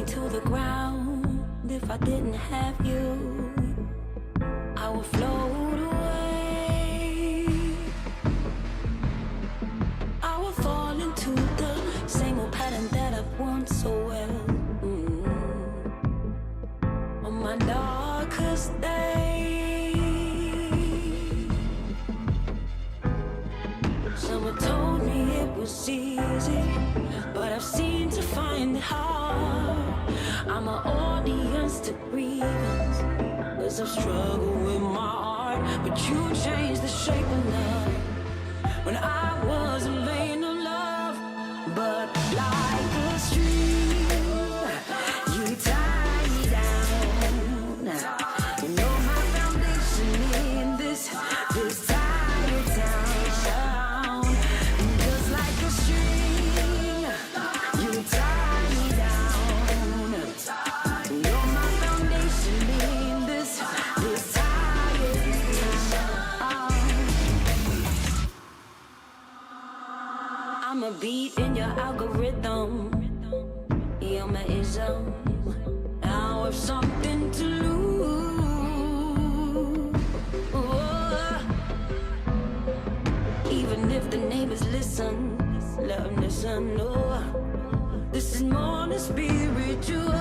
to the ground. If I didn't have you, I would float away. I would fall into the same old pattern that I've worn so well. On my darkest day, someone told me it was easy, but I've seen to find it hard. I'm an audience to grievance, 'cause I've struggled with my heart. But you changed the shape of love when I wasn't vain of love. But like a stream, you tie me down. You know my foundation in this tired town. Just like a stream, you tie me down. You know my foundation in this tired town. I'm a beat in your algorithm. You're my ism. Now I've something to lose. Oh. Even if the neighbors listen, let them listen. Oh. This is more than spiritual.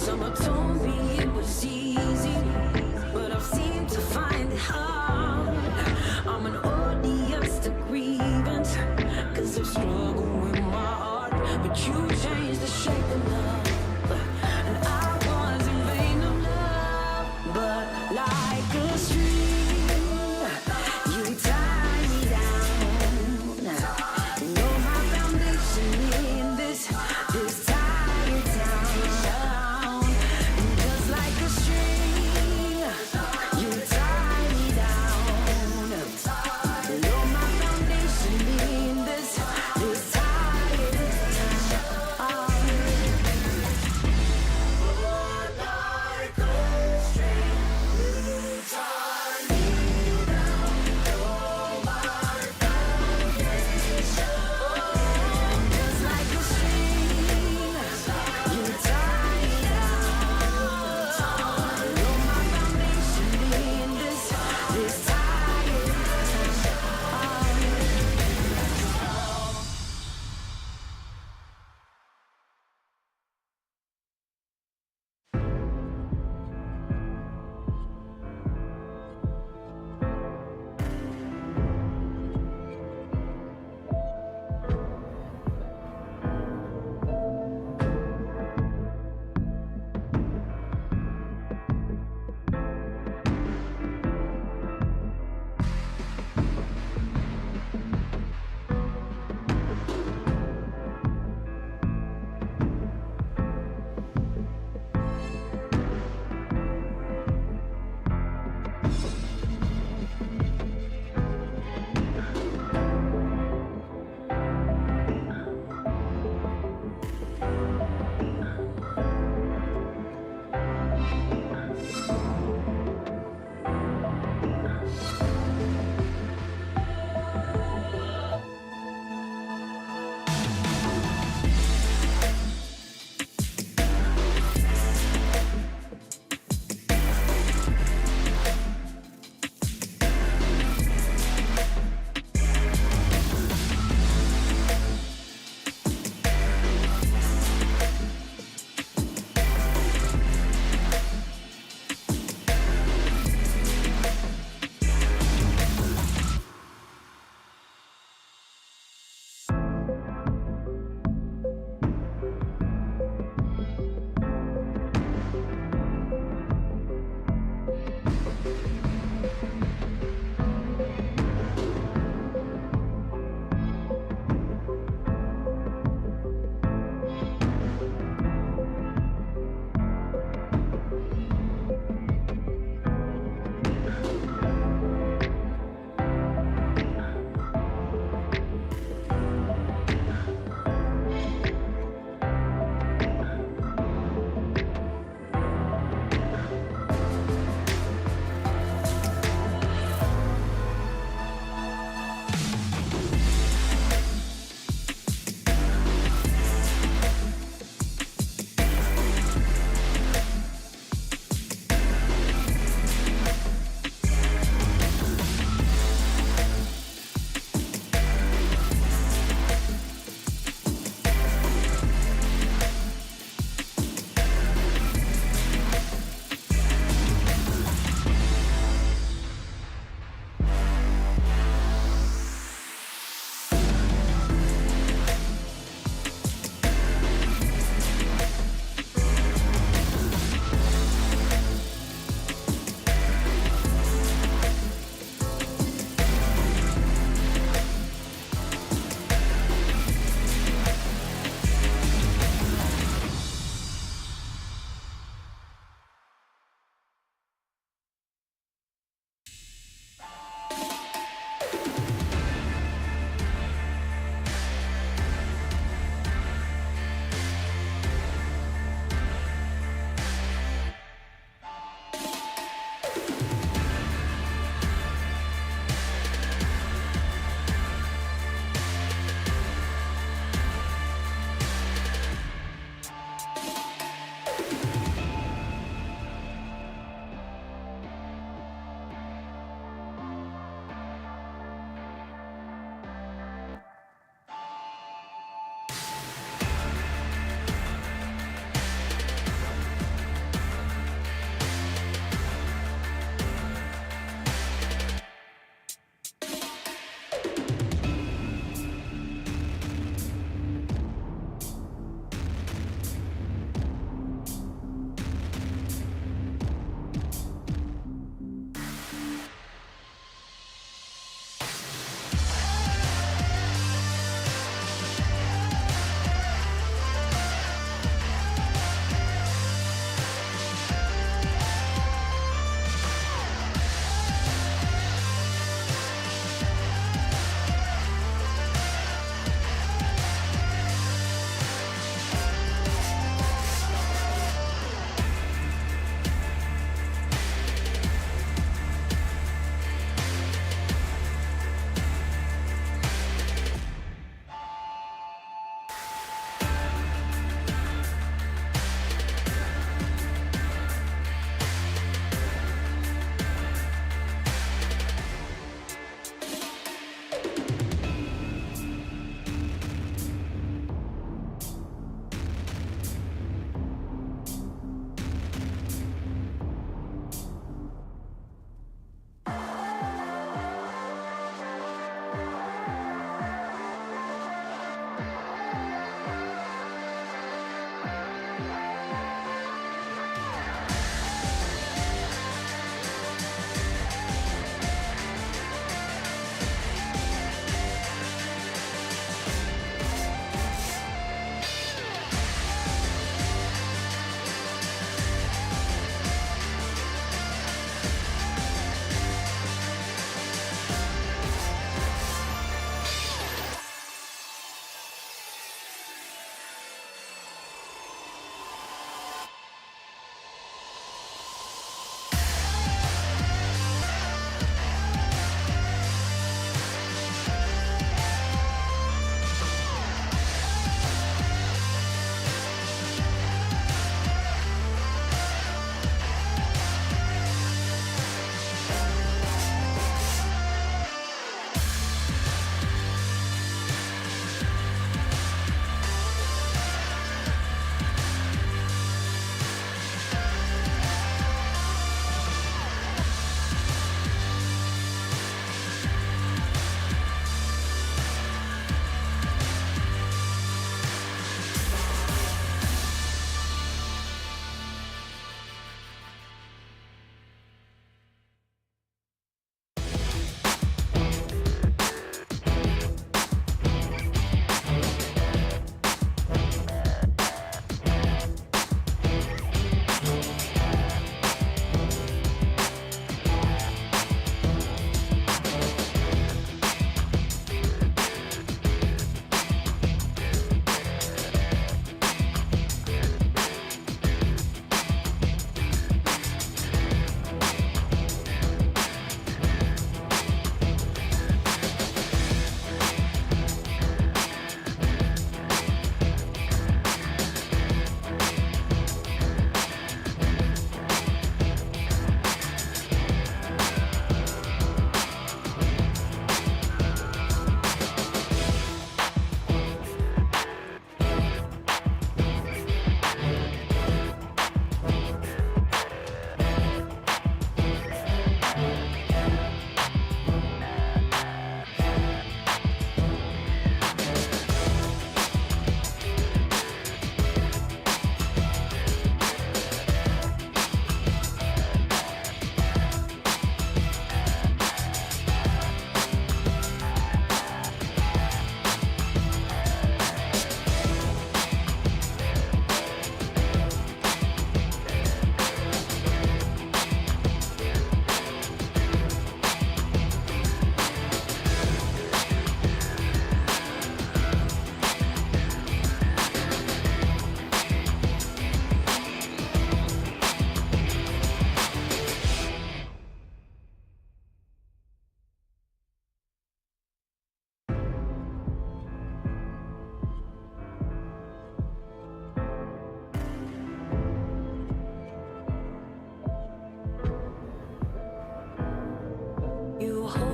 Someone told me it was easy, but I've seemed to find it hard. I'm an audience to grievance, 'cause I've struggled with my heart. But you changed the shape of love, and I wasn't vain of love. But like a stream, you tie me down. You know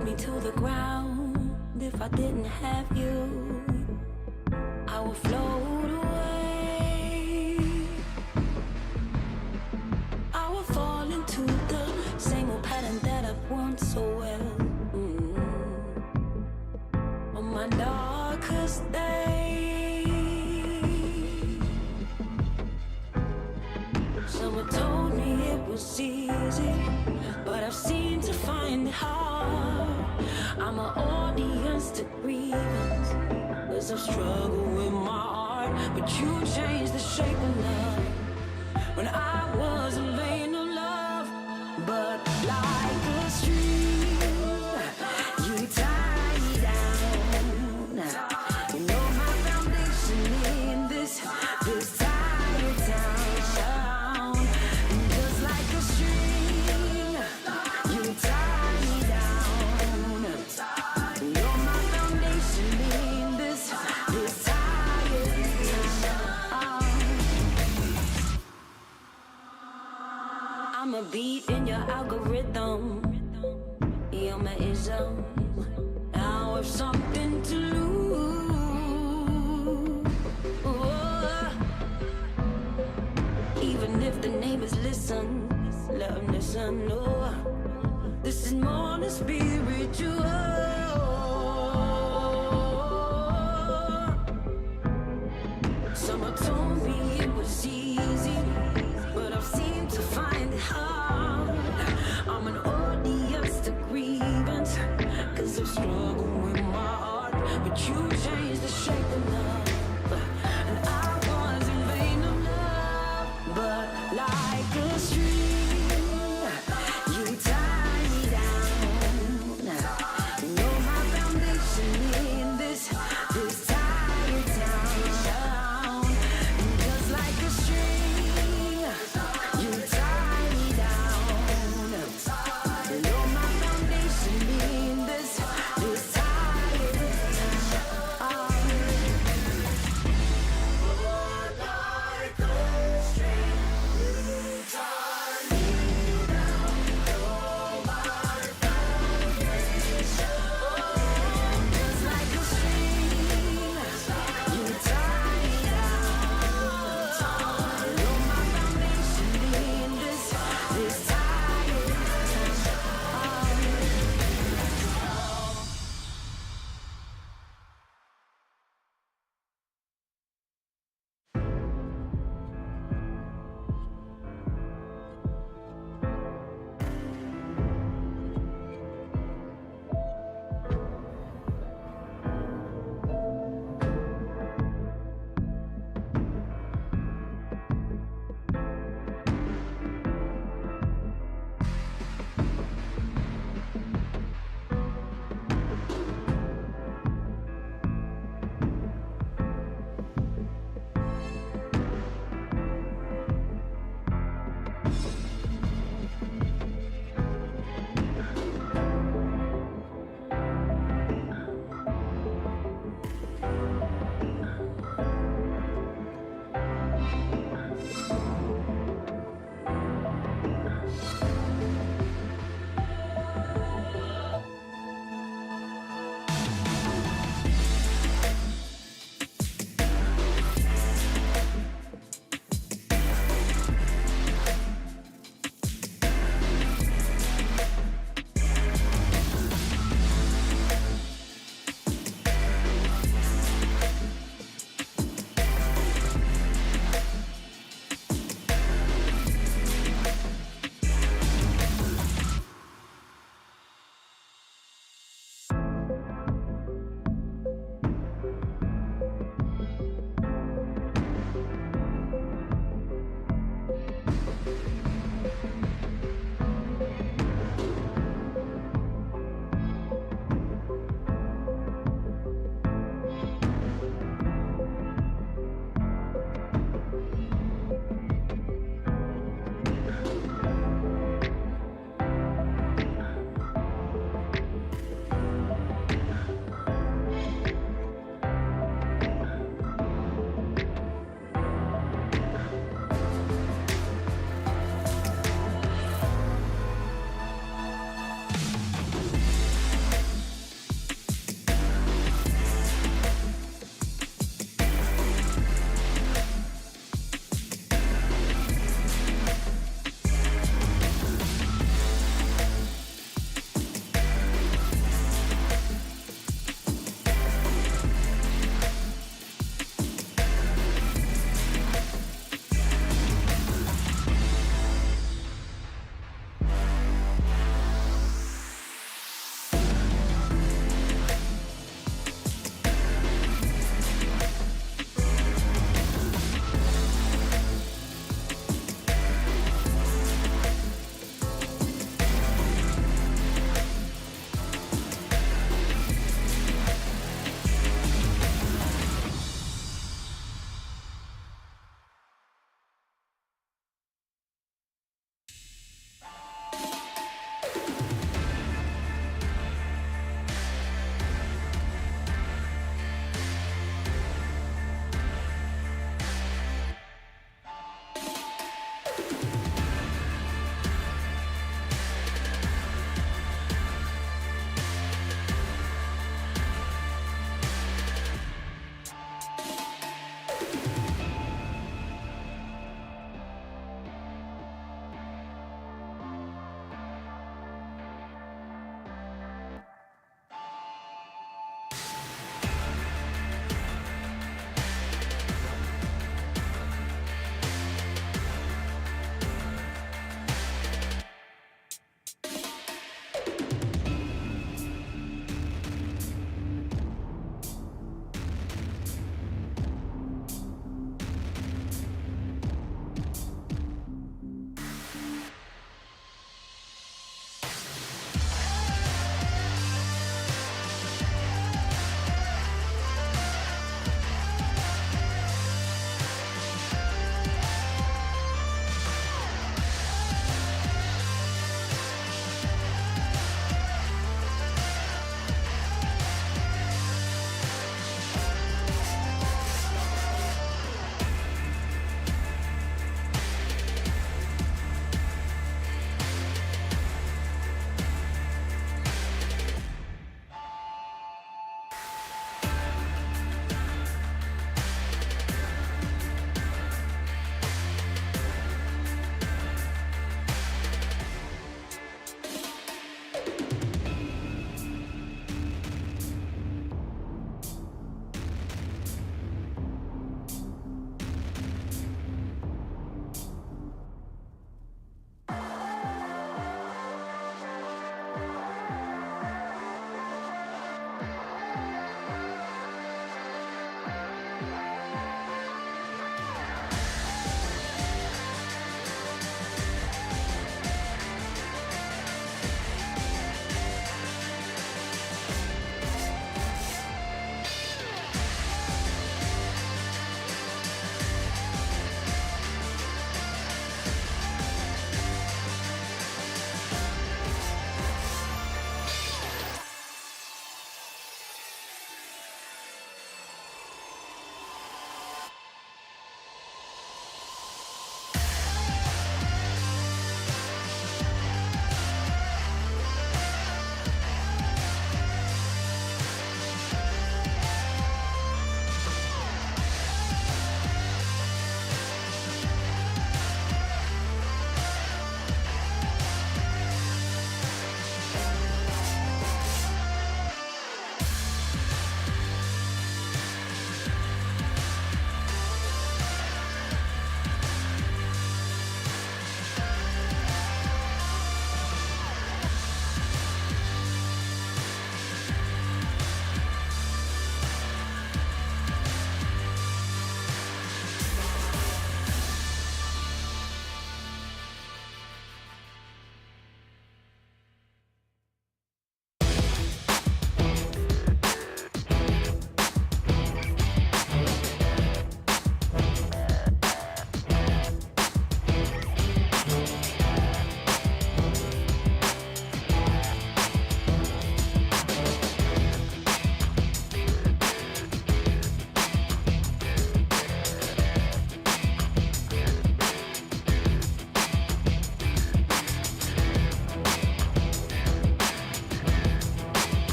hold me to the ground. If I didn't have you, I would float away. I would fall into the same old pattern that I've worn so well. On my darkest day, someone told me it was easy, but I've seemed to find it hard. I'm an audience to grievance, 'cause I've struggled with my heart. But you changed the shape of love when I wasn't vain of love. But like a stream, you tie me down. You know my foundation in this tired town. Just like a stream, you tie me down. You know my foundation in this tired town. I'm a beat in your algorithm. You're my ism. Now I've something to lose. Oh. Even if the neighbors listen, let them listen. No, this is more than spiritual. Someone told me it was easy, but I've seemed to find it hard. I'm an audience to grievance, 'cause I've struggled with my heart. But you changed the shape of love, and I was in vain of love. But like a stream, you tie me down. You know my foundation in this tired town. Just like a stream, you tie me down. You know my foundation in this tired town.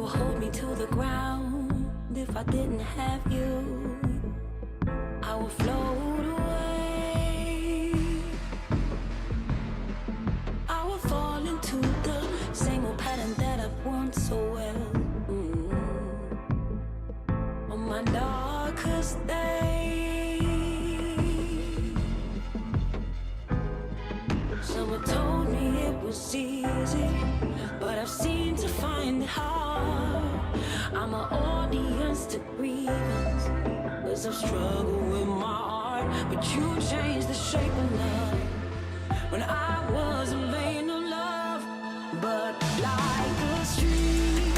will hold me to the ground. If I didn't have you, I would float away. I would fall into the same old pattern that I've worn so well. On my darkest day, someone told me it was easy, but I've seemed to find it hard. I'm an audience to grievance, 'cause I've struggled with my heart. But you changed the shape of love when I wasn't vain of love. But like a stream,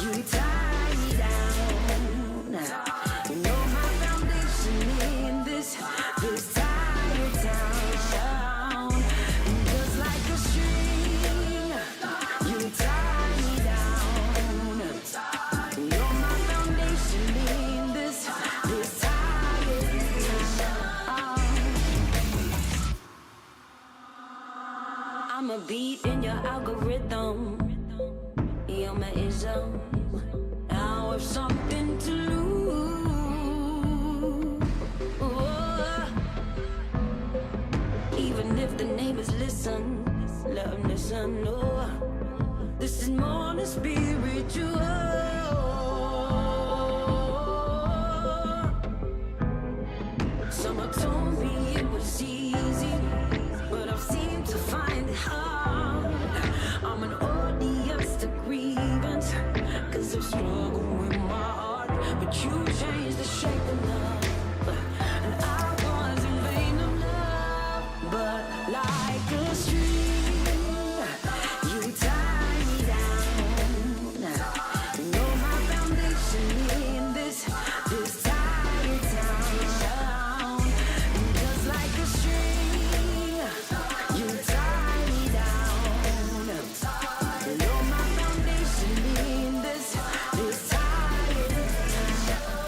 you tie me down. You know my foundation in this tired town. Just like a stream, you tie me down. You know my foundation in this tired town. I'm a beat in your algorithm. You're my ism. Now I've something to lose. Oh. Even if the neighbors listen, let them listen. Oh. This is more than spiritual. Someone told me it was easy, but I've seemed to find it hard. I'm an audience to grievance, 'cause I've struggled with my heart. But you changed the shape of love, and I was in vain of love. But like a stream, you tie me down. You know my foundation in this tired town. Just like a stream, you tie me down. You know my foundation in this tired town.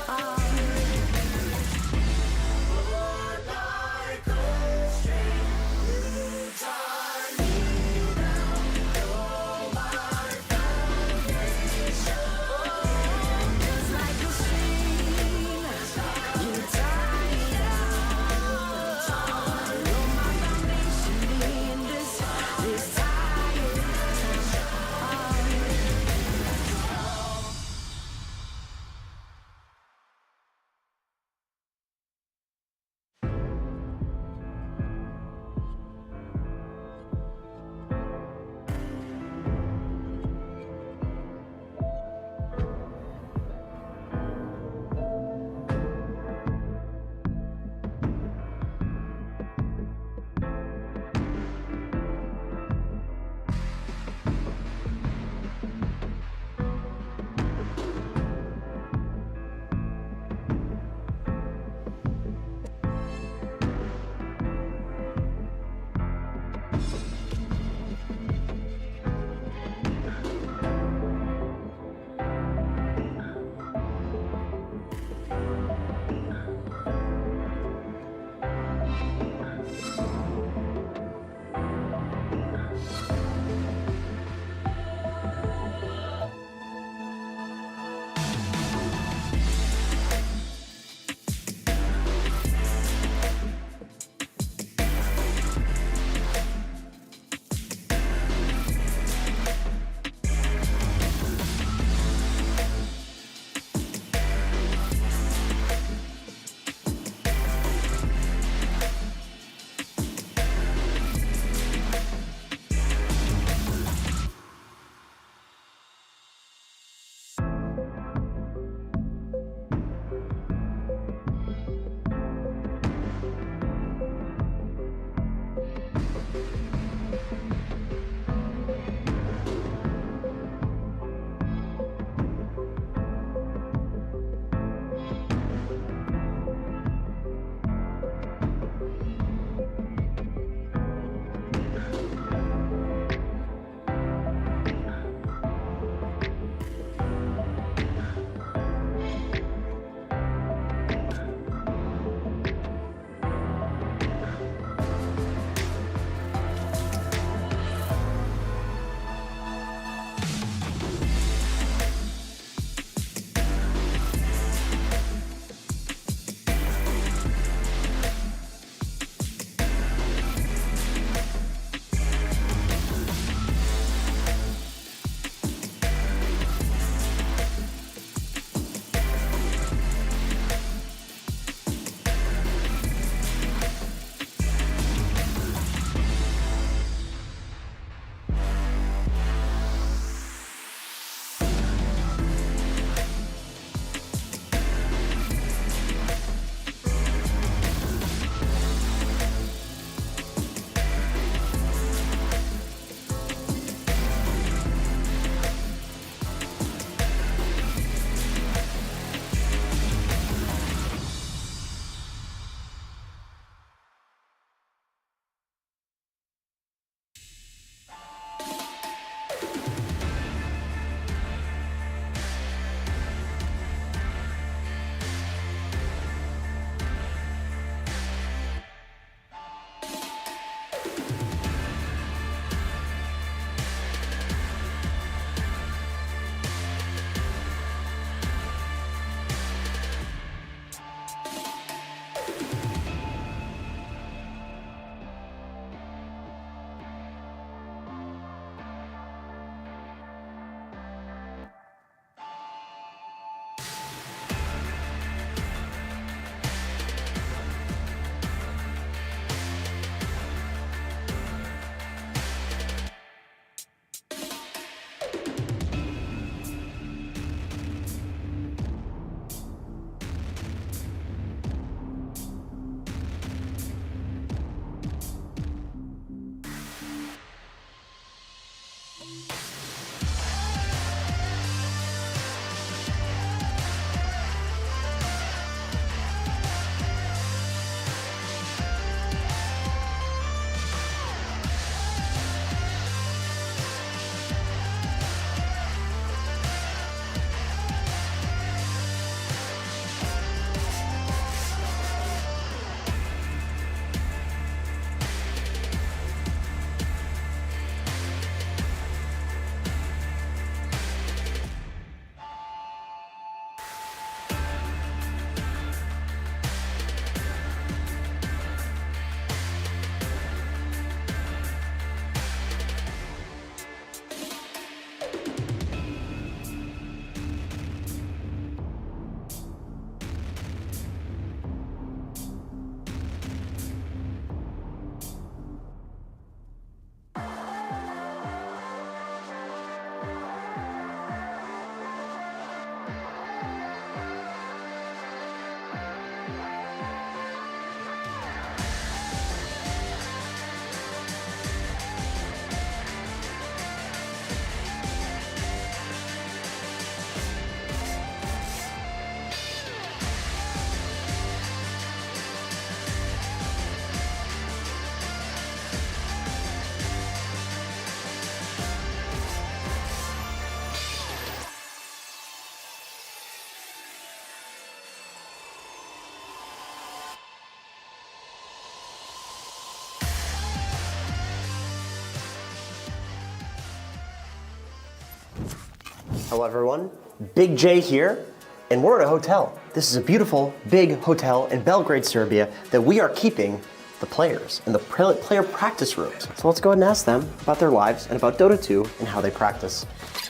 Hello everyone, Big J here, and we're at a hotel. This is a beautiful, big hotel in Belgrade, Serbia that we are keeping the players in the player practice rooms. So let's go ahead and ask them about their lives and about Dota 2 and how they practice.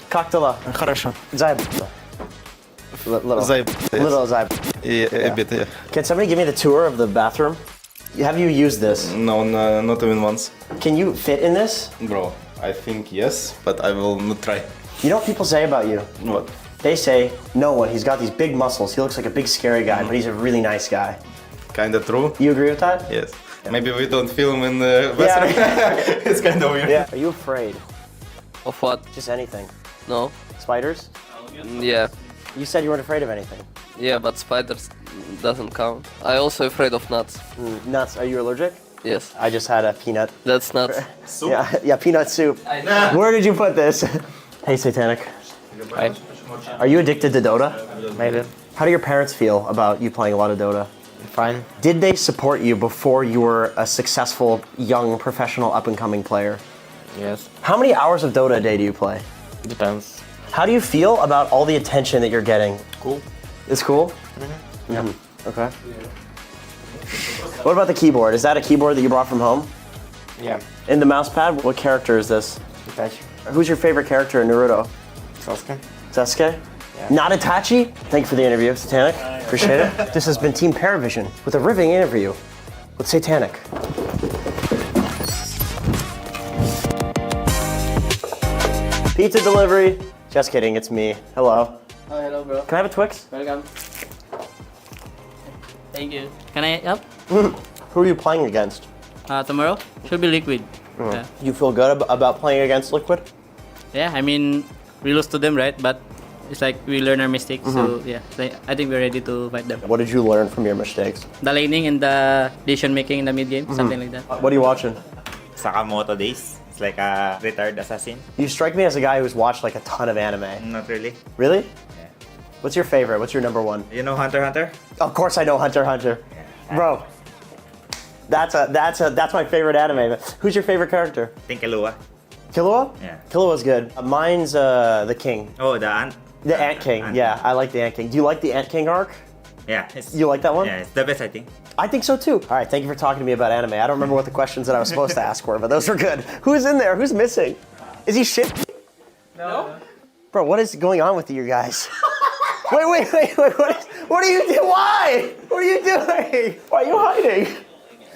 Как дела? Хорошо. Zaib. Little Zaib. A bit, yeah. Can somebody give me the tour of the bathroom? Have you used this? No, not even once. Can you fit in this? Bro, I think yes, but I will not try. You know what people say about you? What? They say, no one, he's got these big muscles, he looks like a big scary guy, but he's a really nice guy. Kinda true. You agree with that? Yes. Yeah. Maybe we don't film in the bathroom. Yeah. It's kinda weird. Yeah. Are you afraid? Of what? Just anything. No. Spiders? Yeah. You said you weren't afraid of anything. Yeah, but spiders doesn't count. I also afraid of nuts. Nuts, are you allergic? Yes. I just had a peanut. That's nuts. Soup? Yeah, peanut soup. Where did you put this? Hey, Satanic. Hi. Are you addicted to Dota? Maybe. How do your parents feel about you playing a lot of Dota? Fine. Did they support you before you were a successful, young, professional, up-and-coming player? Yes. How many hours of Dota a day do you play? Depends. How do you feel about all the attention that you're getting? Cool. It's cool? Mm-hmm. Yeah. Okay. What about the keyboard? Is that a keyboard that you brought from home? Yeah. And the mouse pad? What character is this? Itachi. Who's your favorite character in Naruto? Sasuke. Sasuke? Yeah. Not Itachi? Thank you for the interview, Satanic. Appreciate it. This has been Team Parivision with a riveting interview with Satanic. Pizza delivery. Just kidding, it's me. Hello. Oh, hello, bro. Can I have a Twix? Welcome. Thank you. Can I help? Who are you playing against? Tomorrow should be Liquid. Yeah. You feel good about playing against Liquid? Yeah, I mean, we lose to them, right? But it's like we learn our mistakes. So yeah, I think we're ready to fight them. What did you learn from your mistakes? The laning and the decision making in the mid game, something like that. What are you watching? Sakamoto Days. It's like a retired assassin. You strike me as a guy who's watched like a ton of anime. Not really. Really? Yeah. What's your favorite? What's your number one? You know Hunter x Hunter? Of course I know Hunter x Hunter. Bro, that's my favorite anime. Who's your favorite character? Tinkalua. Killua? Yeah. Killua's good. Mine's the king. Oh, the ant. The Ant King. Ant. Yeah, I like the Ant King. Do you like the Ant King arc? Yeah. You like that one? Yeah, it's the best, I think. I think so too. All right, thank you for talking to me about anime. I don't remember what the questions that I was supposed to ask were, but those were good. Who's in there? Who's missing? Is he shit? No. Bro, what is going on with you guys? Wait. What are you doing? Why? What are you doing? Why are you hiding?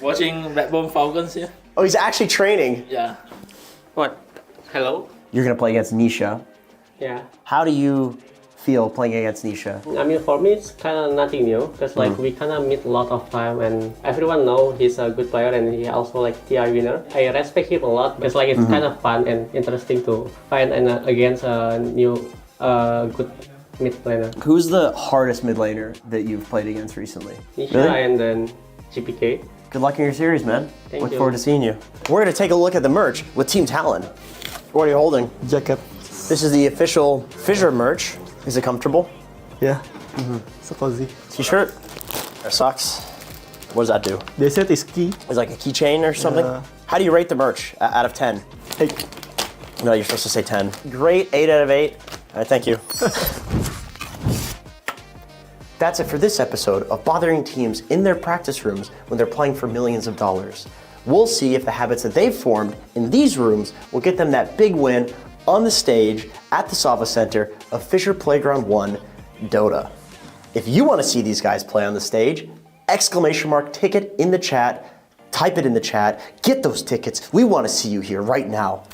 Watching BetBoom Falcons here. Oh, he's actually training. Yeah. What? Hello? You're gonna play against Nisha. Yeah, How do you feel playing against Nisha? I mean for me it's kind of nothing new because like we kind of meet a lot of time and everyone know he's a good player and he also like TR winner. I respect him a lot because like it's kind of fun and interesting to fight against a new good mid laner. Who's the hardest mid laner that you've played against recently? Nisha Really? and then GPK. Good luck in your series, man. Thank Look you. forward to seeing you. We're gonna take a look at the merch with Team Talon. What are you holding? Jacket. This is the official FISSURE merch. Is it comfortable? Yeah. So cozy. T-shirt? Socks? What does that do? They said it's key. Is it like a keychain or something? Yeah. How do you rate the merch out of 10? 8. No, you're supposed to say 10. Great, 8 out of 8. All right, thank you. That's it for this episode of bothering teams in their practice rooms when they're playing for millions of dollars. We'll see if the habits that they've formed in these rooms will get them that big win on the stage at the Sava Center of FISSURE Playground 1 Dota. If you want to see these guys play on the stage, !ticket in the chat, type it in the chat, get those tickets. We want to see you here right now.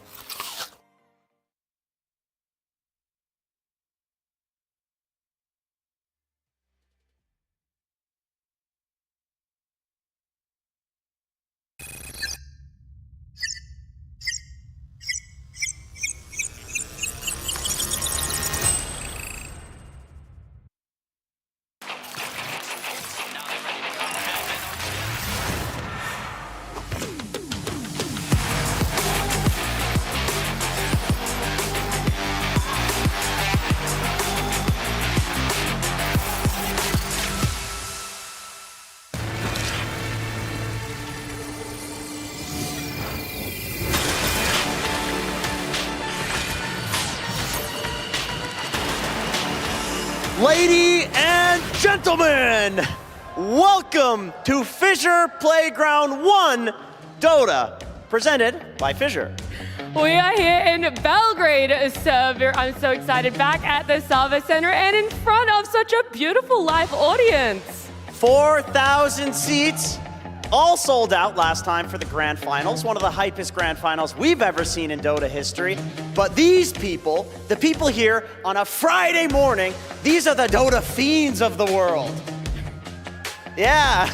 Ladies and gentlemen, welcome to FISSURE Playground 1 Dota, presented by FISSURE. We are here in Belgrade, Serbia. I'm so excited, back at the Sava Center and in front of such a beautiful live audience. 4,000 seats, all sold out last time for the Grand Finals, one of the hypest Grand Finals we've ever seen in Dota history. But these people, the people here on a Friday morning, these are the Dota fiends of the world. Yeah.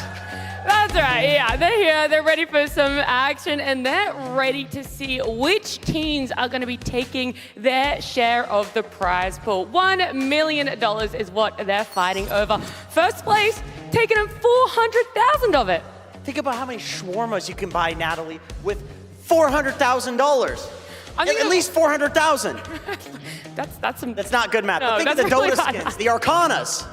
That's right, yeah, they're here, they're ready for some action, and they're ready to see which teams are going to be taking their share of the prize pool. $1 million is what they're fighting over. First place, taking in $400,000 of it. Think about how many shawarmas you can buy, Natalie, with $400,000. At least 400,000. That's not good math. No, but think of the that's really Dota bad skins, math. the Arcanas.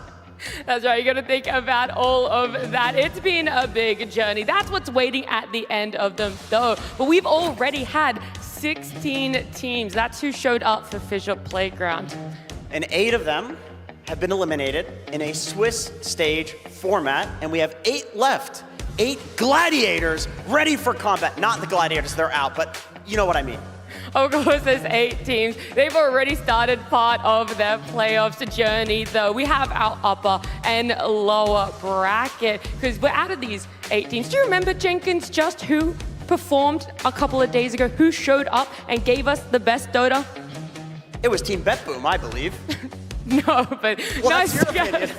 That's right, you gotta think about all of that. It's been a big journey. That's what's waiting at the end of them though. But we've already had 16 teams. That's who showed up for FISSURE Playground. And 8 of them have been eliminated in a Swiss stage format, and we have 8 left. 8 gladiators ready for combat. Not the gladiators, they're out, but you know what I mean. Of course, there's 8 teams. They've already started part of their playoffs journey, though. We have our upper and lower bracket, because we're out of these 8 teams. Do you remember, Jenkins, just who performed a couple of days ago? Who showed up and gave us the best Dota? It was Team BetBoom, I believe. No, but... Well, nice that's your guess. opinion.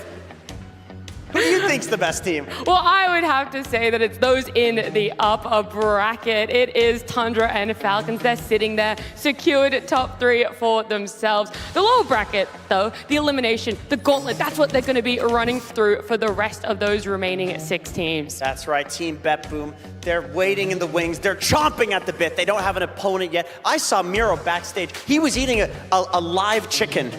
Who do you think's the best team? Well, I would have to say that it's those in the upper bracket. It is Tundra and Falcons. They're sitting there, secured top 3 for themselves. The lower bracket, though, the elimination, the gauntlet, that's what they're going to be running through for the rest of those remaining 6 teams. That's right, Team BetBoom. They're waiting in the wings. They're chomping at the bit. They don't have an opponent yet. I saw Miro backstage. He was eating a live chicken.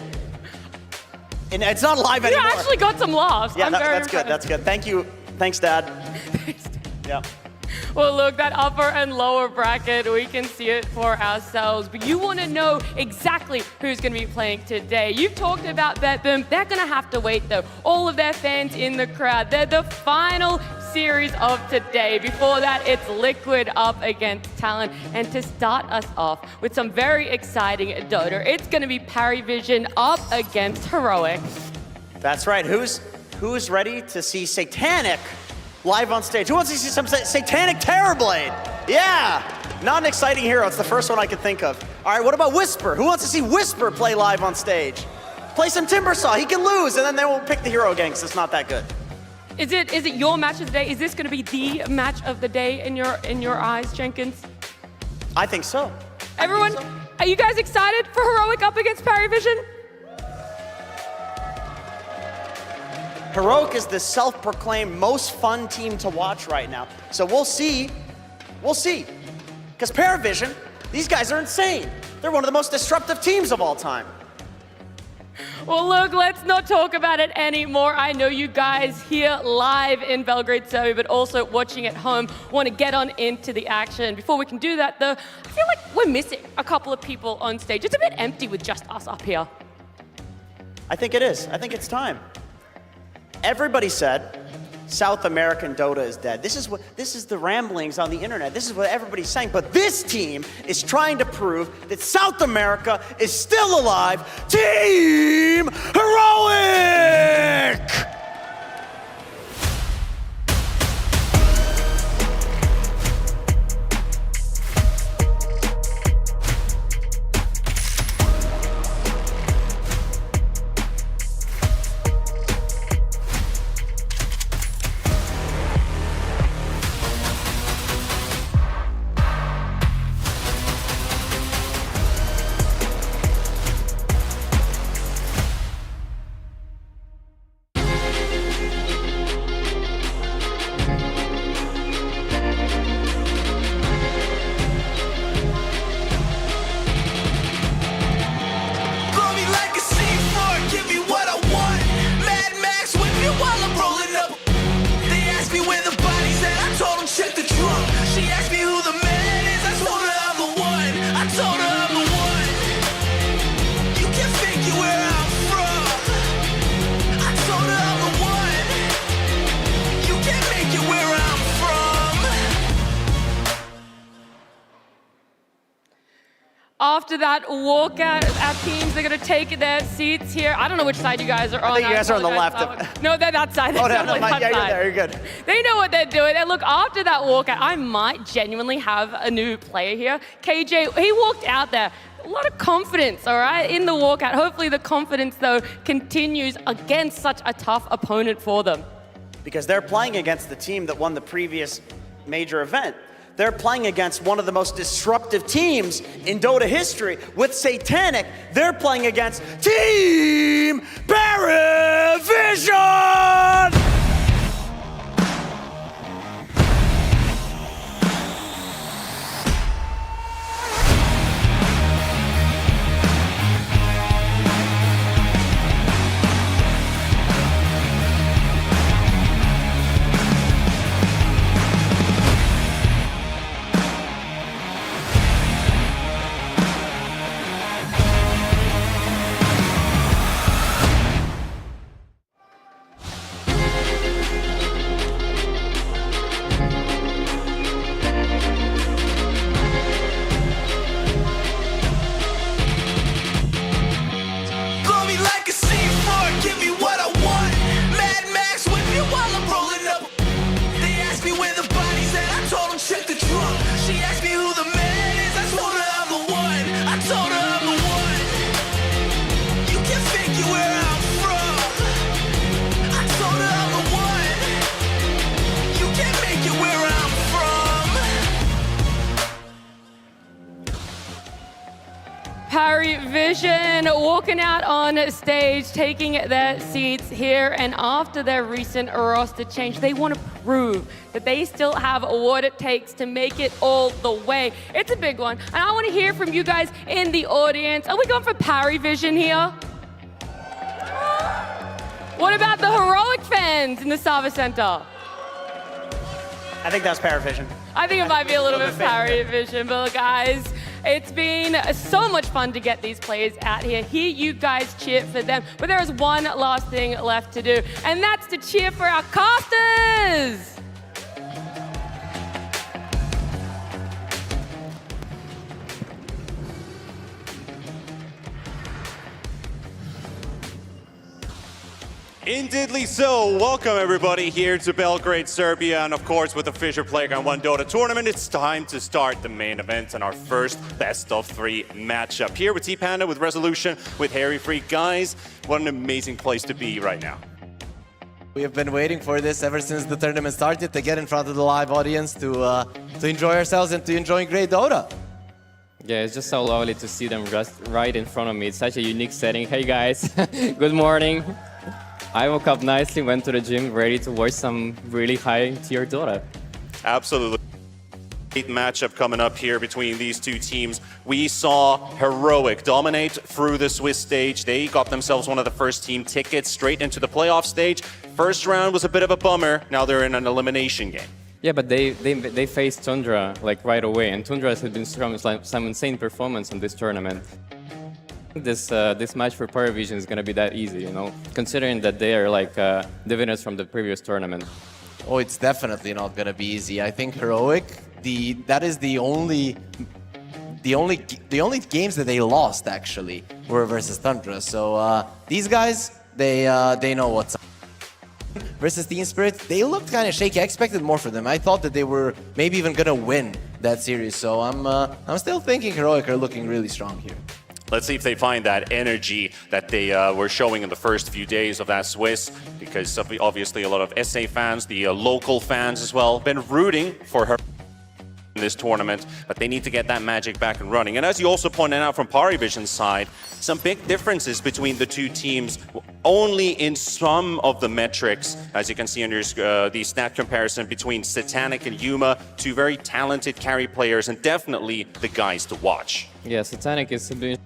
And it's not live anymore. You actually got some laughs. Yeah, I'm very that's good. impressed. That's good. Thank you. Thanks, Dad. Yeah. Well, look, that upper and lower bracket, we can see it for ourselves. But you want to know exactly who's going to be playing today. You've talked about BetBoom. They're going to have to wait, though. All of their fans in the crowd. They're the final series of today. Before that, it's Liquid up against Talon. And to start us off with some very exciting Dota, it's going to be Parivision up against Heroic. That's right. Who's ready to see Satanic live on stage? Who wants to see some Satanic Terrorblade? Yeah! Not an exciting hero. It's the first one I could think of. All right, what about Whisper? Who wants to see Whisper play live on stage? Play some Timbersaw. He can lose, and then they won't pick the hero again because it's not that good. Is it your match of the day? Is this going to be the match of the day in your eyes, Jenkins? I think so. Everyone, are you guys excited for Heroic up against Parivision? Heroic is the self-proclaimed most fun team to watch right now. So we'll see. We'll see. Because Parivision, these guys are insane. They're one of the most disruptive teams of all time. Well, look, let's not talk about it anymore. I know you guys here live in Belgrade, Serbia, but also watching at home want to get on into the action. Before we can do that, though, I feel like we're missing a couple of people on stage. It's a bit empty with just us up here. I think it is. I think it's time. Everybody said South American Dota is dead. This is the ramblings on the internet. This is what everybody's saying. But this team is trying to prove that South America is still alive. Team Heroic! after that walkout, our teams are going to take their seats here. I don't know which side you guys are on. I think you guys are on the apologize. left. No, they're that side. Oh, They're no, definitely that yeah, you're side. there, you're good. They know what they're doing. And look, after that walkout, I might genuinely have a new player here. KJ, he walked out there. A lot of confidence, all right, in the walkout. Hopefully the confidence, though, continues against such a tough opponent for them. Because they're playing against the team that won the previous major event. They're playing against one of the most disruptive teams in Dota history. With Satanic, they're playing against Team Parivision! Parivision walking out on stage, taking their seats here, and after their recent roster change, they want to prove that they still have what it takes to make it all the way. It's a big one, and I want to hear from you guys in the audience. Are we going for Parivision here? What about the heroic fans in the Sava Center? I think that's Parivision. I think it might be a little bit Parivision, but guys, it's been so much fun to get these players out here. Hear you guys cheer for them, but there is one last thing left to do, and that's to cheer for our casters. Indeedly so. Welcome everybody here to Belgrade, Serbia, and of course with the FISSURE Playground 1 Dota tournament, it's time to start the main event and our first best of 3 matchup. Here with T-Panda, with Resolution, with Harry Freak. Guys, what an amazing place to be right now. We have been waiting for this ever since the tournament started, to get in front of the live audience, to enjoy ourselves and to enjoy great Dota. Yeah, it's just so lovely to see them just right in front of me. It's such a unique setting. Hey guys, good morning. I woke up nicely, went to the gym, ready to watch some really high-tier Dota. Absolutely. Great matchup coming up here between these two teams. We saw Heroic dominate through the Swiss stage. They got themselves one of the first team tickets straight into the playoff stage. First round was a bit of a bummer. Now they're in an elimination game. Yeah, but they faced Tundra like right away, and Tundra has been showing some insane performance in this tournament. This match for Parivision is going to be that easy, you know, considering that they are like the winners from the previous tournament. Oh, it's definitely not going to be easy. I think Heroic, that is the only games that they lost actually were versus Tundra. So these guys, they know what's up. Versus Team Spirit, they looked kind of shaky. I expected more from them. I thought that they were maybe even going to win that series. So I'm still thinking Heroic are looking really strong here. Let's see if they find that energy that they were showing in the first few days of that Swiss, because obviously a lot of SA fans, the local fans as well, been rooting for her in this tournament, but they need to get that magic back and running. And as you also pointed out from Parivision's side, some big differences between the two teams, only in some of the metrics, as you can see under the stat comparison between Satanic and Yuma, two very talented carry players and definitely the guys to watch. Yeah, Satanic is doing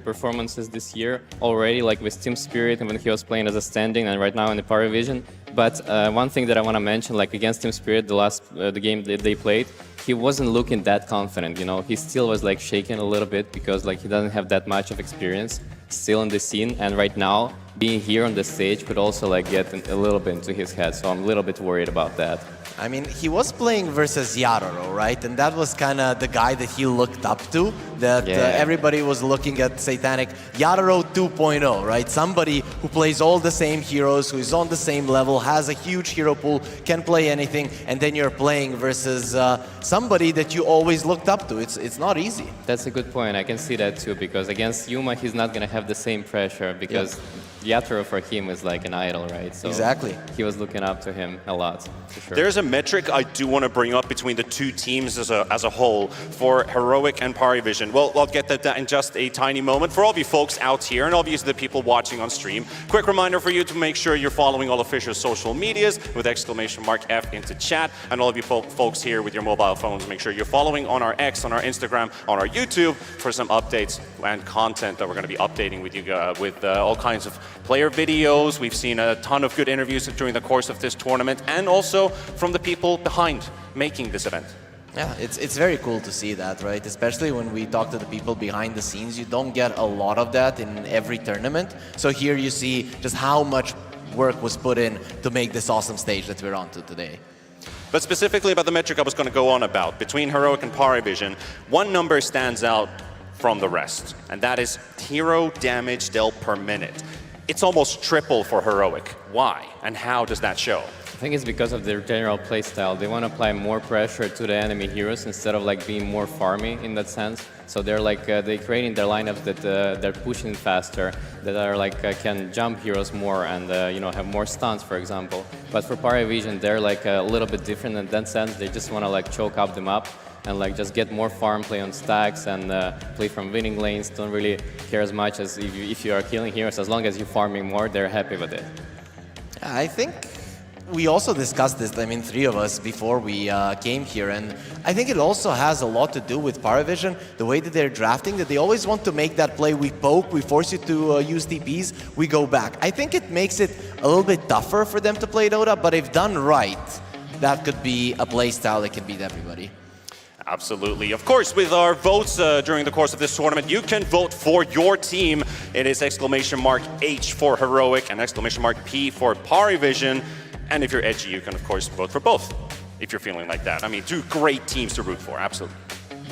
performances this year already, like with Team Spirit and when he was playing as a standing, and right now in the Parivision. But one thing that I want to mention, like against Team Spirit, the game that they played, he wasn't looking that confident, you know. He still was like shaking a little bit because like he doesn't have that much of experience still in the scene. And right now, being here on the stage could also like get a little bit into his head. So I'm a little bit worried about that. I mean, he was playing versus Yaroro, right? And that was kind of the guy that he looked up to, that everybody was looking at Satanic. Yaroro 2.0, right? Somebody who plays all the same heroes, who is on the same level, has a huge hero pool, can play anything, and then you're playing versus somebody that you always looked up to. It's not easy. That's a good point. I can see that too, because against Yuma, he's not going to have the same pressure, because Yatoro for him is like an idol, right? So exactly. He was looking up to him a lot, for sure. There's a metric I do want to bring up between the two teams as a whole for Heroic and Parivision. Well, I'll get that in just a tiny moment. For all of you folks out here, and obviously the people watching on stream, quick reminder for you to make sure you're following all of Fissure's social medias with !F into chat. And all of you folks here with your mobile phones, make sure you're following on our X, on our Instagram, on our YouTube for some updates and content that we're going to be updating with you with all kinds of player videos. We've seen a ton of good interviews during the course of this tournament, and also from the people behind making this event. Yeah, it's very cool to see that, right? Especially when we talk to the people behind the scenes. You don't get a lot of that in every tournament. So here you see just how much work was put in to make this awesome stage that we're on to today. But specifically about the metric I was going to go on about, between Heroic and Parivision, one number stands out from the rest, and that is hero damage dealt per minute. It's almost triple for Heroic. Why? And how does that show? I think it's because of their general playstyle. They want to apply more pressure to the enemy heroes instead of like being more farmy in that sense. So they're like they're creating their lineups that they're pushing faster, that are like can jump heroes more and you know, have more stuns, for example. But for Parivision, they're like a little bit different in that sense. They just want to like choke up them up and like just get more farm, play on stacks, and play from winning lanes. Don't really care as much as if you are killing heroes. As long as you're farming more, they're happy with it. I think we also discussed this, I mean, three of us before we came here, and I think it also has a lot to do with Parivision, the way that they're drafting, that they always want to make that play. We poke, we force you to use TPs, we go back. I think it makes it a little bit tougher for them to play Dota, but if done right, that could be a play style that can beat everybody. Absolutely. Of course, with our votes during the course of this tournament, you can vote for your team. It is !H for Heroic and !P for Parivision. And if you're edgy, you can, of course, vote for both, if you're feeling like that. I mean, two great teams to root for, absolutely.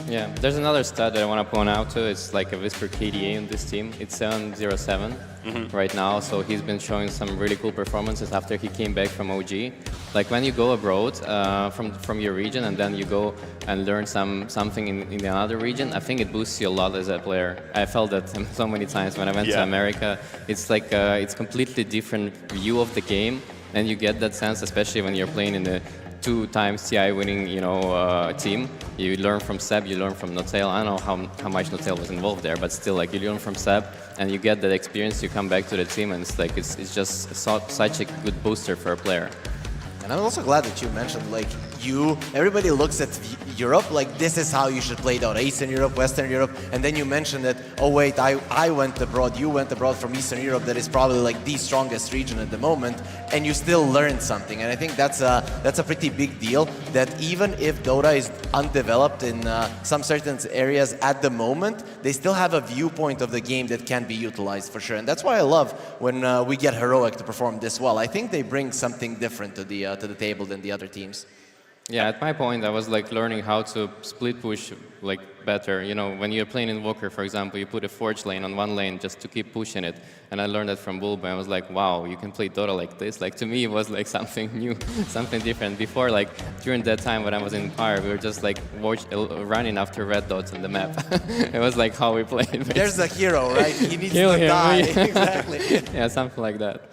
Yeah, there's another stat that I want to point out too. It's like a Whisper KDA in this team. It's 707 right now, so he's been showing some really cool performances after he came back from OG. Like when you go abroad from your region and then you go and learn something in another region, I think it boosts you a lot as a player. I felt that so many times when I went to America. It's like it's completely different view of the game, and you get that sense, especially when you're playing in the 2 times TI winning, you know, team. You learn from Seb, you learn from Notail. I don't know how much Notail was involved there, but still, like, you learn from Seb, and you get that experience. You come back to the team, and it's like it's just such a good booster for a player. And I'm also glad that you mentioned, like, everybody looks at Europe, like, this is how you should play Dota, Eastern Europe, Western Europe, and then you mentioned that, oh wait, I went abroad, you went abroad from Eastern Europe, that is probably like the strongest region at the moment, and you still learned something. And I think that's a pretty big deal, that even if Dota is undeveloped in some certain areas at the moment, they still have a viewpoint of the game that can be utilized for sure. And that's why I love when we get Heroic to perform this well. I think they bring something different to the table than the other teams. Yeah, at my point, I was like learning how to split push like better. You know, when you're playing in Walker, for example, you put a Forge lane on one lane just to keep pushing it. And I learned that from Bulba. I was like, wow, you can play Dota like this. Like, to me, it was like something new, something different. Before, like, during that time when I was in Pyre, we were just like running after red dots on the map. It was like how we played. There's a hero, right? He needs to die. Exactly. Yeah, something like that.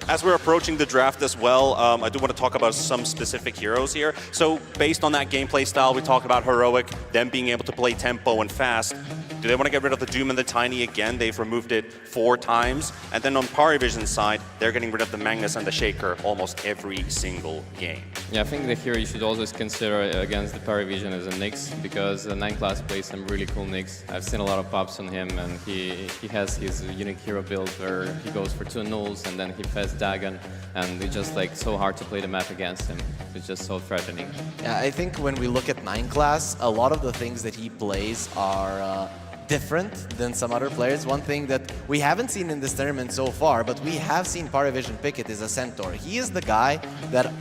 As we're approaching the draft as well, I do want to talk about some specific heroes here. So based on that gameplay style, we talked about Heroic, them being able to play tempo and fast. Do they want to get rid of the Doom and the Tiny again? They've removed it 4 times. And then on Parivision's side, they're getting rid of the Magnus and the Shaker almost every single game. Yeah, I think the hero you should always consider against the Parivision is a Nyx, because 9 class plays some really cool Nyx. I've seen a lot of pops on him, and he has his unique hero build where he goes for 2 nulls and then he fes Dagon, and it's just like so hard to play the map against him. It's just so threatening. Yeah, I think when we look at 9 class, a lot of the things that he plays are different than some other players. One thing that we haven't seen in this tournament so far, but we have seen Parivision pick it, is a Centaur. He is the guy that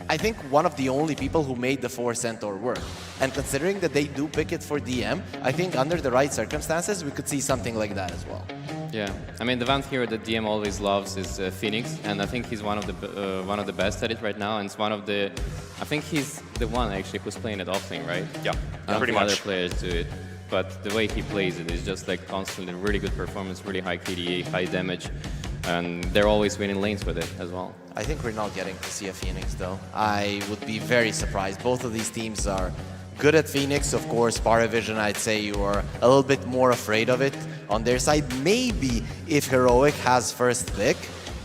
I think one of the only people who made the 4 Centaur work. And considering that they do pick it for DM, I think under the right circumstances, we could see something like that as well. Yeah, I mean the one hero that DM always loves is Phoenix, and I think he's one of the best at it right now, and it's one of the, I think he's the one actually who's playing it offlane, right? Yeah, pretty much. Other players do it, but the way he plays it is just like constantly really good performance, really high KDA, high damage, and they're always winning lanes with it as well. I think we're not getting to see a Phoenix though. I would be very surprised. Both of these teams are good at Phoenix. Of course, Parivision, I'd say you are a little bit more afraid of it on their side. Maybe if Heroic has first pick,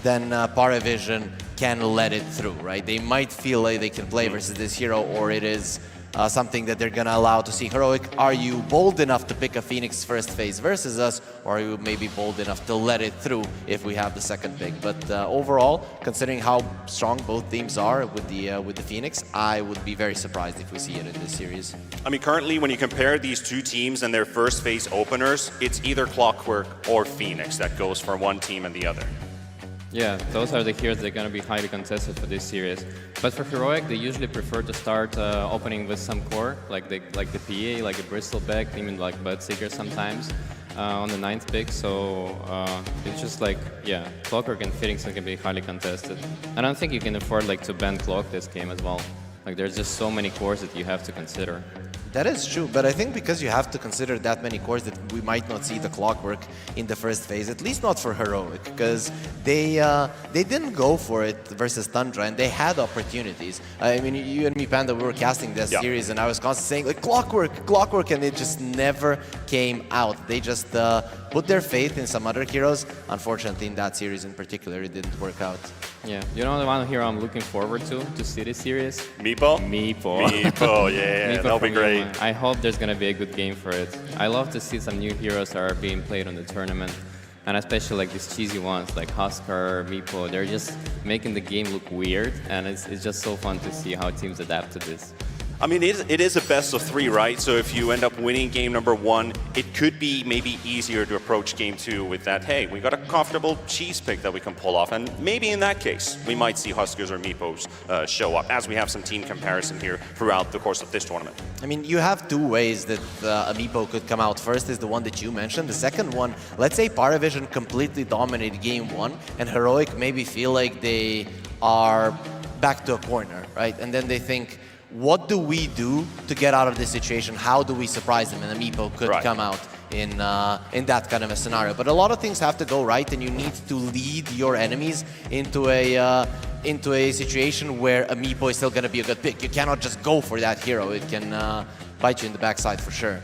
then Parivision can let it through, right? They might feel like they can play versus this hero, or it is something that they're gonna allow to see. Heroic, are you bold enough to pick a Phoenix first phase versus us, or are you maybe bold enough to let it through if we have the second pick? But overall, considering how strong both teams are with the Phoenix, I would be very surprised if we see it in this series. I mean, currently, when you compare these two teams and their first phase openers, it's either Clockwork or Phoenix that goes for one team and the other. Yeah, those are the heroes that are going to be highly contested for this series. But for Heroic, they usually prefer to start opening with some core, like the PA, like a Bristleback, even like Bloodseeker sometimes on the 9th pick. So it's just like, yeah, Clockwork and Phoenix can be highly contested. I don't think you can afford like to ban Clock this game as well. Like there's just so many cores that you have to consider. That is true, but I think because you have to consider that many cores that we might not see the Clockwork in the first phase, at least not for Heroic, because they didn't go for it versus Tundra, and they had opportunities. I mean, you and me, Panda, we were casting this series, and I was constantly saying, like, Clockwork, and it just never came out. They just put their faith in some other heroes. Unfortunately, in that series in particular, it didn't work out. Yeah, you know the one hero I'm looking forward to see this series? Meepo? Meepo. Meepo, yeah, Meepo that'll be great. I hope there's gonna be a good game for it. I love to see some new heroes that are being played on the tournament, and especially like these cheesy ones like Huskar, Meepo. They're just making the game look weird, and it's just so fun to see how teams adapt to this. I mean, it is a best of 3, right? So if you end up winning game number 1, it could be maybe easier to approach game 2 with that, hey, we got a comfortable cheese pick that we can pull off. And maybe in that case, we might see Huskers or Meepos show up, as we have some team comparison here throughout the course of this tournament. I mean, you have 2 ways that a Meepo could come out. First is the one that you mentioned. The second one, let's say Parivision completely dominated game 1, and Heroic maybe feel like they are back to a corner, right? And then they think, what do we do to get out of this situation? How do we surprise them? And a Meepo could come out in that kind of a scenario. But a lot of things have to go right, and you need to lead your enemies into a situation where a Meepo is still going to be a good pick. You cannot just go for that hero. It can bite you in the backside for sure.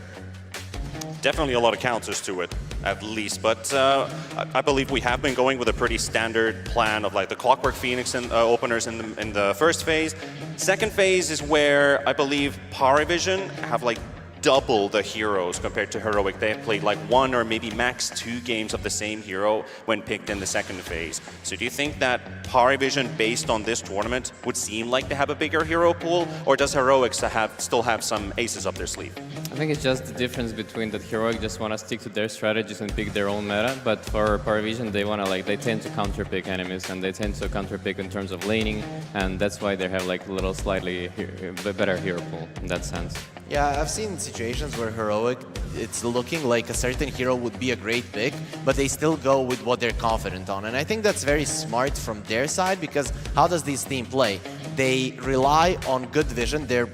Definitely a lot of counters to it, at least. But I believe we have been going with a pretty standard plan of like the Clockwork Phoenix and openers in the first phase. Second phase is where I believe Parivision have like double the heroes compared to Heroic. They have played like 1 or maybe max 2 games of the same hero when picked in the second phase. So do you think that Parivision, based on this tournament, would seem like they have a bigger hero pool, or does Heroic still have some aces up their sleeve? I think it's just the difference between that Heroic just want to stick to their strategies and pick their own meta, but for Parivision they tend to counter pick enemies, and they tend to counter pick in terms of laning, and that's why they have like a little slightly better hero pool in that sense. Yeah, I've seen situations where Heroic, it's looking like a certain hero would be a great pick, but they still go with what they're confident on. And I think that's very smart from their side, because how does this team play? They rely on good vision. Their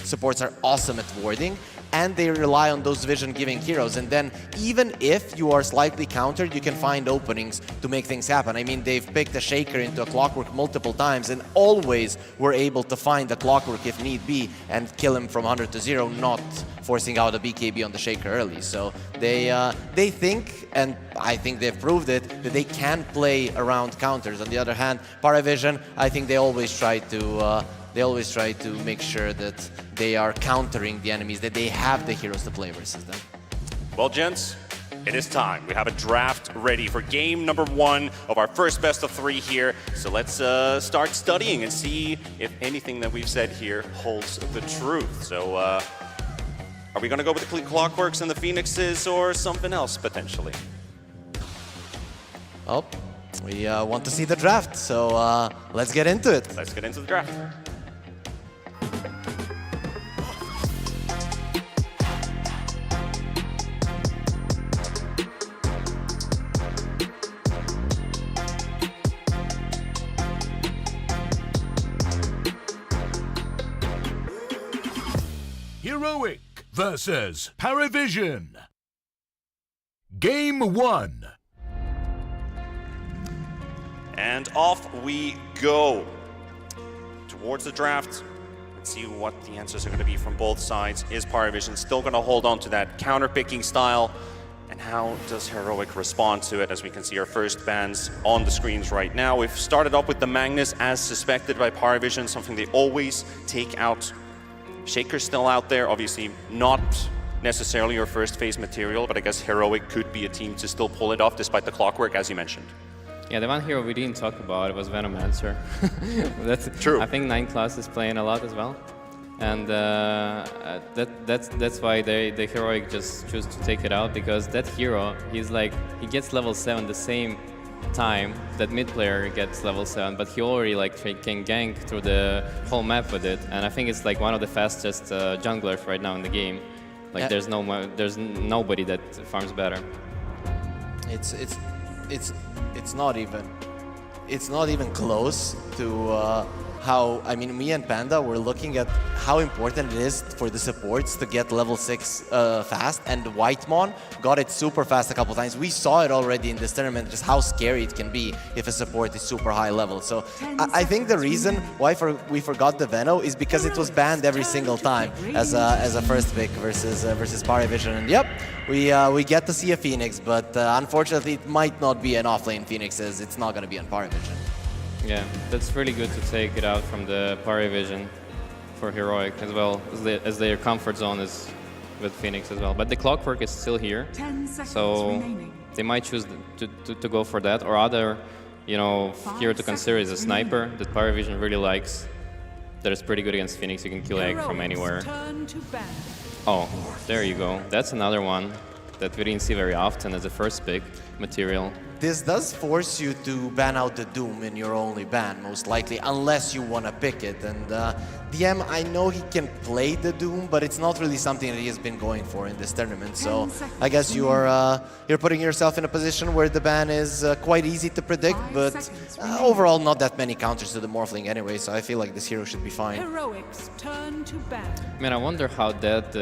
supports are awesome at warding, and they rely on those vision-giving heroes. And then even if you are slightly countered, you can find openings to make things happen. I mean, they've picked a Shaker into a Clockwork multiple times and always were able to find a Clockwork if need be and kill him from 100 to 0, not forcing out a BKB on the Shaker early. So they think, and I think they've proved it, that they can play around counters. On the other hand, Parivision, I think they always try to make sure that they are countering the enemies, that they have the heroes to play versus them. Well, gents, it is time. We have a draft ready for game number 1 of our first best of 3 here. So let's start studying and see if anything that we've said here holds the truth. So Are we going to go with the Clockworks and the Phoenixes or something else potentially? Well, we want to see the draft, so let's get into it. Let's get into the draft. Heroic versus Parivision. Game 1. And off we go towards the draft. Let's see what the answers are going to be from both sides. Is Parivision still going to hold on to that counter-picking style? And how does Heroic respond to it? As we can see our first bans on the screens right now. We've started off with the Magnus as suspected by Parivision, something they always take out. Shaker's still out there, obviously not necessarily your first phase material, but I guess Heroic could be a team to still pull it off despite the Clockwork, as you mentioned. Yeah, the one hero we didn't talk about was Venomancer. That's true. I think 9 class is playing a lot as well, and that's why the Heroic just choose to take it out, because that hero, he gets level 7 the same time that mid player gets level 7, but he already can gank through the whole map with it, and I think it's like one of the fastest junglers right now in the game. Like there's nobody that farms better. It's not even close to how, I mean, me and Panda were looking at how important it is for the supports to get level 6 fast, and Whitemon got it super fast a couple times. We saw it already in this tournament, just how scary it can be if a support is super high level. So I think the reason why we forgot the Veno is because it was banned every single time as a first pick versus Parivision. And yep, we get to see a Phoenix, but unfortunately it might not be an offlane Phoenix, as it's not going to be on Parivision. Yeah, that's really good to take it out from the Parivision for Heroic as well, as their comfort zone is with Phoenix as well. But the Clockwork is still here, so they might choose to go for that, or other, hero to consider is a sniper that Parivision really likes. That is pretty good against Phoenix. You can kill Egg from anywhere. Oh, there you go. That's another one that we didn't see very often as a first pick material. This does force you to ban out the Doom in your only ban, most likely, unless you want to pick it. And DM, I know he can play the Doom, but it's not really something that he has been going for in this tournament. So I guess you're putting yourself in a position where the ban is quite easy to predict, but overall not that many counters to the Morphling anyway, so I feel like this hero should be fine. Heroics turn to ban. Man, I wonder how that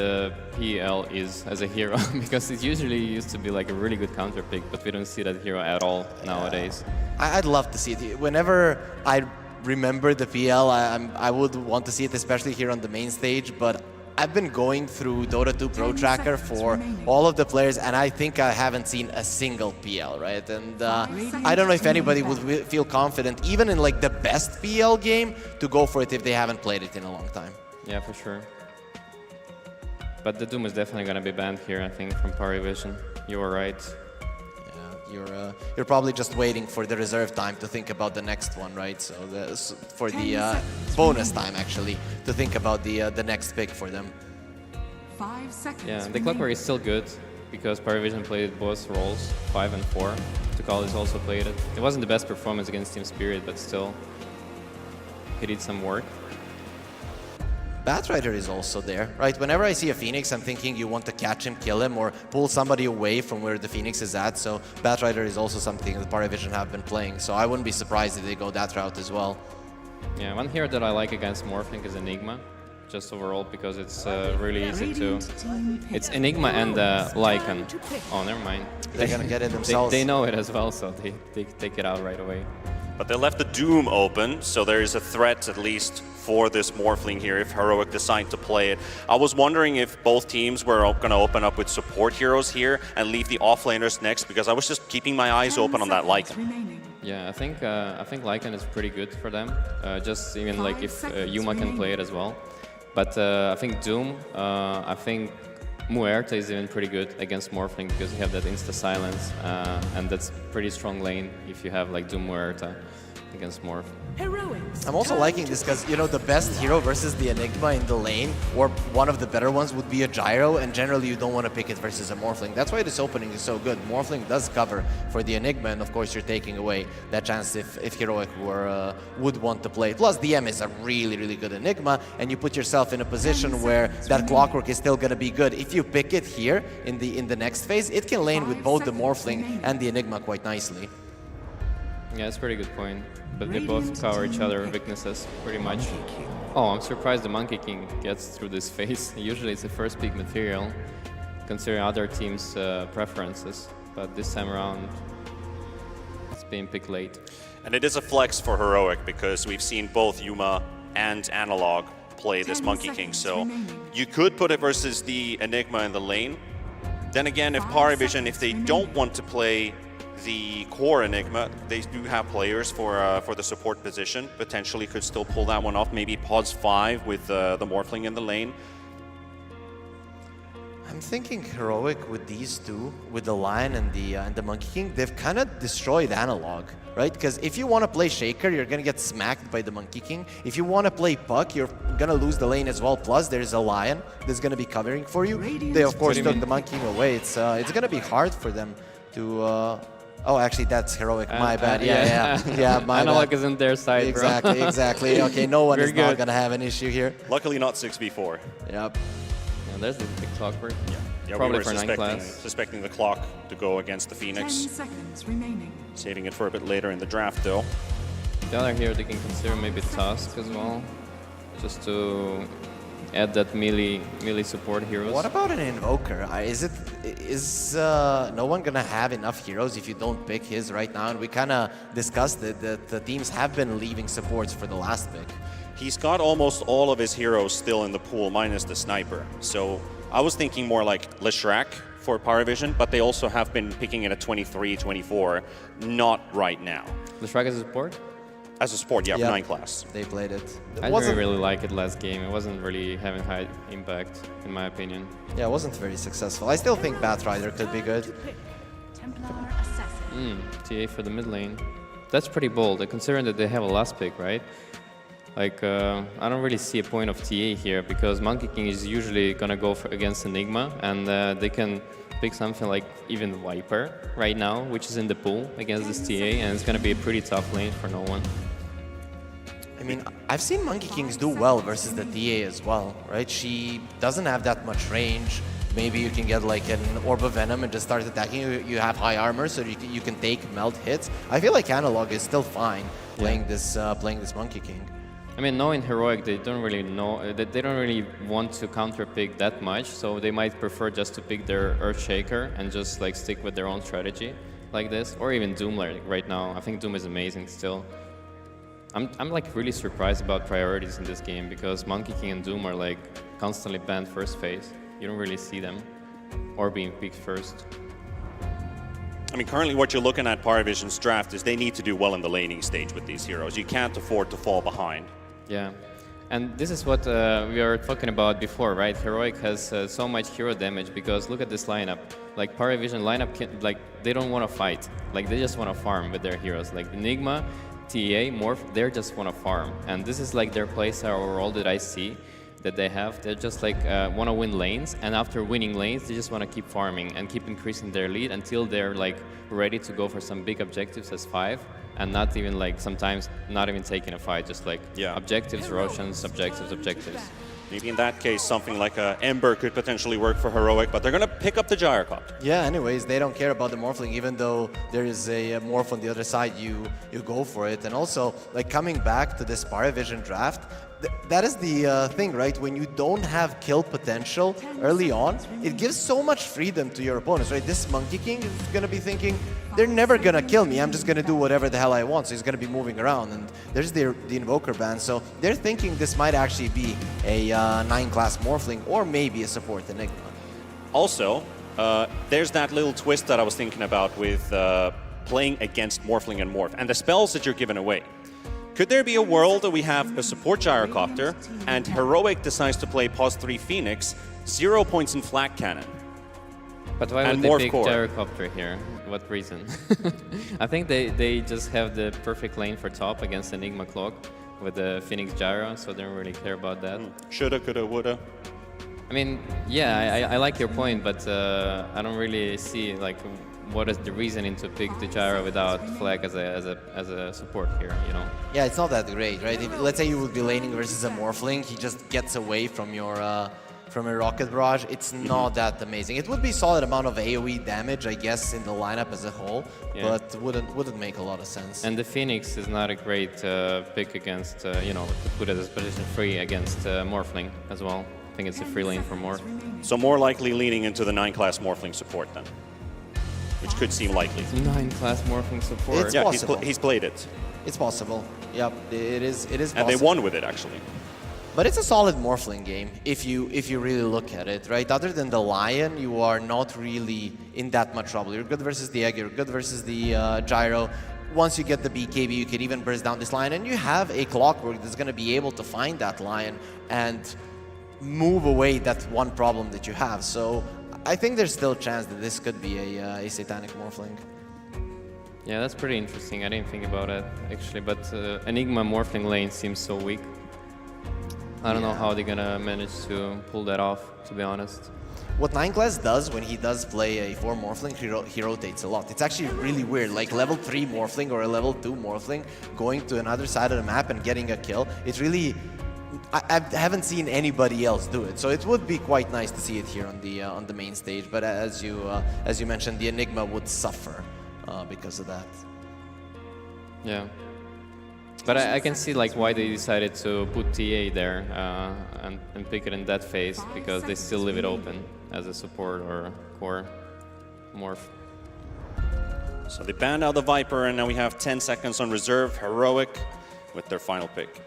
PL is as a hero, because it usually used to be like a really good counter pick, but we don't see that hero at all nowadays. I'd love to see it. Whenever I remember the PL, I would want to see it, especially here on the main stage, but I've been going through Dota 2 Pro Tracker for all of the players, and I think I haven't seen a single PL, right? And I don't know if anybody would feel confident, even in like the best PL game, to go for it if they haven't played it in a long time. Yeah, for sure. But the Doom is definitely going to be banned here, I think, from Parivision. You were right. You're probably just waiting for the reserve time to think about the next one, right? So for the bonus time, actually, to think about the next pick for them. 5 seconds. Yeah, the Clockwork is still good because Parivision played both roles, 5 and 4. Tukalis also played it. It wasn't the best performance against Team Spirit, but still, he did some work. Batrider is also there, right? Whenever I see a Phoenix, I'm thinking you want to catch him, kill him, or pull somebody away from where the Phoenix is at. So Batrider is also something that Parivision have been playing. So I wouldn't be surprised if they go that route as well. Yeah, one hero that I like against Morphling is Enigma, just overall because it's really easy to... It's Enigma and Lycan. Oh, never mind. They're gonna get it themselves. They know it as well, so they take it out right away. But they left the Doom open, so there is a threat at least for this Morphling here if Heroic decide to play it. I was wondering if both teams were going to open up with support heroes here and leave the offlaners next, because I was just keeping my eyes open on that Lycan. Yeah, I think Lycan is pretty good for them. Just even like if Yuma can play it as well. But I think Doom, I think Muerta is even pretty good against Morphling because you have that insta silence, and that's pretty strong lane if you have like Doom Muerta against Morph. I'm also liking this because, you know, the best hero versus the Enigma in the lane, or one of the better ones, would be a Gyro, and generally you don't want to pick it versus a Morphling. That's why this opening is so good. Morphling does cover for the Enigma, and of course you're taking away that chance if Heroic would want to play. Plus, DM is a really, really good Enigma, and you put yourself in a position where that Clockwork is still going to be good. If you pick it here in the next phase, it can lane with both the Morphling and the Enigma quite nicely. Yeah, that's a pretty good point. But they both cover each other's weaknesses, pretty much. Oh, I'm surprised the Monkey King gets through this phase. Usually it's the first pick material, considering other teams' preferences. But this time around, it's being picked late. And it is a flex for Heroic because we've seen both Yuma and Analog play this Monkey King. So you could put it versus the Enigma in the lane. Then again, if Parivision, if they don't want to play the core Enigma, they do have players for the support position. Potentially could still pull that one off. Maybe Pods 5 with the Morphling in the lane. I'm thinking Heroic with these two, with the Lion and the Monkey King, they've kind of destroyed Analog, right? Because if you want to play Shaker, you're going to get smacked by the Monkey King. If you want to play Puck, you're going to lose the lane as well. Plus, there's a Lion that's going to be covering for you. They, of course, took the Monkey King away. It's going to be hard for them to... Oh, actually, that's Heroic. My bad. Yeah, my Analog bad. is on their side, Exactly, bro. exactly. Okay, no one is We're not good. going to have an issue here. Luckily not 6v4. Yep. Yeah, there's the big Clockwork. Yeah, Probably we for were 9 class. suspecting the clock to go against the Phoenix. 10 seconds remaining. Saving it for a bit later in the draft, though. The other hero they can consider maybe Tusk as well, just to add that melee support heroes. What about an Invoker? Is no one gonna have enough heroes if you don't pick his right now? And we kind of discussed it, that the teams have been leaving supports for the last pick. He's got almost all of his heroes still in the pool, minus the Sniper. So I was thinking more like Leshrac for Parivision, but they also have been picking it at 23, 24, not right now. Leshrac as a support? As a support, yeah, for 9 class. They played it. I didn't really like it last game. It wasn't really having high impact, in my opinion. Yeah, it wasn't very successful. I still think Batrider could be good. TA for the mid lane. That's pretty bold, considering that they have a last pick, right? Like, I don't really see a point of TA here, because Monkey King is usually gonna go against Enigma, and they can pick something like even Viper right now, which is in the pool against this TA, and it's gonna be a pretty tough lane for no one. I mean, I've seen Monkey Kings do well versus the TA as well, right? She doesn't have that much range. Maybe you can get like an Orb of Venom and just start attacking. You have high armor, so you can take melt hits. I feel like Analog is still fine playing this Monkey King. I mean, knowing Heroic, they don't really know, they don't really want to counter pick that much, so they might prefer just to pick their Earthshaker and just like stick with their own strategy like this, or even Doom like right now. I think Doom is amazing still. I'm like really surprised about priorities in this game, because Monkey King and Doom are like constantly banned first phase. You don't really see them or being picked first. I mean, currently what you're looking at Parivision's draft is they need to do well in the laning stage with these heroes. You can't afford to fall behind. Yeah, and this is what we were talking about before, right? Heroic has so much hero damage, because look at this lineup. Like Parivision lineup, they don't want to fight. Like they just want to farm with their heroes. Like Enigma, TA, Morph, they just want to farm. And this is like their playstyle overall that I see that they have. They just like want to win lanes, and after winning lanes, they just want to keep farming and keep increasing their lead until they're like ready to go for some big objectives as 5, and not even like sometimes not even taking a fight, just like objectives, Roshan's, objectives. Maybe in that case, something like a Ember could potentially work for Heroic, but they're going to pick up the Gyrocopter. Yeah, anyways, they don't care about the Morphling, even though there is a Morph on the other side, you go for it. And also, like coming back to this Parivision draft, that is the thing, right? When you don't have kill potential early on, it gives so much freedom to your opponents, right? This Monkey King is going to be thinking, they're never going to kill me, I'm just going to do whatever the hell I want. So he's going to be moving around, and there's the Invoker ban. So they're thinking this might actually be a 9-class Morphling, or maybe a support Enigma. Also, there's that little twist that I was thinking about with playing against Morphling and Morph, and the spells that you're giving away. Could there be a world that we have a support Gyrocopter, and Heroic decides to play Pos 3 Phoenix, 0 points in Flak Cannon? But why would they pick Gyrocopter here? what reason? I think they just have the perfect lane for top against Enigma Clock with the Phoenix Gyro, so they don't really care about that. Shoulda, coulda, woulda. I mean, yeah, I like your point, but I don't really see like what is the reasoning to pick the Gyro without Flag as a support here, you know? Yeah, it's not that great, right? If, let's say you would be laning versus a Morphling, he just gets away from your Rocket Barrage. It's not that amazing. It would be solid amount of AoE damage, I guess, in the lineup as a whole, but wouldn't make a lot of sense. And the Phoenix is not a great pick against, you know, to put it as position 3 against Morphling as well. I think it's a free lane for Morph. So more likely leaning into the 9-class Morphling support then, which could seem likely. 9-class Morphling support. It's possible. He's played it. It's possible. Yep, it is possible. And they won with it, actually. But it's a solid Morphling game if you really look at it, right? Other than the Lion, you are not really in that much trouble. You're good versus the Egg, you're good versus the Gyro. Once you get the BKB, you can even burst down this Lion, and you have a Clockwork that's going to be able to find that Lion and move away that one problem that you have. So I think there's still a chance that this could be a Satanic Morphling. Yeah, that's pretty interesting. I didn't think about it, actually, but Enigma Morphling lane seems so weak. I don't know how they're gonna manage to pull that off, to be honest. What 9-class does when he does play a 4 Morphling, he rotates a lot. It's actually really weird, like level 3 Morphling or a level 2 Morphling going to another side of the map and getting a kill. It's really... I haven't seen anybody else do it, so it would be quite nice to see it here on the main stage. But as you mentioned, the Enigma would suffer because of that. Yeah, but I can see like why they decided to put TA there and pick it in that phase, because they still leave it open as a support or core morph. So they banned out the Viper, and now we have 10 seconds on reserve. Heroic with their final pick.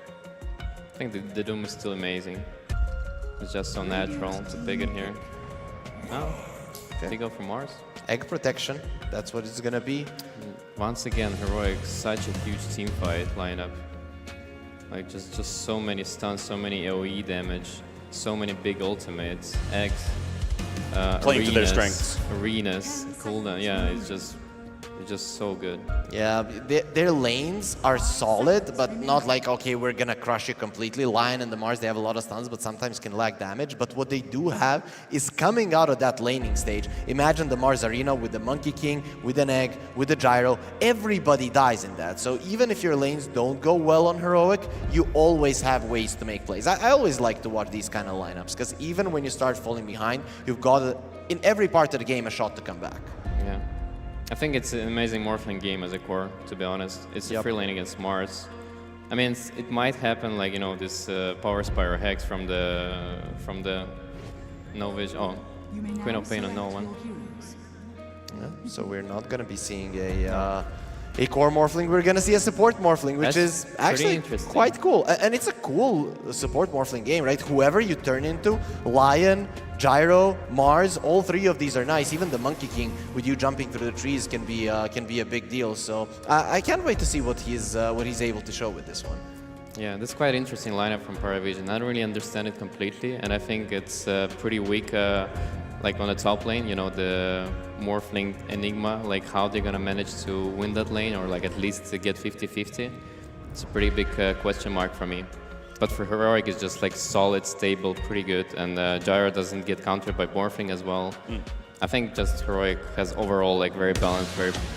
I think the Doom is still amazing. It's just so natural to pick it here. Oh, they go for Mars. Egg protection, that's what it's gonna be. Once again, Heroic, such a huge team fight lineup. Like just so many stuns, so many AoE damage, so many big ultimates, eggs, playing to their strengths. Arenas, cooldown. Yeah, it's just so good. Yeah, their lanes are solid, but not like, okay, we're gonna crush you completely. Lion and the Mars, they have a lot of stuns, but sometimes can lag damage. But what they do have is coming out of that laning stage. Imagine the Mars Arena with the Monkey King, with an Egg, with the Gyro. Everybody dies in that. So even if your lanes don't go well on Heroic, you always have ways to make plays. I always like to watch these kind of lineups, because even when you start falling behind, you've got, in every part of the game, a shot to come back. Yeah. I think it's an amazing Morphling game as a core, to be honest. It's a free lane against Mars. I mean, it might happen, like, you know, this Power Spire Hex from the No Vision. Oh, Queen of Pain on no one. Yeah, so we're not gonna be seeing a core Morphling. We're gonna see a support Morphling, which is actually quite cool. And it's a cool support Morphling game, right? Whoever you turn into, Lion, Gyro, Mars, all three of these are nice. Even the Monkey King, with you jumping through the trees, can be a big deal. So I can't wait to see what he's able to show with this one. Yeah, this is quite interesting lineup from Parivision. I don't really understand it completely, and I think it's pretty weak, like on the top lane. You know, the Morphling Enigma, like how they're gonna manage to win that lane, or like at least to get 50-50. It's a pretty big question mark for me. But for Heroic, it's just like solid, stable, pretty good, and Gyro doesn't get countered by Morphling as well. I think just Heroic has overall like very balanced,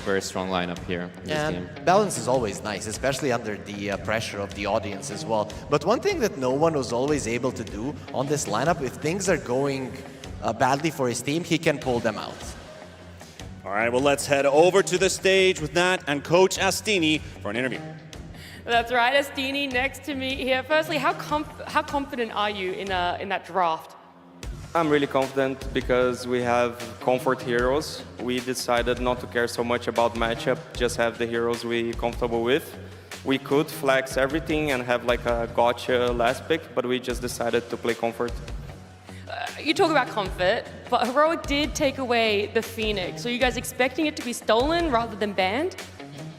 very strong lineup here in this game. Balance is always nice, especially under the pressure of the audience as well. But one thing that no one was always able to do on this lineup, if things are going badly for his team, he can pull them out. All right, well, let's head over to the stage with Nat and Coach Astini for an interview. That's right, Astini next to me here. Firstly, how confident are you in that draft? I'm really confident because we have comfort heroes. We decided not to care so much about matchup, just have the heroes we're comfortable with. We could flex everything and have like a gotcha last pick, but we just decided to play comfort. You talk about comfort, but Heroic did take away the Phoenix. So are you guys expecting it to be stolen rather than banned?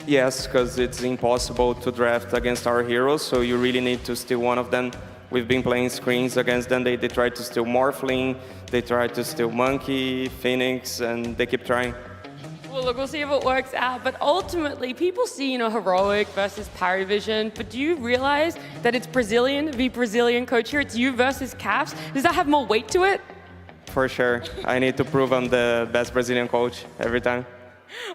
Yes, because it's impossible to draft against our heroes, so you really need to steal one of them. We've been playing screens against them. They tried to steal Morphling, they tried to steal Monkey, Phoenix, and they keep trying. Well, look, we'll see if it works out. But ultimately, people see, Heroic versus Parivision. But do you realize that it's Brazilian v Brazilian coach here? It's you versus Caps. Does that have more weight to it? For sure. I need to prove I'm the best Brazilian coach every time.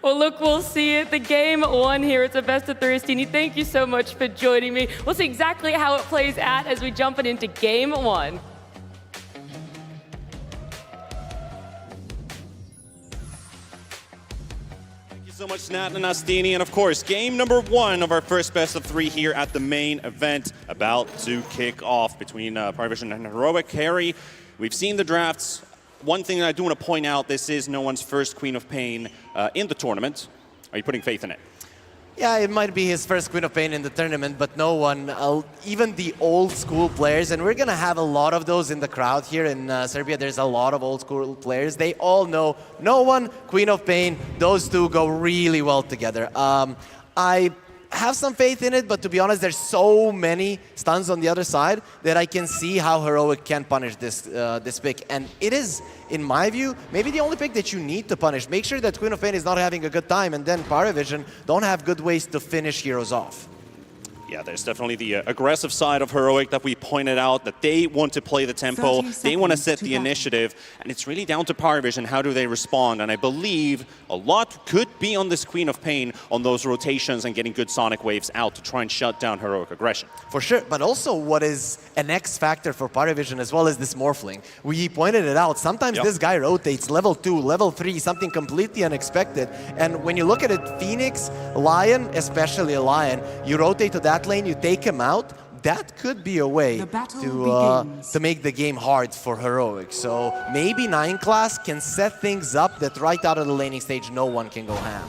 Well, look, we'll see it. The game one here. It's a best of 3. Stini, thank you so much for joining me. We'll see exactly how it plays out as we jump into game 1. So much, Nat and Astini, and of course, game number 1 of our first best of 3 here at the main event, about to kick off between Parivision and Heroic. Harry, we've seen the drafts. One thing that I do want to point out, this is no one's first Queen of Pain in the tournament. Are you putting faith in it? Yeah, it might be his first Queen of Pain in the tournament, but no one, even the old school players, and we're going to have a lot of those in the crowd here in Serbia. There's a lot of old school players. They all know no one, Queen of Pain. Those two go really well together. I have some faith in it, but to be honest, there's so many stuns on the other side that I can see how Heroic can punish this pick. And it is, in my view, maybe the only pick that you need to punish. Make sure that Queen of Pain is not having a good time, and then Parivision don't have good ways to finish heroes off. Yeah, there's definitely the aggressive side of Heroic that we pointed out, that they want to play the tempo, they want to set the initiative, and it's really down to Parivision, how do they respond? And I believe a lot could be on this Queen of Pain, on those rotations and getting good Sonic waves out to try and shut down Heroic aggression. For sure, but also what is an X factor for Parivision as well as this Morphling. We pointed it out, sometimes this guy rotates level 2, level 3, something completely unexpected, and when you look at it, Phoenix, Lion, especially a Lion, you rotate to that lane, you take him out, that could be a way to make the game hard for Heroic. So maybe 9 class can set things up that right out of the laning stage no one can go ham.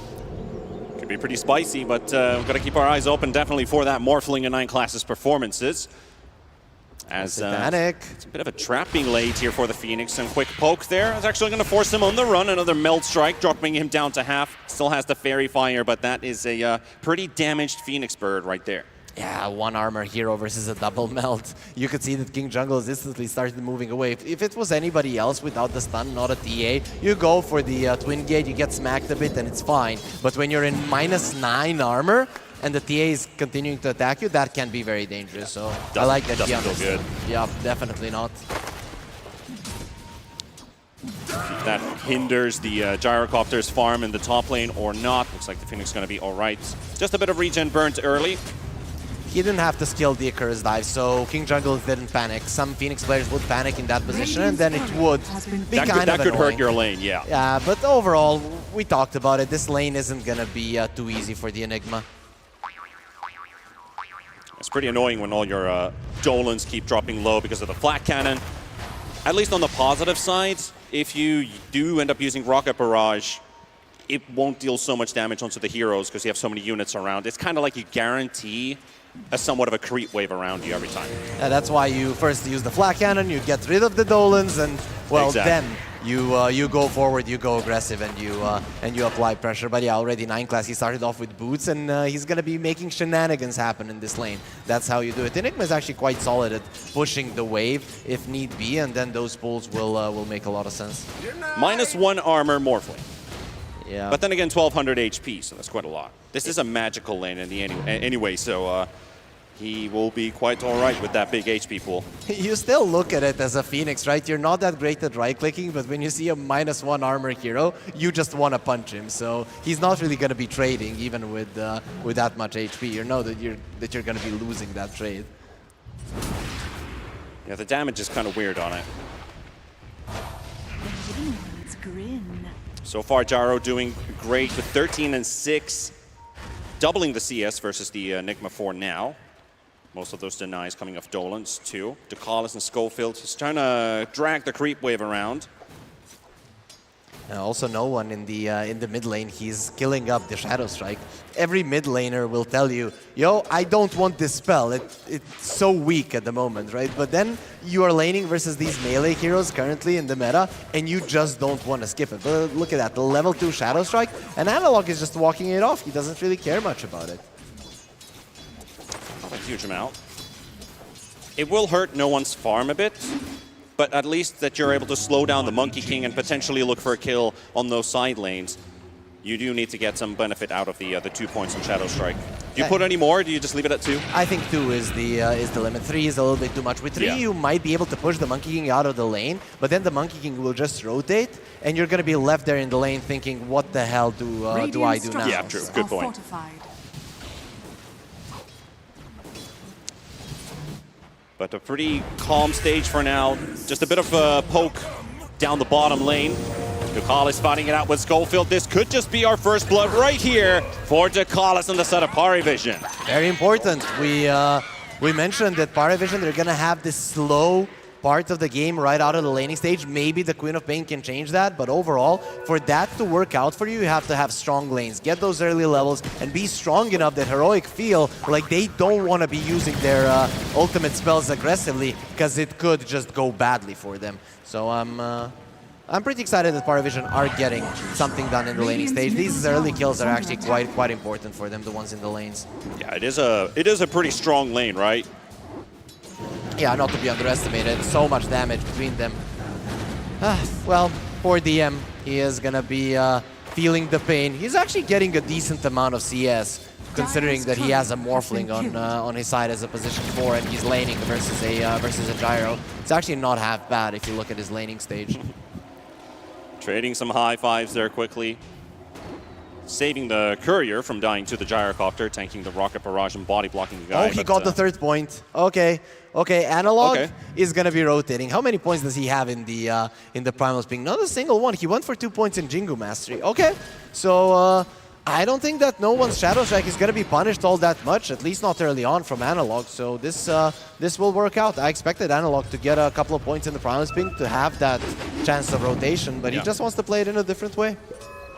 Could be pretty spicy, but we've got to keep our eyes open definitely for that Morphling and 9 classes performances. As it's a bit of a trap being laid here for the Phoenix, and quick poke there is actually going to force him on the run. Another melt strike, dropping him down to half. Still has the fairy fire, but that is a pretty damaged Phoenix bird right there. Yeah, 1 armor hero versus a double melt. You could see that King Jungle has instantly started moving away. If it was anybody else without the stun, not a TA, you go for the twin gate, you get smacked a bit and it's fine. But when you're in -9 armor and the TA is continuing to attack you, that can be very dangerous. So I like that. Doesn't feel good. Yeah, definitely not. That hinders the Gyrocopter's farm in the top lane or not. Looks like the Phoenix is going to be all right. Just a bit of regen burnt early. He didn't have to skill the Icarus dive, so King Jungle didn't panic. Some Phoenix players would panic in that position, and then it would be kind of annoying. That could hurt your lane, yeah. Yeah, but overall, we talked about it. This lane isn't going to be too easy for the Enigma. It's pretty annoying when all your Dolans keep dropping low because of the flat cannon. At least on the positive side, if you do end up using Rocket Barrage, it won't deal so much damage onto the heroes because you have so many units around. It's kind of like you guarantee a somewhat of a creep wave around you every time. Yeah, that's why you first use the flat cannon, you get rid of the Dolans, and well, then you go forward, you go aggressive, and you apply pressure. But yeah, already 9 class, he started off with boots, and he's gonna be making shenanigans happen in this lane. That's how you do it. Enigma is actually quite solid at pushing the wave if need be, and then those pulls will make a lot of sense. -1 armor Morphling. Yeah. But then again, 1200 HP, so that's quite a lot. This is a magical lane in the anyway, so he will be quite all right with that big HP pool. You still look at it as a Phoenix, right? You're not that great at right-clicking, but when you see a -1 armor hero, you just want to punch him. So he's not really going to be trading, even with that much HP. You know that you're going to be losing that trade. Yeah, the damage is kind of weird on it. So far, Jaro doing great with 13 and 6, doubling the CS versus the Enigma 4 now. Most of those denies coming off Dolans too. Ducalis and Schofield is trying to drag the creep wave around. Also, no one in the mid lane. He's killing up the Shadow Strike. Every mid laner will tell you, yo, I don't want this spell. It's so weak at the moment, right? But then you are laning versus these melee heroes currently in the meta, and you just don't want to skip it. But look at that, the level 2 Shadow Strike, and Analog is just walking it off. He doesn't really care much about it. Not a huge amount. It will hurt no one's farm a bit, but at least that you're able to slow down the Monkey King and potentially look for a kill on those side lanes. you do need to get some benefit out of the 2 points on Shadow Strike. Do you put any more, or do you just leave it at 2? I think 2 is the limit. 3 is a little bit too much. With 3, you might be able to push the Monkey King out of the lane, but then the Monkey King will just rotate, and you're going to be left there in the lane thinking, what the hell do I do now? Yeah, true. Good point. But a pretty calm stage for now. Just a bit of a poke down the bottom lane. Ducalis fighting it out with Schofield. This could just be our first blood right here for Ducalis on the side of Parivision. Very important. We mentioned that Parivision, they're going to have this slow part of the game right out of the laning stage. Maybe the Queen of Pain can change that, but overall, for that to work out for you, you have to have strong lanes. Get those early levels and be strong enough that Heroic feel like they don't want to be using their ultimate spells aggressively, because it could just go badly for them. So I'm pretty excited that Parivision are getting something done in the laning stage. These early kills are actually quite important for them, the ones in the lanes. Yeah, it is a pretty strong lane, right? Yeah, not to be underestimated. So much damage between them. Well, poor DM. He is gonna be feeling the pain. He's actually getting a decent amount of CS, considering that he has a Morphling on his side as a position 4, and he's laning versus a Gyro. It's actually not half bad if you look at his laning stage. Trading some high fives there quickly. Saving the Courier from dying to the Gyrocopter, tanking the Rocket Barrage and body blocking the guy. Oh, he got the 3rd point. Okay, Analog is gonna be rotating. How many points does he have in the Primal Spin? Not a single one. He went for 2 points in Jingu Mastery. Okay, so I don't think that no one's Shadow Strike is gonna be punished all that much, at least not early on from Analog. So this will work out. I expected Analog to get a couple of points in the Primal Spin to have that chance of rotation, but he just wants to play it in a different way.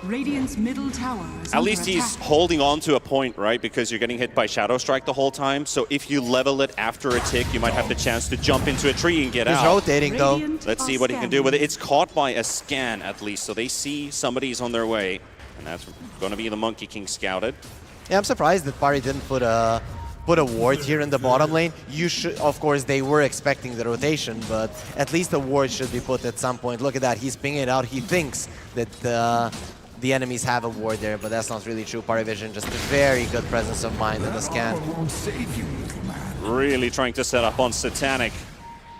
Radiant's middle tower is At least he's holding on to a point, right? Because you're getting hit by Shadow Strike the whole time. So if you level it after a tick, you might have the chance to jump into a tree and get out. He's rotating, though. Let's see what he can do with it. It's caught by a scan, at least. So they see somebody's on their way. And that's going to be the Monkey King scouted. Yeah, I'm surprised that Pari didn't put a ward here in the bottom lane. You should, of course, they were expecting the rotation, but at least a ward should be put at some point. Look at that. He's pinging it out. He thinks that the enemies have a ward there, but that's not really true. Parivision, just a very good presence of mind in the scan. Really trying to set up on Satanic.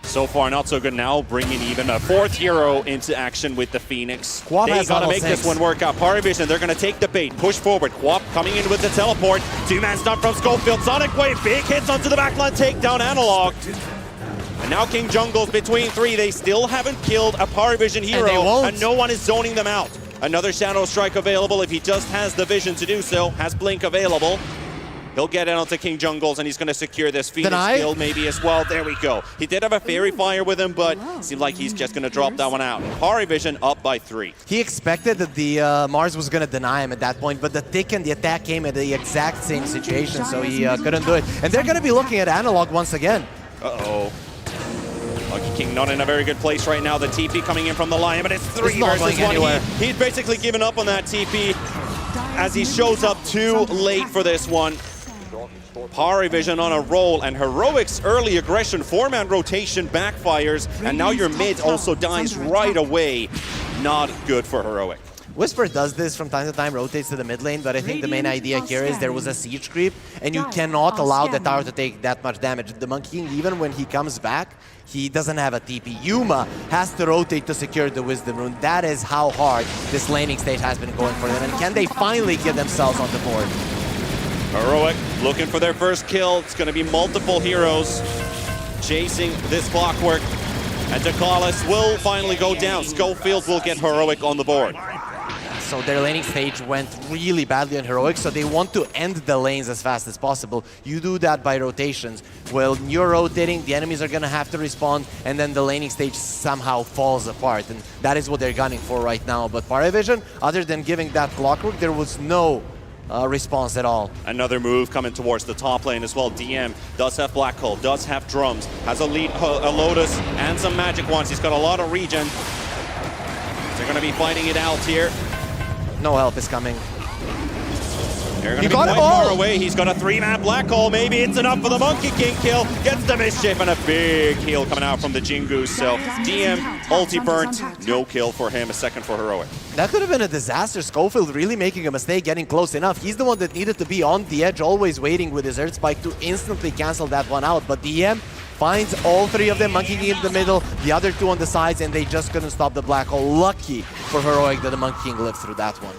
So far, not so good now, bringing even a 4th hero into action with the Phoenix. Quap they gotta make this one work out. Parivision, they're gonna take the bait, push forward. Quap coming in with the teleport. 2-man stun from Schofield. Sonic Wave, big hits onto the backline, take down Analog. And now King Jungle's between 3. They still haven't killed a Parivision hero, and no one is zoning them out. Another Shadow Strike available if he just has the vision to do so. Has Blink available. He'll get in onto King Jungles, and he's going to secure this Phoenix kill maybe as well. There we go. He did have a Fairy Fire with him, but seemed like he's just going to drop that one out. Parivision up by 3. He expected that the Mars was going to deny him at that point, but the tick and the attack came at the exact same situation, so he couldn't do it. And they're going to be looking at Analog once again. Uh-oh. Monkey King not in a very good place right now. The TP coming in from the Lion, but it's 3 versus 1. He's basically given up on that TP as he shows up too late for this one. Parivision on a roll, and Heroic's early aggression, 4-man rotation backfires, and now your mid also dies right away. Not good for Heroic. Whisper does this from time to time, rotates to the mid lane, but I think the main idea here is there was a siege creep, and you cannot allow the tower to take that much damage. The Monkey King, even when he comes back, he doesn't have a TP. Yuma has to rotate to secure the Wisdom Rune. That is how hard this laning stage has been going for them, and can they finally get themselves on the board? Heroic looking for their first kill. It's going to be multiple heroes chasing this clockwork, and Ducalis will finally go down. Schofield will get Heroic on the board. So their laning stage went really badly on Heroic, so they want to end the lanes as fast as possible. You do that by rotations. Well, you're rotating, the enemies are going to have to respond, and then the laning stage somehow falls apart. And that is what they're gunning for right now. But Parivision, other than giving that clockwork, there was no response at all. Another move coming towards the top lane as well. DM does have Black Hole, does have drums, has a lead, a Lotus, and some magic ones. He's got a lot of regen. They're going to be fighting it out here. No help is coming. They're He going to be got quite him all. far away. He's got a 3-man black hole. Maybe it's enough for the Monkey King kill. Gets the mischief and a big heal coming out from the Jingu. So DM, ulti burnt, no kill for him. A second for Heroic. That could have been a disaster. Schofield really making a mistake, getting close enough. He's the one that needed to be on the edge, always waiting with his Earth Spike to instantly cancel that one out. But DM finds all three of them, Monkey King in the middle, the other two on the sides, and they just couldn't stop the black hole. Lucky for Heroic that the Monkey King lived through that one.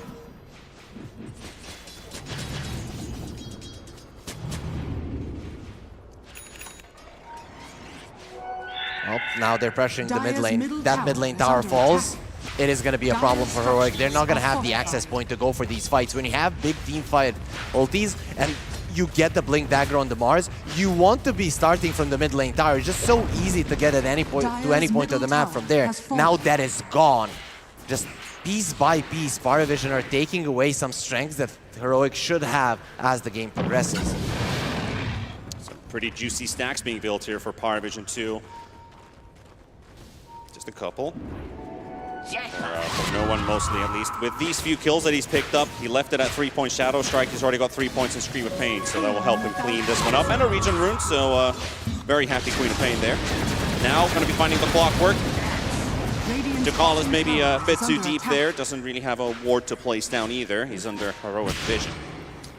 Oh, now they're pressuring the mid lane. That mid lane tower falls. It is going to be a problem for Heroic. They're not going to have the access point to go for these fights. When you have big team fight ultis and you get the Blink Dagger on the Mars, you want to be starting from the mid lane tower. It's just so easy to get at any point to any point of the map from there. Now that is gone. Just piece by piece, Parivision are taking away some strengths that Heroic should have as the game progresses. Some pretty juicy stacks being built here for Parivision 2. Just a couple. For no one, mostly at least. With these few kills that he's picked up, he left it at 3-point Shadow Strike. He's already got 3 points in Scream of Pain, so that will help him clean this one up. And a Regen Rune, so very happy Queen of Pain there. Now, going to be finding the clockwork. Dakal is maybe a bit too deep there. Doesn't really have a ward to place down either. He's under Heroic Vision.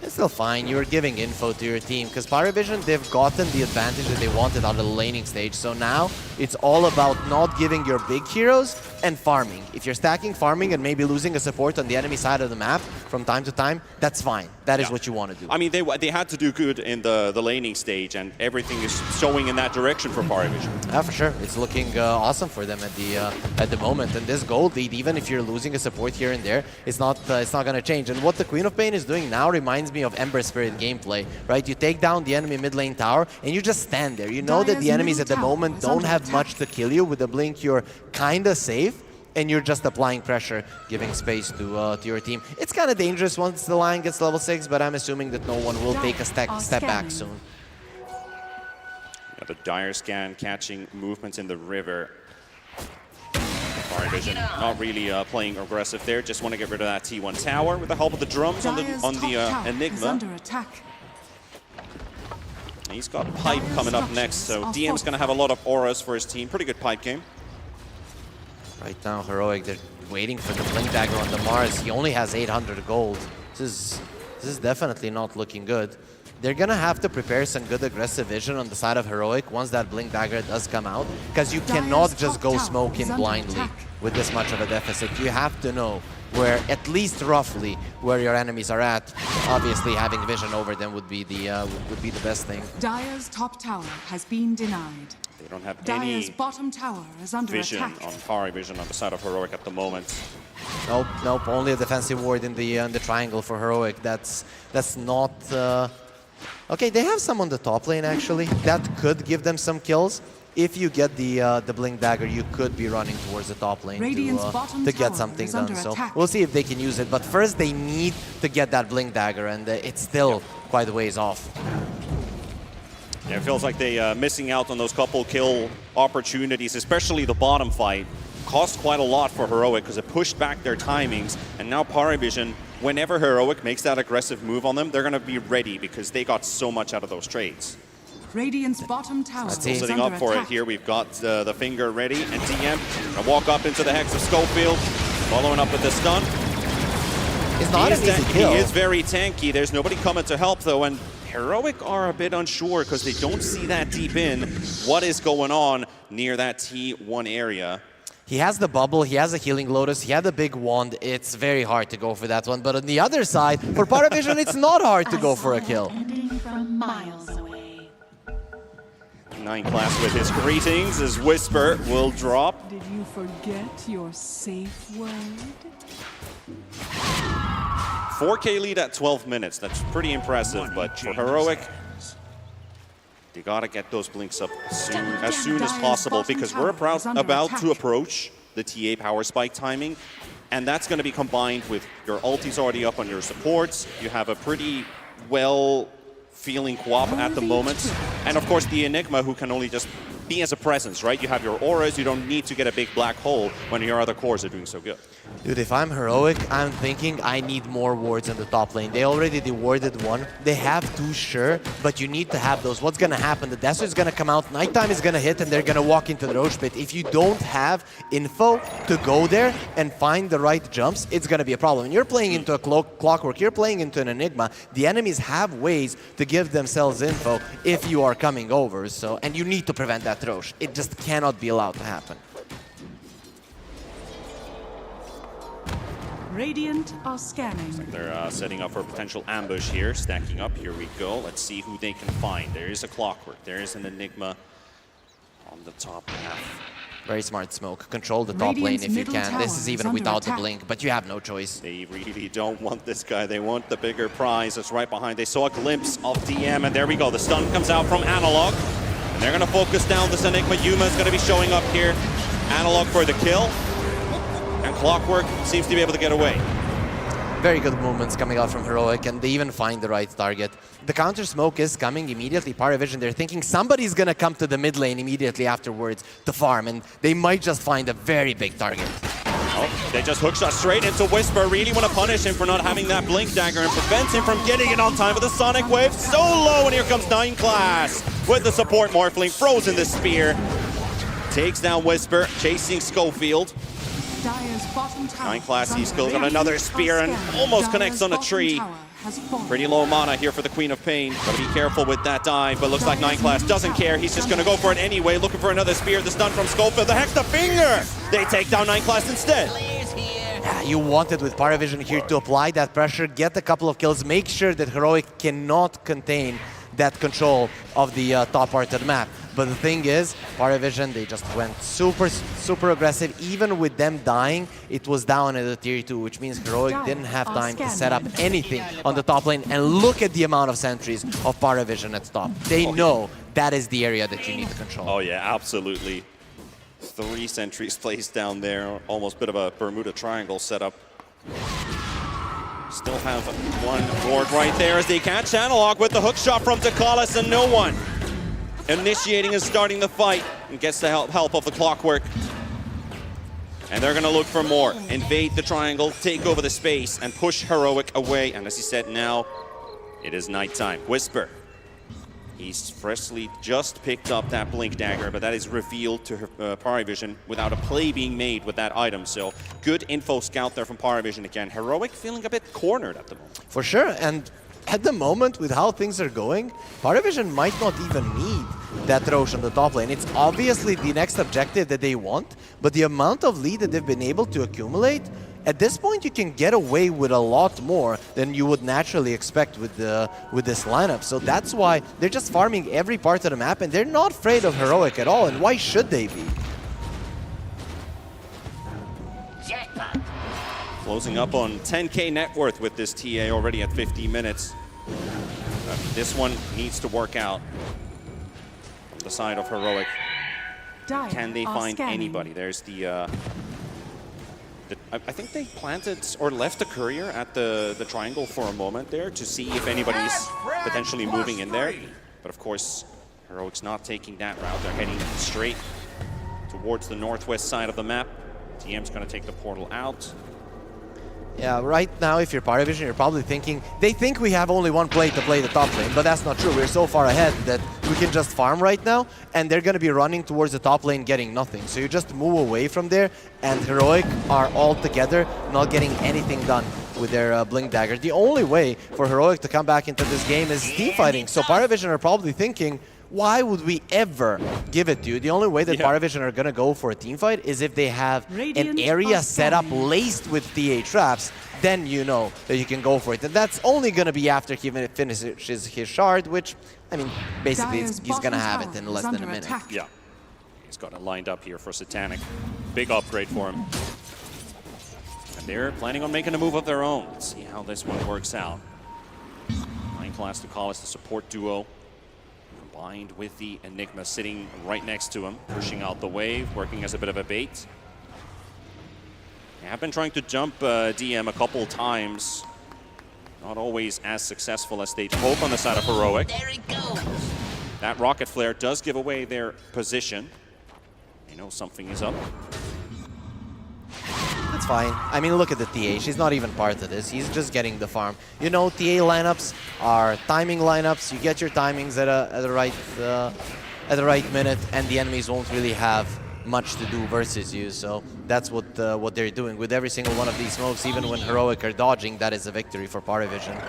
It's still fine. You're giving info to your team because Parivision, they've gotten the advantage that they wanted out of the laning stage. So now it's all about not giving your big heroes and farming. If you're stacking farming and maybe losing a support on the enemy side of the map from time to time, that's fine. That is what you want to do. I mean, they had to do good in the laning stage, and everything is showing in that direction for Parivision. Yeah, for sure. It's looking awesome for them at the moment. And this gold lead, even if you're losing a support here and there, it's not going to change. And what the Queen of Pain is doing now reminds me of Ember Spirit gameplay, right? You take down the enemy mid lane tower and you just stand there. You know that the enemies at the moment don't have much to kill you. With the blink, you're kind of safe. And you're just applying pressure, giving space to your team. It's kind of dangerous once the line gets level 6, but I'm assuming that no one will take a step back soon. Yeah, the Dire Scan catching movements in the river. Parivision not really playing aggressive there, just want to get rid of that T1 tower with the help of the drums on the Enigma. He's got Pipe coming up next, so DM's going to have a lot of auras for his team. Pretty good Pipe game. Right now, Heroic, they're waiting for the Blink Dagger on the Mars. He only has 800 gold. This is definitely not looking good. They're gonna have to prepare some good aggressive vision on the side of Heroic once that Blink Dagger does come out, because you cannot just go smoking blindly with this much of a deficit. You have to know where, at least roughly, where your enemies are at. Obviously, having vision over them would be the best thing. Dire's top tower has been denied. They don't have Dire's any bottom tower is under vision attack. on Parivision on the side of Heroic at the moment. Nope. Only a defensive ward in the triangle for Heroic. That's not. Okay, they have some on the top lane actually. That could give them some kills. If you get the Blink Dagger, you could be running towards the top lane to get something done. So we'll see if they can use it. But first, they need to get that Blink Dagger, and it's still quite a ways off. Yeah, it feels like they missing out on those couple kill opportunities, especially the bottom fight. Cost quite a lot for Heroic because it pushed back their timings, and now Parivision, whenever Heroic makes that aggressive move on them, they're going to be ready because they got so much out of those trades. Radiant's bottom tower is Still sitting under up for attack. it here. We've got the finger ready, and DM gonna walk up into the Hex of Schofield, following up with the stun. It's not an easy kill. He is very tanky. There's nobody coming to help though, and Heroic are a bit unsure because they don't see that deep in what is going on near that T1 area. He has the bubble, he has a healing lotus, he had a big wand. It's very hard to go for that one. But on the other side, for Parivision, it's not hard to go for a kill. From miles away. 9 class with his greetings as Whisper will drop. Did you forget your safe word? 4K lead at 12 minutes. That's pretty impressive, but for Heroic, they gotta get those blinks up as soon as possible because we're about to approach the TA power spike timing, and that's gonna be combined with your ultis already up on your supports. You have a pretty well feeling co-op at the moment, and of course the Enigma, who can only just be as a presence, right? You have your auras, you don't need to get a big black hole when your other cores are doing so good. Dude, if I'm Heroic, I'm thinking I need more wards in the top lane. They already dewarded one. They have two, sure, but you need to have those. What's going to happen? The Desert is going to come out, nighttime is going to hit, and they're going to walk into the Roche Pit. If you don't have info to go there and find the right jumps, it's going to be a problem. And you're playing into a Clockwork, you're playing into an Enigma. The enemies have ways to give themselves info if you are coming over, so, and you need to prevent that Roche. It just cannot be allowed to happen. Radiant are scanning. They're setting up for a potential ambush here, stacking up. Here we go. Let's see who they can find. There is a Clockwork. There is an Enigma on the top half. Very smart smoke. Control the top lane if you can. This is even without the blink, but you have no choice. They really don't want this guy. They want the bigger prize that's right behind. They saw a glimpse of DM, and there we go. The stun comes out from Analog, and they're going to focus down this Enigma. Yuma is going to be showing up here. Analog for the kill. And Clockwork seems to be able to get away. Very good movements coming out from Heroic, and they even find the right target. The counter smoke is coming immediately. Parivision, they're thinking somebody's going to come to the mid lane immediately afterwards to farm, and they might just find a very big target. Oh, they just hookshot straight into Whisper. Really want to punish him for not having that Blink Dagger and prevent him from getting it on time with the Sonic Wave. So low, and here comes 9class with the support Morphling. Throws in the spear. Takes down Whisper, chasing Schofield. 9class, he's killed on another spear and almost connects on a tree. Pretty low mana here for the Queen of Pain. Gotta be careful with that dive, but looks like 9class doesn't care. He's just gonna go for it anyway, looking for another spear. The stun from Schofield, the Hex the Finger! They take down 9class instead. Yeah, you wanted with Parivision here to apply that pressure, get a couple of kills, make sure that Heroic cannot contain that control of the top part of the map. But the thing is, Parivision, they just went super aggressive. Even with them dying, it was down at the tier 2, which means Heroic didn't have time to set up anything on the top lane. And look at the amount of sentries of Parivision at top. They know that is the area that you need to control. Oh yeah, absolutely. 3 sentries placed down there. Almost a bit of a Bermuda Triangle setup. Still have one ward right there as they catch Analog with the hook shot from Takalis, and no one initiating and starting the fight, and gets the help of the Clockwork. And they're gonna look for more. Invade the triangle, take over the space, and push Heroic away. And as he said, now it is nighttime. Whisper. He's freshly just picked up that Blink Dagger, but that is revealed to Parivision without a play being made with that item. So good info scout there from Parivision again. Heroic feeling a bit cornered at the moment. For sure, and at the moment, with how things are going, Parivision might not even need that Roche on the top lane. It's obviously the next objective that they want, but the amount of lead that they've been able to accumulate, at this point you can get away with a lot more than you would naturally expect with this lineup. So that's why they're just farming every part of the map, and they're not afraid of Heroic at all, and why should they be? Closing up on 10K net worth with this TA already at 50 minutes. This one needs to work out from the side of Heroic. Can they find anybody? There's the I think they planted or left the courier at the triangle for a moment there to see if anybody's potentially moving in there. But of course, Heroic's not taking that route. They're heading straight towards the northwest side of the map. TM's gonna take the portal out. Yeah, right now, if you're Parivision, you're probably thinking, they think we have only one play to play the top lane, but that's not true. We're so far ahead that we can just farm right now, and they're going to be running towards the top lane getting nothing. So you just move away from there, and Heroic are all together, not getting anything done with their Blink Dagger. The only way for Heroic to come back into this game is team fighting. So Parivision are probably thinking, why would we ever give it to you? The only way that Parivision are going to go for a team fight is if they have an area set up laced with TA traps. Then you know that you can go for it. And that's only going to be after he finishes his shard, which, I mean, basically he's going to have it in less than a minute. Yeah. He's got it lined up here for Satanic. Big upgrade for him. And they're planning on making a move of their own. Let's see how this one works out. 9class to call us the support duo. Combined with the Enigma sitting right next to him, pushing out the wave, working as a bit of a bait. They have been trying to jump DM a couple times. Not always as successful as they'd hope on the side of Heroic. There he goes. That rocket flare does give away their position. You know something is up. It's fine. I mean, look at the TA. She's not even part of this. He's just getting the farm. You know, TA lineups are timing lineups. You get your timings at the right minute, and the enemies won't really have much to do versus you. So that's what they're doing with every single one of these smokes. Even when Heroic are dodging, that is a victory for Parivision.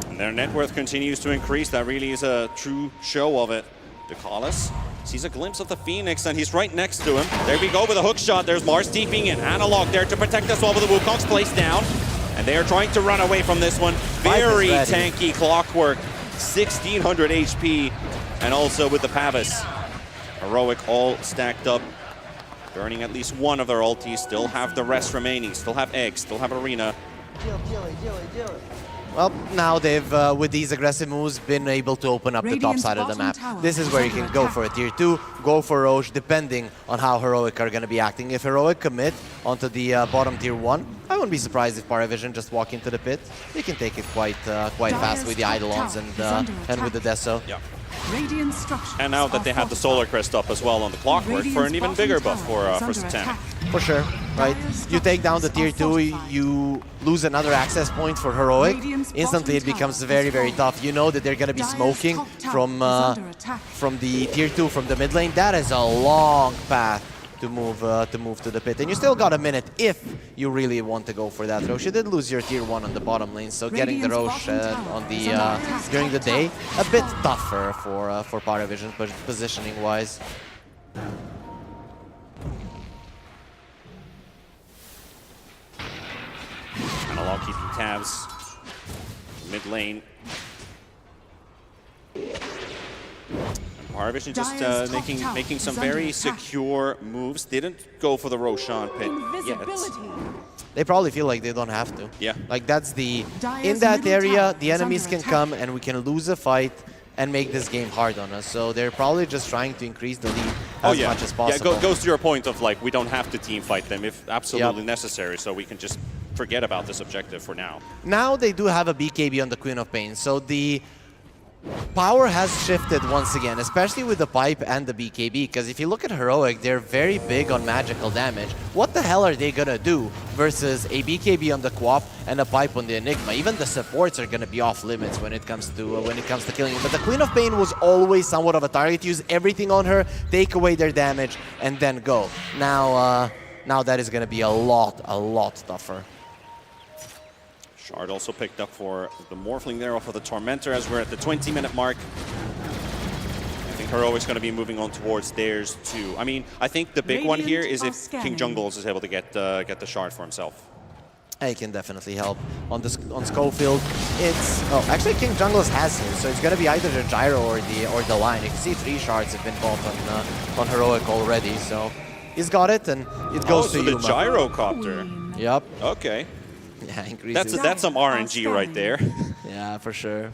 And their net worth continues to increase. That really is a true show of it. Decalis sees a glimpse of the Phoenix, and he's right next to him. There we go with a hook shot. There's Mars deeping in. Analog there to protect us while with the Wukong's placed down. And they are trying to run away from this one. Very tanky Clockwork. 1600 HP. And also with the Pavis. Heroic all stacked up. Burning at least one of their ultis. Still have the rest remaining. Still have Egg. Still have Arena. Well, now they've, with these aggressive moves, been able to open up the top side of the map. This is where you can go for a tier 2, go for Roche, depending on how Heroic are going to be acting. If Heroic commit onto the bottom tier 1, I wouldn't be surprised if Parivision just walk into the pit. They can take it quite fast with the Eidolons and with the Deso. Yeah. And now that they have the Solar Crest up as well on the Clockwork for an even bigger buff for Satanic. For sure, right? You take down the tier 2, you lose another access point for Heroic. Instantly it becomes very, very tough. You know that they're going to be smoking from the tier 2, from the mid lane. That is a long path to move to the pit. And you still got a minute if you really want to go for that Roche. You did lose your tier 1 on the bottom lane, so getting the Roche on the during the day, a bit tougher for Parivision positioning-wise. Analog keeping tabs. Mid lane. Parivision just making some very secure moves. Didn't go for the Roshan pit yet. They probably feel like they don't have to. Yeah. Like that's the... In that area, the enemies can come and we can lose a fight and make this game hard on us. So they're probably just trying to increase the lead as much as possible. Yeah, goes to your point of like, we don't have to team fight them if absolutely necessary, so we can just forget about this objective for now. Now they do have a BKB on the Queen of Pain, so the power has shifted once again, especially with the pipe and the BKB, because if you look at Heroic, they're very big on magical damage. What the hell are they gonna do versus a BKB on the Quap and a pipe on the Enigma? Even the supports are gonna be off limits when it comes to killing him. But the Queen of Pain was always somewhat of a target. Use everything on her, take away their damage, and then go. Now that is gonna be a lot tougher. Shard also picked up for the Morphling there off of the Tormentor as we're at the 20-minute mark. I think Heroic's going to be moving on towards theirs too. I mean, I think the big one here is if King Jungles is able to get the Shard for himself. He can definitely help. On Schofield, it's... Oh, actually King Jungles has him, so it's going to be either the Gyro or the Line. You can see 3 shards have been bought on Heroic already, so he's got it, and it goes to Yuma. The Gyrocopter. Yep. Okay. Yeah, increases. That's some RNG right there. Yeah, for sure.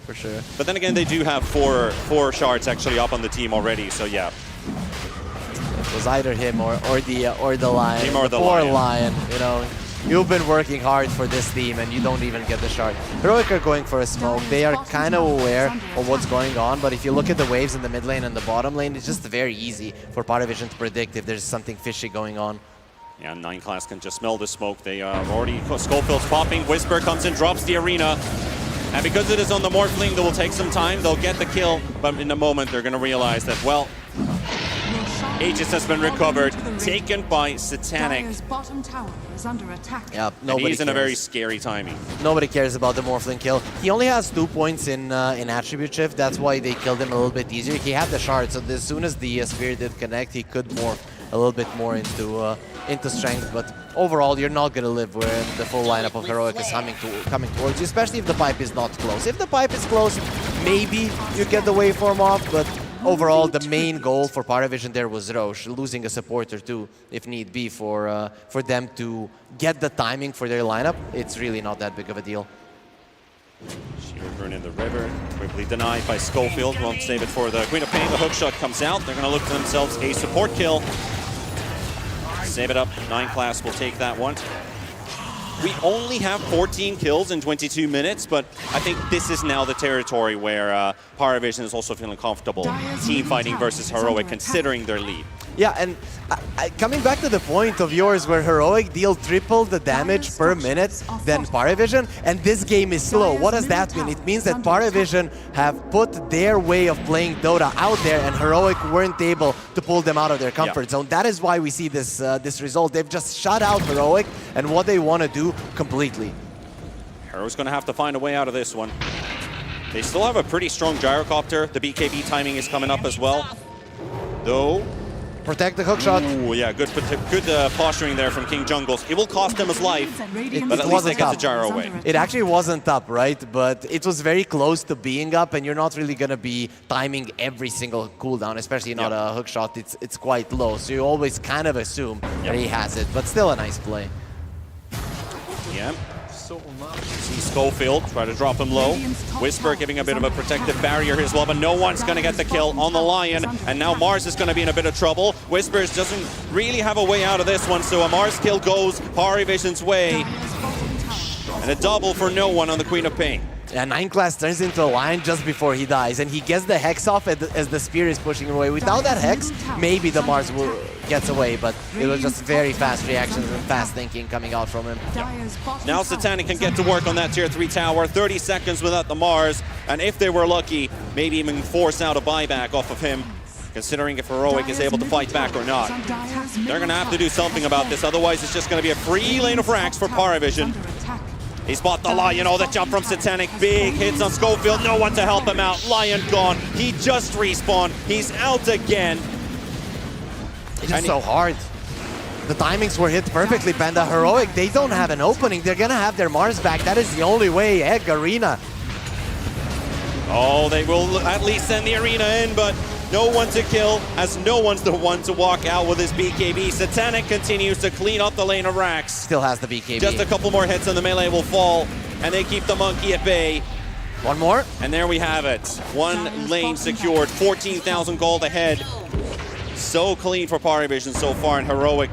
But then again, they do have four shards actually up on the team already, so yeah. It was either him or the Lion. Him or the poor Lion. Lion, you know. You've been working hard for this team and you don't even get the shard. Heroic are going for a smoke. They are kind of aware of what's going on, but if you look at the waves in the mid lane and the bottom lane, it's just very easy for Parivision to predict if there's something fishy going on. Yeah, 9 class can just smell the smoke. They already... Schofield's popping. Whisper comes in, drops the Arena. And because it is on the Morphling, that will take some time. They'll get the kill, but in a moment they're going to realize that, well, Aegis has been recovered, taken by Satanic. Bottom tower is under attack. Yeah, nobody he's in a very scary timing. Nobody cares about the Morphling kill. He only has 2 points in attribute shift. That's why they killed him a little bit easier. He had the shard, so as soon as the Spirit did connect, he could morph a little bit more into strength. But overall, you're not gonna live where the full lineup of Heroic is coming towards you, especially if the pipe is not close. If the pipe is close, maybe you get the waveform off, but overall, the main goal for Parivision there was Roche, losing a support or 2, if need be, for them to get the timing for their lineup. It's really not that big of a deal. Shield burn in the river, quickly denied by Schofield. Won't save it for the Queen of Pain. The hookshot comes out. They're going to look to themselves a support kill. Save it up. 9 class will take that one. We only have 14 kills in 22 minutes, but I think this is now the territory where Parivision is also feeling comfortable team fighting versus Heroic, considering their lead. Yeah, and coming back to the point of yours where Heroic deal triple the damage per minute than Parivision, and this game is slow. What does that mean? It means that Parivision have put their way of playing Dota out there, and Heroic weren't able to pull them out of their comfort zone. That is why we see this this result. They've just shut out Heroic and what they want to do completely. Heroic's going to have to find a way out of this one. They still have a pretty strong gyrocopter. The BKB timing is coming up as well, though. Protect the hookshot. Ooh, yeah, good posturing there from King Jungles. It will cost him his life, but at least they get the gyro away. It actually wasn't up, right? But it was very close to being up, and you're not really going to be timing every single cooldown, especially not a hookshot. It's quite low, so you always kind of assume that he has it, but still a nice play. Yeah. See Schofield try to drop him low. Whisper giving a bit of a protective barrier here as well, but no one's going to get the kill on the Lion. And now Mars is going to be in a bit of trouble. Whispers doesn't really have a way out of this one, so a Mars kill goes Parivision's way. And a double for no one on the Queen of Pain. Yeah, 9 class turns into a Lion just before he dies, and he gets the Hex off as the Spear is pushing him away. Without that Hex, maybe the Mars gets away, but it was just very fast reactions and fast thinking coming out from him. Now Satanic can get to work on that tier 3 tower. 30 seconds without the Mars, and if they were lucky, maybe even force out a buyback off of him, considering if Heroic is able to fight back or not. They're going to have to do something about this, otherwise it's just going to be a free lane of frags for Parivision. He spot the Lion, oh, the jump from Satanic, big hits on Schofield, no one to help him out. Lion gone, he just respawned, he's out again. It's just so hard. The timings were hit perfectly, Panda. Heroic, they don't have an opening, they're gonna have their Mars back, that is the only way. Egg Arena. Oh, they will at least send the Arena in, but no one to kill, as no one's the one to walk out with his BKB. Satanic continues to clean up the lane of Rax. Still has the BKB. Just a couple more hits and the melee will fall, and they keep the Monkey at bay. One more. And there we have it. One lane secured, 14,000 gold ahead. So clean for Parivision so far, and Heroic.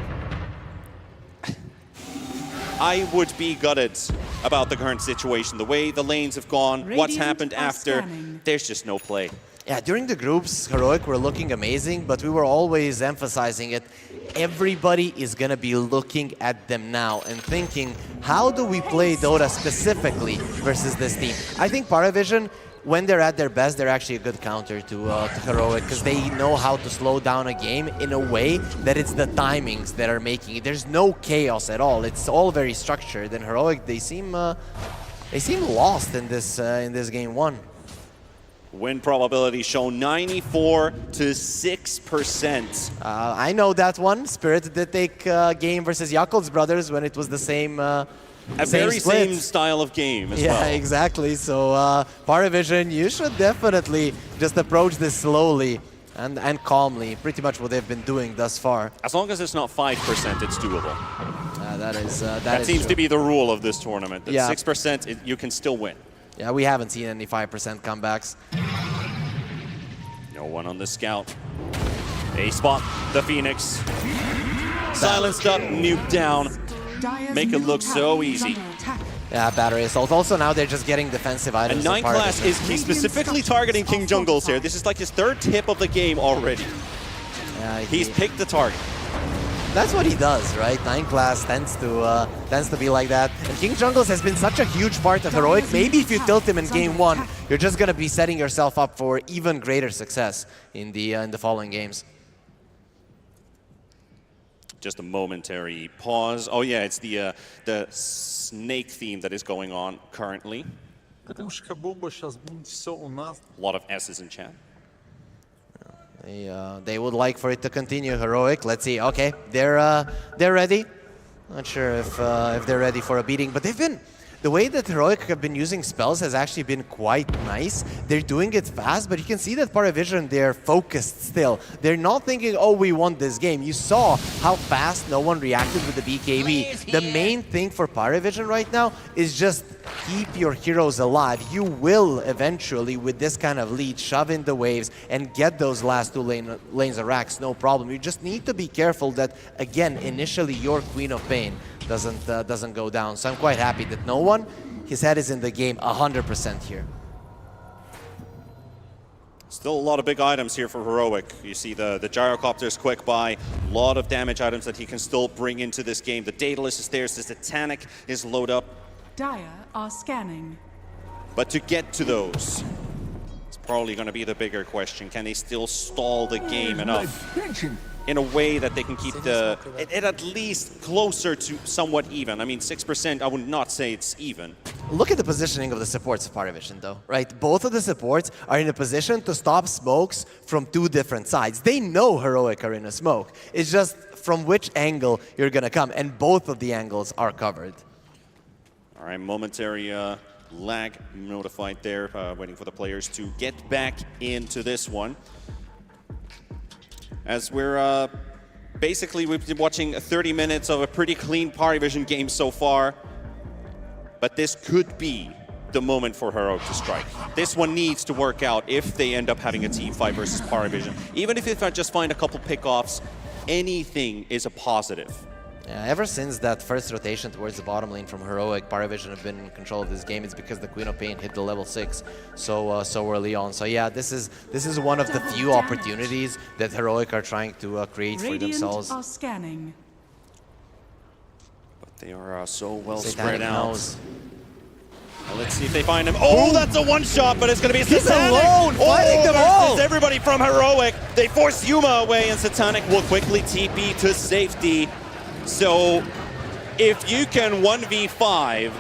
I would be gutted about the current situation. The way the lanes have gone, what's happened after, there's just no play. Yeah, during the groups, Heroic were looking amazing, but we were always emphasizing it. Everybody is going to be looking at them now and thinking, how do we play Dota specifically versus this team? I think Parivision, when they're at their best, they're actually a good counter to Heroic, because they know how to slow down a game in a way that it's the timings that are making it. There's no chaos at all. It's all very structured, and Heroic, they seem lost in this game one. Win probability shown 94 to 6%. I know that one. Spirit did take game versus Yakul's brothers when it was the same same style of game as well. Yeah, exactly. So Parivision, you should definitely just approach this slowly and calmly. Pretty much what they've been doing thus far. As long as it's not 5%, it's doable. That seems true. to be the rule of this tournament. That Yeah. 6%, you can still win. Yeah, we haven't seen any 5% comebacks. No one on the scout. They spot the Phoenix. Silenced up, nuked down. Make it look so easy. Yeah, battery assault. Also now they're just getting defensive items. And 9 class is specifically targeting King Jungles here. This is like his 3rd tip of the game already. Yeah, He's picked the target. That's what he does, right? 9 class tends to be like that. And King Jungles has been such a huge part of Heroic. Maybe if you tilt him in game 1, you're just gonna be setting yourself up for even greater success in the following games. Just a momentary pause. Oh yeah, it's the snake theme that is going on currently. A lot of S's in chat. They would like for it to continue. Heroic. Let's see. Okay, they're ready. Not sure if they're ready for a beating, but the way that Heroic have been using spells has actually been quite nice. They're doing it fast, but you can see that Parivision, they're focused still. They're not thinking, oh, we won this game. You saw how fast no one reacted with the BKB. The main thing for Parivision right now is just keep your heroes alive, you will eventually, with this kind of lead, shove in the waves and get those last two lanes of racks, no problem. You just need to be careful that, again, initially your Queen of Pain doesn't go down. So I'm quite happy that no one, his head is in the game 100% here. Still a lot of big items here for Heroic. You see the Gyrocopter's quick buy, a lot of damage items that he can still bring into this game. The Daedalus is there, the Titanic is loaded up. Dire are scanning. But to get to those, it's probably going to be the bigger question. Can they still stall the game enough in a way that they can keep it at least closer to somewhat even? I mean, 6%, I would not say it's even. Look at the positioning of the supports of Parivision, though, right? Both of the supports are in a position to stop smokes from two different sides. They know Heroic are in a smoke. It's just from which angle you're going to come, and both of the angles are covered. All right, momentary lag notified there, waiting for the players to get back into this one. As we're basically, we've been watching 30 minutes of a pretty clean Parivision game so far. But this could be the moment for Heroic to strike. This one needs to work out if they end up having a team fight versus Parivision. Even if I just find a couple pickoffs, anything is a positive. Yeah, ever since that first rotation towards the bottom lane from Heroic, Parivision have been in control of this game. It's because the Queen of Pain hit the level 6 so early on. So yeah, this is one of the few opportunities that Heroic are trying to create for themselves. Are scanning. But they are so well Satanic spread out. knows. Well, let's see if they find him. Oh, that's a one-shot, but it's going to be He's Satanic. alone, fighting them all. There's everybody from Heroic. They force Yuma away, and Satanic will quickly TP to safety. So, if you can 1v5,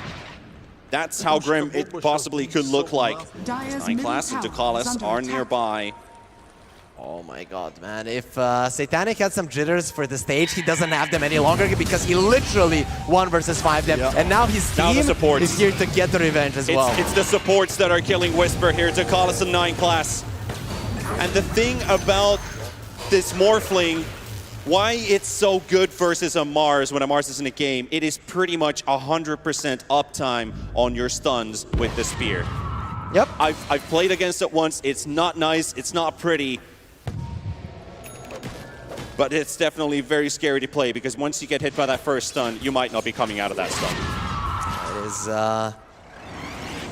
that's how grim it possibly could look like. Class and Ducalis are nearby. Oh my god, man. If Satanic had some jitters for the stage, he doesn't have them any longer because he literally 1 versus 5 them. And now his team is here to get the revenge as well. It's the supports that are killing Whisper here. Ducalis and 9 class. And the thing about this Morphling, why it's so good versus a Mars when a Mars is in a game, it is pretty much 100% uptime on your stuns with the spear. Yep. I've played against it once. It's not nice. It's not pretty. But it's definitely very scary to play because once you get hit by that first stun, you might not be coming out of that stun. It is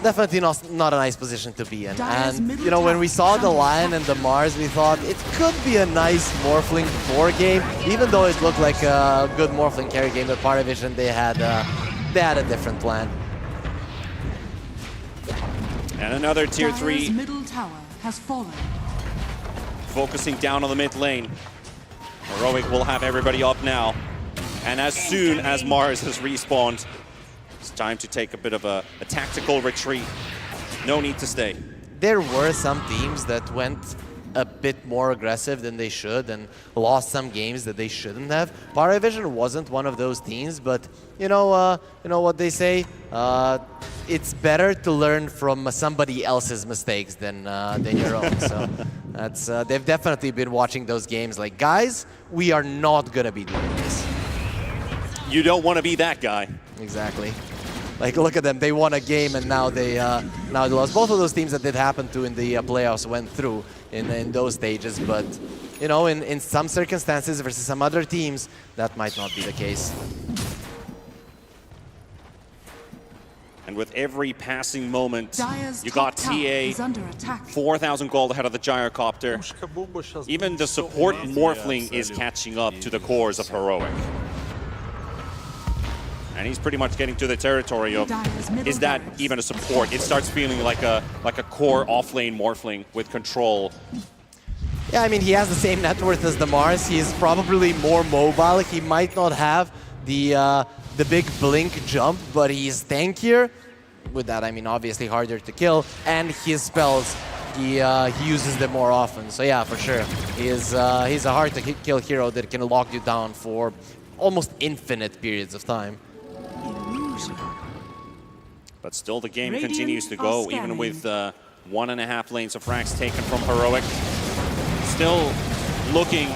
definitely not a nice position to be in. And, you know, when we saw the Lion and the Mars, we thought it could be a nice Morphling 4 game, even though it looked like a good Morphling carry game. But Parivision, they had a different plan. And another tier 3. Middle tower has fallen. Focusing down on the mid lane. Heroic will have everybody up now. And as soon as Mars has respawned, it's time to take a bit of a tactical retreat. No need to stay. There were some teams that went a bit more aggressive than they should and lost some games that they shouldn't have. Parivision wasn't one of those teams, but you know what they say. It's better to learn from somebody else's mistakes than your own. So that's they've definitely been watching those games. Like, guys, we are not gonna be doing this. You don't want to be that guy. Exactly. Like, look at them. They won a game and now they lost. Both of those teams that did happen to in the playoffs went through in those stages. But you know, in some circumstances versus some other teams, that might not be the case. And with every passing moment, Dire's you got top tower TA, is under attack. 4,000 gold ahead of the Gyrocopter. Even the support Morphling is catching up to the cores of Heroic. And he's pretty much getting to the territory of, is that even a support? It starts feeling like a core offlane Morphling with control. Yeah, I mean, he has the same net worth as the Mars. He's probably more mobile. He might not have the big blink jump, but he's tankier. With that, I mean, obviously harder to kill. And his spells, he uses them more often. So yeah, for sure. He's a hard-to-kill hero that can lock you down for almost infinite periods of time. But still, the game continues to go, even with 1.5 lanes of frags taken from Heroic. Still looking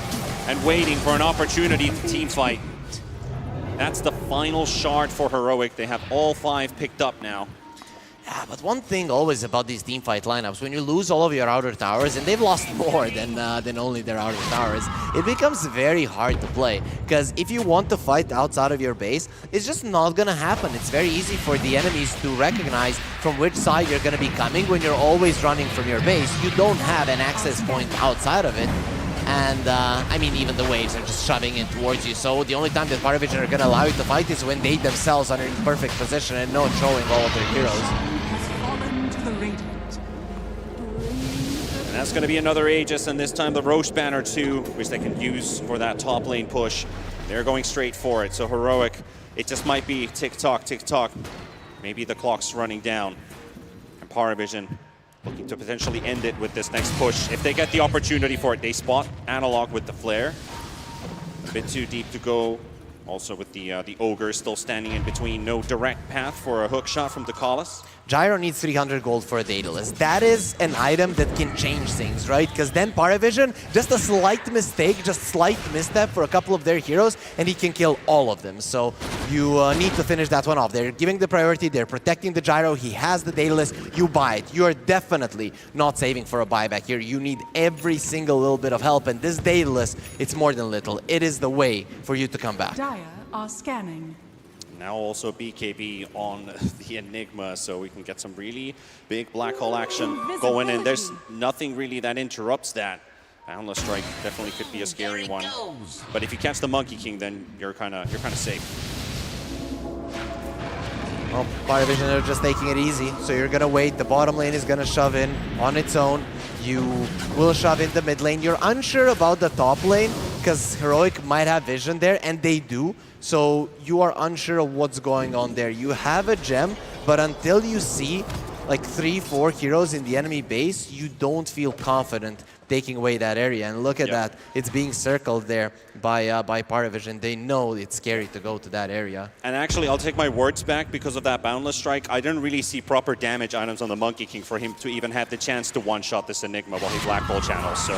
and waiting for an opportunity to teamfight. That's the final shard for Heroic. They have all 5 picked up now. Yeah, but one thing always about these teamfight lineups, when you lose all of your outer towers, and they've lost more than only their outer towers, it becomes very hard to play. Because if you want to fight outside of your base, it's just not gonna happen. It's very easy for the enemies to recognize from which side you're gonna be coming when you're always running from your base. You don't have an access point outside of it. And, I mean, even the waves are just shoving it towards you. So the only time that Parivision are going to allow you to fight is when they themselves are in perfect position and not showing all of their heroes. And that's going to be another Aegis, and this time the Roche Banner too, which they can use for that top lane push. They're going straight for it. So Heroic, it just might be tick-tock, tick-tock. Maybe the clock's running down. And Parivision looking to potentially end it with this next push. If they get the opportunity for it, they spot Analog with the flare. A bit too deep to go. Also with the Ogre still standing in between. No direct path for a hook shot from Dakalis. Gyro needs 300 gold for a Daedalus. That is an item that can change things, right? Because then Parivision, just a slight mistake, just slight misstep for a couple of their heroes, and he can kill all of them. So you need to finish that one off. They're giving the priority, they're protecting the Gyro, he has the Daedalus, you buy it. You are definitely not saving for a buyback here. You need every single little bit of help, and this Daedalus, it's more than little. It is the way for you to come back. Dire are scanning. Now also BKB on the Enigma, so we can get some really big black hole action going in. There's nothing really that interrupts that. Boundless Strike definitely could be a scary one. But if you catch the Monkey King, then you're kind of safe. Well, Parivision are just taking it easy, so you're gonna wait. The bottom lane is gonna shove in on its own. You will shove in the mid lane. You're unsure about the top lane, because Heroic might have vision there, and they do. So you are unsure of what's going on there. You have a gem, but until you see like 3-4 heroes in the enemy base, you don't feel confident taking away that area. And look at that, it's being circled there by Parivision. They know it's scary to go to that area. And actually, I'll take my words back because of that Boundless Strike. I didn't really see proper damage items on the Monkey King for him to even have the chance to one-shot this Enigma while he Black Hole channels. So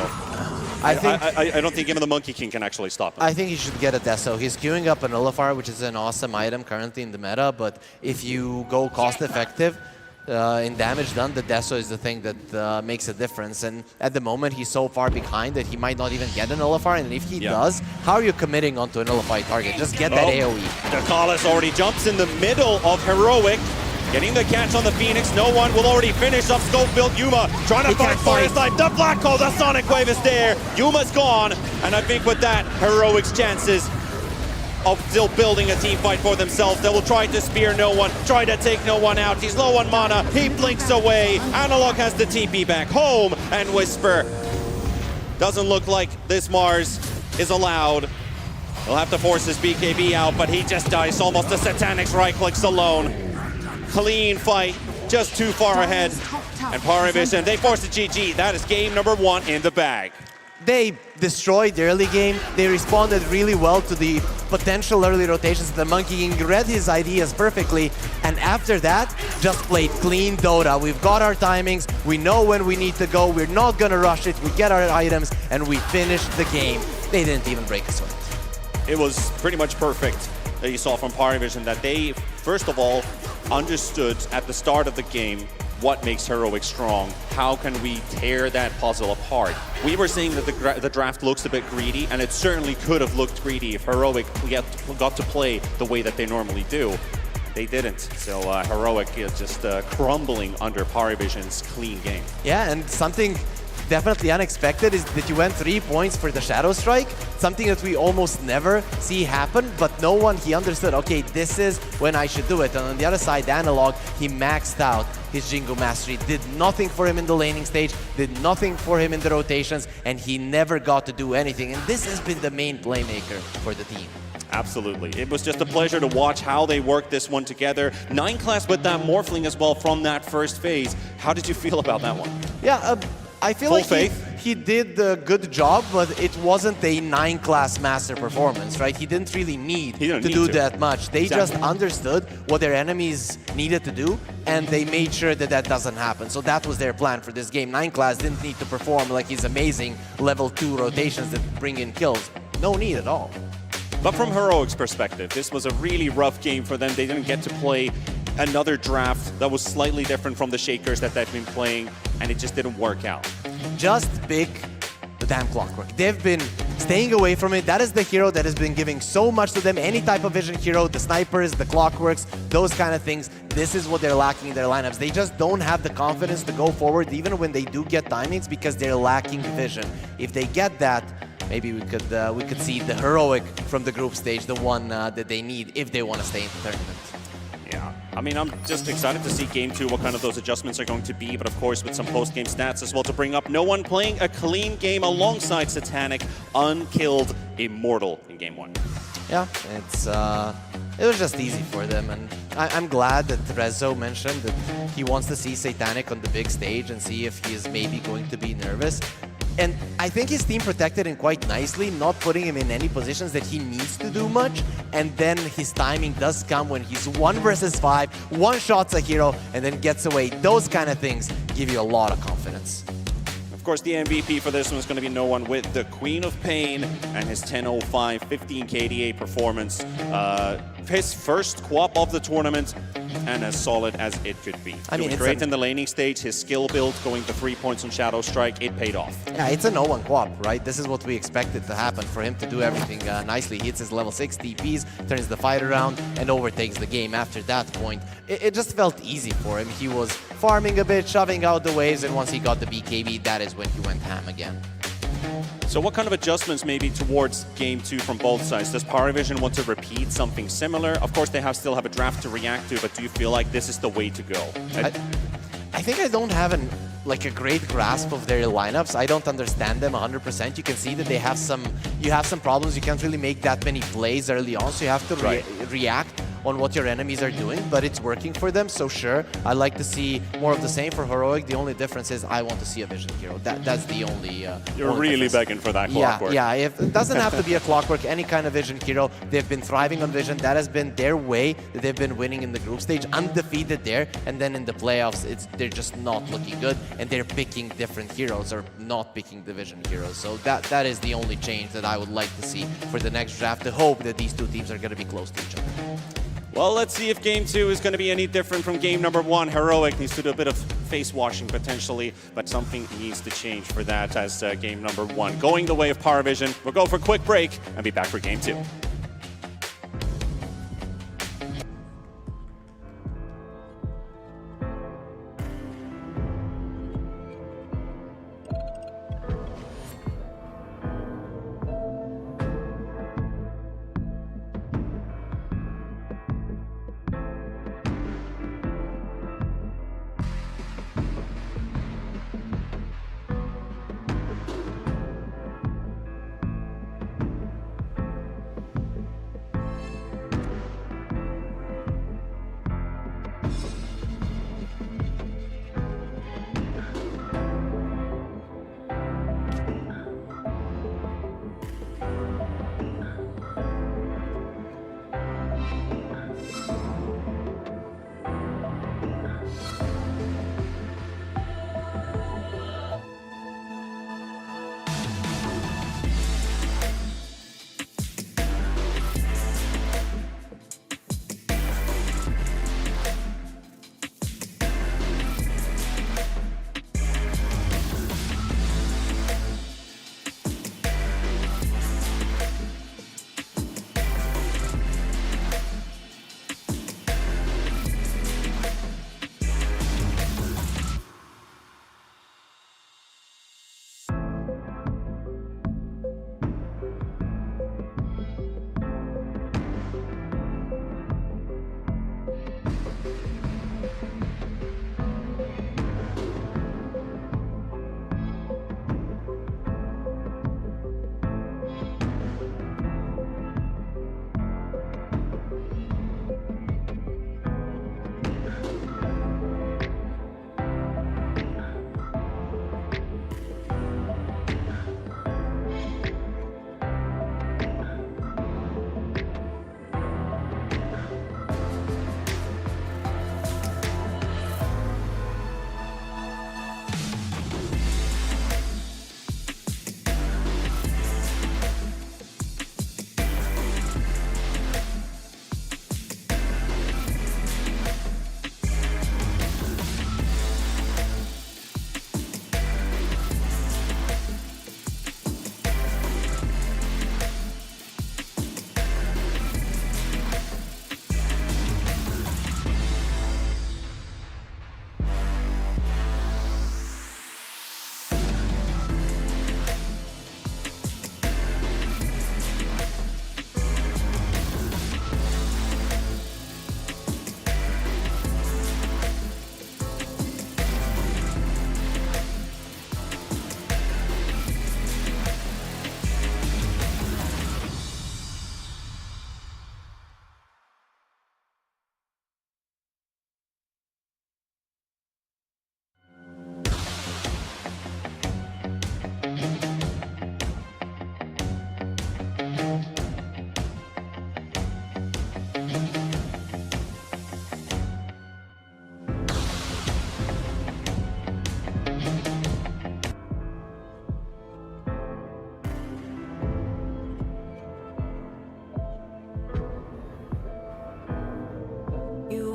I don't think even the Monkey King can actually stop him. I think he should get a Deso. He's queuing up a Nullifier, which is an awesome item currently in the meta, but if you go cost-effective, in damage done, the Deso is the thing that makes a difference. And at the moment, he's so far behind that he might not even get a Nullifier. And if he does, how are you committing onto a Nullified target? Just get that AoE. Dakalis already jumps in the middle of Heroic. Getting the catch on the Phoenix. No one will already finish up Scope-built Yuma. Trying to fight Forest Life. The Black Hole, the Sonic Wave is there. Yuma's gone. And I think with that, Heroic's chances of still building a team fight for themselves. They will try to spear no one, try to take no one out. He's low on mana, he blinks away. Analog has the TP back home, and Whisper. Doesn't look like this Mars is allowed. He'll have to force his BKB out, but he just dies. Almost the Satanics right clicks alone. Clean fight, just too far ahead. And Parivision, they force the GG. That is game number 1 in the bag. They destroyed the early game. They responded really well to the potential early rotations. The Monkey King read his ideas perfectly, and after that, just played clean Dota. We've got our timings, we know when we need to go, we're not gonna rush it, we get our items, and we finish the game. They didn't even break a sweat. It was pretty much perfect that you saw from Parivision, that they, first of all, understood at the start of the game what makes Heroic strong. How can we tear that puzzle apart? We were saying that the draft looks a bit greedy, and it certainly could have looked greedy if Heroic got to play the way that they normally do. They didn't, so Heroic is just crumbling under Parivision's clean game. Yeah, and something definitely unexpected is that you went 3 points for the Shadow Strike, something that we almost never see happen, but no one, he understood, okay, this is when I should do it. And on the other side, Analog, he maxed out his Jingu Mastery, did nothing for him in the laning stage, did nothing for him in the rotations, and he never got to do anything. And this has been the main playmaker for the team. Absolutely. It was just a pleasure to watch how they worked this one together. 9 class with that Morphling as well from that first phase. How did you feel about that one? Yeah, I feel like he did a good job, but it wasn't a 9-class master performance, right? He didn't really need to do that much. They just understood what their enemies needed to do, and they made sure that that doesn't happen. So that was their plan for this game. 9-class didn't need to perform like his amazing level 2 rotations that bring in kills. No need at all. But from Heroic's perspective, this was a really rough game for them. They didn't get to play another draft that was slightly different from the Shakers that they've been playing, and it just didn't work out. Just pick the damn Clockwork. They've been staying away from it. That is the hero that has been giving so much to them. Any type of vision hero, the snipers, the Clockworks, those kind of things. This is what they're lacking in their lineups. They just don't have the confidence to go forward even when they do get timings because they're lacking vision. If they get that, maybe we could see the heroic from the group stage, the one that they need if they want to stay in the tournament. Yeah, I mean, I'm just excited to see Game 2, what kind of those adjustments are going to be, but of course with some post-game stats as well to bring up. No one playing a clean game alongside Satanic, unkilled, immortal in Game 1. Yeah, it was just easy for them, and I'm glad that Rezo mentioned that he wants to see Satanic on the big stage and see if he is maybe going to be nervous. And I think his team protected him quite nicely, not putting him in any positions that he needs to do much. And then his timing does come when he's 1 versus 5, one-shots a hero, and then gets away. Those kind of things give you a lot of confidence. Of course, the MVP for this one is going to be no one with the Queen of Pain and his 10.05, 15 KDA performance. His first co-op of the tournament, and as solid as it could be. I mean, doing great in the laning stage. His skill build, going to 3 points on Shadow Strike, it paid off. Yeah, it's a no-one co-op, right? This is what we expected to happen, for him to do everything nicely. He hits his level 6 TPs, turns the fight around, and overtakes the game. After that point, it just felt easy for him. He was farming a bit, shoving out the waves, and once he got the BKB, that is when he went ham again. So what kind of adjustments maybe towards Game 2 from both sides? Does Parivision want to repeat something similar? Of course, they still have a draft to react to, but do you feel like this is the way to go? I think I don't have a great grasp of their lineups. I don't understand them 100%. You can see that you have some problems. You can't really make that many plays early on, so you have to react on what your enemies are doing, but it's working for them, so sure. I'd like to see more of the same for Heroic. The only difference is I want to see a Vision Hero. That's the only You're only really difference. begging for that Clockwork. Yeah, it doesn't have to be a Clockwork, any kind of Vision Hero. They've been thriving on Vision. That has been their way. They've been winning in the group stage, undefeated there, and then in the playoffs, they're just not looking good, and they're picking different heroes or not picking the Vision Heroes. So that is the only change that I would like to see for the next draft, to hope that these two teams are going to be close to each other. Well, let's see if Game 2 is going to be any different from Game number 1. Heroic needs to do a bit of face washing potentially, but something needs to change for that as Game number 1. Going the way of Parivision. We'll go for a quick break and be back for Game 2.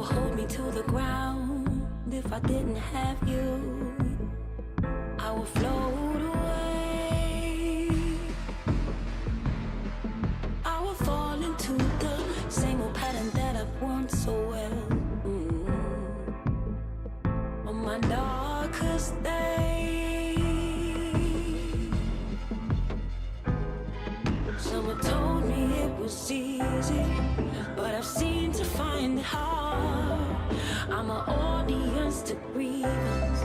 hold me to the ground if I didn't have you. I would float away. I would fall into the same old pattern that I've worn so well. On my darkest day, someone told me it was easy, but I've seen to find it hard. I'm an audience to grievance,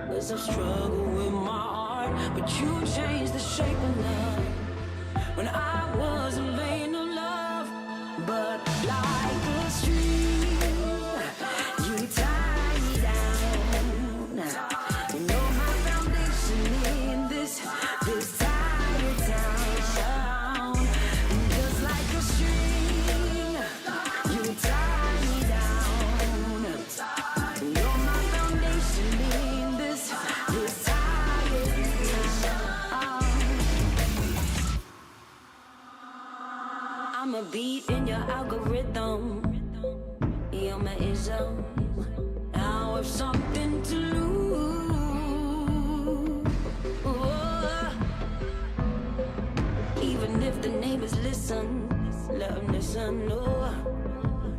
'cause I've struggled with my heart. But you changed the shape of love when I wasn't vain of love. But like a stream, you tie me down. You know my foundation in this tired town. Just like a stream, you tie me down. You know my foundation in this tired town. I'm a beat in your algorithm. You're my ism. Now I've something to lose. Even if the neighbors listen, let them listen. Oh,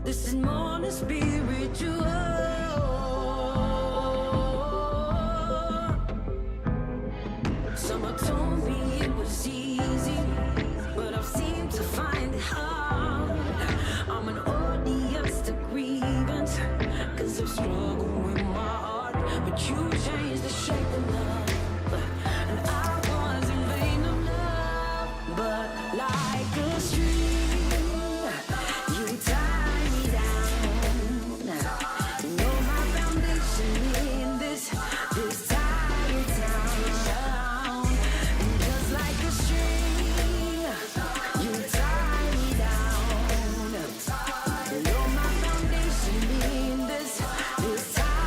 this is more than spiritual. Someone told me it was easy, but I've seemed to find it hard. I'm an audience to grievance, 'cause I've struggled with my heart. But you changed the shape of love, and I wasn't vain of love. But like a stream, you tie me down. You know my foundation in this tired town. And just like a stream, you tie me down. You know my foundation in this tired town.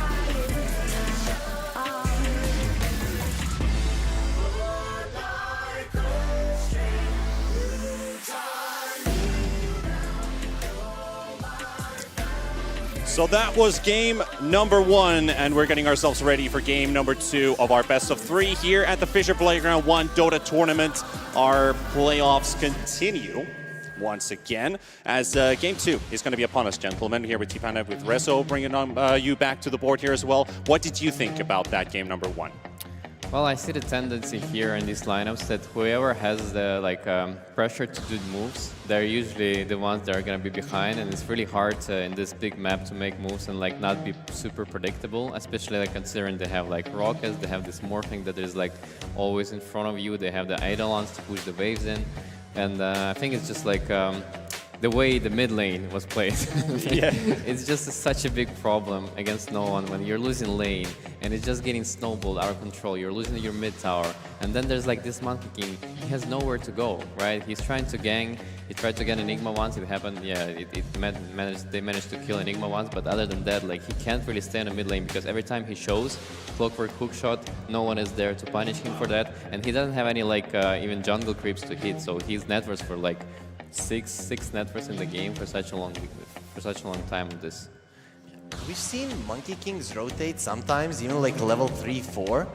So that was game number 1, and we're getting ourselves ready for game number 2 of our best of 3 here at the FISSURE Playground 1 Dota tournament. Our playoffs continue once again, as game 2 is going to be upon us, gentlemen. Here with Tipana, with Rezo, bringing on you back to the board here as well. What did you think about that game number 1? Well, I see the tendency here in these lineups that whoever has the pressure to do moves, they're usually the ones that are going to be behind, and it's really hard in this big map to make moves and not be super predictable, especially considering they have rockets, they have this morphing that is always in front of you, they have the eidolons to push the waves in, and I think it's just the way the mid lane was played. Yeah. It's just such a big problem against no one when you're losing lane and it's just getting snowballed out of control. You're losing your mid tower, and then there's this Monkey King. He has nowhere to go, right? He's trying to gang. He tried to get Enigma once. It happened. Yeah, they managed to kill Enigma once, but other than that, he can't really stay in the mid lane because every time he shows Clockwork hookshot, no one is there to punish him for that, and he doesn't have any even jungle creeps to hit. So he's net worth for six net worth in the game for such a long time with this. We've seen Monkey Kings rotate sometimes, even level 3-4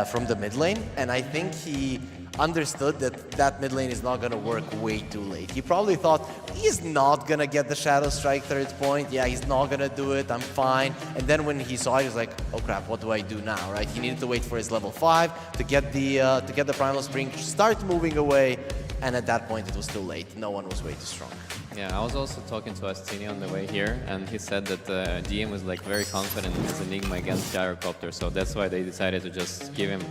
from the mid lane, and I think he understood that mid lane is not going to work way too late. He probably thought, he's not going to get the Shadow Strike third point, yeah, he's not going to do it, I'm fine. And then when he saw it, he was like, oh crap, what do I do now, right? He needed to wait for his level 5 to get the Primal Spring, start moving away, and at that point it was too late. No one was way too strong. Yeah, I was also talking to Astini on the way here, and he said that GM was very confident in his Enigma against Gyrocopter, so that's why they decided to just give him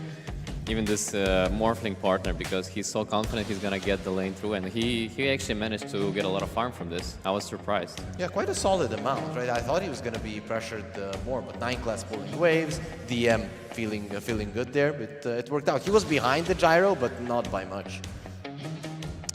even this Morphling partner, because he's so confident he's gonna get the lane through, and he actually managed to get a lot of farm from this. I was surprised. Yeah, quite a solid amount, right? I thought he was gonna be pressured more, but 9 class pulling waves, DM feeling good there, but it worked out. He was behind the Gyro, but not by much.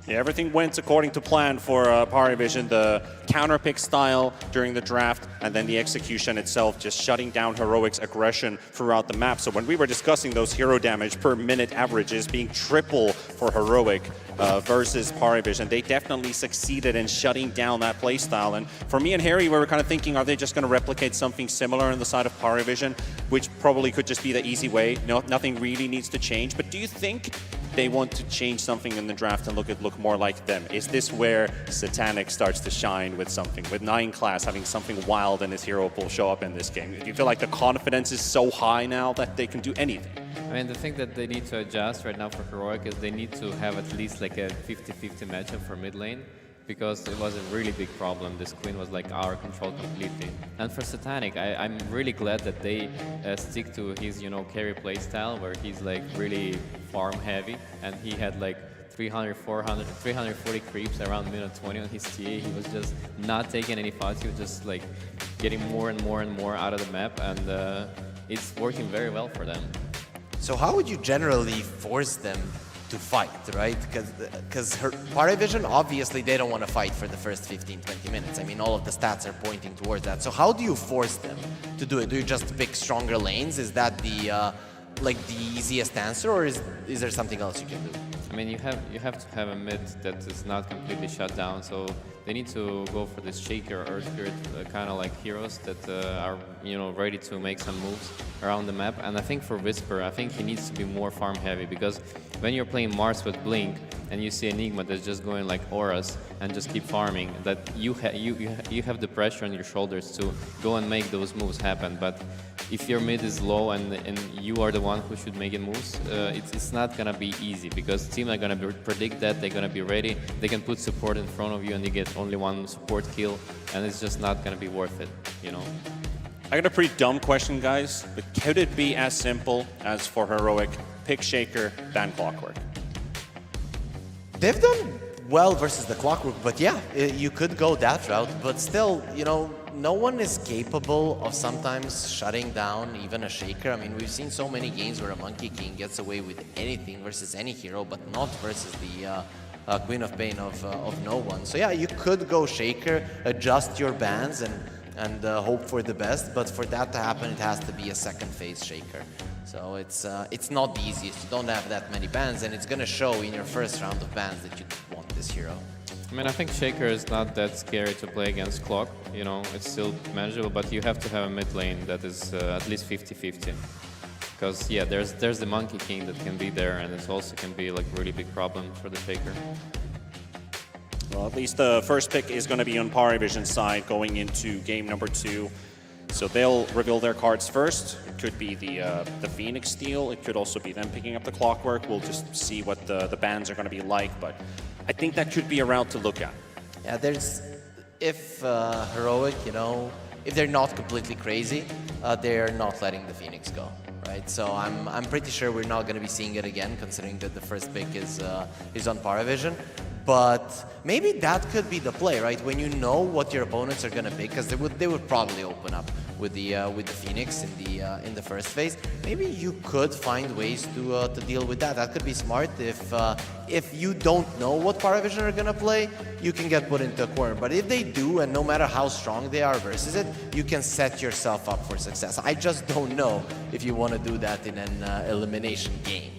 Yeah, everything went according to plan for Parivision, the counter-pick style during the draft, and then the execution itself just shutting down Heroic's aggression throughout the map. So when we were discussing those hero damage per minute averages being triple for Heroic, versus Parivision. They definitely succeeded in shutting down that playstyle. And for me and Harry, we were kind of thinking, are they just going to replicate something similar on the side of Parivision, which probably could just be the easy way. No, nothing really needs to change. But do you think they want to change something in the draft and look more like them? Is this where Satanic starts to shine with something? With 9 class having something wild in his hero pool show up in this game? Do you feel like the confidence is so high now that they can do anything? I mean, the thing that they need to adjust right now for Heroic is they need to have at least like a 50-50 matchup for mid lane, because it was a really big problem. This queen was like our control completely. And for Satanic, I'm really glad that they stick to his, you know, carry play style, where he's like really farm heavy, and he had like 300, 400, 340 creeps around minute 20 on his TA. He was just not taking any fights. He was just like getting more and more and more out of the map, and it's working very well for them. So how would you generally force them to fight, right? Because Parivision, obviously they don't want to fight for the first 15-20 minutes. I mean, all of the stats are pointing towards that. So how do you force them to do it? Do you just pick stronger lanes? Is that the like the easiest answer, or is there something else you can do? I mean, you have to have a mid that is not completely shut down, so they need to go for this Shaker or Earth Spirit kind of like heroes that are, you know, ready to make some moves around the map. And I think for Whisper, I think he needs to be more farm heavy, because when you're playing Mars with Blink and you see Enigma that's just going like auras and just keep farming, that you have the pressure on your shoulders to go and make those moves happen. But if your mid is low and you are the one who should make it moves, it's not gonna be easy, because team are gonna predict that, they're gonna be ready, they can put support in front of you and you get only one support kill, and it's just not gonna be worth it, you know? I got a pretty dumb question, guys, but could it be as simple as for Heroic, pick Shaker, ban Clockwork? They've done well versus the Clockwork, but yeah, you could go that route, but still, you know, no one is capable of sometimes shutting down even a Shaker. I mean, we've seen so many games where a Monkey King gets away with anything versus any hero, but not versus the Queen of Pain of no one. So yeah, you could go Shaker, adjust your bans, and hope for the best, but for that to happen, it has to be a second phase Shaker. So it's not the easiest. You don't have that many bans, and it's gonna show in your first round of bans that you want this hero. I mean, I think Shaker is not that scary to play against Clock, you know, it's still manageable, but you have to have a mid lane that is at least 50-50. Because, yeah, there's the Monkey King that can be there, and it also can be like really big problem for the Shaker. Well, at least the first pick is going to be on Parivision's side going into game number 2. So they'll reveal their cards first. It could be the Phoenix Steel. It could also be them picking up the Clockwork. We'll just see what the bans are going to be like, but I think that could be a route to look at. Yeah, if Heroic, you know, if they're not completely crazy, they're not letting the Phoenix go, right? So I'm pretty sure we're not going to be seeing it again, considering that the first pick is on Parivision. But maybe that could be the play, right? When you know what your opponents are going to pick, because they would probably open up with the Phoenix in the first phase. Maybe you could find ways to deal with that. That could be smart. If you don't know what Parivision are going to play, you can get put into a corner. But if they do, and no matter how strong they are versus it, you can set yourself up for success. I just don't know if you want to do that in an elimination game.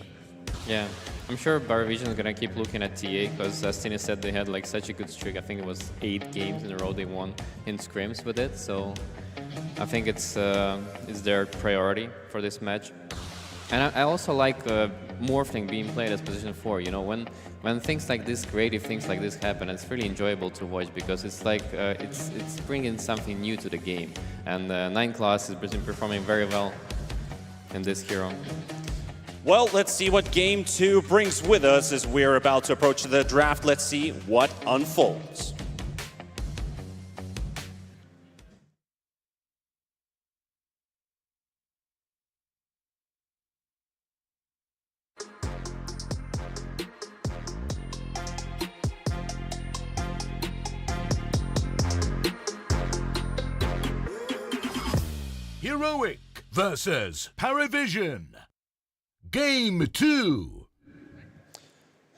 Yeah. I'm sure Parivision is gonna keep looking at TA, because as Tina said, they had like such a good streak. I think it was 8 games in a row they won in scrims with it. So I think it's their priority for this match. And I also like Morphling being played as position 4. You know, when things like this, creative things like this happen, it's really enjoyable to watch, because it's like it's bringing something new to the game. And 9 class has been performing very well in this hero. Well, let's see what Game 2 brings with us as we're about to approach the draft. Let's see what unfolds. Heroic versus Parivision. Game 2.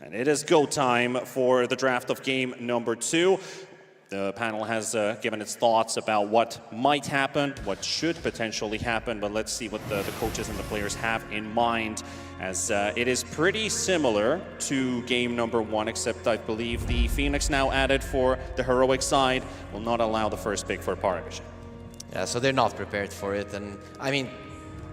And it is go time for the draft of game number 2. The panel has given its thoughts about what might happen, what should potentially happen, but let's see what the coaches and the players have in mind, as it is pretty similar to game number 1, except I believe the Phoenix now added for the heroic side will not allow the first pick for Parivision. Yeah, so they're not prepared for it, and I mean,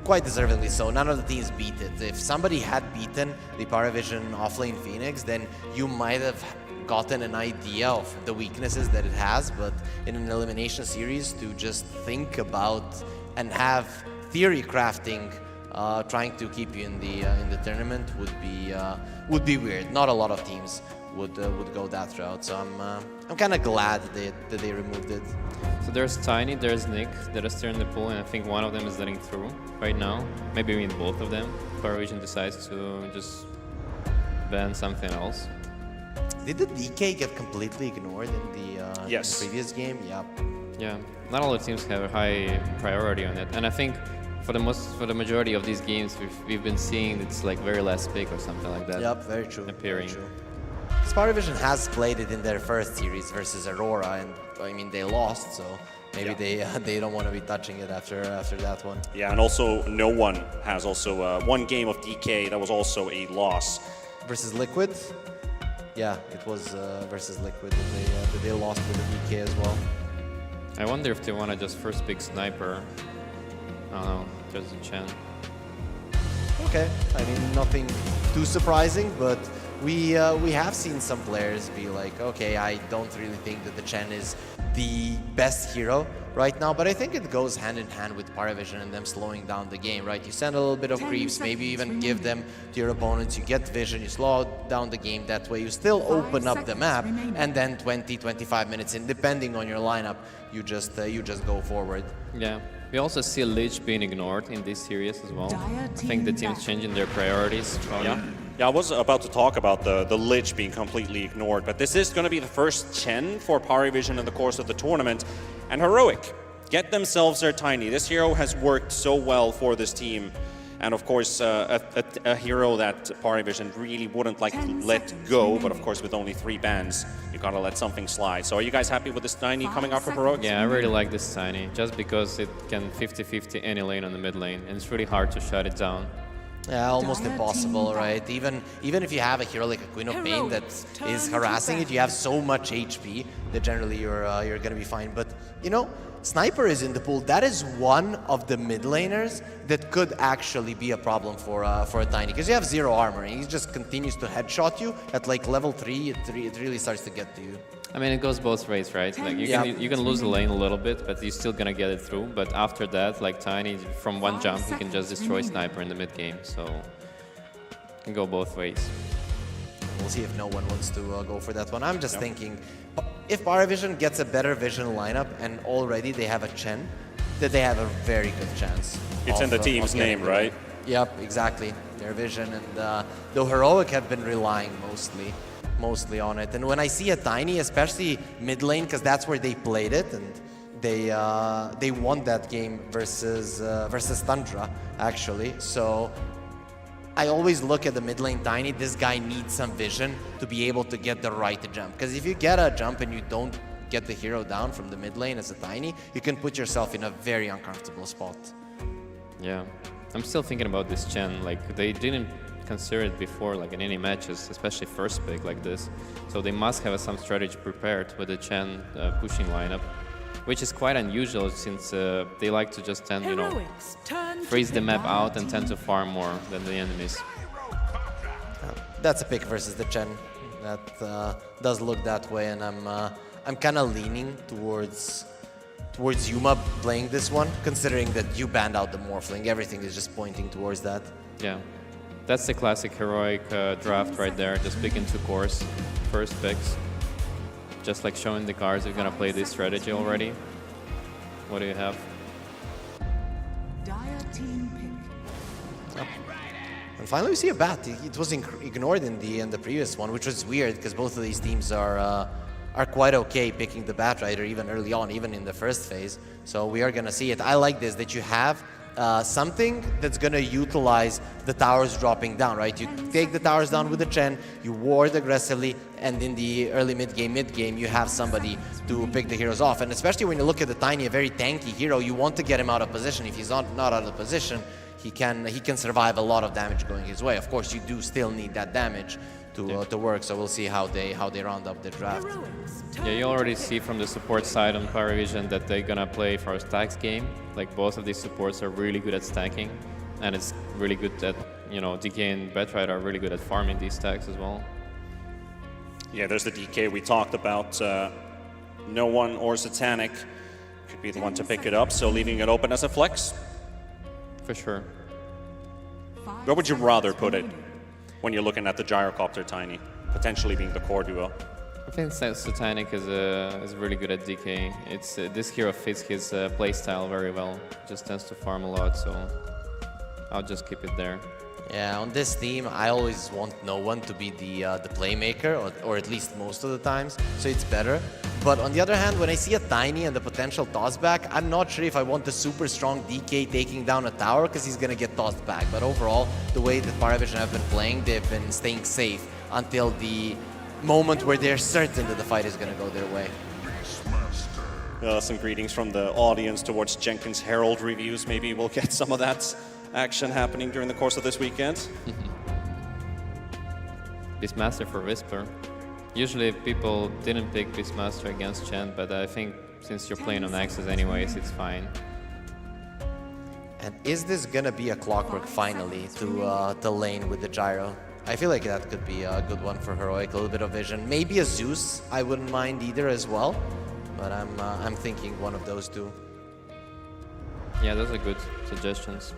quite deservedly so. None of the teams beat it. If somebody had beaten the Parivision offlane Phoenix, then you might have gotten an idea of the weaknesses that it has, but in an elimination series to just think about and have theory crafting trying to keep you in the tournament would be weird. Not a lot of teams would go that route, so I'm kind of glad that they removed it. So there's Tiny, there's Nick that are still in the pool, and I think one of them is letting through right now. Maybe even both of them. Parivision decides to just ban something else. Did the DK get completely ignored in the yes. previous game? Yep. Yeah, not all the teams have a high priority on it, and I think for the majority of these games we've been seeing it's like very last pick or something like that. Yep, very true. Appearing. Very true. Parivision has played it in their first series versus Aurora, and I mean they lost, so maybe they don't want to be touching it after that one. Yeah, and also no one has also one game of DK that was also a loss. Versus Liquid? Yeah, it was versus Liquid that they lost with the DK as well. I wonder if they want to just first pick Sniper. I don't know, there's a Chen. Okay, I mean nothing too surprising, but we have seen some players be like, okay, I don't really think that the Chen is the best hero right now, but I think it goes hand in hand with Parivision and them slowing down the game, right? You send a little bit of creeps, maybe even give them to your opponents, you get vision, you slow down the game, that way you still open up the map, and then 20-25 minutes in, depending on your lineup, you just go forward. Yeah. We also see Lich being ignored in this series as well. I think the team's changing their priorities. Yeah, I was about to talk about the Lich being completely ignored, but this is going to be the first Chen for Parivision in the course of the tournament. And Heroic get themselves their Tiny. This hero has worked so well for this team. And of course, a hero that Parivision really wouldn't like to let go, but of course with only 3 bans, you gotta let something slide. So are you guys happy with this Tiny coming out from Heroic? Yeah, I really like this Tiny, just because it can 50-50 any lane on the mid lane, and it's really hard to shut it down. Yeah, almost impossible, right? Even if you have a hero like a Queen of Pain that is harassing it, you have so much HP that generally you're gonna be fine. But you know, Sniper is in the pool. That is one of the mid laners that could actually be a problem for a Tiny, because you have 0 armor and he just continues to headshot you at like level 3. It really starts to get to you. I mean, it goes both ways, right? Like you can lose the lane a little bit, but you're still gonna get it through. But after that, like Tiny, from one jump, he can just destroy Sniper in the mid game. So it can go both ways. We'll see if no one wants to go for that one. I'm just thinking, if Parivision gets a better vision lineup and already they have a Chen, that they have a very good chance. It's in the team's name, right? Yep, exactly. Their vision, and the Heroic have been relying mostly on it. And when I see a Tiny, especially mid lane, because that's where they played it, and they won that game versus Tundra actually. So I always look at the mid lane Tiny. This guy needs some vision to be able to get the right jump, because if you get a jump and you don't get the hero down from the mid lane as a Tiny, you can put yourself in a very uncomfortable spot. Yeah, I'm still thinking about this Chen. Like, they didn't consider it before, like in any matches, especially first pick like this. So they must have some strategy prepared with the Chen pushing lineup, which is quite unusual since they like to just tend, you know, freeze the map out and tend to farm more than the enemies. That's a pick versus the Chen. That does look that way, and I'm kind of leaning towards Yuma playing this one, considering that you banned out the Morphling. Everything is just pointing towards that. Yeah, that's the classic Heroic draft right there. Just picking 2 cores, first picks. Just like showing the cards, you're gonna play this strategy already. What do you have? Dire team pick. Yep. And finally we see a bat. It was ignored in the previous one, which was weird because both of these teams are quite okay picking the bat rider even early on, even in the first phase. So we are gonna see it. I like this, that you have something that's gonna utilize the towers dropping down, right? You take the towers down with the Chen, you ward aggressively, and in the early mid game, you have somebody to pick the heroes off. And especially when you look at the Tiny, a very tanky hero, you want to get him out of position. If he's not out of position, he can survive a lot of damage going his way. Of course, you do still need that damage to work, so we'll see how they round up the draft. Yeah, you already see from the support side on Parivision that they're gonna play for a stacks game. Like both of these supports are really good at stacking, and it's really good that, you know, DK and BetRight are really good at farming these stacks as well. Yeah, there's the DK we talked about. No one or Satanic could be the one to pick it up, so leaving it open as a flex. For sure. Where would you rather put it when you're looking at the Gyrocopter Tiny, potentially being the core duo? I think Satanic is really good at DK. It's this hero fits his playstyle very well. Just tends to farm a lot, so I'll just keep it there. Yeah, on this team, I always want no one to be the playmaker, or at least most of the times, so it's better. But on the other hand, when I see a Tiny and the potential toss back, I'm not sure if I want the super strong DK taking down a tower, because he's gonna get tossed back. But overall, the way that Parivision have been playing, they've been staying safe until the moment where they're certain that the fight is gonna go their way. Some greetings from the audience towards Jenkins Herald reviews. Maybe we'll get some of that action happening during the course of this weekend. Beastmaster for Whisper. Usually people didn't pick Beastmaster against Chen, but I think since you're playing on Axis anyways, it's fine. And is this gonna be a clockwork finally to lane with the gyro? I feel like that could be a good one for Heroic, a little bit of vision. Maybe a Zeus, I wouldn't mind either as well, but I'm thinking one of those two. Yeah, those are good suggestions.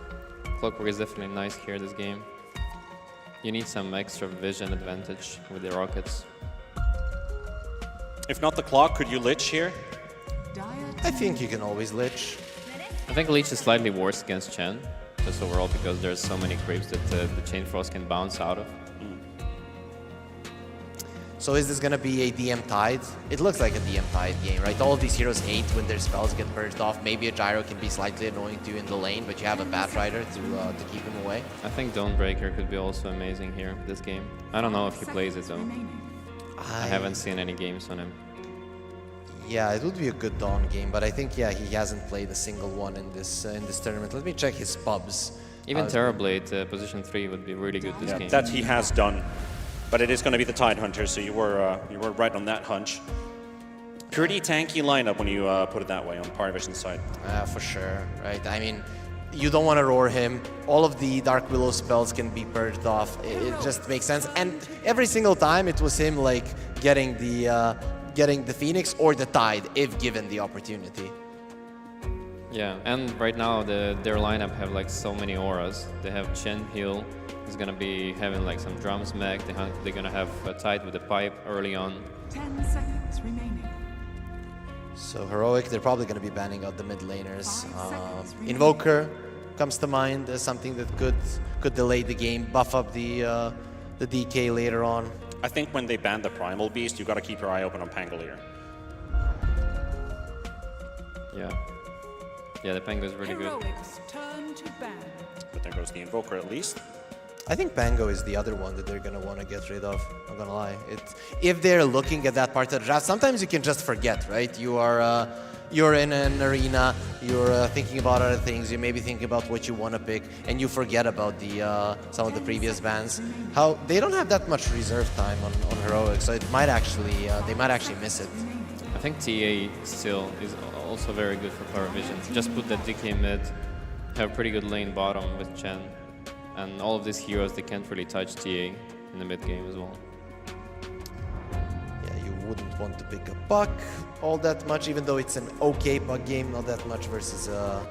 Clockwork is definitely nice here this game. You need some extra vision advantage with the rockets. If not the clock, could you Lich here? I think you can always Lich. I think Lich is slightly worse against Chen, just overall because there's so many creeps that the Chain Frost can bounce out of. So is this gonna be a DM Tide? It looks like a DM Tide game, right? All of these heroes hate when their spells get purged off. Maybe a Gyro can be slightly annoying to you in the lane, but you have a Batrider to keep him away. I think Dawnbreaker could be also amazing here, this game. I don't know if he plays it though. I haven't seen any games on him. Yeah, it would be a good Dawn game, but I think, yeah, he hasn't played a single one in this tournament. Let me check his pubs. Even Terrorblade position 3 would be really good this game. That he has done. But it is going to be the Tide Hunter, so you were right on that hunch. Pretty tanky lineup when you put it that way on Parivision's side. For sure, right? I mean, you don't want to roar him. All of the Dark Willow spells can be purged off. It just makes sense. And every single time it was him like getting the Phoenix or the Tide if given the opportunity. Yeah, and right now their lineup have like so many auras. They have Chen heal. He's gonna be having like some drums mech. They're gonna have a Tide with a pipe early on. 10 seconds remaining. So Heroic, they're probably gonna be banning out the mid laners. Invoker comes to mind as something that could delay the game, buff up the DK later on. I think when they ban the Primal Beast, you gotta keep your eye open on Pangolier. Yeah, the Pango is really good. Turn to ban. But there goes the Invoker at least. I think Pango is the other one that they're gonna want to get rid of. I'm gonna lie. If they're looking at that part of the draft, sometimes you can just forget, right? You're in an arena, you're thinking about other things, you maybe think about what you want to pick, and you forget about some of the previous bans. How they don't have that much reserve time on Heroic, so it might actually they might actually miss it. I think TA still is also very good for Parivision. Just put that DK mid, have a pretty good lane bottom with Chen. And all of these heroes, they can't really touch TA in the mid game as well. Yeah, you wouldn't want to pick a Puck all that much, even though it's an okay Puck game, not that much versus a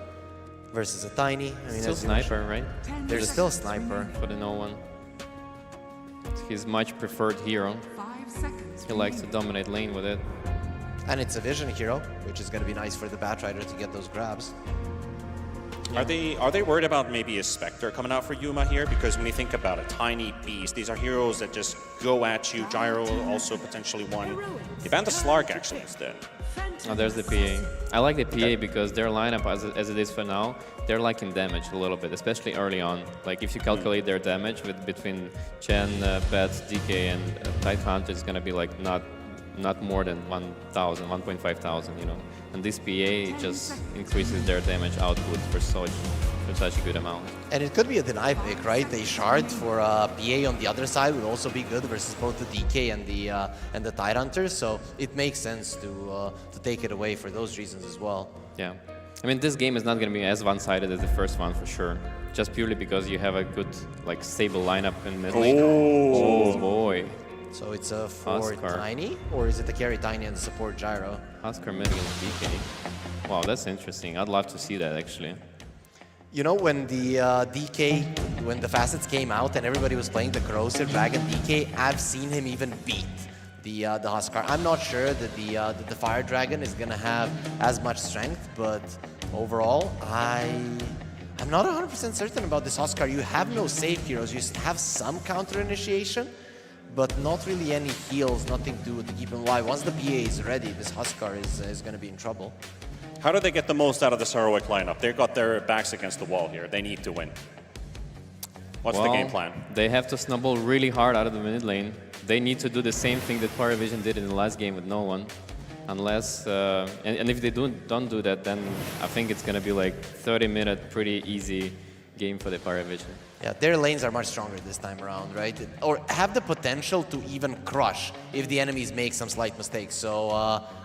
Tiny. I mean, still Sniper, right? There's still Sniper. For the no one. It's his much preferred hero. 5 seconds. He likes to dominate lane with it. And it's a vision hero, which is going to be nice for the Batrider to get those grabs. Are they worried about maybe a Spectre coming out for Yuma here? Because when you think about it, Tiny Beast, these are heroes that just go at you. Gyro also potentially one. They banned the Slark actually instead. Oh, there's the PA. I like the PA because their lineup as it is for now, they're lacking damage a little bit, especially early on. Like if you calculate their damage between Chen, Pets, DK, and Tide Hunter, it's gonna be like not more than 1,000, 1,500, you know. And this PA just increases their damage output for such a good amount. And it could be a deny pick, right? A shard for PA on the other side would also be good versus both the DK and the Tide Hunters. So it makes sense to take it away for those reasons as well. Yeah, I mean this game is not going to be as one-sided as the first one for sure. Just purely because you have a good like stable lineup in mid lane. Oh boy. So it's a for Huskar. Tiny, or is it the carry Tiny and the support Gyro? Huskar mid against DK. Wow, that's interesting. I'd love to see that actually. You know, when the DK, when the facets came out and everybody was playing the Corrosive Dragon DK, I've seen him even beat the Huskar. I'm not sure that the Fire Dragon is gonna have as much strength, but overall, I'm not 100% certain about this Huskar. You have no safe heroes. You have some counter initiation, but not really any heals, nothing to keep him alive. Once the PA is ready, this Huskar is gonna be in trouble. How do they get the most out of this heroic lineup? They've got their backs against the wall here. They need to win. What's the game plan? They have to snowball really hard out of the mid lane. They need to do the same thing that Parivision did in the last game with no one. Unless, and if they don't do that, then I think it's going to be like 30-minute, pretty easy game for the Parivision. Yeah, their lanes are much stronger this time around, right? Or have the potential to even crush if the enemies make some slight mistakes. So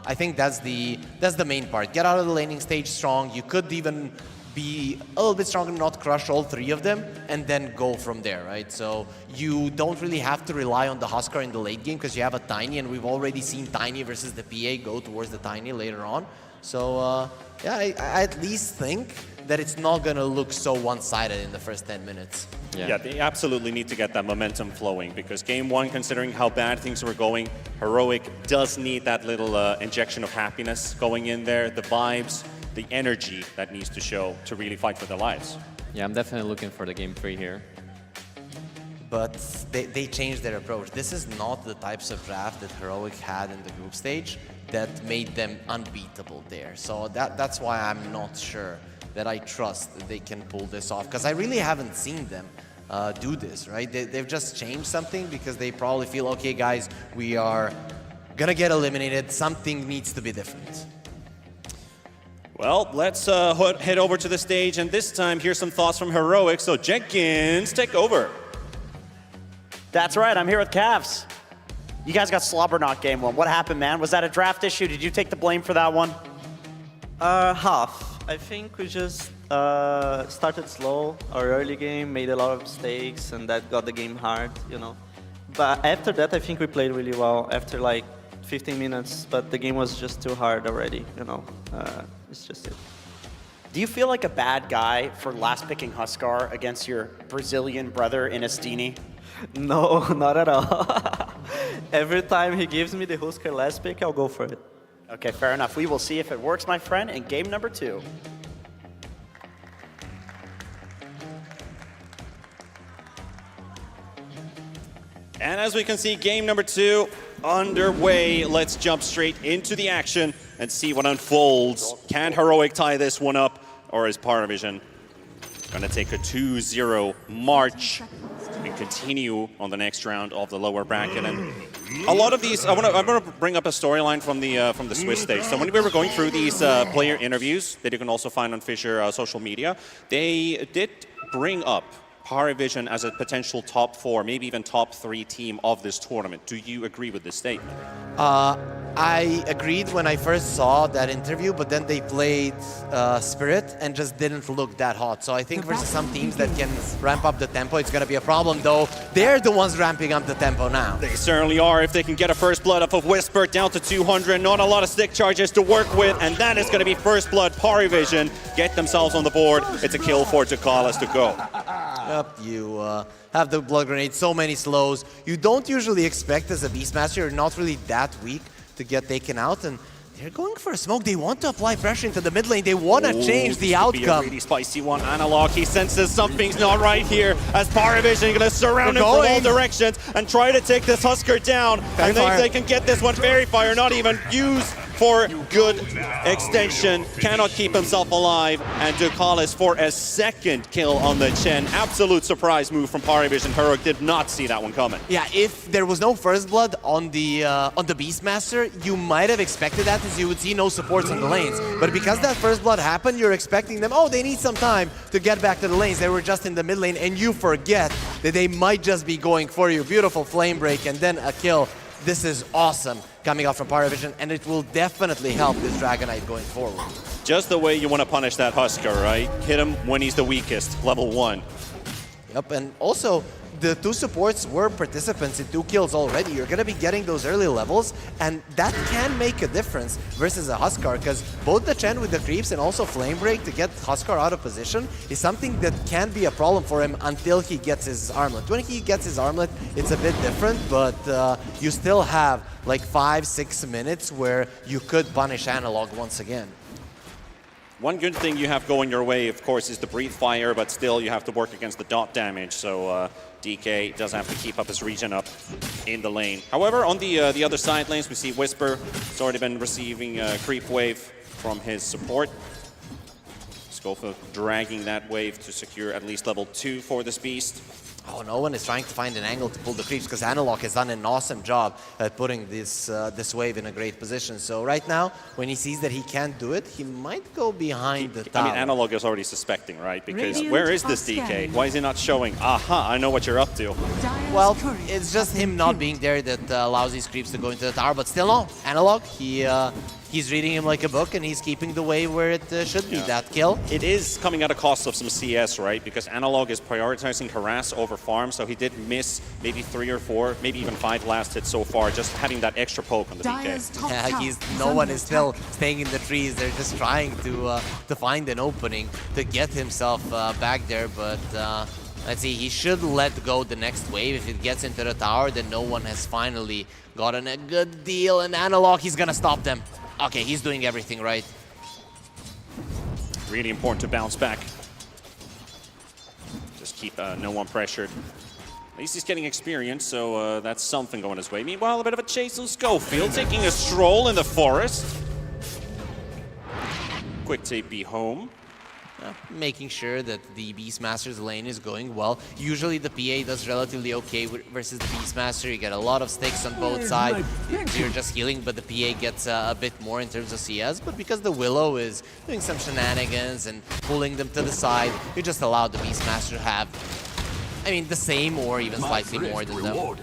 I think that's the main part. Get out of the laning stage strong. You could even be a little bit stronger, not crush all three of them, and then go from there, right? So you don't really have to rely on the Huskar in the late game because you have a Tiny, and we've already seen Tiny versus the PA go towards the Tiny later on. So yeah, I at least think that it's not going to look so one-sided in the first 10 minutes. Yeah, they absolutely need to get that momentum flowing because game one, considering how bad things were going, Heroic does need that little injection of happiness going in there, the vibes, the energy that needs to show to really fight for their lives. Yeah, I'm definitely looking for the game 3 here. But they changed their approach. This is not the types of draft that Heroic had in the group stage that made them unbeatable there. So that's why I'm not sure that I trust that they can pull this off, because I really haven't seen them do this, right? They've just changed something because they probably feel, okay, guys, we are gonna get eliminated. Something needs to be different. Well, let's head over to the stage, and this time, here's some thoughts from Heroic. So Jenkins, take over. That's right, I'm here with Cavs. You guys got slobber knocked game one. What happened, man? Was that a draft issue? Did you take the blame for that one? Half. I think we just started slow. Our early game made a lot of mistakes, and that got the game hard, you know. But after that, I think we played really well after like 15 minutes, but the game was just too hard already, you know. It's just it. Do you feel like a bad guy for last picking Huskar against your Brazilian brother in Estini? No, not at all. Every time he gives me the Huskar last pick, I'll go for it. Okay, fair enough. We will see if it works, my friend, in game number 2. And as we can see, game number 2 underway. Let's jump straight into the action and see what unfolds. Can Heroic tie this one up, or is Parivision going to take a 2-0 march and continue on the next round of the lower bracket? And a lot of these, I want to bring up a storyline from the Swiss stage. So when we were going through these player interviews that you can also find on Fissure social media, they did bring up Parivision as a potential top 4, maybe even top 3 team of this tournament. Do you agree with this statement? I agreed when I first saw that interview, but then they played Spirit and just didn't look that hot. So I think versus some teams that can ramp up the tempo, it's going to be a problem, though. They're the ones ramping up the tempo now. They certainly are. If they can get a first blood off of Whisper down to 200, not a lot of stick charges to work with, and that is going to be first blood. Parivision get themselves on the board. It's a kill for Takalas to go. Yep, you have the blood grenade, so many slows. You don't usually expect as a Beastmaster, you're not really that weak to get taken out, and They're going for a smoke. They want to apply pressure into the mid lane. They want to change the outcome. Be a really spicy one. Analog, he senses something's not right here as Parivision going to surround him from all directions and try to take this Husker down. And they can get this one. Fairy Fire not even used for good extension. Cannot keep himself alive. And Ducalis for a second kill on the Chen. Absolute surprise move from Parivision. Heroic did not see that one coming. Yeah, if there was no first blood on the Beastmaster, you might have expected that, as you would see no supports on the lanes. But because that first blood happened, you're expecting them, oh, they need some time to get back to the lanes. They were just in the mid lane, and you forget that they might just be going for you. Beautiful flame break and then a kill. This is awesome coming out from Parivision, and it will definitely help this Dragon Knight going forward. Just the way you want to punish that Husker, right? Hit him when he's the weakest, level 1. Yep, and also the two supports were participants in 2 kills already. You're going to be getting those early levels, and that can make a difference versus a Huskar, because both the Chen with the creeps and also Flame Break to get Huskar out of position is something that can be a problem for him until he gets his armlet. When he gets his armlet, it's a bit different, but you still have like 5-6 minutes where you could punish Analog once again. One good thing you have going your way, of course, is the Breathe Fire, but still you have to work against the dot damage, so DK does have to keep up his regen up in the lane. However, on the other side lanes, we see Whisper. He's already been receiving a creep wave from his support. Scofa dragging that wave to secure at least level 2 for this beast. Oh, no one is trying to find an angle to pull the creeps because Analog has done an awesome job at putting this wave in a great position. So right now, when he sees that he can't do it, he might go behind the tower. I mean, Analog is already suspecting, right? Because where is this DK? Why is he not showing? Aha, I know what you're up to. Well, it's just him not being there that allows these creeps to go into the tower. But still, no. Analog, he's reading him like a book, and he's keeping the wave where it should be, that kill. It is coming at a cost of some CS, right? Because Analog is prioritizing harass over farm, so he did miss maybe 3 or 4, maybe even 5 last hits so far, just having that extra poke on the DK. Yeah, no one is still staying in the trees. They're just trying to find an opening to get himself back there, but let's see, he should let go the next wave. If it gets into the tower, then no one has finally gotten a good deal, and Analog, he's gonna stop them. Okay, he's doing everything right. Really important to bounce back. Just keep no one pressured. At least he's getting experience, so that's something going his way. Meanwhile, a bit of a chase on Schofield, taking a stroll in the forest. Quick tape be home. Making sure that the Beastmaster's lane is going well. Usually the PA does relatively okay versus the Beastmaster. You get a lot of stakes on both sides. You're just healing, but the PA gets a bit more in terms of CS. But because the Willow is doing some shenanigans and pulling them to the side, you just allow the Beastmaster to have, I mean, the same or even slightly more than them.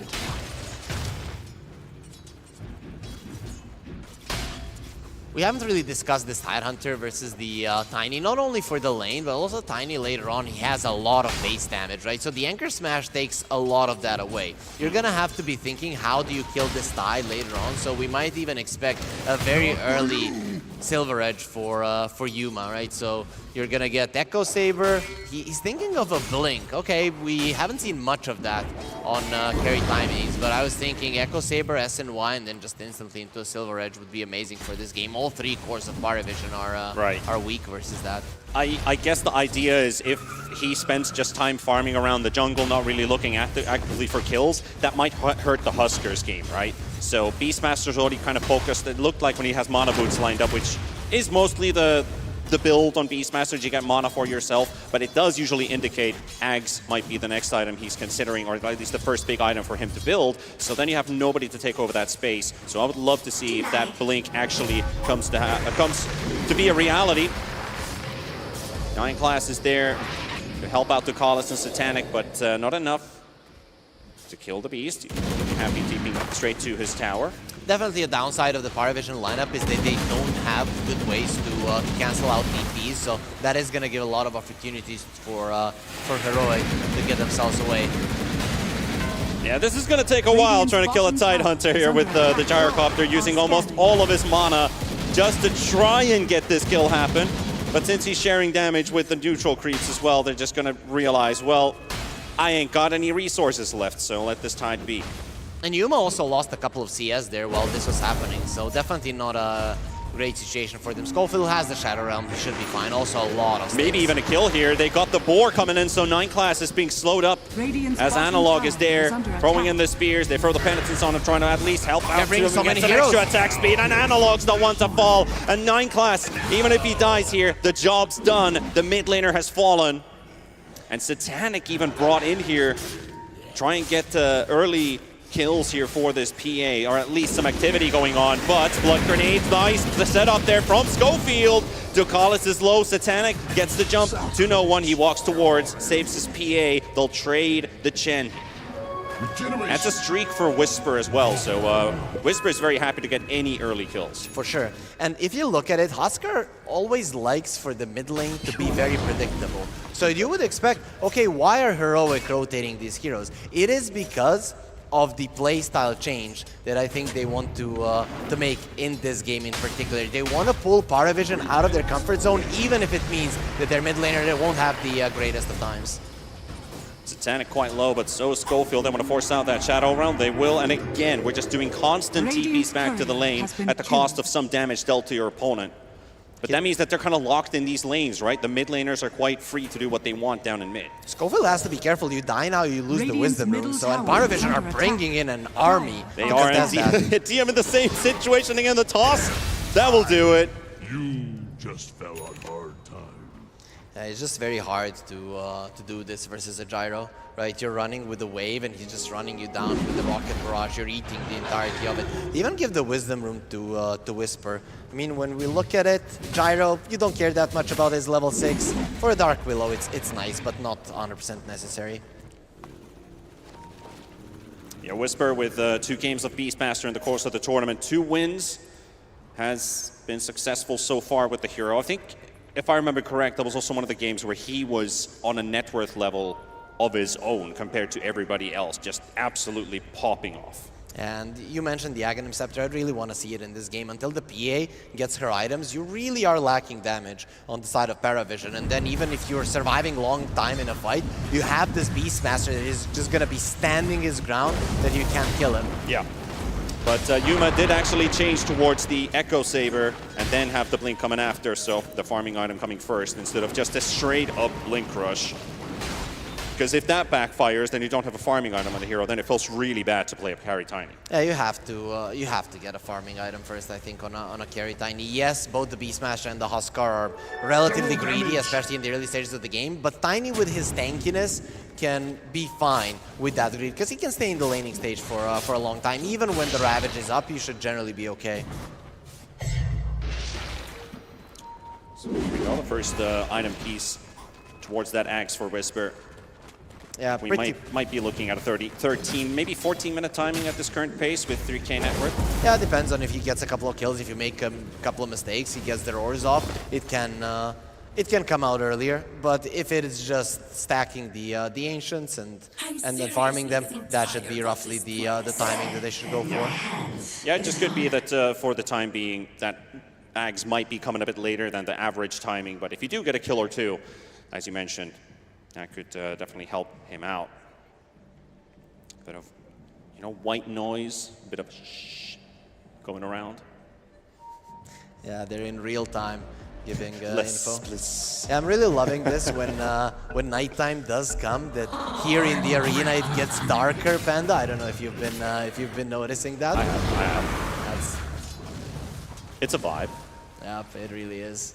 We haven't really discussed this Tidehunter versus the Tiny, not only for the lane, but also Tiny later on, he has a lot of base damage, right? So the Anchor Smash takes a lot of that away. You're gonna have to be thinking, how do you kill this Tide later on? So we might even expect a very early Silver Edge for Yuma, right? So you're gonna get Echo Saber. He's thinking of a Blink. Okay, we haven't seen much of that on carry timings, but I was thinking Echo Saber, SNY, and then just instantly into a Silver Edge would be amazing for this game. All 3 cores of Parivision are weak versus that. I guess the idea is if he spends just time farming around the jungle, not really looking actively for kills, that might hurt the Huskers game, right? So Beastmaster's already kind of focused. It looked like when he has Mana Boots lined up, which is mostly the build on Beastmasters, you get mana for yourself, but it does usually indicate Ags might be the next item he's considering, or at least the first big item for him to build, so then you have nobody to take over that space. So I would love to see if that Blink actually comes to be a reality. Nine Class is there to help out Ducalis and Satanic, but not enough to kill the Beast. Happy keeping straight to his tower. Definitely a downside of the Parivision lineup is that they don't have good ways to cancel out DPs, so that is going to give a lot of opportunities for Heroic to get themselves away. Yeah, this is going to take a while trying to kill a Tidehunter here with the Gyrocopter using almost all of his mana just to try and get this kill happen. But since he's sharing damage with the neutral creeps as well, they're just going to realize, well, I ain't got any resources left, so let this Tide be. And Yuma also lost a couple of CS there while this was happening, so definitely not a great situation for them. Schofield has the Shadow Realm, he should be fine. Also a lot of Maybe even a kill here. They got the boar coming in, so 9 class is being slowed up as Analog is there, throwing in the spears. They throw the penitence on him, trying to at least help out. bringing so many some heroes. extra attack speed, and Analog's the one to fall. And 9 class, even if he dies here, the job's done. The mid laner has fallen. And Satanic even brought in here, try and get early kills here for this PA, or at least some activity going on. But Blood Grenades, nice. The setup there from Schofield. Ducalis is low. Satanic gets the jump to no one. He walks towards, saves his PA. They'll trade the Chen. That's a streak for Whisper as well. So Whisper is very happy to get any early kills. For sure. And if you look at it, Huskar always likes for the mid lane to be very predictable. So you would expect, okay, why are Heroic rotating these heroes? It is because of the playstyle change that I think they want to make in this game in particular. They want to pull Parivision out of their comfort zone, even if it means that their mid laner they won't have the greatest of times. Satanic quite low, but so is Schofield. They want to force out that Shadow Realm. They will, and again, we're just doing constant TPs back to the lane at the cost of some damage dealt to your opponent. But that means that they're kind of locked in these lanes, right? The mid laners are quite free to do what they want down in mid. Schofield has to be careful. You die now, you lose the Wisdom Rune. So, and Parivision are bringing in an army. They are, and DM in the same situation again. The toss, that will do it. You just fell on hard time. It's just very hard to do this versus a Gyro, right? You're running with the wave and he's just running you down with the Rocket Barrage. You're eating the entirety of it. They even give the Wisdom Rune to Whisper. I mean, when we look at it, Gyro, you don't care that much about his level 6. For a Dark Willow, it's nice, but not 100% necessary. Yeah, Whisper with 2 games of Beastmaster in the course of the tournament. 2 wins, has been successful so far with the hero. I think, if I remember correct, that was also one of the games where he was on a net worth level of his own compared to everybody else, just absolutely popping off. And you mentioned the Aghanim Scepter. I'd really want to see it in this game. Until the PA gets her items, you really are lacking damage on the side of Parivision. And then even if you're surviving long time in a fight, you have this Beastmaster that is just going to be standing his ground that you can't kill him. Yeah. But Yuma did actually change towards the Echo Saber and then have the Blink coming after, so the farming item coming first instead of just a straight up Blink Rush. Because if that backfires, then you don't have a farming item on the hero, then it feels really bad to play a carry Tiny. Yeah, you have to get a farming item first, I think, on a carry Tiny. Yes, both the Beastmaster and the Huskar are relatively greedy, especially in the early stages of the game, but Tiny with his tankiness can be fine with that greed, because he can stay in the laning stage for a long time. Even when the Ravage is up, you should generally be okay. So here we go, the first item piece towards that axe for Whisper. Yeah, we might be looking at a 13, maybe 14-minute timing at this current pace with 3k net worth. Yeah, it depends on if he gets a couple of kills. If you make a couple of mistakes, he gets their ores off. It can come out earlier. But if it is just stacking the ancients and then farming them, that should be roughly the timing that they should go for. Yeah, it just could be that for the time being, that Ags might be coming a bit later than the average timing. But if you do get a kill or two, as you mentioned, that could definitely help him out. A bit of, white noise, a bit of shh going around. Yeah, they're in real time giving info. Yeah, I'm really loving this when nighttime does come. That here in the arena it gets darker. Panda, I don't know if you've been noticing that. I have. It's a vibe. Yeah, it really is.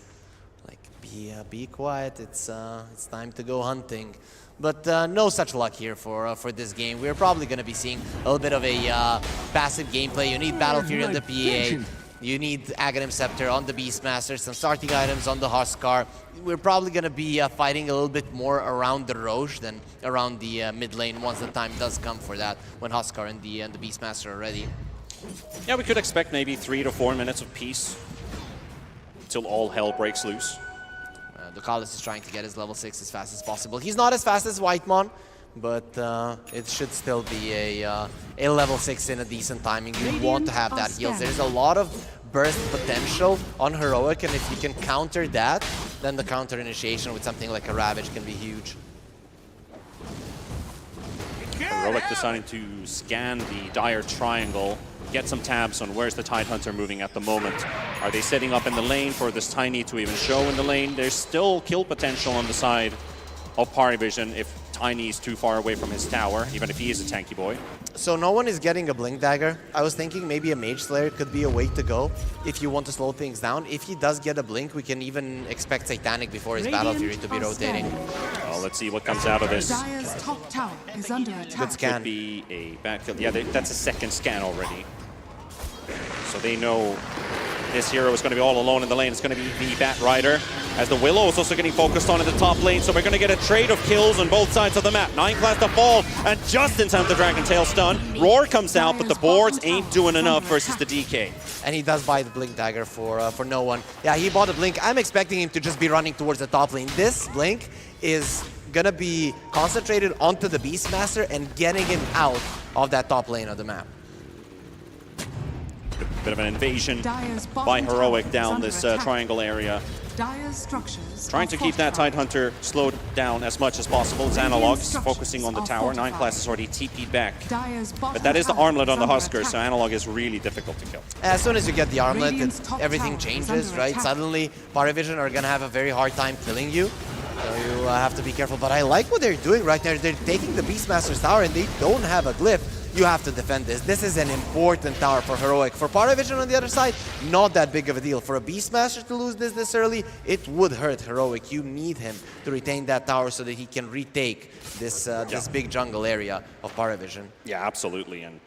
Be quiet, it's time to go hunting. But no such luck here for this game. We're probably going to be seeing a little bit of a passive gameplay. You need Battle Fury on the PA. You need Aghanim Scepter on the Beastmaster, some starting items on the Huskar. We're probably going to be fighting a little bit more around the Roche than around the mid lane once the time does come for that, when Huskar and the Beastmaster are ready. Yeah, we could expect maybe 3 to 4 minutes of peace until all hell breaks loose. Ducalis is trying to get his level 6 as fast as possible. He's not as fast as Whitemon, but it should still be a level 6 in a decent timing. You want to have that heals. There's a lot of burst potential on Heroic, and if you can counter that, then the counter initiation with something like a Ravage can be huge. Heroic deciding to scan the dire triangle. get some tabs on where's the Tidehunter moving at the moment. Are they setting up in the lane for this Tiny to even show in the lane? There's still kill potential on the side of Parivision if Tiny is too far away from his tower, even if he is a tanky boy. So no one is getting a Blink Dagger. I was thinking maybe a Mage Slayer could be a way to go if you want to slow things down. If he does get a Blink, we can even expect Satanic before his Battle Fury to be rotating. Well, let's see what comes out of this. Dire's top tower is under attack. Good scan. Could be a bad kill. Yeah, that's a second scan already. So they know this hero is going to be all alone in the lane. It's going to be the Bat Rider, as the Willow is also getting focused on in the top lane. So we're going to get a trade of kills on both sides of the map. 9 class to fall, and just in time the Dragon Tail stun. Roar comes out, but the boards ain't doing enough versus the DK. And he does buy the Blink Dagger for no one. Yeah, he bought a Blink. I'm expecting him to just be running towards the top lane. This Blink is gonna be concentrated onto the Beastmaster and getting him out of that top lane of the map. Bit of an invasion by Heroic down this triangle area. Dire's structures Trying to keep that Tidehunter slowed down as much as possible. It's Analog's focusing on the tower. 9 class is already TP'd back. But that is the armlet on the Husker, so Analog is really difficult to kill. As soon as you get the armlet, everything changes, right? Suddenly, Parivision are gonna have a very hard time killing you. So you have to be careful. But I like what they're doing right now. They're taking the Beastmaster's tower and they don't have a glyph. You have to defend this. This is an important tower for Heroic. For Parivision on the other side, not that big of a deal. For a Beastmaster to lose this early, it would hurt Heroic. You need him to retain that tower so that he can retake this this big jungle area of Parivision. Yeah, absolutely. And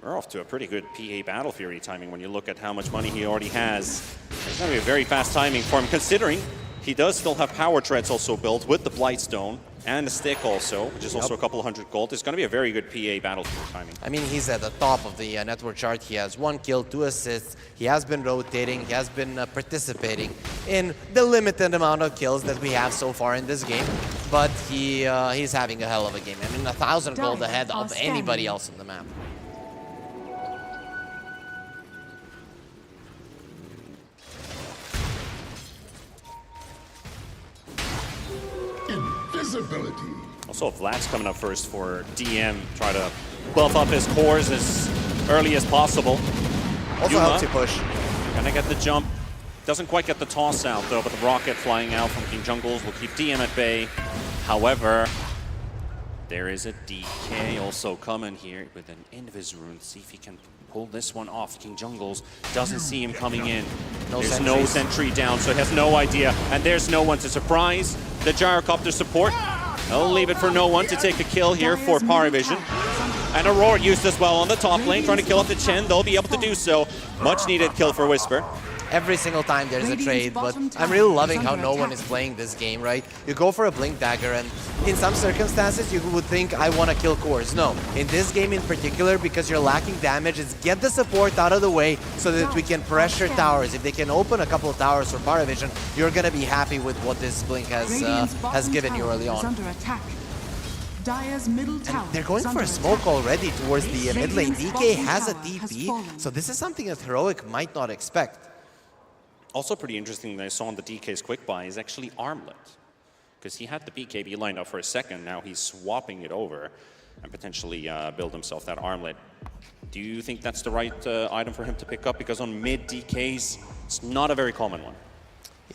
we're off to a pretty good PA Battle Fury timing when you look at how much money he already has. It's going to be a very fast timing for him, considering he does still have Power Treads also built with the Blightstone and the stick also, which is also a couple hundred gold. It's going to be a very good PA Battle Fury timing. I mean, he's at the top of the network chart. He has 1 kill, 2 assists. He has been rotating. He has been participating in the limited amount of kills that we have so far in this game. But he's having a hell of a game. I mean, 1,000 gold ahead of anybody else on the map. Invisibility. Also, Vlad's coming up first for DM. Try to buff up his cores as early as possible. Also helps you push. Gonna get the jump. Doesn't quite get the toss out though, but the rocket flying out from King Jungles will keep DM at bay. However, there is a DK also coming here with an Invis rune. See if he can pull this one off. King Jungles doesn't see him coming in. There's no sentry down, so he has no idea. And there's no one to surprise the Gyrocopter support. They'll leave it for no one to take the kill here for Parivision. And Aurora used as well on the top lane, trying to kill off the Chen. They'll be able to do so. Much needed kill for Whisper. Every single time there's a trade, but I'm really loving how no one is playing this game, right? You go for a Blink Dagger, and in some circumstances you would think, I want to kill cores. No, in this game in particular, because you're lacking damage, it's get the support out of the way so that we can pressure towers. If they can open a couple of towers for Parivision, you're going to be happy with what this Blink has given you early on. Dire's middle tower. And they're going for a smoke already towards the mid lane. DK has a TP, so this is something that Heroic might not expect. Also pretty interesting that I saw on the DK's quick buy is actually Armlet. Because he had the BKB lined up for a second, now he's swapping it over and potentially build himself that Armlet. Do you think that's the right item for him to pick up? Because on mid DKs, it's not a very common one.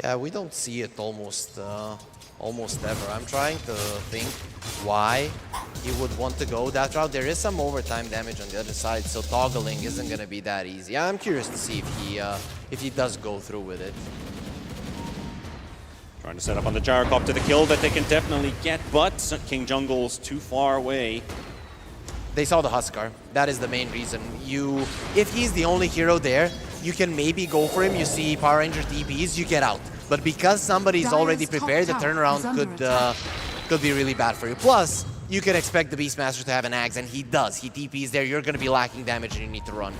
Yeah, we don't see it almost ever. I'm trying to think why he would want to go that route. There is some overtime damage on the other side, so toggling isn't going to be that easy. I'm curious to see if he does go through with it. Trying to set up on the Gyrocopter the kill that they can definitely get, but King Jungle's too far away. They saw the Huskar. That is the main reason. If he's the only hero there, you can maybe go for him. You see Power Ranger TPs, you get out. But because somebody's already prepared, the turnaround could be really bad for you. Plus, you can expect the Beastmaster to have an Axe, and he does. He TPs there, you're going to be lacking damage, and you need to run.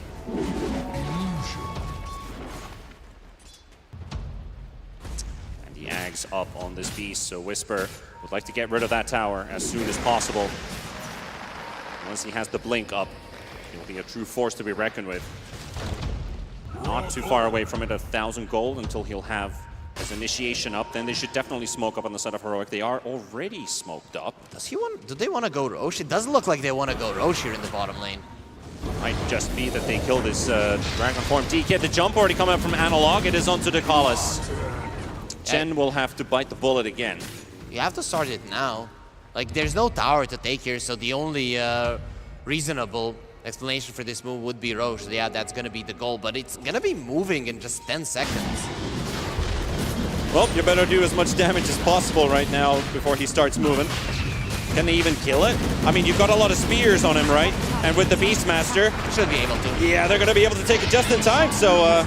And the Axe up on this beast, so Whisper would like to get rid of that tower as soon as possible. Once he has the blink up, he'll be a true force to be reckoned with. Not too far away from it, 1,000 gold until he'll have his initiation up. Then they should definitely smoke up on the side of Heroic. They are already smoked up. Do they want to go Roche? It does look like they want to go Roche here in the bottom lane. Might just be that they kill this Dragon Form DK. The jump already coming up from Analog. It is onto the Colossus. Chen will have to bite the bullet again. You have to start it now. Like, there's no tower to take here, so the only reasonable explanation for this move would be Roche. Yeah, that's going to be the goal, but it's going to be moving in just 10 seconds. Well, you better do as much damage as possible right now before he starts moving. Can they even kill it? I mean, you've got a lot of spears on him, right? And with the Beastmaster... Should be able to. Yeah, they're going to be able to take it just in time, so...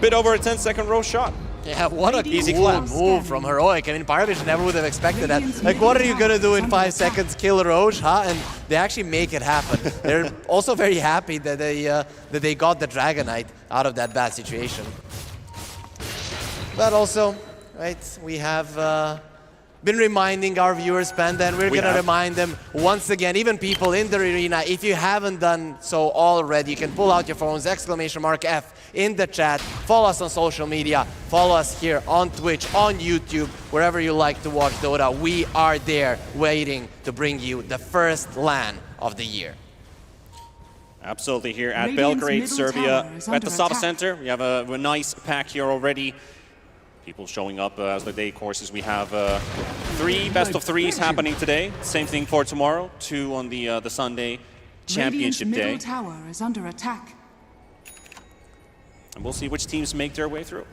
bit over a 10-second Roche shot. Yeah, what a easy cool move from Heroic. I mean, Parivision never would have expected that. Like, what are you going to do in 5 seconds? Kill Roche, huh? And they actually make it happen. They're also very happy that they got the Dragon Knight out of that bad situation. But also, right, we have been reminding our viewers, Panda, and we're going to remind them once again, even people in the arena, if you haven't done so already, you can pull out your phones, !F in the chat, follow us on social media, follow us here on Twitch, on YouTube, wherever you like to watch Dota. We are there waiting to bring you the first LAN of the year. Absolutely, here at Belgrade, Serbia, at the Saba Center. We have a nice pack here already. People showing up as the day courses. We have 3 best of 3s happening today. Same thing for tomorrow. 2 on the Sunday Championship Day. Middle tower is under attack. And we'll see which teams make their way through.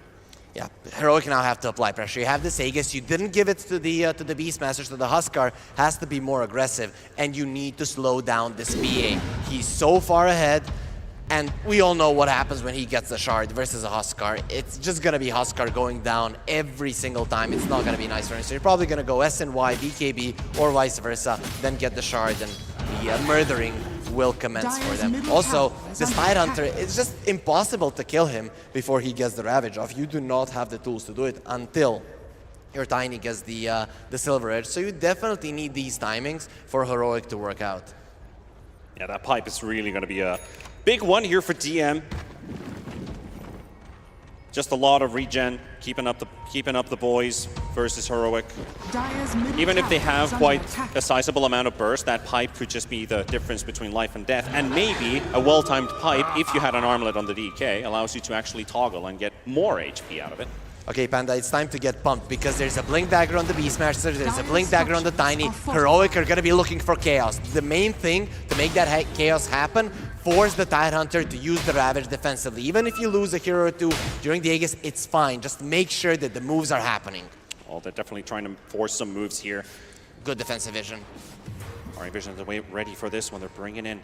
Yeah, Heroic now have to apply pressure. You have this Aegis, you didn't give it to the Beastmaster, so the Huskar has to be more aggressive, and you need to slow down this BA. He's so far ahead, and we all know what happens when he gets the shard versus a Huskar. It's just gonna be Huskar going down every single time. It's not gonna be nice for him. So you're probably gonna go SNY, BKB, or vice versa, then get the shard, and the murdering will commence for them. Also, this Tidehunter, it's just impossible to kill him before he gets the Ravage off. You do not have the tools to do it until your Tiny gets the Silver Edge. So you definitely need these timings for Heroic to work out. Yeah, that pipe is really going to be a big one here for DM. Just a lot of regen, keeping up the boys versus Heroic. Even if they have quite a sizable amount of burst, that pipe could just be the difference between life and death. And maybe a well-timed pipe, if you had an armlet on the DK, allows you to actually toggle and get more HP out of it. Okay, Panda, it's time to get pumped because there's a Blink Dagger on the Beastmaster, there's a Blink Dagger on the Tiny. Heroic are going to be looking for Chaos. The main thing to make that Chaos happen, force the Tidehunter to use the Ravage defensively. Even if you lose a hero or 2 during the Aegis, it's fine. Just make sure that the moves are happening. Well, they're definitely trying to force some moves here. Good defensive vision. Parivision is ready for this one. They're bringing in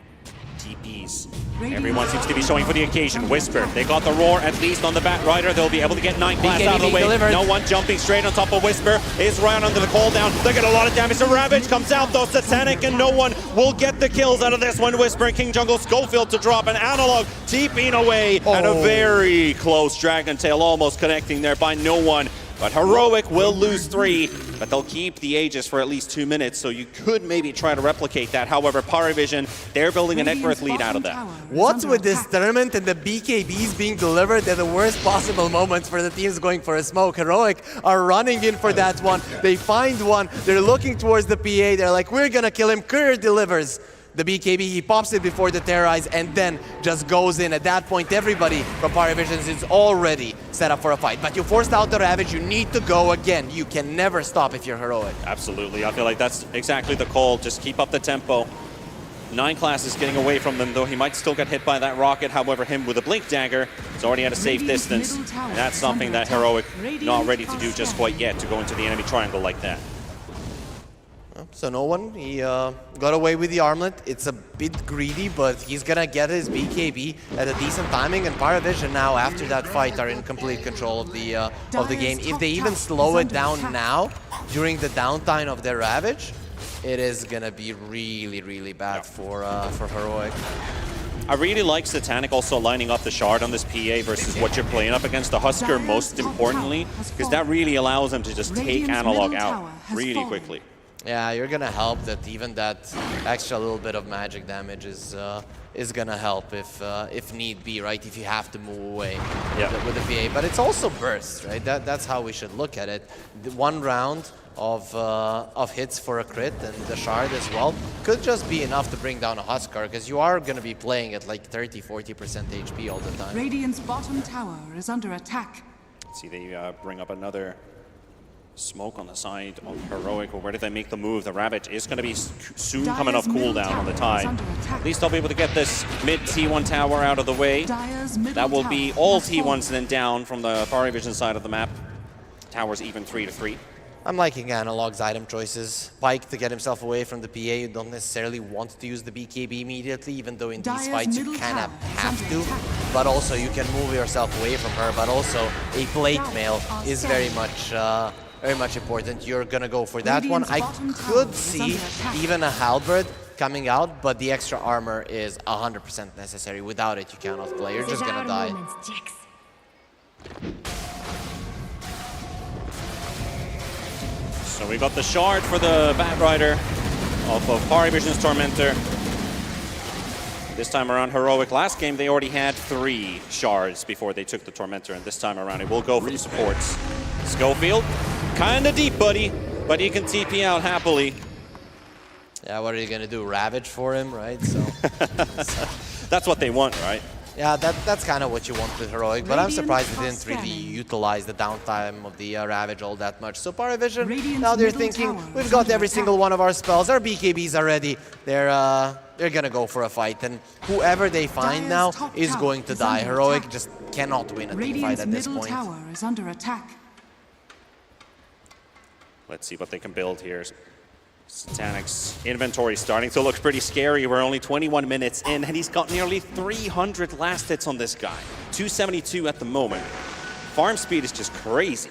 TPs. Everyone seems to be showing for the occasion. Whisper, they got the roar at least on the Bat Rider. They'll be able to get Night Blast out of the way. Delivered. No one jumping straight on top of Whisper. Is right under the call down. They get a lot of damage. The Ravage comes out though. Satanic, and no one will get the kills out of this one. Whisper and King Jungle Schofield to drop an Analog TPing away. And a very close Dragon Tail almost connecting there by no one. But Heroic will lose 3, but they'll keep the Aegis for at least 2 minutes, so you could maybe try to replicate that. However, Parivision, they're building an Ekworth lead out of that. What's with this tournament and the BKBs being delivered at the worst possible moments for the teams going for a smoke? Heroic are running in for that one. They find one. They're looking towards the PA. They're like, we're going to kill him. Courier delivers the BKB. He pops it before the Terrorize and then just goes in. At that point, everybody from Parivision is already set up for a fight. But you forced out the Ravage. You need to go again. You can never stop if you're Heroic. Absolutely. I feel like that's exactly the call. Just keep up the tempo. 9 Class is getting away from them, though he might still get hit by that rocket. However, him with a Blink Dagger is already at a safe distance. And that's something that Heroic not ready to do just quite yet, to go into the enemy triangle like that. So no one, he got away with the armlet. It's a bit greedy, but he's gonna get his BKB at a decent timing, and Parivision now, after that fight, are in complete control of the game. If they even slow it down now, during the downtime of their Ravage, it is gonna be really, really bad for Heroic. I really like Satanic also lining up the shard on this PA versus what you're playing up against the Huskar, most importantly, because that really allows them to just take Analog out really quickly. Yeah, you're gonna help that. Even that extra little bit of magic damage is gonna help if need be, right? If you have to move away with the PA, but it's also burst, right? That's how we should look at it. The 1 round of hits for a crit, and the shard as well could just be enough to bring down a Huskar, because you are going to be playing at like 30-40% HP all the time. Radiant's bottom tower is under attack. Let's see, they bring up another smoke on the side of Heroic. Or where did they make the move? The Ravage is going to be soon coming off cooldown on the Tide. At least they'll be able to get this mid T1 tower out of the way. That will be all T1s and then down from the Parivision side of the map. Towers even 3-3. I'm liking Analog's item choices. Pyke to get himself away from the PA. You don't necessarily want to use the BKB immediately, even though in these fights you kind of have to. But also you can move yourself away from her. But also a plate mail is very much important. You're gonna go for that one. I could see even a halberd coming out, but the extra armor is 100% necessary. Without it, you cannot play. You're just gonna die. So we got the shard for the Batrider off of Parivision's Tormentor. This time around, Heroic, last game they already had 3 shards before they took the Tormentor, and this time around it will go for the supports. Schofield, kinda deep, buddy, but he can TP out happily. Yeah, what are you gonna do? Ravage for him, right? So that's what they want, right? Yeah, that's kind of what you want with Heroic, but I'm surprised they didn't really utilize the downtime of the Ravage all that much. So Parivision, now they're thinking, we've got every single one of our spells, our BKBs are ready. They're gonna go for a fight, and whoever they find now is going to die. Heroic just cannot win a team fight at this point. Tower is under attack. Let's see what they can build here. Satanic's inventory starting to look pretty scary. We're only 21 minutes in, and he's got nearly 300 last hits on this guy. 272 at the moment. Farm speed is just crazy.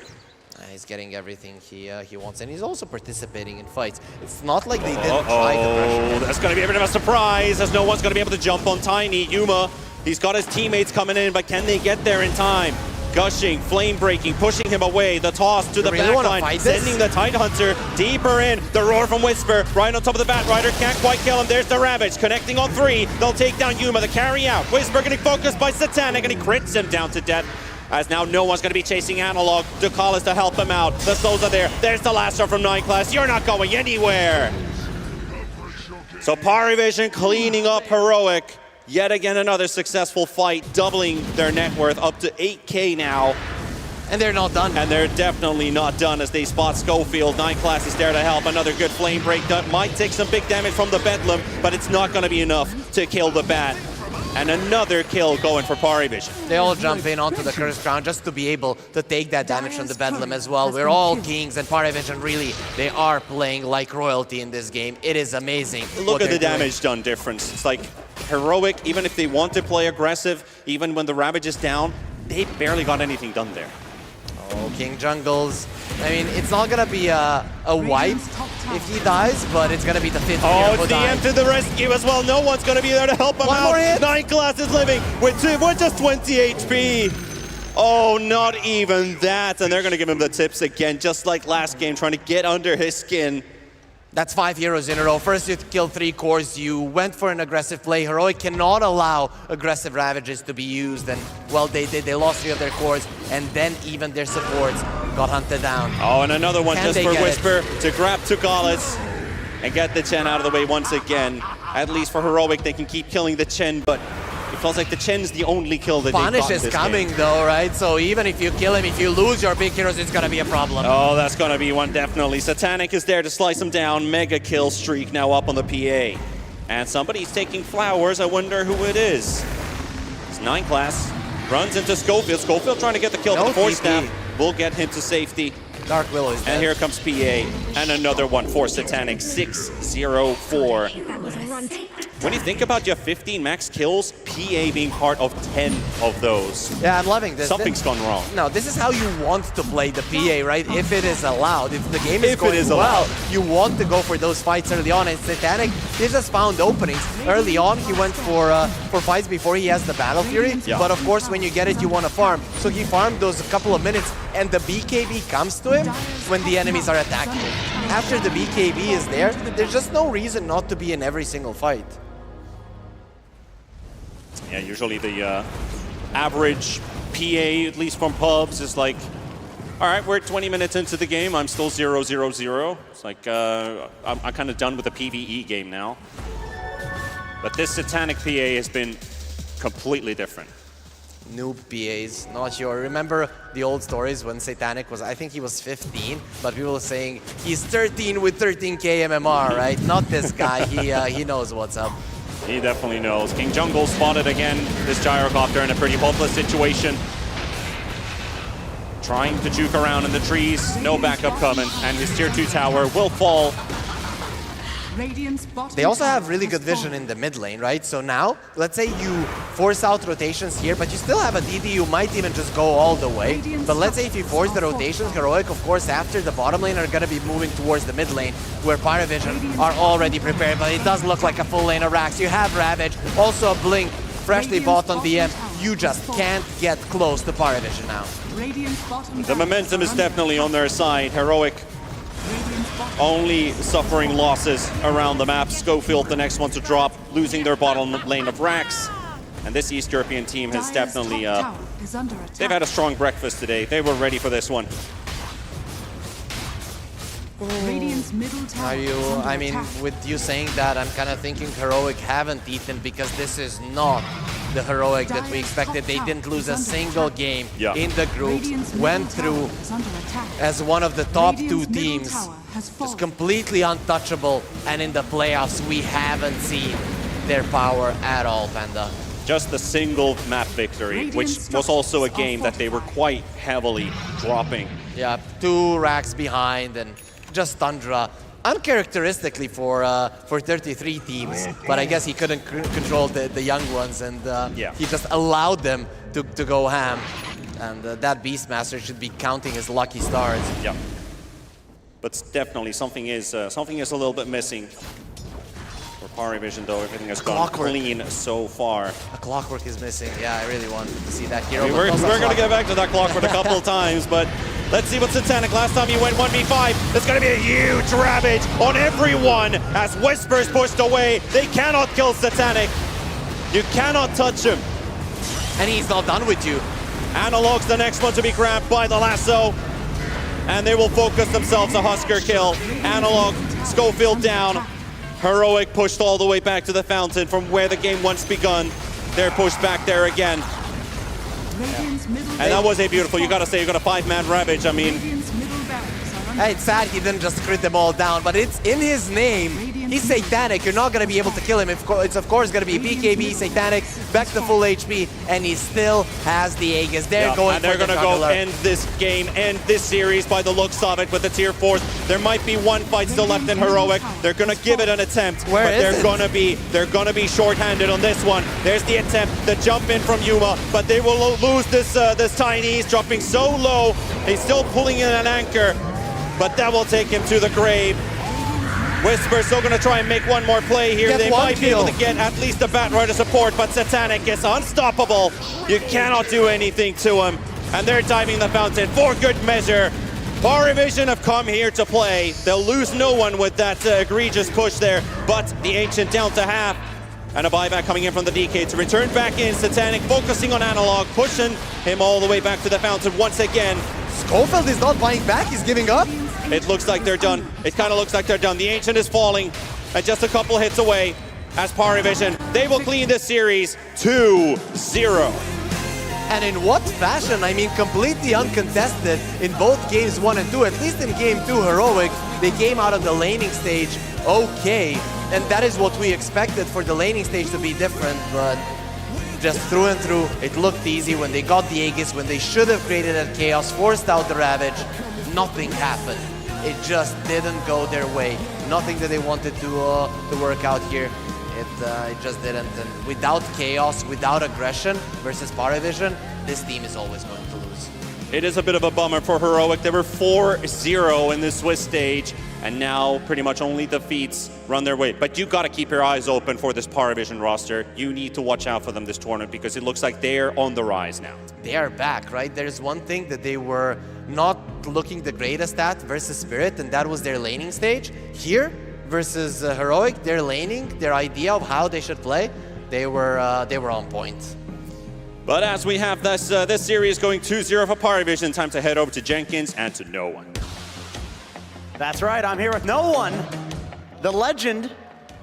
He's getting everything he wants, and he's also participating in fights. It's not like they didn't try to pressure him. That's going to be a bit of a surprise, as no one's going to be able to jump on Tiny. Yuma, he's got his teammates coming in, but can they get there in time? Gushing, flame breaking, pushing him away. The toss to the backline, sending the Tidehunter deeper in. The roar from Whisper, right on top of the Batrider, can't quite kill him. There's the Ravage, connecting on 3. They'll take down Yuma, the carry out. Whisper getting focused by Satanic, and he crits him down to death. As now no one's going to be chasing Analog. Ducal is to help him out. The souls are there. There's the last one from 9 class. You're not going anywhere. So Parivision cleaning up Heroic. Yet again, another successful fight, doubling their net worth up to 8K now. And they're not done. And they're definitely not done as they spot Schofield. 9 class is there to help. Another good flame break that might take some big damage from the Bedlam, but it's not going to be enough to kill the Bat. And another kill going for Parivision. They all jump in onto the Cursed Crown just to be able to take that damage from the Bedlam as well. We're all kings, and Parivision really, they are playing like royalty in this game. It is amazing. Look at the damage done difference. It's like Heroic, even if they want to play aggressive, even when the Ravage is down, they barely got anything done there. Oh, King Jungles. I mean, it's not gonna be a wipe if he dies, but it's gonna be the 5th Oh, it's the end to the rescue as well. No one's gonna be there to help him out. More hit. 9 class is living with just 20 HP. Oh, not even that. And they're gonna give him the tips again, just like last game, trying to get under his skin. That's 5 heroes in a row. First you killed 3 cores, you went for an aggressive play. Heroic cannot allow aggressive Ravages to be used, and well, they did. They lost 3 of their cores, and then even their supports got hunted down. Oh, and another one just for Whisper to grab Tugalis and get the Chen out of the way once again. At least for Heroic, they can keep killing the Chen, but it feels like the Chen's the only kill that Punish they've got is coming though, right? So even if you kill him, if you lose your big heroes, it's gonna be a problem. Oh, that's gonna be one, definitely. Satanic is there to slice him down. Mega kill streak now up on the PA. And somebody's taking flowers. I wonder who it is. It's 9 class. Runs into Schofield. Schofield trying to get the kill, but the force snap will get him to safety. Dark Willow is dead. And here comes PA. And another one for Satanic. 6-0-4. When you think about your 15 max kills, PA being part of 10 of those. Yeah, I'm loving this. Something's gone wrong. No, this is how you want to play the PA, right? If it is allowed, if the game is going well, you want to go for those fights early on. And Satanic, he just found openings. Early on, he went for fights before he has the Battle Fury. Yeah. But of course, when you get it, you want to farm. So he farmed those a couple of minutes, and the BKB comes to him when the enemies are attacking. After the BKB is there, there's just no reason not to be in every single fight. Yeah, usually the average PA, at least from pubs, is like All right, we're 20 minutes into the game. I'm still 0-0-0. It's like I'm kind of done with the PvE game now. But this Satanic PA has been completely different. Noob PAs, not sure. Remember the old stories when Satanic was, I think he was 15, but people were saying he's 13 with 13k MMR, right? Not this guy, he knows what's up. He definitely knows. King Jungle spotted again, this Gyrocopter in a pretty hopeless situation. Trying to juke around in the trees, no backup coming, and his tier 2 tower will fall. They also have really good vision in the mid lane, right? So now, let's say you force out rotations here, but you still have a DD, you might even just go all the way. But let's say if you force the rotations, Heroic, of course, after the bottom lane are going to be moving towards the mid lane, where Parivision are already prepared, but it does look like a full lane of Rax. You have Ravage, also a Blink, freshly bought on DM. You just can't get close to Parivision now. The momentum is definitely on their side. Heroic only suffering losses around the map. Schofield, the next one to drop, losing their bottom lane of Rax. And this East European team has definitely, they've had a strong breakfast today. They were ready for this one. Are you, I mean, with you saying that, I'm kind of thinking Heroic haven't eaten because this is not the Heroic that we expected. They didn't lose a single game in the groups, went through as one of the top 2 teams, just completely untouchable, and in the playoffs we haven't seen their power at all, Panda. Just a single map victory, which was also a game that they were quite heavily dropping. Yeah, 2 racks behind and just Tundra. Uncharacteristically for 33 teams, but I guess he couldn't control the young ones, and he just allowed them to go ham. And that Beastmaster should be counting his lucky stars. Yeah, but definitely something is a little bit missing. For Parivision, though, everything has gone clean so far. A Clockwork is missing. Yeah, I really wanted to see that hero. I mean, we're going to get back to that Clockwork a couple of times, but let's see what Satanic. Last time he went 1v5. There's going to be a huge ravage on everyone as Whispers pushed away. They cannot kill Satanic. You cannot touch him. And he's not done with you. Analog's the next one to be grabbed by the lasso. And they will focus themselves a Husker kill. Analog, Schofield down. Heroic pushed all the way back to the fountain from where the game once begun. They're pushed back there again. And that was a beautiful, you gotta say, you got a 5-man Ravage. I mean, hey, it's sad he didn't just crit them all down, but it's in his name. He's Satanic, you're not gonna be able to kill him. It's of course gonna be BKB, Satanic, back to full HP, and he still has the Aegis. They're going and they're for the gonna go jungler. end this game, end this series by the looks of it with the tier 4s. There might be one fight still left in Heroic. They're gonna give it an attempt, but they're gonna be short-handed on this one. There's the attempt, the jump in from Yuma, but they will lose this this tiny. He's dropping so low. He's still pulling in an anchor, but that will take him to the grave. Whisper still going to try and make one more play here. They might be able to get at least a Batrider support, but Satanic is unstoppable. You cannot do anything to him. And they're diving the fountain for good measure. Parivision have come here to play. They'll lose no one with that egregious push there, but the Ancient down to half. And a buyback coming in from the DK to return back in. Satanic focusing on Analog, pushing him all the way back to the fountain once again. Schofield is not buying back, he's giving up. It looks like they're done. It kind of looks like they're done. The Ancient is falling and just a couple hits away as Parivision. They will clean this series 2-0. And in what fashion? I mean, completely uncontested in both games 1 and 2. At least in game 2, Heroic, they came out of the laning stage okay. And that is what we expected for the laning stage to be different, but just through and through, it looked easy when they got the Aegis, when they should have created that chaos, forced out the Ravage. Nothing happened. It just didn't go their way. Nothing that they wanted to work out here. It just didn't. And without chaos, without aggression versus Parivision, this team is always going to lose. It is a bit of a bummer for Heroic. They were 4-0 in the Swiss stage, and now pretty much only defeats run their way. But you got to keep your eyes open for this Parivision roster. You need to watch out for them this tournament because it looks like they're on the rise now. They are back, right? There's one thing that they were not looking the greatest at versus Spirit, and that was their laning stage. Here, versus Heroic, their laning, their idea of how they should play, they were on point. But as we have this series going 2-0 for Parivision, time to head over to Jenkins and to No One. That's right, I'm here with No One, the legend.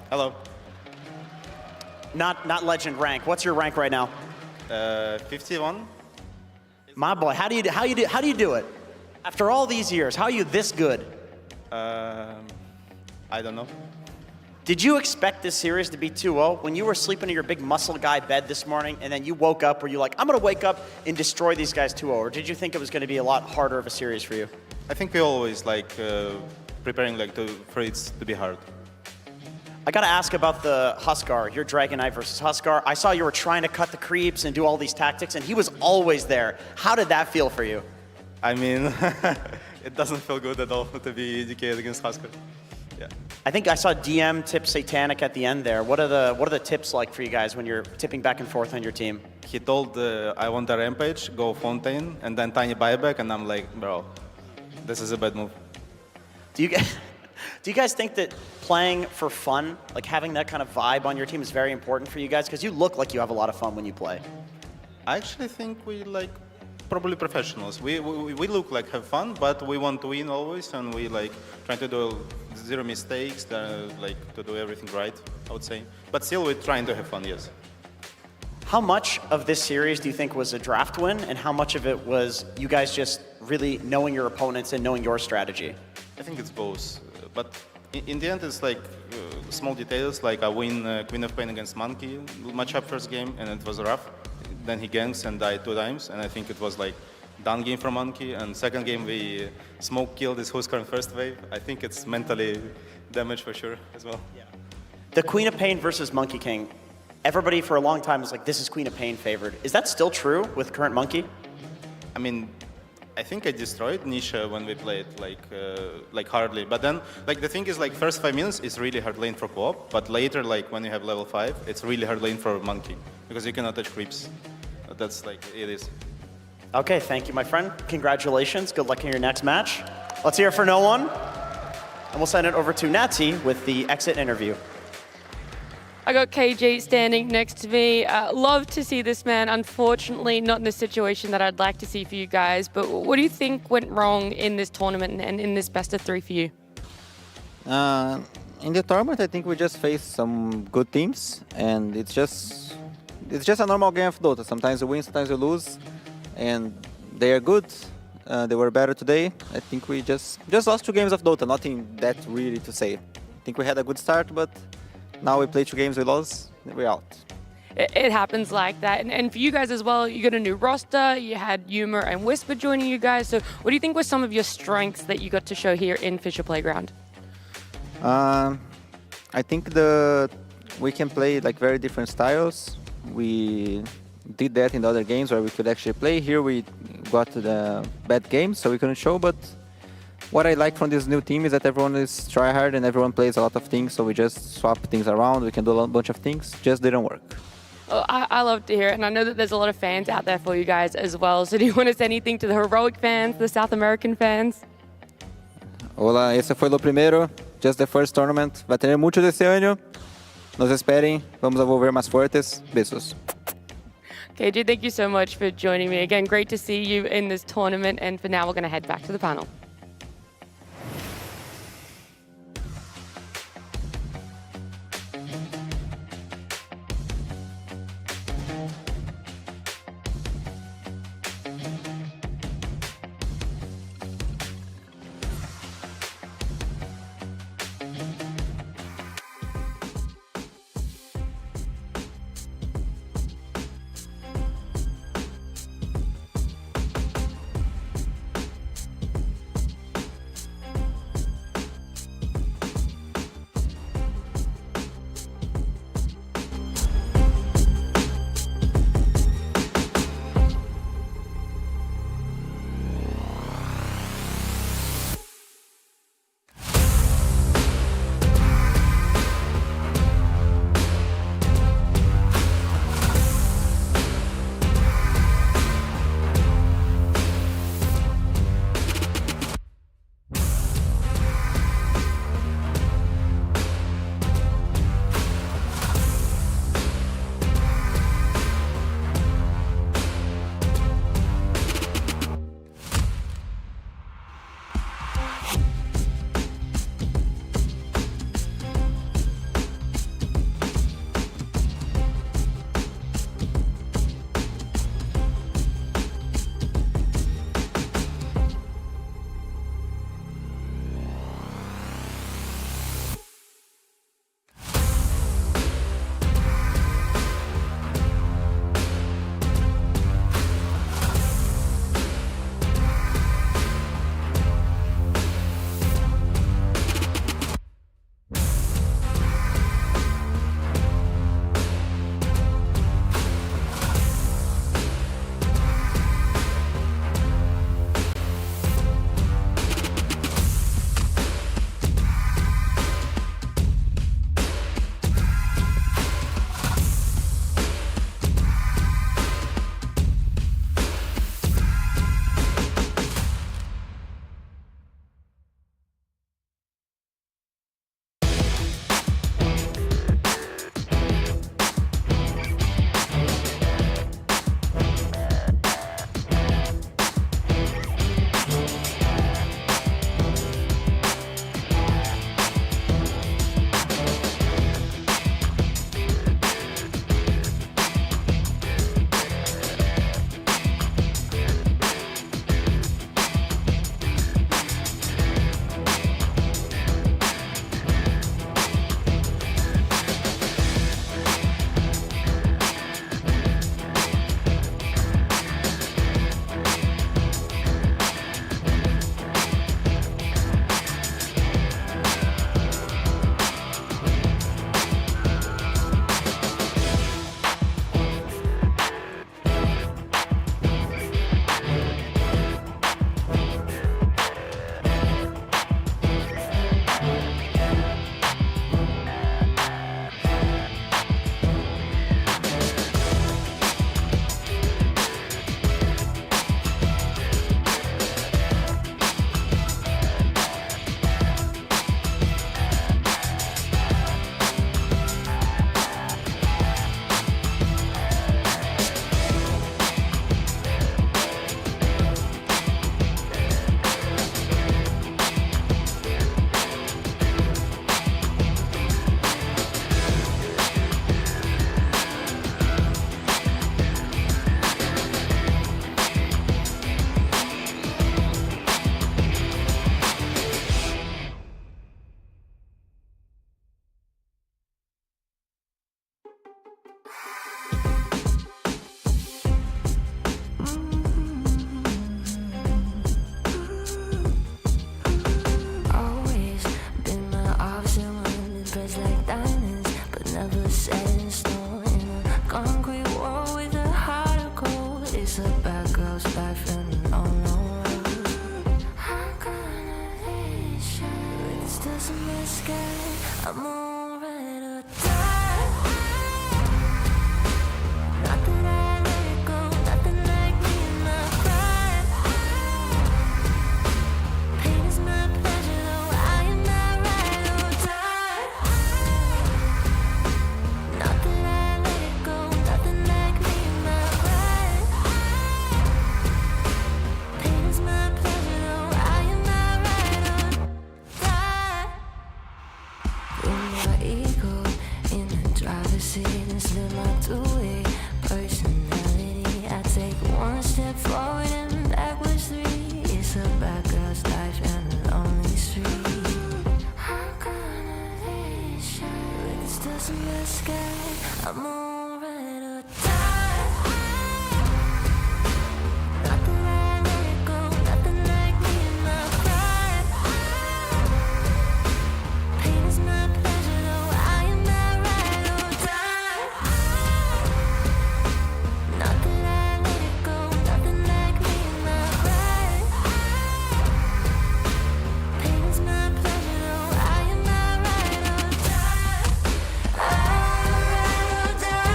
Hello. Not legend rank. What's your rank right now? 51. My boy, how do you do it? After all these years, how are you this good? I don't know. Did you expect this series to be 2-0 when you were sleeping in your big muscle guy bed this morning and then you woke up where you're like, I'm going to wake up and destroy these guys 2-0? Or did you think it was going to be a lot harder of a series for you? I think we always like preparing like for it to be hard. I got to ask about the Huskar, your Dragon Knight versus Huskar. I saw you were trying to cut the creeps and do all these tactics, and he was always there. How did that feel for you? I mean, it doesn't feel good at all to be DK'd against Huskar. Yeah. I think I saw DM tip Satanic at the end there. What are the tips like for you guys when you're tipping back and forth on your team? He told, I want a Rampage, go Fontaine, and then tiny buyback, and I'm like, bro, this is a bad move. Do you guys think that playing for fun, like having that kind of vibe on your team is very important for you guys? Because you look like you have a lot of fun when you play. I actually think we like probably professionals. We look like have fun, but we want to win always, and we like trying to do zero mistakes, like to do everything right, I would say. But still, we're trying to have fun, yes. How much of this series do you think was a draft win, and how much of it was you guys just really knowing your opponents and knowing your strategy? I think it's both. But in the end, it's like small details, like I win Queen of Pain against Monkey matchup first game, and it was rough. Then he ganks and died 2 times, and I think it was like done game for Monkey. And second game, we smoke killed his Huskar in first wave. I think it's mentally damage for sure as well. Yeah. The Queen of Pain versus Monkey King. Everybody for a long time was like, this is Queen of Pain favored. Is that still true with current Monkey? I mean, I think I destroyed Nisha when we played like hardly. But then, like the thing is, like first 5 minutes is really hard lane for co-op, but later, like when you have level 5, it's really hard lane for Monkey because you cannot touch creeps. That's like it is. Okay, thank you, my friend. Congratulations. Good luck in your next match. Let's hear it for No One, and we'll send it over to Natty with the exit interview. I got KG standing next to me. Love to see this man. Unfortunately, not in the situation that I'd like to see for you guys. But what do you think went wrong in this tournament and in this best of 3 for you? In the tournament, I think we just faced some good teams, and it's just a normal game of Dota. Sometimes you win, sometimes you lose, and they are good. They were better today. I think we just lost 2 games of Dota. Nothing that really to say. I think we had a good start, but now we play 2 games, we lost, we're out. It happens like that. And for you guys as well, you got a new roster. You had Yuma and Whisper joining you guys. So what do you think were some of your strengths that you got to show here in FISSURE Playground? I think we can play like very different styles. We did that in the other games where we could actually play. Here we got the bad games, so we couldn't show, but what I like from this new team is that everyone is try-hard and everyone plays a lot of things, so we just swap things around, we can do a bunch of things, just didn't work. Oh, I love to hear it, and I know that there's a lot of fans out there for you guys as well, so do you want to say anything to the Heroic fans, the South American fans? Hola, esse foi o primeiro, just the first tournament, vai ter mucho desse ano, nos esperem, vamos a volver mais fortes, besos. KG, thank you so much for joining me. Again, great to see you in this tournament, and for now we're going to head back to the panel. bad girl's life and an unknown road. I'm gonna leash you with the stars in the sky. I'm alright or die. Not that I let it go, nothing like me in my pride. Pain is my pleasure, though I am not right or die. Not that I let it go, nothing like me in my pride. Pain is my pleasure, though I am not right or die. Put my ego in the driver's seat and slip my two-way personality. I take one step forward and backwards three. It's a bad girl's life and a lonely street. I'm gonna leash you with the stars in the sky. I'm alright or die. Not that I let it go, nothing like me in my pride. Pain is my pleasure, though I am not right or die. Not that I let it go, nothing like me in my pride. Pain is my pleasure, though I am not right or die. I'm alright or die.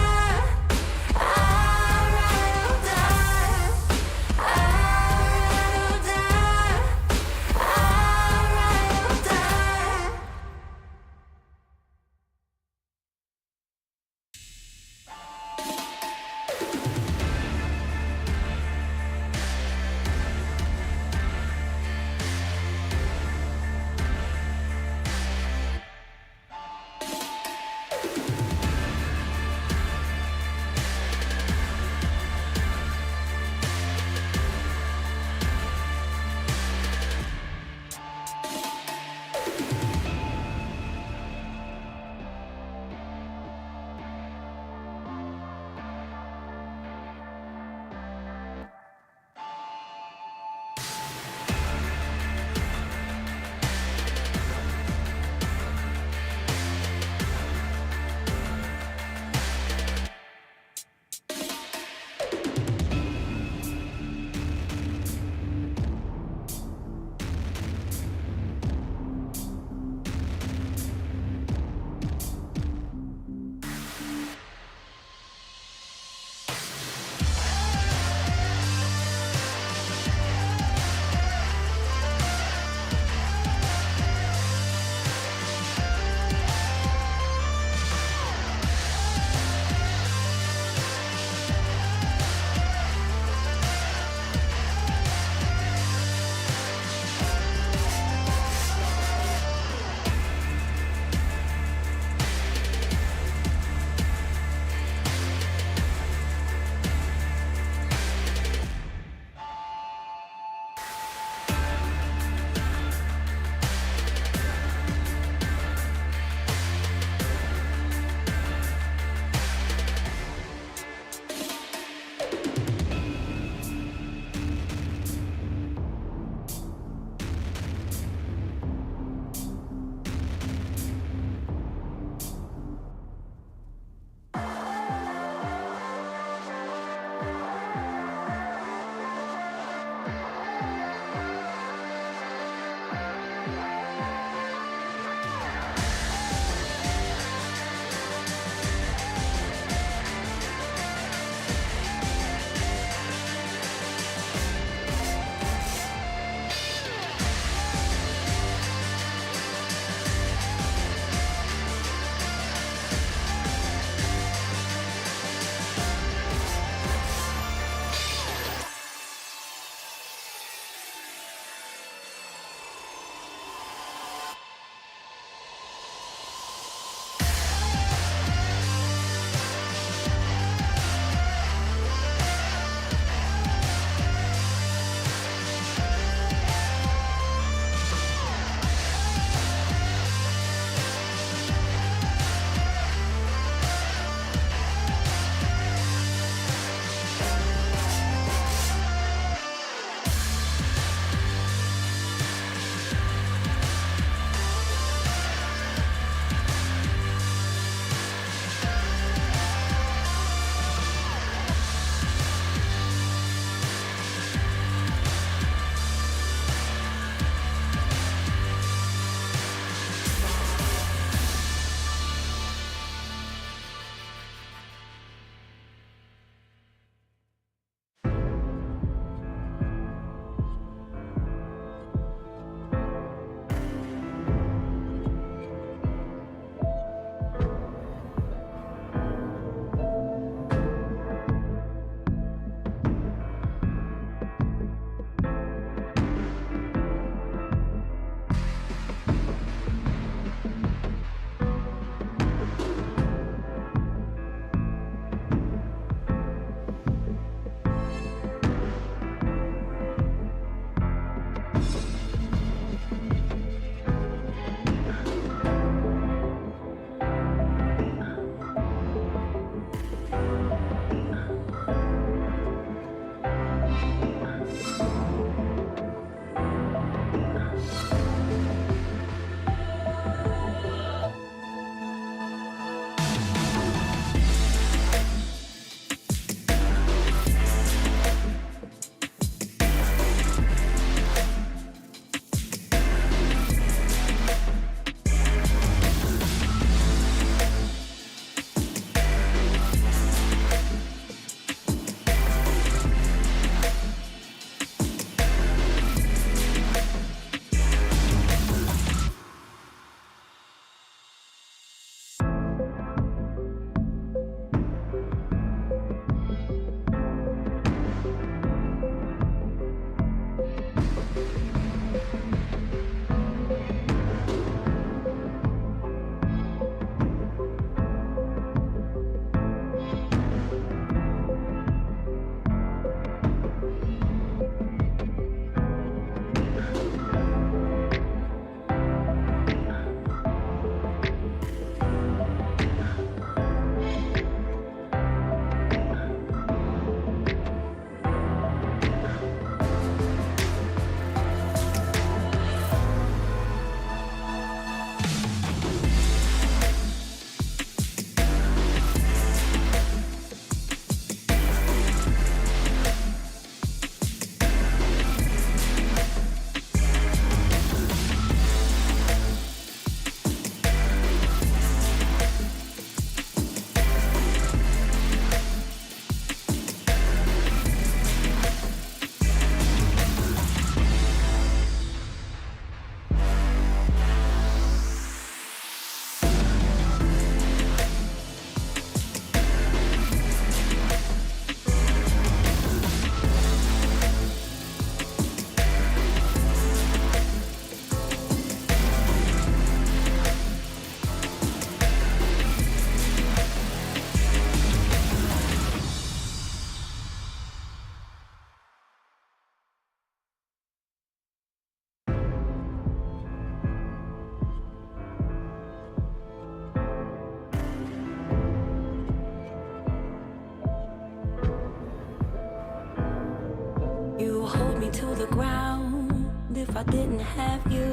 You hold me to the ground. If I didn't have you,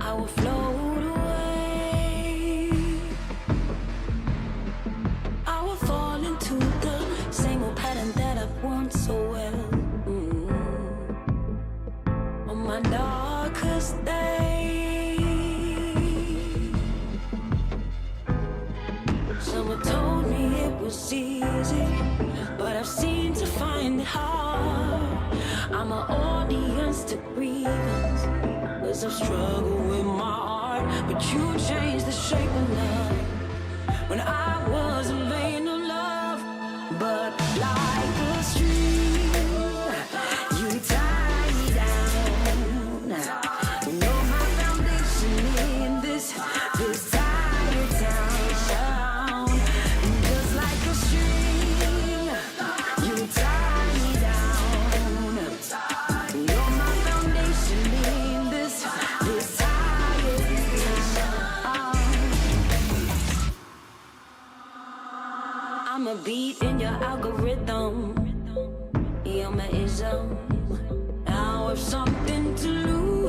I would float away. I would fall into the same old pattern that I've worn so well. On my darkest day, someone told me it was easy, but I've seemed to find it hard. I'm an audience to grievance, 'cause I've struggled with my heart. But you changed the shape of love when I wasn't vain of love. But like a stream, you tie me down. You're my foundation in this tired town. Just like a stream, you tie me down. You're my foundation in this tired town. I'm a beat in your algorithm. You're my ism. Now I've something to lose.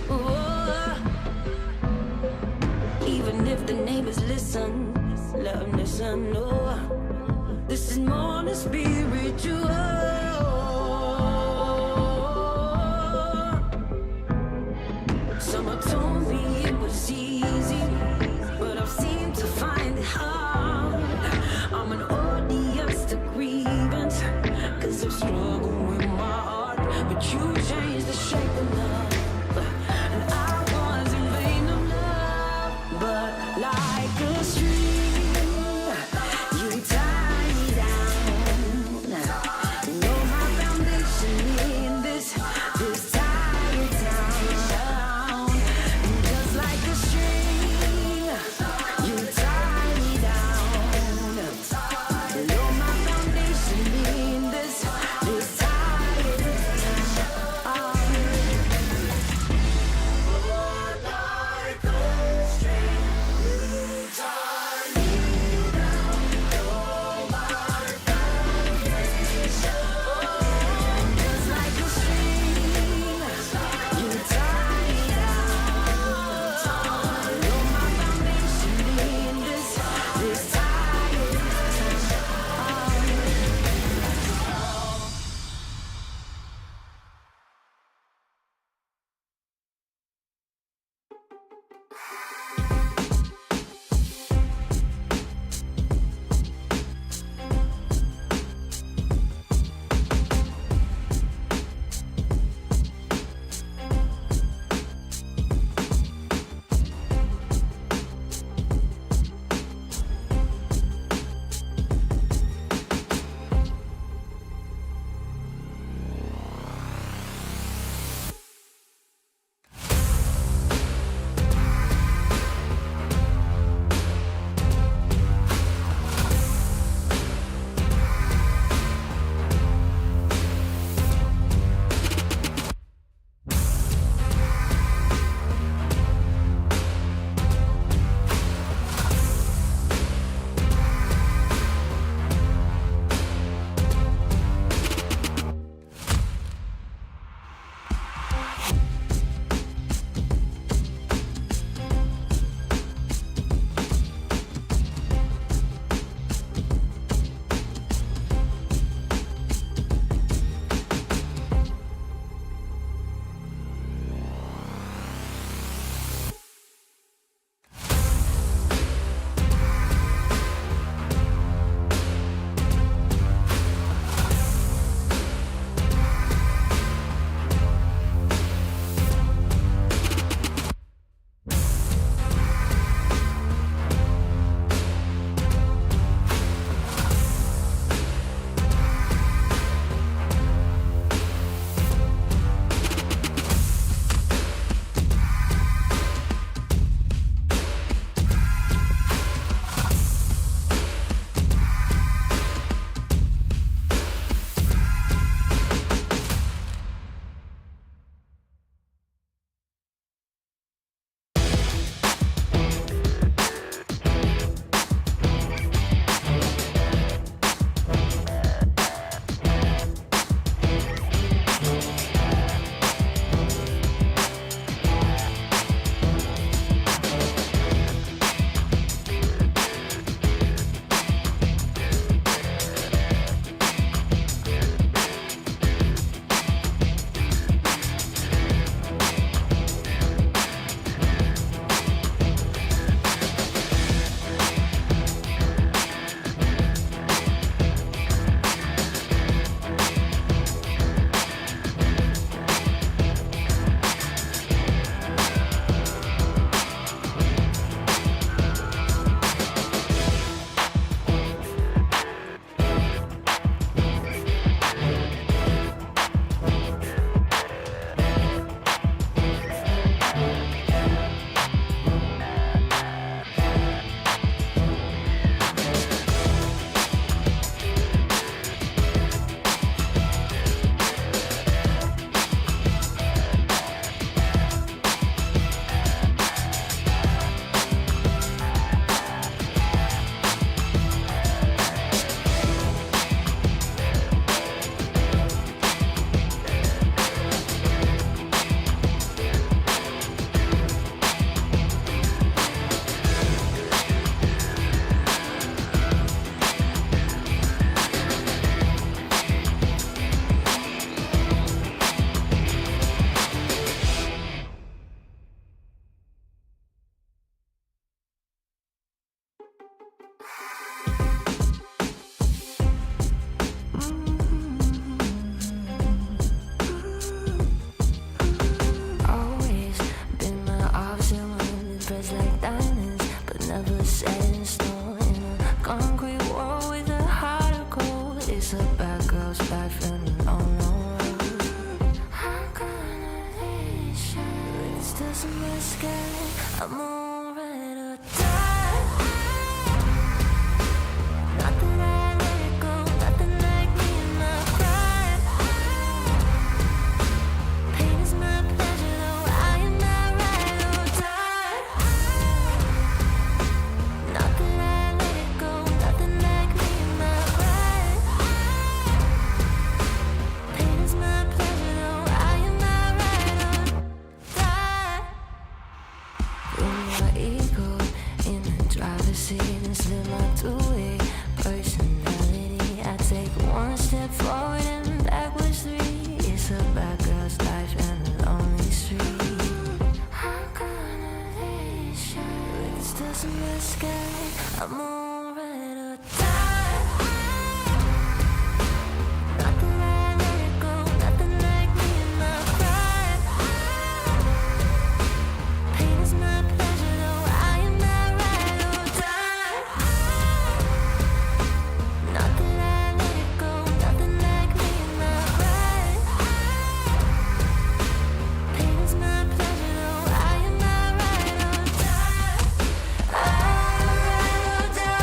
Oh. Even if the neighbors listen, let them listen. Oh. This is more than spiritual. Someone told me it was easy, but I've seemed to find it hard. I'm an audience to grievance, 'cause I've struggled with my heart. But you changed the shape of love, and I wasn't vain of love. But like a stream, you tie me down. No bad girl's life and an all-known road. I'm gonna leash you. It's just my sky. I'm alright or die. Not that I let it go, nothing like me in my pride. Pain is my pleasure, though I am not right or die. Not that I let it go, nothing like me in my pride. Pain is my pleasure, though I am not right or die. Put my ego in the driver's seat and slip my two-way personality. I take one step forward and backwards three. It's a bad girl's life and a lonely street. I'm gonna leash you. It's just in the sky. I'm alright or die. Not that I let it go, nothing like me in my pride. Pain is my pleasure, though I am not right or die. Not that I let it go, nothing like me in my pride. Pain is my pleasure, though I am not right or die. I'm right or die.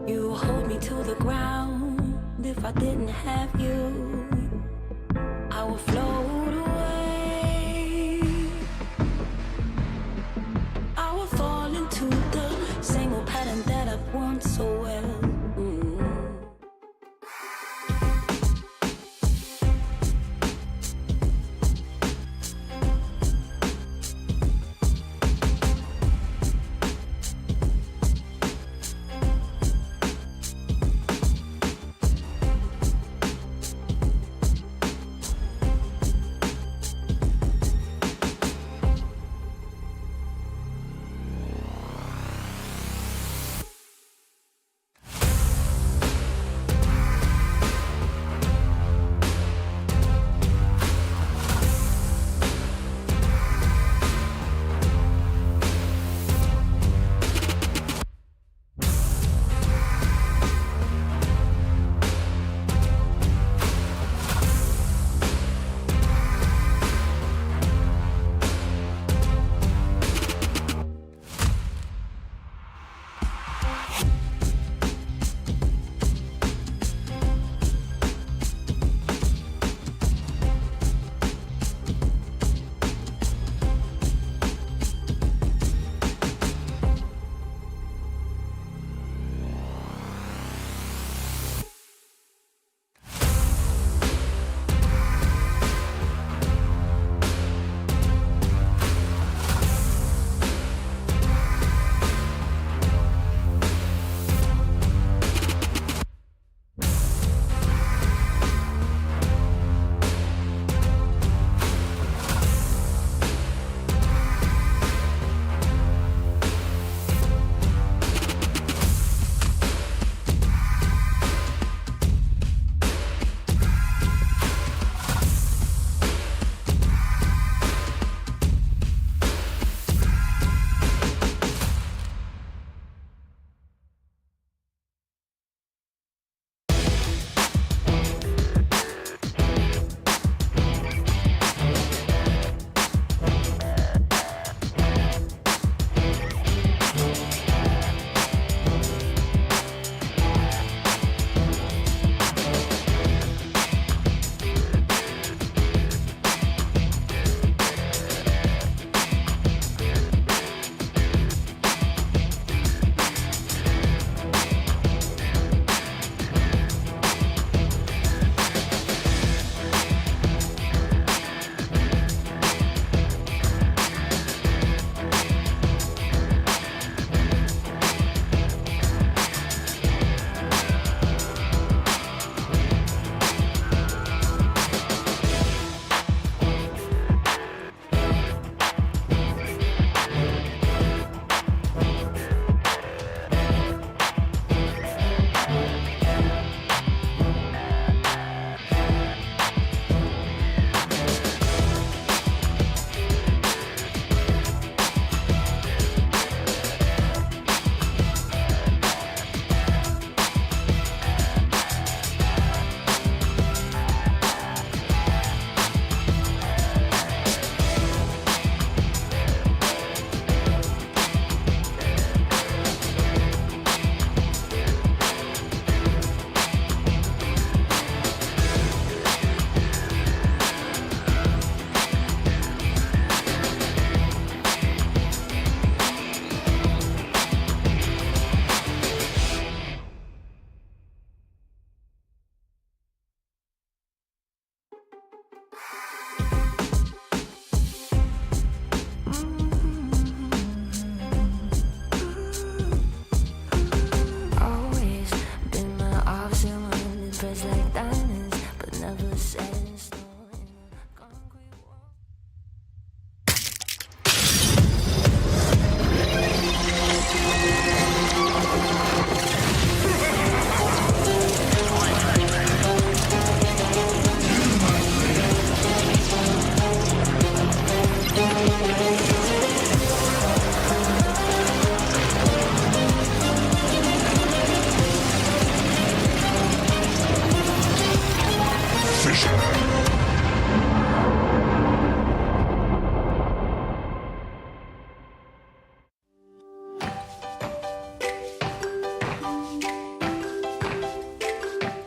You hold me to the ground. If I didn't have you, I would float away. I would fall into the same old pattern that I've worn so well.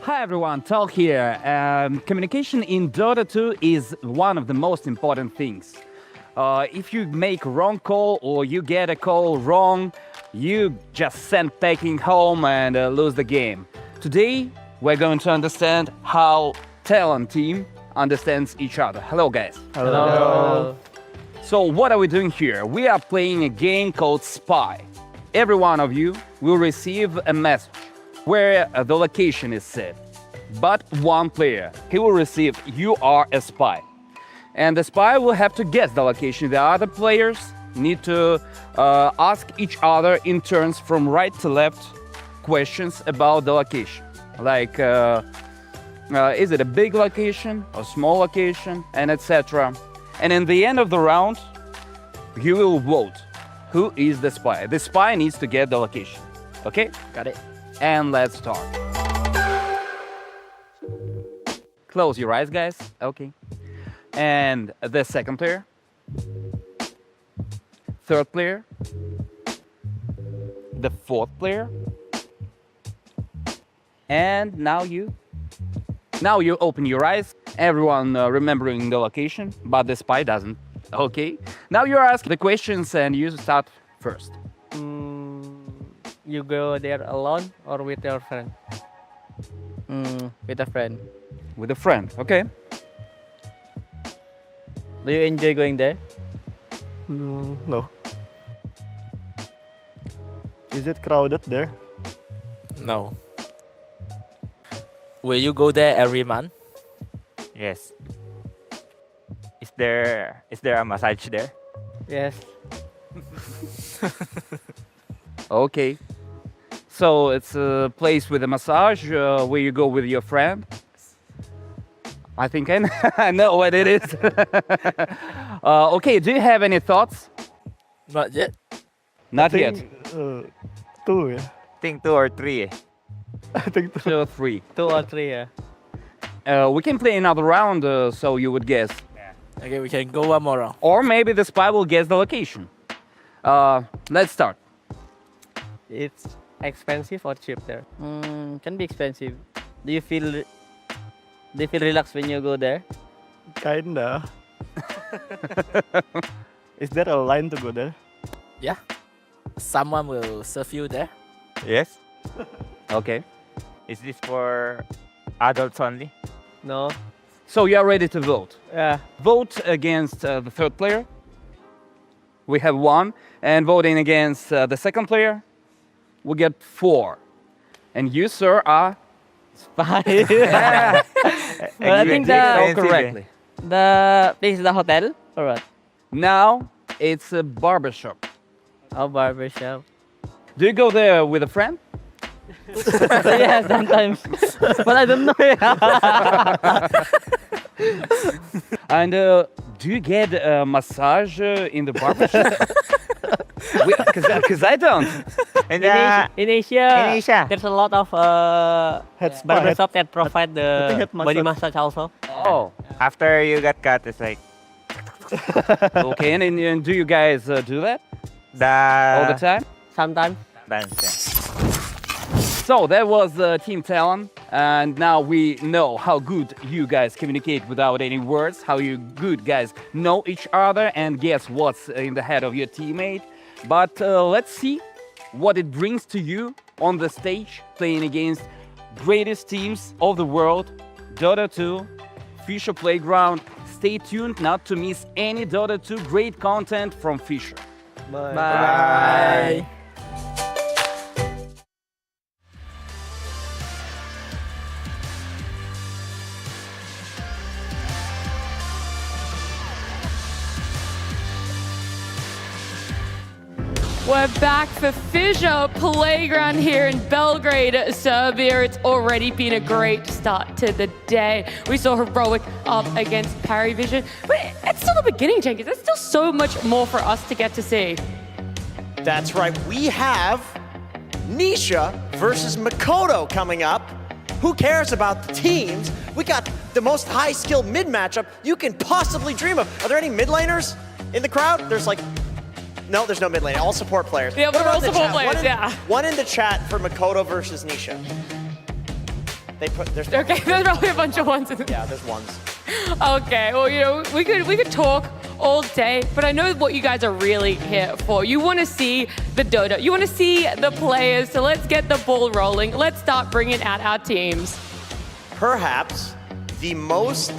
Hi everyone, Tal here. Communication in Dota 2 is one of the most important things. If you make a wrong call or you get a call wrong, you just send packing home and lose the game. Today, we're going to understand how Talon team understands each other. Hello guys. Hello. So what are we doing here? We are playing a game called Spy. Every one of you will receive a message where the location is set. But one player, he will receive, you are a spy. And the spy will have to guess the location. The other players need to ask each other in turns from right to left questions about the location. Like, is it a big location, a small location, and etc. And in the end of the round, you will vote who is the spy. The spy needs to get the location. Okay? Got it. And let's start. Close your eyes, guys. Okay. And the second player. Third player. The fourth player. And now you. Now you open your eyes. Everyone remembering the location, but the spy doesn't. Okay. Now you ask the questions and you start first. You go there alone or with your friend? With a friend. With a friend, okay. Do you enjoy going there? No. Is it crowded there? No. Will you go there every month? Yes. Is there a massage there? Yes. Okay. So it's a place with a massage where you go with your friend. I think I know what it is. Okay, do you have any thoughts? Not yet. Not yet. Two, yeah. I think 2 or 3. I think 2. 2 or 3. 2 or 3, yeah. We can play another round so you would guess. Okay, we can go one more round. Or maybe the spy will guess the location. Let's start. It's expensive or cheap there? Can be expensive. Do you feel relaxed when you go there? Kinda. Is there a line to go there? Yeah. Someone will serve you there. Yes. Okay. Is this for adults only? No. So you are ready to vote? Yeah. Vote against the third player. We have 1. And voting against the second player, we get 4. And you, sir, are spy. Yeah. Well, I think correctly. The place is the hotel or what? Now it's a barbershop. Oh, barbershop. Do you go there with a friend? Yeah, sometimes. But I don't know. And do you get a massage in the barbershop? Because I don't. In Asia, there's a lot of barbershop that provide the body massage also. Oh. After you got cut, it's like... Okay, and do you guys do that? All the time? Sometimes. So that was Team Talon, and now we know how good you guys communicate without any words, how you good guys know each other and guess what's in the head of your teammate. But let's see what it brings to you on the stage, playing against greatest teams of the world, Dota 2, FISSURE Playground. Stay tuned not to miss any Dota 2 great content from FISSURE. Bye. Bye. We're back for FISSURE Playground here in Belgrade, Serbia. It's already been a great start to the day. We saw Heroic up against Parivision, but it's still the beginning, Jenkins. There's still so much more for us to get to see. That's right. We have Nisha versus Makoto coming up. Who cares about the teams? We got the most high-skilled mid matchup you can possibly dream of. Are there any mid laners in the crowd? There's like... No, there's no mid lane. All support players. Yeah, we're all support players, yeah. One in the chat for Makoto versus Nisha. There's Okay, there's probably a bunch of ones in there. Yeah, there's ones. Okay, well, you know, we could talk all day, but I know what you guys are really here for. You want to see the Dota. You want to see the players, so let's get the ball rolling. Let's start bringing out our teams. Perhaps the most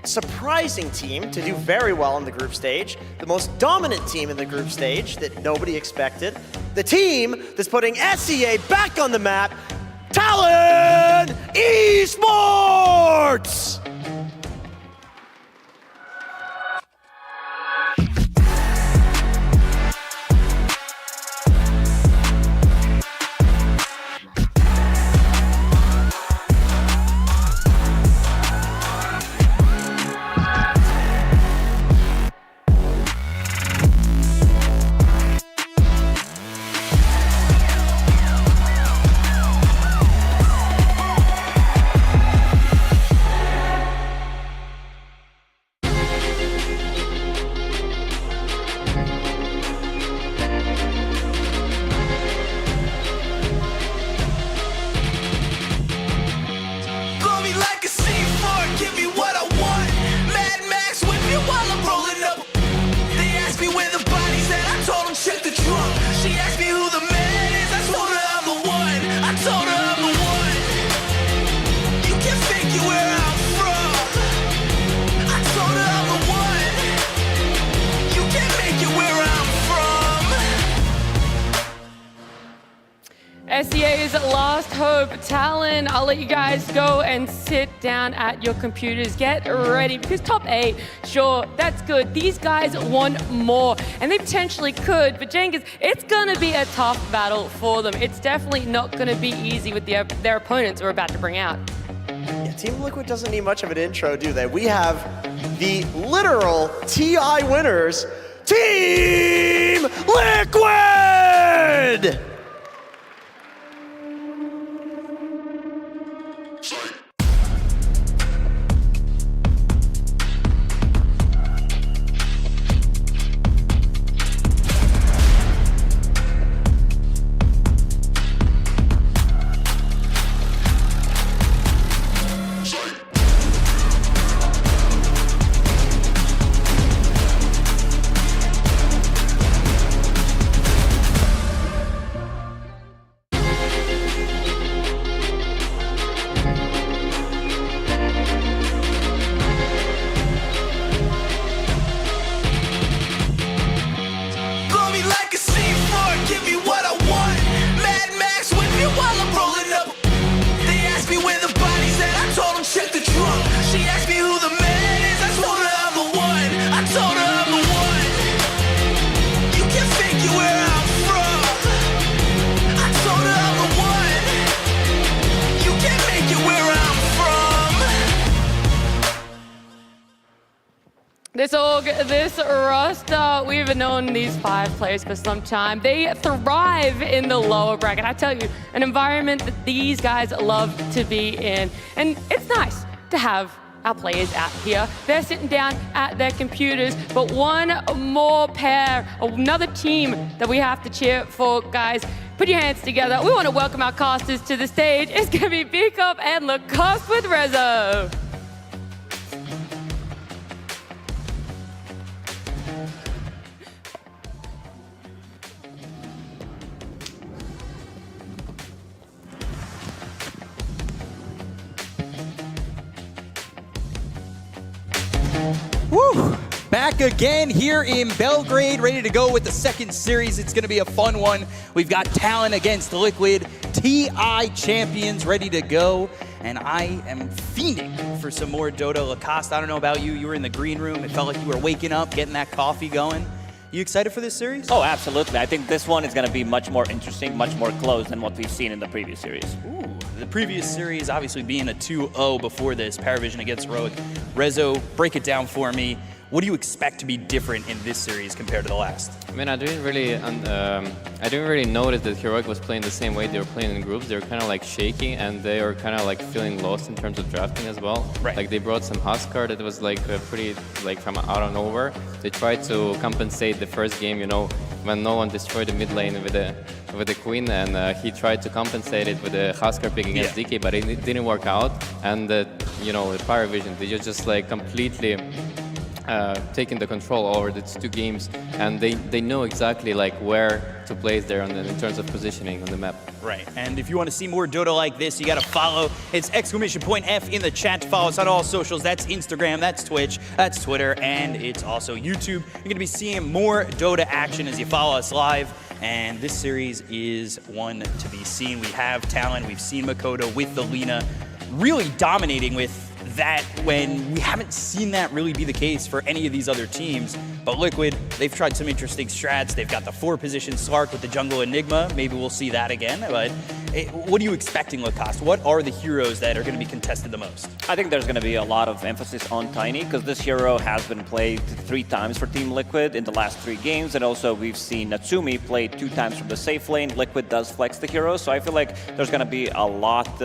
surprising team to do very well in the group stage, the most dominant team in the group stage that nobody expected, the team that's putting SEA back on the map, Talon Esports! SEA's last hope. Talon, I'll let you guys go and sit down at your computers. Get ready, because top 8, sure, that's good. These guys want more, and they potentially could, but Jenkins, it's gonna be a tough battle for them. It's definitely not gonna be easy with their opponents we're about to bring out. Yeah, Team Liquid doesn't need much of an intro, do they? We have the literal TI winners, Team Liquid! This roster, we've known these 5 players for some time. They thrive in the lower bracket. I tell you, an environment that these guys love to be in. And it's nice to have our players out here. They're sitting down at their computers, but one more pair, another team that we have to cheer for, guys. Put your hands together. We want to welcome our casters to the stage. It's going to be Bcop and Lacoste with Rezo. Woo! Back again here in Belgrade, ready to go with the second series. It's going to be a fun one. We've got Talon against Liquid, TI champions ready to go. And I am fiending for some more Dota. Lacoste, I don't know about you. You were in the green room. It felt like you were waking up, getting that coffee going. You excited for this series? Oh, absolutely. I think this one is going to be much more interesting, much more close than what we've seen in the previous series. Ooh, the previous series obviously being a 2-0 before this, Parivision against Heroic. Rezo, break it down for me. What do you expect to be different in this series compared to the last? I mean, I didn't really notice that Heroic was playing the same way they were playing in groups. They were kind of like shaky, and they were kind of like feeling lost in terms of drafting as well. Right. Like they brought some Huskar that was like pretty like from out of nowhere. They tried to compensate the first game, you know, when no one destroyed the mid lane with with the Queen, and he tried to compensate it with the Husker pick against DK, but it didn't work out. And you know, with Parivision, they just like completely taking the control over these two games, and they know exactly like where to place there in terms of positioning on the map. Right, and if you want to see more Dota like this, you got to follow. It's !F in the chat to follow us on all socials. That's Instagram, that's Twitch, that's Twitter, and it's also YouTube. You're going to be seeing more Dota action as you follow us live. And this series is one to be seen. We have Talon, we've seen Makoto with the Lina really dominating with that when we haven't seen that really be the case for any of these other teams. But Liquid, they've tried some interesting strats. They've got the 4-position Slark with the jungle Enigma. Maybe we'll see that again. But what are you expecting, Lacoste? What are the heroes that are going to be contested the most? I think there's going to be a lot of emphasis on Tiny, because this hero has been played 3 times for Team Liquid in the last 3 games, and also we've seen Natsumi play 2 times from the safe lane. Liquid does flex the hero, so I feel like there's going to be a lot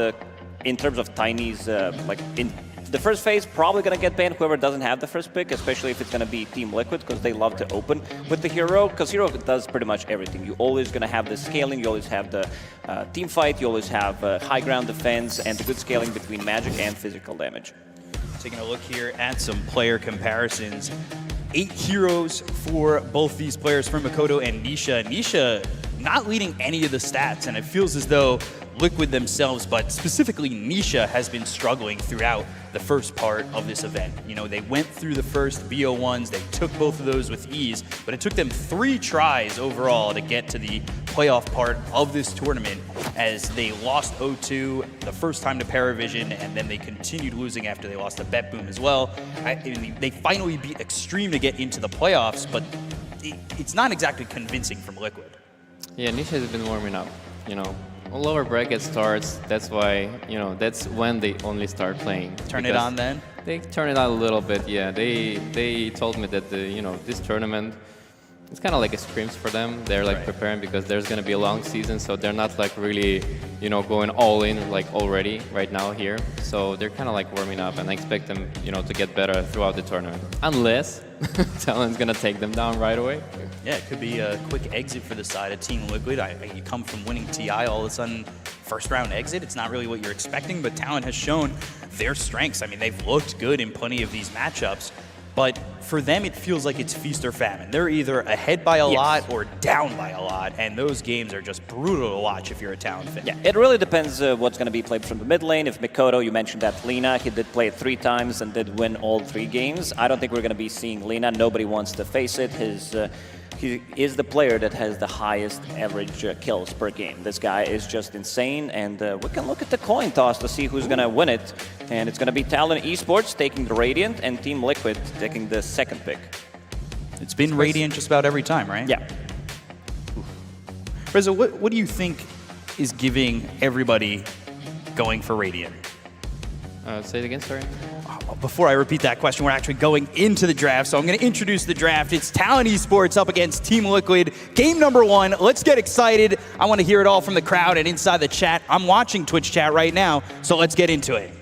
in terms of Tiny's, like in the first phase, probably going to get banned whoever doesn't have the first pick, especially if it's going to be Team Liquid, because they love to open with the hero, because hero does pretty much everything. You always going to have the scaling, you always have the team fight, you always have high ground defense, and the good scaling between magic and physical damage. Taking a look here at some player comparisons. 8 heroes for both these players, for Makoto and Nisha. Nisha not leading any of the stats, and it feels as though Liquid themselves, but specifically Nisha, has been struggling throughout the first part of this event. You know, they went through the first BO1s, they took both of those with ease, but it took them 3 tries overall to get to the playoff part of this tournament, as they lost 0-2 the first time to Parivision, and then they continued losing after they lost to BetBoom as well. They finally beat Extreme to get into the playoffs, but it's not exactly convincing from Liquid. Yeah, Nisha has been warming up, you know. Lower bracket starts, that's why, you know, that's when they only start playing. Turn it on then? They turn it on a little bit, yeah. They told me that, you know, this tournament, it's kind of like a scrims for them. They're like preparing because there's going to be a long season, so they're not like really, you know, going all in like already right now here. So they're kind of like warming up, and I expect them, you know, to get better throughout the tournament. Unless Talon's going to take them down right away. Yeah, it could be a quick exit for the side of Team Liquid. You come from winning TI, all of a sudden, first round exit. It's not really what you're expecting, but Talon has shown their strengths. I mean, they've looked good in plenty of these matchups, but for them, it feels like it's feast or famine. They're either ahead by a lot or down by a lot, and those games are just brutal to watch if you're a Talon fan. Yeah, it really depends what's going to be played from the mid lane. If Makoto, you mentioned that Lina, he did play it 3 times and did win all 3 games. I don't think we're going to be seeing Lina. Nobody wants to face it. He is the player that has the highest average kills per game. This guy is just insane, and we can look at the coin toss to see who's going to win it. And it's going to be Talon Esports taking the Radiant and Team Liquid taking the 2nd pick. It's been Radiant just about every time, right? Yeah. Reza, what do you think is giving everybody going for Radiant? Say it again, sorry. Before I repeat that question, we're actually going into the draft, so I'm going to introduce the draft. It's Talon Esports up against Team Liquid. Game number 1. Let's get excited. I want to hear it all from the crowd and inside the chat. I'm watching Twitch chat right now, so let's get into it.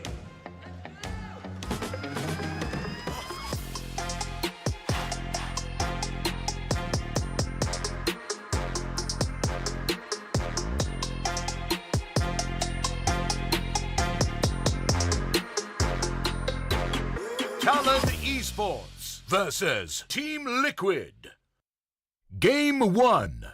Talon Esports versus Team Liquid. Game 1.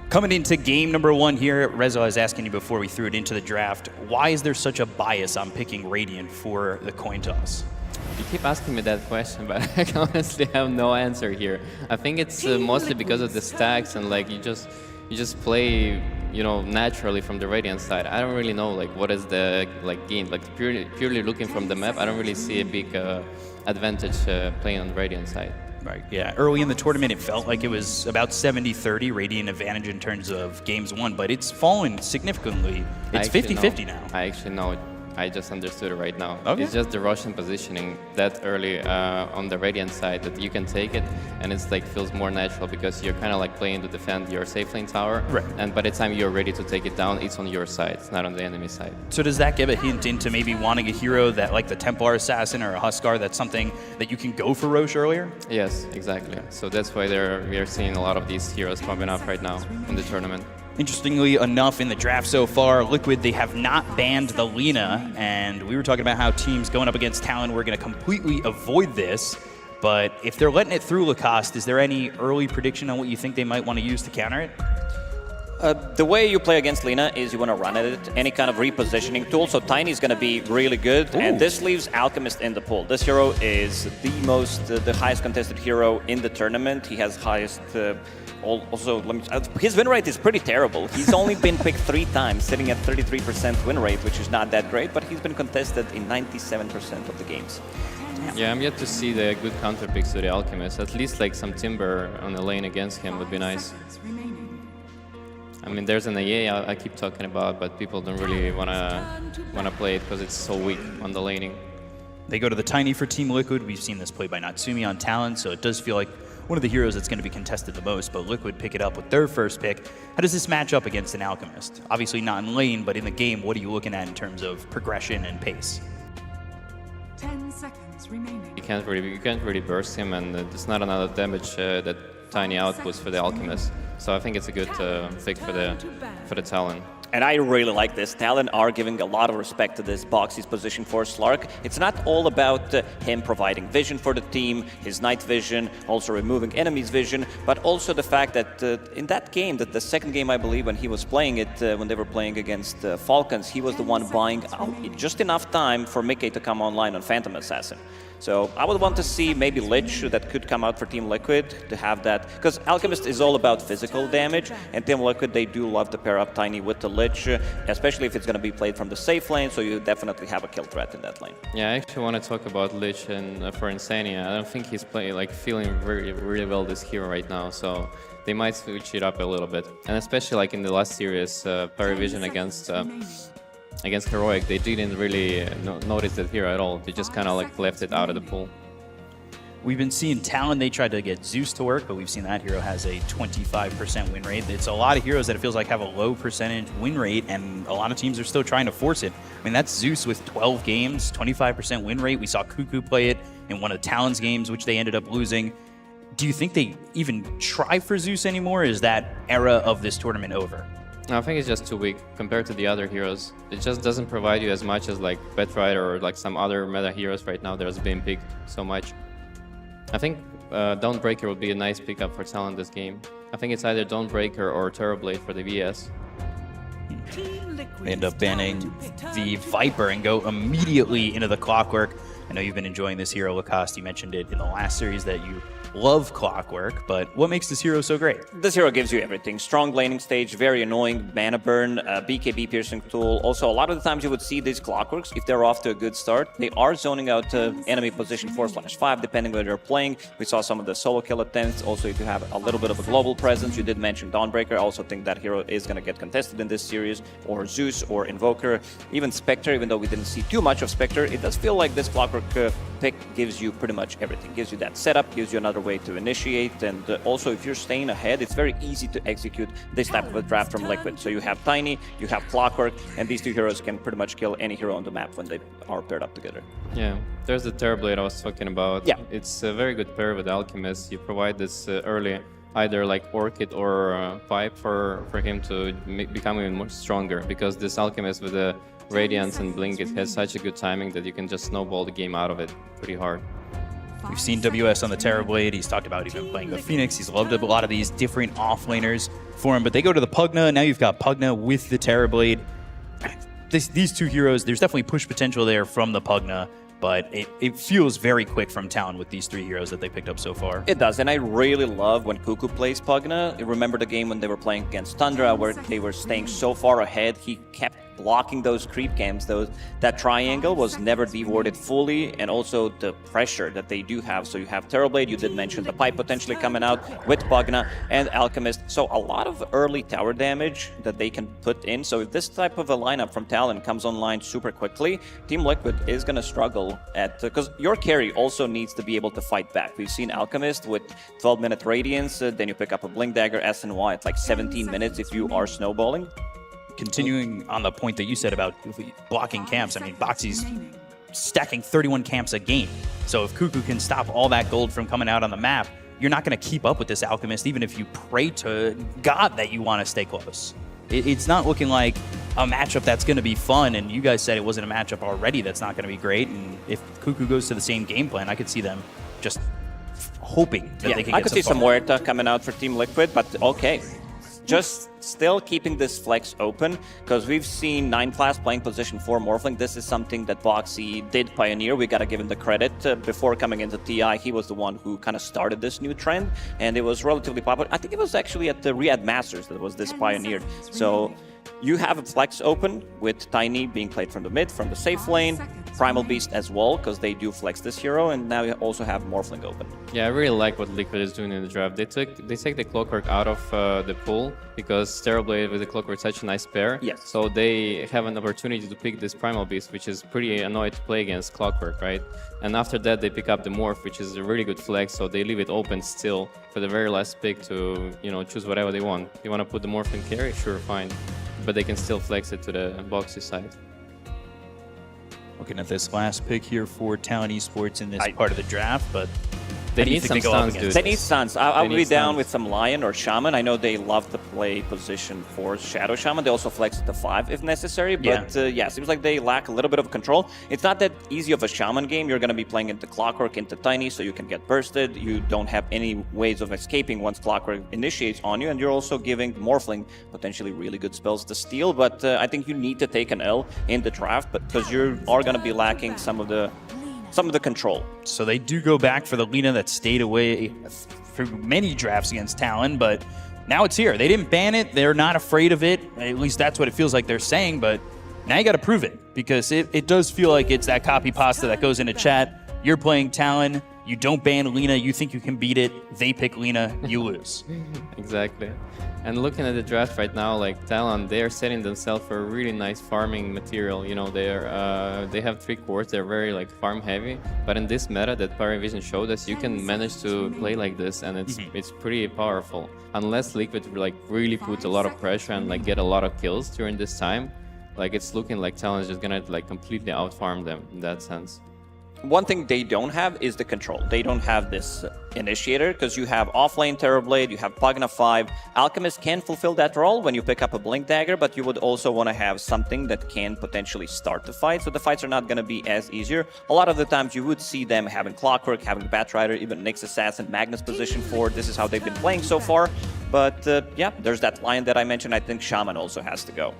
Coming into game number 1 here, Reza, I was asking you before we threw it into the draft, why is there such a bias on picking Radiant for the coin toss? You keep asking me that question, but I honestly have no answer here. I think it's mostly because of the stacks, and like you just play, you know, naturally from the Radiant side. I don't really know like what is the like gain. Like purely looking from the map, I don't really see a big advantage playing on the Radiant side. Right, yeah. Early in the tournament, it felt like it was about 70-30 Radiant advantage in terms of games won, but it's fallen significantly. It's 50-50 now. I actually know I just understood it right now. Okay. It's just the Russian positioning that early on the Radiant side that you can take it, and it's like feels more natural because you're kind of like playing to defend your safe lane tower, Right. and by the time you're ready to take it down, it's on your side, it's not on the enemy side. So does that give a hint into maybe wanting a hero that like the Templar Assassin or a Huskar, that's something that you can go for Roche earlier? Yes, exactly. So that's why we are seeing a lot of these heroes popping up right now in the tournament. Interestingly enough, in the draft so far, Liquid, they have not banned the Lina, and we were talking about how teams going up against Talon were going to completely avoid this, but if they're letting it through Lacoste, is there any early prediction on what you think they might want to use to counter it? The way you play against Lina is you want to run at it, any kind of repositioning tool, so Tiny is going to be really good, and this leaves Alchemist in the pool. This hero is the highest contested hero in the tournament. He has highest, also, his win rate is pretty terrible. He's only been picked 3 times, sitting at 33% win rate, which is not that great, but he's been contested in 97% of the games. Yeah, I'm yet to see the good counter picks to the Alchemist. At least like some Timber on the lane against him would be nice. I mean, there's an AA I keep talking about, but people don't really wanna play it because it's so weak on the laning. They go to the Tiny for Team Liquid. We've seen this played by Natsumi on Talon, so it does feel like one of the heroes that's going to be contested the most, but Liquid pick it up with their first pick. How does this match up against an Alchemist? Obviously not in lane, but in the game, what are you looking at in terms of progression and pace? 10 seconds remaining. You can't really burst him, and it's not another damage that Tiny outputs for the Alchemist. So I think it's a good pick for the Talon. And I really like this. Talon are giving a lot of respect to this box he's positioned for Slark. It's not all about him providing vision for the team, his night vision, also removing enemies' vision, but also the fact that in that game, that the second game I believe when he was playing it, when they were playing against Falcons, he was the one buying just enough time for Mickey to come online on Phantom Assassin. So I would want to see maybe Lich that could come out for Team Liquid to have that, because Alchemist is all about physical damage, and Team Liquid, they do love to pair up Tiny with the Lich, especially if it's going to be played from the safe lane, so you definitely have a kill threat in that lane. Yeah, I actually want to talk about Lich and for Insania. I don't think he's feeling really well this hero right now, so they might switch it up a little bit. And especially like in the last series, Parivision against Heroic, they didn't really notice that hero at all. They just kind of like left it out of the pool. We've been seeing Talon, they tried to get Zeus to work, but we've seen that hero has a 25% win rate. It's a lot of heroes that it feels like have a low percentage win rate, and a lot of teams are still trying to force it. I mean, that's Zeus with 12 games, 25% win rate. We saw Cuckoo play it in one of Talon's games, which they ended up losing. Do you think they even try for Zeus anymore? Is that era of this tournament over? No, I think it's just too weak compared to the other heroes. It just doesn't provide you as much as like Betrider or like some other meta heroes right now that has been picked so much. I think Dawnbreaker would be a nice pickup for Talon this game. I think it's either Dawnbreaker or Terrorblade for the VS. They end up banning the Viper and go immediately into the Clockwork. I know you've been enjoying this hero, Lacoste. You mentioned it in the last series that you love Clockwork, but what makes this hero so great? This hero gives you everything. Strong laning stage, very annoying mana burn, BKB piercing tool. Also, a lot of the times you would see these Clockworks, if they're off to a good start, they are zoning out enemy position 4/5, depending where they're playing. We saw some of the solo kill attempts. Also, if you have a little bit of a global presence, you did mention Dawnbreaker. I also think that hero is going to get contested in this series, or Zeus, or Invoker, even Spectre, even though we didn't see too much of Spectre. It does feel like this Clockwork pick gives you pretty much everything. Gives you that setup, gives you another way to initiate, and also if you're staying ahead, it's very easy to execute this type of a draft from Liquid. So you have Tiny, you have Clockwork, and these two heroes can pretty much kill any hero on the map when they are paired up together. Yeah, there's the Terrorblade I was talking about. Yeah. It's a very good pair with Alchemist. You provide this early, either like Orchid or Pipe for him to become even more stronger, because this Alchemist with the Radiance and Blink, it has such a good timing that you can just snowball the game out of it pretty hard. We've seen WS on the Terrorblade. He's talked about even playing the Phoenix. He's loved a lot of these different offlaners for him, but they go to the Pugna. Now you've got Pugna with the Terrorblade. These two heroes, there's definitely push potential there from the Pugna, but it feels very quick from Talon with these three heroes that they picked up so far. It does, and I really love when Cuckoo plays Pugna. You remember the game when they were playing against Tundra, where they were staying so far ahead, he kept blocking those creep camps, that triangle was never dewarded fully, and also the pressure that they do have. So you have Terrorblade, you did mention the pipe potentially coming out with Pugna and Alchemist. So a lot of early tower damage that they can put in. So if this type of a lineup from Talon comes online super quickly, Team Liquid is going to struggle because your carry also needs to be able to fight back. We've seen Alchemist with 12-minute Radiance, then you pick up a Blink Dagger SNY at like 17 minutes if you are snowballing. Continuing on the point that you said about blocking camps, I mean, Boxy's stacking 31 camps a game. So if Cuckoo can stop all that gold from coming out on the map, you're not going to keep up with this Alchemist, even if you pray to God that you want to stay close. It's not looking like a matchup that's going to be fun, and you guys said it wasn't a matchup already that's not going to be great, and if Cuckoo goes to the same game plan, I could see them just hoping that they can get I could see some Huerta coming out for Team Liquid, but okay. Just still keeping this flex open, because we've seen 9-class playing position 4 Morphling. This is something that Boxy did pioneer. We got to give him the credit. Before coming into TI, he was the one who kind of started this new trend, and it was relatively popular. I think it was actually at the Riyadh Masters that was this pioneered. So you have a flex open with Tiny being played from the mid, from the safe lane, Primal Beast as well, because they do flex this hero, and now you also have Morphling open. Yeah, I really like what Liquid is doing in the draft. They take the Clockwork out of the pool because Terrorblade with the Clockwork is such a nice pair. Yes. So they have an opportunity to pick this Primal Beast, which is pretty annoying to play against Clockwork, right? And after that, they pick up the Morph, which is a really good flex, so they leave it open still for the very last pick to, choose whatever they want. You want to put the Morph in carry? Sure, fine. But they can still flex it to the Boxy side. Looking at this last pick here for Talon Esports in this part of the draft, but they need some stuns, dude. They need stuns. I would be down with some Lion or Shaman. I know they love to play position 4 Shadow Shaman. They also flex it to 5 if necessary, but yeah, seems like they lack a little bit of control. It's not that easy of a Shaman game. You're going to be playing into Clockwork, into Tiny, so you can get bursted. You don't have any ways of escaping once Clockwork initiates on you, and you're also giving Morphling potentially really good spells to steal, but I think you need to take an L in the draft because you are going to be lacking some of the control. So they do go back for the Lina that stayed away for many drafts against Talon, but now it's here. They didn't ban it. They're not afraid of it. At least that's what it feels like they're saying, but now you got to prove it because it does feel like it's that copy pasta that goes into chat. You're playing Talon. You don't ban Lina. You think you can beat it. They pick Lina. You lose. Exactly. And looking at the draft right now, like Talon, they are setting themselves for a really nice farming material. They have 3 cores. They're very farm heavy. But in this meta that Parivision showed us, you can manage to play like this, and it's pretty powerful. Unless Liquid really put a lot of pressure and get a lot of kills during this time, it's looking like Talon is just gonna completely outfarm them in that sense. One thing they don't have is the control. They don't have this initiator because you have offlane Terrorblade, you have Pugna 5. Alchemist can fulfill that role when you pick up a Blink Dagger, but you would also want to have something that can potentially start the fight, so the fights are not going to be as easier. A lot of the times you would see them having Clockwork, having Batrider, even Nyx Assassin, Magnus position 4. This is how they've been playing so far. But yeah, there's that Lion that I mentioned. I think Shaman also has to go.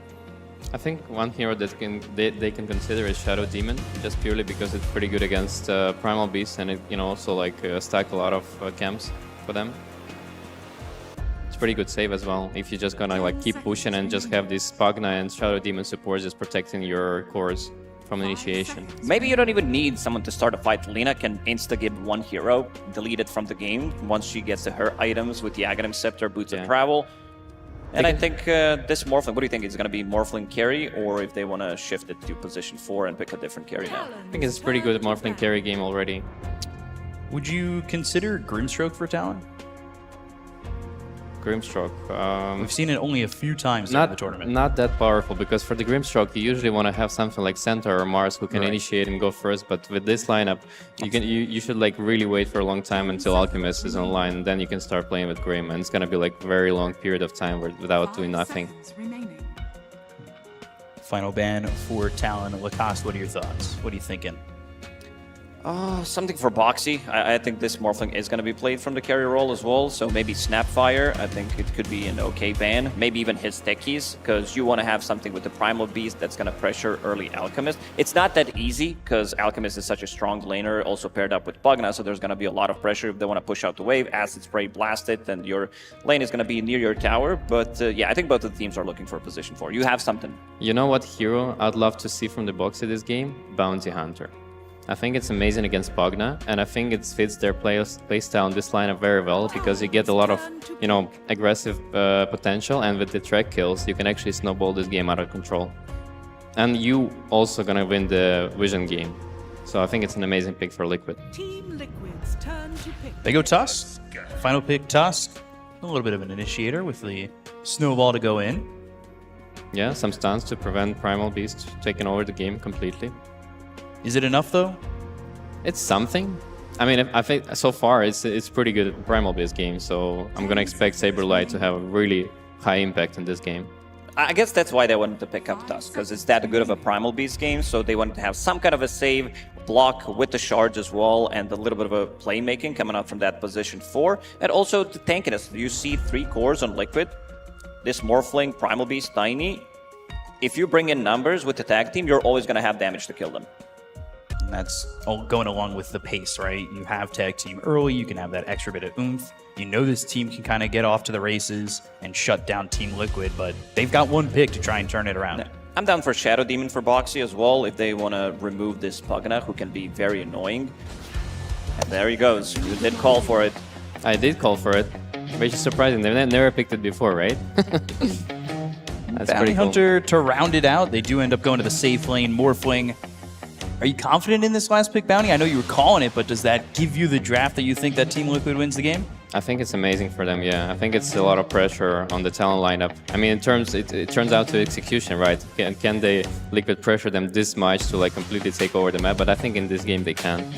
I think one hero that they can consider is Shadow Demon, just purely because it's pretty good against Primal Beast, and it also stack a lot of camps for them. It's pretty good save as well if you're just gonna keep pushing and just have this Pugna and Shadow Demon support just protecting your cores from initiation. Maybe you don't even need someone to start a fight. Lina can insta-give one hero, delete it from the game once she gets to her items with the Aghanim Scepter, Boots of Travel. And I think this Morphling, what do you think? Is it going to be Morphling carry, or if they want to shift it to position 4 and pick a different carry now? I think it's a pretty good Morphling carry game already. Would you consider Grimstroke for Talon? Grimstroke. We've seen it only a few times in the tournament. Not that powerful, because for the Grimstroke, you usually want to have something like Centaur or Mars who can initiate and go first. But with this lineup, you should really wait for a long time until Alchemist is online, and then you can start playing with Grim, and it's gonna be a very long period of time without doing nothing. Final ban for Talon. Lacoste, what are your thoughts? What are you thinking? Something for Boxy. I think this Morphling is going to be played from the carry role as well, so maybe Snapfire. I think it could be an okay ban. Maybe even his techies, because you want to have something with the Primal Beast that's going to pressure early Alchemist. It's not that easy, because Alchemist is such a strong laner, also paired up with Pugna, so there's going to be a lot of pressure if they want to push out the wave. Acid Spray, blast it, and your lane is going to be near your tower. But yeah, I think both of the teams are looking for a position 4. You have something. You know what hero I'd love to see from the Boxy this game? Bounty Hunter. I think it's amazing against Pugna, and I think it fits their playstyle in this lineup very well, because you get a lot of, you know, aggressive potential, and with the track kills, you can actually snowball this game out of control. And you also gonna win the Vision game. So I think it's an amazing pick for Liquid. Team Liquid's turn to pick. They go Tusk. Final pick Tusk. A little bit of an initiator with the snowball to go in. Yeah, some stuns to prevent Primal Beast taking over the game completely. Is it enough though? It's something. I mean, I think so far it's pretty good Primal Beast game, so I'm gonna expect Saberlight to have a really high impact in this game. I guess that's why they wanted to pick up Tusk, because it's that good of a Primal Beast game, so they wanted to have some kind of a save, block with the shards as well, and a little bit of a playmaking coming out from that position 4. And also the tankiness. You see 3 cores on Liquid. This Morphling, Primal Beast, Tiny. If you bring in numbers with the tag team, you're always going to have damage to kill them. And that's all going along with the pace, right? You have tag team early, you can have that extra bit of oomph. You know this team can kind of get off to the races and shut down Team Liquid, but they've got one pick to try and turn it around. I'm down for Shadow Demon for Boxy as well, if they want to remove this Pugna, who can be very annoying. And there he goes. You did call for it. I did call for it, which is surprising. They've never picked it before, right? That's Bounty pretty cool. Hunter to round it out. They do end up going to the safe lane, Morphling. Are you confident in this last pick, Bounty? I know you were calling it, but does that give you the draft that you think that Team Liquid wins the game? I think it's amazing for them, yeah. I think it's a lot of pressure on the Talon lineup. I mean, it turns out to execution, right? Can they Liquid pressure them this much to like completely take over the map? But I think in this game they can.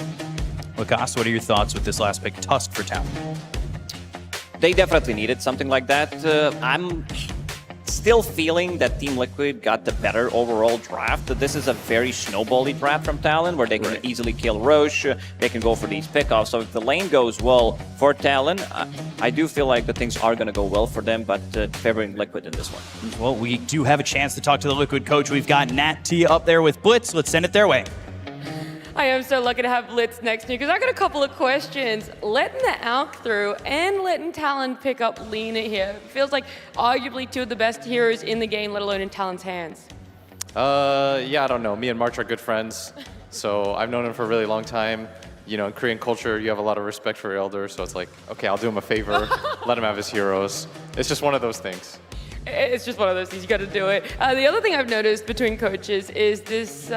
Lacoste, what are your thoughts with this last pick, Tusk for Talon? They definitely needed something like that. I'm still feeling that Team Liquid got the better overall draft. This is a very snowbally draft from Talon, where they can easily kill Roche, they can go for these pickoffs. So if the lane goes well for Talon, I do feel like the things are going to go well for them, but favoring Liquid in this one. Well, we do have a chance to talk to the Liquid coach. We've got Nat T up there with Blitz. Let's send it their way. I am so lucky to have Blitz next to me because I got a couple of questions. Letting the Alk through and letting Talon pick up Lina here feels like arguably 2 of the best heroes in the game, let alone in Talon's hands. Yeah, I don't know. Me and March are good friends, so I've known him for a really long time. You know, in Korean culture, you have a lot of respect for your elders, so it's like, okay, I'll do him a favor, let him have his heroes. It's just one of those things. It's just one of those things, you got to do it. The other thing I've noticed between coaches is this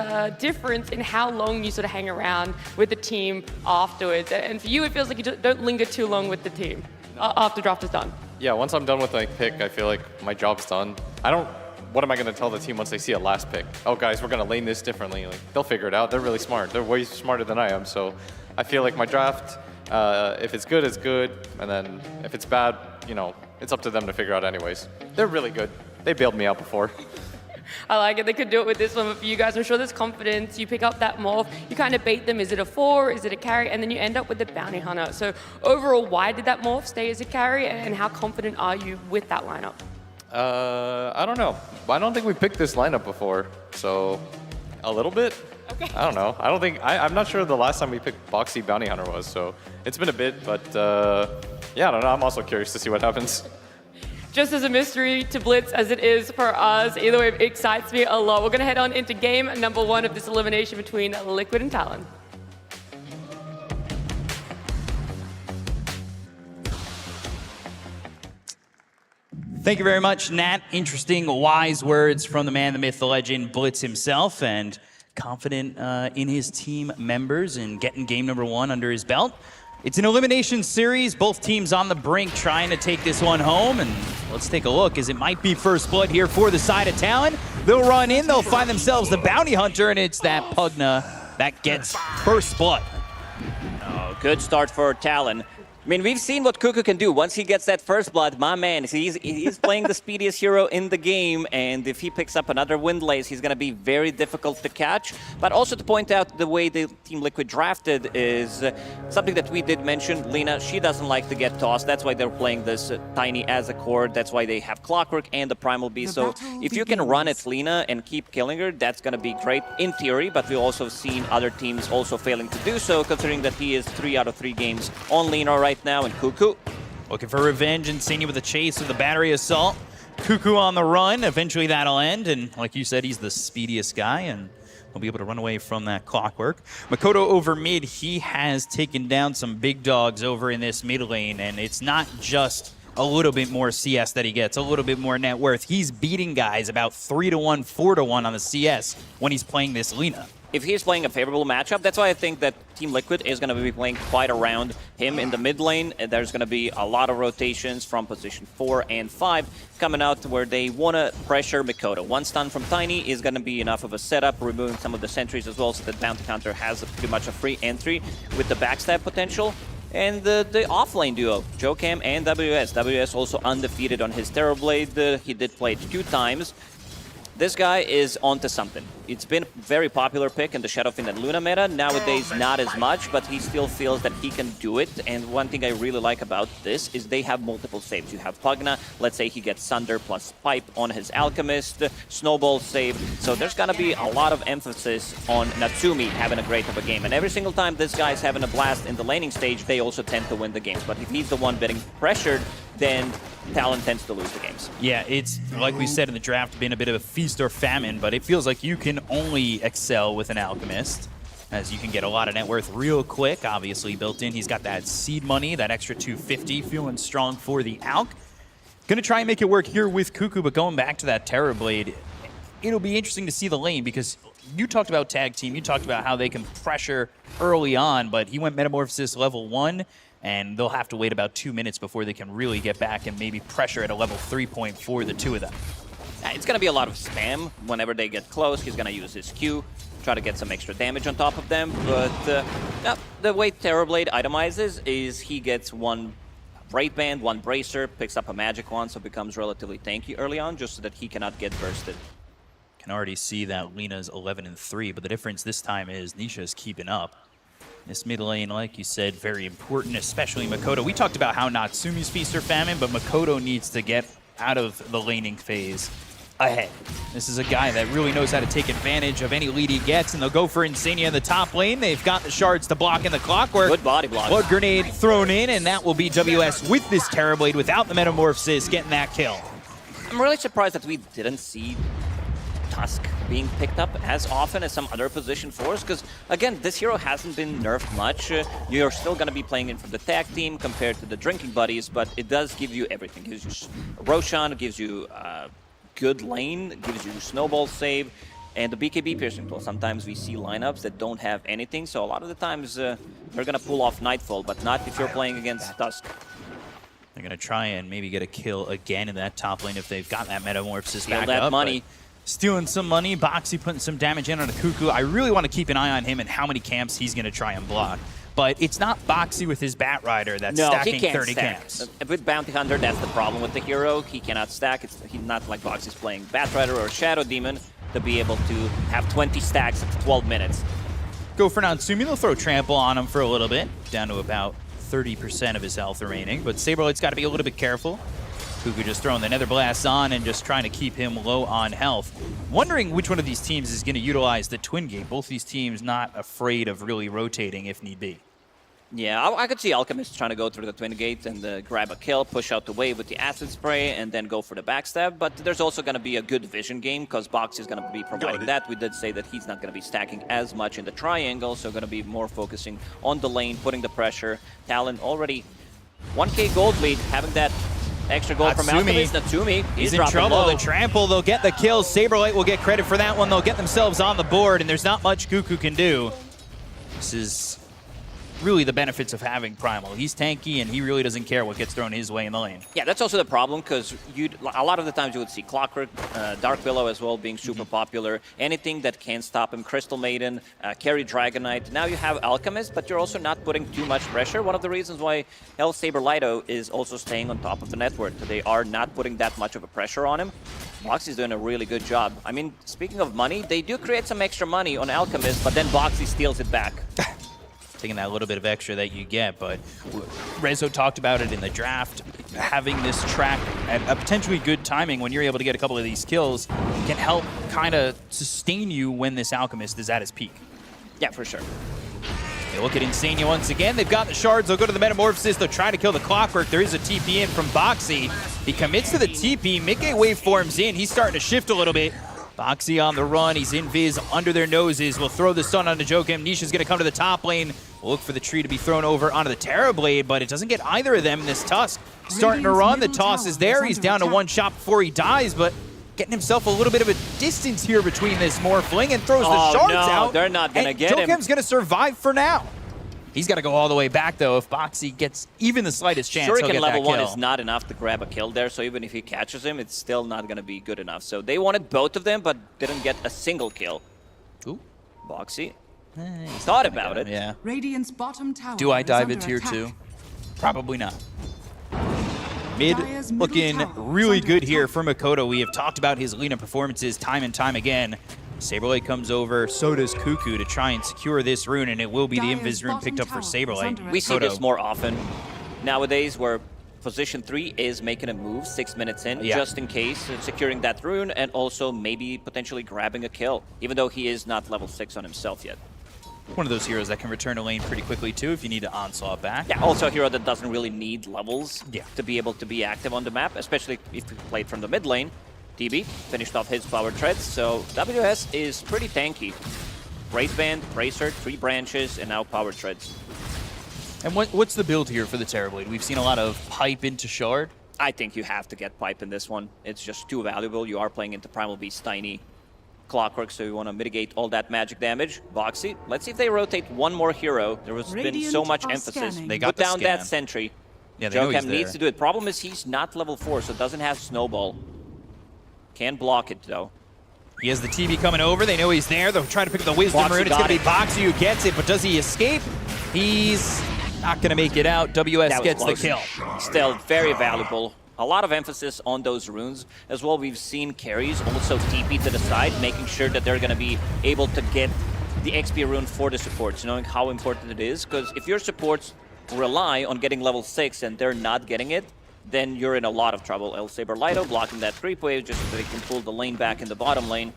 difference in how long you sort of hang around with the team afterwards. And for you, it feels like you don't linger too long with the team after draft is done. Yeah, once I'm done with my pick, I feel like my job's done. What am I going to tell the team once they see a last pick? Oh, guys, we're going to lane this differently. Like, they'll figure it out. They're really smart. They're way smarter than I am. So I feel like my draft, if it's good, it's good. And then if it's bad, you know, it's up to them to figure out anyways. They're really good. They bailed me out before. I like it. They could do it with this one, but for you guys, I'm sure there's confidence. You pick up that morph, you kind of bait them. Is it a 4? Is it a carry? And then you end up with the bounty hunter. So overall, why did that morph stay as a carry, and how confident are you with that lineup? I don't know. I don't think we picked this lineup before, so a little bit. Okay. I don't know. I'm not sure the last time we picked Boxy Bounty Hunter was, so it's been a bit, but yeah, I don't know. I'm also curious to see what happens. Just as a mystery to Blitz as it is for us, either way, it excites me a lot. We're going to head on into game number 1 of this elimination between Liquid and Talon. Thank you very much, Nat. Interesting, wise words from the man, the myth, the legend, Blitz himself, and confident in his team members and getting game number 1 under his belt. It's an elimination series, both teams on the brink trying to take this one home, and let's take a look as it might be first blood here for the side of Talon. They'll run in, they'll find themselves the bounty hunter, and it's that Pugna that gets first blood. Oh, good start for Talon. I mean, we've seen what Cuckoo can do. Once he gets that first blood, my man, he's playing the speediest hero in the game, and if he picks up another Windlace, he's going to be very difficult to catch. But also to point out the way the Team Liquid drafted is something that we did mention. Lina, she doesn't like to get tossed. That's why they're playing this Tiny as a core. That's why they have Clockwork and the Primal Beast. So if you can run at Lina and keep killing her, that's going to be great in theory, but we've also seen other teams also failing to do so, considering that he is 3 out of 3 games on Lina right now, and Cuckoo looking for revenge, and Insania with a chase of the battery assault. Cuckoo on the run. Eventually that'll end, and like you said, he's the speediest guy, and he'll be able to run away from that Clockwork. Makoto over mid, he has taken down some big dogs over in this mid lane, and it's not just a little bit more CS that he gets, a little bit more net worth. He's beating guys about 3-1, 4-1 on the CS when he's playing this Lina. If he's playing a favorable matchup, that's why I think that Team Liquid is going to be playing quite around him in the mid lane. There's going to be a lot of rotations from position 4 and 5 coming out to where they want to pressure Makoto. One stun from Tiny is going to be enough of a setup, removing some of the sentries as well, so that Bounty Hunter has pretty much a free entry with the backstab potential. And the off-lane duo, Jocam and WS. WS also undefeated on his Terrorblade. He did play it 2 times. This guy is onto something. It's been a very popular pick in the Shadowfiend and Luna meta. Nowadays, not as much, but he still feels that he can do it. And one thing I really like about this is they have multiple saves. You have Pugna, let's say he gets Sunder plus Pipe on his Alchemist, Snowball save. So there's gonna be a lot of emphasis on Natsumi having a great of a game. And every single time this guy's having a blast in the laning stage, they also tend to win the games. But if he's the one getting pressured, then Talon tends to lose the games. Yeah, it's, like we said in the draft, been a bit of a feast or famine, but it feels like you can only excel with an Alchemist, as you can get a lot of net worth real quick. Obviously built in, he's got that seed money, that extra 250, feeling strong for the Alch. Gonna try and make it work here with Cuckoo, but going back to that Terrorblade, it'll be interesting to see the lane, because you talked about tag team, you talked about how they can pressure early on, but he went Metamorphosis level 1, and they'll have to wait about 2 minutes before they can really get back and maybe pressure at a level 3 for the two of them. It's going to be a lot of spam. Whenever they get close, he's going to use his Q, try to get some extra damage on top of them. But the way Terrorblade itemizes is he gets 1 Wraith Band, 1 Bracer, picks up a Magic Wand, so becomes relatively tanky early on, just so that he cannot get bursted. Can already see that Lina's 11-3, but the difference this time is Nisha's keeping up. This mid lane, like you said, very important, especially Makoto. We talked about how Natsumi's feast or famine, but Makoto needs to get out of the laning phase ahead. This is a guy that really knows how to take advantage of any lead he gets, and they'll go for Insania in the top lane. They've got the shards to block in the Clockwork. Good body block. Blood Grenade thrown in, and that will be WS with this Terrorblade without the Metamorphosis getting that kill. I'm really surprised that we didn't see Tusk being picked up as often as some other position 4s, because again, this hero hasn't been nerfed much. You're still going to be playing in for the tag team compared to the drinking buddies, but it does give you everything. It gives you Roshan, gives you good lane, gives you snowball save, and the BKB piercing tool. Sometimes we see lineups that don't have anything, so a lot of the times they're going to pull off Nightfall, but not if you're playing against Tusk. They're going to try and maybe get a kill again in that top lane if they've got that Metamorphosis back that up. money. Stealing some money, Boxy putting some damage in on a Cuckoo. I really want to keep an eye on him and how many camps he's going to try and block. But it's not Boxy with his Bat Rider that's stacking 30 camps. With Bounty Hunter, that's the problem with the hero. He cannot stack. He's not like Boxy's playing Bat Rider or Shadow Demon to be able to have 20 stacks at 12 minutes. Go for Natsumi. They'll throw Trample on him for a little bit, down to about 30% of his health remaining. But Saberlight's got to be a little bit careful. Cuckoo just throwing the Nether Blast on and just trying to keep him low on health. Wondering which one of these teams is going to utilize the Twin Gate. Both these teams not afraid of really rotating if need be. Yeah, I could see Alchemist trying to go through the Twin Gate and grab a kill, push out the wave with the Acid Spray, and then go for the backstab. But there's also going to be a good vision game, because Box is going to be providing that. We did say that he's not going to be stacking as much in the triangle, so going to be more focusing on the lane, putting the pressure. Talon already 1k gold lead, having that extra goal from Alchemist. Natsumi, he's in trouble. Low. The Trample, they'll get the kill. Saberlight will get credit for that one. They'll get themselves on the board, and there's not much Cuckoo can do. This is really the benefits of having Primal. He's tanky, and he really doesn't care what gets thrown his way in the lane. Yeah, that's also the problem, because a lot of the times you would see Clockwork, Dark Willow as well being super popular. Anything that can stop him, Crystal Maiden, carry Dragon Knight. Now you have Alchemist, but you're also not putting too much pressure. One of the reasons why El Saber Lido is also staying on top of the network. They are not putting that much of a pressure on him. Boxy's doing a really good job. I mean, speaking of money, they do create some extra money on Alchemist, but then Boxy steals it back. Taking that little bit of extra that you get, but Rezo talked about it in the draft. Having this track at a potentially good timing when you're able to get a couple of these kills can help kind of sustain you when this Alchemist is at his peak. Yeah, for sure. They look at Insania once again. They've got the shards. They'll go to the Metamorphosis. They'll try to kill the Clockwork. There is a TP in from Boxy. He commits to the TP. Mid-gate wave forms in. He's starting to shift a little bit. Boxy on the run. He's invis under their noses. We'll throw the stun onto Jokem. Nisha's going to come to the top lane. We'll look for the tree to be thrown over onto the Terra Blade, but it doesn't get either of them. This Tusk starting to run. The toss is there. He's down to one shot before he dies, but getting himself a little bit of a distance here between this Morphling and throws the shards out. They're not going to get him. Jokem's going to survive for now. He's got to go all the way back, though. If Boxy gets even the slightest chance, he'll get level that 1 kill. is not enough to grab a kill there, so even if he catches him, it's still not going to be good enough. So they wanted both of them, but didn't get a single kill. Ooh. Boxy thought about it. Yeah. Radiant's bottom tower. Do I dive is into under here attack. too? Probably not. Mid looking really good here for Makoto. We have talked about his Lina performances time and time again. Saberlight comes over, so does Cuckoo to try and secure this rune, and it will be the Invis rune picked up for Saberlight. We see this more often nowadays, where position 3 is making a move 6 minutes in, just in case, securing that rune, and also maybe potentially grabbing a kill, even though he is not level 6 on himself yet. One of those heroes that can return a lane pretty quickly too if you need to onslaught back. Yeah, also a hero that doesn't really need levels to be able to be active on the map, especially if you played from the mid lane. TB finished off his power treads, so WS is pretty tanky. Wraith Band, Bracer, 3 branches, and now power treads. And what's the build here for the Terrorblade? We've seen a lot of pipe into shard. I think you have to get pipe in this one. It's just too valuable. You are playing into Primal Beast Tiny Clockwork, so you want to mitigate all that magic damage. Boxy, let's see if they rotate one more hero. There has been so much emphasis. They got Put down that sentry. Yeah, they know he's Jokem needs there. to do it. Problem is he's not level 4, so doesn't have Snowball. Can block it, though. He has the TB coming over. They know he's there. They'll try to pick up the Wisdom Boxy Rune. It's got going to be it. Boxy who gets it, but does he escape? He's not going to make it out. WS That was gets the close. kill. Still very valuable. A lot of emphasis on those runes. As well, we've seen carries also TP to the side, making sure that they're going to be able to get the XP rune for the supports, knowing how important it is. Because if your supports rely on getting level 6 and they're not getting it, then you're in a lot of trouble. El Saber Lido blocking that creep wave just so they can pull the lane back in the bottom lane.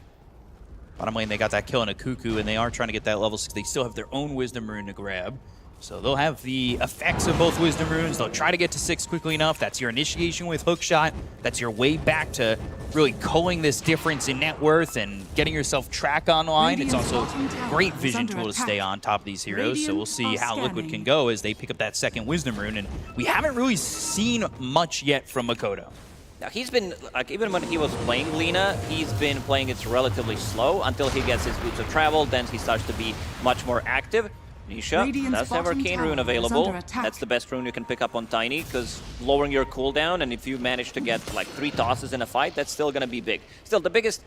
Bottom lane, they got that kill on a Cuckoo, and they are trying to get that level 6. They still have their own Wisdom Rune to grab. So they'll have the effects of both Wisdom Runes. They'll try to get to 6 quickly enough. That's your initiation with Hookshot. That's your way back to really culling this difference in net worth and getting yourself track online. It's also a great vision tool to stay on top of these heroes. So we'll see how Liquid can go as they pick up that second Wisdom Rune. And we haven't really seen much yet from Makoto. Now, he's been, like, even when he was playing Lina, he's been playing it relatively slow until he gets his boots of travel. Then he starts to be much more active. Nisha does have Arcane Rune available. That's the best rune you can pick up on Tiny, because lowering your cooldown, and if you manage to get like 3 tosses in a fight, that's still going to be big. Still, the biggest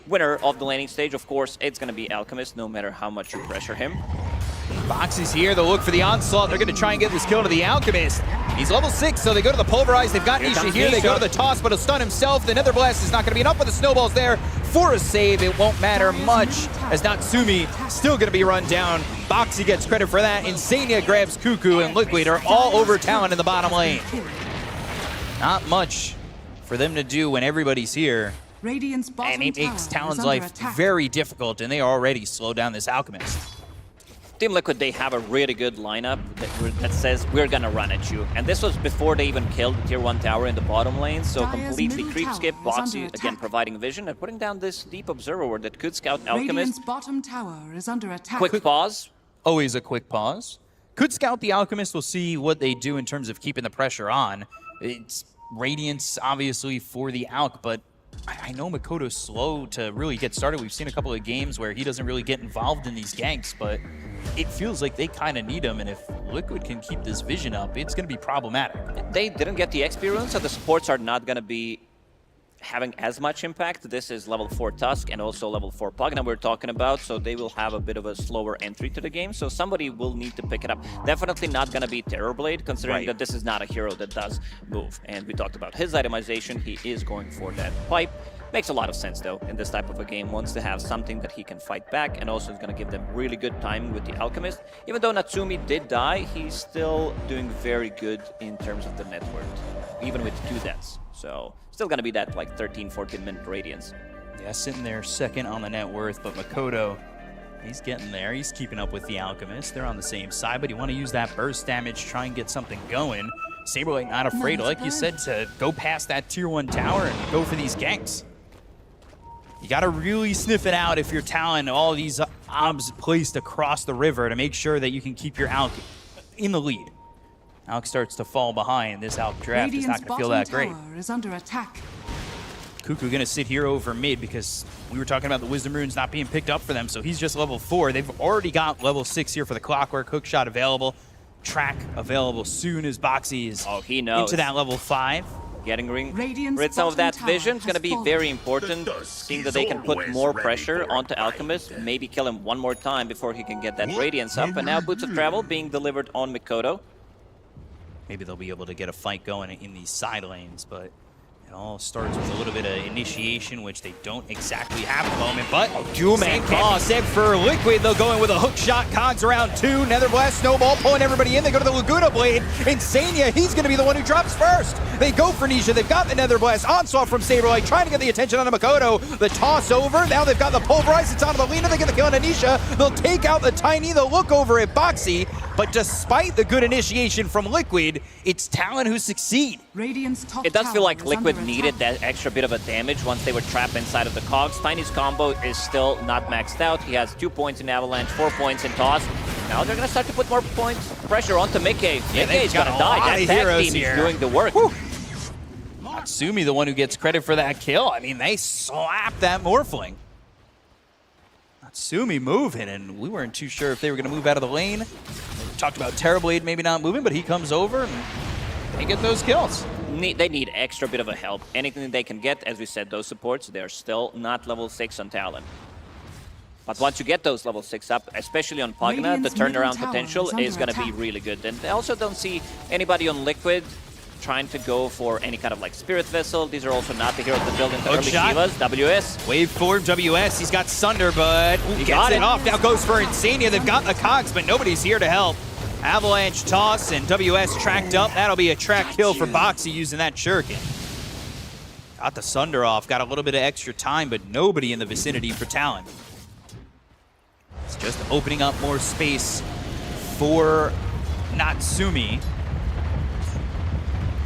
winner of the laning stage, of course, it's going to be Alchemist, no matter how much you pressure him. Box is here. They'll look for the onslaught. They're going to try and get this kill to the Alchemist. He's level 6, so they go to the Pulverize. They've got Nisha here. They go to the toss, but he'll stun himself. The Nether Blast is not going to be enough, but the snowball's there for a save. It won't matter much, as Natsumi still going to be run down. Boxy gets credit for that. Insania grabs Cuckoo, and Liquid are all over Talon in the bottom lane. Not much for them to do when everybody's here. Radiant's bottom And it makes tower Talon's is life under attack. very difficult, and they already slowed down this Alchemist. Team Liquid, they have a really good lineup that says, we're gonna run at you. And this was before they even killed the tier 1 tower in the bottom lane, so Dire's completely middle creep tower skip, is under Boxy, attack. again providing vision, and putting down this deep observer ward that could scout Alchemist. Radiant's bottom tower is under attack. Quick pause. Always a quick pause. Could scout the Alchemist. We'll see what they do in terms of keeping the pressure on. It's Radiance, obviously, for the Alch, but I know Makoto's slow to really get started. We've seen a couple of games where he doesn't really get involved in these ganks, but it feels like they kind of need him, and if Liquid can keep this vision up, it's going to be problematic. They didn't get the experience, so the supports are not going to be having as much impact. This is level 4 Tusk and also level 4 Pugna we're talking about, so they will have a bit of a slower entry to the game, so somebody will need to pick it up. Definitely not going to be Terrorblade, considering that this is not a hero that does move. And we talked about his itemization. He is going for that pipe. Makes a lot of sense, though, in this type of a game. Wants to have something that he can fight back, and also is going to give them really good timing with the Alchemist. Even though Natsumi did die, he's still doing very good in terms of the net worth, even with 2 deaths. So still going to be that like 13-14 minute radiance. Yeah, sitting there second on the net worth, but Makoto, he's getting there. He's keeping up with the Alchemist. They're on the same side, but you want to use that burst damage, try and get something going. Saberlight not afraid, like you said, to go past that tier 1 tower and go for these ganks. You got to really sniff it out if you're Talon. All these obs placed across the river to make sure that you can keep your Alk in the lead. Alk starts to fall behind. This Alk draft is not going to feel that great. Is under attack. Cuckoo going to sit here over mid because we were talking about the Wisdom Runes not being picked up for them, so he's just level 4. They've already got level 6 here for the Clockwork. Hookshot available. Track available soon as Boxy is into that level 5. Getting rid some of that vision is going to be very important, seeing that they can put more pressure onto Alchemist, maybe kill him one more time before he can get that Radiance up. And now Boots of Travel being delivered on Makoto. Maybe they'll be able to get a fight going in these side lanes, but it all starts with a little bit of initiation, which they don't exactly have at the moment, but same concept for Liquid. They'll go in with a hook shot. Cogs around 2. Nether Blast, Snowball pulling everybody in. They go to the Laguna Blade. Insania, he's going to be the one who drops first. They go for Nisha. They've got the Nether Blast. Onslaught from Saberlight, trying to get the attention on Makoto. The toss over. Now they've got the Pulverize. It's onto the Lina. They get the kill on Anisha. They'll take out the Tiny. They'll look over at Boxy. But despite the good initiation from Liquid, it's Talon who succeed. It does feel like Liquid needed that extra bit of a damage once they were trapped inside of the cogs. Tiny's combo is still not maxed out. He has 2 points in Avalanche, 4 points in Toss. Now they're going to start to put more pressure onto Mickey. Mickey's going to die. That tag team is doing the work. Natsumi, the one who gets credit for that kill. I mean, they slapped that Morphling. Natsumi moving, and we weren't too sure if they were going to move out of the lane. We talked about Terrorblade maybe not moving, but he comes over and they get those kills. They need extra bit of a help. Anything they can get, as we said, those supports, they're still not level 6 on Talon. But once you get those level 6 up, especially on Pugna, the turnaround potential is going to be really good. And I also don't see anybody on Liquid trying to go for any kind of like Spirit Vessel. These are also not the heroes that build into early Shivas. WS. Wave 4 WS. He's got Sunder, but he gets it off. Now goes for Insania. They've got the Cogs, but nobody's here to help. Avalanche toss and WS tracked up. That'll be a track kill for Boxy using that Shuriken. Got the Sunder off. Got a little bit of extra time, but nobody in the vicinity for Talon. It's just opening up more space for Natsumi.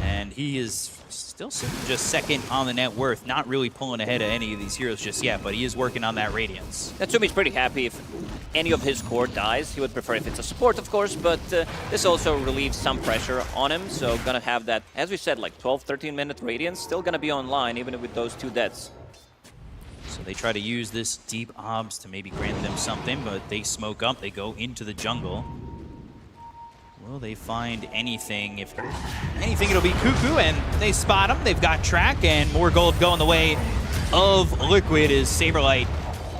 And he is still just second on the net worth, not really pulling ahead of any of these heroes just yet, but he is working on that Radiance. Natsumi's pretty happy if any of his core dies. He would prefer if it's a support, of course, but this also relieves some pressure on him, so gonna have that, as we said, like 12-13 minute Radiance, still gonna be online even with those 2 deaths. So they try to use this deep obs to maybe grant them something, but they smoke up, they go into the jungle. Will they find anything? If anything, it'll be Cuckoo, and they spot him. They've got track, and more gold going the way of Liquid as Saberlight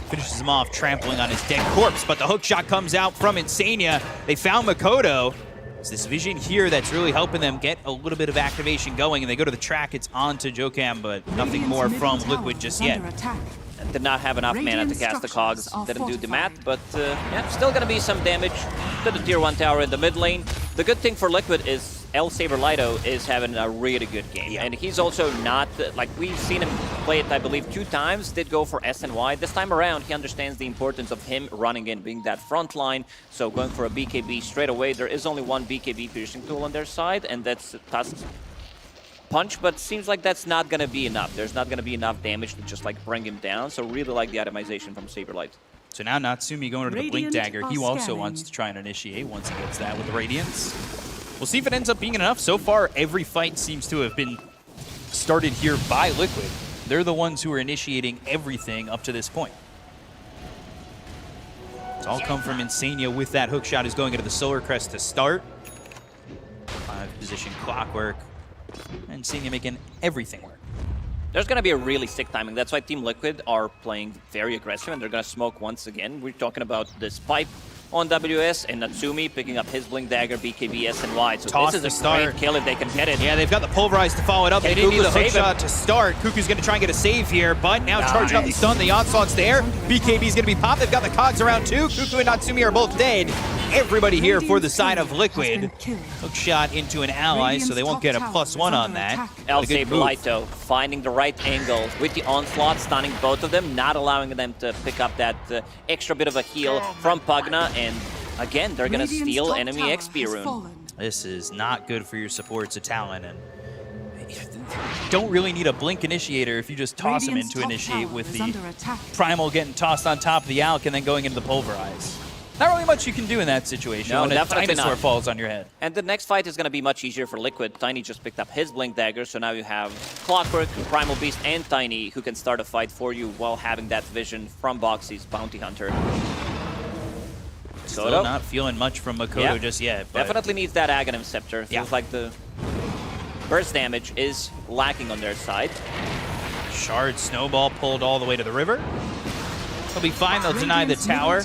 finishes him off, trampling on his dead corpse. But the hook shot comes out from Insania. They found Makoto. It's this vision here that's really helping them get a little bit of activation going, and they go to the track. It's on to Jokam, but nothing more from Liquid just yet. Did not have enough mana to cast the Cogs, didn't do the math, but yeah, still gonna be some damage to the tier 1 tower in the mid lane. The good thing for Liquid is El Saberlito is having a really good game, and he's also not, like we've seen him play it, I believe, 2 times, did go for SNY. This time around, he understands the importance of him running in, being that front line, so going for a BKB straight away. There is only one BKB piercing tool on their side, and that's Tusk's punch, but seems like that's not going to be enough. There's not going to be enough damage to just like bring him down, so really like the itemization from Saberlight. So now Natsumi going to the Blink Dagger. He also wants to try and initiate once he gets that with Radiance. We'll see if it ends up being enough. So far, every fight seems to have been started here by Liquid. They're the ones who are initiating everything up to this point. It's all come from Insania with that hook shot, who's going into the Solar Crest to start. 5-position clockwork. Insania making everything work. There's going to be a really sick timing. That's why Team Liquid are playing very aggressive, and they're going to smoke once again. We're talking about this pipe on WS, and Natsumi picking up his Blink Dagger, BKB, SNY. So Toss this is to a great kill if they can get it. Yeah, they've got the Pulverize to follow it up. They didn't need the hook shot to start. Cuckoo's going to try and get a save here, but now charging up the stun. The onslaught's there. BKB's going to be popped. They've got the cogs around too. Cuckoo and Natsumi are both dead. Everybody here for the side of Liquid. Hook shot into an ally, so they won't get a +1 on that. El Saberlito finding the right angle with the onslaught, stunning both of them, not allowing them to pick up that extra bit of a heal from Pugna, and again, they're going to steal enemy XP rune. This is not good for your supports of Talon, and don't really need a blink initiator if you just toss them into initiate with the primal getting tossed on top of the Alk and then going into the Pulverize. Not really much you can do in that situation when a dinosaur falls on your head. And the next fight is going to be much easier for Liquid. Tiny just picked up his Blink Dagger, so now you have Clockwork, Primal Beast, and Tiny who can start a fight for you while having that vision from Boxy's Bounty Hunter. Still not feeling much from Makoto just yet. But definitely needs that Aghanim Scepter. Feels like the burst damage is lacking on their side. Shard Snowball pulled all the way to the river. They'll be fine. They'll deny the tower.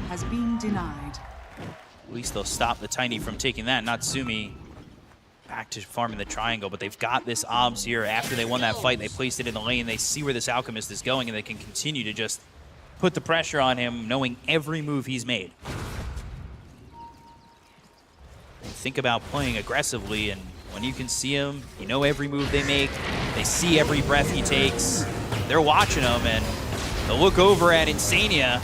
Has been denied. At least they'll stop the Tiny from taking that. Natsumi back to farming the triangle, but they've got this obs here. After they won that fight, they placed it in the lane. They see where this Alchemist is going, and they can continue to just put the pressure on him, knowing every move he's made. Think about playing aggressively, and when you can see him, you know every move they make. They see every breath he takes. They're watching him, and they'll look over at Insania.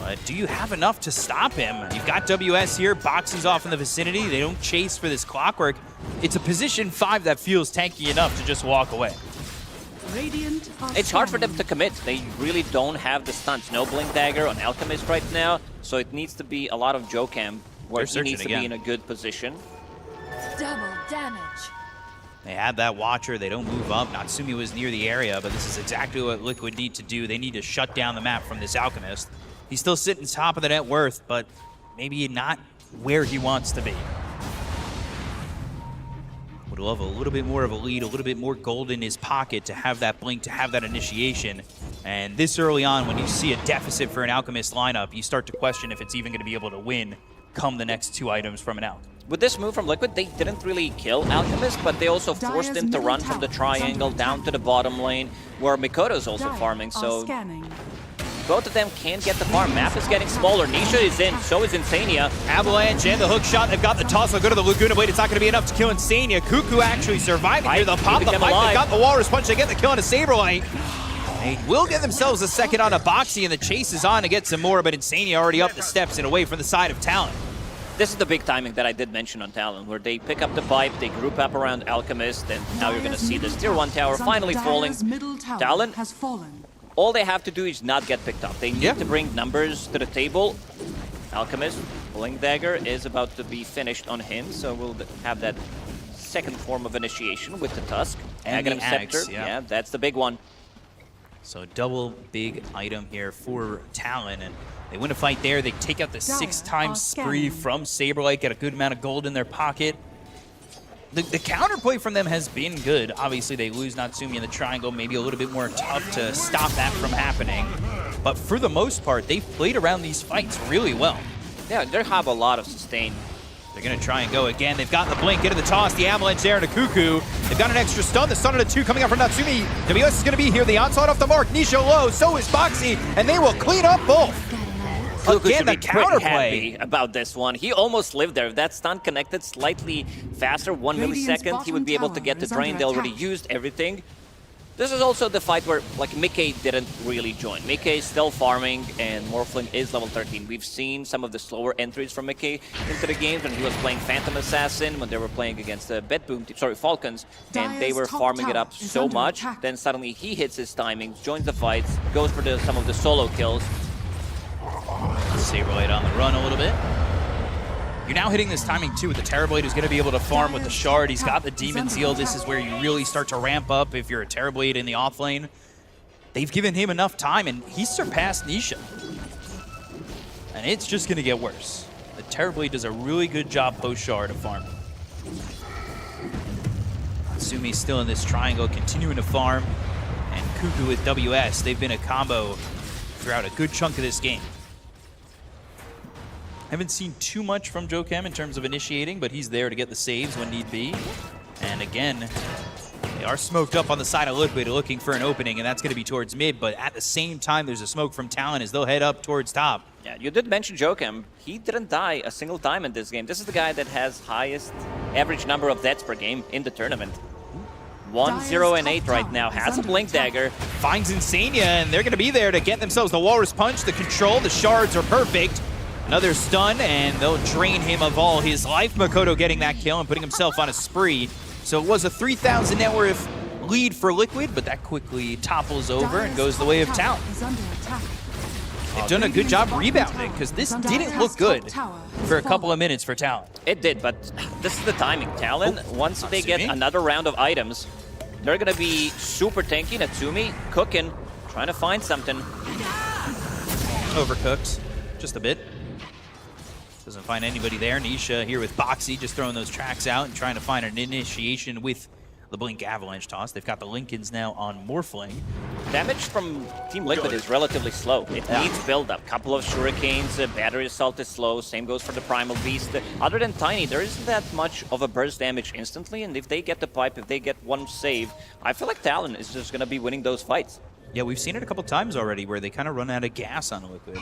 But do you have enough to stop him? You've got WS here. Boxy's off in the vicinity. They don't chase for this Clockwork. It's a position 5 that feels tanky enough to just walk away. It's hard for them to commit. They really don't have the stunts. No Blink Dagger on Alchemist right now, so it needs to be a lot of Jokam where he needs to be in a good position. Double damage. They had that Watcher. They don't move up. Natsumi was near the area, but this is exactly what Liquid need to do. They need to shut down the map from this Alchemist. He's still sitting top of the net worth, but maybe not where he wants to be. Would love a little bit more of a lead, a little bit more gold in his pocket to have that blink, to have that initiation. And this early on, when you see a deficit for an Alchemist lineup, you start to question if it's even going to be able to win come the next 2 items from an Alch. With this move from Liquid, they didn't really kill Alchemist, but they also forced him to run from the triangle down to the bottom lane, where Mikoto's also farming, so both of them can get the farm. Map is getting smaller. Nisha is in, so is Insania. Avalanche and the hook shot. They've got the toss. They'll go to the Laguna Blade. It's not going to be enough to kill Insania. Cuckoo actually surviving here. They'll pop the pipe. They've got the Walrus Punch. They get the kill on a Saberlight. They will get themselves a second on a Boxy, and the chase is on to get some more, but Insania already up the steps and away from the side of Talon. This is the big timing that I did mention on Talon, where they pick up the pipe, they group up around Alchemist, and now you're going to see this tier 1 tower finally falling. Talon, all they have to do is not get picked up. They need to bring numbers to the table. Alchemist, Blink Dagger is about to be finished on him, so we'll have that second form of initiation with the Tusk. And Aghanim the Axe, Scepter, yeah, that's the big one. So double big item here for Talon, and they win a fight there. They take out the 6-time spree from Saberlight, get a good amount of gold in their pocket. The counterplay from them has been good. Obviously, they lose Natsumi in the triangle, maybe a little bit more tough to stop that from happening. But for the most part, they've played around these fights really well. Yeah, they have a lot of sustain. They're going to try and go again. They've got the blink into the toss, the avalanche there, and a Cuckoo. They've got an extra stun. The stun on a 2 coming out from Natsumi. WS is going to be here. The onslaught off the mark. Nisha low, so is Boxy, and they will clean up both. Cuckoo Again, the counterplay about this one. He almost lived there. If that stun connected slightly faster, 1 millisecond, he would be able to get the drain. They already used everything. This is also the fight where, like, Mickey didn't really join. Mickey is still farming, and Morphling is level 13. We've seen some of the slower entries from Mickey into the games when he was playing Phantom Assassin, when they were playing against the Falcons, and they were farming it up so much. Then suddenly he hits his timings, joins the fights, goes for some of the solo kills. Saberlight on the run a little bit. You're now hitting this timing too with the Terrorblade, who's going to be able to farm with the Shard. He's got the Demon's Heel. This is where you really start to ramp up if you're a Terrorblade in the offlane. They've given him enough time, and he's surpassed Nisha. And it's just going to get worse. The Terrorblade does a really good job post-Shard of farming. Natsumi's still in this triangle, continuing to farm. And Cuckoo with WS, they've been a combo throughout a good chunk of this game. Haven't seen too much from Jokem in terms of initiating, but he's there to get the saves when need be. And again, they are smoked up on the side of Liquid looking for an opening, and that's going to be towards mid, but at the same time, there's a smoke from Talon as they'll head up towards top. Yeah, you did mention Jokem. He didn't die a single time in this game. This is the guy that has highest average number of deaths per game in the tournament. 1, 0, and 8 right now. Has a Blink Dagger. Finds Insania, and they're going to be there to get themselves the Walrus Punch, the control, the shards are perfect. Another stun, and they'll drain him of all his life. Makoto getting that kill and putting himself on a spree. So it was a 3,000 net worth lead for Liquid, but that quickly topples over and goes the way of Talon. They've done a good job rebounding, because this didn't look good for a couple of minutes for Talon. It did, but this is the timing. Talon, once they get another round of items, they're going to be super tanky. Natsumi cooking, trying to find something. Overcooked just a bit. Doesn't find anybody there. Nisha here with Boxy just throwing those tracks out and trying to find an initiation with the Blink Avalanche toss. They've got the Lincolns now on Morphling. Damage from Team Liquid is relatively slow. It needs build-up. Couple of Shurikens, Battery Assault is slow. Same goes for the Primal Beast. Other than Tiny, there isn't that much of a burst damage instantly, and if they get the pipe, if they get one save, I feel like Talon is just going to be winning those fights. Yeah, we've seen it a couple times already where they kind of run out of gas on Liquid.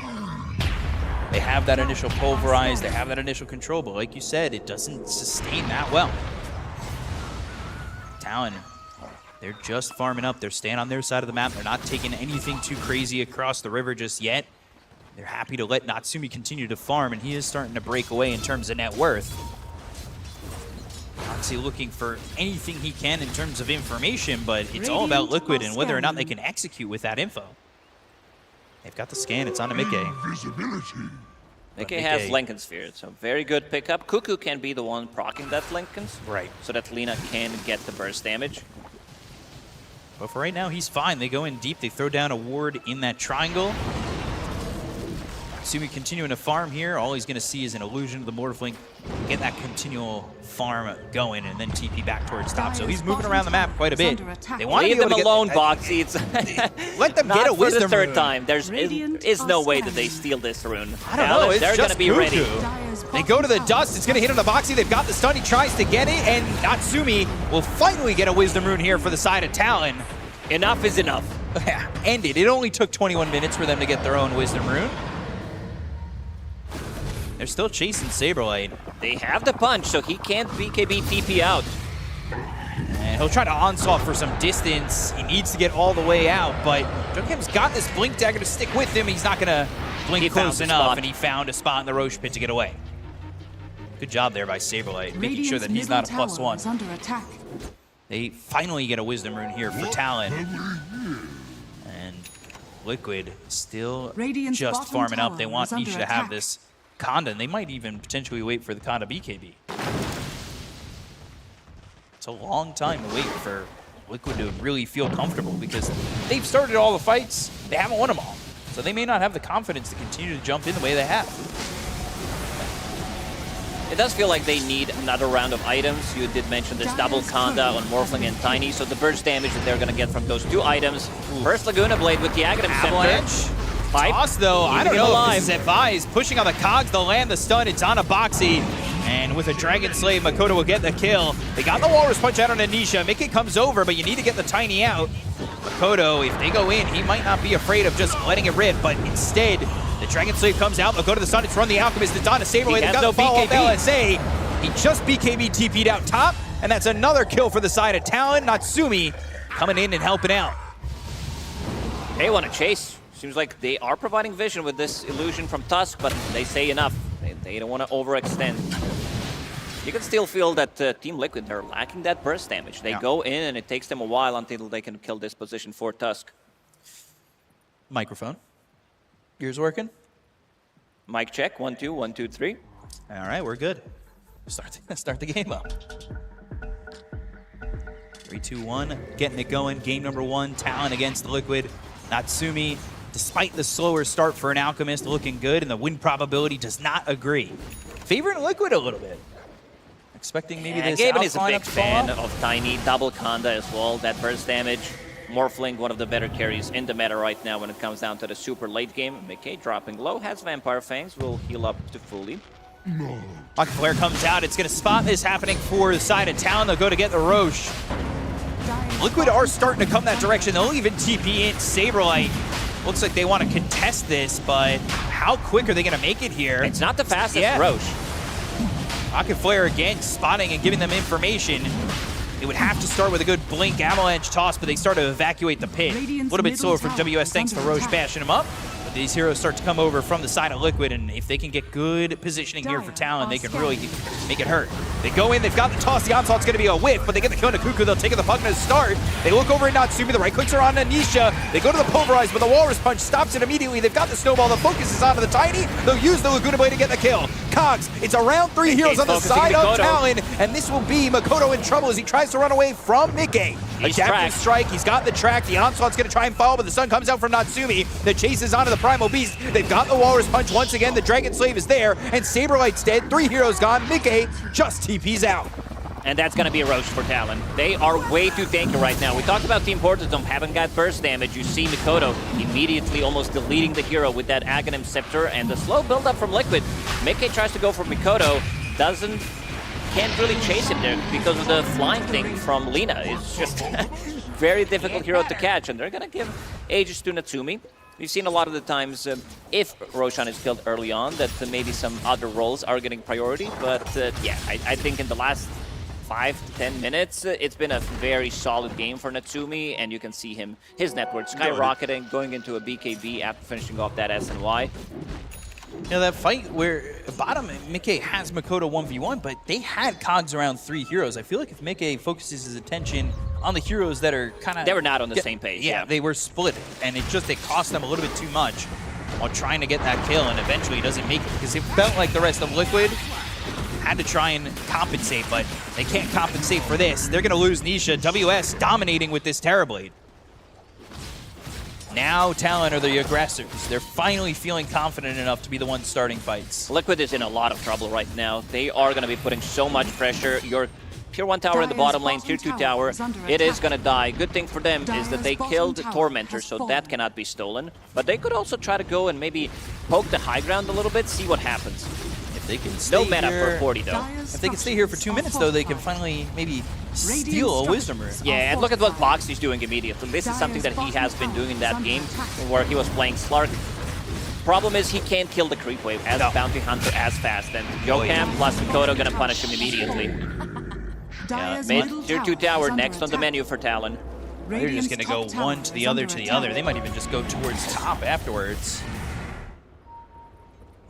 They have that initial pulverize, they have that initial control, but like you said, it doesn't sustain that well. Talon, they're just farming up. They're staying on their side of the map. They're not taking anything too crazy across the river just yet. They're happy to let Natsumi continue to farm, and he is starting to break away in terms of net worth. Obviously looking for anything he can in terms of information, but it's all about Liquid and whether or not they can execute with that info. They've got the scan. It's on to Mickey. Mickey has Lincoln Sphere, so very good pickup. Cuckoo can be the one proccing that Lincolns. Right. So that Lina can get the burst damage. But for right now, he's fine. They go in deep. They throw down a ward in that triangle. Natsumi continuing to farm here. All he's going to see is an illusion of the Morphling. Get that continual farm going and then TP back towards top. So he's moving around the map quite a bit. They want to leave them alone, Boxy. Let them get a wisdom for the third rune. time. There is no way that they steal this rune. I don't know. It's they're going to be ready. They go to the dust. It's going to hit on the Boxy. They've got the stun. He tries to get it, and Natsumi will finally get a wisdom rune here for the side of Talon. Enough is enough. Yeah, ended. It only took 21 minutes for them to get their own wisdom rune. They're still chasing Saberlight. They have the punch, so he can't BKB TP out. And he'll try to onslaught for some distance. He needs to get all the way out, but Jokem's got this Blink Dagger to stick with him. He's not going to blink close enough, and he found a spot in the Roche Pit to get away. Good job there by Saberlight, making sure that he's not a +1. Under attack. They finally get a wisdom rune here for Talon. And Liquid still just farming up. They want Nisha to have this Conda, and they might even potentially wait for the Conda BKB. It's a long time to wait for Liquid to really feel comfortable because they've started all the fights, they haven't won them all. So they may not have the confidence to continue to jump in the way they have. It does feel like they need another round of items. You did mention this double Conda on Morphling and Tiny, so the burst damage that they're going to get from those two items. First Laguna Blade with the Aghanim Scepter. Toss though, I don't know if this is advised. Pushing on the cogs, they'll land the stun. It's on a Boxy. And with a Dragon Slave, Makoto will get the kill. They got the Walrus Punch out on Anisha. Mickey comes over, but you need to get the Tiny out. Makoto, if they go in, he might not be afraid of just letting it rip, but instead, the Dragon Slave comes out. Makoto to the stun. It's Run the Alchemist. It's on to Saberlight. They've got the follow-up LSA. He just BKB TP'd out top, and that's another kill for the side of Talon. Natsumi coming in and helping out. They want to chase. Seems like they are providing vision with this illusion from Tusk, but they say enough. They don't want to overextend. You can still feel that Team Liquid, they're lacking that burst damage. They go in and it takes them a while until they can kill this position for Tusk. Microphone. Yours working? Mic check, 1, 2, 1, 2, 3. All right, we're good. Start the game up. 3, 2, 1, getting it going. Game number 1, Talon against Liquid. Natsumi, despite the slower start for an Alchemist, looking good, and the win probability does not agree. Favoring Liquid a little bit. Expecting maybe this Gaben is a big lineup to fall fan off. of Tiny, double Kanda as well. That burst damage. Morphling, one of the better carries in the meta right now when it comes down to the super late game. McKay dropping low, has Vampire Fangs, will heal up to fully. Rocket Flare comes out. It's going to spot this happening for the side of Talon. They'll go to get the Roche. Liquid are starting to come that direction. They'll even TP in. Saberlight looks like they want to contest this, but how quick are they going to make it here? It's not the fastest Roche. Rocket Flare again spotting and giving them information. It would have to start with a good Blink Avalanche toss, but they start to evacuate the pit. A little bit slower for WS, thanks to Roche bashing him up. But these heroes start to come over from the side of Liquid, and if they can get good positioning here for Talon, they can really make it hurt. They go in, they've got the toss, the onslaught's gonna be a whiff, but they get the kill on Kuku, they'll take it the puck to start. They look over at Natsumi, the right clicks are on Anisha. They go to the Pulverize, but the Walrus Punch stops it immediately. They've got the Snowball, the focus is onto the Tiny. They'll use the Laguna Blade to get the kill. Cogs, it's around 3 heroes on the side of Talon, and this will be Makoto in trouble as he tries to run away from Mickey. Adaptive strike, he's got the track, the onslaught's gonna try and follow, but the sun comes out from Natsumi. The chase is onto the Primal Beast. They've got the Walrus Punch once again, the Dragon Slave is there, and Saberlight's dead, 3 heroes gone, Mickey just TP's out. And that's going to be a Roche for Talon. They are way too tanky right now. We talked about the importance of having got burst damage. You see Mikoto immediately almost deleting the hero with that Aghanim Scepter, and the slow build-up from Liquid. Mickey tries to go for Mikoto, can't really chase him there because of the flying thing from Lina. It's just very difficult hero to catch, and they're going to give Aegis to Natsumi. We've seen a lot of the times if Roshan is killed early on that maybe some other roles are getting priority, but yeah, I think in the last 5 to 10 minutes, it's been a very solid game for Natsumi, and you can see his net worth skyrocketing, going into a BKB after finishing off that SNY. You know, that fight where bottom, Mickey has Makoto 1v1, but they had Cogs around 3 heroes. I feel like if Mickey focuses his attention on the heroes that are kind of... They were not on the same page, yeah. They were split, and it cost them a little bit too much while trying to get that kill, and eventually he doesn't make it, because it felt like the rest of Liquid had to try and compensate, but they can't compensate for this. They're going to lose Nisha. WS dominating with this Terrorblade. Now Talon are the aggressors. They're finally feeling confident enough to be the ones starting fights. Liquid is in a lot of trouble right now. They are going to be putting so much pressure. Your Tier 1 tower in the bottom lane, Tier 2 tower, it is going to die. Good thing for them is that they killed Tormentor, so that cannot be stolen. But they could also try to go and maybe poke the high ground a little bit, see what happens. If they can stay no mana here, for 40 though. If they can stay here for 2 minutes though, they can finally maybe steal a Wisdom Rune. Yeah, and look at what Boxy's doing immediately. This is something that he has been doing in that game where he was playing Slark. Problem is he can't kill the creep wave as a bounty hunter as fast, and Jokam plus Mikoto gonna punish him immediately. Mid Tier 2 tower next on the menu for Talon. They're just gonna go one to the other to the other. They might even just go towards top afterwards.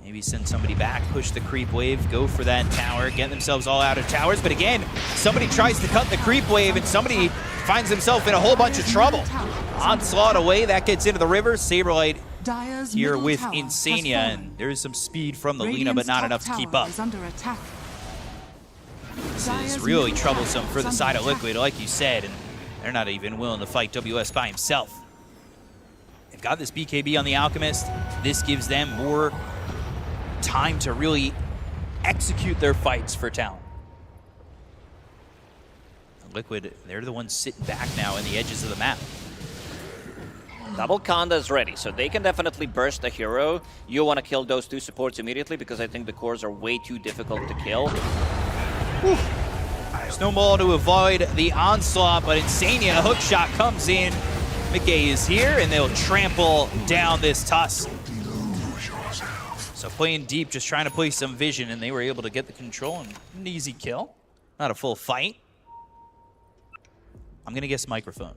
Maybe send somebody back, push the creep wave, go for that tower, get themselves all out of towers. But again, somebody tries to cut the creep wave and somebody finds himself in a whole bunch of trouble. Onslaught away, that gets into the river. Saberlight here with Insania, and there is some speed from the Lina, but not enough to keep up. This is really troublesome for the side of Liquid, like you said, and they're not even willing to fight WS by himself. They've got this BKB on the Alchemist. This gives them more time to really execute their fights for Talon. Liquid, they're the ones sitting back now in the edges of the map. Double Kanda is ready, so they can definitely burst a hero. You want to kill those 2 supports immediately because I think the cores are way too difficult to kill. Snowball to avoid the onslaught, but Insania, a hook shot comes in. Mickey is here, and they'll trample down this Tusk. So playing deep, just trying to play some vision, and they were able to get the control and an easy kill. Not a full fight. I'm gonna guess microphone.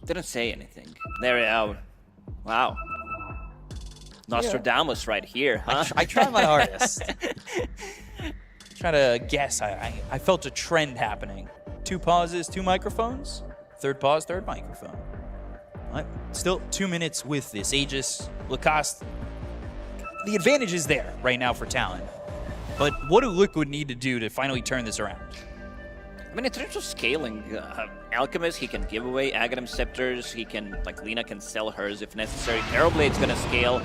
Didn't say anything. There we are. Wow. Nostradamus right here, huh? I try my hardest. Try to guess. I felt a trend happening. 2 pauses, 2 microphones. 3rd pause, 3rd microphone. Still 2 minutes with this. Aegis, Lacoste the advantage is there right now for Talon. But what do Liquid need to do to finally turn this around? I mean, in terms of scaling, Alchemist, he can give away Aghanim Scepters, he can, like, Lina can sell hers if necessary. Terrorblade's gonna scale,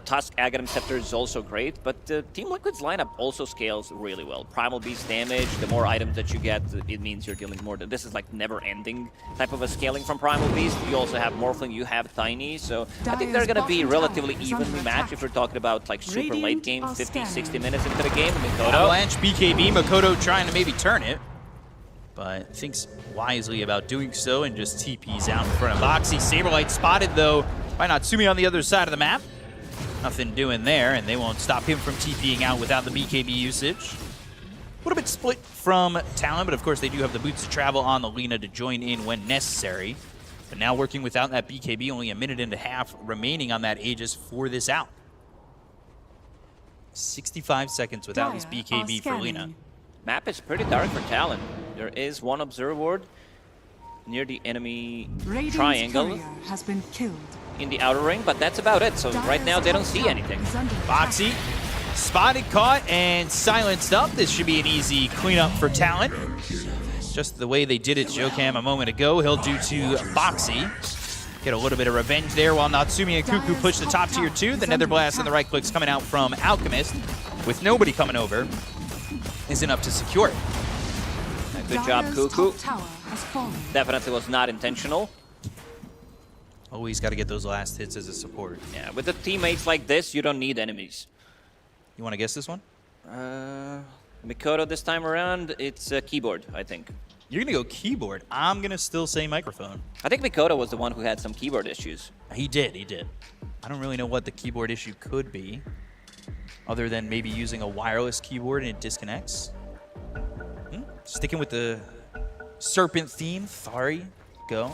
Tusk Aghanim Scepter is also great, but Team Liquid's lineup also scales really well. Primal Beast damage, the more items that you get, it means you're dealing more. This is like never-ending type of a scaling from Primal Beast. You also have Morphling, you have Tiny, so I think they're gonna be relatively evenly matched if we're talking about like super late game, 50, 60 minutes into the game. Mikoto. Avalanche, BKB, Makoto trying to maybe turn it, but thinks wisely about doing so and just TPs out in front of Boxy. Saberlight spotted, though, by Natsumi on the other side of the map. Nothing doing there, and they won't stop him from TPing out without the BKB usage. A little bit split from Talon, but of course they do have the boots to travel on the Lina to join in when necessary. But now working without that BKB, only a minute and a half remaining on that Aegis for this out. 65 seconds without this BKB for Lina. Map is pretty dark for Talon. There is one observer ward near the enemy triangle has been killed. in the outer ring, but that's about it. So right now they don't see anything. Boxy spotted, caught, and silenced up. This should be an easy cleanup for Talon. Just the way they did it, Jokam, a moment ago. He'll do to Boxy. Get a little bit of revenge there while Natsumi and Kuku push the top tier 2. The Nether Blast and the right clicks coming out from Alchemist. With nobody coming over, is enough to secure it. Good job, Kuku. Definitely was not intentional. Always got to get those last hits as a support. Yeah, with the teammates like this, you don't need enemies. You want to guess this one? Mikoto this time around, it's keyboard, I think. You're going to go keyboard. I'm going to still say microphone. I think Mikoto was the one who had some keyboard issues. He did. I don't really know what the keyboard issue could be, other than maybe using a wireless keyboard and it disconnects. Sticking with the serpent theme, Thari, go.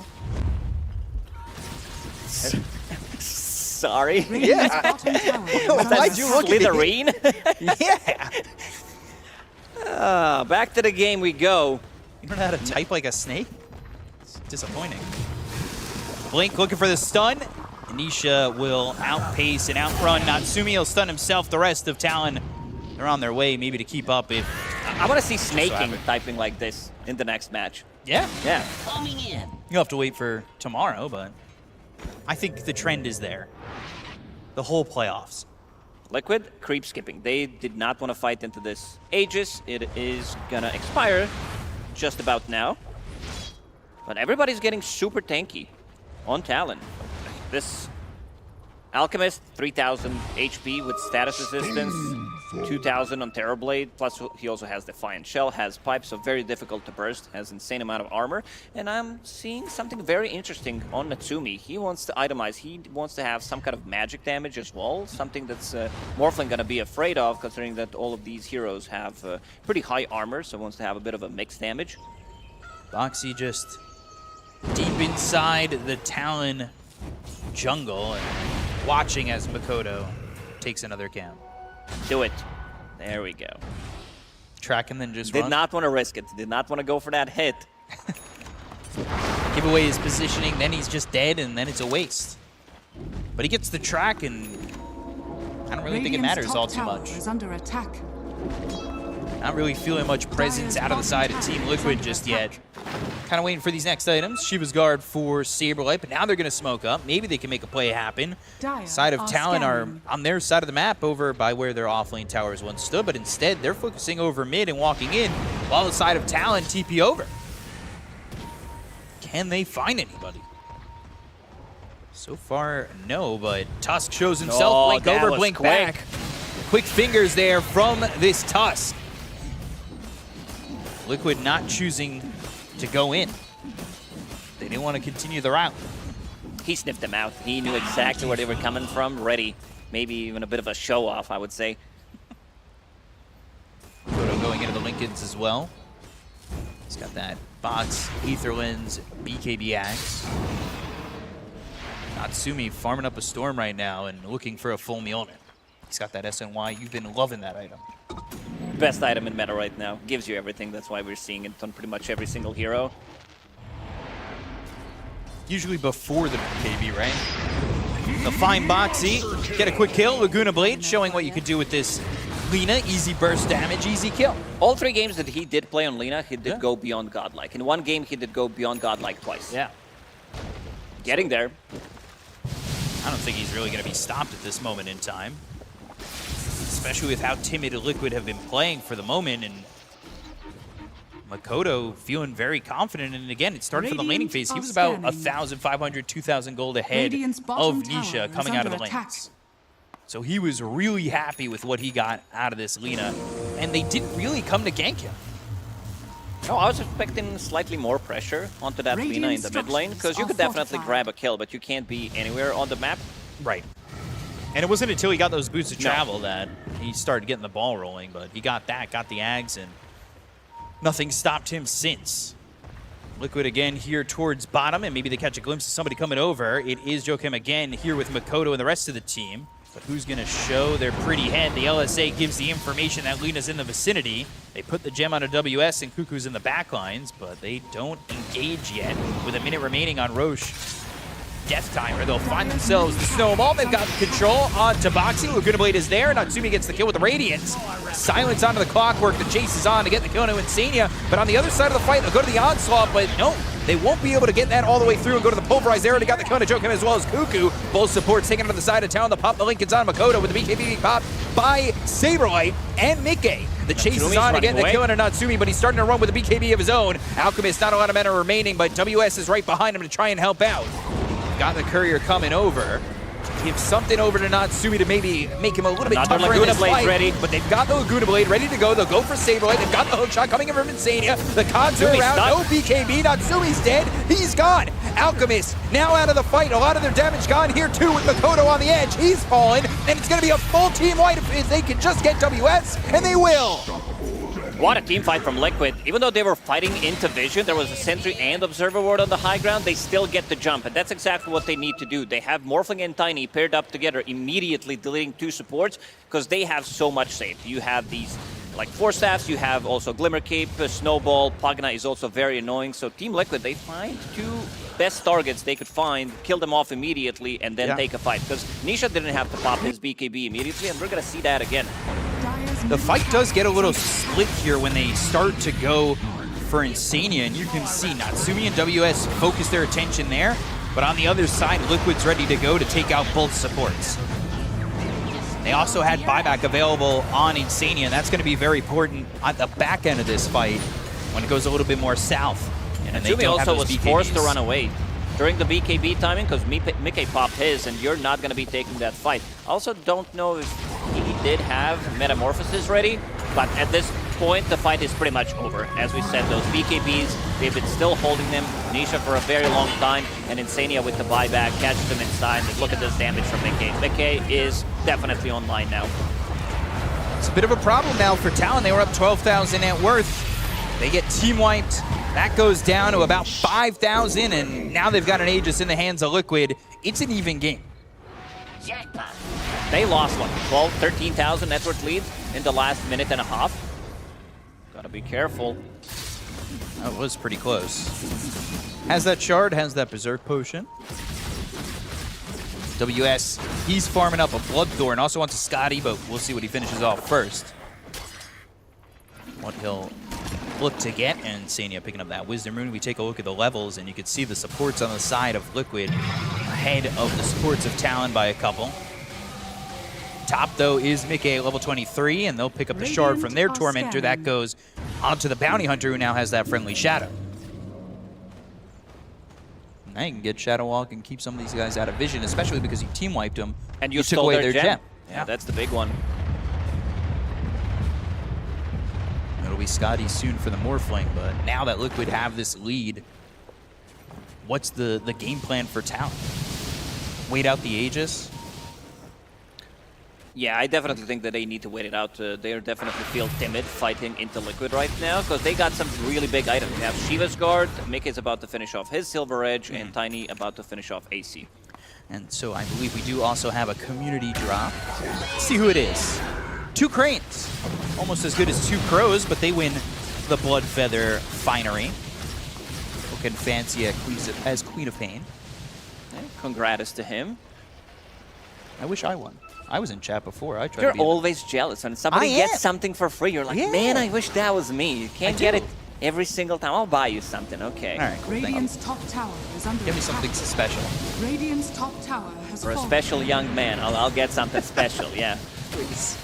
Sorry. Yeah. Why'd you look at Slitherine? Yeah. Back to the game we go. You don't know how to type like a snake? It's disappointing. Blink looking for the stun. Anisha will outpace and outrun. Natsumi will stun himself. The rest of Talon, they're on their way maybe to keep up. If I want to see Snaking typing like this in the next match. Yeah? Yeah. You'll have to wait for tomorrow, but I think the trend is there. The whole playoffs. Liquid, creep skipping. They did not want to fight into this Aegis. It is gonna expire just about now. But everybody's getting super tanky on Talon. This Alchemist, 3,000 HP with status resistance, 2,000 on Terrorblade, plus he also has Defiant Shell, has Pipes, so very difficult to burst, has insane amount of armor. And I'm seeing something very interesting on Natsumi. He wants to itemize, he wants to have some kind of magic damage as well, something that's Morphling gonna be afraid of, considering that all of these heroes have pretty high armor, so wants to have a bit of a mixed damage. Boxy just deep inside the Talon jungle and watching as Makoto takes another camp. Do it. There we go. Track and then just Did run. not want to risk it. Did not want to go for that hit. Give away his positioning, then he's just dead, and then it's a waste. But he gets the track, and I don't really think it matters all too much. Is under attack. Not really feeling much presence out of the side of Team Liquid just yet. Kind of waiting for these next items. Shiva's Guard for Saberlight, but now they're going to smoke up. Maybe they can make a play happen. Side of Talon are on their side of the map over by where their offlane towers once stood, but instead they're focusing over mid and walking in while the side of Talon TP over. Can they find anybody? So far, no, but Tusk shows himself. Oh, Blink that over, was blink quick. back. Quick fingers there from this Tusk. Liquid not choosing to go in. They didn't want to continue the route. He sniffed them out. He knew exactly where they were coming from, ready. Maybe even a bit of a show-off, I would say. Photo going into the Lincolns as well. He's got that bots, Ether Lens, BKB Axe. Natsumi farming up a Storm right now and looking for a full Mjolnir. He's got that SNY. You've been loving that item. Best item in meta right now. Gives you everything. That's why we're seeing it on pretty much every single hero. Usually before the BKB, right? The fine Boxy, get a quick kill. Laguna Blade showing what you could do with this Lina. Easy burst damage, easy kill. All 3 games that he did play on Lina, he did go beyond Godlike. In 1 game, he did go beyond Godlike twice. Yeah. Getting there. I don't think he's really going to be stopped at this moment in time. Especially with how timid Liquid have been playing for the moment. And Makoto feeling very confident. And again, it started from the laning phase. He was about 1,500, 2,000 gold ahead of Nisha coming out of the lanes. So he was really happy with what he got out of this Lina. And they didn't really come to gank him. No, I was expecting slightly more pressure onto that Lina in the mid lane, because you could definitely grab a kill, but you can't be anywhere on the map. Right. And it wasn't until he got those boots of travel that he started getting the ball rolling, but he got that, got the Ags, and nothing stopped him since. Liquid again here towards bottom, and maybe they catch a glimpse of somebody coming over. It is Joachim again here with Makoto and the rest of the team. But who's going to show their pretty head? The LSA gives the information that Lina's in the vicinity. They put the gem on a WS and Cuckoo's in the backlines, but they don't engage yet. With a minute remaining on Roche. Death Timer, they'll find themselves the snowball. They've got control on Tabaxi. Laguna Blade is there. Natsumi gets the kill with the Radiance. Silence onto the clockwork. The chase is on to get the kill into Insania. But on the other side of the fight, they'll go to the onslaught, but no. They won't be able to get that all the way through and go to the pulverized area. They got the kill to Joachim as well as Cuckoo. Both supports taken to the side of town. The pop, the Lincoln's on Makoto with the BKB pop by Saberlight and Mickey. The chase is on to get the kill into Natsumi, but he's starting to run with a BKB of his own. Alchemist, not a lot of mana remaining, but WS is right behind him to try and help out. Got the courier coming over. Give something over to Natsumi to maybe make him a little bit tougher in this fight. Ready. But they've got the Laguna Blade ready to go. They'll go for Saberlight. They've got the hook shot coming in from Insania. The cogs are around. No BKB. Natsumi's dead. He's gone. Alchemist now out of the fight. A lot of their damage gone here too with Makoto on the edge. He's fallen. And it's going to be a full team wipe if they can just get WS. And they will. What a team fight from Liquid. Even though they were fighting into vision, there was a sentry and observer ward on the high ground, they still get the jump, and that's exactly what they need to do. They have Morphling and Tiny paired up together, immediately deleting 2 supports, because they have so much saved. You have these like 4 staffs, you have also Glimmer Cape, Snowball, Pagna is also very annoying, so Team Liquid, they find 2 best targets they could find, kill them off immediately, and then take a fight, because Nisha didn't have to pop his BKB immediately, and we're going to see that again. The fight does get a little split here when they start to go for Insania, and you can see Natsumi and WS focus their attention there, but on the other side, Liquid's ready to go to take out both supports. They also had buyback available on Insania, and that's going to be very important at the back end of this fight when it goes a little bit more south. And Natsumi also was forced to run away during the BKB timing because Mickey popped his, and you're not going to be taking that fight. I also don't know if he did have Metamorphosis ready, but at this point, the fight is pretty much over. As we said, those BKBs, they've been still holding them. Nisha for a very long time, and Insania with the buyback catches them inside. And look at this damage from Mickey. Mickey is definitely online now. It's a bit of a problem now for Talon. They were up 12,000 net worth. They get team wiped. That goes down to about 5,000, and now they've got an Aegis in the hands of Liquid. It's an even game. They lost, what, 12, 13,000 net worth lead in the last minute and a half. Gotta be careful. That was pretty close. Has that shard, has that Berserk potion. WS, he's farming up a Bloodthorn. Also wants a Scotty, but we'll see what he finishes off first. What he'll look to get, and Sania picking up that Wisdom Rune. We take a look at the levels, and you can see the supports on the side of Liquid ahead of the supports of Talon by a couple. Top, though, is Mickey at level 23, and they'll pick up the shard from their Tormentor. That goes onto the Bounty Hunter, who now has that friendly Shadow. Now you can get Shadow Walk and keep some of these guys out of vision, especially because you team wiped them. And you took away their gem. Yeah, that's the big one. It'll be Scotty soon for the Morphling, but now that Liquid have this lead, what's the game plan for Talon? Wait out the Aegis? Yeah, I definitely think that they need to wait it out. They definitely feel timid fighting into Liquid right now because they got some really big items. They have Shiva's Guard, Mickey's about to finish off his Silver Edge, and Tiny about to finish off AC. And so I believe we do also have a community drop. Let's see who it is. 2 Cranes. Almost as good as 2 Crows, but they win the Blood Feather Finery. Looking fancy as Queen of Pain. Yeah, congrats to him. I wish I won. I was in chat before. I tried You're to be always jealous when somebody gets something for free. You're like, man, I wish that was me. You can't get it every single time. I'll buy you something. Okay. All right, cool. Radiant's top tower is under Give me attack. something special. Radiant's top tower has For a fallen. special young man, I'll get something special. Yeah. Please.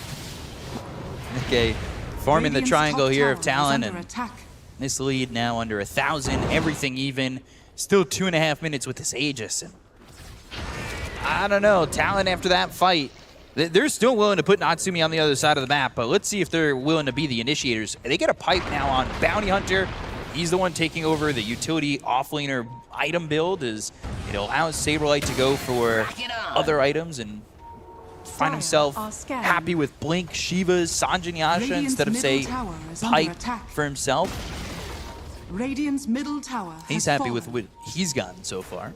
Okay, forming the Radiant's triangle top here tower of is Talon, under and attack. this lead now under 1,000. Everything even. Still 2.5 minutes with this Aegis. And I don't know, Talon after that fight, they're still willing to put Natsumi on the other side of the map, but let's see if they're willing to be the initiators. They get a pipe now on Bounty Hunter. He's the one taking over the utility offlaner item build, as it allows Saberlight to go for other items and find himself happy with Blink, Shiva's, Sanjin Yasha Radiant's instead of, say, middle tower is under pipe attack. for himself. Radiant's middle tower He's has happy with fallen. what he's gotten so far.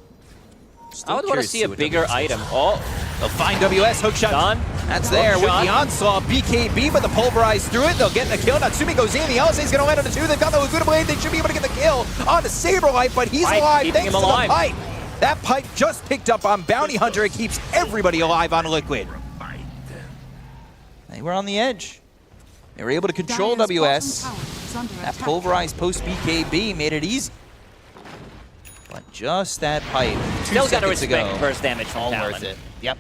I would want to see a bigger item. Oh, they'll find WS, hookshot. Done. That's there with Hookshot. the onslaught. BKB, but the pulverize through it. They'll get the kill. Natsumi goes in. The LSA's going to land on the 2. They've got the Laguna Blade. They should be able to get the kill on the Saberlight, but he's Pipe, alive keeping thanks him to alive. the pipe. That pipe just picked up on Bounty Hunter. It keeps everybody alive on Liquid. They were on the edge. They were able to control Dire's WS. bottom tower is under That attack. pulverized post BKB made it easy. But just that pipe. 2 Still got to seconds ago, respect burst damage from all Talon. worth it. Yep.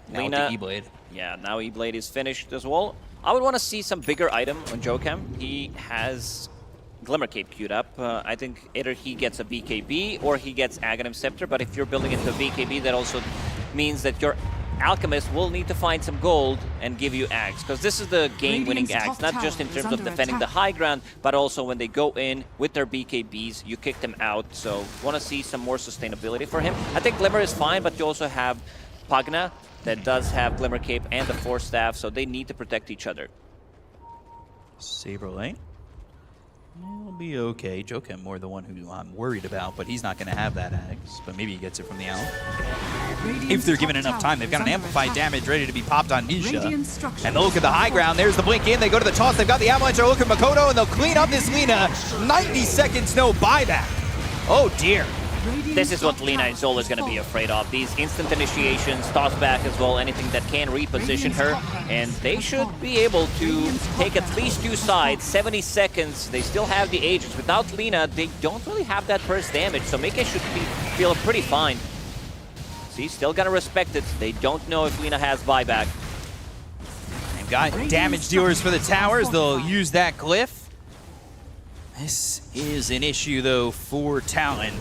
Now with Lina, the E-Blade. Yeah, now E-Blade is finished as well. I would want to see some bigger item on Jokem. He has Glimmer Cape queued up. I think either he gets a BKB or he gets Aghanim Scepter, but if you're building into BKB, that also means that your Alchemist will need to find some gold and give you Axe, because this is the game-winning Radiant's Axe, top not just in tower is terms of under defending the attack. high ground, but also when they go in with their BKBs, you kick them out. So want to see some more sustainability for him. I think Glimmer is fine, but you also have Pagna that does have Glimmer Cape and the Force Staff, so they need to protect each other. Saberlight. He'll be okay. Jokem more the one who I'm worried about, but he's not going to have that axe. But maybe he gets it from the Owl. If they're given enough time, they've got an amplified damage ready to be popped on Nisha. And they'll look at the high ground. There's the blink in. They go to the toss. They've got the avalanche. They'll look at Makoto, and they'll clean up this Lina. 90 seconds, no buyback. Oh, dear. This is what Lina is always going to be afraid of. These instant initiations, toss back as well, anything that can reposition her. And they should be able to take at least 2 sides. 70 seconds. They still have the Aegis. Without Lina, they don't really have that burst damage. So Mike should be feeling pretty fine. See, still got to respect it. They don't know if Lina has buyback. They've got damage dealers for the towers. They'll use that glyph. This is an issue, though, for Talon.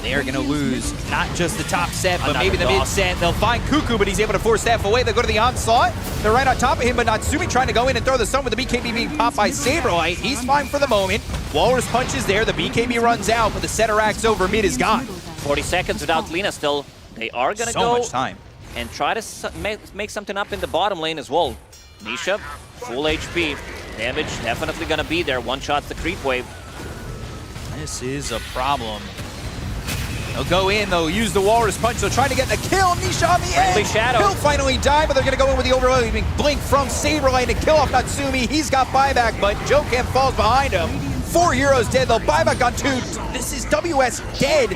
They are going to lose not just the top set, but maybe the mid set. They'll find Cuckoo, but he's able to force staff away. They go to the onslaught. They're right on top of him, but Natsumi trying to go in and throw the stun with the BKB being popped by Saberlight. He's fine for the moment. Walrus Punch is there. The BKB runs out, but the center axe over mid is gone. 40 seconds without Lina still. They are going to So go much time. and try to make something up in the bottom lane as well. Nisha, full HP. Damage definitely going to be there. One shot's the creep wave. This is a problem. They'll go in, they'll use the Walrus Punch, they'll try to get the kill. Nisha on the Friendly edge. shadow. He'll finally die, but they're going to go in with the overloading blink from Saberlight to kill off Natsumi. He's got buyback, but Jokem falls behind him. 4 heroes dead, they'll buyback on 2. This is WS dead,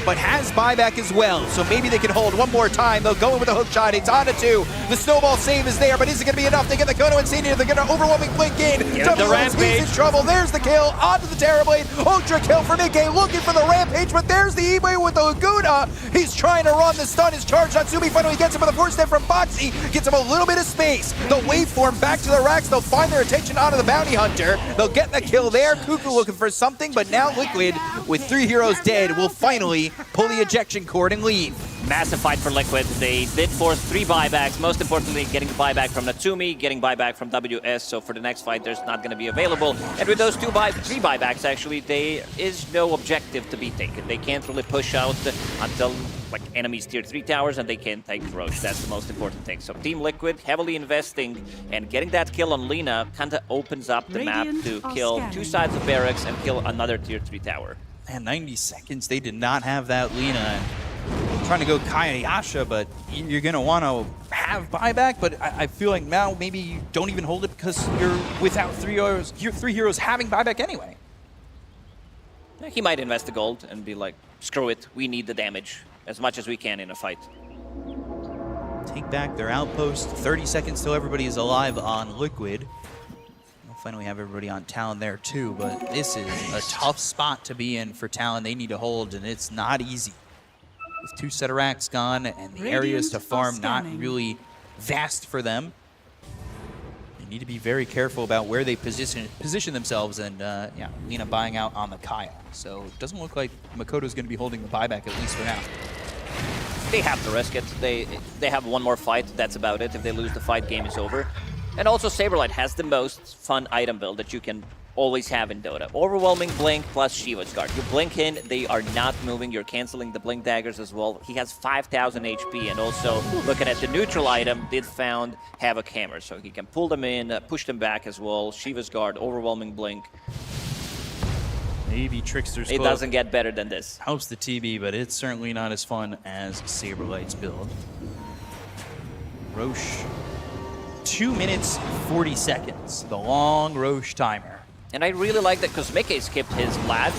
but has buyback as well. So maybe they can hold one more time. They'll go in with a hook shot. It's on to 2. The snowball save is there, but is it going to be enough? They get the Kono Insanity. They're going to overwhelming blink in. WS is in trouble. There's the kill. Onto the Terrorblade. Ultra kill for Nikkei. Looking for the Rampage, but there's the E-Blade with the Laguna. He's trying to run. The stun is charged. Natsumi finally gets him with a 4-step from Boxy. Gets him a little bit of space. The waveform back to the racks. They'll find their attention onto the Bounty Hunter. They'll get the kill there. Cuckoo looking for something, but now Liquid, with 3 heroes dead, will finally pull the ejection cord and leave. Massive fight for Liquid. They did force 3 buybacks. Most importantly, getting the buyback from Natsumi, getting buyback from WS. So for the next fight, there's not going to be available. And with those 3 buybacks, actually, there is no objective to be taken. They can't really push out until like enemies tier 3 towers, and they can't take Roche. That's the most important thing. So Team Liquid heavily investing, and getting that kill on Lina kind of opens up the map to kill 2 sides of barracks and kill another tier 3 tower. And 90 seconds, they did not have that Lina. Trying to go Kayasha, but you're going to want to have buyback, but I feel like now maybe you don't even hold it because you're without 3 heroes, your 3 heroes having buyback anyway. He might invest the gold and be like, screw it, we need the damage. as much as we can in a fight. Take back their outpost. 30 seconds till everybody is alive on Liquid. We'll finally have everybody on Talon there too, but this is a tough spot to be in for Talon. They need to hold, and it's not easy. With 2 set of racks gone and the areas to farm not really vast for them, they need to be very careful about where they position themselves, and yeah, Lina buying out on the Kaya. So it doesn't look like Makoto's going to be holding the buyback, at least for now. They have to risk it. They have one more fight, that's about it. If they lose the fight, game is over. And also Saberlight has the most fun item build that you can always have in Dota. Overwhelming Blink plus Shiva's Guard. You blink in, they are not moving, you're canceling the Blink daggers as well. He has 5,000 HP, and also looking at the neutral item, did found Havoc Hammer, so he can pull them in, push them back as well. Shiva's Guard, Overwhelming Blink. Maybe Trickster's It Cloak doesn't get better than this. helps the TB, but it's certainly not as fun as Saberlight's build. Roche, 2 minutes, 40 seconds, the long Roche timer. And I really like that because Mickey skipped his Vlad,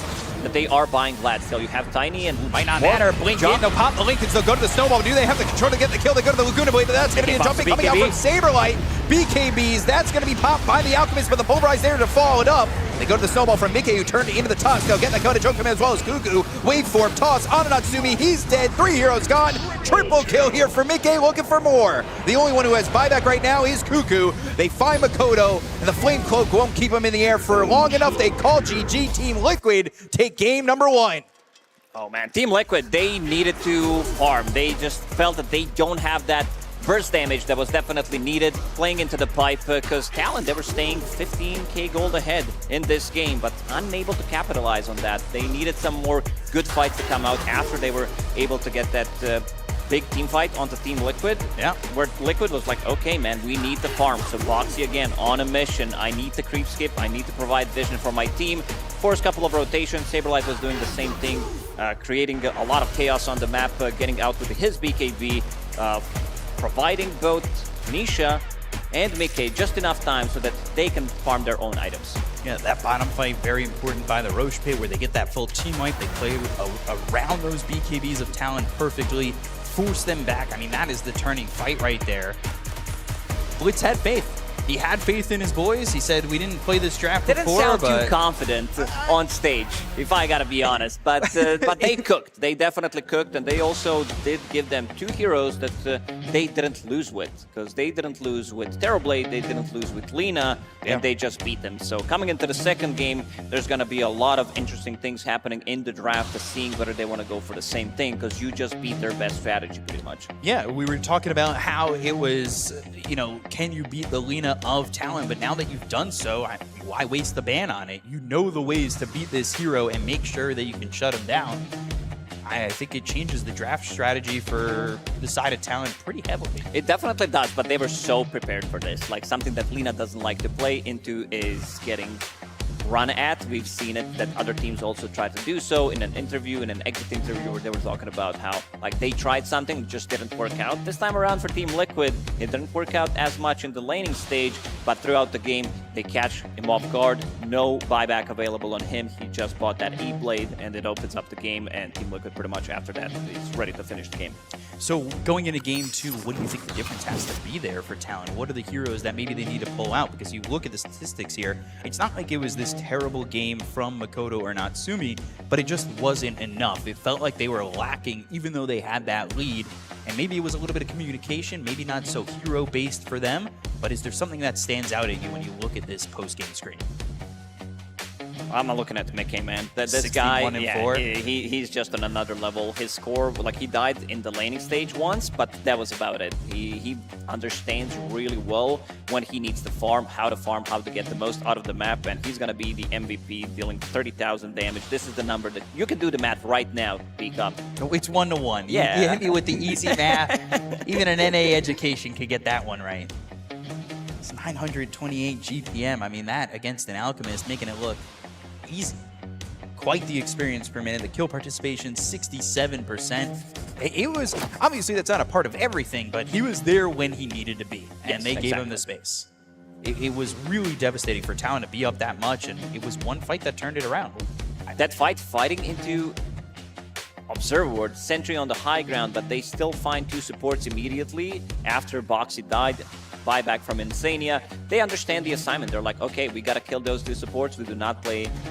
that they are buying Vlad still. You have Tiny and Might not matter. Blink in, they'll pop the Lincolns, they'll go to the Snowball. Do they have the control to get the kill? They go to the Laguna Blade, but that's going to be a jumping coming out from Saberlight. BKBs, that's going to be popped by the Alchemist, but the Pulverize there to follow it up. They go to the Snowball from Mickey, who turned into the toss. They'll get the Kona Joke from him as well as Cuckoo. Waveform, toss on Natsumi, he's dead. 3 heroes gone. Triple kill here for Mickey, looking for more. The only one who has buyback right now is Cuckoo. They find Makoto, and the Flame Cloak won't keep him in the air for long enough. They call GG. Team Liquid take game number 1. oh man, Team Liquid, they needed to farm. They just felt that they don't have that burst damage that was definitely needed playing into the pipe, because Talon, they were staying 15k gold ahead in this game, but unable to capitalize on that. They needed some more good fights to come out after they were able to get that big team fight onto Team Liquid. Yeah. Where Liquid was like, okay, man, we need the farm. So Boxy again on a mission. I need to creep skip. I need to provide vision for my team. Forced a couple of rotations. Saberlight was doing the same thing, creating a lot of chaos on the map, getting out with his BKB, providing both Nisha and Mickey just enough time so that they can farm their own items. Yeah, that bottom fight, very important by the Roche pit, where they get that full team wipe. They play around those BKBs of Talon perfectly, force them back. I mean, that is the turning fight right there. Blitz had faith. He had faith in his boys. He said, we didn't play this draft Didn't before, sound but too confident on stage, if I gotta be honest. But they cooked. They definitely cooked, and they also did give them 2 heroes that they didn't lose with. Because they didn't lose with Terrorblade, they didn't lose with Lina, and they just beat them. So coming into the second game, there's gonna be a lot of interesting things happening in the draft, to seeing whether they want to go for the same thing, because you just beat their best strategy pretty much. yeah, we were talking about how it was, you know, can you beat the Lina of Talon? But now that you've done so, why waste the ban on it? You know the ways to beat this hero and make sure that you can shut him down. I think it changes the draft strategy for the side of Talon pretty heavily. It definitely does, but they were so prepared for this. Like, something that Lina doesn't like to play into is getting run at. We've seen it that other teams also tried to do so in an interview, in an exit interview, where they were talking about how, like, they tried something, it just didn't work out. This time around for Team Liquid, it didn't work out as much in the laning stage, but throughout the game, they catch him off guard. No buyback available on him. He just bought that E-Blade, and it opens up the game, and Team Liquid pretty much after that is ready to finish the game. So going into game 2, what do you think the difference has to be there for Talon? What are the heroes that maybe they need to pull out? Because you look at the statistics here, it's not like it was this terrible game from Makoto or Natsumi, but it just wasn't enough. It felt like they were lacking, even though they had that lead. And maybe it was a little bit of communication, maybe not so hero-based for them, but is there something that stands out at you when you look at this post-game screen? I'm not looking at Mickey, man. This guy, yeah, he's just on another level. His score, like, he died in the laning stage once, but that was about it. He understands really well when he needs to farm, how to get the most out of the map, and he's gonna be the MVP, dealing 30,000 damage. This is the number that you can do the math right now, peek up. It's 1-to-1. Yeah. You hit me with the easy math. Even an NA education could get that one right. It's 928 GPM. I mean, that against an Alchemist, making it look easy. Quite the experience per minute. The kill participation, 67%. It was, obviously that's not a part of everything, but he was there when he needed to be, and they gave him the space. It was really devastating for Talon to be up that much, and it was one fight that turned it around. That fighting into a Observer ward, sentry on the high ground, but they still find 2 supports immediately after Boxy died. Buyback from Insania. They understand the assignment. They're like, okay, we gotta kill those 2 supports. We do not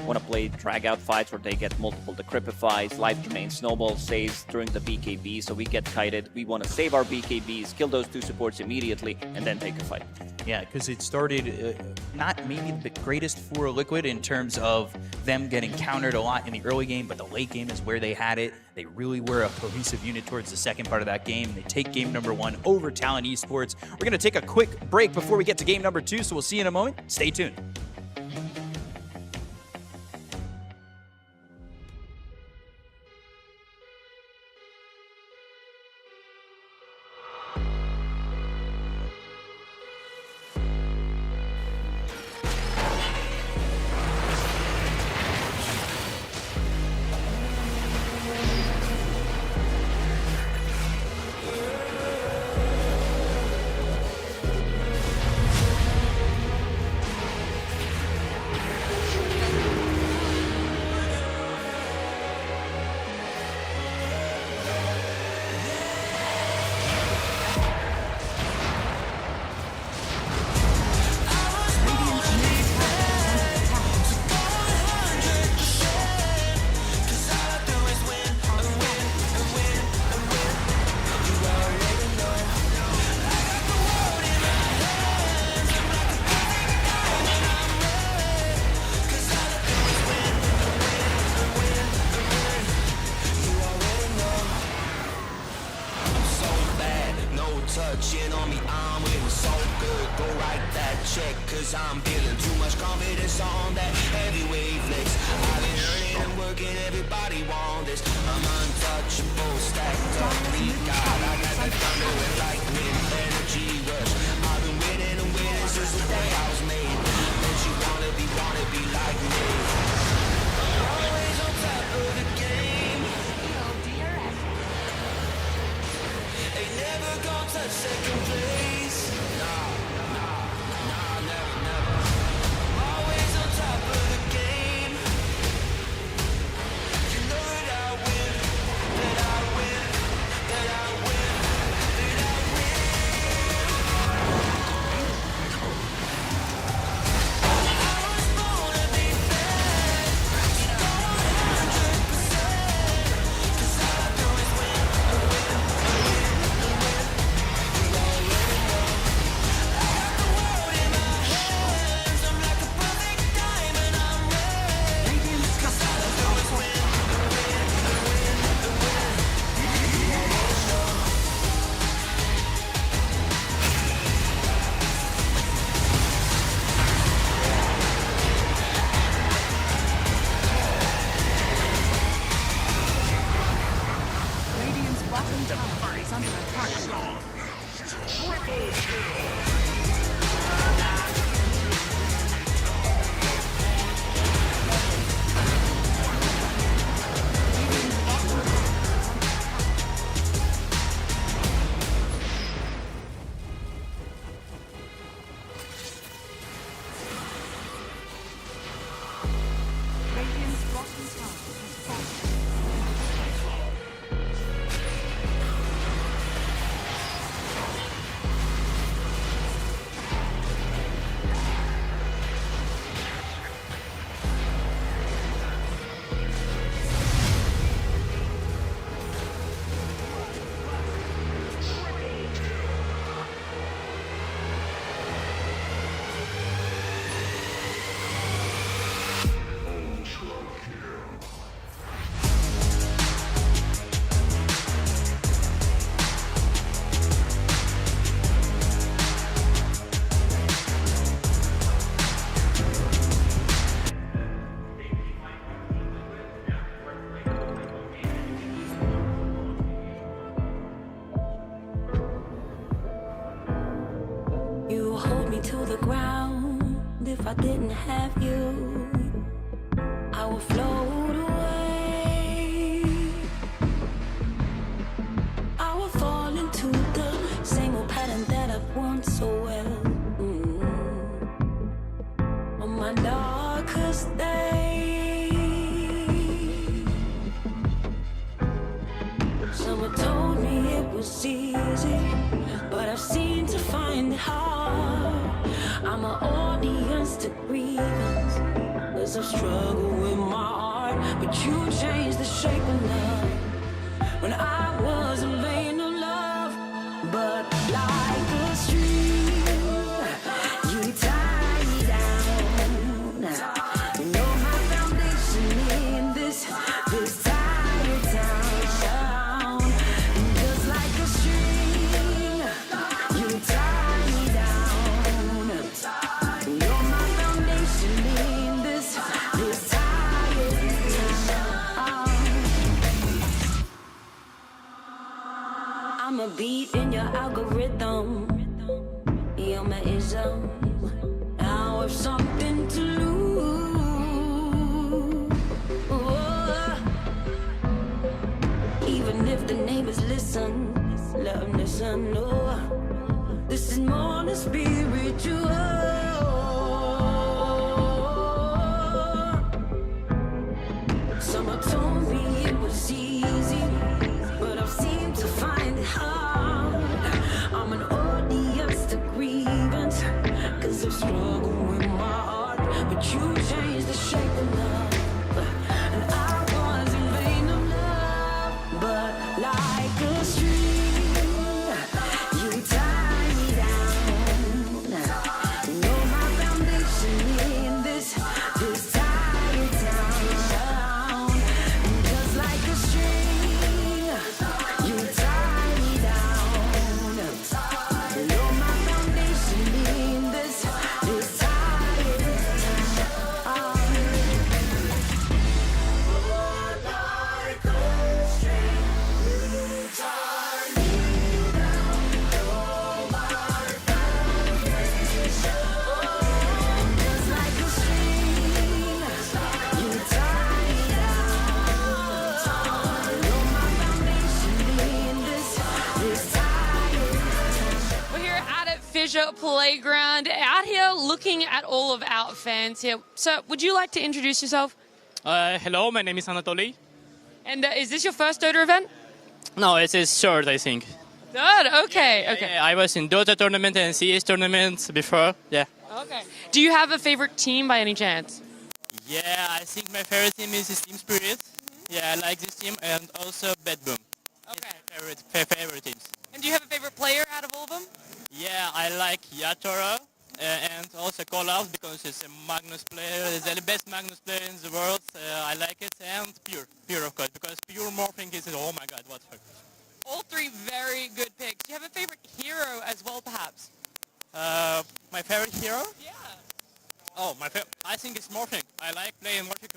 want to play drag out fights where they get multiple decrypifies, life domain, snowball saves during the BKB, so we get kited. We want to save our BKBs, kill those 2 supports immediately, and then take a fight. Yeah, because it started not maybe the greatest for Liquid in terms of them getting countered a lot in the early game, but the late game is where they had it. They really were a cohesive unit towards the second part of that game. They take game number 1 over Talon Esports. We're going to take a quick break before we get to game number 2, so we'll see you in a moment. Stay tuned. touching on me arm, it was so good. Go write that check, cause I'm feeling too much confidence on that heavyweight flex. I've been earning and working, everybody want this. I'm untouchable, stacked up, we got. I got that thunder and lightning, energy rush. I've been winning and winning since the day I was made. Don't you wanna be like me? Always on top of the game. Ain't never gonna touch second place. Nah, never. Always on top of the game. You know that I win, that I win, that I win, that I win. I was born to be bad. So go 100%. 'Cause all I do is win, win, win, win. You already know. I got the world in my hands. I'm like a perfect diamond, I'm red. 'Cause all I do is win, win, win, win. You already know. Radiant's bottom tower is under attack. Radiant's bottom tower has fallen. You hold me to the ground. If I didn't have you, I would float away. I would fall into the same old pattern that I've worn so well. On my darkest day, Someone told me it was easy, but I've seen to find it hard. I'm an audience to grievance, 'cause I've struggled with my heart. But you changed the shape of love when I wasn't vain of love. But like a stream, you tie me down. You're my foundation in this tired town. Just like a string, you tie me down. You're my foundation in this tired town. I'm a beat in your algorithm. You're my ism. Now I've something to lose. Even if the neighbors listen, let them listen. Oh, this is more than spiritual. Someone told me it was easy, but I've seemed to find it hard. I'm an audience to grievance, 'cause I've struggled with my heart. But you changed the shape of love, and I wasn't vain of love. But like a string, you tie me down. You're my foundation in this tired town. Just like a string, you tie me down. You're my foundation in this tired town. Like a string, you tie me down. You're my foundation. Just like a string, you tie me down. You're my foundation in this tired town. We're here out at FISSURE Playground, out here looking at all of our fans here. So, would you like to introduce yourself? Hello, my name is Anatoly. And is this your first Dota event? No, it is short, I think. Good, okay, okay. Yeah, I was in Dota tournament and CS tournaments before. Yeah. Okay. Do you have a favorite team by any chance? Yeah, I think my favorite team is Team Spirit. Yeah, I like this team and also BetBoom. Okay. It's my favorite teams. And do you have a favorite player out of all of them? Yeah, I like Yatora and also Callout because it's a Magnus player. It's the best Magnus player in the world. I like it. And Pure of course, because Pure morphing is, oh my god, what fuck. All three very good picks. Do you have a favorite hero as well, perhaps? My favorite hero? Yeah. Oh, I think it's morphing. I like playing morphing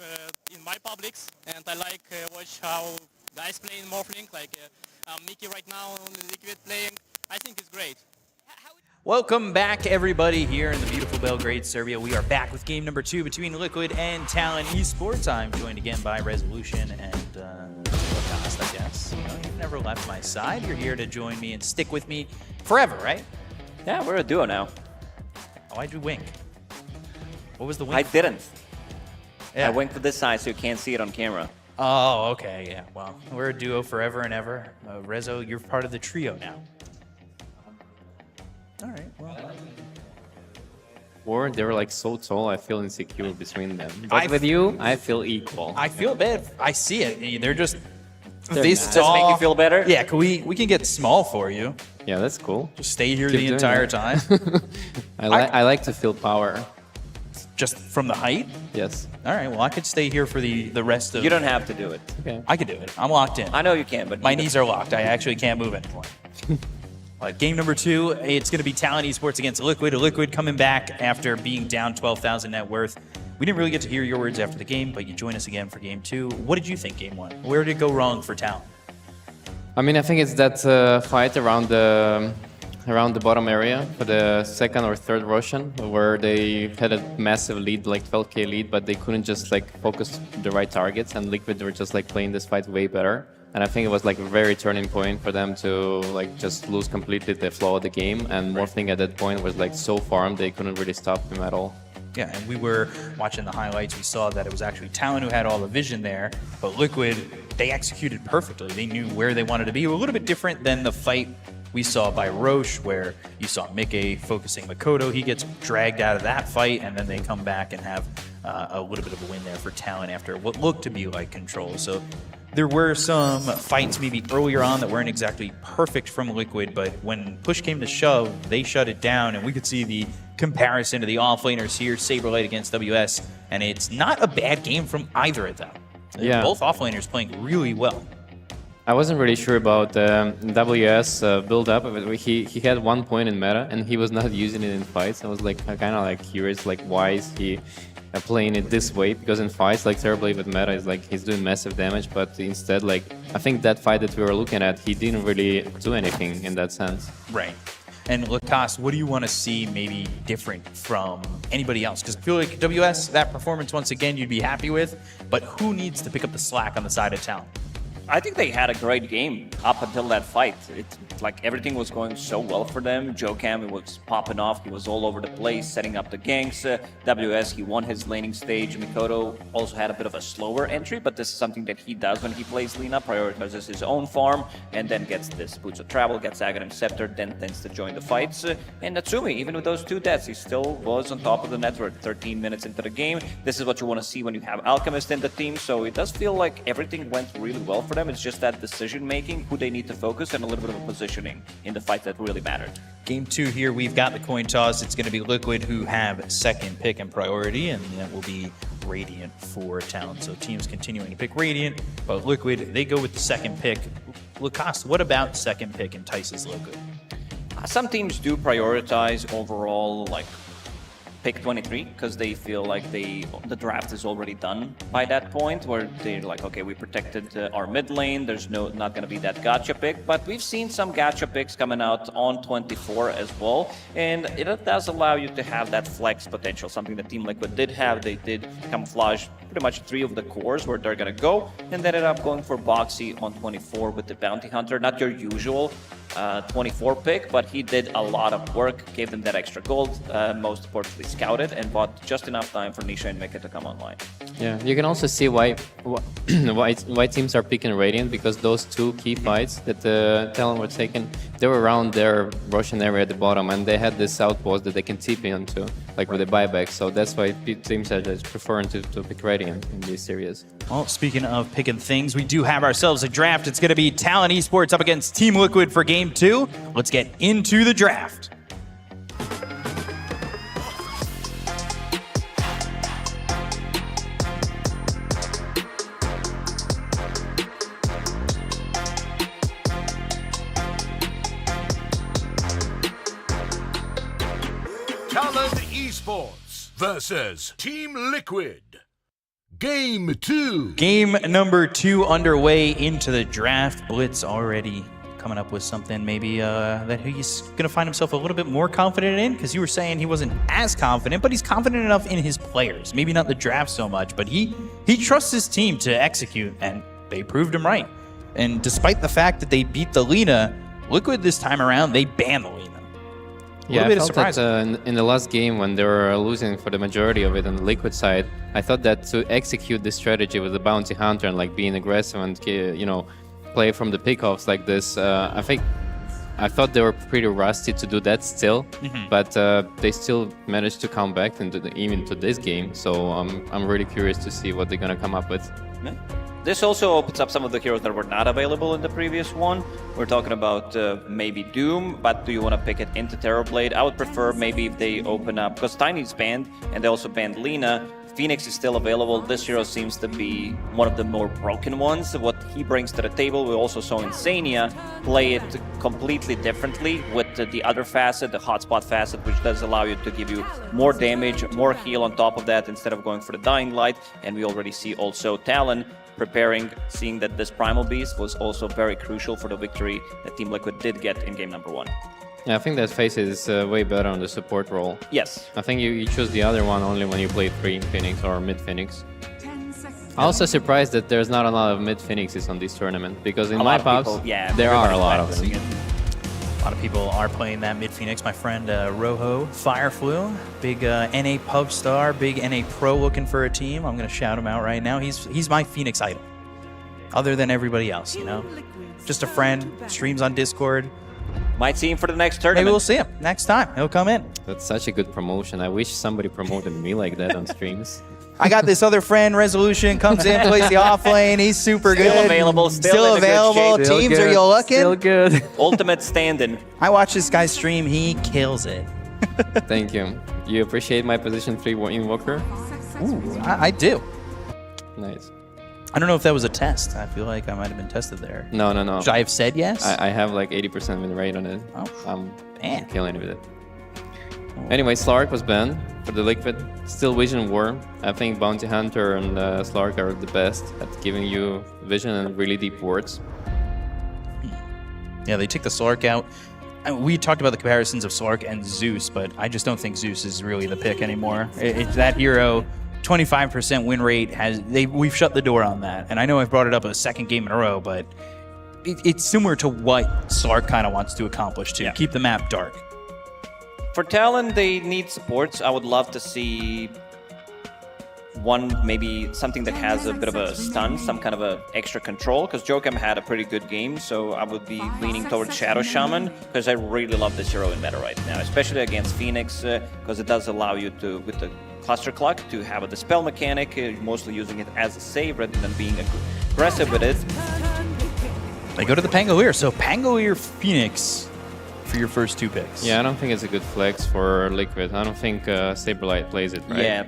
in my publics, and I like watch how guys play in morphing, like Mickey right now on the Liquid playing. I think it's great. Welcome back, everybody, here in the beautiful Belgrade, Serbia. We are back with game number 2 between Liquid and Talon Esports. I'm joined again by Resolution and Lacoste, I guess. You know, you've never left my side. You're here to join me and stick with me forever, right? Yeah, we're a duo now. Oh, why'd you wink? What was the wink? I didn't. Yeah. I winked to this side so you can't see it on camera. Oh, okay, yeah. Well, we're a duo forever and ever. Rezo, you're part of the trio now. All right, well. Or they were like so tall, I feel insecure between them. But with you, I feel equal. I feel bad. I see it. They're just They're this nice. tall. Does it make you feel better? Yeah, we can get small for you. Yeah, that's cool. Just stay here Keep the doing entire that. time. I like to feel power. Just from the height? Yes. All right, well, I could stay here for the rest of... You don't have to do it. Okay. I could do it. I'm locked in. I know you can, but... My knees are locked. I actually can't move anymore. Game number 2, it's going to be Talon Esports against Liquid. Liquid coming back after being down 12,000 net worth. We didn't really get to hear your words after the game, but you join us again for game 2. What did you think game 1? Where did it go wrong for Talon? I mean, I think it's that fight around the bottom area for the second or third Roshan, where they had a massive lead, like 12k lead, but they couldn't just like focus the right targets, and Liquid were just like playing this fight way better. And I think it was like a very turning point for them to like just lose completely the flow of the game. And Morphling at that point was like so farmed they couldn't really stop him at all. Yeah, and we were watching the highlights. We saw that it was actually Talon who had all the vision there, but Liquid, they executed perfectly. They knew where they wanted to be. A little bit different than the fight we saw by Roche, where you saw Mickey focusing Makoto. He gets dragged out of that fight, and then they come back and have a little bit of a win there for Talon after what looked to be like control. So there were some fights maybe earlier on that weren't exactly perfect from Liquid, but when push came to shove, they shut it down, and we could see the comparison to the offlaners here, Saberlight against WS, and it's not a bad game from either of them. Yeah. Both offlaners playing really well. I wasn't really sure about WS build-up. He had 1 point in meta, and he was not using it in fights. I was like kind of like curious, like why is he playing it this way? Because in fights, like Terribly with meta is like he's doing massive damage, but instead, like I think that fight that we were looking at, he didn't really do anything in that sense. Right. And Lacoste, what do you want to see maybe different from anybody else? Because I feel like WS, that performance once again you'd be happy with, but who needs to pick up the slack on the side of Talon? I think they had a great game up until that fight. It's like everything was going so well for them. Joe Cam was popping off. He was all over the place, setting up the ganks. WS, he won his laning stage. Mikoto also had a bit of a slower entry, but this is something that he does when he plays Lina, prioritizes his own farm, and then gets this Boots of Travel, gets Aghanim Scepter, then tends to join the fights. And Natsumi, even with those 2 deaths, he still was on top of the network 13 minutes into the game. This is what you want to see when you have Alchemist in the team, so it does feel like everything went really well for them. It's just that decision-making, who they need to focus, and a little bit of a positioning in the fight that really mattered. Game 2 here, we've got the coin toss. It's going to be Liquid who have second pick and priority, and that will be Radiant for Talon. So teams continuing to pick Radiant, but Liquid, they go with the second pick. Lacoste, what about second pick entices Liquid? Some teams do prioritize overall, like, pick 23 because they feel like the draft is already done by that point, where they're like, okay, we protected our mid lane, there's not going to be that gacha pick, but we've seen some gacha picks coming out on 24 as well, and it does allow you to have that flex potential, something that Team Liquid did have. They did camouflage pretty much 3 of the cores where they're going to go, and ended up going for Boxy on 24 with the Bounty Hunter, not your usual 24 pick, but he did a lot of work, gave them that extra gold, most importantly scouted, and bought just enough time for Nisha and Mika to come online. Yeah, you can also see why teams are picking Radiant, because those 2 key fights that Talon were taking, they were around their Russian area at the bottom, and they had this outpost that they can TP into, like with the buyback, so that's why teams are just preferring to pick Radiant in these series. Well, speaking of picking things, we do have ourselves a draft. It's going to be Talon Esports up against Team Liquid for Game 2. Let's get into the draft. Talon Esports versus Team Liquid. Game 2. Game number 2 underway into the draft. Blitz already coming up with something maybe that he's going to find himself a little bit more confident in, because you were saying he wasn't as confident, but he's confident enough in his players. Maybe not the draft so much, but he trusts his team to execute, and they proved him right. And despite the fact that they beat the Lina, Liquid this time around, they banned the Lina. Yeah, I felt that in the last game when they were losing for the majority of it on the Liquid side, I thought that to execute this strategy with the Bounty Hunter and like being aggressive and, you know, play from the pickoffs like this, I thought they were pretty rusty to do that still, but they still managed to come back even to this game. So I'm really curious to see what they're gonna come up with. Yeah. This also opens up some of the heroes that were not available in the previous one. We're talking about maybe Doom, but do you want to pick it into Terrorblade? I would prefer maybe if they open up, because Tiny's banned, and they also banned Lina. Phoenix is still available. This hero seems to be one of the more broken ones. What he brings to the table, we also saw Insania play it completely differently with the other facet, the hotspot facet, which does allow you to give you more damage, more heal on top of that instead of going for the Dying Light. And we already see also Talon preparing, seeing that this Primal Beast was also very crucial for the victory that Team Liquid did get in game number 1. Yeah, I think that Face is way better on the support role. Yes. I think you choose the other one only when you play 3 Phoenix or mid Phoenix. I'm also surprised that there's not a lot of mid Phoenixes on this tournament, because in my pubs, there are a lot of them. A lot of people are playing that mid Phoenix. My friend Rojo Fireflew, big NA pub star, big NA pro looking for a team. I'm going to shout him out right now. He's my Phoenix idol, other than everybody else, you know? Just a friend, streams on Discord. Might see him for the next tournament. Maybe we'll see him next time. He'll come in. That's such a good promotion. I wish somebody promoted me like that on streams. I got this other friend, Resolution, comes in, plays the off lane. He's super good. Still available. Still in a available. good shape. Teams, are you looking? Still good. Ultimate stand-in. I watch this guy stream. He kills it. Thank you. You appreciate my position 3 invoker? Ooh, I do. Nice. I don't know if that was a test. I feel like I might have been tested there. No. Should I have said yes? I have like 80% win rate on it. Oh, I'm killing it with it. Anyway, Slark was banned for the Liquid. Still Vision War. I think Bounty Hunter and Slark are the best at giving you vision and really deep wards. Yeah, they took the Slark out. We talked about the comparisons of Slark and Zeus, but I just don't think Zeus is really the pick anymore. That hero, 25% win rate, we've shut the door on that. And I know I've brought it up a second game in a row, but it's similar to what Slark kind of wants to accomplish too. Keep the map dark. For Talon, they need supports. I would love to see maybe something that has a bit of a stun, some kind of a extra control, because Jokem had a pretty good game, so I would be leaning towards Shadow Shaman, because I really love this hero in meta right now, especially against Phoenix, because it does allow you to, with the Cluster Clock, to have a dispel mechanic, mostly using it as a save rather than being aggressive with it. They go to the Pangolier, so Pangolier Phoenix for your first 2 picks. Yeah, I don't think it's a good flex for Liquid. I don't think Saberlight plays it, right? Yeah.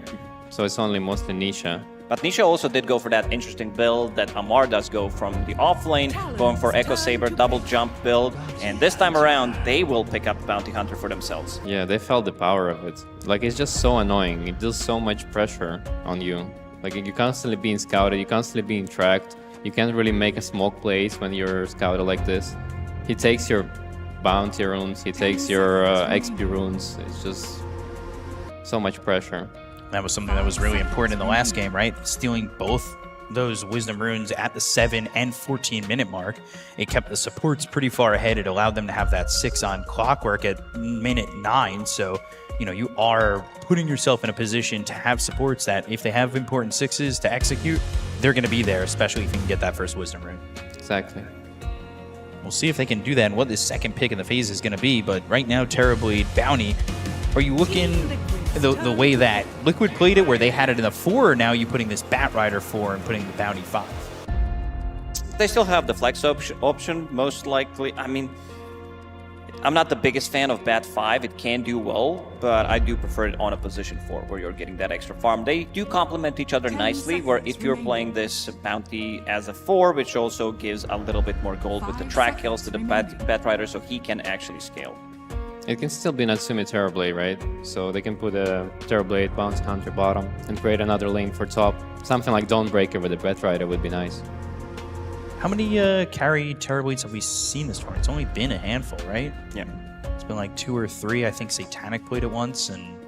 So it's only mostly Nisha. But Nisha also did go for that interesting build that Amar does go from the off lane, going for Echo Saber double jump build, and this time around they will pick up Bounty Hunter for themselves. Yeah, they felt the power of it. Like, it's just so annoying. It does so much pressure on you. Like, you're constantly being scouted, you're constantly being tracked. You can't really make a smoke plays when you're scouted like this. He takes your bounty runes, he takes your XP runes. It's just so much pressure. That was something that was really important in the last game, right? Stealing both those Wisdom Runes at the 7 and 14 minute mark. It kept the supports pretty far ahead. It allowed them to have that 6 on clockwork at minute 9. So, you know, you are putting yourself in a position to have supports that if they have important 6s to execute, they're going to be there, especially if you can get that first Wisdom Rune. Exactly. We'll see if they can do that and what this second pick in the phase is going to be. But right now, Terrorblade, Bounty, are you looking the way that Liquid played it, where they had it in the 4, or now you putting this Batrider 4 and putting the Bounty 5? They still have the flex option, most likely. I mean, I'm not the biggest fan of Bat 5. It can do well, but I do prefer it on a position 4 where you're getting that extra farm. They do complement each other nicely, where if you're playing this Bounty as a 4, which also gives a little bit more gold with the track kills to the Batrider, so he can actually scale. It can still be Natsumi Terrorblade, right? So they can put a Terrorblade Bounty Hunter bottom and create another lane for top. Something like Dawnbreaker with a Batrider would be nice. How many carry Terrorblades have we seen this far? It's only been a handful, right? Yeah. It's been like 2 or 3. I think Satanic played it once, and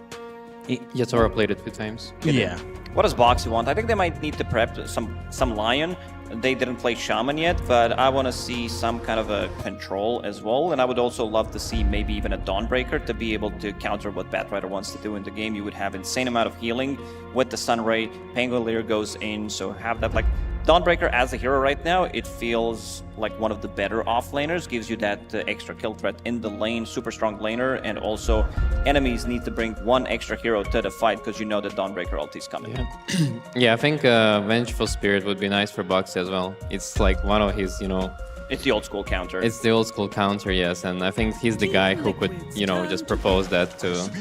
Yatora played it 2 times. Yeah. What does Boxy want? I think they might need to prep some Lion. They didn't play Shaman yet, but I want to see some kind of a control as well. And I would also love to see maybe even a Dawnbreaker to be able to counter what Batrider wants to do in the game. You would have insane amount of healing with the Sunray. Pangolier goes in, so have that, like, Dawnbreaker as a hero right now, it feels like one of the better offlaners, gives you that extra kill threat in the lane, super strong laner, and also enemies need to bring 1 extra hero to the fight because you know that Dawnbreaker ulti is coming. Yeah, yeah, I think Vengeful Spirit would be nice for Boxy as well. It's like one of his, you know... It's the old school counter. It's the old school counter, yes, and I think he's the guy who could, you know, just propose that to...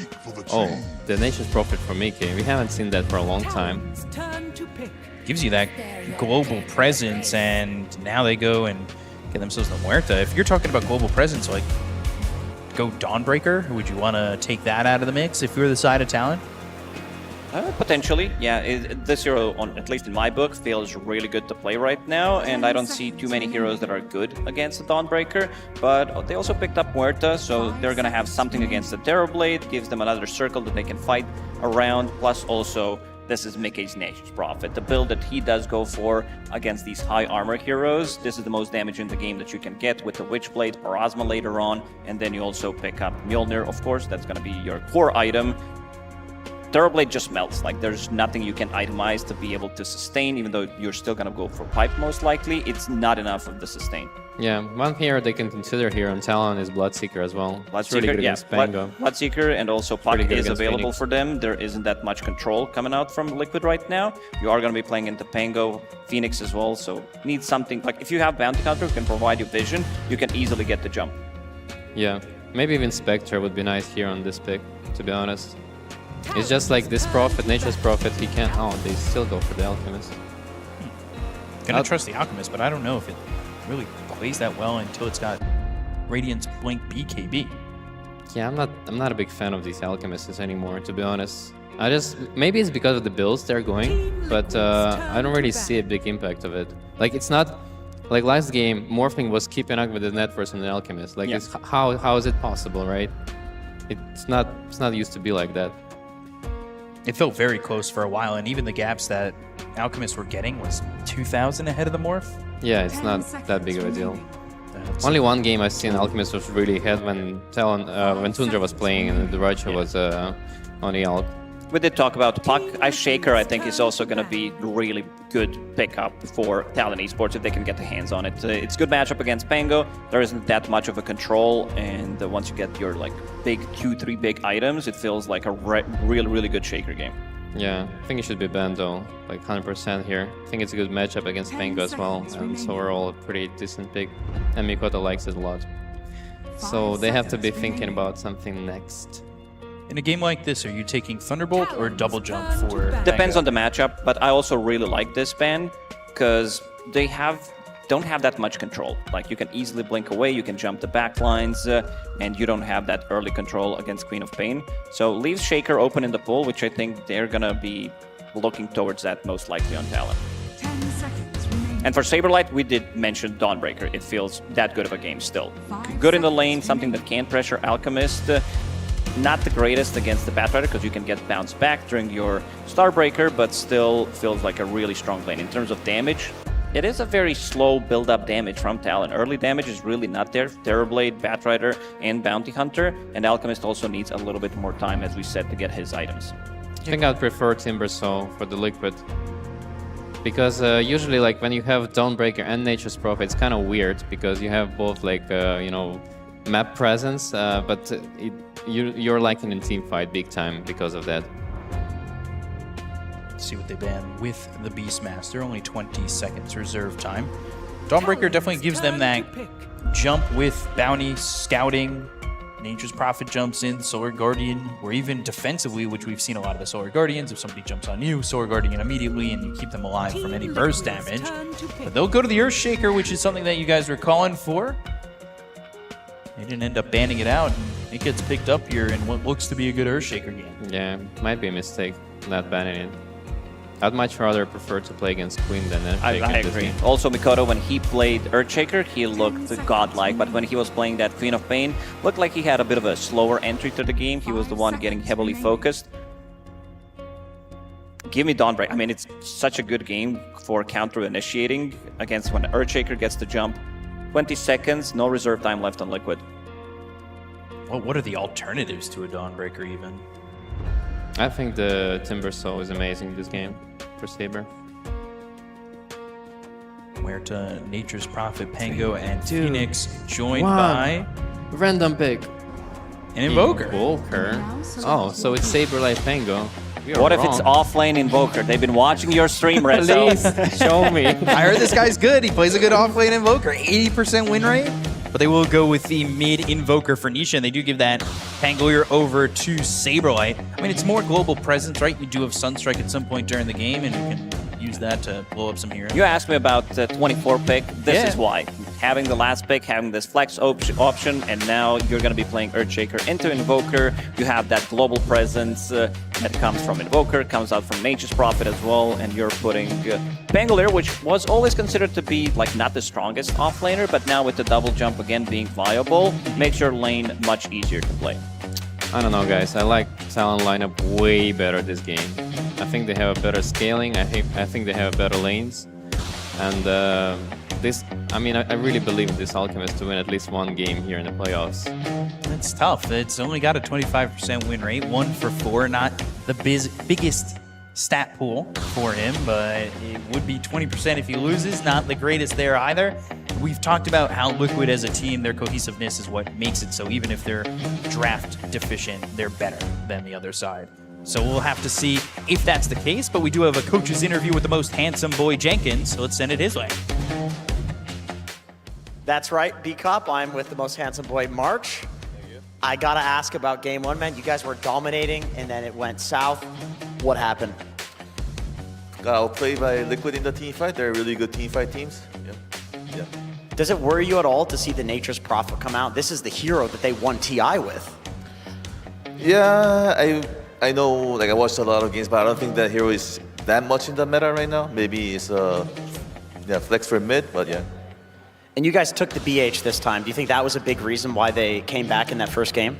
Oh, the Nation's Prophet for Mickey. We haven't seen that for a long time. Gives you that global presence, and now they go and get themselves the Muerta. If you're talking about global presence, like, go Dawnbreaker, would you want to take that out of the mix if you're the side of Talon? Potentially, yeah. This hero, at least in my book, feels really good to play right now, and I don't see too many heroes that are good against the Dawnbreaker, but they also picked up Muerta, so they're going to have something against the Terrorblade, gives them another circle that they can fight around, plus also this is Mickey's Nature's Prophet. The build that he does go for against these high armor heroes, this is the most damage in the game that you can get with the Witchblade, Parasma later on, and then you also pick up Mjolnir, of course, that's going to be your core item. Terrorblade just melts, like there's nothing you can itemize to be able to sustain, even though you're still going to go for pipe most likely, it's not enough of the sustain. Yeah, one hero they can consider here on Talon is Bloodseeker as well. Bloodseeker, really good yeah, against Pango. Bloodseeker and also Puck Pretty good is against available Phoenix. for them. There isn't that much control coming out from Liquid right now. You are going to be playing into Pango, Phoenix as well, so need something, like if you have Bounty Hunter who can provide you vision, you can easily get the jump. Yeah, maybe even Spectre would be nice here on this pick, to be honest. It's just like this Prophet, Nature's Prophet, he can't... Oh, they still go for the Alchemist. Gonna trust the Alchemist, but I don't know if it really plays that well until it's got Radiant's Blink BKB. Yeah, I'm not a big fan of these Alchemists anymore, to be honest. Maybe it's because of the builds they're going, but I don't really see a big impact of it. Like, it's not... Like last game, Morphling was keeping up with the net versus an Alchemist. Like, it's, how is it possible, right? It's not used to be like that. It felt very close for a while, and even the gaps that Alchemists were getting was 2,000 ahead of the Morph. Yeah, it's not that big of a deal. Only one game I've seen Alchemist was really ahead when when Tundra was playing and the Roger was on the Alch. We did talk about Puck. Ice Shaker, I think, is also going to be really good pickup for Talon Esports if they can get the hands on it. It's a good matchup against Pango. There isn't that much of a control, and once you get your like big 2-3 big items, it feels like a really good Shaker game. Yeah, I think it should be banned though, like 100% here. I think it's a good matchup against Pango as well, and so overall a pretty decent pick. And Mikoto likes it a lot. So they have to be thinking about something next. In a game like this, are you taking Thunderbolt or Double Jump for Depends Pango? on the matchup, but I also really like this ban because they don't have that much control. Like you can easily blink away, you can jump the back lines, and you don't have that early control against Queen of Pain. So leaves Shaker open in the pool, which I think they're gonna be looking towards that most likely on Talon. 10 seconds remaining. And for Saberlight, we did mention Dawnbreaker. It feels that good of a game still. Good in the lane, something that can pressure Alchemist. Not the greatest against the Batrider because you can get bounced back during your Starbreaker, but still feels like a really strong lane. In terms of damage, it is a very slow build-up damage from Talon. Early damage is really not there. Terrorblade, Batrider, and Bounty Hunter, and Alchemist also needs a little bit more time, as we said, to get his items. I think I'd prefer Timbersaw for the Liquid. Because usually, like, when you have Dawnbreaker and Nature's Prophet, it's kind of weird because you have both, like, you know, map presence, but you're lacking in team fight big time because of that. See what they ban with the Beastmaster. Only 20 seconds reserve time. Dawnbreaker definitely gives them that jump with bounty, scouting. Nature's Prophet jumps in, Solar Guardian, or even defensively, which we've seen a lot of the Solar Guardians. If somebody jumps on you, Solar Guardian immediately, and you keep them alive from any burst damage. But they'll go to the Earthshaker, which is something that you guys were calling for. They didn't end up banning it out, and it gets picked up here in what looks to be a good Earthshaker game. Yeah, might be a mistake not banning it. I'd much rather prefer to play against Queen than Earthshaker. I agree. Also, Mikoto, when he played Earthshaker, he looked godlike, but when he was playing that Queen of Pain, looked like he had a bit of a slower entry to the game. He was the one getting heavily focused. Give me Dawnbreaker. I mean, it's such a good game for counter-initiating against when Earthshaker gets the jump. 20 seconds, no reserve time left on Liquid. Well, what are the alternatives to a Dawnbreaker even? I think the Timbersaw is amazing this game for Saber. Muerta, Nature's Prophet, Pango, and Phoenix joined by random pick. An Invoker. Invoker. Oh, so it's Saberlight Pango. What if it's off-lane Invoker? They've been watching your stream, Rezo. Please, show me. I heard this guy's good. He plays a good off-lane Invoker. 80% win rate. But they will go with the mid-Invoker for Nisha, and they do give that Pangolier over to Saberlight. I mean, it's more global presence, right? You do have Sunstrike at some point during the game, and you can use that to blow up some heroes. You asked me about the 24 pick. This is why. Having the last pick, having this flex option, and now you're going to be playing Earthshaker into Invoker. You have that global presence that comes from Invoker, comes out from Nature's Prophet as well, and you're putting Pangolier, which was always considered to be like not the strongest offlaner, but now with the double jump again being viable, makes your lane much easier to play. I don't know, guys. I like Talon lineup way better this game. I think they have a better scaling. I think they have better lanes. And I really believe this Alchemist to win at least one game here in the playoffs. It's tough. It's only got a 25% win rate, 1 for 4, not the biggest stat pool for him, but it would be 20% if he loses. Not the greatest there either. We've talked about how Liquid as a team, their cohesiveness is what makes it so even if they're draft deficient, they're better than the other side. So we'll have to see if that's the case, but we do have a coach's interview with the most handsome boy, Jenkins, so let's send it his way. That's right, B-Cop. I'm with the most handsome boy, March. I gotta ask about game 1, man. You guys were dominating, and then it went south. What happened? Got outplayed by Liquid in the team fight. They're really good team fight teams. Yeah. Does it worry you at all to see the Nature's Prophet come out? This is the hero that they won TI with. Yeah, I know, like I watched a lot of games, but I don't think that hero is that much in the meta right now. Maybe it's flex for mid, but yeah. And you guys took the BH this time. Do you think that was a big reason why they came back in that first game?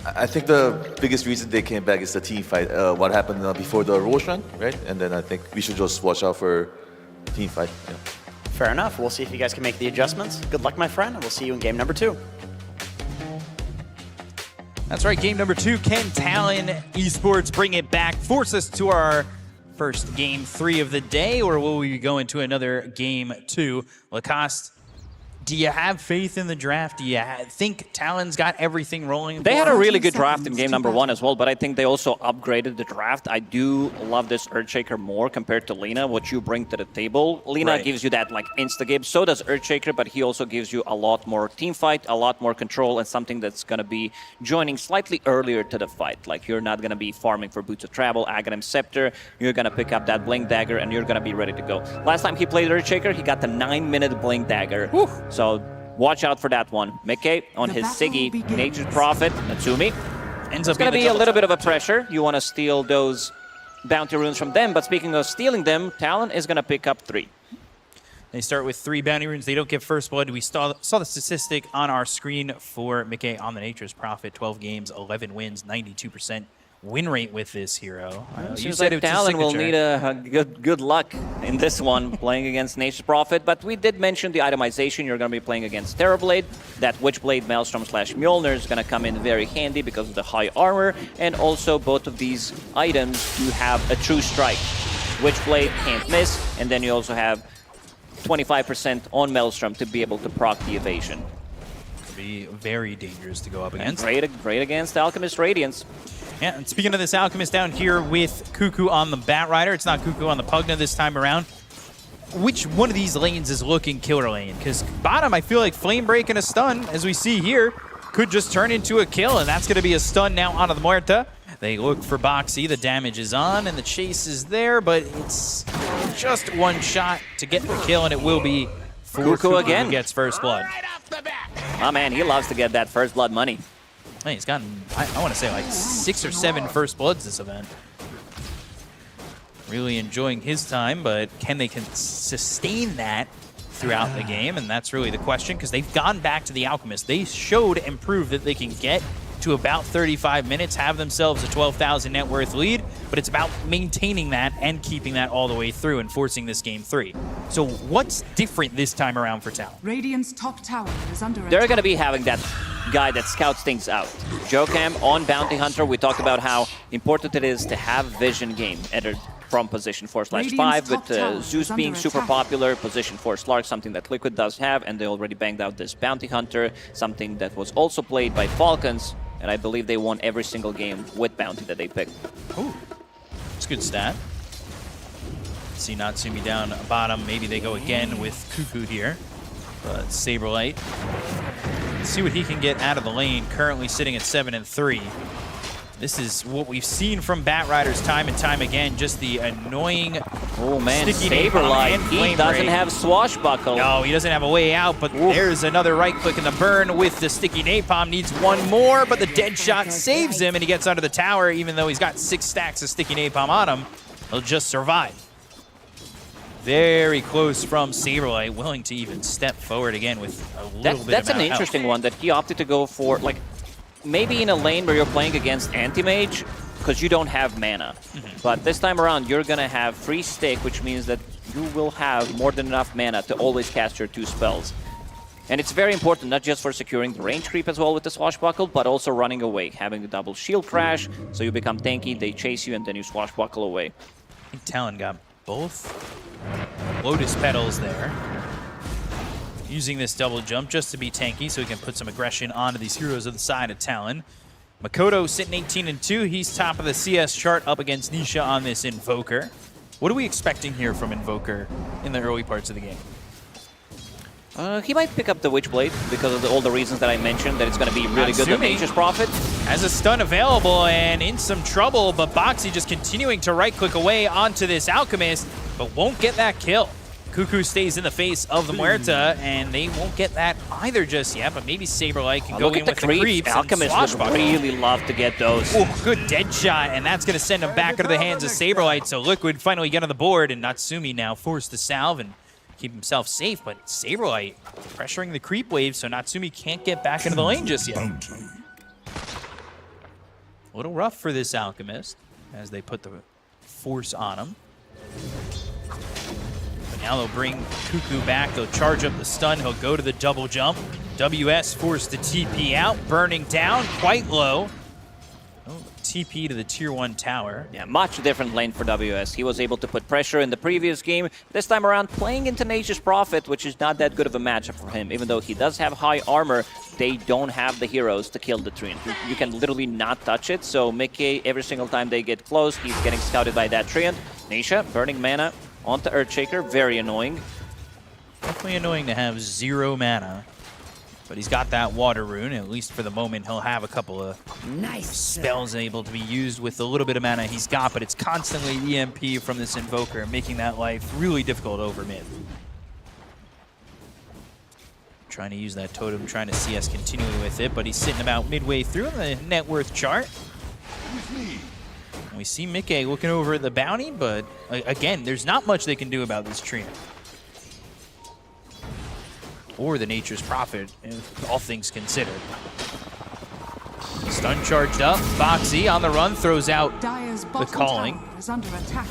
I think the biggest reason they came back is the team fight. What happened before the Rosh run, right? And then I think we should just watch out for team fight. Yeah. Fair enough. We'll see if you guys can make the adjustments. Good luck, my friend, and we'll see you in game number 2. That's right, game number 2. Can Talon Esports bring it back, force us to our first game 3 of the day, or will we go into another game 2? Lacoste, do you have faith in the draft? Do you think Talon's got everything rolling? They had a really good draft in game number 1 as well, but I think they also upgraded the draft. I do love this Earthshaker more compared to Lina, what you bring to the table. Lina gives you that like insta-game, so does Earthshaker, but he also gives you a lot more team fight, a lot more control, and something that's going to be joining slightly earlier to the fight. Like you're not going to be farming for Boots of Travel, Aghanim Scepter, you're going to pick up that Blink Dagger, and you're going to be ready to go. Last time he played Earthshaker, he got the 9-minute Blink Dagger. Whew. So watch out for that one. Mickey on his Siggy, Nature's Prophet, Natsumi. It's going to be a little bit of a pressure. You want to steal those bounty runes from them, but speaking of stealing them, Talon is going to pick up 3. They start with 3 bounty runes. They don't get first blood. We saw the statistic on our screen for Mickey on the Nature's Prophet. 12 games, 11 wins, 92% win rate with this hero. You said Talon will need a good luck in this one, playing against Nature's Prophet, but we did mention the itemization. You're going to be playing against Terrorblade. That Witchblade, Maelstrom / Mjolnir is going to come in very handy because of the high armor, and also both of these items do have a true strike. Witchblade can't miss, and then you also have 25% on Maelstrom to be able to proc the evasion. Could be very dangerous to go up against. Great against Alchemist Radiance. Yeah, and speaking of this Alchemist down here with Cuckoo on the Batrider, it's not Cuckoo on the Pugna this time around. Which one of these lanes is looking killer lane? Because bottom, I feel like Flame Break and a stun, as we see here, could just turn into a kill, and that's going to be a stun now onto the Muerta. They look for Boxy, the damage is on, and the chase is there, but it's just one shot to get the kill, and it will be for Cuckoo again. Who gets first blood. Oh man, he loves to get that first blood money. Hey, he's gotten, I want to say, like 6 or 7 first bloods this event. Really enjoying his time, but can they sustain that throughout the game? And that's really the question, because they've gone back to the Alchemist. They showed and proved that they can get to about 35 minutes, have themselves a 12,000 net worth lead, but it's about maintaining that and keeping that all the way through and forcing this game 3. So what's different this time around for Talon? Radiant's top tower is under They're going to be having that guy that scouts things out. Jokam on Bounty Hunter, we talked about how important it is to have vision game entered from position 4/5, with Zeus being super popular, position 4 Slark, something that Liquid does have, and they already banged out this Bounty Hunter, something that was also played by Falcons, and I believe they won every single game with Bounty that they picked. Ooh, it's a good stat. See Natsumi down bottom. Maybe they go again with Cuckoo here. But Saberlight, let's see what he can get out of the lane, currently sitting at 7 and 3. This is what we've seen from Batriders time and time again, just the annoying Saberlight, he doesn't have Swashbuckle. No, he doesn't have a way out, but there's another right click in the burn with the sticky napalm. Needs one more, but the dead shot saves him, and he gets under the tower, even though he's got 6 stacks of sticky napalm on him. He'll just survive. Very close from Saberlight, willing to even step forward again with a little bit That's an interesting one that he opted to go for, like, maybe in a lane where you're playing against Anti-Mage, because you don't have mana. But this time around, you're going to have free stick, which means that you will have more than enough mana to always cast your 2 spells. And it's very important, not just for securing the range creep as well with the Swashbuckle, but also running away, having the double shield crash, so you become tanky, they chase you, and then you Swashbuckle away. I think Talon got both Lotus Petals there. Using this double jump just to be tanky so he can put some aggression onto these heroes of the side of Talon. Makoto sitting 18-2. He's top of the CS chart up against Nisha on this Invoker. What are we expecting here from Invoker in the early parts of the game? He might pick up the Witchblade because of all the reasons that I mentioned, that it's going to be really good at Nature's Prophet. Has a stun available and in some trouble, but Boxy just continuing to right-click away onto this Alchemist, but won't get that kill. Cuckoo stays in the face of the Muerta, and they won't get that either just yet, but maybe Saberlight can go in with the creeps. Alchemist would really love to get those. Ooh, good dead shot, and that's going to send him back into the hands of Saberlight, so Liquid finally get on the board, and Natsumi now forced to salve and keep himself safe, but Saberlight pressuring the creep wave, so Natsumi can't get back into the lane just yet. A little rough for this Alchemist as they put the force on him. But now they'll bring Cuckoo back, they'll charge up the stun, he'll go to the double jump. WS forced to TP out, burning down, quite low. TP to the tier 1 tower. Yeah, much different lane for WS. He was able to put pressure in the previous game. This time around, playing into Nature's Prophet, which is not that good of a matchup for him. Even though he does have high armor, they don't have the heroes to kill the Treant. You can literally not touch it, so Mickey, every single time they get close, he's getting scouted by that Treant. Nisha, burning mana onto Earthshaker, very annoying. Definitely annoying to have 0 mana. But he's got that water rune, at least for the moment he'll have a couple of spells able to be used with the little bit of mana he's got, but it's constantly EMP from this Invoker, making that life really difficult over mid. Trying to use that totem, trying to CS continually with it, but he's sitting about midway through in the net worth chart. And we see Mickey looking over at the bounty, but again, there's not much they can do about this Treant. Or the Nature's Prophet, all things considered. Stun charged up. Boxy on the run, throws out the calling.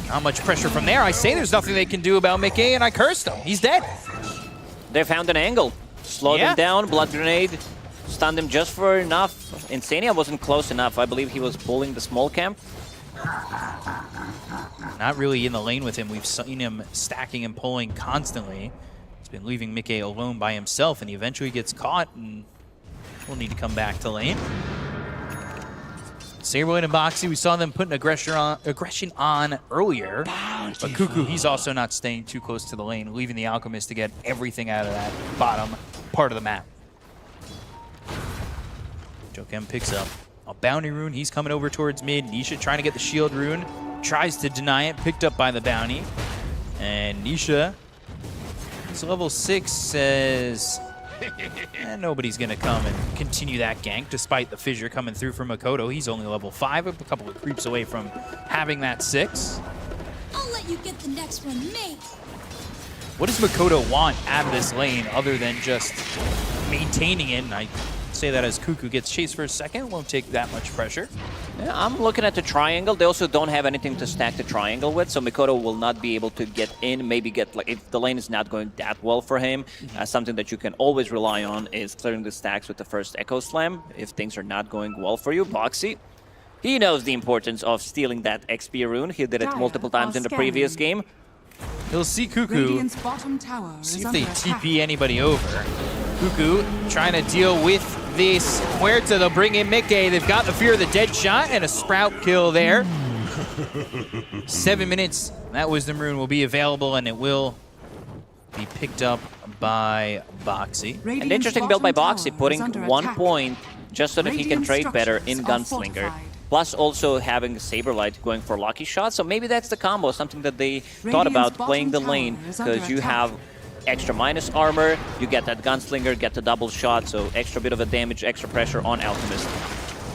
Not much pressure from there. I say there's nothing they can do about Mickey, and I cursed him. He's dead. They found an angle. Slowed him down, Blood Grenade, stunned him just for enough. Insania wasn't close enough. I believe he was pulling the small camp. Not really in the lane with him. We've seen him stacking and pulling constantly. Been leaving Mickey alone by himself, and he eventually gets caught and will need to come back to lane. Saberlight and Boxy, we saw them putting aggression on earlier, but Cuckoo, he's also not staying too close to the lane, leaving the Alchemist to get everything out of that bottom part of the map. Jokem picks up a bounty rune. He's coming over towards mid. Nisha trying to get the shield rune, tries to deny it, picked up by the bounty, and Nisha, so level 6 says nobody's going to come and continue that gank despite the fissure coming through from Makoto. He's only level 5, a couple of creeps away from having that 6. I'll let you get the next one made. What does Makoto want out of this lane other than just maintaining it? And I say that as Cuckoo gets chased for a second, won't take that much pressure. Yeah, I'm looking at the triangle. They also don't have anything to stack the triangle with, so Makoto will not be able to get in, maybe get, like, if the lane is not going that well for him, something that you can always rely on is clearing the stacks with the first Echo Slam if things are not going well for you. Boxy, he knows the importance of stealing that XP rune. He did it multiple times in the previous game. He'll see Cuckoo, see if they TP anybody over. Cuckoo trying to deal with this Huerta. They'll bring in Mickey. They've got the Fear of the Dead shot and a Sprout kill there. 7 minutes. That Wisdom Rune will be available, and it will be picked up by Boxy. An interesting build by Boxy, putting 1 point just so that he can trade better in Gunslinger. Plus also having Saberlight going for Lucky Shot. So maybe that's the combo, something that they thought about playing the lane, because you have extra minus armor, you get that Gunslinger, get the double shot, so extra bit of a damage, extra pressure on Alchemist.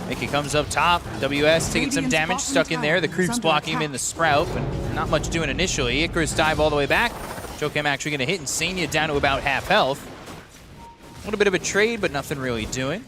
Mickey comes up top, WS taking some damage, stuck in there. The creeps blocking him in the Sprout, but not much doing initially. Icarus dive all the way back. Jokem actually going to hit Insania down to about half health. A little bit of a trade, but nothing really doing.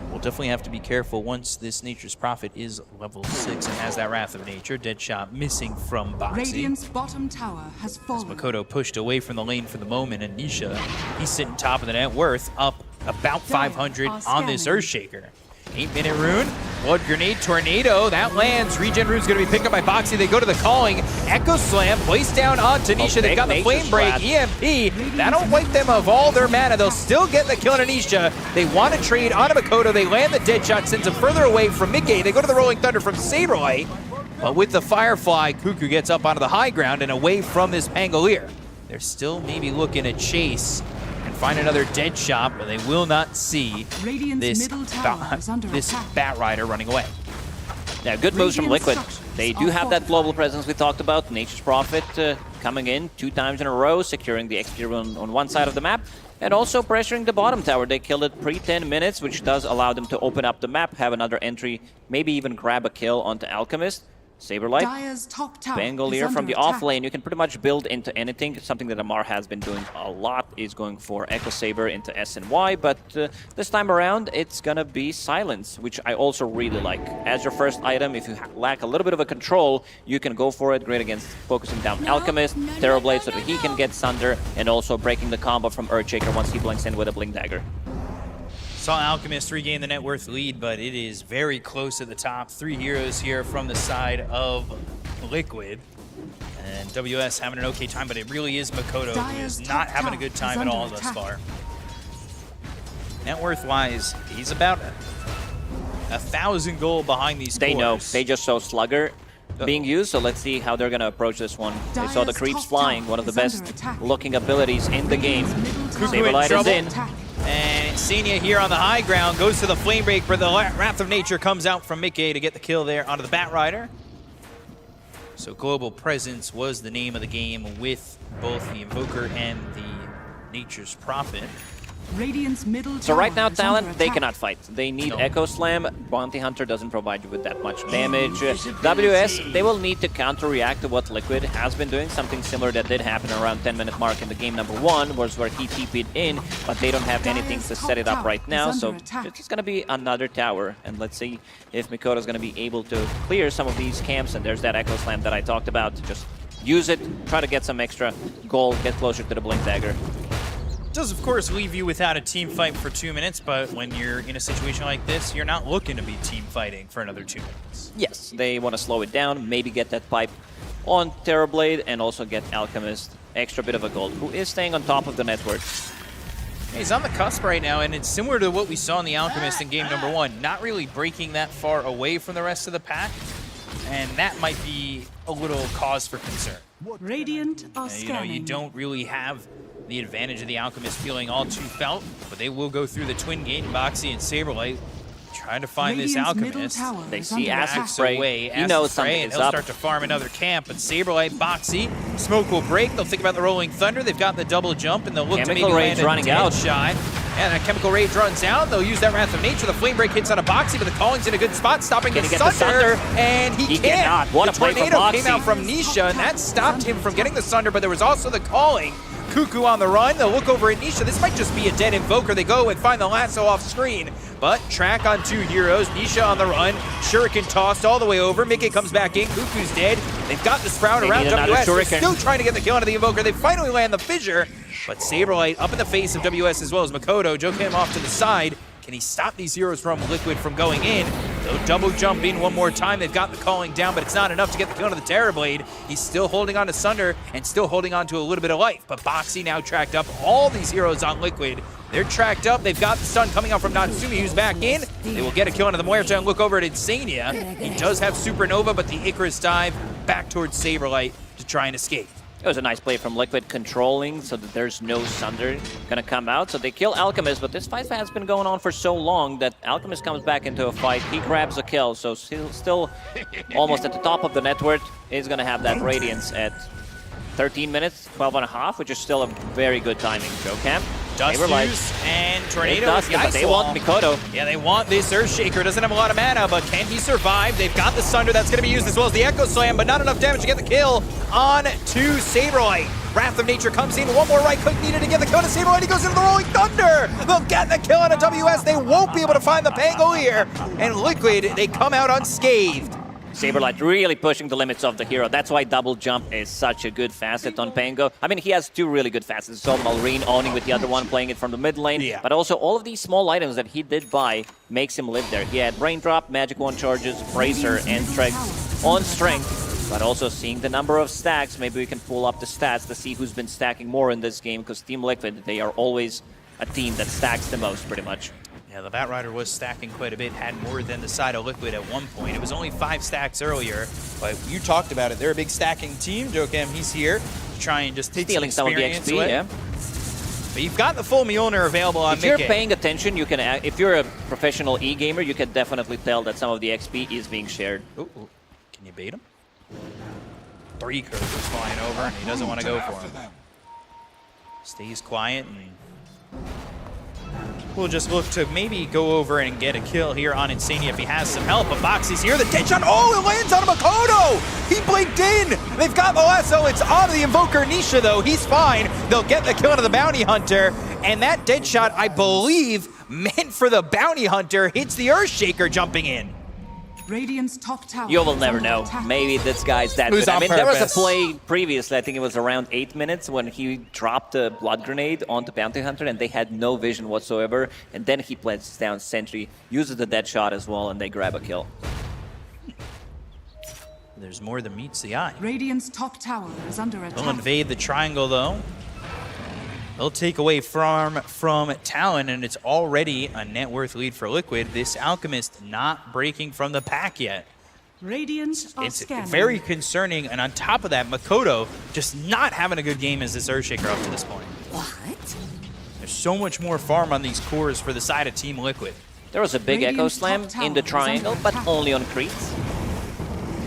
We'll definitely have to be careful once this Nature's Prophet is level 6 and has that Wrath of Nature. Deadshot missing from Boxy. Radiant's bottom tower has fallen. Makoto pushed away from the lane for the moment, and Nisha, he's sitting top of the net worth, up about 500 on this Earthshaker. 8-minute rune, Blood Grenade, Tornado, that lands. Regen rune's gonna be picked up by Boxy. They go to the calling. Echo Slam, placed down on Tanisha. They've got the Flame Break, EMP. That'll wipe them of all their mana. They'll still get the kill on Tanisha. They want to trade onto Makoto. They land the Deadshot, sends them further away from mid-game. They go to the Rolling Thunder from Saberlight. But with the Firefly, Cuckoo gets up onto the high ground and away from this Pangolier. They're still maybe looking to chase and find another Deadshot, but they will not see this Bat Rider running away. Yeah, good moves from Liquid. They do have that global presence we talked about. Nature's Prophet coming in 2 times in a row, securing the XP rune on one side of the map, and also pressuring the bottom tower. They killed it pre-10 minutes, which does allow them to open up the map, have another entry, maybe even grab a kill onto Alchemist. Saberlight, Pangolier from the off lane. You can pretty much build into anything. Something that Amar has been doing a lot is going for Echo Saber into SNY, but this time around it's gonna be Silence, which I also really like. As your first item, if you lack a little bit of a control, you can go for it. Great against focusing down Alchemist, Terrorblade so that he can get Sunder, and also breaking the combo from Earthshaker once he blinks in with a Blink Dagger. Saw Alchemist regain the net worth lead, but it is very close at the top. 3 heroes here from the side of Liquid. And WS having an okay time, but it really is Makoto who is not having a good time at all thus far. Net worth-wise, he's about 1,000 gold behind these They know. cores. They just saw Slugger being used, so let's see how they're going to approach this one. They saw the creeps flying, one of the best looking abilities in the game. Saberlight is in. And Senia here on the high ground goes to the Flame Break, but the Wrath of Nature comes out from Mickey to get the kill there onto the Bat Rider. So Global Presence was the name of the game with both the Invoker and the Nature's Prophet. Radiant's middle So right now, tower is under Talon, they attack. cannot fight. They need Echo Slam. Bounty Hunter doesn't provide you with that much damage. WS, they will need to counter-react to what Liquid has been doing. Something similar that did happen around 10-minute mark in the game number 1 was where he TP'd in, but they don't have anything to set it up right now. So it's going to be another tower. And let's see if Makoto's going to be able to clear some of these camps. And there's that Echo Slam that I talked about. Just use it, try to get some extra gold, get closer to the Blink Dagger. Does, of course, leave you without a team fight for 2 minutes, but when you're in a situation like this, you're not looking to be team fighting for another 2 minutes. Yes, they want to slow it down, maybe get that pipe on Terrorblade, and also get Alchemist extra bit of a gold, who is staying on top of the network. He's on the cusp right now, and it's similar to what we saw in the Alchemist in game number 1. Not really breaking that far away from the rest of the pack, and that might be a little cause for concern. Radiant are You don't really have the advantage of the Alchemist feeling all too felt, but they will go through the twin gate. Boxy and Saberlight trying to find this Alchemist. They see Acid Backs Spray. away, He knows something and is he'll up. start to farm another camp, but Saberlight, Boxy, Smoke will break. They'll think about the Rolling Thunder. They've got the double jump, and they'll look Chemical to maybe Rage land a running out. shot. And that Chemical Rage runs out. They'll use that Wrath of Nature. The Flame Break hits on a Boxy, but the Calling's in a good spot, stopping Can the he get the Sunder. Sunder? And he can't. cannot. What a the play from Tornado came Boxy. out from Nisha, and that stopped him from getting the Sunder, but there was also the Calling. Cuckoo on the run. They'll look over at Nisha. This might just be a dead Invoker. They go and find the lasso off screen. But track on 2 heroes. Nisha on the run. Shuriken tossed all the way over. Mickey comes back in. Cuckoo's dead. They've got the Sprout They around need another WS. They're Shuriken. still trying to get the kill onto the Invoker. They finally land the Fissure. But Saberlight up in the face of WS as well as Makoto. Joke him off to the side. Can he stop these heroes from Liquid from going in? They'll double jump in one more time. They've got the Calling down, but it's not enough to get the kill on the Terrorblade. He's still holding on to Sunder and still holding on to a little bit of life. But Boxy now tracked up. All these heroes on Liquid. They're tracked up. They've got the stun coming out from Natsumi, who's back in. They will get a kill onto the Muerta and look over at Insania. He does have Supernova, but the Icarus dive back towards Saberlight to try and escape. It was a nice play from Liquid, controlling so that there's no Sunder gonna come out. So they kill Alchemist, but this fight has been going on for so long that Alchemist comes back into a fight. He grabs a kill, so still almost at the top of the network. Is gonna have that Radiance at 13 minutes, 12 and a half, which is still a very good timing. Joe Camp. Dust Fuse and Tornado. Dust, with the but they Ice want Wall. Makoto. Yeah, they want this Earthshaker. Doesn't have a lot of mana, but can he survive? They've got the Sunder. That's going to be used as well as the Echo Slam, but not enough damage to get the kill on to Saberlight. Wrath of Nature comes in. One more right click needed to get the kill to Saberlight. He goes into the Rolling Thunder. They'll get the kill on a WS. They won't be able to find the Pango here. And Liquid, they come out unscathed. Saberlight really pushing the limits of the hero. That's why double jump is such a good facet on Pango. I mean, he has two really good facets. So Malrine owning with the other one, playing it from the mid lane. But also all of these small items that he did buy makes him live there. He had Raindrop, Magic Wand charges, Bracer, and Trek on strength. But also seeing the number of stacks, maybe we can pull up the stats to see who's been stacking more in this game, because Team Liquid, they are always a team that stacks the most, pretty much. Yeah, the Batrider was stacking quite a bit, had more than the side of Liquid at one point. It was only 5 stacks earlier, but you talked about it. They're a big stacking team. Jokem, he's here to try and just take Stealing some of the XP, away. yeah. But you've got the full Mjolnir available on If you're mid-game. paying attention, you can. If you're a professional e-gamer, you can definitely tell that some of the XP is being shared. Ooh, can you bait him? 3 curves flying over, and he doesn't want to go for him. Stays quiet, and we'll just look to maybe go over and get a kill here on Insania if he has some help. But Boxy's here, the dead shot. Oh, it lands on Makoto! He blinked in! They've got the lasso. It's on the Invoker Nisha, though. He's fine. They'll get the kill to the Bounty Hunter. And that dead shot, I believe, meant for the Bounty Hunter, hits the Earthshaker jumping in. Radiant's top tower. You will never know. Maybe this guy's that good. I mean, there was a play previously, I think it was around 8 minutes, when he dropped a blood grenade onto Bounty Hunter and they had no vision whatsoever. And then he places down Sentry, uses the dead shot as well, and they grab a kill. There's more than meets the eye. Radiant's top tower is under attack. They'll invade the triangle, though. They'll take away from Talon, and it's already a net worth lead for Liquid. This Alchemist not breaking from the pack yet. Radiant are It's scanning. very concerning, and on top of that, Makoto just not having a good game as this Earthshaker up to this point. What? There's so much more farm on these cores for the side of Team Liquid. There was a big Echo Slam in the triangle, but only on creeps.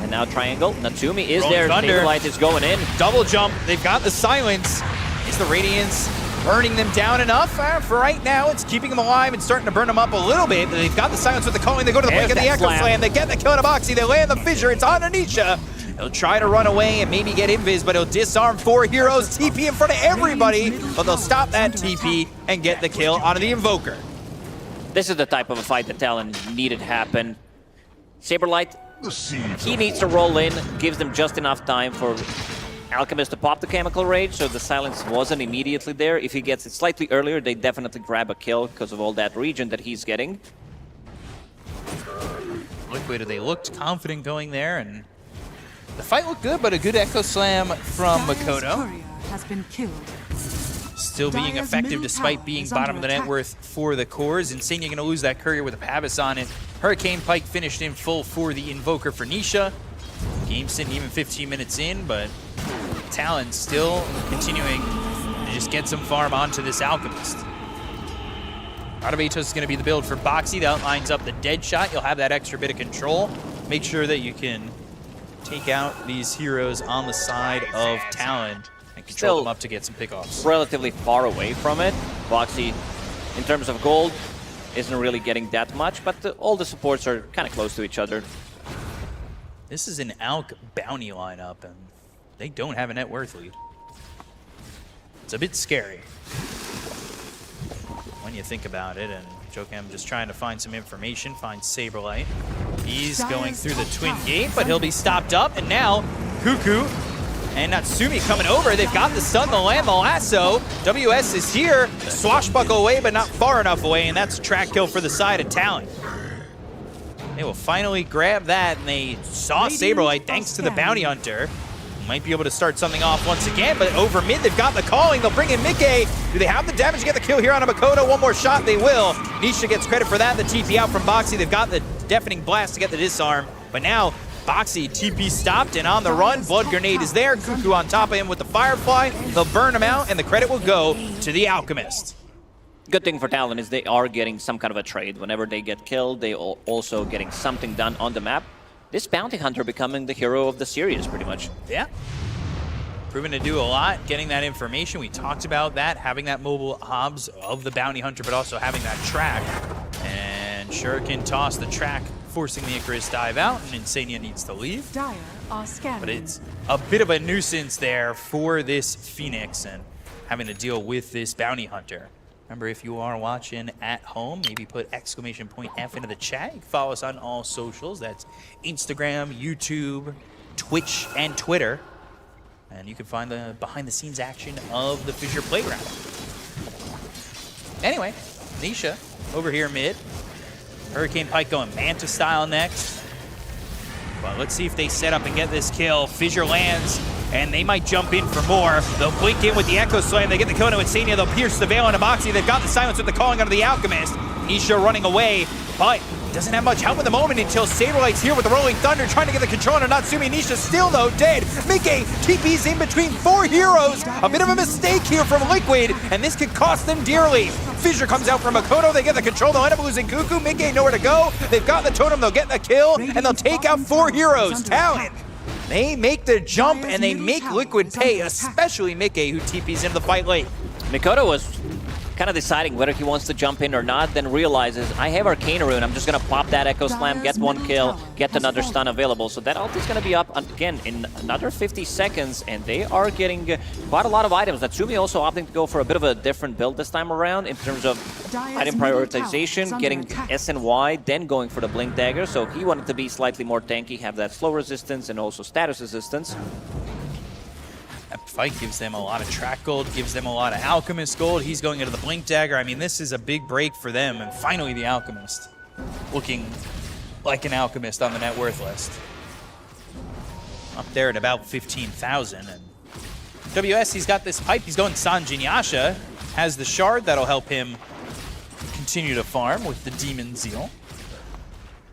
And now triangle. Natsumi is there. Saberlight is going in. Double jump. They've got the silence. Is the Radiance burning them down enough? For right now, it's keeping them alive and starting to burn them up a little bit. But they've got the silence with the calling. They go to the blink of the Echo Slam. They get the kill to Boxy. They land the fissure. It's on Anisha. He'll try to run away and maybe get invis, but he'll disarm 4 heroes. TP in front of everybody, but they'll stop that TP and get the kill onto the Invoker. This is the type of a fight that Talon needed to happen. Saberlight, he needs to roll in, gives them just enough time for Alchemist to pop the Chemical Rage, so the silence wasn't immediately there. If he gets it slightly earlier, they definitely grab a kill because of all that region that he's getting. Liquid, they looked confident going there, and the fight looked good, but a good Echo Slam from Makoto. Has been killed. Still being effective despite being bottom of the net worth for the cores. Insania going to lose that courier with a Pavis on it. Hurricane Pike finished in full for the Invoker for Nisha. Game sitting even 15 minutes in, but Talon still continuing to just get some farm onto this Alchemist. Automatos is going to be the build for Boxy. That lines up the dead shot. You'll have that extra bit of control. Make sure that you can take out these heroes on the side of Talon and control them up to get some pickoffs. Relatively far away from it. Boxy, in terms of gold, isn't really getting that much, but all the supports are kind of close to each other. This is an Alk bounty lineup, and they don't have a net worth lead. It's a bit scary when you think about it, and Jokem just trying to find some information, find Saberlight. He's going through the twin gate, but he'll be stopped up, and now Cuckoo and Natsumi coming over. They've got the stun, the land, the lasso. WS is here, swashbuckle away, but not far enough away, and that's a track kill for the side of Talon. They will finally grab that, and they saw Saberlight thanks to the Bounty Hunter. Might be able to start something off once again, but over mid, they've got the calling. They'll bring in Mickey. Do they have the damage to get the kill here on a Makoto? One more shot, they will. Nisha gets credit for that. The TP out from Boxy. They've got the deafening blast to get the disarm, but now Boxy, TP stopped and on the run. Blood Grenade is there. Cuckoo on top of him with the Firefly. They'll burn him out, and the credit will go to the Alchemist. Good thing for Talon is they are getting some kind of a trade. Whenever they get killed, they are also getting something done on the map. This Bounty Hunter becoming the hero of the series, pretty much. Yeah. Proven to do a lot, getting that information. We talked about that, having that mobile hobs of the Bounty Hunter, but also having that track. And Shuriken toss the track, forcing the Icarus dive out, and Insania needs to leave. Dire are scanning. But it's a bit of a nuisance there for this Phoenix and having to deal with this Bounty Hunter. Remember, if you are watching at home, maybe put !F into the chat. You can follow us on all socials. That's Instagram, YouTube, Twitch, and Twitter. And you can find the behind-the-scenes action of the Fissure Playground. Anyway, Nisha over here mid. Hurricane Pike going Manta style next. Well, let's see if they set up and get this kill. Fissure lands, and they might jump in for more. They'll blink in with the Echo Slam. They get the Kono Insania. They'll pierce the Veil on Boxy. They've got the silence with the calling out of the Alchemist. Nisha running away, but doesn't have much help at the moment until Saberlight's here with the Rolling Thunder trying to get the control on Natsumi. Nisha still, though, dead. Mickey TP's in between 4 heroes. A bit of a mistake here from Liquid, and this could cost them dearly. Fissure comes out from Makoto. They get the control. They'll end up losing Cuckoo. Mickey nowhere to go. They've got the totem. They'll get the kill, and they'll take out 4 heroes. Talon, they make the jump, and they make Liquid pay, especially Mickey, who TP's into the fight late. Makoto was kind of deciding whether he wants to jump in or not, then realizes, I have Arcane Rune, I'm just going to pop that Echo Slam, get 1 kill, get another stun available. So that ult is going to be up again in another 50 seconds, and they are getting quite a lot of items. Natsumi also opting to go for a bit of a different build this time around in terms of item prioritization, getting SNY, then going for the Blink Dagger. So he wanted to be slightly more tanky, have that slow resistance and also status resistance. That fight gives them a lot of track gold, gives them a lot of Alchemist gold. He's going into the Blink Dagger. I mean, this is a big break for them. And finally, the Alchemist looking like an Alchemist on the net worth list. Up there at about 15,000. And WS, he's got this pipe. He's going Sanjin Yasha. Has the shard that'll help him continue to farm with the Demon Zeal.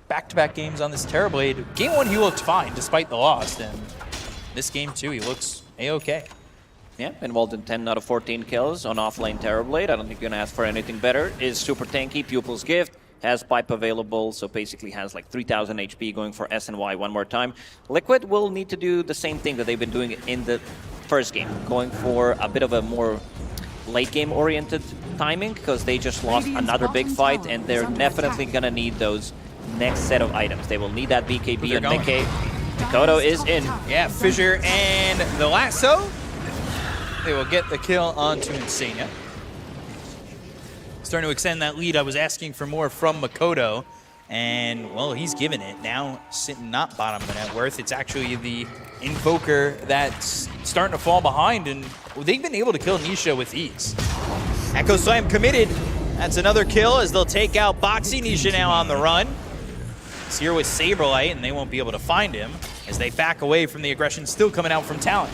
Back-to-back games on this Terrorblade. Game 1, he looked fine despite the loss. And this game 2, he looks A-okay. Yeah, involved in 10 out of 14 kills on offlane Terrorblade. I don't think you're going to ask for anything better. Is super tanky, Pupil's Gift, has pipe available, so basically has like 3,000 HP going for SNY one more time. Liquid will need to do the same thing that they've been doing in the first game, going for a bit of a more late game oriented timing, because they just lost another big fight, and they're definitely going to need those next set of items. They will need that BKB and Mickey. Makoto is in. Yeah, Fissure and the lasso. They will get the kill onto Insania. Starting to extend that lead. I was asking for more from Makoto, and, well, he's given it. Now sitting not bottom of the net worth. It's actually the Invoker that's starting to fall behind, and they've been able to kill Nisha with ease. Echo Slam committed. That's another kill as they'll take out Boxy. Nisha now on the run. He's here with Saberlight, and they won't be able to find him as they back away from the aggression still coming out from Talon.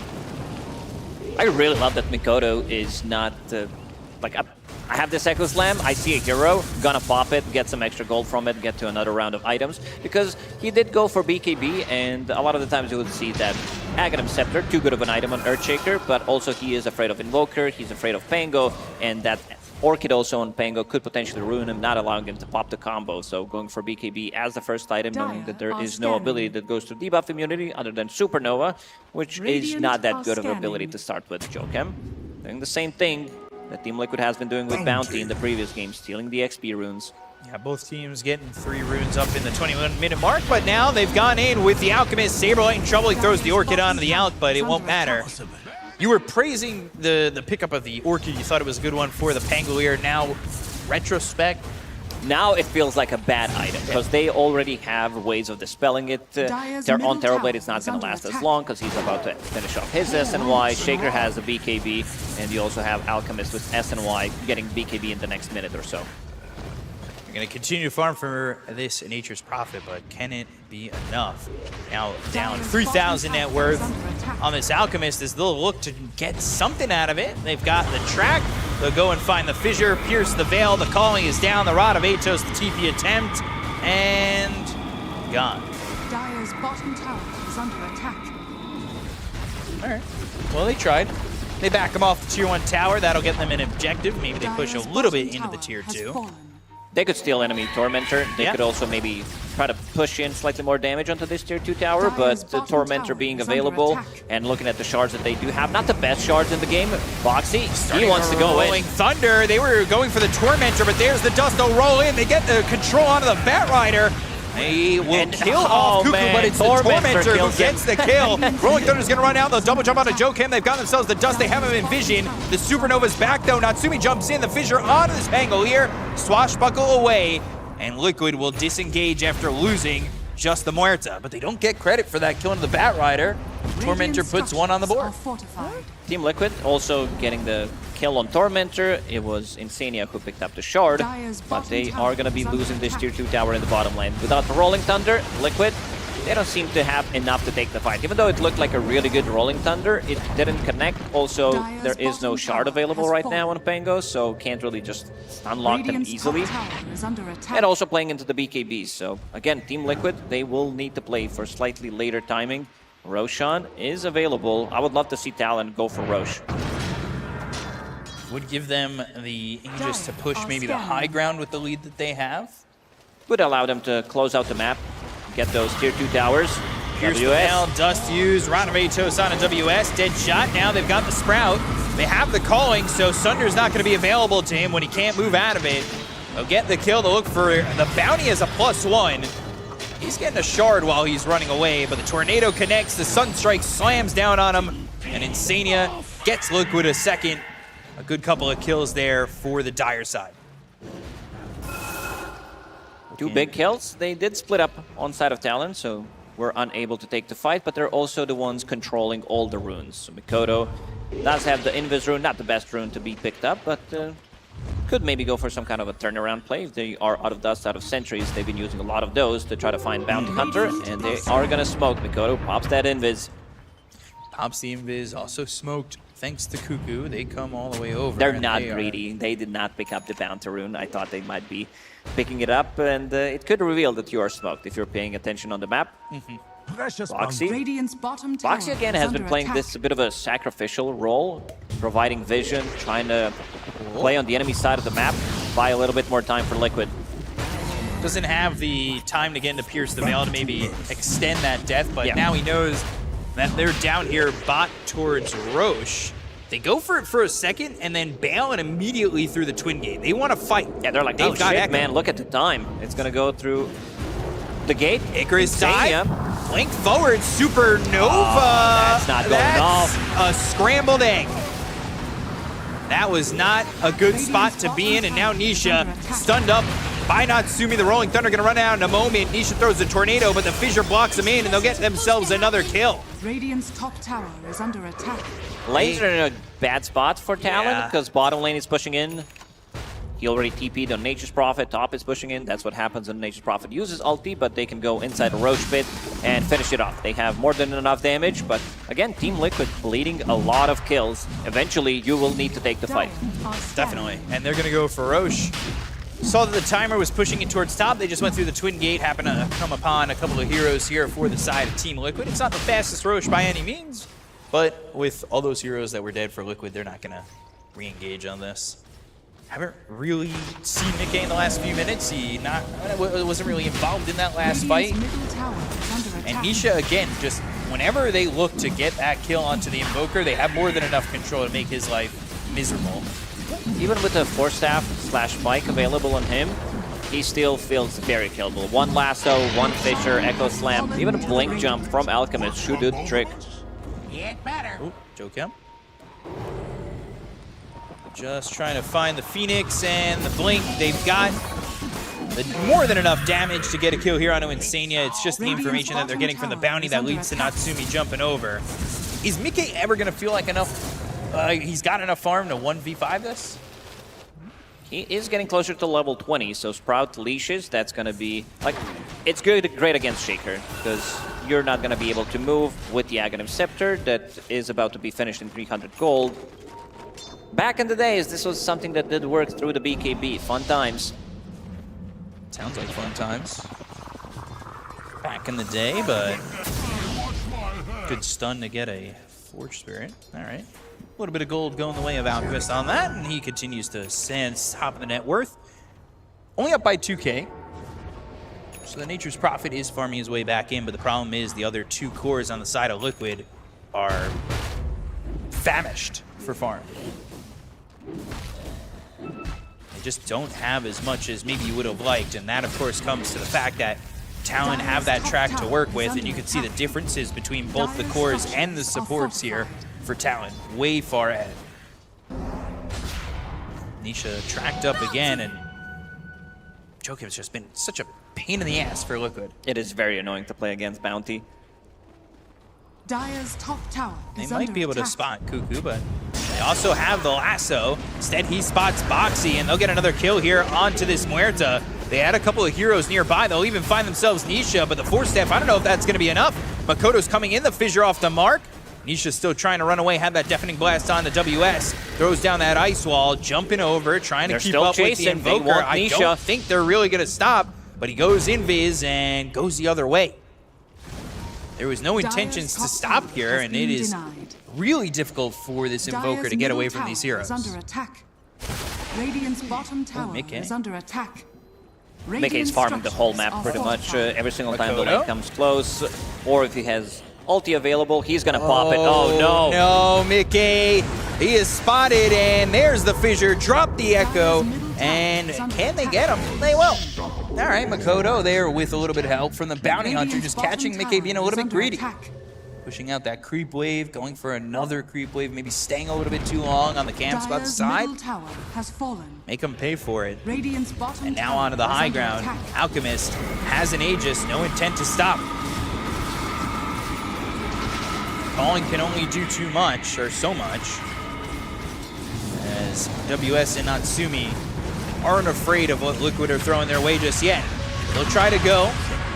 I really love that Makoto is not, I have this Echo Slam, I see a hero, gonna pop it, get some extra gold from it, get to another round of items, because he did go for BKB, and a lot of the times you would see that Aghanim Scepter, too good of an item on Earthshaker, but also he is afraid of Invoker, he's afraid of Pango, and that Orchid also on Pango could potentially ruin him, not allowing him to pop the combo. So going for BKB as the first item, knowing that there is no ability that goes to debuff immunity other than Supernova, which is not that good of an ability to start with Jokem. Doing the same thing that Team Liquid has been doing with Bounty in the previous game, stealing the XP runes. Yeah, both teams getting 3 runes up in the 21-minute mark, but now they've gone in with the Alchemist. Saberlight in trouble. He throws the Orchid onto the Alch, but it won't matter. You were praising the pickup of the Orchid. You thought it was a good one for the Pangolier. Now, retrospect. Now it feels like a bad item, because they already have ways of dispelling it. On Terrorblade, it's not going to last as long, because he's about to finish off his SNY. Shaker has a BKB, and you also have Alchemist with SNY getting BKB in the next minute or so. You're going to continue to farm for this Nature's Prophet, but can it be enough? Now down 3,000 net worth on this Alchemist as they'll look to get something out of it. They've got the track. They'll go and find the Fissure, pierce the Veil. The calling is down. The Rod of Atos, the TP attempt, and gone. Dire's bottom tower is under attack. All right. Well, they tried. They back them off the tier 1 tower. That'll get them an objective. Maybe they push a little bit into the tier 2. They could steal enemy Tormentor. They could also maybe try to push in slightly more damage onto this tier 2 tower, but the Tormentor being available and looking at the shards that they do have, not the best shards in the game. Boxy, he wants to go in. Rolling Thunder, they were going for the Tormentor, but there's the dust. They'll roll in. They get the control onto the Batrider. He will kill oh, off Cuckoo, man, but it's the Tormentor Tormentor who kills gets him. the kill. Rolling Thunder's gonna run out. They'll double jump onto Jokem. They've got themselves the dust. They have him in vision. The Supernova's back though. Natsumi jumps in. The Fissure onto this angle here. Swashbuckle away. And Liquid will disengage after losing just the Muerta. But they don't get credit for that kill into the Bat Rider. Tormentor puts one on the board. Team Liquid also getting the kill on Tormentor. It was Insania who picked up the shard, but they are going to be losing this tier 2 tower in the bottom lane. Without the Rolling Thunder, Liquid, they don't seem to have enough to take the fight. Even though it looked like a really good Rolling Thunder, it didn't connect. Also, there is no shard available right now on Pango, so can't really just unlock them easily. And also playing into the BKBs. So again, Team Liquid, they will need to play for slightly later timing. Roshan is available. I would love to see Talon go for Rosh. Would give them the Aegis to push maybe the high ground with the lead that they have. Would allow them to close out the map, get those tier 2 towers. Pierce the Veil, Dust used, Ranavetos on a WS, dead shot. Now they've got the Sprout. They have the calling, so Sunder's not going to be available to him when he can't move out of it. They'll get the kill to look for the bounty as a +1. He's getting a shard while he's running away, but the Tornado connects, the Sunstrike slams down on him, and Insania gets Liquid a second. A good couple of kills there for the Dire side. 2 big kills. They did split up on side of Talon, so were unable to take the fight, but they're also the ones controlling all the runes. So Mikoto does have the Invis rune, not the best rune to be picked up, but could maybe go for some kind of a turnaround play. If they are out of dust, out of sentries, they've been using a lot of those to try to find Bounty Hunter, and they are going to smoke. Mikoto pops that Invis. Pops the Invis, also smoked thanks to Cuckoo. They come all the way over. They're not greedy. They did not pick up the Bounty rune. I thought they might be picking it up, and it could reveal that you are smoked if you're paying attention on the map. Boxy. Boxy again has been playing this a bit of a sacrificial role, providing vision, trying to play on the enemy side of the map, buy a little bit more time for Liquid. Doesn't have the time to get into Pierce the Veil to maybe extend that death, but now he knows that they're down here bot towards Roche. They go for it for a second and then bail and immediately through the Twin Gate. They want to fight. Yeah, they're like, oh shit, man, look at the time. It's going to go through the gate. Icarus dive. Blink forward, Supernova. Oh, that's not going off. A scrambled egg. That was not a good spot to be in, and now Nisha stunned up by Natsumi. The Rolling Thunder gonna run out in a moment. Nisha throws the Tornado, but the Fissure blocks him in, and they'll get themselves another kill. Radiant's top tower is under attack. Lanes are in a bad spot for Talon, because bottom lane is pushing in. He already TP'd on Nature's Prophet. Top is pushing in. That's what happens when Nature's Prophet uses ulti, but they can go inside a Roche pit and finish it off. They have more than enough damage, but again, Team Liquid bleeding a lot of kills. Eventually, you will need to take the fight. Definitely, and they're gonna go for Roche. Saw that the timer was pushing it towards top. They just went through the Twin Gate, happened to come upon a couple of heroes here for the side of Team Liquid. It's not the fastest Roche by any means, but with all those heroes that were dead for Liquid, they're not gonna re-engage on this. Haven't really seen Mickey in the last few minutes. He wasn't really involved in that last fight. And Nisha, again, just whenever they look to get that kill onto the Invoker, they have more than enough control to make his life miserable. Even with the Force Staff / Spike available on him, he still feels very killable. One lasso, one Fissure, Echo Slam, even a Blink Jump from Alchemist should do the trick. Ooh, Jokem. Just trying to find the Phoenix and the Blink. They've got more than enough damage to get a kill here onto Insania. It's just the information that they're getting from the bounty that leads to Natsumi jumping over. Is Mickey ever going to feel like he's got enough farm to 1v5 this? He is getting closer to level 20, so Sprout leashes, that's going to be, like, it's great against Shaker, because you're not going to be able to move with the Aghanim Scepter that is about to be finished in 300 gold. Back in the days, this was something that did work through the BKB. Fun times. Sounds like fun times. Back in the day, but good stun to get a Forge Spirit. All right. A little bit of gold going the way of Alchemist on that, and he continues to stand top of the net worth. Only up by 2K. So the Nature's Prophet is farming his way back in, but the problem is the other 2 cores on the side of Liquid are famished for farm. They just don't have as much as maybe you would have liked, and that of course comes to the fact that Talon have that track to work with, and you can see the differences between both the cores and the supports here for Talon. Way far ahead. Nisha tracked up again, and Joakim's just been such a pain in the ass for Liquid. It is very annoying to play against Bounty. Dire's top tower They is might under be able to attack. spot Cuckoo, but they also have the lasso. Instead, he spots Boxy, and they'll get another kill here onto this Muerta. They had a couple of heroes nearby. They'll even find themselves Nisha, but the Force Staff, I don't know if that's going to be enough. Makoto's coming in, the fissure off the mark. Nisha's still trying to run away, have that deafening blast on the WS. Throws down that ice wall, jumping over, trying to keep up with the Invoker. I don't think they're really going to stop, but he goes invis and goes the other way. There was no intentions to stop here, and it is really difficult for this Invoker to get away from these heroes. Under attack. Radiant's bottom tower is under attack. Mickey's farming the whole map pretty much every single time the lane comes close, or if he has ulti available, he's gonna pop it. Oh no! No, Mickey! He is spotted, and there's the fissure. Drop the Echo, and can they get him? They will. All right, Makoto there with a little bit of help from the Bounty Hunter, just catching Mickey being a little bit greedy. Pushing out that creep wave, going for another creep wave, maybe staying a little bit too long on the camp spot side. Tower has fallen. Make him pay for it. Radiant's bottom And now onto the high ground. Alchemist has an Aegis, no intent to stop. Calling can only do too much, or so much, as WS and Natsumi aren't afraid of what Liquid are throwing their way just yet. They'll try to go.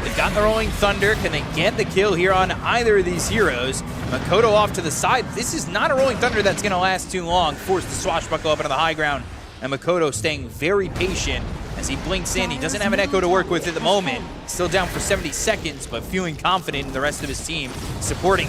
They've got the Rolling Thunder. Can they get the kill here on either of these heroes? Makoto off to the side. This is not a Rolling Thunder that's going to last too long. Forced to swashbuckle up into the high ground. And Makoto staying very patient as he blinks in. He doesn't have an Echo to work with at the moment. Still down for 70 seconds, but feeling confident in the rest of his team supporting.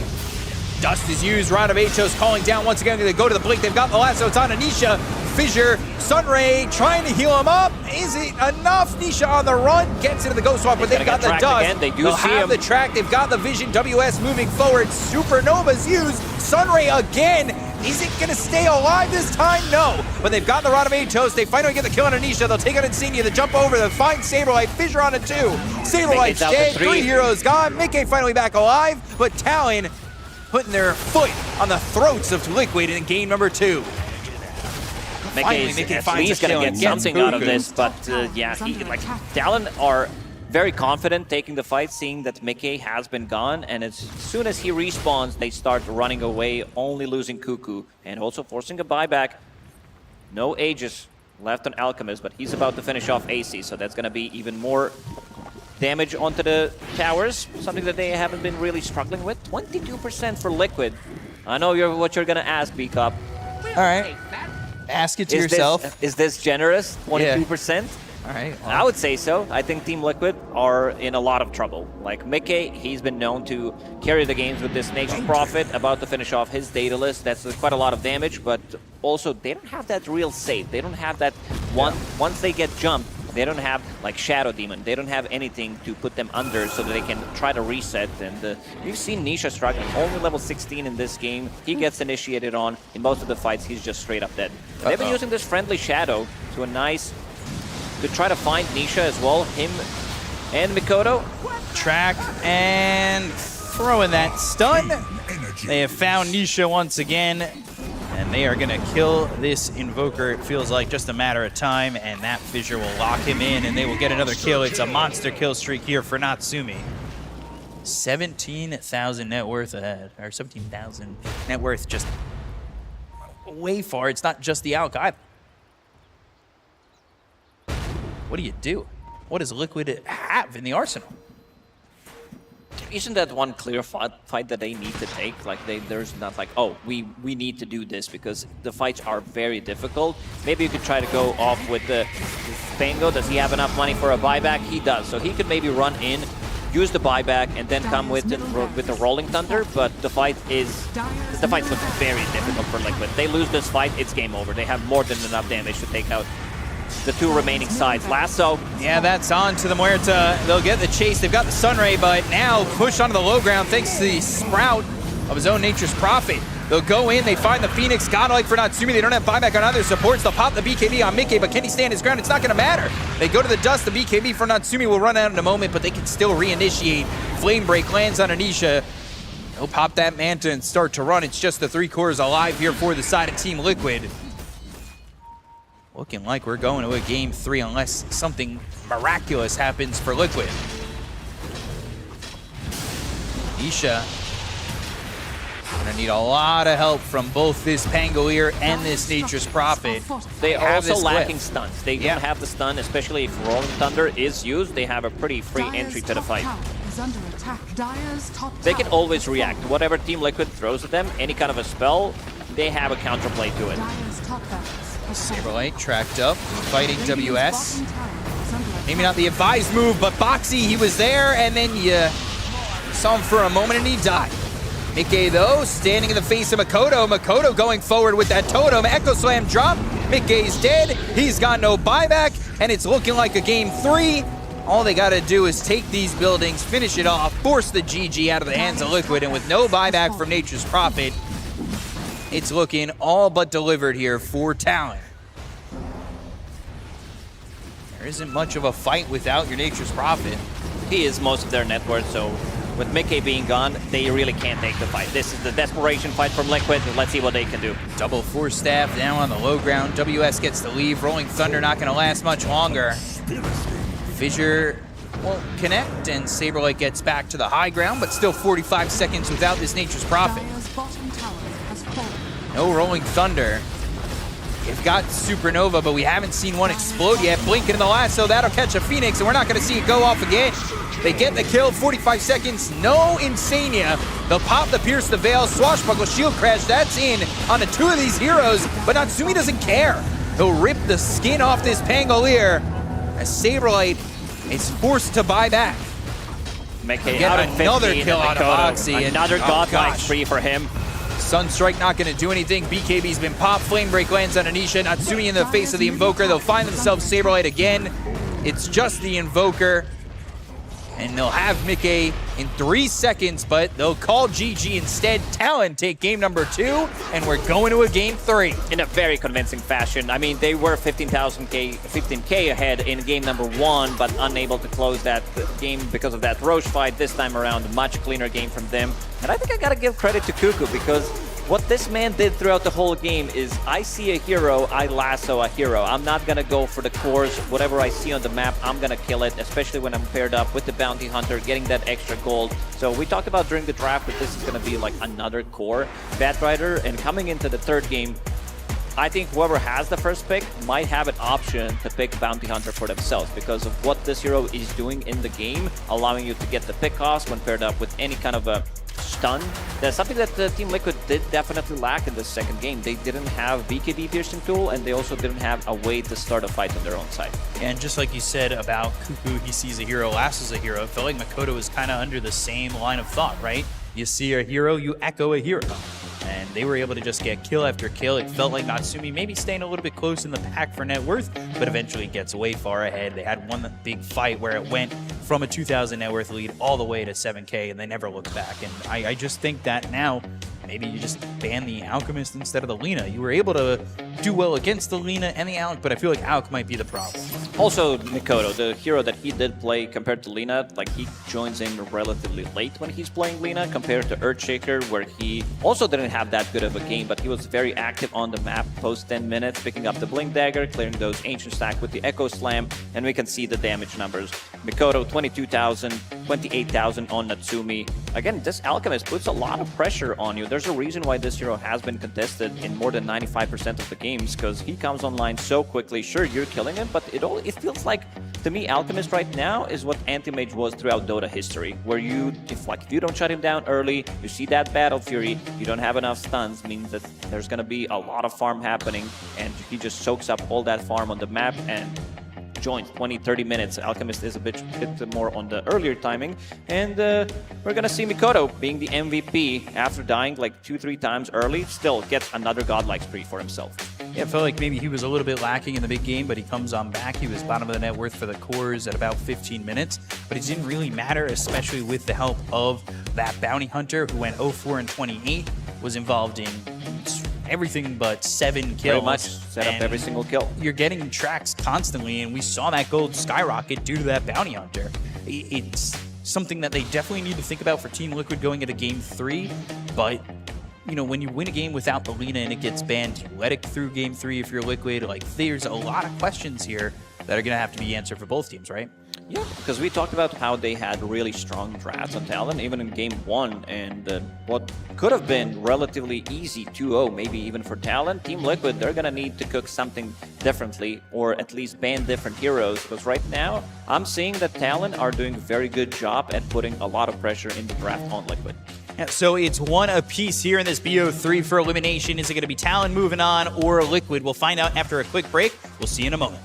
Dust is used. Rod of Atos calling down once again. They go to the blink. They've got the lasso. It's on Anisha. Fissure. Sunray trying to heal him up. Is it enough? Nisha on the run. Gets into the Ghost Walk, but they've got the dust. Again. They do They'll see have him. the track. They've got the vision. WS moving forward. Supernova's used. Sunray again. Is it going to stay alive this time? No. But they've got the Rod of Atos. They finally get the kill on Anisha. They'll take out Insignia. They jump over. They'll find Saberlight. Fissure on a 2. Saberlight's dead. 3 heroes gone. Mickey finally back alive. But Talon putting their foot on the throats of Liquid in game number 2. Mickey's at least gonna get something out of this, but yeah, Talon are very confident taking the fight, seeing that Mickey has been gone, and as soon as he respawns, they start running away, only losing Cuckoo, and also forcing a buyback. No Aegis left on Alchemist, but he's about to finish off AC, so that's gonna be even more damage onto the towers, something that they haven't been really struggling with. 22% for Liquid. I know what you're gonna ask, B-Cup. All right. Ask it to yourself. Is this generous? 22%? All right. Well. I would say so. I think Team Liquid are in a lot of trouble. Like Mickey, he's been known to carry the games with this Nature's Prophet, about to finish off his data list. That's quite a lot of damage, but also they don't have that real save. They don't have that one. Once they get jumped, they don't have like Shadow Demon. They don't have anything to put them under so that they can try to reset. And we've seen Nisha struggling. Only level 16 in this game. He gets initiated on. In most of the fights, he's just straight up dead. They've been using this friendly Shadow to try to find Nisha as well. Him and Makoto. Track and throwing that stun. They have found Nisha once again. And they are going to kill this Invoker. It feels like just a matter of time, and that Fissure will lock him in, and they will get another kill. It's a monster kill streak here for Natsumi. 17,000 net worth ahead, or 17,000 net worth, just way far. It's not just the Alk either. What do you do? What does Liquid have in the arsenal? Isn't that one clear fight that they need to take? Like there's not like, oh, we need to do this, because the fights are very difficult. Maybe you could try to go off with the Pango. Does he have enough money for a buyback? He does. So he could maybe run in, use the buyback, and then come with the Rolling Thunder. But the fight looks very difficult for Liquid. They lose this fight, it's game over. They have more than enough damage to take out the 2 remaining sides. Lasso. Yeah, that's on to the Muerta. They'll get the chase. They've got the Sunray, but now push onto the low ground thanks to the Sprout of his own Nature's Prophet. They'll go in, they find the Phoenix, godlike for Natsumi. They don't have buyback on other supports. They'll pop the BKB on Mickey, but can he stand his ground? It's not gonna matter. They go to the dust, the BKB for Natsumi will run out in a moment, but they can still reinitiate. Flame Break lands on Anisha. He'll pop that Manta and start to run. It's just the 3 cores alive here for the side of Team Liquid. Looking like we're going to a game 3 unless something miraculous happens for Liquid. Anisha gonna need a lot of help from both this Pangolier and this Nature's Prophet. They are also this lacking clip. stuns. They don't have the stun, especially if Rolling Thunder is used. They have a pretty free entry to the fight. They can always react. Whatever Team Liquid throws at them, any kind of a spell, they have a counterplay to it. Saberlight tracked up, fighting WS. Maybe not the advised move, but Boxy, he was there, and then you saw him for a moment and he died. Mickey, though, standing in the face of Makoto. Makoto going forward with that totem. Echo Slam drop. Mickey's dead. He's got no buyback, and it's looking like a game 3. All they got to do is take these buildings, finish it off, force the GG out of the hands of Liquid, and with no buyback from Nature's Prophet, it's looking all but delivered here for Talon. There isn't much of a fight without your Nature's Prophet. He is most of their net worth, so with Mickey being gone, they really can't take the fight. This is the desperation fight from Liquid. Let's see what they can do. Double Force Staff down on the low ground. WS gets to leave. Rolling Thunder not going to last much longer. Fissure won't connect, and Saberlight gets back to the high ground, but still 45 seconds without this Nature's Prophet. No Rolling Thunder. They've got Supernova, but we haven't seen one explode yet. Blinking in the lasso, that'll catch a Phoenix, and we're not going to see it go off again. They get the kill, 45 seconds, no Insania. They'll pop the Pierce the Veil, Swashbuckle, Shield Crash, that's in on the 2 of these heroes, but Natsumi doesn't care. He'll rip the skin off this Pangolier as Saberlight is forced to buy back. Mickey Get out of 15, another kill out of Oxy. Another godlike spree for him. Sunstrike not going to do anything. BKB's been popped. Flame Break lands on Anisha. Natsumi in the face of the Invoker. They'll find themselves Saberlight again. It's just the Invoker. And they'll have Mickey in 3 seconds, but they'll call GG instead. Talon take game number 2, and we're going to a game 3. In a very convincing fashion. I mean, they were 15K ahead in game number 1, but unable to close that game because of that Roche fight. This time around, a much cleaner game from them. And I think I gotta give credit to Cuckoo, because what this man did throughout the whole game is, I see a hero, I lasso a hero. I'm not gonna go for the cores. Whatever I see on the map, I'm gonna kill it, especially when I'm paired up with the Bounty Hunter, getting that extra gold. So we talked about during the draft that this is gonna be like another core Batrider, and coming into the 3rd game, I think whoever has the first pick might have an option to pick Bounty Hunter for themselves because of what this hero is doing in the game, allowing you to get the pick cost when paired up with any kind of a stun. That's something that Team Liquid did definitely lack in the 2nd game. They didn't have BKB piercing tool, and they also didn't have a way to start a fight on their own side. And just like you said about Cuckoo, he sees a hero, lassos a hero. It felt like Makoto was kind of under the same line of thought, right? You see a hero, you echo a hero. And they were able to just get kill after kill. It felt like Natsumi maybe staying a little bit close in the pack for net worth, but eventually gets way far ahead. They had one big fight where it went from a 2,000 net worth lead all the way to 7K, and they never looked back. And I just think that now, maybe you just ban the Alchemist instead of the Lina. You were able to do well against the Lina and the Alch, but I feel like Alch might be the problem. Also, Makoto, the hero that he did play compared to Lina, like he joins in relatively late when he's playing Lina compared to Earthshaker, where he also didn't have that good of a game, but he was very active on the map post 10 minutes, picking up the Blink Dagger, clearing those Ancient Stack with the Echo Slam, and we can see the damage numbers. Makoto, 22,000, 28,000 on Natsumi. Again, this Alchemist puts a lot of pressure on you. There's a reason why this hero has been contested in more than 95% of the games, because he comes online so quickly. Sure, you're killing him, but it feels like, to me, Alchemist right now is what Anti-Mage was throughout Dota history, where if you don't shut him down early, you see that Battle Fury, you don't have enough stuns, means that there's gonna be a lot of farm happening, and he just soaks up all that farm on the map and joins 20-30 minutes. Alchemist is a bit more on the earlier timing, and we're gonna see Makoto being the MVP after dying like 2-3 times early, still gets another godlike spree for himself. Yeah, I felt like maybe he was a little bit lacking in the big game, but he comes on back. He was bottom of the net worth for the cores at about 15 minutes, but it didn't really matter, especially with the help of that bounty hunter who went 0-4 and 28, was involved in everything but 7 kills. Pretty much set up every single kill. You're getting tracks constantly, and we saw that gold skyrocket due to that bounty hunter. It's something that they definitely need to think about for Team Liquid going into Game 3, but you know, when you win a game without the Lina and it gets banned, you let it through Game 3 if you're Liquid. Like, there's a lot of questions here that are going to have to be answered for both teams, right? Yeah, because we talked about how they had really strong drafts on Talon, even in Game 1, and what could have been relatively easy 2-0, maybe even for Talon. Team Liquid, they're going to need to cook something differently, or at least ban different heroes, because right now, I'm seeing that Talon are doing a very good job at putting a lot of pressure in the draft on Liquid. Yeah, so it's one apiece here in this BO3 for elimination. Is it going to be Talon moving on or Liquid? We'll find out after a quick break. We'll see you in a moment.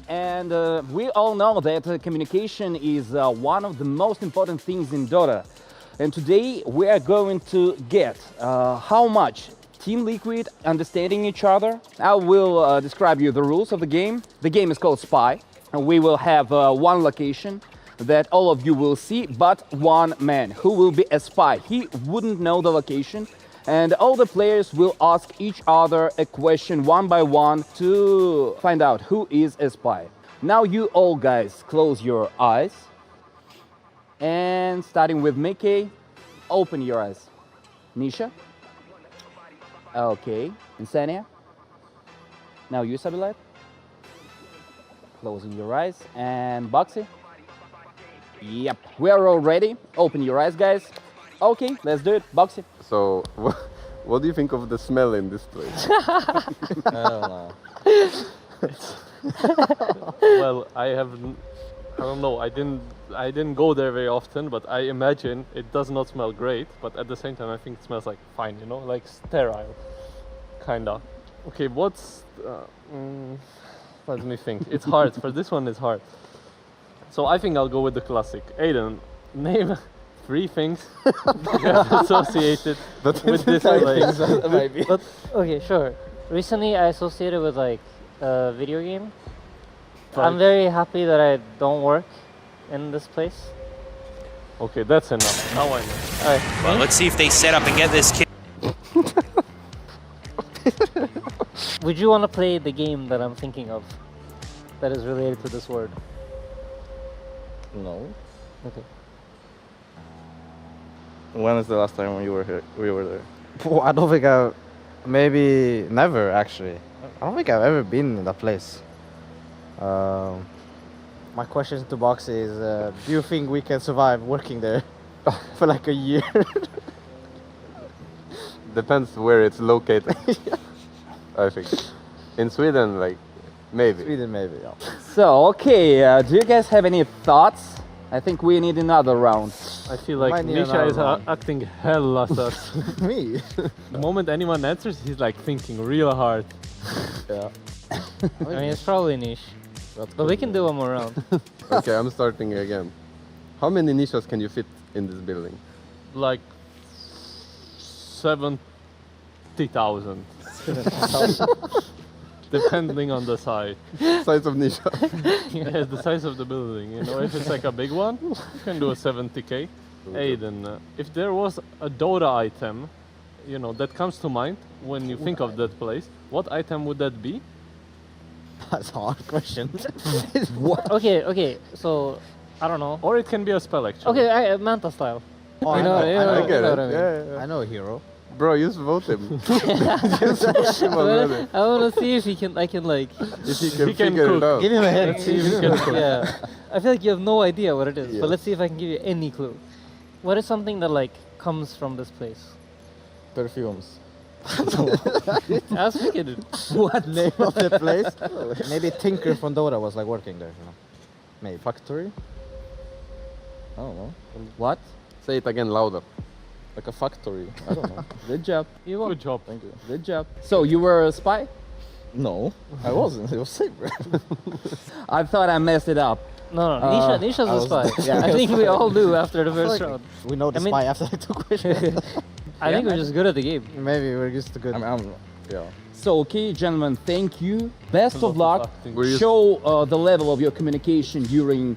And we all know that communication is one of the most important things in Dota. And today we are going to get how much Team Liquid understanding each other. I will describe you the rules of the game. The game is called Spy. And we will have one location that all of you will see, but one man who will be a spy. He wouldn't know the location. And all the players will ask each other a question one by one to find out who is a spy. Now you all guys close your eyes. And starting with Mickey, open your eyes. Nisha? Okay. Insania? Now you, Sabilat? Closing your eyes. And Boxy? Yep. We are all ready. Open your eyes, guys. Okay, let's do it. Boxy. So, what do you think of the smell in this place? I don't know. Well, I don't know. I didn't go there very often, but I imagine it does not smell great. But at the same time, I think it smells like fine, you know, like sterile, kinda. Okay, what's? Let me think. It's hard. For this one, it's hard. So I think I'll go with the classic. Aiden, name 3 things associated with this place. Maybe. But okay, sure. Recently, I associated with like a video game. I'm very happy that I don't work in this place. Okay, that's enough. Now I know. All right. Well, let's see if they set up and get this kid. Would you want to play the game that I'm thinking of that is related to this word? No. Okay. When is the last time we were here? We were there. Well, I don't think maybe never actually. I don't think I've ever been in that place. My question to Box is, do you think we can survive working there for like a year? Depends where it's located. I think. In Sweden, like, maybe. Sweden, maybe, yeah. So, okay, do you guys have any thoughts? I think we need another round. I feel like Nisha is acting hella sus. Me? The moment anyone answers, he's like thinking real hard. Yeah. I mean, it's probably niche. But we can do one more round. Okay, I'm starting again. How many niches can you fit in this building? Like 70,000. Depending on the size. Size of niche. Yes, the size of the building. You know, if it's like a big one, you can do a 70k. Aiden, if there was a Dota item, you know, that comes to mind when you think of that place, what item would that be? That's a hard question. What? Okay, so, I don't know. Or it can be a spell, actually. Okay, Manta style. Oh, I I get it. what I mean. Yeah. I know a hero. Bro, just vote him. Just vote him already. I want to see if I can like... If he can figure it out. Give him a hint. Let's see if he can cook. Yeah. I feel like you have no idea what it is, Yeah. but let's see if I can give you any clue. What is something that like comes from this place? Perfumes. I was thinking, What name of the place? Maybe Tinker from Dota was like working there, you know. Maybe. Factory? I don't know. What? Say it again louder. Like a factory. I don't know. Good job. Good job. Thank you. Good job. So, you were a spy? No, I wasn't. It was Saber. I thought I messed it up. no, Nisha's a spy. yeah, I think we all knew after the first Like, round. we know the I mean- spy after the 2 questions. I think we're just good at the game. Maybe we're just good. Yeah. So, okay, gentlemen, thank you. Best of luck. We're just- Show the level of your communication during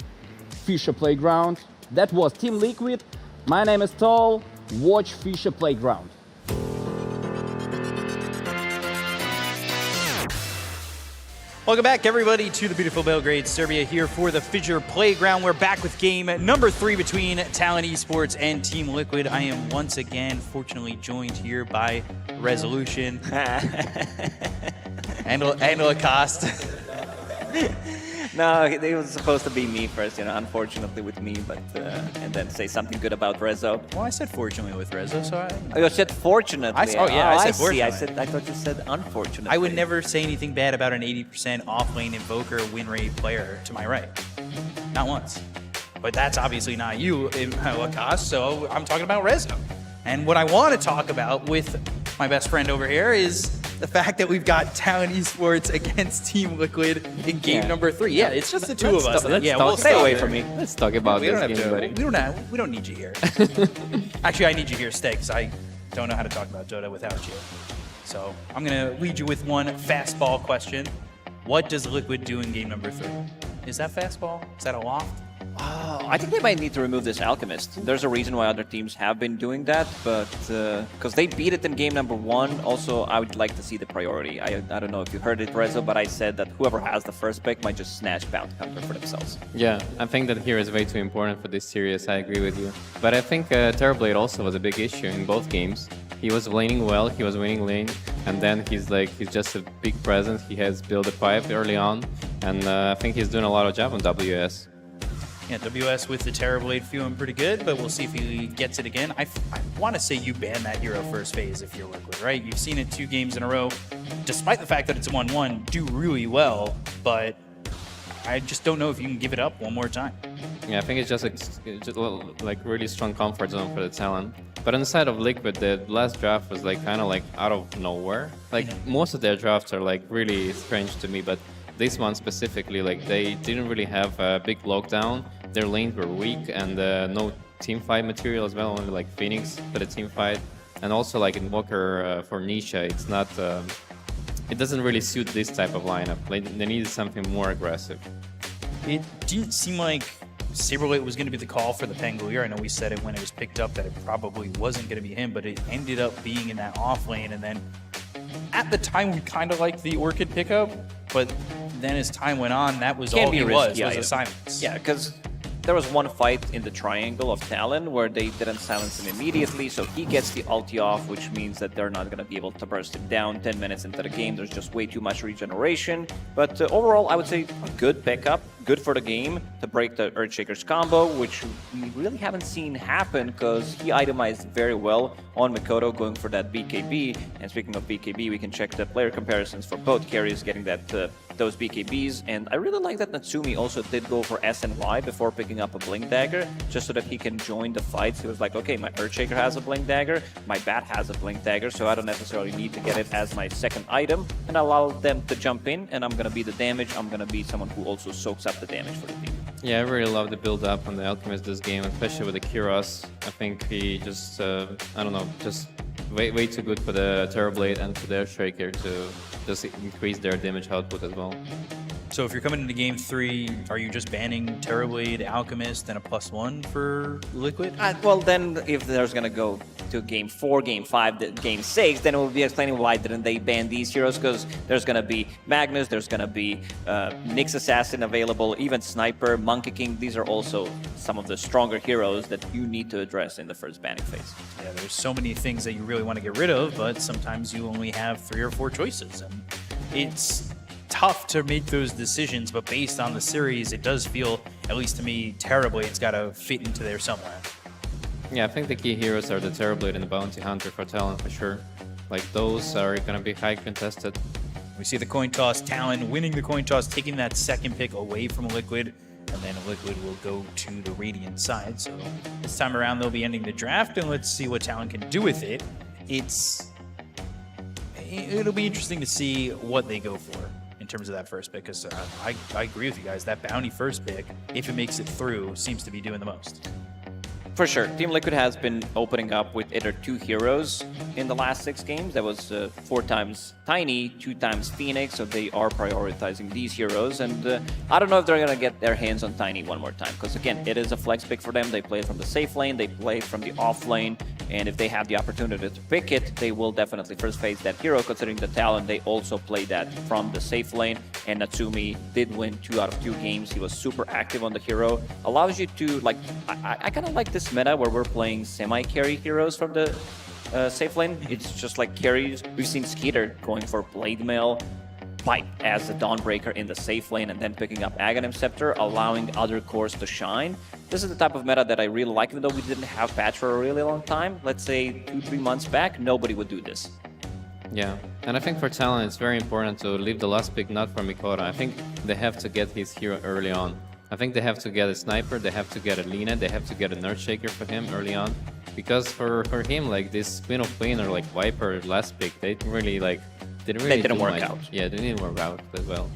FISSURE Playground. That was Team Liquid. My name is Tal. Watch FISSURE Playground. Welcome back, everybody, to the beautiful Belgrade, Serbia, here for the FISSURE Playground. We're back with game number 3 between Talon Esports and Team Liquid. I am once again, fortunately, joined here by Resolution and Lacoste. No, it was supposed to be me first, you know, unfortunately with me, but and then say something good about Rezo. Well, I said fortunately with Rezo, so I... Oh, you said fortunately. I said fortunately. I thought you said unfortunately. I would never say anything bad about an 80% off-lane invoker win rate player to my right. Not once. But that's obviously not you, Lacoste, so I'm talking about Rezo. And what I want to talk about with my best friend over here is the fact that we've got Talon Esports against Team Liquid in game number 3. Yeah, it's just the two of us. We'll stay away from me. Let's talk about this game, buddy. We don't need you here. Actually, I need you here, Stay, because I don't know how to talk about Dota without you. So I'm going to lead you with one fastball question. What does Liquid do in game number 3? Is that fastball? Is that a loft? I think they might need to remove this Alchemist. There's a reason why other teams have been doing that, but because they beat it in game number 1, also I would like to see the priority. I don't know if you heard it, Rezo, but I said that whoever has the first pick might just snatch Bounty Hunter for themselves. Yeah, I think that here is way too important for this series, I agree with you. But I think Terrorblade also was a big issue in both games. He was laning well, he was winning lane, and then he's just a big presence. He has built a pipe early on, and I think he's doing a lot of job on WS. Yeah, WS with the Terrorblade feeling pretty good, but we'll see if he gets it again. I want to say you ban that hero first phase if you're Liquid, right? You've seen it 2 games in a row, despite the fact that it's a 1-1, do really well, but I just don't know if you can give it up one more time. Yeah, I think it's just like really strong comfort zone for the Talon. But on the side of Liquid, the last draft was like kind of like out of nowhere. Like most of their drafts are like really strange to me, but this one specifically, like they didn't really have a big lockdown. Their lanes were weak and no team fight material as well, only like Phoenix for the team fight. And also like Invoker for Nisha, it's not, it doesn't really suit this type of lineup. Like, they needed something more aggressive. It didn't seem like Saberlight was going to be the call for the Pangolier. I know we said it when it was picked up that it probably wasn't going to be him, but it ended up being in that off lane. And then at the time, we kind of liked the Orchid pickup, but then as time went on, that was all he was a silence. Yeah, because there was one fight in the triangle of Talon where they didn't silence him immediately, so he gets the ulti off, which means that they're not going to be able to burst him down 10 minutes into the game. There's just way too much regeneration. But overall, I would say a good pickup, good for the game to break the Earthshaker's combo, which we really haven't seen happen because he itemized very well on Mikoto going for that BKB. And speaking of BKB, we can check the player comparisons for both carries getting that those BKBs. And I really like that Natsumi also did go for SNY before picking up a Blink Dagger, just so that he can join the fights. He was like, okay, my Earthshaker has a Blink Dagger, my Bat has a Blink Dagger, so I don't necessarily need to get it as my second item, and allow them to jump in, and I'm gonna be the damage. I'm gonna be someone who also soaks up the damage for the team. Yeah, I really love the build-up on the Alchemist this game, especially with the Kyros. I think he just, I don't know, just way too good for the Terrorblade and for the Earthshaker to just increase their damage output as well. So if you're coming into game 3, are you just banning Terrorblade, Alchemist, and a +1 for Liquid? Well, then if there's gonna go to game 4, game 5, game 6, then we'll be explaining why didn't they ban these heroes, because there's gonna be Magnus, there's gonna be Nyx Assassin available, even Sniper, Monkey King. These are also some of the stronger heroes that you need to address in the first banning phase. Yeah, there's so many things that you really want to get rid of, but sometimes you only have 3 or 4 choices, and it's tough to make those decisions, but based on the series, it does feel, at least to me, Terrorblade, it's got to fit into there somewhere. Yeah, I think the key heroes are the Terrorblade and the Bounty Hunter for Talon for sure. Like, those are going to be high contested. We see the coin toss, Talon winning the coin toss, taking that second pick away from Liquid, and then Liquid will go to the Radiant side. So this time around, they'll be ending the draft, and let's see what Talon can do with it. It'll be interesting to see what they go for in terms of that first pick, because I agree with you guys. That bounty first pick, if it makes it through, seems to be doing the most. For sure, Team Liquid has been opening up with either 2 heroes in the last 6 games. That was 4 times Tiny, 2 times Phoenix, so they are prioritizing these heroes. And I don't know if they're going to get their hands on Tiny one more time, because again, it is a flex pick for them. They play from the safe lane, they play from the off lane, and if they have the opportunity to pick it, they will definitely first phase that hero, considering the Talon, they also play that from the safe lane. And Natsumi did win 2 out of 2 games. He was super active on the hero. Allows you to, like, I kind of like this meta where we're playing semi-carry heroes from the safe lane. It's just like carries. We've seen Skeeter going for Blade Mail, Pipe as a Dawnbreaker in the safe lane, and then picking up Aghanim Scepter, allowing other cores to shine. This is the type of meta that I really like, even though we didn't have patch for a really long time. Let's say 2-3 months back, nobody would do this. Yeah, and I think for Talon, it's very important to leave the last pick not for Mikoto. I think they have to get his hero early on. I think they have to get a Sniper, they have to get a Lina, they have to get an Earthshaker for him early on. Because for him, like, this Spin of Plane or like Viper last pick, they didn't really, like, They didn't work out. Yeah, they didn't work out as well.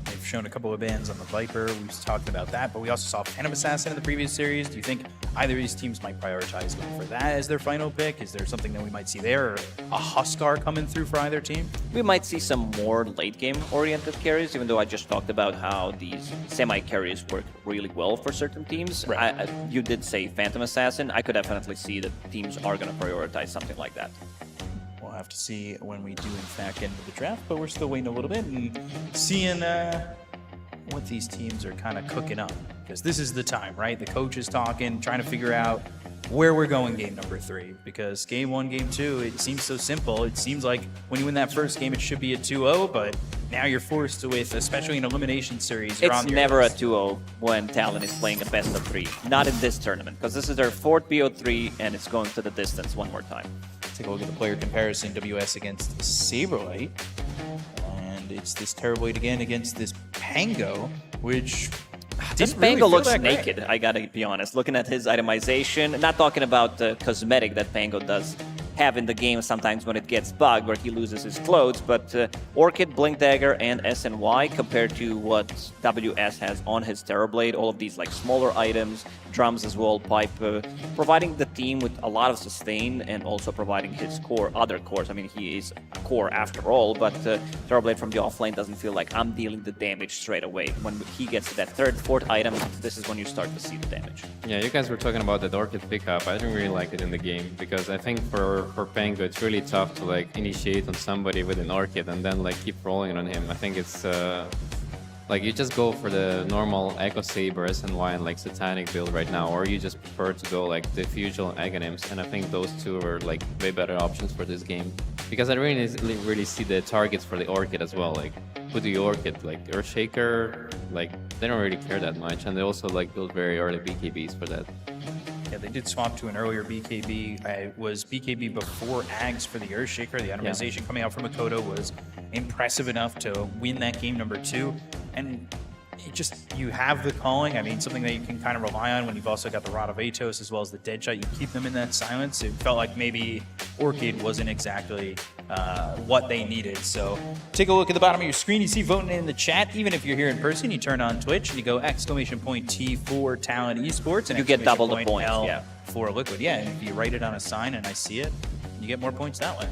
They've shown a couple of bans on the Viper. We've talked about that, but we also saw Phantom Assassin in the previous series. Do you think either of these teams might prioritize going for that as their final pick? Is there something that we might see there, or a Huskar coming through for either team? We might see some more late-game oriented carries, even though I just talked about how these semi-carries work really well for certain teams. Right. You did say Phantom Assassin. I could definitely see that teams are going to prioritize something like that. We'll have to see when we do, in fact, get into the draft, but we're still waiting a little bit and seeing what these teams are kind of cooking up. Because this is the time, right? The coach is talking, trying to figure out where we're going game number 3. Because game 1, game 2, it seems so simple. It seems like when you win that first game, it should be a 2-0, but now you're forced with, especially in elimination series, you're It's on your never a list. 2-0 when Talon is playing a best of 3. Not in this tournament, because this is their 4th BO3, and it's going to the distance one more time. Take a look at the player comparison, WS against Saberlight. And it's this Terrorblade again against this Pango. This didn't really Pango feel looks that great. naked, I gotta be honest. Looking at his itemization, not talking about the cosmetic that Pango does have in the game sometimes when it gets bugged, where he loses his clothes, but Orchid, Blink Dagger, and SNY compared to what WS has on his Terrorblade, all of these like smaller items, drums as well, pipe, providing the team with a lot of sustain and also providing his other cores. I mean, he is a core after all, but Terrorblade from the offlane doesn't feel like I'm dealing the damage straight away. When he gets to that third, fourth item, this is when you start to see the damage. Yeah, you guys were talking about that Orchid pickup. I didn't really like it in the game because I think for Pango it's really tough to like initiate on somebody with an Orchid and then like keep rolling on him. I think it's like you just go for the normal Echo Saber, SNY, and like Satanic build right now, or you just prefer to go like the Fugal Aghanims, and I think those two are like way better options for this game. Because I really see the targets for the Orchid as well, like who do you Orchid, like Earthshaker, like they don't really care that much, and they also like build very early BKBs for that. Yeah, they did swap to an earlier BKB. It was BKB before Ags for the Earthshaker. The itemization coming out from Makoto was impressive enough to win that game number 2. And it just, you have the calling. I mean, something that you can kind of rely on when you've also got the Rod of Atos as well as the Deadshot. You keep them in that silence. It felt like maybe Orchid wasn't exactly what they needed. So take a look at the bottom of your screen. You see voting in the chat. Even if you're here in person, you turn on Twitch and you go !T for Talon Esports. And you get double the points, L yeah. for Liquid. Yeah, and if you write it on a sign and I see it, you get more points that way.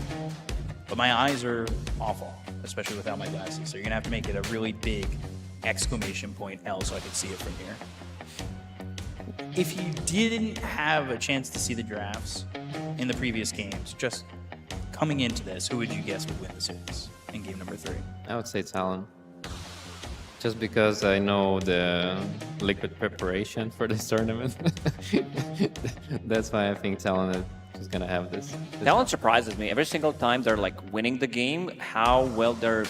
But my eyes are awful, especially without my glasses. So you're gonna have to make it a really big !L so I can see it from here. If you didn't have a chance to see the drafts in the previous games, just coming into this, who would you guess would win the series in game number 3? I would say Talon. Just because I know the Liquid preparation for this tournament. That's why I think Talon is gonna have this. Talon surprises me every single time they're like winning the game, how well they're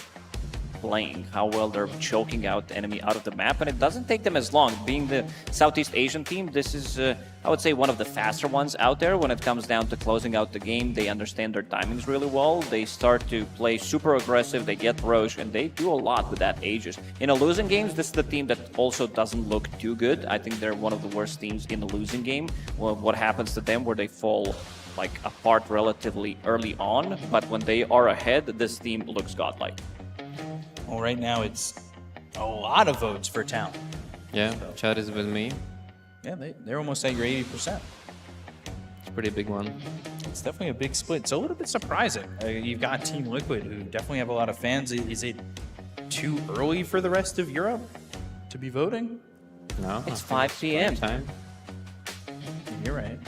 playing, how well they're choking out the enemy out of the map, and it doesn't take them as long. Being the Southeast Asian team, this is, I would say, one of the faster ones out there when it comes down to closing out the game. They understand their timings really well. They start to play super aggressive, they get Roche, and they do a lot with that Aegis. In a losing games, this is the team that also doesn't look too good. I think they're one of the worst teams in the losing game. Well, what happens to them where they fall like apart relatively early on, but when they are ahead, this team looks godlike. Well, right now it's a lot of votes for Talon. Yeah, chat is with me. Yeah, they're almost at your 80%. It's a pretty big one. It's definitely a big split. It's a little bit surprising. You've got Team Liquid, who definitely have a lot of fans. Is it too early for the rest of Europe to be voting? No. It's 5 p.m. time. You're right.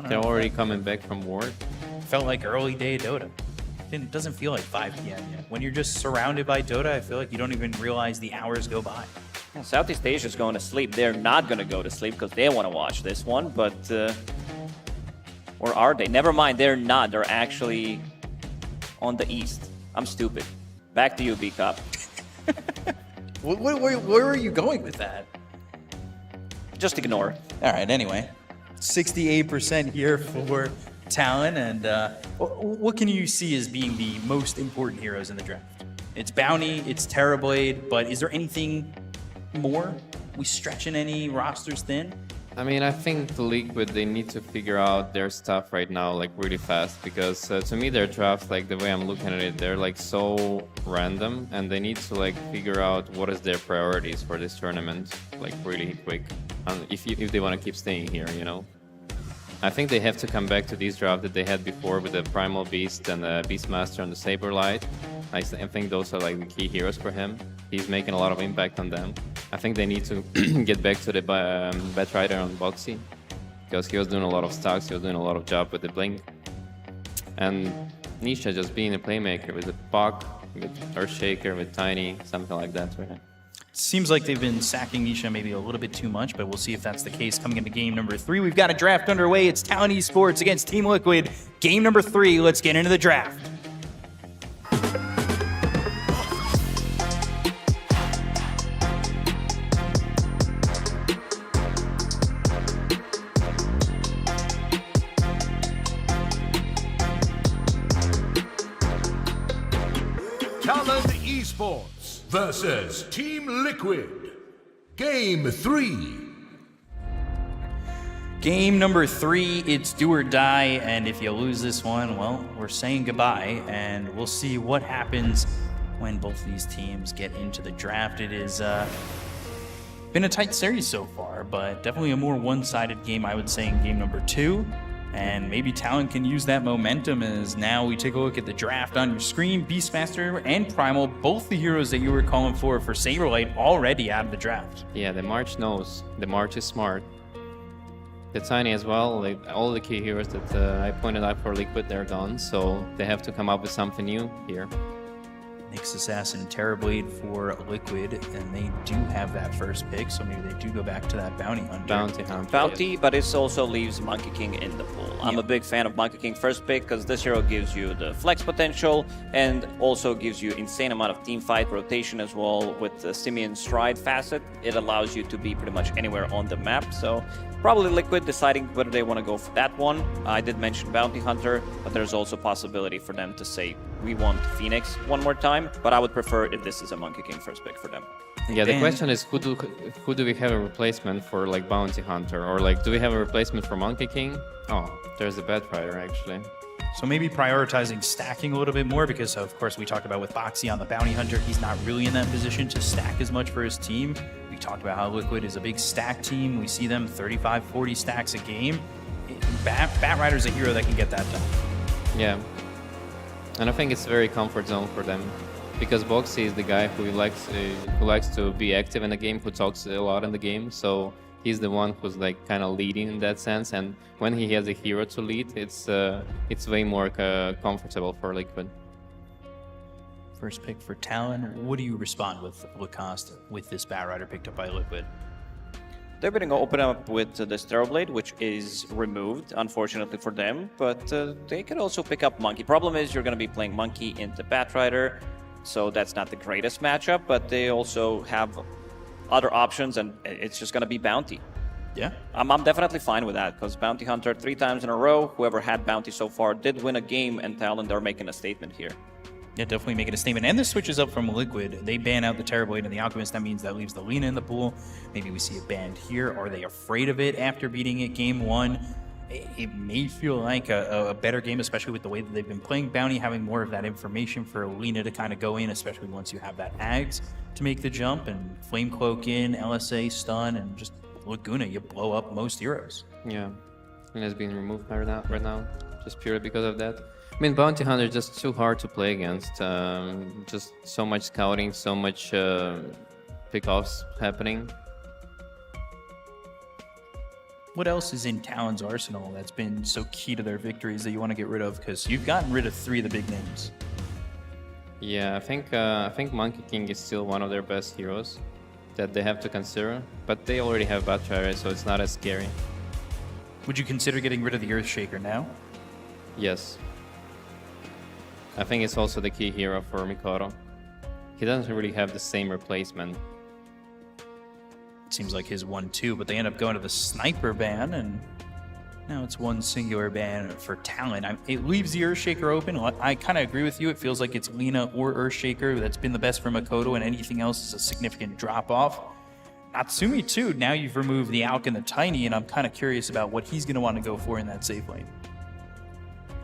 They're already coming back from work. Felt like early day Dota. It doesn't feel like 5 p.m. yet. When you're just surrounded by Dota, I feel like you don't even realize the hours go by. Well, Southeast Asia's going to sleep. They're not going to go to sleep because they want to watch this one, but... or are they? Never mind, they're not. They're actually on the east. I'm stupid. Back to you, B-Cup. Where are you going with that? Just ignore. All right, anyway. 68% here for Talon, and what can you see as being the most important heroes in the draft? It's Bounty, it's Terrorblade, but is there anything more? We stretching any rosters thin? I mean, I think the Liquid, they need to figure out their stuff right now, like really fast, because to me their drafts, like the way I'm looking at it, they're like so random, and they need to like figure out what is their priorities for this tournament, like really quick, if they want to keep staying here, you know. I think they have to come back to these drafts that they had before with the Primal Beast and the Beastmaster and the Saberlight. I think those are like the key heroes for him. He's making a lot of impact on them. I think they need to get back to the Batrider on Boxy, because he was doing a lot of stocks, he was doing a lot of job with the Blink. And Nisha just being a playmaker with a Puck, with Earthshaker, with Tiny, something like that for him. Seems like they've been sacking Nisha maybe a little bit too much, but we'll see if that's the case coming into game number 3. We've got a draft underway. It's Talon Esports against Team Liquid. Game number 3. Let's get into the draft. Talon Esports versus Team Liquid. Game 3. Game number 3, it's do or die, and if you lose this one, well, we're saying goodbye, and we'll see what happens when both these teams get into the draft. It has been a tight series so far, but definitely a more one-sided game, I would say, in game number 2. And maybe Talon can use that momentum as now we take a look at the draft on your screen. Beastmaster and Primal, both the heroes that you were calling for Saberlight, already out of the draft. Yeah, the March knows. The March is smart. The Tiny as well, like all the key heroes that I pointed out for Liquid, they're gone, so they have to come up with something new here. Nyx Assassin, Terrorblade for Liquid, and they do have that first pick, so maybe they do go back to that Bounty Hunter. Bounty, but it also leaves Monkey King in the pool. I'm a big fan of Monkey King first pick because this hero gives you the flex potential and also gives you insane amount of team fight rotation as well with the Simian Stride facet. It allows you to be pretty much anywhere on the map, so probably Liquid deciding whether they want to go for that one. I did mention Bounty Hunter, but there's also possibility for them to say, we want Phoenix one more time, but I would prefer if this is a Monkey King first pick for them. Yeah, the question is, who do we have a replacement for, like, Bounty Hunter? Or, like, do we have a replacement for Monkey King? Oh, there's a Batrider, actually. So maybe prioritizing stacking a little bit more because, of course, we talked about with Boxy on the Bounty Hunter, he's not really in that position to stack as much for his team. We talked about how Liquid is a big stack team. We see them 35, 40 stacks a game. Batrider's a hero that can get that done. Yeah. And I think it's a very comfort zone for them. Because Boxy is the guy who likes to be active in the game, who talks a lot in the game. So he's the one who's like kind of leading in that sense. And when he has a hero to lead, it's way more comfortable for Liquid. First pick for Talon. What do you respond with Lacoste with this Batrider picked up by Liquid? They're going to open up with the Terrorblade, which is removed, unfortunately for them, but they could also pick up Monkey. Problem is you're going to be playing Monkey into Batrider, so that's not the greatest matchup, but they also have other options, and it's just going to be Bounty. Yeah. I'm definitely fine with that, because Bounty Hunter 3 times in a row, whoever had Bounty so far did win a game, and Talon, they're making a statement here. Yeah, definitely making a statement. And this switches up from Liquid. They ban out the Terrorblade and the Alchemist. That means that leaves the Lina in the pool. Maybe we see it banned here. Are they afraid of it after beating it game 1? It may feel like a better game, especially with the way that they've been playing Bounty, having more of that information for Lina to kind of go in, especially once you have that Ags to make the jump, and Flame Cloak in, LSA stun, and just Laguna, you blow up most heroes. Yeah, and it's being removed right now, just purely because of that. I mean, Bounty Hunter is just too hard to play against. Just so much scouting, so much pickoffs happening. What else is in Talon's arsenal that's been so key to their victories that you want to get rid of? Because you've gotten rid of 3 of the big names. Yeah, I think Monkey King is still one of their best heroes that they have to consider, but they already have Batrider, so it's not as scary. Would you consider getting rid of the Earthshaker now? Yes. I think it's also the key hero for Mikado. He doesn't really have the same replacement. It seems like his 1-2, but they end up going to the Sniper ban, and now it's one singular ban for Talon. It leaves the Earthshaker open. I kind of agree with you. It feels like it's Lina or Earthshaker that's been the best for Makoto, and anything else is a significant drop-off. Natsumi, too. Now you've removed the Alk and the Tiny, and I'm kind of curious about what he's going to want to go for in that safe lane.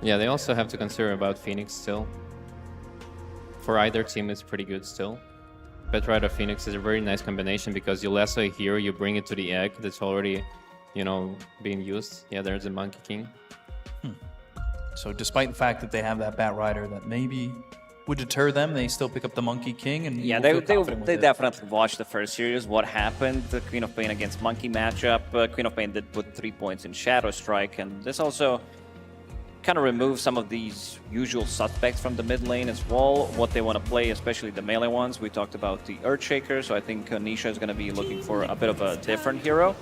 Yeah, they also have to consider about Phoenix still. For either team, it's pretty good still. Batrider Phoenix is a very nice combination because you lasso a hero, you bring it to the egg that's already, being used. Yeah, there's a Monkey King. So despite the fact that they have that Batrider that maybe would deter them, they still pick up the Monkey King, and yeah, they definitely watched the first series. What happened? The Queen of Pain against Monkey matchup. Queen of Pain did put 3 points in Shadow Strike, and this also kind of remove some of these usual suspects from the mid lane as well, what they want to play, especially the melee ones. We talked about the Earthshaker, so I think Nisha is going to be looking for a bit of a different hero.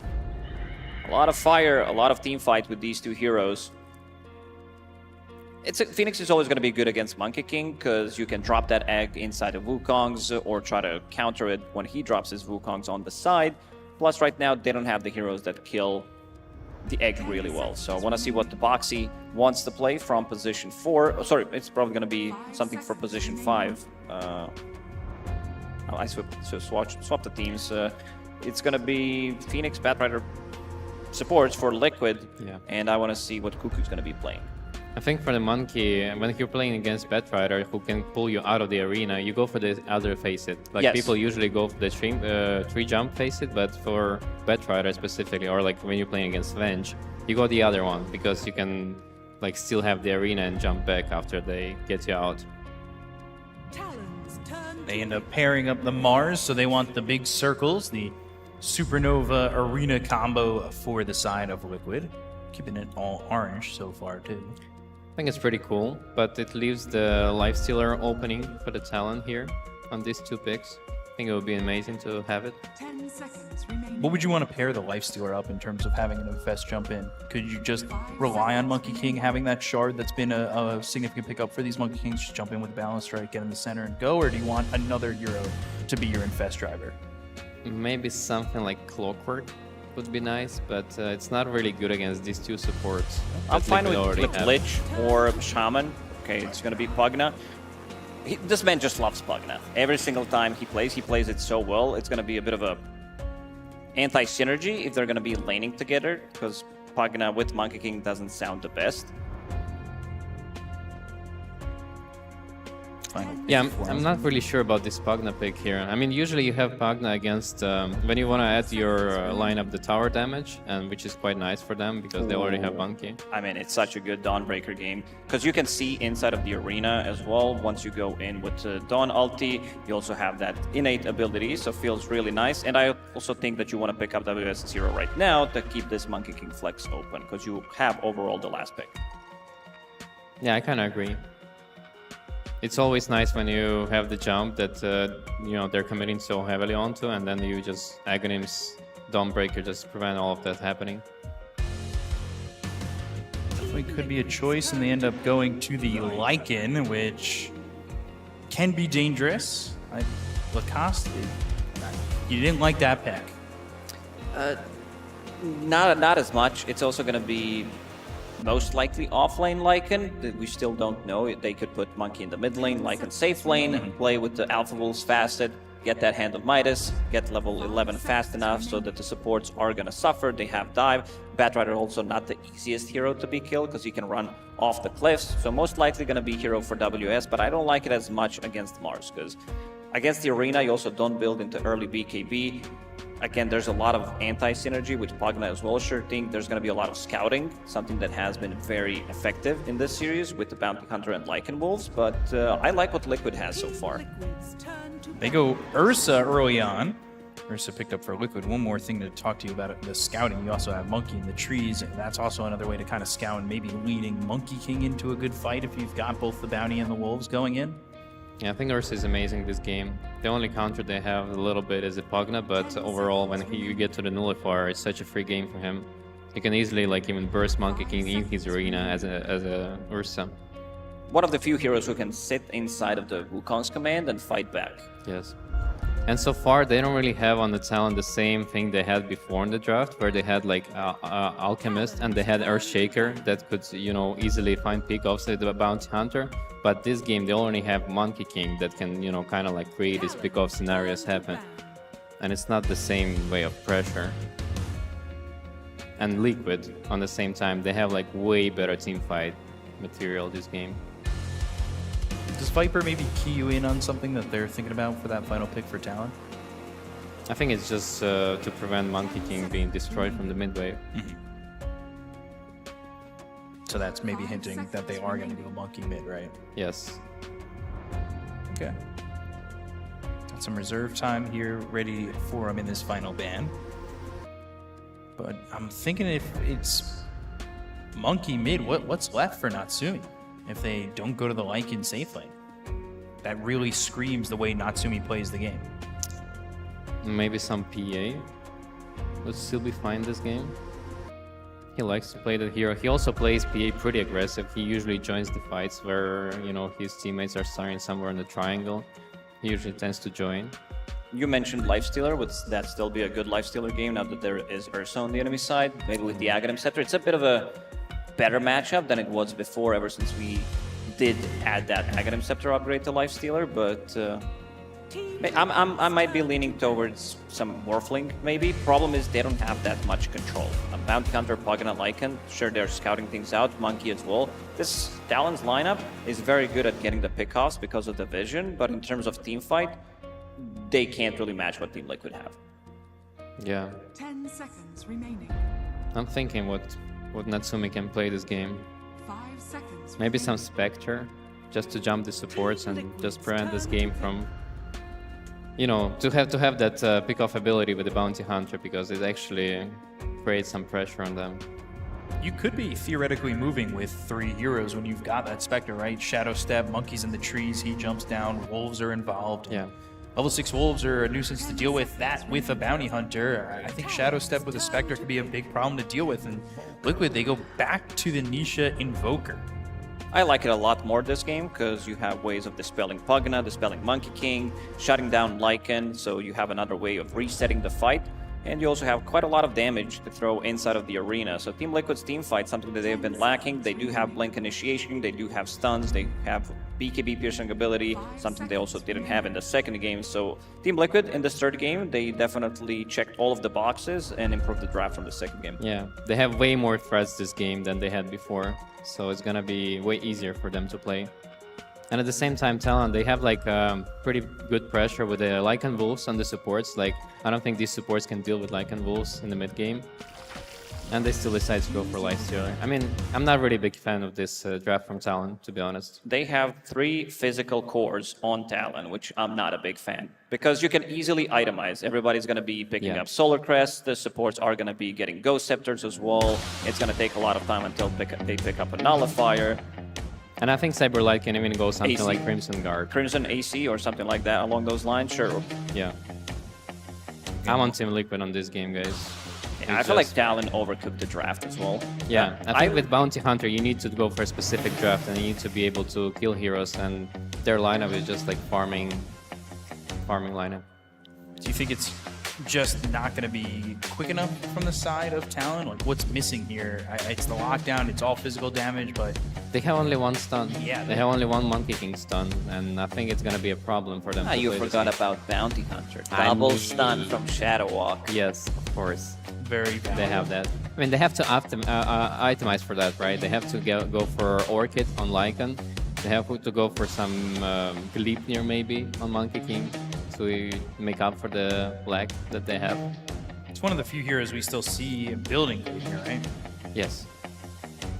A lot of fire, a lot of team fight with these 2 heroes. Phoenix is always going to be good against Monkey King because you can drop that egg inside of Wukong's or try to counter it when he drops his Wukongs on the side. Plus, right now, they don't have the heroes that kill the egg really well. So I want to see what the Boxy wants to play from position 4. Oh, sorry, it's probably going to be something for position 5. I swapped the teams. it's going to be Phoenix Batrider supports for Liquid, and I want to see what Cuckoo's going to be playing. I think for the Monkey, when you're playing against Batrider, who can pull you out of the arena, you go for the other face it. Like Yes. people usually go for the tree jump face it, but for Batrider specifically, or like when you're playing against Venge, you go the other one because you can like still have the arena and jump back after they get you out. They end up pairing up the Mars, so they want the big circles, the Supernova Arena combo for the side of Liquid. Keeping it all orange so far, too. I think it's pretty cool, but it leaves the Lifestealer opening for the Talon here on these two picks. I think it would be amazing to have it. 10 seconds remaining. What would you want to pair the Lifestealer up in terms of having an Infest jump in? Could you just rely on Monkey King having that shard that's been a significant pickup for these Monkey Kings, just jump in with Balance Strike, get in the center and go, or do you want another hero to be your Infest driver? Maybe something like Clockwork would be nice, but it's not really good against these two supports. I'm that fine Liquid with already have. Lich or Shaman. Okay, it's going to be Pugna. This man just loves Pugna. Every single time he plays it so well. It's going to be a bit of a anti-synergy if they're going to be laning together, because Pugna with Monkey King doesn't sound the best. Yeah, I'm not really sure about this Pugna pick here. I mean, usually you have Pugna against when you want to add your lineup the tower damage, and which is quite nice for them because they already have Monkey. I mean, it's such a good Dawnbreaker game because you can see inside of the arena as well. Once you go in with Dawn ulti, you also have that innate ability, so feels really nice. And I also think that you want to pick up WS0 right now to keep this Monkey King flex open because you have overall the last pick. Yeah, I kind of agree. It's always nice when you have the jump that you know they're committing so heavily onto, and then you just Aghanims Dawnbreaker just prevent all of that happening. Definitely could be a choice, and they end up going to the Lycan, which can be dangerous. Lacoste, you didn't like that pick. Not as much. It's also going to be most likely offlane Lycan. We still don't know. They could put Monkey in the mid lane, Lycan safe lane, play with the Alpha Wolves fasted, get that Hand of Midas, get level 11 fast enough so that the supports are going to suffer. They have dive. Batrider also not the easiest hero to be killed because he can run off the cliffs. So most likely going to be hero for WS, but I don't like it as much against Mars because against the arena you also don't build into early BKB. Again, there's a lot of anti-synergy with Pugna as well. Sure thing, there's going to be a lot of scouting, something that has been very effective in this series with the Bounty Hunter and Lycan Wolves, but I like what Liquid has so far. They go Ursa early on. Ursa picked up for Liquid. One more thing to talk to you about the scouting. You also have Monkey in the trees, and that's also another way to kind of scout and maybe leading Monkey King into a good fight if you've got both the Bounty and the Wolves going in. Yeah, I think Ursa is amazing this game. The only counter they have a little bit is the Pugna, but overall, when you get to the Nullifier, it's such a free game for him. You can easily like even burst Monkey King in his arena as a Ursa. One of the few heroes who can sit inside of the Wukong's command and fight back. Yes. And so far, they don't really have on the Talon the same thing they had before in the draft, where they had like Alchemist and they had Earthshaker that could, you know, easily find pickoffs with the Bounty Hunter. But this game, they only have Monkey King that can, you know, kind of like create these pickoff scenarios happen. And it's not the same way of pressure. And Liquid, on the same time, they have like way better teamfight material this game. Does Viper maybe key you in on something that they're thinking about for that final pick for Talon? I think it's just to prevent Monkey King being destroyed from the mid wave. So that's maybe hinting that they are going to go Monkey mid, right? Yes. Okay. Got some reserve time here ready for him in this final ban. But I'm thinking if it's Monkey mid, what's left for Natsumi if they don't go to the Lycan safe lane? That really screams the way Natsumi plays the game. Maybe some PA would still be fine this game. He likes to play the hero. He also plays PA pretty aggressive. He usually joins the fights where, you know, his teammates are starting somewhere in the triangle. He usually tends to join. You mentioned Lifestealer. Would that still be a good Lifestealer game now that there is Ursa on the enemy side? Maybe with the Aghanim Scepter. It's a bit of a better matchup than it was before, ever since we did add that Aghanim Scepter upgrade to Lifestealer, but I might be leaning towards some Morphling, maybe. Problem is they don't have that much control. Bounty Hunter, Plugin, and Lycan, sure, they're scouting things out. Monkey as well. This Talon's lineup is very good at getting the pickoffs because of the vision, but in terms of team fight, they can't really match what Team Liquid have. Yeah. 10 seconds remaining. I'm thinking what Natsumi can play this game. 5 seconds. Maybe some Spectre, just to jump the supports and just prevent this game from, you know, to have that pick-off ability with the Bounty Hunter, because it actually creates some pressure on them. You could be theoretically moving with 3 heroes when you've got that Spectre, right? Shadow Step, Monkeys in the trees, he jumps down, Wolves are involved. Yeah. Level 6 Wolves are a nuisance to deal with. That with a Bounty Hunter, I think Shadow Step with a Spectre could be a big problem to deal with. And Liquid, they go back to the Nisha Invoker. I like it a lot more this game because you have ways of dispelling Pugna, dispelling Monkey King, shutting down Lycan, so you have another way of resetting the fight. And you also have quite a lot of damage to throw inside of the arena. So Team Liquid's team fight, something that they've been lacking. They do have Blink Initiation, they do have stuns, they have BKB piercing ability, something they also didn't have in the second game. So Team Liquid in this third game, they definitely checked all of the boxes and improved the draft from the second game. Yeah, they have way more threats this game than they had before, so it's gonna be way easier for them to play. And at the same time, Talon, they have like pretty good pressure with the Lycan Wolves on the supports. Like, I don't think these supports can deal with Lycan Wolves in the mid game. And they still decide to go for Lifestealer. I mean, I'm not really a big fan of this draft from Talon, to be honest. They have 3 physical cores on Talon, which I'm not a big fan. Because you can easily itemize. Everybody's going to be picking up Solar Crest. The supports are going to be getting Ghost Scepters as well. It's going to take a lot of time until they pick up a Nullifier. And I think Cyberlight can even go something AC. like Crimson Guard. Crimson AC or something like that along those lines, sure. Yeah. I'm on Team Liquid on this game, guys. Yeah, I feel like Talon overcooked the draft as well. Yeah, I think with Bounty Hunter, you need to go for a specific draft and you need to be able to kill heroes, and their lineup is just like farming lineup. Do you think it's just not going to be quick enough from the side of Talon? Like, what's missing here? It's the lockdown, it's all physical damage, but... They have only 1 stun. Yeah. They have only 1 Monkey King stun, and I think it's going to be a problem for them to You play forgot this game. about Bounty Hunter. Double stun from Shadow Walk. Yes, of course. Very valid. They have that. I mean, they have to itemize for that, right? They have to go for Orchid on Lycan. They have to go for some Gleipnir maybe on Monkey King to make up for the lag that they have. It's one of the few heroes we still see building here, right? Yes.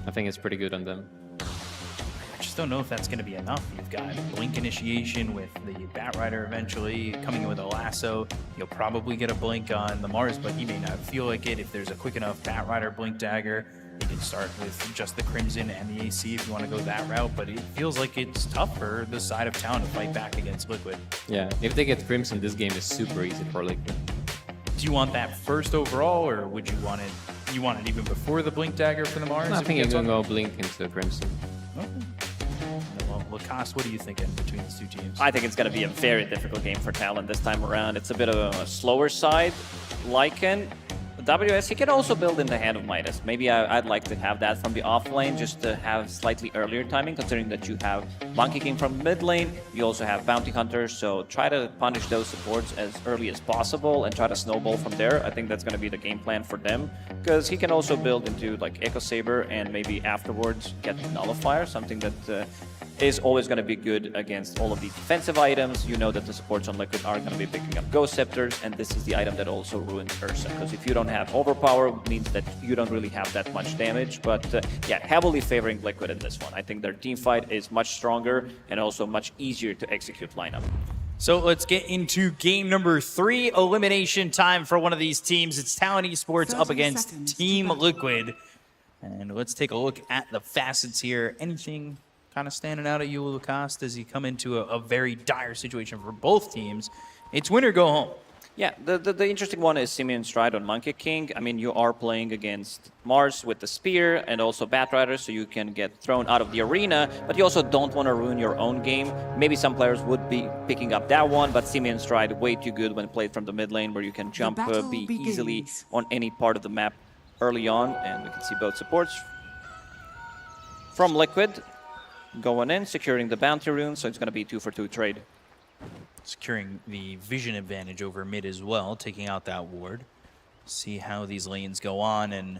I think it's pretty good on them. I just don't know if that's going to be enough. You've got Blink Initiation with the Batrider eventually coming in with a lasso. You'll probably get a Blink on the Mars, but he may not feel like it. If there's a quick enough Batrider Blink Dagger, you can start with just the Crimson and the AC if you want to go that route, but it feels like it's tough for the side of Talon to fight back against Liquid. Yeah, if they get Crimson, this game is super easy for Liquid. Do you want that first overall, or would you want it? You want it even before the Blink Dagger for the Mars? I think you're going to go Blink into Crimson. Okay. Well, Lacoste, what are you thinking between these two teams? I think it's going to be a very difficult game for Talon this time around. It's a bit of a slower side. Lycan, WS, he can also build in the Hand of Midas. Maybe I'd like to have that from the off lane, just to have slightly earlier timing, considering that you have Monkey King from mid lane. You also have Bounty Hunter, so try to punish those supports as early as possible and try to snowball from there. I think that's going to be the game plan for them, because he can also build into like Echo Saber and maybe afterwards get Nullifier, something that is always going to be good against all of the defensive items. You know that the supports on Liquid are going to be picking up Ghost Scepters, and this is the item that also ruins Ursa, because if you don't have Overpower, it means that you don't really have that much damage. But yeah, heavily favoring Liquid in this one. I think their team fight is much stronger and also much easier to execute lineup. So let's get into game number 3. Elimination time for one of these teams. It's Talon Esports up against Team Liquid. And let's take a look at the facets here. Anything kind of standing out at you, Lacoste, as you come into a very dire situation for both teams? It's win or go home. Yeah, the interesting one is Simeon Stride on Monkey King. I mean, you are playing against Mars with the Spear and also Batrider, so you can get thrown out of the arena, but you also don't want to ruin your own game. Maybe some players would be picking up that one, but Simeon Stride way too good when played from the mid lane, where you can jump easily on any part of the map early on, and we can see both supports from Liquid going in, securing the bounty rune, so it's going to be 2-for-2 trade. securing the vision advantage over mid as well, taking out that ward. See how these lanes go on, and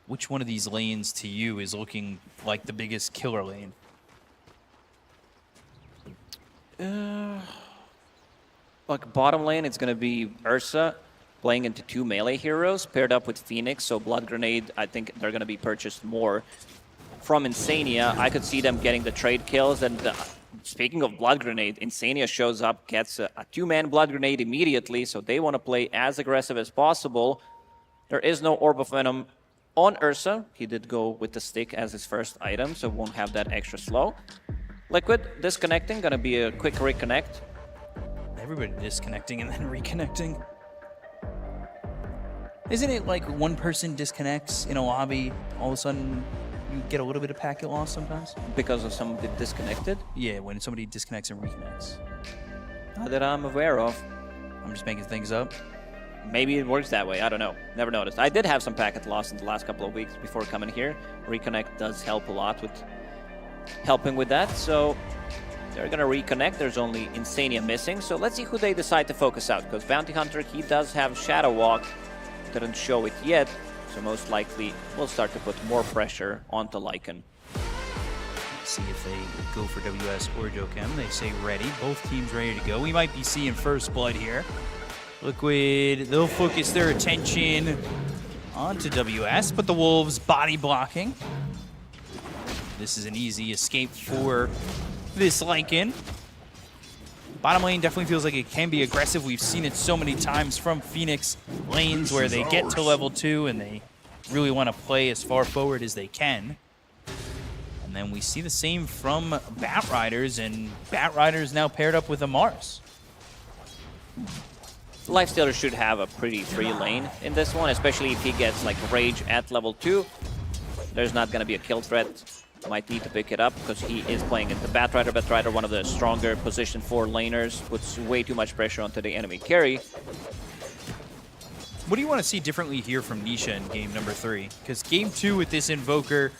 which one of these lanes to you is looking like the biggest killer lane? Like bottom lane, it's going to be Ursa playing into 2 melee heroes paired up with Phoenix. So Blood Grenade, I think they're going to be purchased more from Insania. I could see them getting the trade kills. And speaking of Blood Grenade, Insania shows up, gets a 2-man Blood Grenade immediately. So they want to play as aggressive as possible. There is no Orb of Venom on Ursa. He did go with the stick as his first item, so won't have that extra slow. Liquid disconnecting, gonna be a quick reconnect. Everybody disconnecting and then reconnecting. Isn't it like one person disconnects in a lobby, all of a sudden you get a little bit of packet loss sometimes? Because of somebody disconnected? Yeah, when somebody disconnects and reconnects. Not that I'm aware of. I'm just making things up. Maybe it works that way, I don't know. Never noticed. I did have some packet loss in the last couple of weeks before coming here. Reconnect does help a lot with helping with that, so they're gonna reconnect. There's only Insania missing, so let's see who they decide to focus out, because Bounty Hunter, he does have Shadow Walk. Didn't show it yet, so most likely we'll start to put more pressure onto Lycan. See if they go for WS or Jokem. They say ready. Both teams ready to go. We might be seeing first blood here. Liquid, they'll focus their attention onto WS, but the Wolves body blocking. This is an easy escape for this Lycan. Bottom lane definitely feels like it can be aggressive. We've seen it so many times from Phoenix lanes where they get to level 2 and they really want to play as far forward as they can. And then we see the same from Batriders, and Batriders now paired up with a Mars. Lifestealer should have a pretty free lane in this one, especially if he gets like Rage at level 2. There's not going to be a kill threat. Might need to pick it up because he is playing into Batrider. Batrider, one of the stronger position 4 laners, puts way too much pressure onto the enemy carry. What do you want to see differently here from Nisha in game number 3? Because game 2 with this Invoker,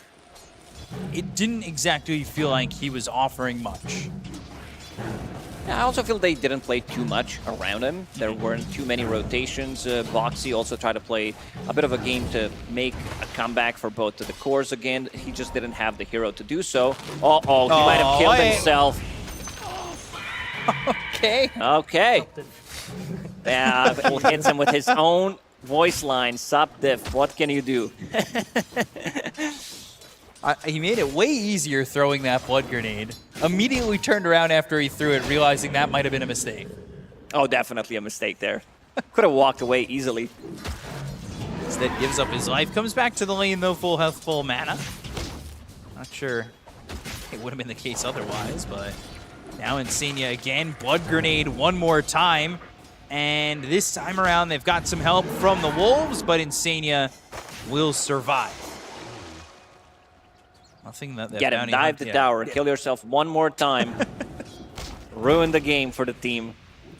it didn't exactly feel like he was offering much. Yeah, I also feel they didn't play too much around him. There weren't too many rotations. Boxy also tried to play a bit of a game to make a comeback for both of the cores again. He just didn't have the hero to do so. Uh-oh, he might have killed himself. Okay. Okay. Yeah, Bull hits him with his own voice line. Sup diff, what can you do? He made it way easier throwing that blood grenade. Immediately turned around after he threw it, realizing that might have been a mistake. Oh, definitely a mistake there. Could have walked away easily. Instead gives up his life. Comes back to the lane though, full health, full mana. Not sure it would have been the case otherwise, but now Insania again. Blood grenade one more time. And this time around, they've got some help from the Wolves, but Insania will survive. Nothing that Get him, dive the tower, kill yourself one more time. Ruin the game for the team.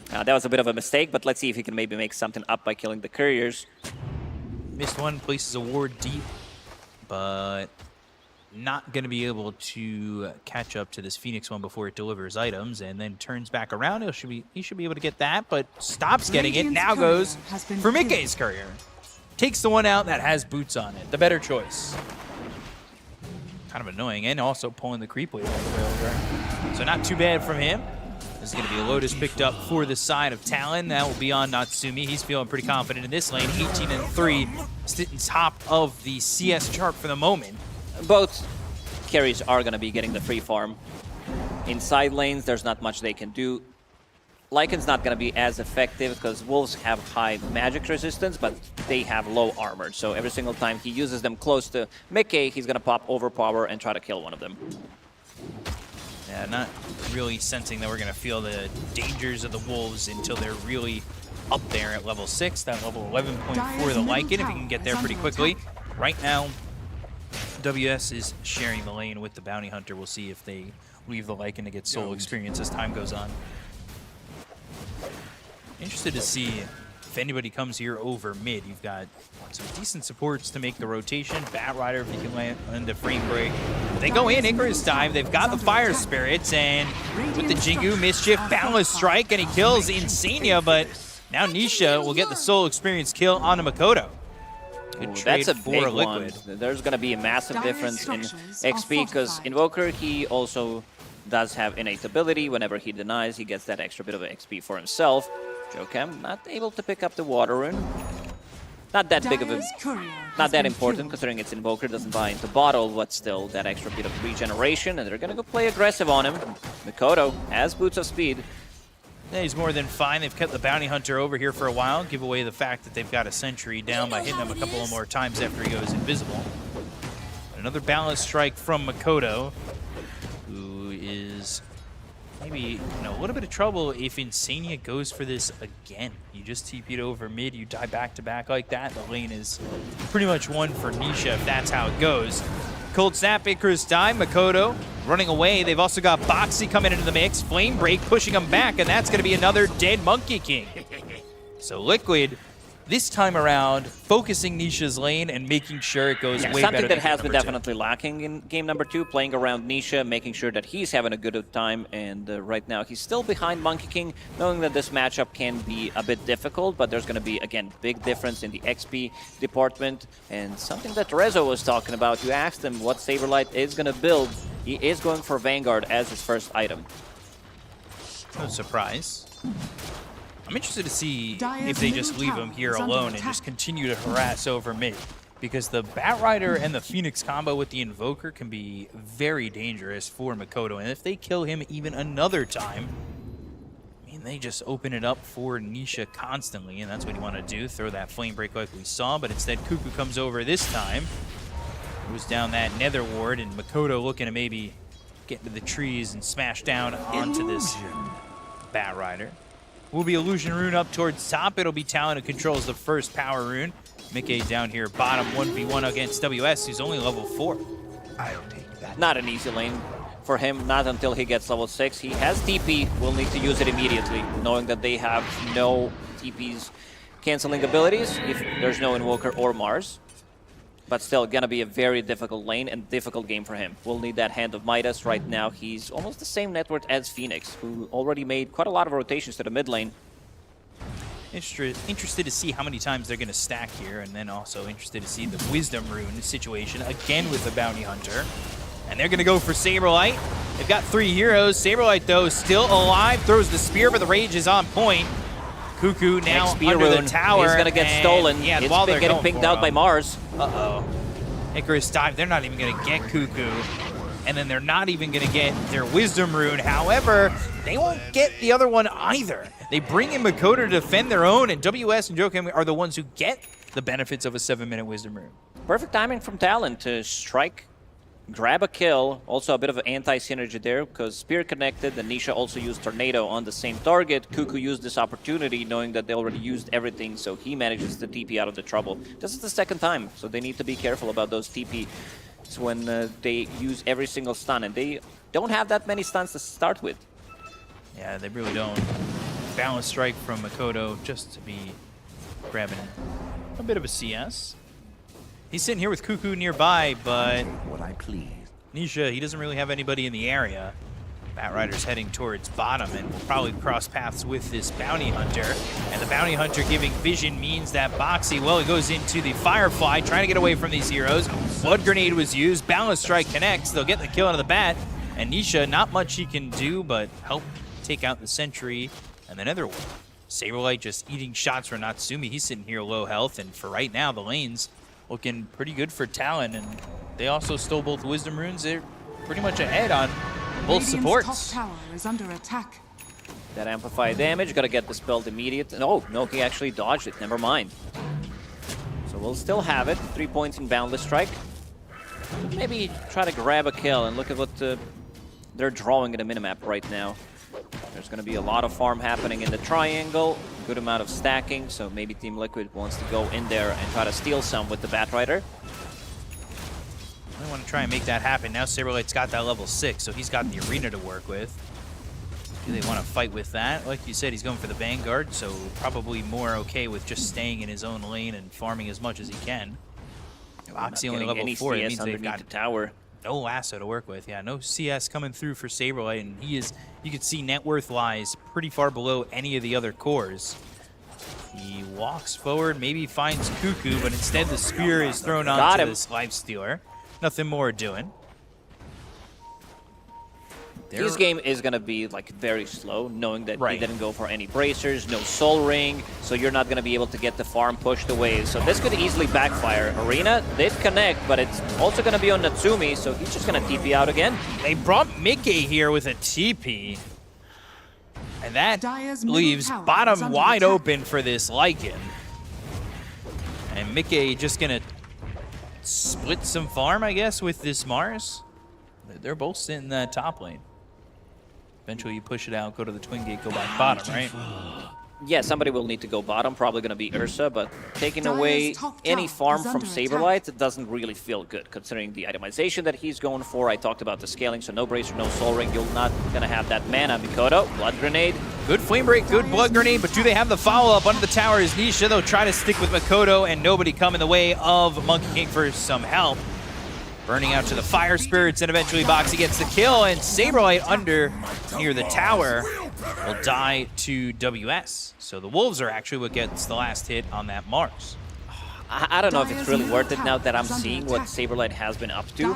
That was a bit of a mistake, but let's see if he can maybe make something up by killing the couriers. Missed one, places a ward deep, but not going to be able to catch up to this Phoenix one before it delivers items, and then turns back around. He should be able to get that, but stops getting it. Now goes for Mikkei's courier. Takes the one out that has boots on it. The better choice. Kind of annoying, and also pulling the creep wave all the way over. So not too bad from him. This is going to be a Lotus picked up for the side of Talon. That will be on Natsumi. He's feeling pretty confident in this lane. 18-3, sitting top of the CS chart for the moment. Both carries are going to be getting the free farm. In side lanes, there's not much they can do. Lycan's not going to be as effective because Wolves have high magic resistance, but they have low armor. So every single time he uses them close to Mikkei, he's going to pop overpower and try to kill one of them. Yeah, not really sensing that we're going to feel the dangers of the Wolves until they're really up there at level 6. That level 11 point for the Lycan, if you can get there pretty quickly. Right now, WS is sharing the lane with the Bounty Hunter. We'll see if they leave the Lycan to get solo experience as time goes on. Interested to see if anybody comes here over mid, you've got some decent supports to make the rotation. Batrider, if he can land a frame break. They go in, Icarus Dive. They've got the Fire Spirits, and with the Jingu, Mischief, Boundless Strike, and he kills Insania, but now Nisha will get the solo experience kill on Makoto. Ooh, that's a big one. There's going to be a massive difference in XP because Invoker, he also does have innate ability. Whenever he denies, he gets that extra bit of XP for himself. Jokem not able to pick up the Water Rune. Not that big of a, not that important considering it's Invoker, doesn't buy into bottle, but still that extra bit of regeneration, and they're going to go play aggressive on him. Makoto has Boots of Speed. Yeah, he's more than fine. They've kept the Bounty Hunter over here for a while, give away the fact that they've got a sentry down by hitting him a couple of more times after he goes invisible. Another Boundless Strike from Makoto, who is maybe in a little bit of trouble if Insania goes for this again. You just TP'd over mid, you die back-to-back like that. The lane is pretty much one for Nisha if that's how it goes. Cold Snap, Icarus Dive, Makoto running away. They've also got Boxy coming into the mix. Flame Break pushing him back, and that's going to be another dead Monkey King. So Liquid, this time around, focusing Nisha's lane and making sure it goes way better. Something that has been definitely lacking in game number 2, playing around Nisha, making sure that he's having a good time, and right now he's still behind Monkey King, knowing that this matchup can be a bit difficult, but there's going to be, again, big difference in the XP department, and something that Rezo was talking about. You asked him what Saberlight is going to build. He is going for Vanguard as his first item. No surprise. I'm interested to see if they just leave him here alone and just continue to harass over mid, because the Batrider and the Phoenix combo with the Invoker can be very dangerous for Makoto, and if they kill him even another time, I mean, they just open it up for Nisha constantly, and that's what you want to do, throw that Flame Break like we saw, but instead Cuckoo comes over this time, moves down that Nether Ward, and Makoto looking to maybe get into the trees and smash down onto this Batrider. Will be Illusion Rune up towards top. It'll be Talon who controls the first Power Rune. Mickey down here, bottom 1v1 against WS, who's only level 4. I'll take that. Not an easy lane for him, not until he gets level 6. He has TP, will need to use it immediately, knowing that they have no TP's canceling abilities if there's no Invoker or Mars. But still, gonna be a very difficult lane and difficult game for him. We'll need that Hand of Midas. Right now, he's almost the same net worth as Phoenix, who already made quite a lot of rotations to the mid lane. Interested to see how many times they're gonna stack here, and then also interested to see the Wisdom Rune situation, again with the Bounty Hunter. And they're gonna go for Saberlight. They've got 3 heroes. Saberlight, though, still alive, throws the spear, but the rage is on point. Cuckoo now under the tower. He's gonna get stolen. Yeah, it's while they're getting pinked out by Mars. Uh-oh. Icarus Dive, they're not even gonna get Cuckoo. And then they're not even gonna get their Wisdom Rune. However, they won't get the other one either. They bring in Makoto to defend their own, and WS and Jokem are the ones who get the benefits of a 7-minute Wisdom Rune. Perfect timing from Talon to strike, grab a kill. Also a bit of an anti-synergy there because Spear connected, and Nisha also used Tornado on the same target. Cuckoo used this opportunity knowing that they already used everything, so he manages to TP out of the trouble. This is the second time, so they need to be careful about those TP. It's when they use every single stun, and they don't have that many stuns to start with. Yeah, they really don't. Balance strike from Makoto just to be grabbing a bit of a CS. He's sitting here with Cuckoo nearby, but what I please. Nisha, he doesn't really have anybody in the area. Batrider's heading towards bottom and will probably cross paths with this Bounty Hunter. And the Bounty Hunter giving vision means that Boxy, well, he goes into the Firefly, trying to get away from these heroes. Blood Grenade was used, Balance Strike connects, they'll get the kill out of the bat. And Nisha, not much he can do, but help take out the Sentry and the Nether Ward. Saberlight just eating shots from Natsumi. He's sitting here low health, and for right now, the lane's looking pretty good for Talon, and they also stole both Wisdom Runes. They're pretty much ahead on both supports. Top tower is under attack. That amplified damage, gotta get the spell immediate. And oh, no, he actually dodged it, never mind. So we'll still have it, 3 points in Boundless Strike. Maybe try to grab a kill and look at what they're drawing in the minimap right now. There's going to be a lot of farm happening in the triangle, good amount of stacking, so maybe Team Liquid wants to go in there and try to steal some with the Batrider. I want to try and make that happen. Now Saberlight's got that level 6, so he's got the arena to work with. Do they want to fight with that? Like you said, he's going for the Vanguard, so probably more okay with just staying in his own lane and farming as much as he can. Oxy only level 4, it means they've got the tower. no lasso to work with. Yeah, no CS coming through for Saberlight, and you can see net worth lies pretty far below any of the other cores. He walks forward, maybe finds Cuckoo, but instead the spear is thrown onto this Lifestealer. Nothing more doing. His game is going to be like very slow, knowing that he didn't go for any bracers, no soul ring, so you're not going to be able to get the farm pushed away. So this could easily backfire. Arena did connect, but it's also going to be on Natsumi, so he's just going to TP out again. They brought Mickey here with a TP. And that leaves bottom wide open for this Lycan. And Mickey just going to split some farm, I guess, with this Mars. They're both sitting in that top lane. Eventually you push it out, go to the twin gate, go back bottom, right? Yeah, somebody will need to go bottom, probably going to be Ursa, but taking away any farm from Saberlight, it doesn't really feel good, considering the itemization that he's going for. I talked about the scaling, so no bracer, no soul ring. You're not going to have that mana. Mikoto, blood grenade. Good flame break, good blood grenade, but do they have the follow-up? Under the tower is Nisha. They'll try to stick with Mikoto, and nobody come in the way of Monkey King for some help. Burning out to the Fire Spirits, and eventually Boxy gets the kill, and Saberlight under near the tower will die to WS. So the Wolves are actually what gets the last hit on that Mars. I don't know if it's really worth it now that I'm seeing what Saberlight has been up to.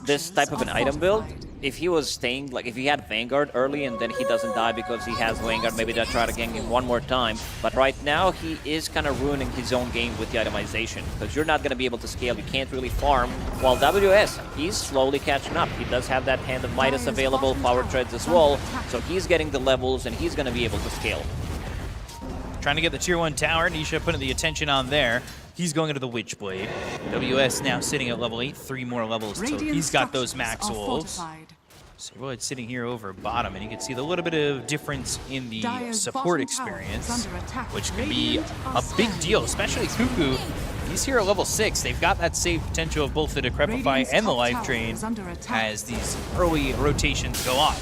This type of an item build, if he was staying, like if he had Vanguard early and then he doesn't die because he has Vanguard, maybe they'll try to gank him one more time. But right now, he is kind of ruining his own game with the itemization, because you're not going to be able to scale, you can't really farm. While WS, he's slowly catching up. He does have that Hand of Midas available, Power Treads as well, so he's getting the levels and he's going to be able to scale. Trying to get the tier 1 tower, Nisha putting the attention on there. He's going into the Witchblade. WS now sitting at level 8, 3 more levels till he's got those max wolves. Saberlight's sitting here over bottom, and you can see the little bit of difference in the support experience, which can be a big deal, especially Cuckoo. He's here at level 6. They've got that save potential of both the Decrepify and the Life Drain as these early rotations go on.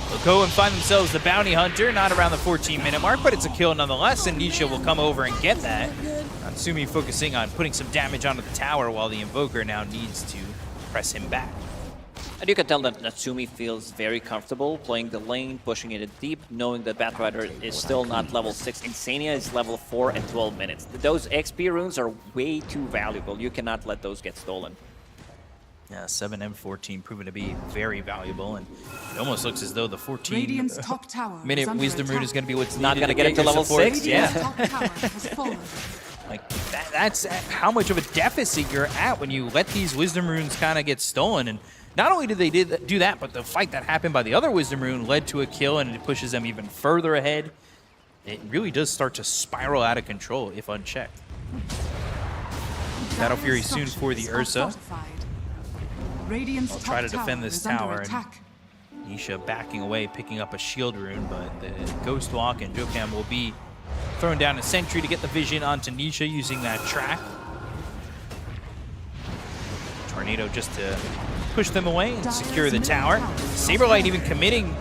They'll go and find themselves the Bounty Hunter, not around the 14-minute mark, but it's a kill nonetheless, and Nisha will come over and get that. Natsumi focusing on putting some damage onto the tower while the Invoker now needs to press him back. And you can tell that Natsumi feels very comfortable playing the lane, pushing it deep, knowing that Batrider is still not level 6. Insania is level 4 and 12 minutes. Those XP runes are way too valuable. You cannot let those get stolen. Yeah, 7 and 14 proven to be very valuable, and it almost looks as though the 14-minute Wisdom Rune is going to be what's not needed going to get him to level 6. Yeah. Like, that's how much of a deficit you're at when you let these Wisdom Runes kind of get stolen. And not only did they do that, but the fight that happened by the other Wisdom Rune led to a kill, and it pushes them even further ahead. It really does start to spiral out of control if unchecked. Battle Fury soon for the Ursa. I'll try to defend this tower, and Nisha backing away, picking up a shield rune, but the Ghost Walk and Jokam will be throwing down a sentry to get the vision onto Nisha using that track. Tornado just to push them away and secure the tower. Saberlight even committing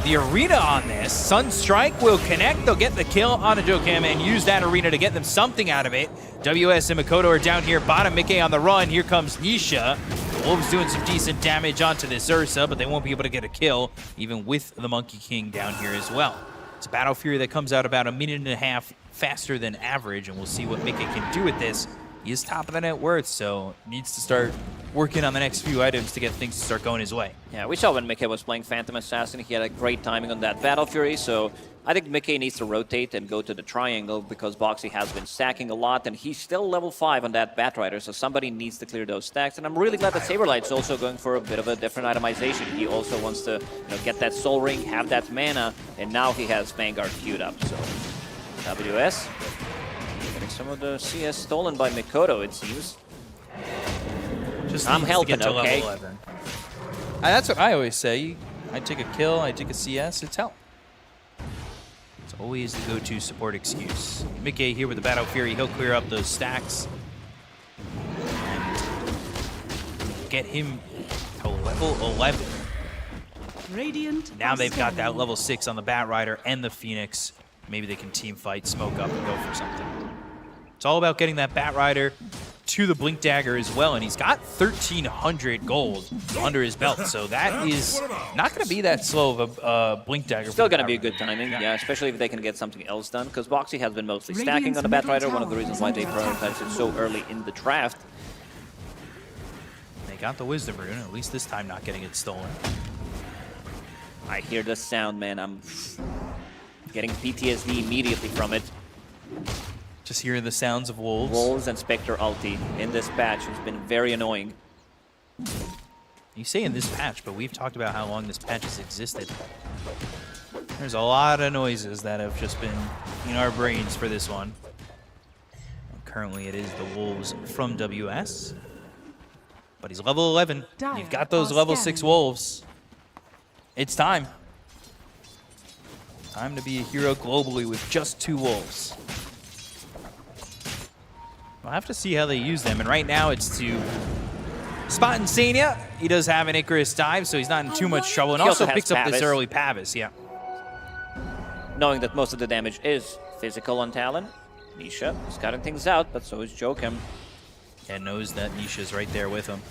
the arena on this. Sunstrike will connect. They'll get the kill on a Jokam and use that arena to get them something out of it. WS and Mikoto are down here. Bottom, Mickey on the run. Here comes Nisha. The Wolves doing some decent damage onto this Ursa, but they won't be able to get a kill, even with the Monkey King down here as well. It's a Battle Fury that comes out about 1.5 minutes faster than average, and we'll see what Mickey can do with this. He is top of the net worth, so needs to start working on the next few items to get things to start going his way. Yeah, we saw when Mickey was playing Phantom Assassin, he had a great timing on that Battle Fury, so I think Mickey needs to rotate and go to the triangle because Boxy has been stacking a lot, and he's still level 5 on that Batrider, so somebody needs to clear those stacks. And I'm really glad that Saberlight's also going for a bit of a different itemization. He also wants to get that Soul Ring, have that mana, and now he has Vanguard queued up. So WS getting some of the CS stolen by Mikoto, it seems. I'm helping, okay? That's what I always say. I take a kill, I take a CS, it's help. It's always the go-to support excuse. Mickey here with the Battle Fury, he'll clear up those stacks and get him to level 11. Radiant Now they've got that level 6 on the Batrider and the Phoenix. Maybe they can team fight, smoke up, and go for something. It's all about getting that Batrider to the Blink Dagger as well, and he's got 1,300 gold under his belt, so that is not going to be that slow of a Blink Dagger. Still going to be a good timing, yeah, especially if they can get something else done, because Boxy has been mostly stacking on the Batrider, one of the reasons why they prioritized it so early in the draft. They got the Wisdom Rune, at least this time not getting it stolen. I hear the sound, man. I'm getting PTSD immediately from it. Just hearing the sounds of wolves. Wolves and Spectre ulti in this patch has been very annoying. You say in this patch, but we've talked about how long this patch has existed. There's a lot of noises that have just been in our brains for this one. Currently it is the wolves from WS. But he's level 11. You've got those level 6 wolves. It's time. Time to be a hero globally with just 2 wolves. We'll have to see how they use them, and right now it's to spot Insania. He does have an Icarus dive, so he's not in too much trouble, and also picks up this early Pavis, yeah. Knowing that most of the damage is physical on Talon, Nisha is cutting things out, but so is Joachim. Yeah, knows that Nisha's right there with him.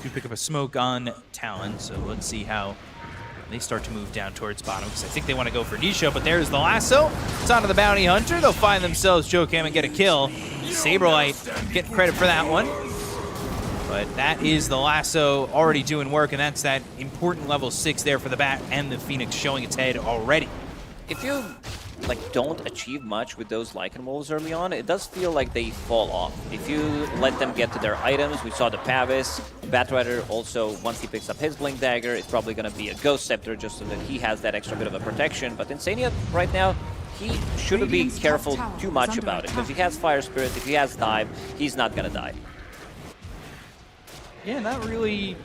Could pick up a smoke on Talon, so let's see how they start to move down towards bottom, because I think they want to go for Nisha, but there's the lasso. It's onto the Bounty Hunter. They'll find themselves Joachim and get a kill. Saberlight getting credit for that one. But that is the lasso already doing work, and that's that important level 6 there for the Bat and the Phoenix showing its head already. If you don't achieve much with those Lycan Wolves early on, it does feel like they fall off. If you let them get to their items, we saw the Pavis, Batrider also, once he picks up his Blink Dagger, it's probably going to be a Ghost Scepter just so that he has that extra bit of a protection. But Insania right now, he shouldn't be careful too much about it, because he has Fire Spirit, if he has Dive, he's not going to die. Yeah, not really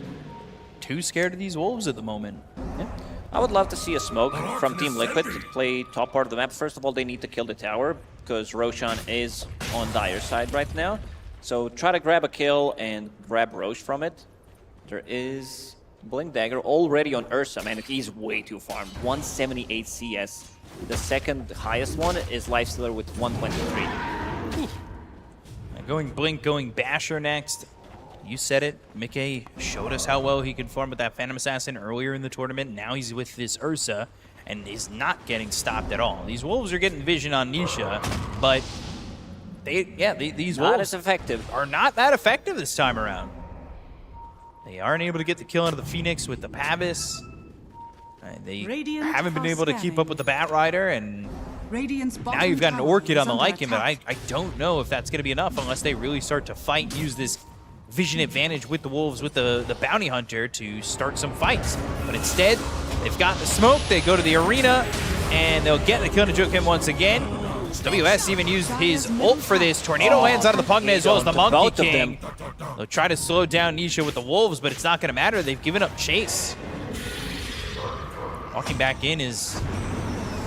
too scared of these wolves at the moment. Yeah. I would love to see a smoke from Team Liquid to play top part of the map. First of all, they need to kill the tower, because Roshan is on Dire's side right now. So try to grab a kill and grab Roche from it. There is Blink Dagger already on Ursa. Man, he's way too farmed. 178 CS. The second highest one is Lifestealer with 123. Going Blink, going Basher next. You said it. Mickey showed us how well he could farm with that Phantom Assassin earlier in the tournament. Now he's with this Ursa and is not getting stopped at all. These wolves are getting vision on Nisha, but these not wolves as effective. Are not that effective this time around. They aren't able to get the kill out of the Phoenix with the Pavis. They haven't been able to keep up with the Batrider, and now you've got an Orchid on the Lycan, but I don't know if that's going to be enough unless they really start to fight and use this vision advantage with the wolves, with the Bounty Hunter to start some fights. But instead, they've got the smoke, they go to the arena, and they'll get the kill to Joachim once again. WS even used his ult for this. Tornado lands out of the Pugna as well as the Monkey King. They'll try to slow down Nisha with the wolves, but it's not going to matter. They've given up chase. Walking back in is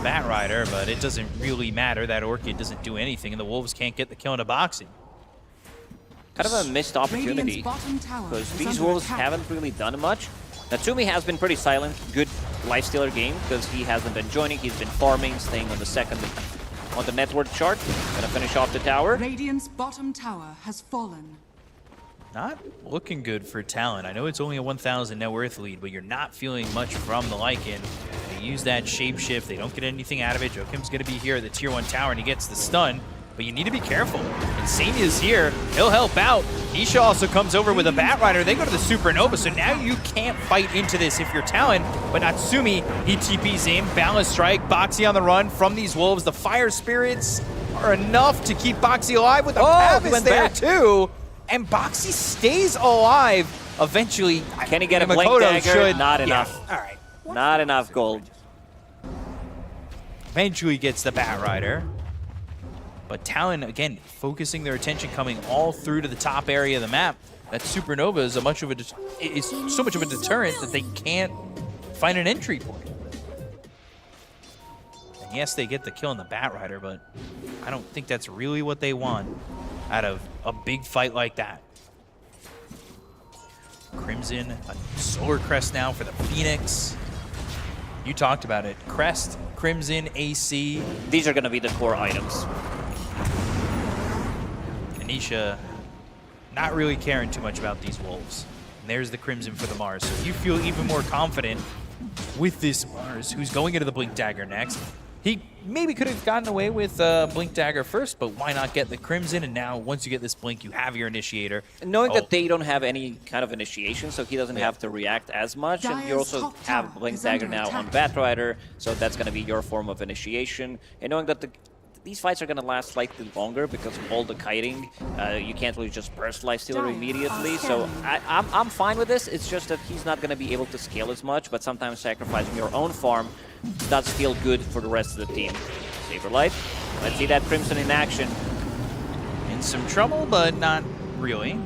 Batrider, but it doesn't really matter. That Orchid doesn't do anything, and the wolves can't get the kill into boxing. Kind of a missed opportunity, because these wolves haven't really done much. Natsumi has been pretty silent, good Lifestealer game, because he hasn't been joining, he's been farming, staying on the second, on the network chart. Gonna finish off the tower. Radiant's bottom tower has fallen. Not looking good for Talon. I know it's only a 1,000 net worth lead, but you're not feeling much from the Lycan. They use that shapeshift, they don't get anything out of it. Joachim's gonna be here at the tier 1 tower, and he gets the stun. But you need to be careful. Insania's here. He'll help out. Nisha also comes over with a Batrider. They go to the Supernova, so now you can't fight into this if you're Talon. But Natsumi, he TP's in. Balance Strike. Boxy on the run from these wolves. The Fire Spirits are enough to keep Boxy alive with a Pavis there too. And Boxy stays alive eventually. Can he get a Blink Dagger? Not enough. Yeah. All right. Not enough gold. Eventually gets the Batrider. But Talon, again, focusing their attention, coming all through to the top area of the map. That Supernova is so much of a deterrent that they can't find an entry point. And yes, they get the kill on the Batrider, but I don't think that's really what they want out of a big fight like that. Crimson, a Solar Crest now for the Phoenix. You talked about it. Crest, Crimson, AC. These are going to be the core items. Anisha not really caring too much about these wolves. And there's the Crimson for the Mars. So you feel even more confident with this Mars, who's going into the Blink Dagger next. He maybe could have gotten away with Blink Dagger first, but why not get the Crimson? And now, once you get this Blink, you have your Initiator. Knowing that they don't have any kind of initiation, so he doesn't have to react as much. And you also have Blink Dagger now on Batrider, so that's going to be your form of initiation. And knowing that these fights are going to last slightly longer because of all the kiting. You can't really just burst Lifestealer immediately. So I'm fine with this. It's just that he's not going to be able to scale as much, but sometimes sacrificing your own farm does feel good for the rest of the team. Saberlight, let's see that Crimson in action. In some trouble, but not really.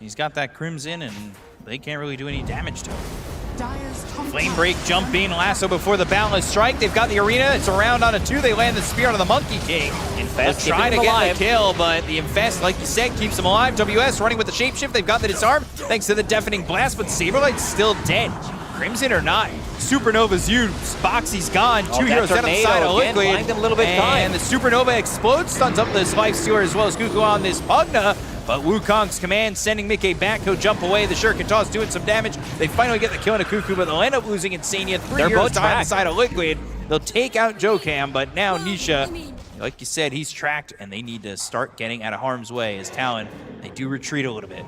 He's got that Crimson, and they can't really do any damage to him. Flame Break, jump in, lasso before the Boundless Strike. They've got the arena. It's around on a 2. They land the spear onto the Monkey King. Infest, trying to get the kill, but the Infest, like you said, keeps him alive. WS running with the Shapeshift. They've got the Disarm thanks to the Deafening Blast, but Saberlight's still dead. Crimson or not, Supernova's used. Boxy's gone. 2 heroes out on the side of Liquid. Them a little bit and the Supernova explodes, stuns up this Lifestealer as well as Cuckoo on this Pugna. But Wukong's command sending Mickey back. He'll jump away. The Shuriken Toss doing some damage. They finally get the kill on a Cuckoo, but they'll end up losing Insania. 3 heroes on the side of Liquid. They'll take out Jokam, but now Nisha, like you said, he's tracked, and they need to start getting out of harm's way as Talon. They do retreat a little bit.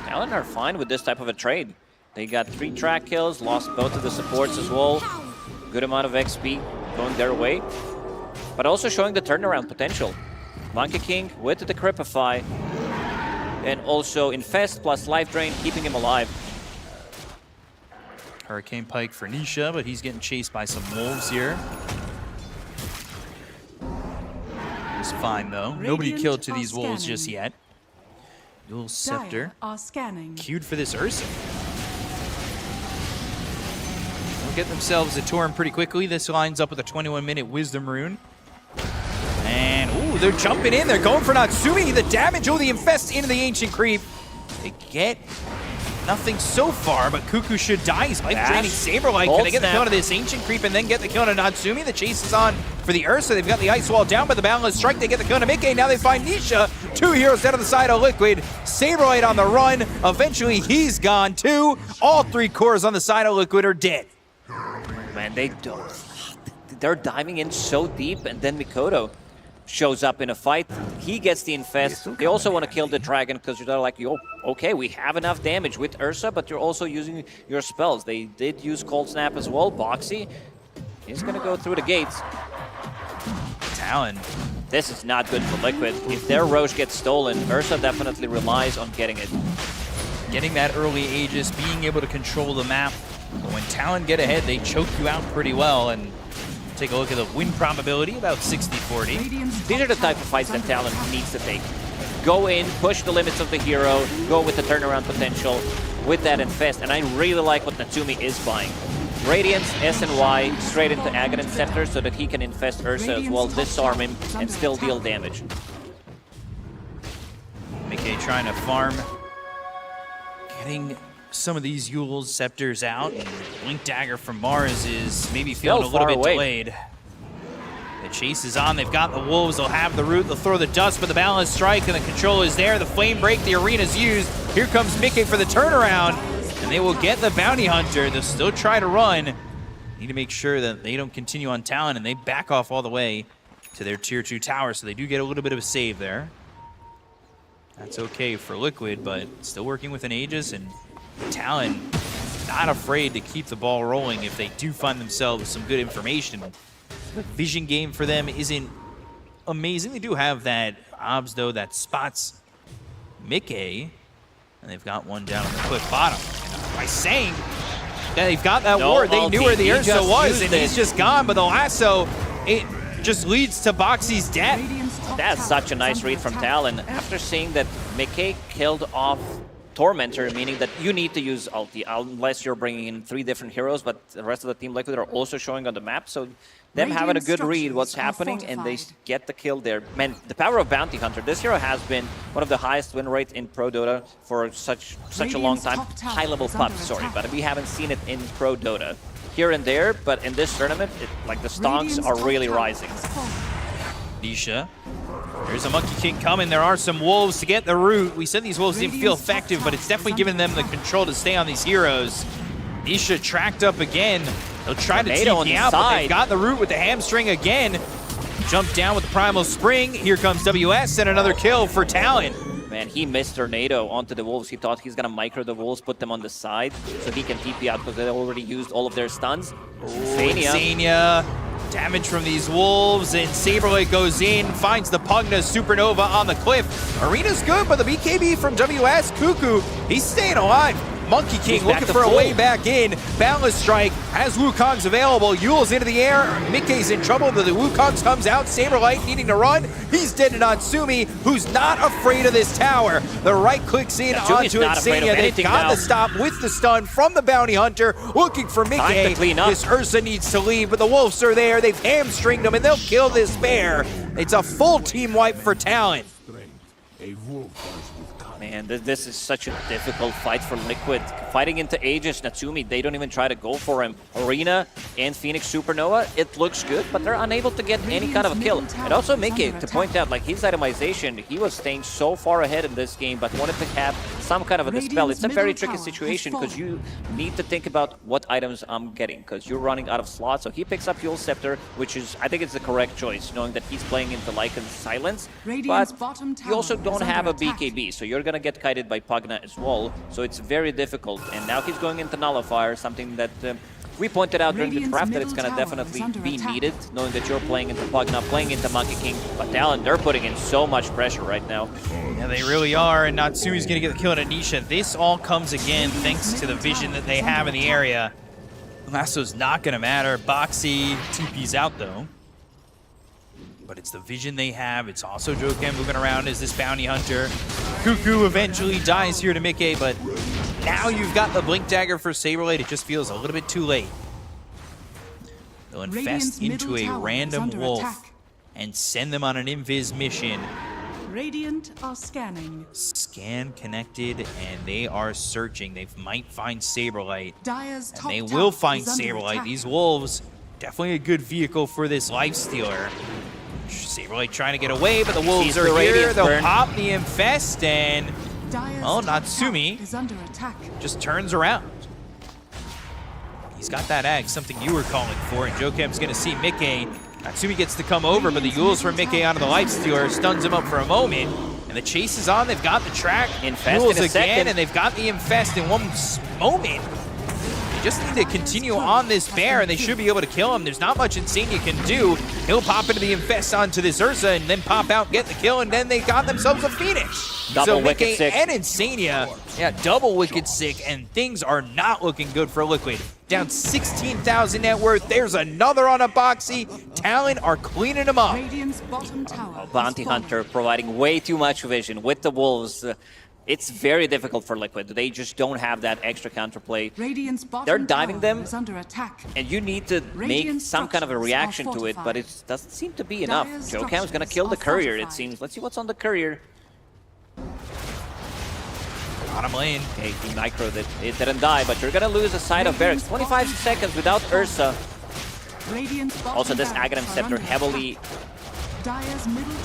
Talon are fine with this type of a trade. They got 3 track kills, lost both of the supports as well. Good amount of XP going their way, but also showing the turnaround potential. Monkey King with the Cripify, and also Infest plus Life Drain, keeping him alive. Hurricane Pike for Nisha, but he's getting chased by some wolves here. He's fine though. Nobody killed to these wolves just yet. Dual Scepter. Queued for this Ursa. They'll get themselves a Torn pretty quickly. This lines up with a 21-minute Wisdom Rune. And, ooh, they're jumping in. They're going for Natsumi. The damage, oh, the Infest into the Ancient Creep. They get nothing so far, but Cuckoo should die. He's life-draining Saberlight. Can they get the kill on this Ancient Creep and then get the kill on Natsumi? The chase is on for the Ursa. They've got the Ice Wall down, but the Boundless Strike, they get the kill on Mickey. Now they find Nisha. 2 heroes down on the side of Liquid. Saberlight on the run. Eventually, he's gone too. All 3 cores on the side of Liquid are dead. Man, they're diving in so deep, and then Mikoto shows up in a fight. He gets the Infest. They also want to kill the dragon because they're like, yo, okay, we have enough damage with Ursa, but you're also using your spells. They did use Cold Snap as well. Boxy is going to go through the gates. Talon. This is not good for Liquid. If their Roche gets stolen, Ursa definitely relies on getting it. Getting that early Aegis, being able to control the map. But when Talon get ahead, they choke you out pretty well. And take a look at the win probability, about 60-40. These are the type of fights that Talon needs to take. Go in, push the limits of the hero, go with the turnaround potential with that Infest. And I really like what Natsumi is buying. Radiance, SNY, straight into Aghanim Scepter so that he can infest Ursa as well, disarm him, and still deal damage. Mickey trying to farm. Getting some of these Yule's Scepters out. And Blink Dagger from Mars is maybe feeling a little bit delayed. The chase is on. They've got the Wolves. They'll have the root. They'll throw the dust, but the Balance Strike and the control is there. The Flame Break, the arena's used. Here comes Mickey for the turnaround. And they will get the Bounty Hunter. They'll still try to run. Need to make sure that they don't continue on Talon, and they back off all the way to their Tier 2 tower, so they do get a little bit of a save there. That's okay for Liquid, but still working with an Aegis, and Talon not afraid to keep the ball rolling if they do find themselves some good information. The vision game for them isn't amazing. They do have that obs, though, that spots Mickey, and they've got one down on the cliff bottom. And by saying that they've got that ward, they knew where the Ursa was, and he's just gone, but the lasso, it just leads to Boxy's death. That's such a nice read from Talon. After seeing that Mickey killed off Tormentor, meaning that you need to use ulti unless you're bringing in 3 different heroes, but the rest of the Team Liquid are also showing on the map. So them having a good read what's happening, and they get the kill there. Man, the power of Bounty Hunter. This hero has been one of the highest win rates in Pro Dota for such a long time. High level PUBG, sorry, but we haven't seen it in Pro Dota. Here and there, but in this tournament, like the stonks are really rising. Nisha. There's a Monkey King coming. There are some wolves to get the root. We said these wolves didn't feel effective, but it's definitely given them the control to stay on these heroes. Nisha tracked up again. They'll try to TP out, but they've got the root with the hamstring again. Jump down with the Primal Spring. Here comes WS and another kill for Talon. Man, he missed Tornado onto the wolves. He thought he's gonna micro the wolves, put them on the side, so he can TP out because they already used all of their stuns. Insania. Damage from these wolves, and Saberlight goes in, finds the Pugna Supernova on the cliff. Arena's good, but the BKB from WS, Cuckoo, he's staying alive. Monkey King looking for a way back in. Boundless Strike has Wukong's available. Yule's into the air. Mickey's in trouble, but the Wukong's comes out. Saberlight needing to run. He's dead to Natsumi, who's not afraid of this tower. The right clicks in onto Insania. They've got the stop with the stun from the Bounty Hunter. Looking for Mickey. This Ursa needs to leave, but the Wolves are there. They've hamstringed him, and they'll kill this bear. It's a full team wipe for Talon. Man, this is such a difficult fight for Liquid. Fighting into Aegis, Natsumi, they don't even try to go for him. Arena and Phoenix Supernova, it looks good, but they're unable to get any kind of a kill. And also Mickey, to point out, like his itemization, he was staying so far ahead in this game, but wanted to have some kind of a dispel. It's a very tricky situation because you need to think about what items I'm getting, because you're running out of slots. So he picks up Yule Scepter, which is, I think it's the correct choice, knowing that he's playing into Lycan's Silence. But you also don't have a BKB, so you're gonna get kited by Pugna as well, so it's very difficult. And now he's going into Nullifier, something that we pointed out during the draft that it's gonna definitely be needed, knowing that you're playing into Pugna, playing into Monkey King. But Talon, they're putting in so much pressure right now. Yeah, they really are, and Natsumi's gonna get the kill on Anisha. This all comes again thanks to the vision that they have in the area. Lasso's not gonna matter. Boxy TP's out though. But it's the vision they have. It's also Jokem moving around as this Bounty Hunter. Cuckoo eventually dies here to Mickey, but now you've got the Blink Dagger for Saberlight. It just feels a little bit too late. They'll infest into a random wolf and send them on an invis mission. Radiant are scanning. Scan connected, and they are searching. They might find Saberlight, Dire's and they will find Saberlight. These wolves, definitely a good vehicle for this Lifestealer. Saberlight trying to get away, but the wolves are here. They'll pop the infest, and oh, Natsumi just turns around. He's got that ag, something you were calling for, and Jokem's gonna see Mickey. Natsumi gets to come over, but the Yules from Mickey onto the Lifestealer stuns him up for a moment, and the chase is on. They've got the track. Yules again, and they've got the infest in one moment. They just need to continue on this bear, and they should be able to kill him. There's not much Insania can do. He'll pop into the infest onto this Ursa, and then pop out, get the kill, and then they got themselves a Phoenix. Double Wicked Sick. And Insania, yeah, double Wicked Sick, and things are not looking good for Liquid. Down 16,000 net worth. There's another on a Boxy. Talon are cleaning them up. Bounty Hunter providing way too much vision with the Wolves. It's very difficult for Liquid. They just don't have that extra counterplay. They're diving them, and you need to make some kind of a reaction to it, but it doesn't seem to be enough. Jokem's gonna kill the Courier, it seems. Let's see what's on the Courier. Bottom lane. Okay, he microed it. It didn't die, but you're gonna lose a side of Barracks. 25 seconds without Ursa. Also, this Aghanim Scepter heavily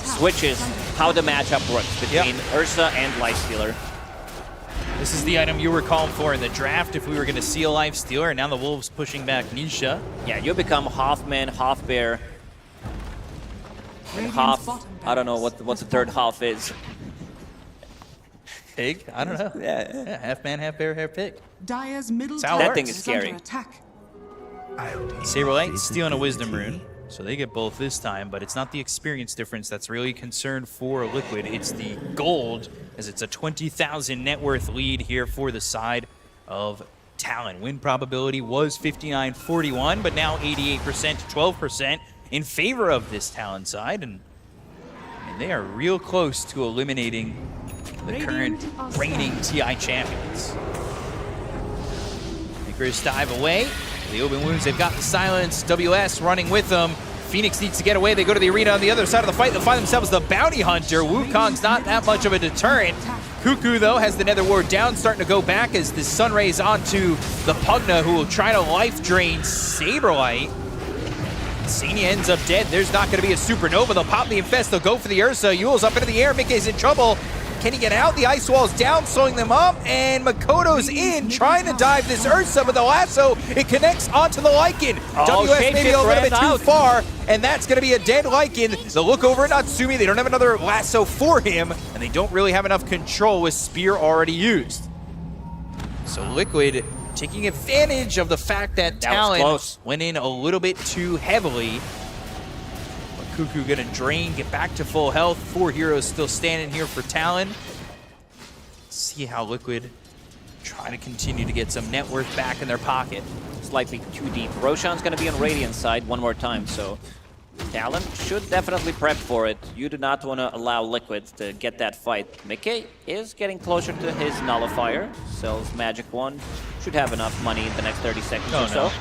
switches how the matchup works between Ursa and Lifestealer. This is the item you were calling for in the draft if we were going to see a Lifestealer, and now the Wolves pushing back Nisha. Yeah, you become half man, half bear. And half, I don't know what the third half is. Pig? I don't know. Yeah, half man, half bear, half pig. Dire's middle that thing is scary. Saberlight stealing a Wisdom Rune. So they get both this time, but it's not the experience difference that's really concerned for Liquid. It's the gold, as it's a 20,000 net worth lead here for the side of Talon. Win probability was 59-41, but now 88% to 12% in favor of this Talon side. And they are real close to eliminating the current reigning TI champions. Makers dive away. The open wounds, they've got the silence. WS running with them. Phoenix needs to get away. They go to the arena on the other side of the fight. They'll find themselves the bounty hunter. Wukong's not that much of a deterrent. Cuckoo, though, has the nether ward down, starting to go back as the sun rays onto the Pugna, who will try to life drain Saberlight. Senia ends up dead. There's not going to be a supernova. They'll pop the infest. They'll go for the Ursa. Yule's up into the air. Mickey's in trouble. Can he get out? The ice wall's down, slowing them up, and Makoto's in, trying to dive this Ursa, but the lasso, it connects onto the Lycan. WS maybe a little bit too far, and that's going to be a dead Lycan. They'll look over at Natsumi. They don't have another lasso for him, and they don't really have enough control with Spear already used. So Liquid taking advantage of the fact that Talon went in a little bit too heavily. Cuckoo gonna drain, get back to full health. 4 heroes still standing here for Talon. See how Liquid try to continue to get some net worth back in their pocket. Slightly too deep. Roshan's gonna be on Radiant's side one more time, so Talon should definitely prep for it. You do not want to allow Liquid to get that fight. Mickey is getting closer to his nullifier. Sells Magic Wand. Should have enough money in the next 30 seconds or so.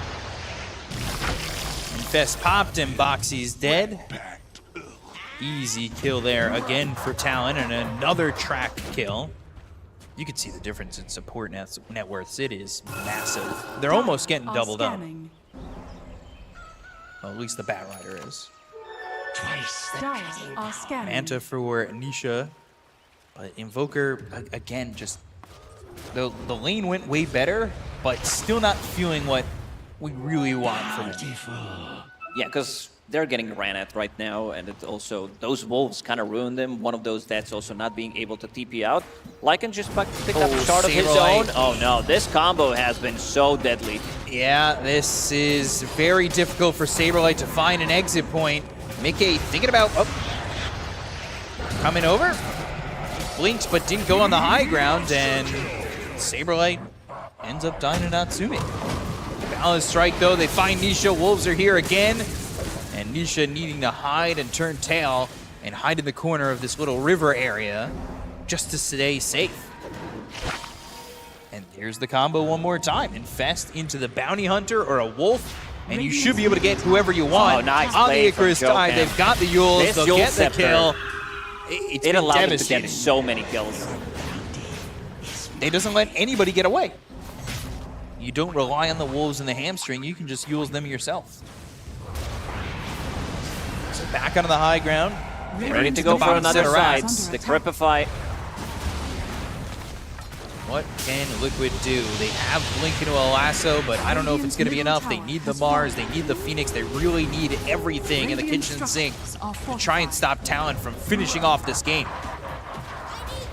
Infest popped and Boxy's dead. Easy kill there again for Talon, and another track kill. You can see the difference in support net worths. It is massive. They're almost getting doubled up. Well, at least the Batrider is. Manta for Nisha, but Invoker, again, just the lane went way better, but still not feeling what we really want from it. Yeah, because they're getting ran at right now, and it also, those wolves kind of ruined them. One of those deaths also not being able to TP out. Lycan just picked up a shard of his own. Oh no, this combo has been so deadly. Yeah, this is very difficult for Saberlight to find an exit point. Mickey thinking about coming over. Blinked, but didn't go on the high ground, and Saberlight ends up dying to Natsumi. Balance strike, though. They find Nisha. Wolves are here again. And Nisha needing to hide and turn tail and hide in the corner of this little river area just to stay safe. And here's the combo one more time. Infest into the bounty hunter or a wolf, and you should be able to get whoever you want. Oh, nice on the play Icarus from side. They've got the Yules. They'll get the kill. It allowed them to get so many kills. It doesn't let anybody get away. You don't rely on the wolves and the hamstring. You can just Yules them yourself. So back onto the high ground. Ready to go for another side. The Cripify. What can Liquid do? They have Blink into a lasso, but I don't know if it's going to be enough. They need the Mars. They need the Phoenix. They really need everything in the kitchen sink to try and stop Talon from finishing off this game.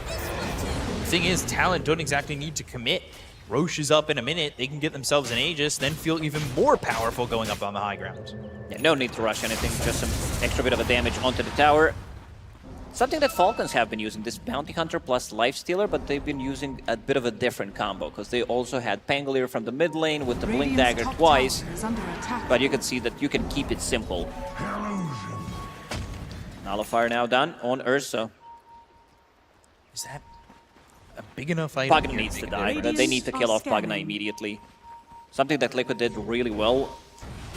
The thing is, Talon don't exactly need to commit. Roche is up in a minute. They can get themselves an Aegis, then feel even more powerful going up on the high ground. Yeah, no need to rush anything, just some extra bit of a damage onto the tower. Something that Falcons have been using, this Bounty Hunter plus Lifestealer, but they've been using a bit of a different combo, because they also had Pangolier from the mid lane with the Blink Dagger twice, but you can see that you can keep it simple. Nullifier now done on Ursa. Is that a big enough item? Pugna needs to die. They need to kill off Pugna immediately. Something that Liquid did really well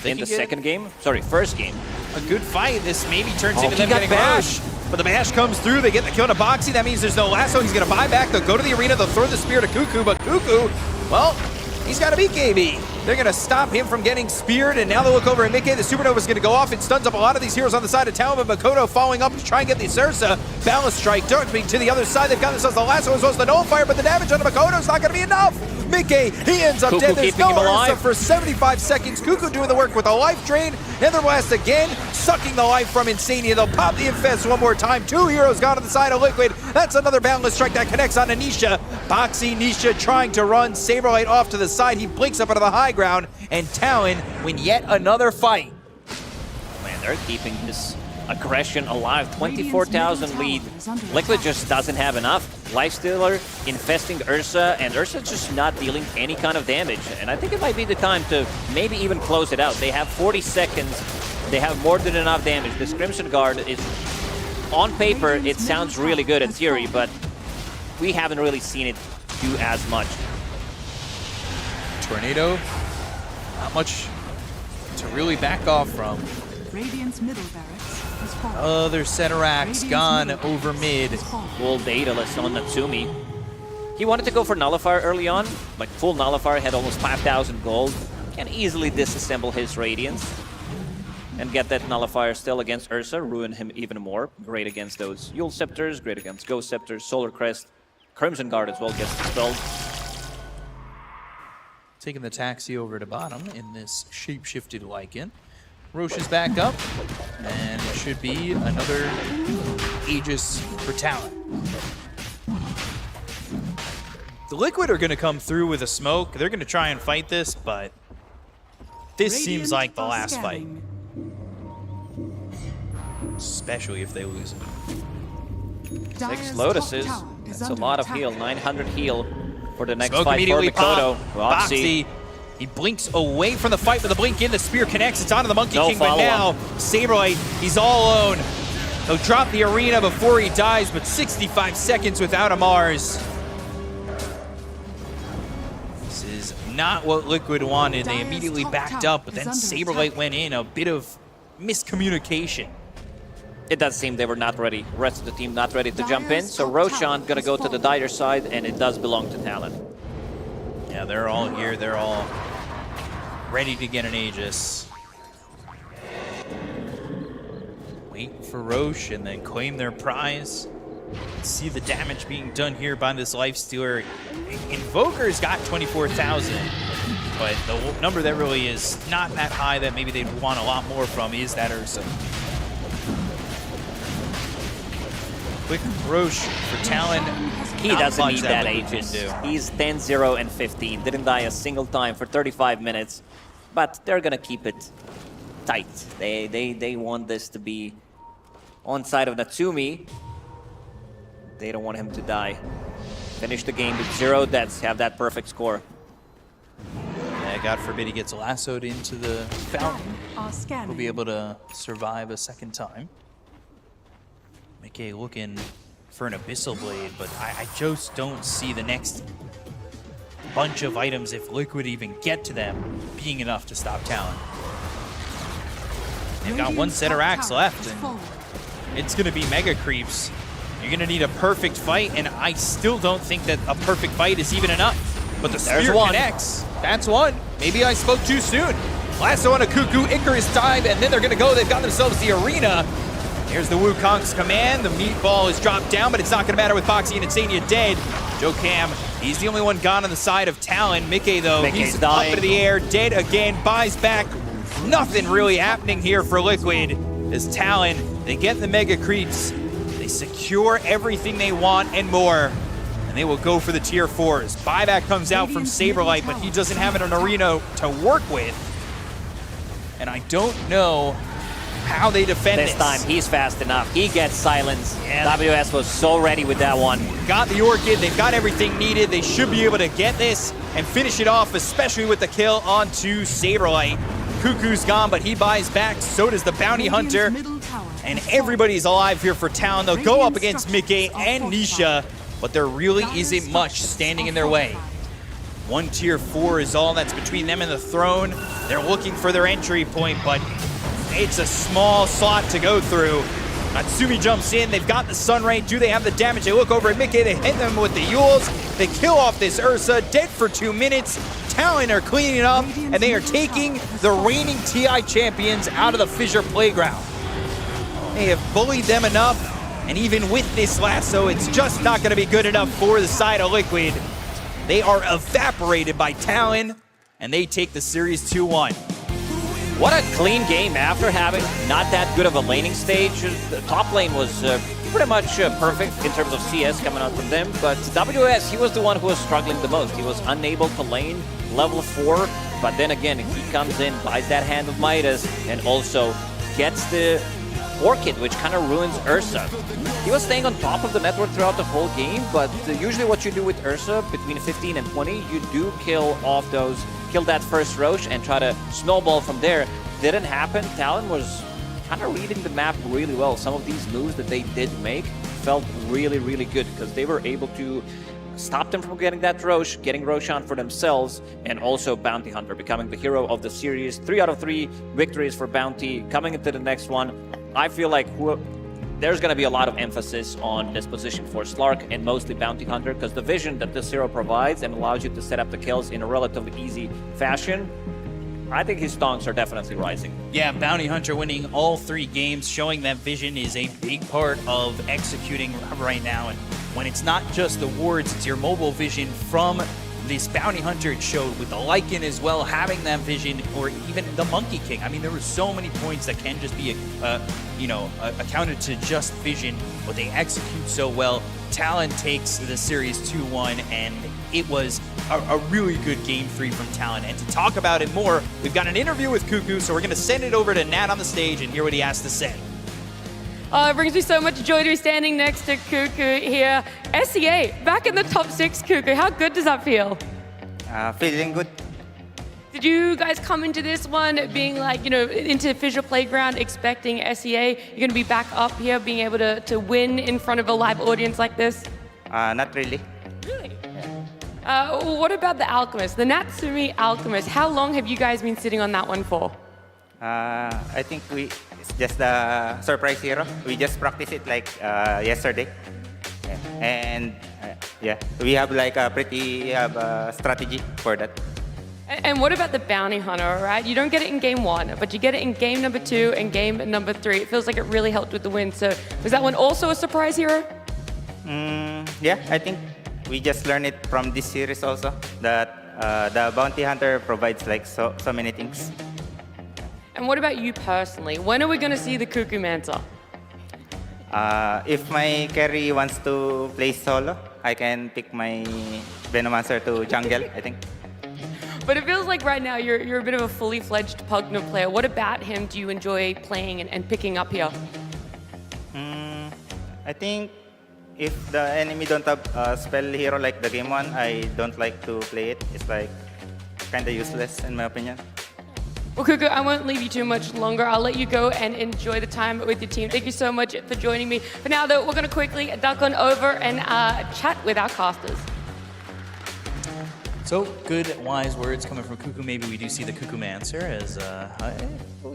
in the second game. Sorry, first game. A good fight. This maybe turns into them getting bash. But the bash comes through. They get the kill to Boxy. That means there's no lasso. He's going to buy back. They'll go to the arena. They'll throw the spear to Cuckoo. But Cuckoo, well, he's got to beat KB. They're going to stop him from getting speared. And now they look over at Mickey. The Supernova is going to go off. It stuns up a lot of these heroes on the side of Talon. But Makoto following up to try and get the Ursa. Balance strike. Darkbeam to the other side. They've got themselves the lasso as well as the nullifier. But the damage on Makoto is not going to be enough. Mickey, he ends up dead. There's no Ursa for 75 seconds. Cuckoo doing the work with a life drain. Nether Blast again, sucking the life from Insania. They'll pop the Infest one more time. 2 heroes gone to the side of Liquid. That's another Boundless Strike that connects on Nisha. Boxy, Nisha trying to run Saberlight off to the side. He blinks up onto the high ground, and Talon win yet another fight. Man, they're keeping this aggression alive. 24,000 lead. Liquid just doesn't have enough. Lifestealer infesting Ursa, and Ursa just not dealing any kind of damage. And I think it might be the time to maybe even close it out. They have 40 seconds. They have more than enough damage. This Crimson Guard is, on paper, it sounds really good in theory, but we haven't really seen it do as much. Tornado, not much to really back off from. Radiant's middle barracks has fallen. Other Ceterax gone over mid. Full Daedalus on Natsumi. He wanted to go for Nullifier early on, like full Nullifier, had almost 5,000 gold. Can easily disassemble his Radiance and get that Nullifier still against Ursa, ruin him even more. Great against those Yule Scepters, great against Ghost Scepters, Solar Crest, Crimson Guard as well gets dispelled. Taking the taxi over to bottom in this shape-shifted Lycan. Roche is back up, and it should be another Aegis for Talon. The Liquid are going to come through with a smoke. They're going to try and fight this, but this seems like the last fight. Especially if they lose it. 6 Lotuses. That's a lot of heal. 900 heal for the next Smoke fight for immediately Mikoto. pop. Boxy. He blinks away from the fight with a blink in. The spear connects. It's onto the Monkey King, but now Saberlight, he's all alone. He'll drop the arena before he dies, but 65 seconds without a Mars. This is not what Liquid wanted. They immediately backed up, but then Saberlight went in. A bit of miscommunication. It does seem they were not ready. The rest of the team not ready to jump in. So Roshan gonna go to the Dire side, and it does belong to Talon. Yeah, they're all here. They're all ready to get an Aegis. Wait for Roche and then claim their prize. See the damage being done here by this Lifestealer. Invoker's got 24,000, but the number that really is not that high that maybe they'd want a lot more from is that Ursa. Quick Roche for Talon. He doesn't need that Aegis. He's 10-0 and 15. Didn't die a single time for 35 minutes. But they're gonna keep it tight. They want this to be on side of Natsumi. They don't want him to die. Finish the game with 0 deaths. Have that perfect score. Yeah, God forbid he gets lassoed into the fountain. He'll be able to survive a second time. Mickey looking for an Abyssal Blade, but I just don't see the next bunch of items, if Liquid even get to them, being enough to stop Talon. They've got one Ceterax left, and it's going to be Mega Creeps. You're going to need a perfect fight, and I still don't think that a perfect fight is even enough. But the spear connects. That's one. Maybe I spoke too soon. Lasso on a Cuckoo, Icarus dive, and then they're going to go. They've got themselves the arena. Here's the Wukong's command. The meatball is dropped down, but it's not going to matter with Boxy and Insania dead. Joe Cam, he's the only one gone on the side of Talon. Mickey, though, he's up into the air, dead again, buys back. Nothing really happening here for Liquid. As Talon, they get the Mega Creeps. They secure everything they want and more. And they will go for the tier 4s. Buyback comes out from Saberlight, but he doesn't have an arena to work with. And I don't know how they defend this. This time, he's fast enough. He gets silence. Yeah. WS was so ready with that one. Got the Orchid. They've got everything needed. They should be able to get this and finish it off, especially with the kill onto Saberlight. Cuckoo's gone, but he buys back. So does the Bounty Hunter. And everybody's alive here for Talon. They'll go up against Mickey and Nisha, but there really isn't much standing in their way. One tier 4 is all that's between them and the throne. They're looking for their entry point, but it's a small slot to go through. Natsumi jumps in. They've got the Sunray. Do they have the damage? They look over at Mickey. They hit them with the Yules. They kill off this Ursa. Dead for 2 minutes. Talon are cleaning up, and they are taking the reigning TI champions out of the Fissure Playground. They have bullied them enough, and even with this lasso, it's just not going to be good enough for the side of Liquid. They are evaporated by Talon, and they take the series 2-1. What a clean game after having not that good of a laning stage. The top lane was pretty much perfect in terms of CS coming out from them, but WS, he was the one who was struggling the most. He was unable to lane level 4, but then again, he comes in, buys that Hand of Midas, and also gets the Orchid, which kind of ruins Ursa. He was staying on top of the network throughout the whole game, but usually what you do with Ursa, between 15 and 20, you do kill off those, kill that first Roche and try to snowball from there. Didn't happen. Talon was kind of reading the map really well. Some of these moves that they did make felt really, really good because they were able to stop them from getting that Roche, getting Roshan for themselves, and also Bounty Hunter becoming the hero of the series. 3 out of 3 victories for Bounty. Coming into the next one, I feel like there's going to be a lot of emphasis on this position for Slark and mostly Bounty Hunter because the vision that this hero provides and allows you to set up the kills in a relatively easy fashion, I think his stonks are definitely rising. Yeah, Bounty Hunter winning all 3 games, showing that vision is a big part of executing right now. And when it's not just the wards, it's your mobile vision from this Bounty Hunter it showed with the Lycan as well, having that vision, or even the Monkey King. I mean, there were so many points that can just be, accounted to just vision, but they execute so well. Talon takes the series 2-1, and it was a really good game 3 from Talon. And to talk about it more, we've got an interview with Cuckoo, so we're going to send it over to Nat on the stage and hear what he has to say. It brings me so much joy to be standing next to Cuckoo here. SEA, back in the top 6, Cuckoo. How good does that feel? Feeling good. Did you guys come into this one being like, into FISSURE Playground, expecting SEA? You're going to be back up here, being able to win in front of a live audience like this? Not really. Really? What about the Alchemist, the Natsumi Alchemist? How long have you guys been sitting on that one for? I think it's just a surprise hero. We just practiced it like yesterday. And we have like a pretty strategy for that. And what about the Bounty Hunter, right? You don't get it in game 1, but you get it in game number 2 and game number 3. It feels like it really helped with the win. So was that one also a surprise hero? Yeah, I think we just learned it from this series also, that the Bounty Hunter provides like so many things. And what about you personally? When are we going to see the Cuckoo Manta? If my carry wants to play solo, I can pick my Venomancer to jungle, I think. But it feels like right now you're a bit of a fully fledged Pugna player. What about him do you enjoy playing and picking up here? I think if the enemy don't have a spell hero like the game 1, I don't like to play it. It's like kind of useless in my opinion. Well, Cuckoo, I won't leave you too much longer. I'll let you go and enjoy the time with your team. Thank you so much for joining me. For now, though, we're going to quickly duck on over and chat with our casters. So, good, wise words coming from Cuckoo. Maybe we do see the Cuckoo Mancer as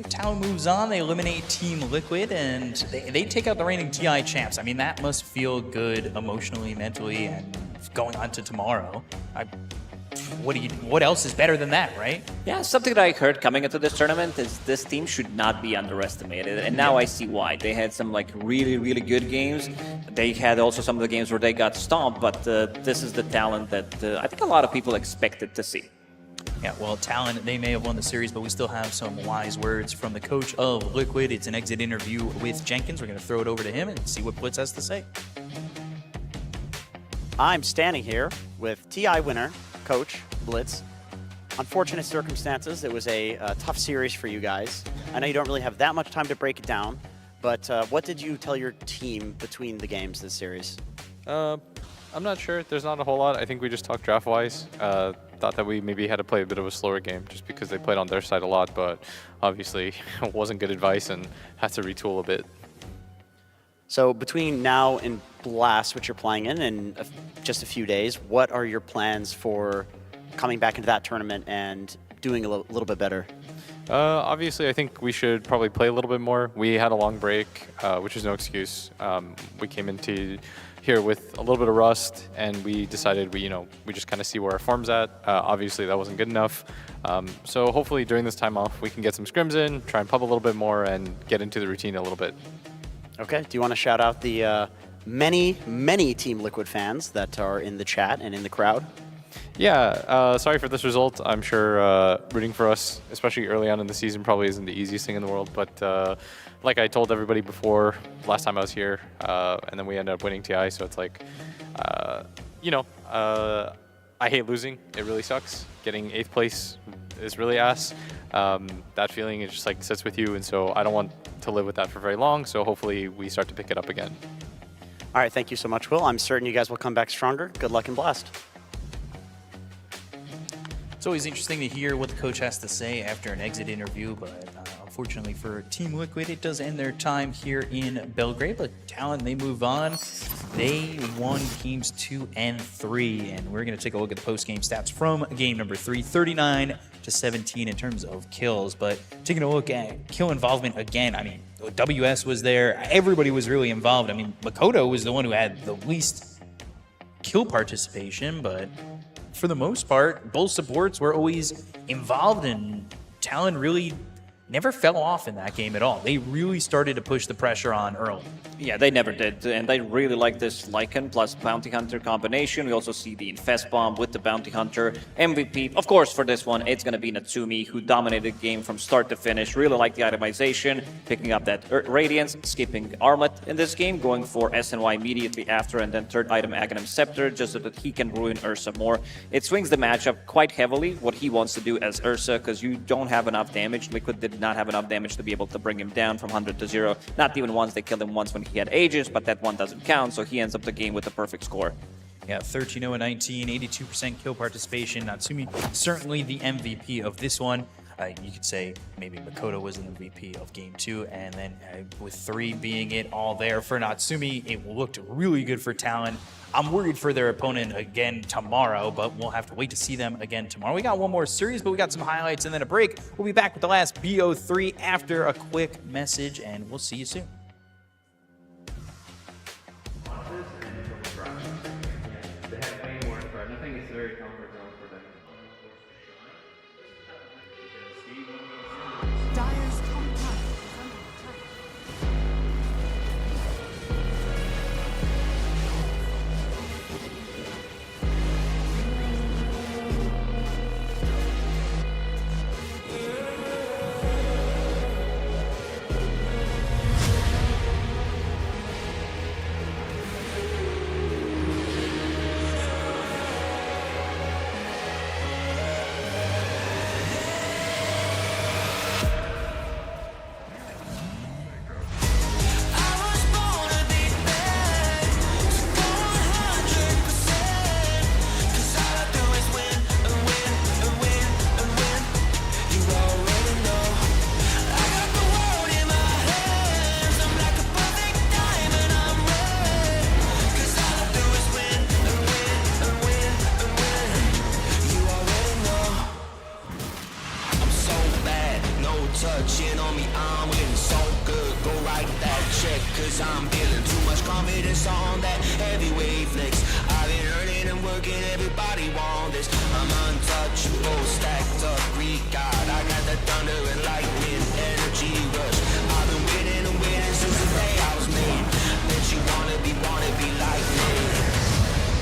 Talon moves on. They eliminate Team Liquid, and they take out the reigning TI champs. I mean, that must feel good emotionally, mentally, and going on to tomorrow. What else is better than that, right? Yeah, something that I heard coming into this tournament is this team should not be underestimated, and now I see why. They had some really, really good games. They had also some of the games where they got stomped, but this is the talent that I think a lot of people expected to see. Yeah, well, Talon, they may have won the series, but we still have some wise words from the coach of Liquid. It's an exit interview with Jenkins. We're going to throw it over to him and see what Blitz has to say. I'm standing here with TI winner, Coach Blitz. Unfortunate circumstances. It was a tough series for you guys. I know you don't really have that much time to break it down, but what did you tell your team between the games this series? I'm not sure. There's not a whole lot. I think we just talked draft-wise. Thought that we maybe had to play a bit of a slower game just because they played on their side a lot, but obviously it wasn't good advice and had to retool a bit. So between now and Blast, which you're playing in just a few days, what are your plans for coming back into that tournament and doing a little bit better? Obviously, I think we should probably play a little bit more. We had a long break, which is no excuse. We came into here with a little bit of rust, and we decided we just kind of see where our form's at. Obviously, that wasn't good enough. So hopefully during this time off, we can get some scrims in, try and pub a little bit more, and get into the routine a little bit. Okay. Do you want to shout out the many Team Liquid fans that are in the chat and in the crowd? Yeah, sorry for this result. I'm sure rooting for us, especially early on in the season, probably isn't the easiest thing in the world. But like I told everybody before, last time I was here, and then we ended up winning TI, so it's like, I hate losing. It really sucks. Getting 8th place is really ass. That feeling is just like sits with you, and so I don't want to live with that for very long, so hopefully we start to pick it up again. All right, thank you so much, Will. I'm certain you guys will come back stronger. Good luck in Blast. It's always interesting to hear what the coach has to say after an exit interview, but unfortunately for Team Liquid, it does end their time here in Belgrade, but Talon, they move on. They won games 2 and 3, and we're going to take a look at the post-game stats from game number 3, 39-17 in terms of kills, but taking a look at kill involvement again, I mean, WS was there, everybody was really involved. I mean, Makoto was the one who had the least kill participation, but for the most part, both supports were always involved, and Talon really never fell off in that game at all. They really started to push the pressure on early. Yeah, they never did, and I really like this Lycan plus Bounty Hunter combination. We also see the Infest Bomb with the Bounty Hunter. MVP, of course, for this one, it's going to be Natsumi, who dominated the game from start to finish. Really like the itemization, picking up that Radiance, skipping Armlet in this game, going for SNY immediately after, and then third item Aghanim Scepter, just so that he can ruin Ursa more. It swings the matchup quite heavily, what he wants to do as Ursa, because you don't have enough damage. Liquid did not have enough damage to be able to bring him down from 100 to 0. Not even once. They killed him once when he had Aegis, but that one doesn't count, so he ends up the game with a perfect score. Yeah, 13-0-19, 82% kill participation. Natsumi certainly the MVP of this one. You could say maybe Makoto was the MVP of game 2, and then with 3 being it all there for Natsumi, it looked really good for Talon. I'm worried for their opponent again tomorrow, but we'll have to wait to see them again tomorrow. We got one more series, but we got some highlights and then a break. We'll be back with the last BO3 after a quick message, and we'll see you soon. touching on me, I'm getting so good. Go write that check, cause I'm feeling too much confidence on that heavyweight flex. I've been earning and working, everybody want this. I'm untouchable, stacked up, Greek God. I got the thunder and lightning, energy rush. I've been winning and winning since the day I was made. Bet you wanna be like me.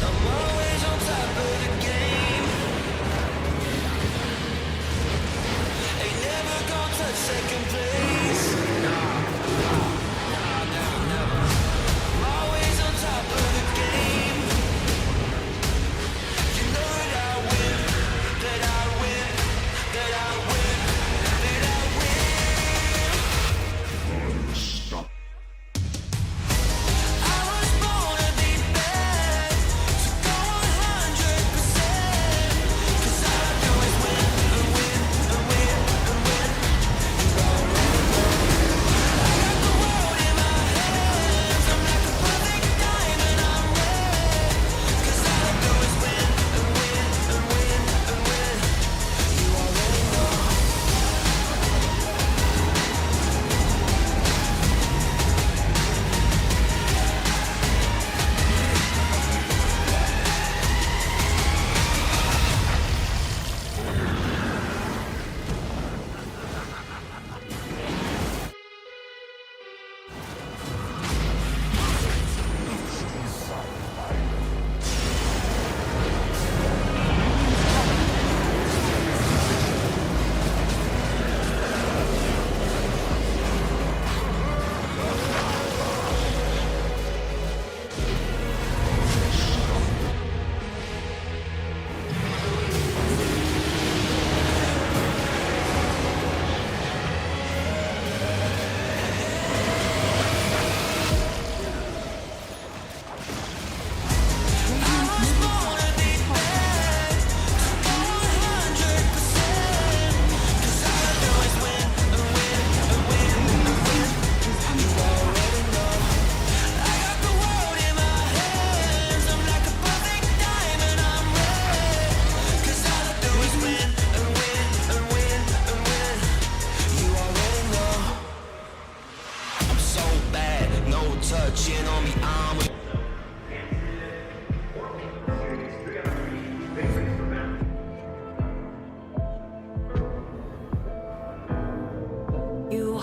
I'm always on top of the game. Ain't never gonna touch second place. Never. I'm always on top of the game. You know that I win, that I win, that I win.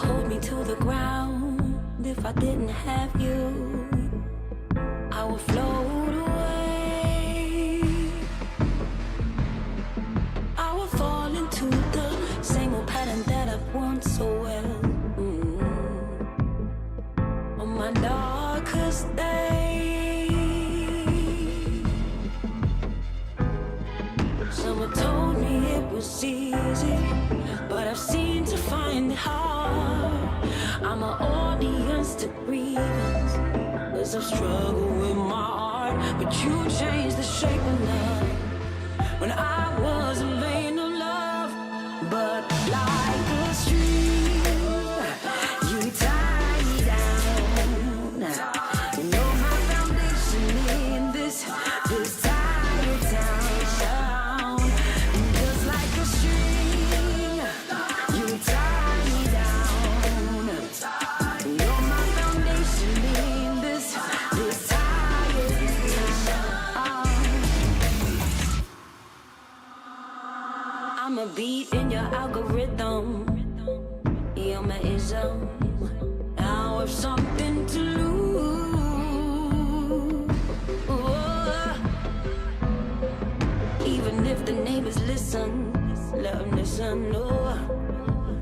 hold me to the ground. If I didn't have you, I would float away. I would fall into the same old pattern that I've worn so well. On my darkest day, someone told me it was easy, but I've seemed to find it hard. I'm an audience to grievance, 'cause I've struggled with my heart. But you changed the shape of love when I wasn't vain of love. But like a stream, you tie me down. You know my foundation in this tired town. Just like a stream, you tie me down. You know my foundation in this tired town. I'm a beat in your algorithm. You're my ism. Now I've something to lose. Even if the neighbors listen, let them listen. No,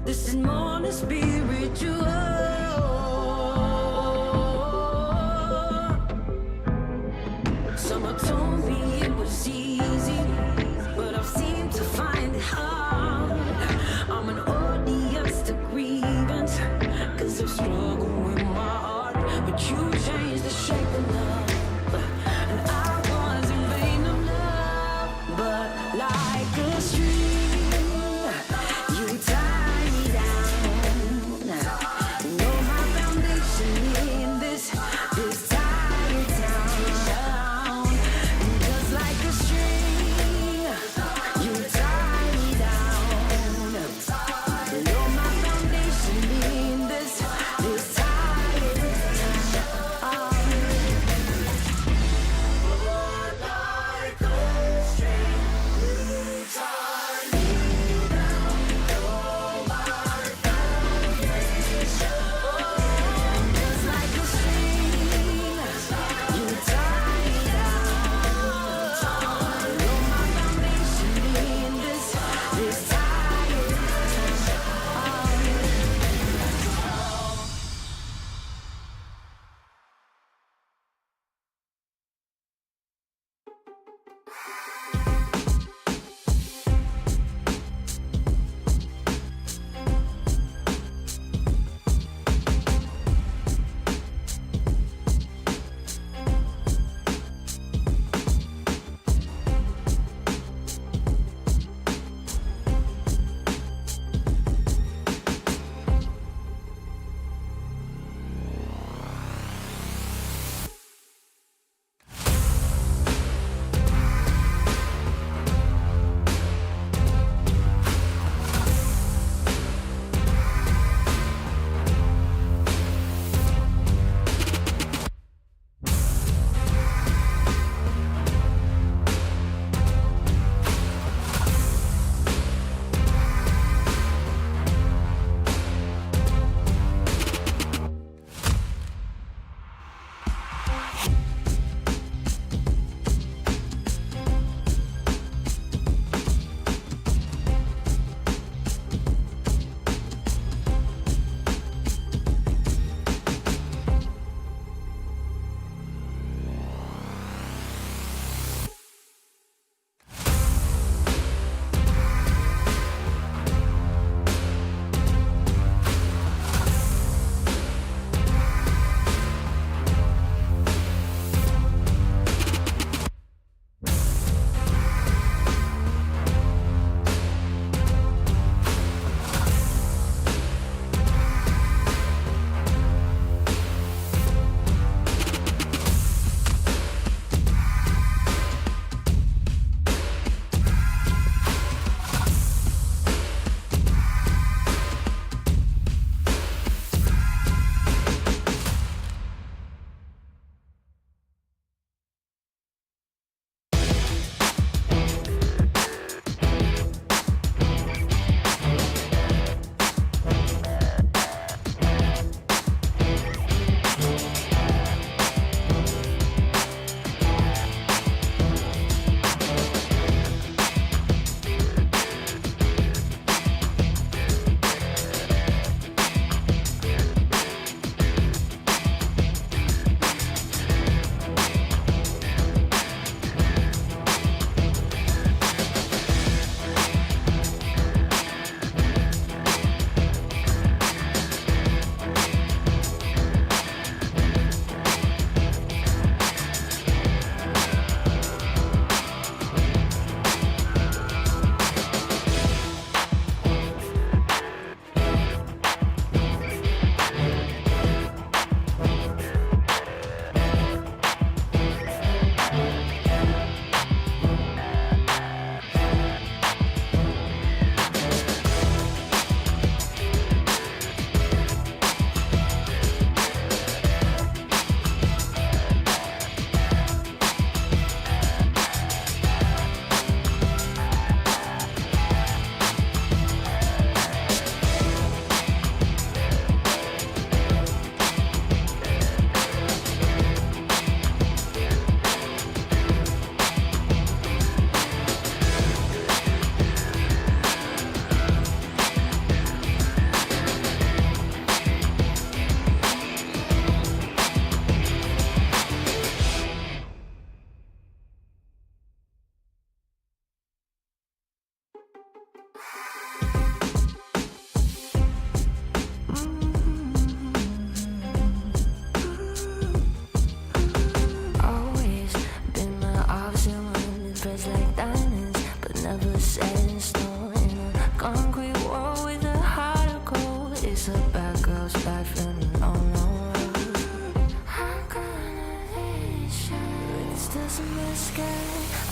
this is more than spiritual. Someone told me it was easy, but I've seemed to find it hard. I'm an audience to grievance, 'cause I've struggled with my heart. But you changed the shape of love, and I was in vain of love. But like a stream, you tie me down.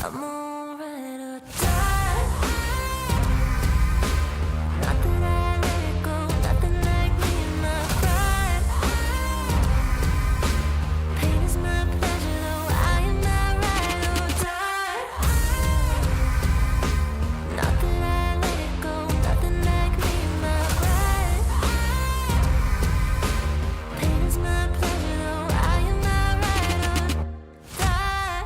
I'm on ride or die. Not that I let it go, nothing like me in my pride. Pain is my pleasure, though I am not ride or die. Not that I let it go, nothing like me in my pride. Pain is my pleasure, though I am not ride or die.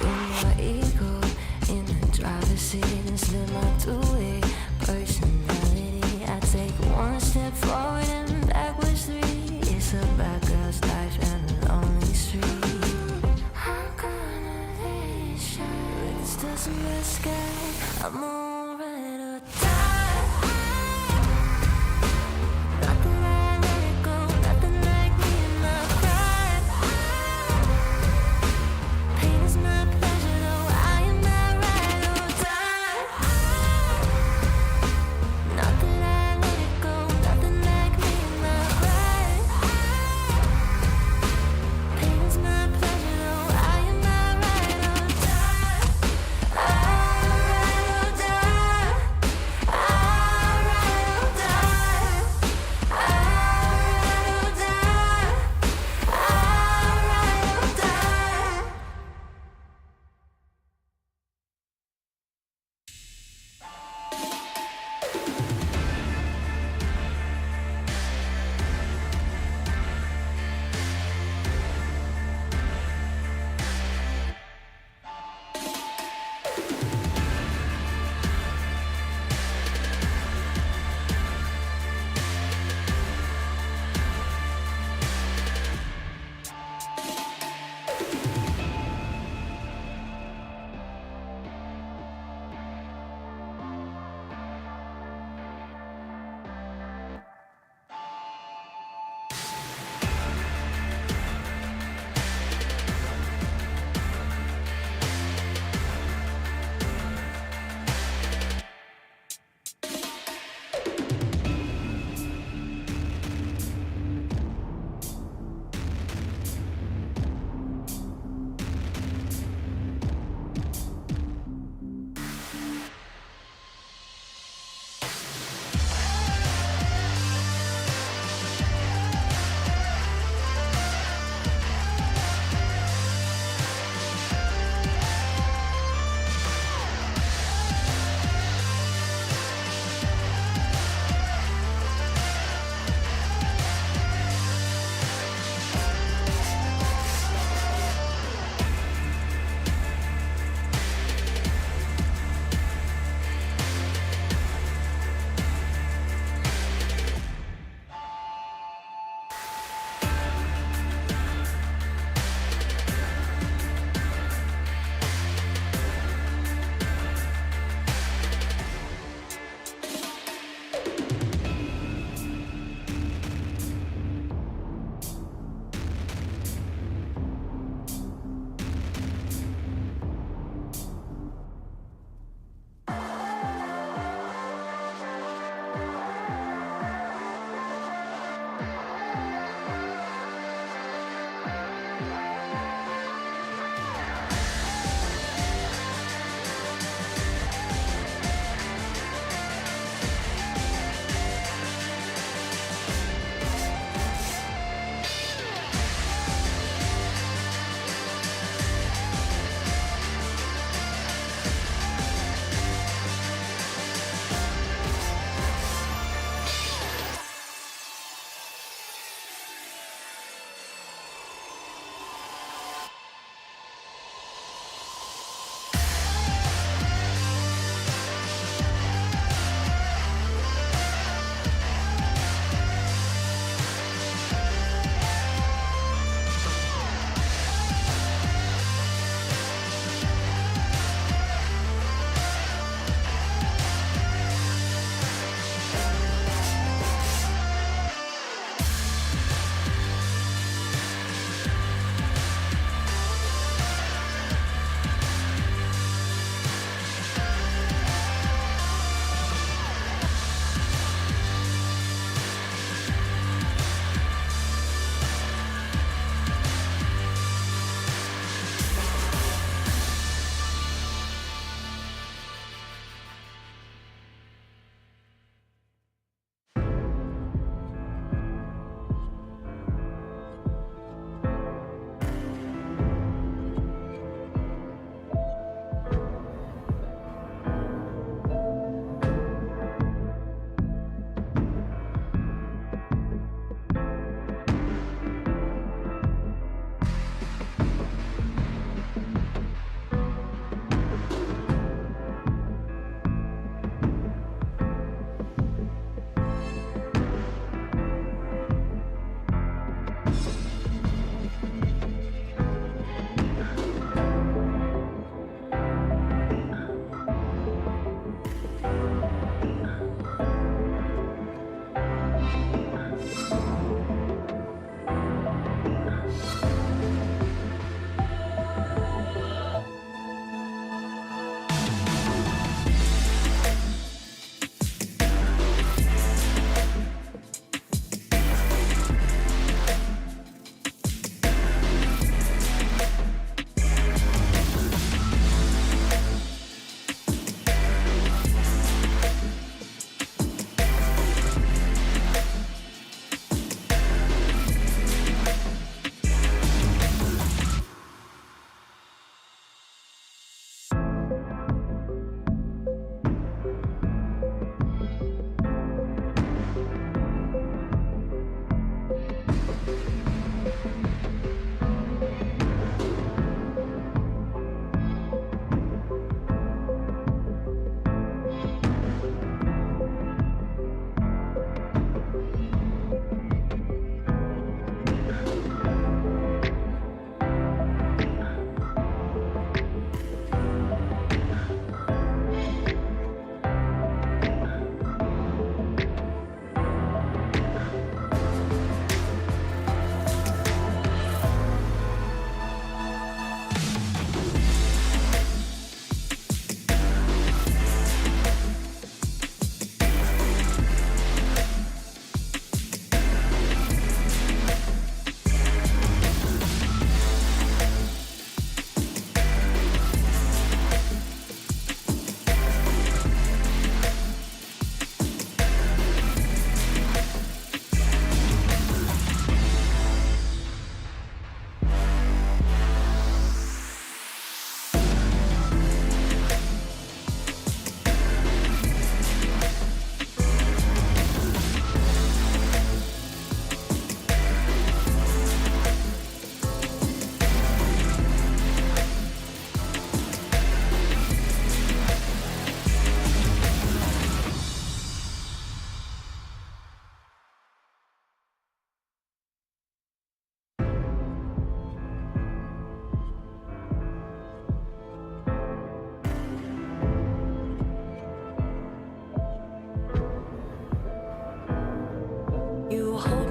Put my ego in the driver's seat and slip my two-way personality. I take one step forward and backwards three. It's a bad girl's life and a lonely street. I'm gonna let it shine like the stars in the sky. I'm on ride or die. Not that I let it go, nothing like me in my pride. Pain is my pleasure, though I am not ride or die. Not that I let it go, nothing like me in my pride. Pain is my pleasure, though I am not ride or die. I ride or die.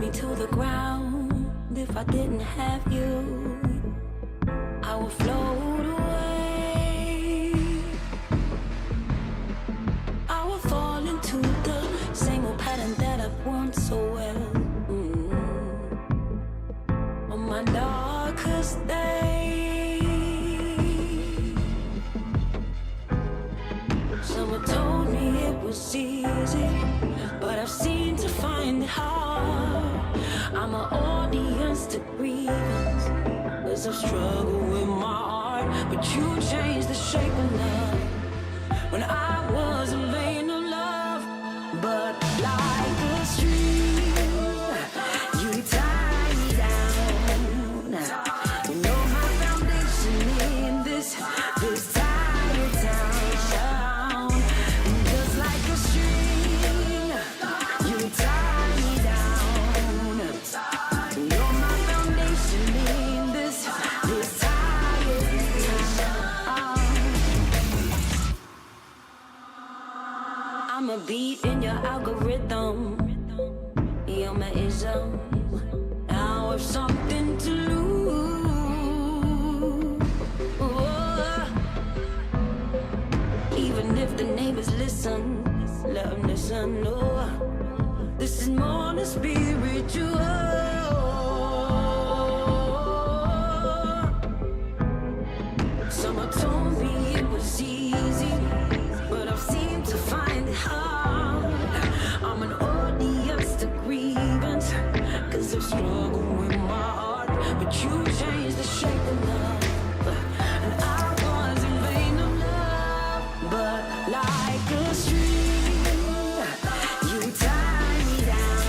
me to the ground. If I didn't have you, I would float away. I would fall into the same old pattern that I've worn so well. On my darkest day, someone told me it was easy, but I've seemed to find it hard. I'm an audience to grievance, 'cause I've struggled with my heart. But you changed the shape of love when I was a vein of love. But like a stream, you tie me down. You know my foundation in this tired town. Just like a stream, you tie me down. You're my foundation in this tired town. I'm a beat in your algorithm. You're my ism. Now I've something to lose. Oh. Even if the neighbors listen, let them listen. Oh. This is more than spiritual. Someone told me it was easy, but I've seemed to find it hard. I'm an audience to grievance, 'cause I've struggled with my heart. But you changed the shape of love, and I was in vain of love. But like a stream, you tie me down.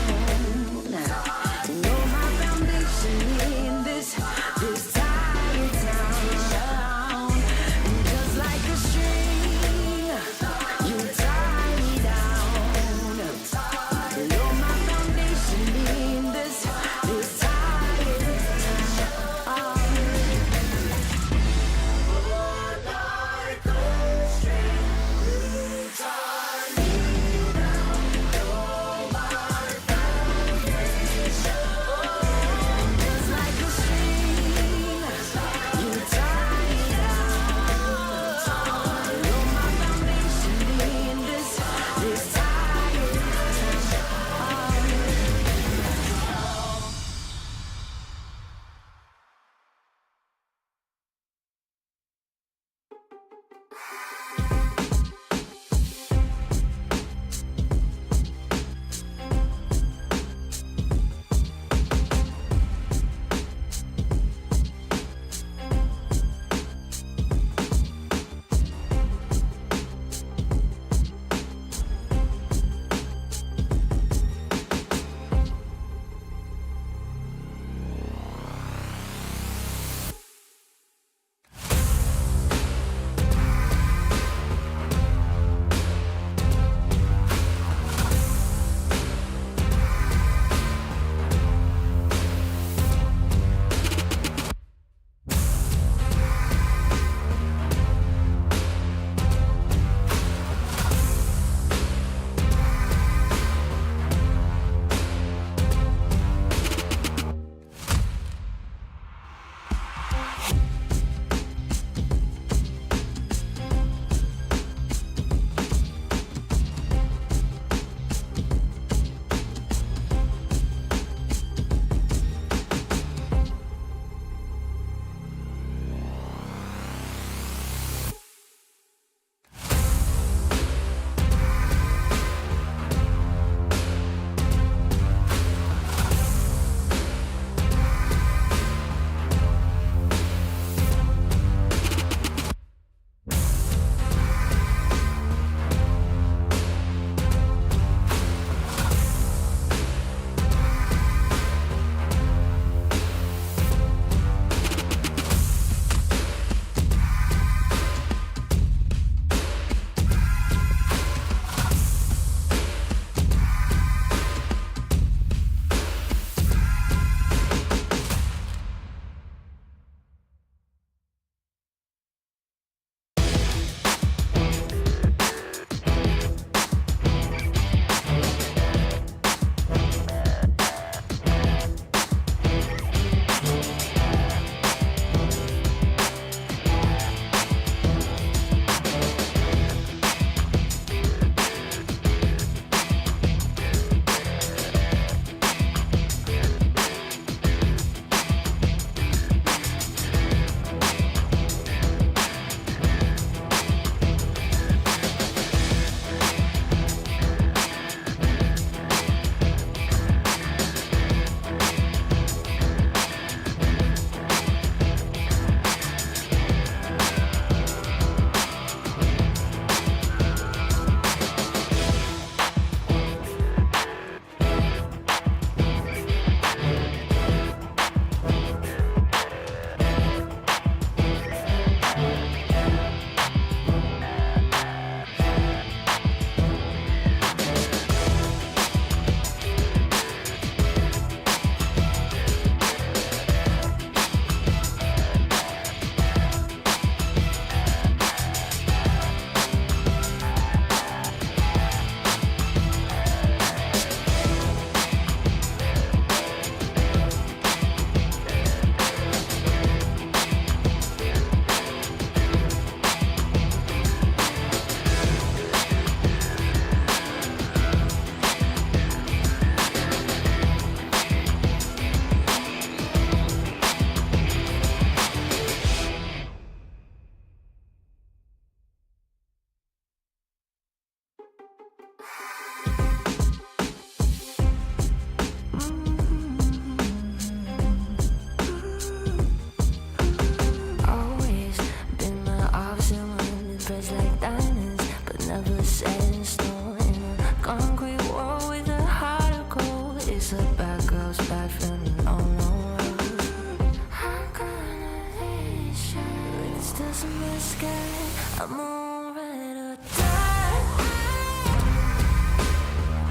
It's a bad girl's life and an all-alone road. I'm gonna leash you. It's just a mistake. I'm alright or die.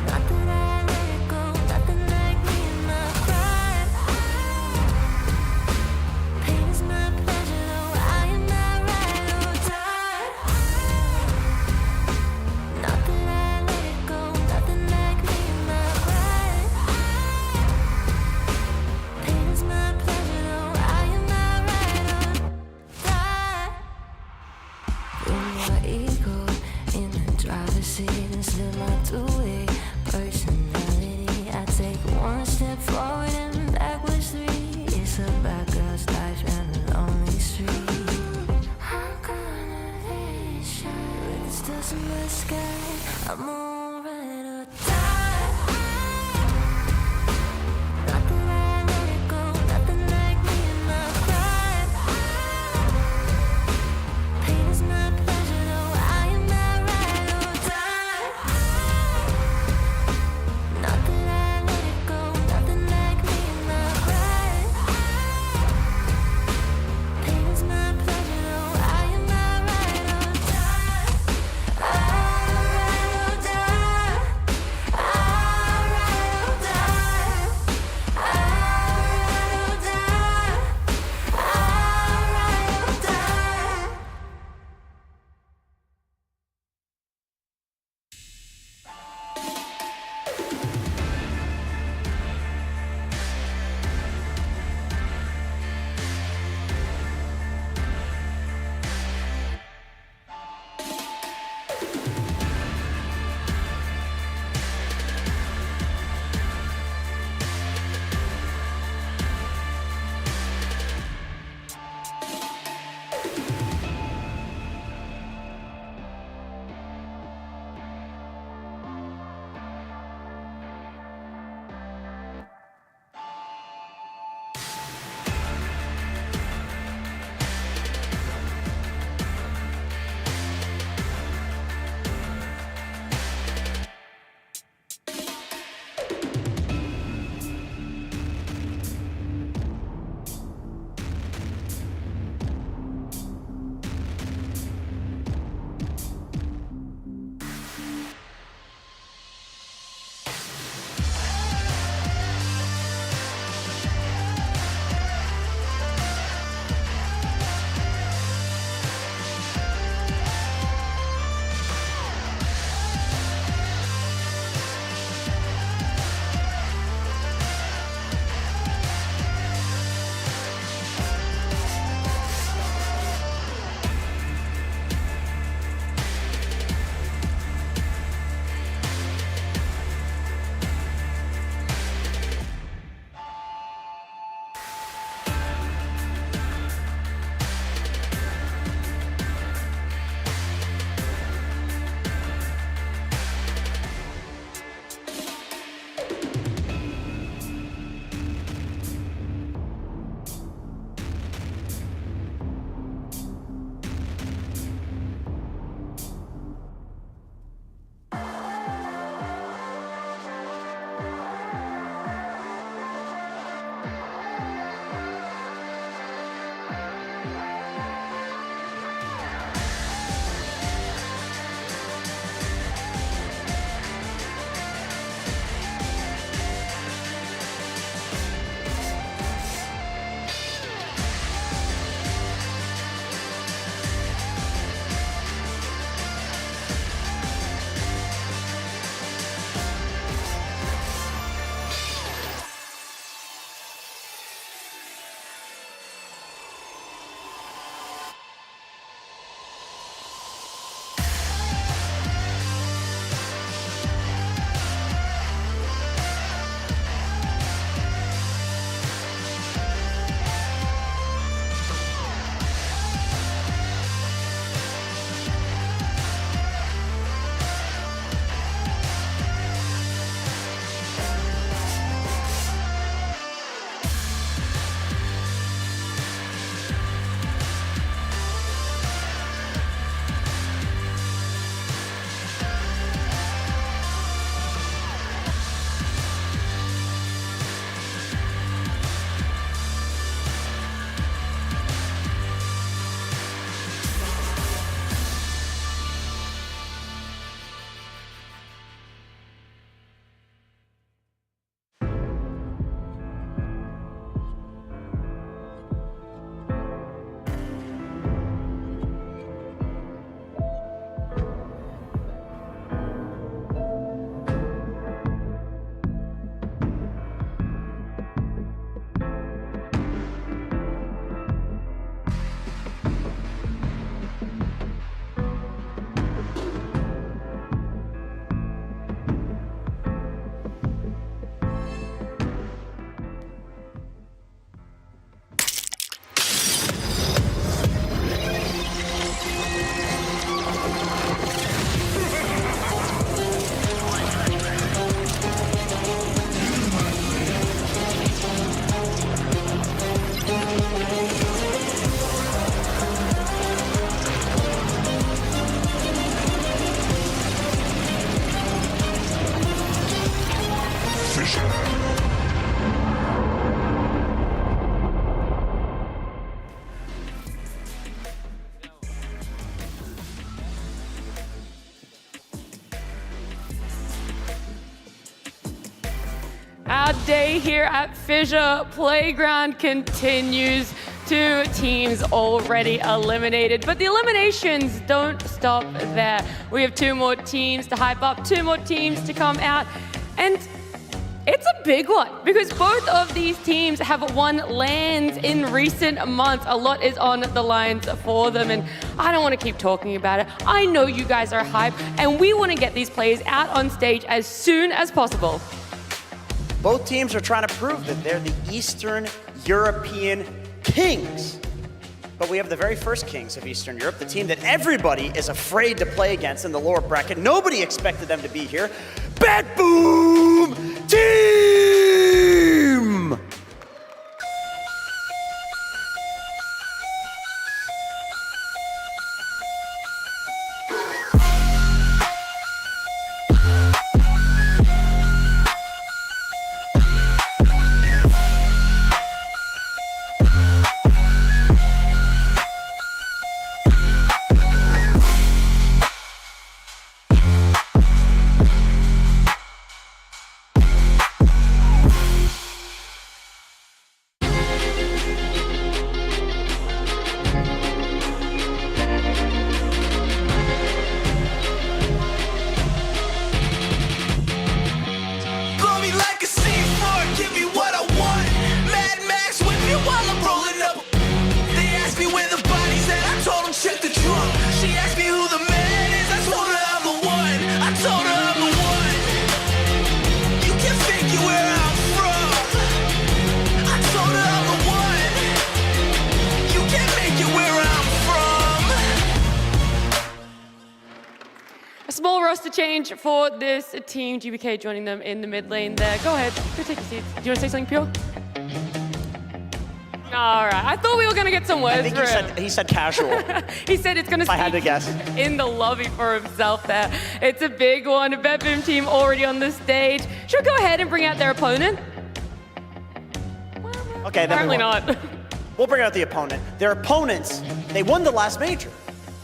Not that I let it go, nothing like me in my pride. Pain is my pleasure, though I am not right or die. Not that I let it go, nothing like me in my pride. Pain is my pleasure, though I am not right or die. Put my ego in the driver's seat and slip my two-way personality. I take one step forward and backwards three. It's a bad girl's life and a lonely street. I'm gonna leash you. It's just a mistake. I'm alright or die. Not that I let it go, nothing like me in my pride. Pain is my pleasure, though I am not right or die. Not that I let it go, nothing like me in my pride. Pain is my pleasure, though I am not right or die. I'm right or die. Parivision. Our day here at FISSURE Playground continues. 2 teams already eliminated, but the eliminations don't stop there. We have 2 more teams to hype up, 2 more teams to come out, and it's a big one because both of these teams have won LANs in recent months. A lot is on the lines for them, and I don't want to keep talking about it. I know you guys are hyped, and we want to get these players out on stage as soon as possible. Both teams are trying to prove that they're the Eastern European kings. But we have the very first kings of Eastern Europe, the team that everybody is afraid to play against in the lower bracket. Nobody expected them to be here. BetBoom Team! Small roster change for this team. GBK joining them in the mid lane there. Go ahead, go take a seat. Do you want to say something, Pure? All right, I thought we were gonna get some words. I think he said casual. He said it's gonna. If I had to guess. In the lobby for himself there. It's a big one. BetBoom team already on the stage. Should we go ahead and bring out their opponent? Okay, then Apparently not. We'll bring out the opponent. Their opponents, they won the last major.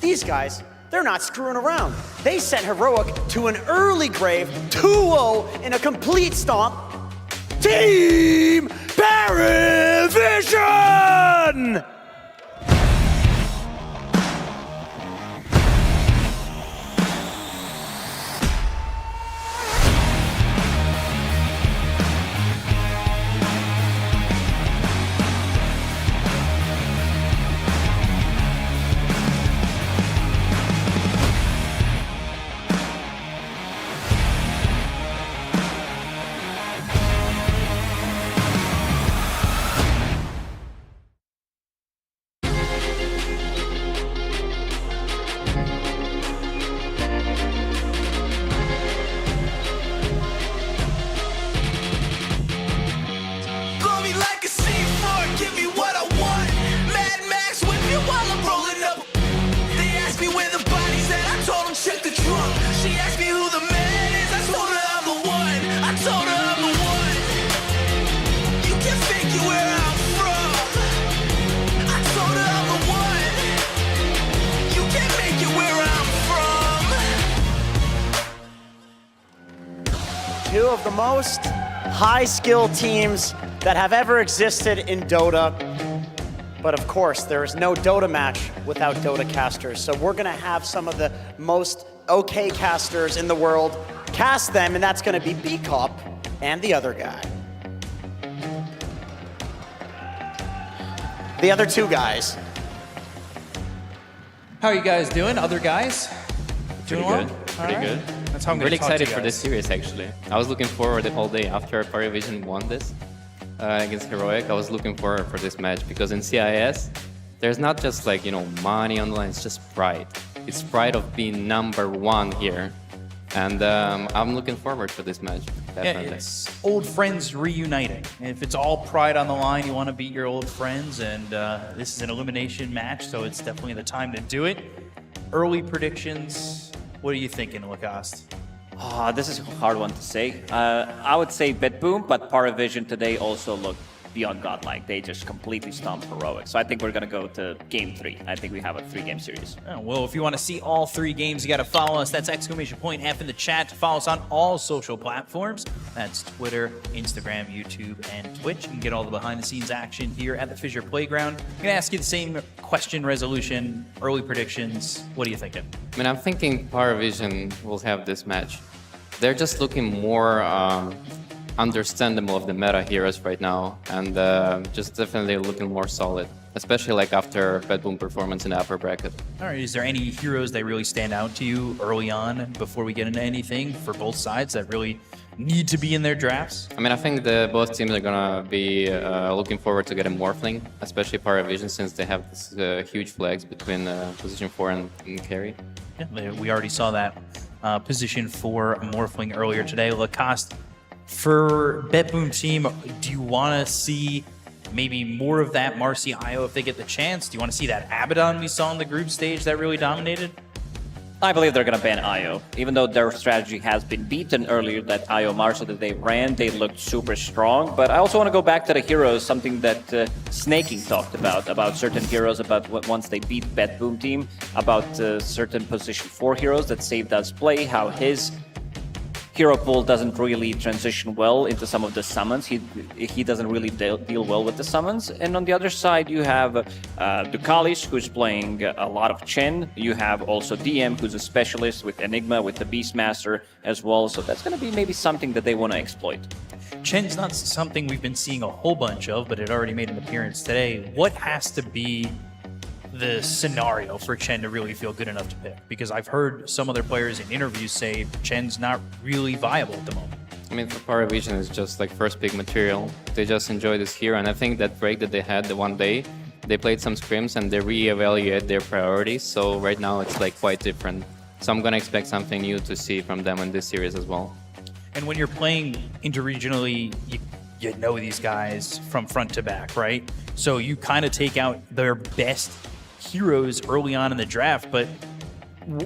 These guys, they're not screwing around. They sent Heroic to an early grave, 2-0 in a complete stomp. Team Parivision! Two of the most high-skill teams that have ever existed in Dota. But of course, there is no Dota match without Dota casters. So we're gonna have some of the most okay casters in the world cast them, and that's gonna be B-Cop and the other guy. The other two guys. How are you guys doing, other guys? Pretty Doing good. well? Pretty All right. good. That's how I'm really gonna talk to excited you for this guys. series, actually. I was looking forward the whole day after Parivision won this against Heroic. I was looking forward for this match because in CIS, there's not just like, you know, money on the line, it's just pride. It's pride of being #1 here. And I'm looking forward to this match, definitely. Yeah, it's old friends reuniting. And if it's all pride on the line, you want to beat your old friends, and this is an elimination match, so it's definitely the time to do it. Early predictions, what are you thinking, Lacoste? This is a hard one to say. I would say BetBoom, but Parivision today also looked beyond godlike. They just completely stomped Heroic. So I think we're going to go to Game 3. I think we have a 3-game series. Oh, well, if you want to see all 3 games, you got to follow us. That's !F in the chat to follow us on all social platforms. That's Twitter, Instagram, YouTube, and Twitch. You can get all the behind-the-scenes action here at the FISSURE Playground. I'm going to ask you the same question, resolution, early predictions. What are you thinking? I mean, I'm thinking Parivision will have this match. They're just looking more understandable of the meta heroes right now, and just definitely looking more solid, especially like after BetBoom performance in the upper bracket. All right, is there any heroes that really stand out to you early on before we get into anything for both sides that really need to be in their drafts? I mean, I think both teams are gonna be looking forward to getting Morphling, especially Parivision, since they have this huge flags between position 4 and carry. Yeah, we already saw that position 4 Morphling earlier today. Lacoste, for BetBoom team, do you want to see maybe more of that Marcy Io if they get the chance? Do you want to see that Abaddon we saw in the group stage that really dominated? I believe they're going to ban Io. Even though their strategy has been beaten earlier, that Io Marso that they ran, they looked super strong. But I also want to go back to the heroes, something that Snaking talked about certain heroes, about what once they beat BetBoom team, about certain position 4 heroes that Save does play, how his hero pool doesn't really transition well into some of the summons. He doesn't really deal well with the summons. And on the other side, you have Ducalis, who's playing a lot of Chen. You have also DM, who's a specialist with Enigma, with the Beastmaster as well. So that's going to be maybe something that they want to exploit. Chen's not something we've been seeing a whole bunch of, but it already made an appearance today. What has to be the scenario for Chen to really feel good enough to pick? Because I've heard some other players in interviews say Chen's not really viable at the moment. I mean, for Parivision, it's just like first pick material. They just enjoy this hero, and I think that break that they had the one day, they played some scrims and they reevaluate their priorities. So right now it's like quite different. So I'm gonna expect something new to see from them in this series as well. And when you're playing interregionally, you know these guys from front to back, right? So you kind of take out their best heroes early on in the draft, but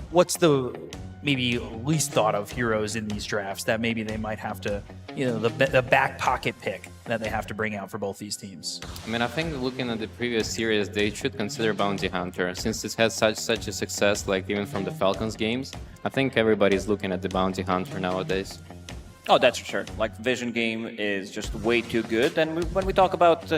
what's the maybe least thought of heroes in these drafts that maybe they might have to, you know, the back pocket pick that they have to bring out for both these teams? I mean, I think looking at the previous series, they should consider Bounty Hunter, since it has such a success, like even from the Falcons games. I think everybody's looking at the Bounty Hunter nowadays. Oh, that's for sure. Like, Vision game is just way too good. And when we talk about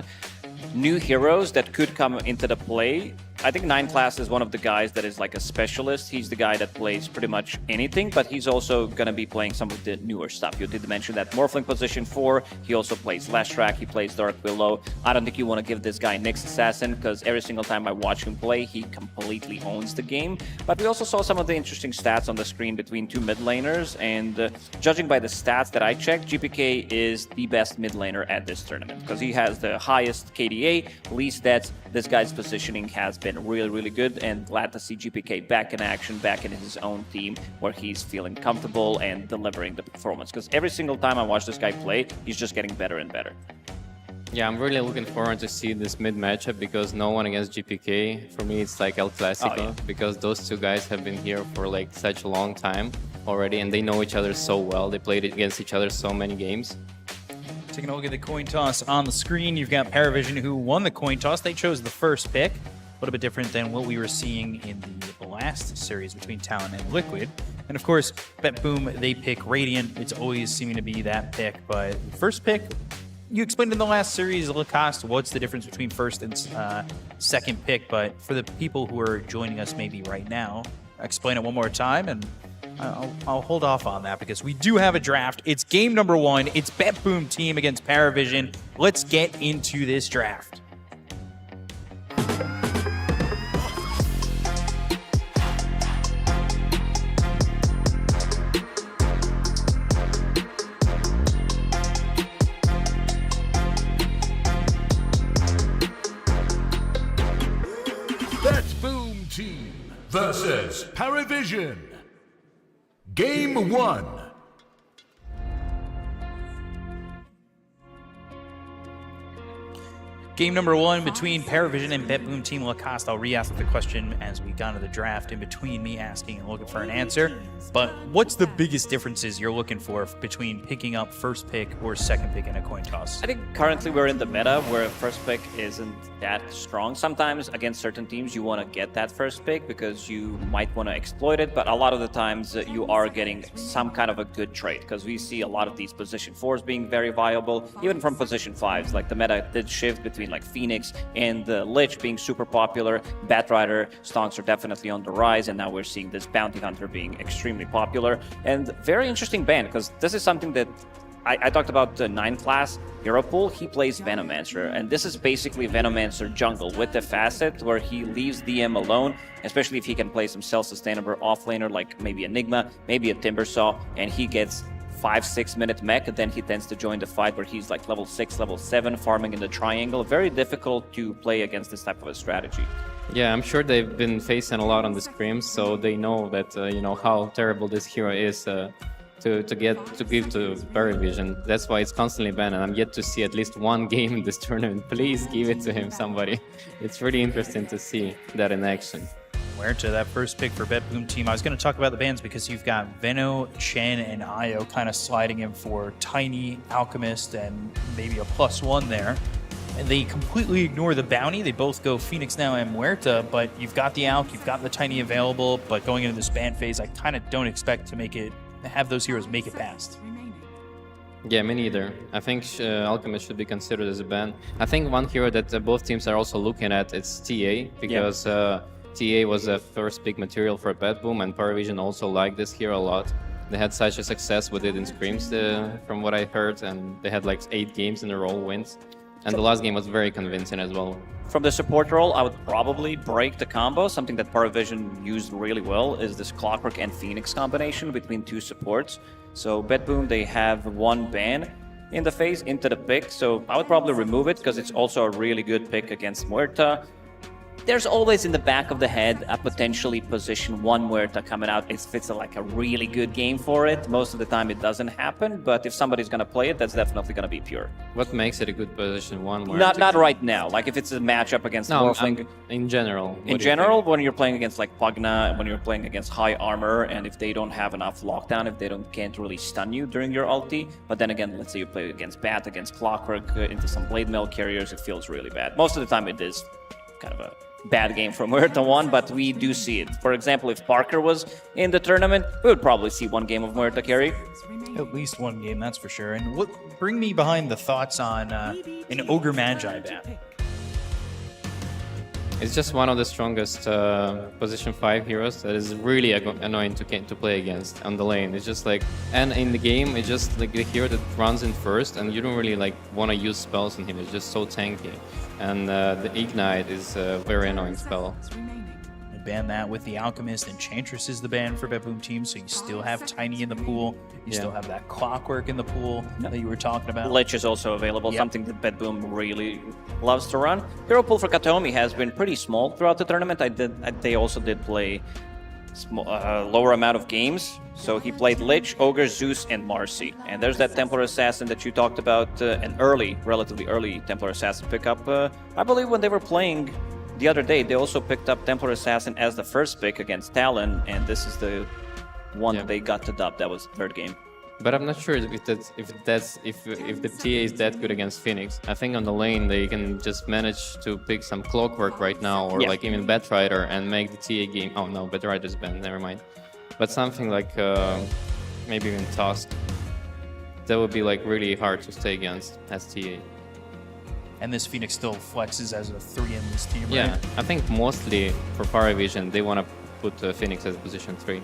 new heroes that could come into the play, I think 9 Class is one of the guys that is like a specialist. He's the guy that plays pretty much anything, but he's also going to be playing some of the newer stuff. You did mention that Morphling position 4. He also plays Lashtrack. He plays Dark Willow. I don't think you want to give this guy Nyx Assassin, because every single time I watch him play, he completely owns the game. But we also saw some of the interesting stats on the screen between 2 mid laners, and judging by the stats that I checked, GPK is the best mid laner at this tournament, because he has the highest KDA, least deaths. This guy's positioning has been really, really good, and glad to see GPK back in action, back in his own team, where he's feeling comfortable and delivering the performance. Because every single time I watch this guy play, he's just getting better and better. Yeah, I'm really looking forward to see this mid matchup, because no one against GPK. For me, it's like El Clasico, because those two guys have been here for like such a long time already, and they know each other so well. They played against each other so many games. Taking a look at the coin toss on the screen, you've got Parivision, who won the coin toss. They chose the first pick. A little bit different than what we were seeing in the last series between Talon and Liquid. And of course, BetBoom, they pick Radiant. It's always seeming to be that pick, but first pick, you explained in the last series, Lacoste, what's the difference between first and second pick, but for the people who are joining us maybe right now, explain it one more time, and I'll hold off on that because we do have a draft. It's game number 1. It's BetBoom team against Parivision. Let's get into this draft. BetBoom team versus Parivision. Game 1. Game number 1 between Parivision and BetBoom Team Lacoste. I'll re-ask the question as we got into the draft in between me asking and looking for an answer. But what's the biggest differences you're looking for between picking up first pick or second pick in a coin toss? I think currently we're in the meta where first pick isn't that strong. Sometimes against certain teams you want to get that first pick because you might want to exploit it, but a lot of the times you are getting some kind of a good trade because we see a lot of these position 4s being very viable, even from position 5s. Like the meta did shift between like Phoenix and Lich being super popular. Batrider stonks are definitely on the rise, and now we're seeing this Bounty Hunter being extremely popular. And very interesting ban, because this is something that I talked about the 9 class hero pool. He plays Venomancer, and this is basically Venomancer jungle with the facet where he leaves DM alone, especially if he can play some self-sustainable offlaner like maybe Enigma, maybe a Timbersaw, and he gets 5-6 minute mech, and then he tends to join the fight where he's like level 6, level 7, farming in the triangle. Very difficult to play against this type of a strategy. Yeah, I'm sure they've been facing a lot on the scrims, so they know that you know how terrible this hero is to give to Parivision. That's why it's constantly banned, and I'm yet to see at least one game in this tournament. Please give it to him, somebody. It's really interesting to see that in action. Muerta, that first pick for BetBoom Team. I was going to talk about the bans because you've got Veno, Chen, and Io kind of sliding in for Tiny, Alchemist, and maybe a +1 there. And they completely ignore the bounty. They both go Phoenix now and Muerta, but you've got the Alch, you've got the Tiny available, but going into this ban phase, I kind of don't expect to have those heroes make it past. Yeah, me neither. I think Alchemist should be considered as a ban. I think one hero that both teams are also looking at is TA, because TA was a first big material for BetBoom, and Parivision also liked this hero a lot. They had such a success with it in scrims, from what I heard, and they had like 8 games in a row wins. And the last game was very convincing as well. From the support role, I would probably break the combo. Something that Parivision used really well is this Clockwork and Phoenix combination between 2 supports. So BetBoom, they have 1 ban in the phase into the pick, so I would probably remove it because it's also a really good pick against Muerta. There's always in the back of the head a potentially position 1 Muerta coming out if it's like a really good game for it. Most of the time it doesn't happen, but if somebody's going to play it, that's definitely going to be pure. What makes it a good position 1 Muerta? Not right now. Like if it's a matchup against Morphling. In general. In general, when you're playing against like Pugna, when you're playing against high armor, and if they don't have enough lockdown, if they can't really stun you during your ulti. But then again, let's say you play against Bat, against Clockwork, into some Blade Mail carriers, it feels really bad. Most of the time it is kind of a bad game from Muerta 1, but we do see it. For example, if Parker was in the tournament, we would probably see 1 game of Muerta carry. At least 1 game, that's for sure. And bring me behind the thoughts on an Ogre Magi ban. It's just one of the strongest position 5 heroes that is really annoying to play against on the lane. It's just like, and in the game, it's just like the hero that runs in first, and you don't really like want to use spells on him. It's just so tanky, and the Ignite is a very annoying spell. Ban that with the Alchemist. Enchantress is the ban for BetBoom Team, so you still have Tiny in the pool. You still have that Clockwork in the pool that you were talking about. Lich is also available, something that BetBoom really loves to run. Hero pool for Katomi has been pretty small throughout the tournament. They also did play lower amount of games. So he played Lich, Ogre, Zeus, and Marcy. And there's that Templar Assassin that you talked about, an relatively early Templar Assassin pickup. I believe when they were playing the other day, they also picked up Templar Assassin as the first pick against Talon, and this is the one that they got to dub. That was the 3rd game. But I'm not sure if the TA is that good against Phoenix. I think on the lane they can just manage to pick some Clockwork right now, or like even Batrider, and make the TA game. Oh no, Batrider's banned. Never mind. But something like maybe even Tusk. That would be like really hard to stay against as TA. And this Phoenix still flexes as a 3 in this team, right? Yeah, I think mostly for Parivision, they want to put Phoenix as position 3.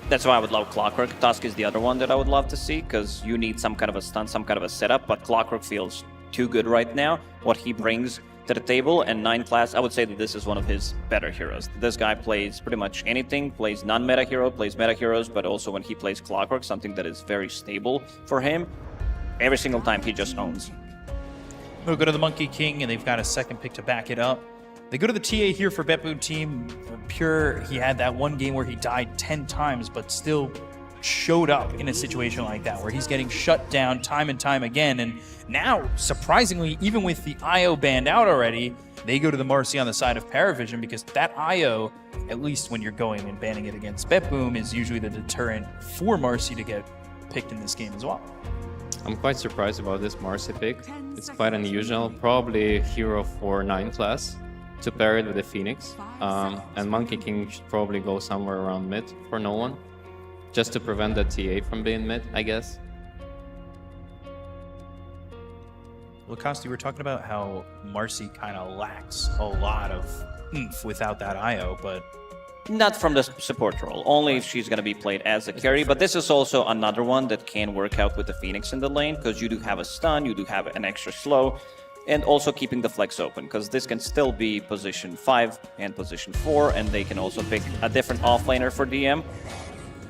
That's why I would love Clockwork. Tusk is the other one that I would love to see, because you need some kind of a stun, some kind of a setup, but Clockwork feels too good right now, what he brings to the table. And 9 class, I would say that this is one of his better heroes. This guy plays pretty much anything, plays non-meta hero, plays meta heroes, but also when he plays Clockwork, something that is very stable for him, every single time he just owns. We'll go to the Monkey King, and they've got a 2nd pick to back it up. They go to the TA here for BetBoom Team. Pure, he had that 1 game where he died 10 times, but still showed up in a situation like that where he's getting shut down time and time again. And now, surprisingly, even with the IO banned out already, they go to the Marcy on the side of Parivision because that IO, at least when you're going and banning it against BetBoom, is usually the deterrent for Marcy to get picked in this game as well. I'm quite surprised about this Marcy pick. It's quite unusual. Probably hero for 9 class to pair it with the Phoenix. And Monkey King should probably go somewhere around mid for no one, just to prevent the TA from being mid, I guess. Lacoste, you were talking about how Marcy kind of lacks a lot of oomph without that IO, but Not from the support role, only if she's going to be played as a carry, but this is also another one that can work out with the Phoenix in the lane, because you do have a stun, you do have an extra slow, and also keeping the flex open, because this can still be position 5 and position 4, and they can also pick a different offlaner for DM.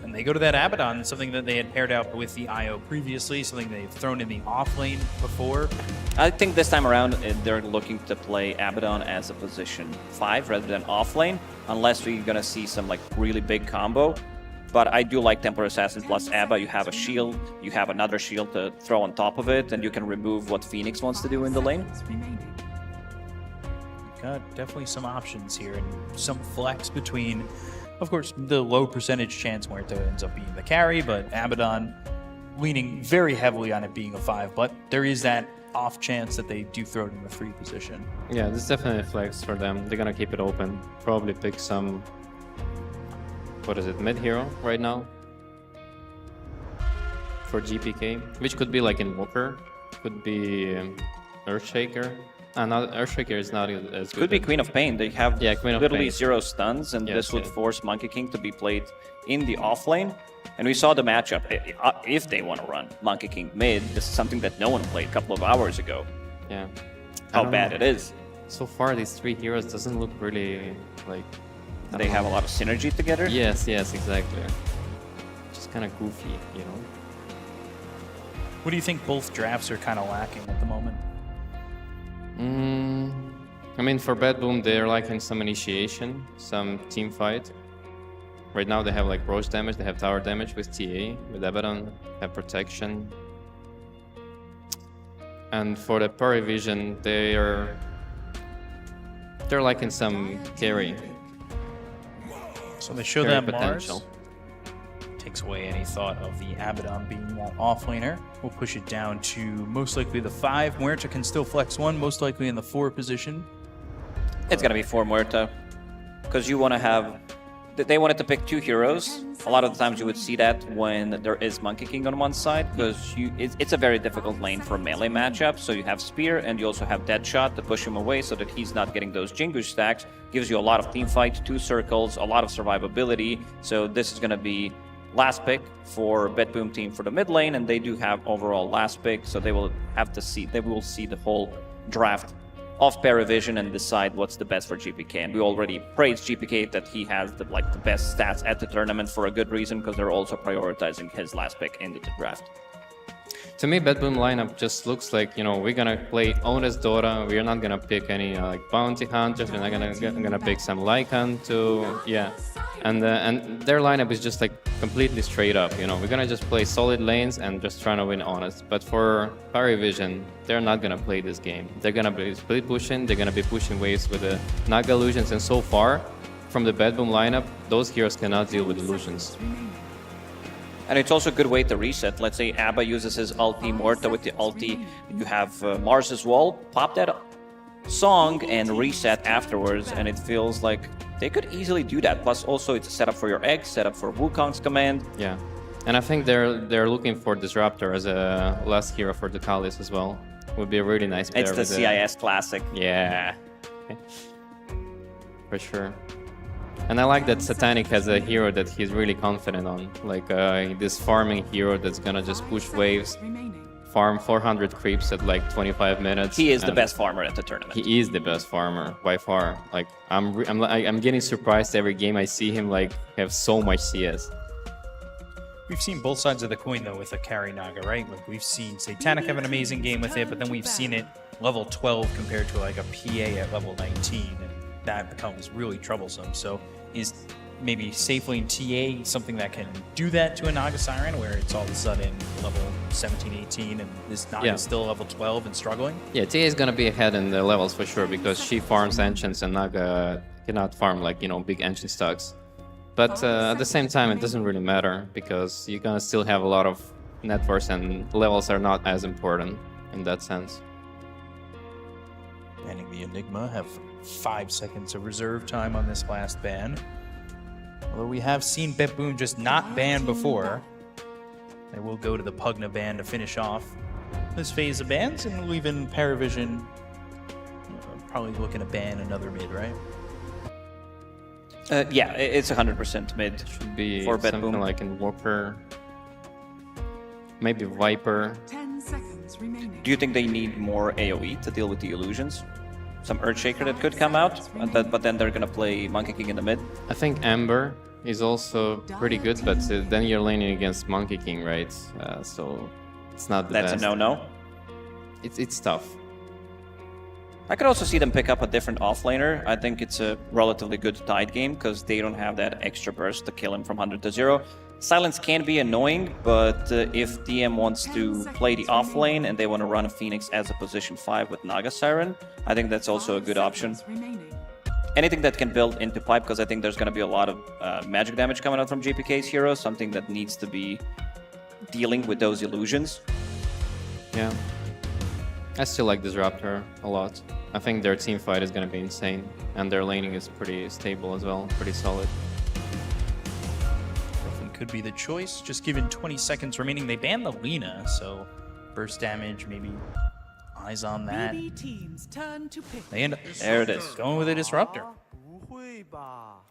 And they go to that Abaddon, something that they had paired out with the IO previously, something they've thrown in the off lane before. I think this time around they're looking to play Abaddon as a position 5 rather than off lane, unless we're gonna see some like really big combo. But I do like Templar Assassin plus Abba. You have a shield, you have another shield to throw on top of it, and you can remove what Phoenix wants to do in the lane. Got definitely some options here and some flex between, of course, the low percentage chance Muerto ends up being the carry, but Abaddon leaning very heavily on it being a 5, but there is that off chance that they do throw it in the free position. Yeah, this is definitely a flex for them. They're gonna keep it open. Probably pick some, what is it, mid hero right now for GPK, which could be like Invoker, could be Earthshaker. Not Earthshaker is not as good. Could be Queen of Pain. They have Queen of literally Pain. 0 stuns, and Yes, this would yes. force Monkey King to be played in the off lane. And we saw the matchup. If they want to run Monkey King mid, this is something that no one played a couple of hours ago. Yeah. How bad it is. So far, these 3 heroes doesn't look really like... I They don't have a know. lot of synergy together. Yes, exactly. Just kind of goofy, you know? What do you think both drafts are kind of lacking at the moment? I mean, for BetBoom, they're lacking some initiation, some team fight. Right now, they have like Roche damage, they have tower damage with TA, with Abaddon, have protection. And for the Parivision, they're lacking some carry. So they show Carry that potential. Mars takes away any thought of the Abaddon being that offlaner. We'll push it down to most likely the 5. Muerta can still flex 1, most likely in the 4 position. It's gonna be 4 Muerta, because you want to have. They wanted to pick 2 heroes. A lot of the times you would see that when there is Monkey King on one side, because it's a very difficult lane for melee matchups. So you have Spear, and you also have Deadshot to push him away so that he's not getting those Jingu stacks. Gives you a lot of team fight, 2 circles, a lot of survivability. So this is gonna be last pick for BetBoom team for the mid lane, and they do have overall last pick. So they will have to see. They will see the whole draft of Parivision and decide what's the best for GPK. And we already praised GPK that he has the best stats at the tournament for a good reason, because they're also prioritizing his last pick in the draft. To me, BetBoom lineup just looks like, you know, we're gonna play Honest Dota. We're not gonna pick any like bounty hunters. We're not gonna pick some Lycan to, yeah. And their lineup is just like completely straight up. You know, we're gonna just play solid lanes and just trying to win Honest. But for Parivision, they're not gonna play this game. They're gonna be split pushing. They're gonna be pushing waves with the Naga illusions. And so far, from the BetBoom lineup, those heroes cannot deal with illusions. And it's also a good way to reset. Let's say Abba uses his ulti, Muerta with the ulti. You have Mars as well. Pop that song and reset afterwards, and it feels like they could easily do that. Plus, also it's a setup for your egg, setup for Wukong's command. Yeah, and I think they're looking for Disruptor as a last hero for the Kalis as well. Would be a really nice pair. It's the CIS classic. Yeah, for sure. And I like that Satanic has a hero that he's really confident on, like this farming hero that's gonna just push waves, farm 400 creeps at like 25 minutes. He is the best farmer at the tournament. He is the best farmer by far. Like I'm getting surprised every game I see him like have so much CS. We've seen both sides of the coin though with a carry Naga, right? Like we've seen Satanic have an amazing game with it, but then we've seen it level 12 compared to like a PA at level 19, and that becomes really troublesome. So is maybe safe lane TA, something that can do that to a Naga Siren, where it's all of a sudden level 17, 18, and this Naga is still level 12 and struggling? Yeah, TA is gonna be ahead in the levels for sure because she farms ancients and Naga cannot farm like, you know, big ancient stocks. But at the same time, it doesn't really matter because you're gonna still have a lot of net worth and levels are not as important in that sense. Banning the Enigma, have 5 seconds of reserve time on this last ban. Although we have seen BetBoom just not ban before. They will go to the Pugna ban to finish off this phase of bans, and we'll even Parivision probably looking to ban another mid, right? Yeah, it's 100% mid. Should be for something BetBoom. like Invoker, maybe Viper. 10 seconds remaining. Do you think they need more AoE to deal with the illusions? Some Earthshaker that could come out, but then they're gonna play Monkey King in the mid. I think Ember is also pretty good, but then you're laning against Monkey King, right? So it's not the That's best. a no-no. It's tough. I could also see them pick up a different offlaner. I think it's a relatively good Tide game because they don't have that extra burst to kill him from 100 to 0. Silence can be annoying, but if DM wants to play the off lane and they want to run a Phoenix as a position 5 with Naga Siren, I think that's also a good option. Anything that can build into pipe, because I think there's going to be a lot of magic damage coming out from JPK's hero, something that needs to be dealing with those illusions. Yeah. I still like Disruptor a lot. I think their team fight is going to be insane, and their laning is pretty stable as well, pretty solid. Could be the choice. Just given 20 seconds remaining, they banned the Lina, so burst damage, maybe eyes on that. Teams turn to pick. They end up There it is. going with a Disruptor.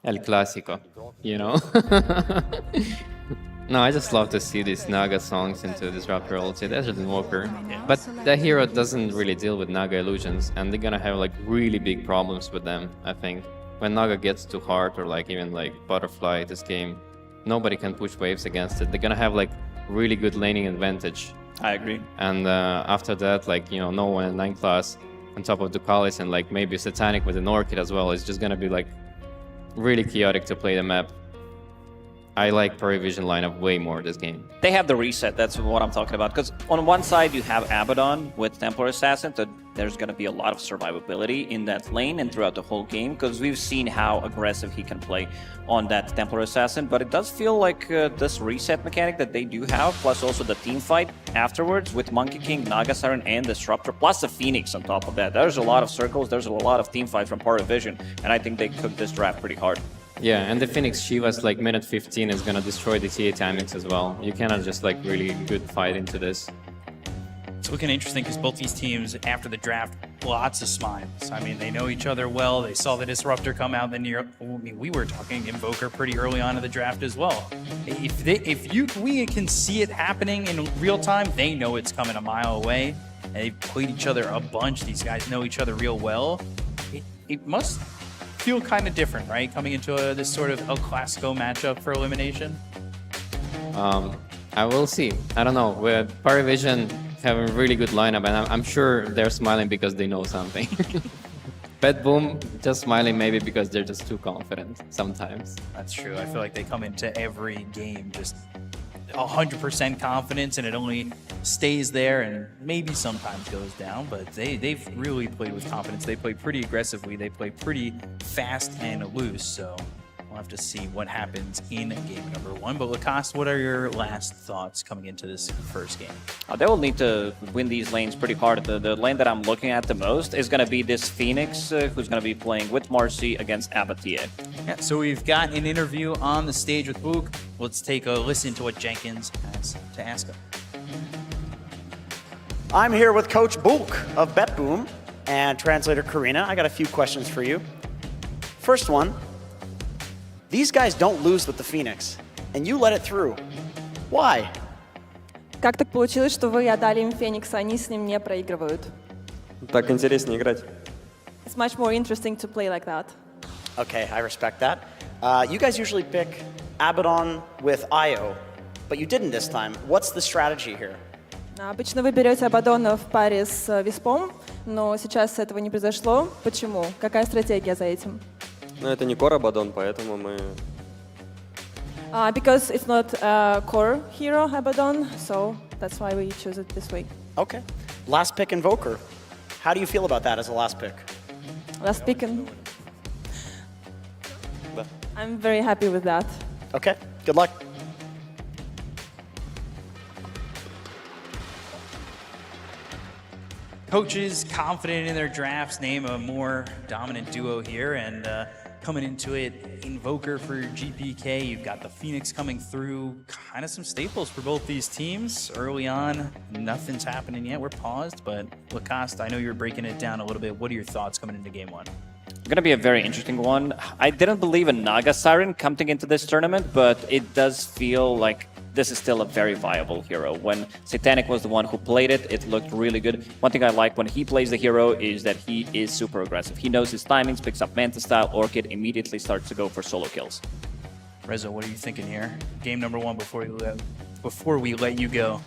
El Clásico, you know? No, I just love to see these Naga songs into Disruptor ulti. That's just Invoker. But the hero doesn't really deal with Naga illusions, and they're gonna have like really big problems with them, I think. When Naga gets too hard, or like even like Butterfly this game, nobody can push waves against it. They're gonna have like really good laning advantage. I agree. And after that, like, you know, no one in 9 class on top of Ducalis and like maybe Satanic with an Orchid as well is just gonna be like really chaotic to play the map. I like Parivision lineup way more this game. They have the reset, that's what I'm talking about. Because on one side you have Abaddon with Templar Assassin, so there's going to be a lot of survivability in that lane and throughout the whole game, because we've seen how aggressive he can play on that Templar Assassin. But it does feel like this reset mechanic that they do have, plus also the team fight afterwards with Monkey King, Naga Siren, and Disruptor, plus the Phoenix on top of that. There's a lot of circles, there's a lot of team fights from Parivision, and I think they cooked this draft pretty hard. Yeah, and the Phoenix Shiva's like minute 15 is gonna destroy the TA timings as well. You cannot just like really good fight into this. It's looking interesting because both these teams, after the draft, lots of smiles. I mean, they know each other well. They saw the Disruptor come out. Then we were talking Invoker pretty early on in the draft as well. If we can see it happening in real time, they know it's coming a mile away. And they've played each other a bunch. These guys know each other real well. It must feel kind of different, right? Coming into this sort of El Clasico matchup for elimination. I will see. I don't know. With Parivision having a really good lineup, and I'm sure they're smiling because they know something. BetBoom just smiling maybe because they're just too confident sometimes. That's true. I feel like they come into every game just 100% confidence, and it only stays there and maybe sometimes goes down, but they've really played with confidence. They play pretty aggressively. They play pretty fast and loose, so we'll have to see what happens in game number 1. But Lacoste, what are your last thoughts coming into this first game? They will need to win these lanes pretty hard. The lane that I'm looking at the most is going to be this Phoenix, who's going to be playing with Marcy against Abatia. Yeah, so we've got an interview on the stage with Book. Let's take a listen to what Jenkins has to ask him. I'm here with Coach Book of BetBoom and translator Karina. I got a few questions for you. First one, these guys don't lose with the Phoenix, and you let it through. Why? Как так получилось, что вы отдали им Феникса, они с ним не проигрывают? Так интереснее играть. It's much more interesting to play like that. Okay, I respect that. You guys usually pick Abaddon with Io, but you didn't this time. What's the strategy here? Обычно вы берете Абаддона в паре с Виспом, но сейчас этого не произошло. Почему? Какая стратегия за этим? Но это не Кор Абаддон, поэтому мы Because it's not a core hero, Abaddon, so that's why we choose it this way. Okay. Last pick Invoker. How do you feel about that as a last pick? Last pick. I'm very happy with that. Okay. Good luck. Coaches confident in their drafts, name a more dominant duo here, and coming into it, Invoker for GPK. You've got the Phoenix coming through, kind of some staples for both these teams. Early on, nothing's happening yet. We're paused, but Lacoste, I know you're breaking it down a little bit. What are your thoughts coming into game one? Going to be a very interesting one. I didn't believe in Naga Siren coming into this tournament, but it does feel like this is still a very viable hero. When Satanic was the one who played it, it looked really good. One thing I like when he plays the hero is that he is super aggressive. He knows his timings, picks up Manta style, Orchid, immediately starts to go for solo kills. Rezo, what are you thinking here? Game number one before we let you go.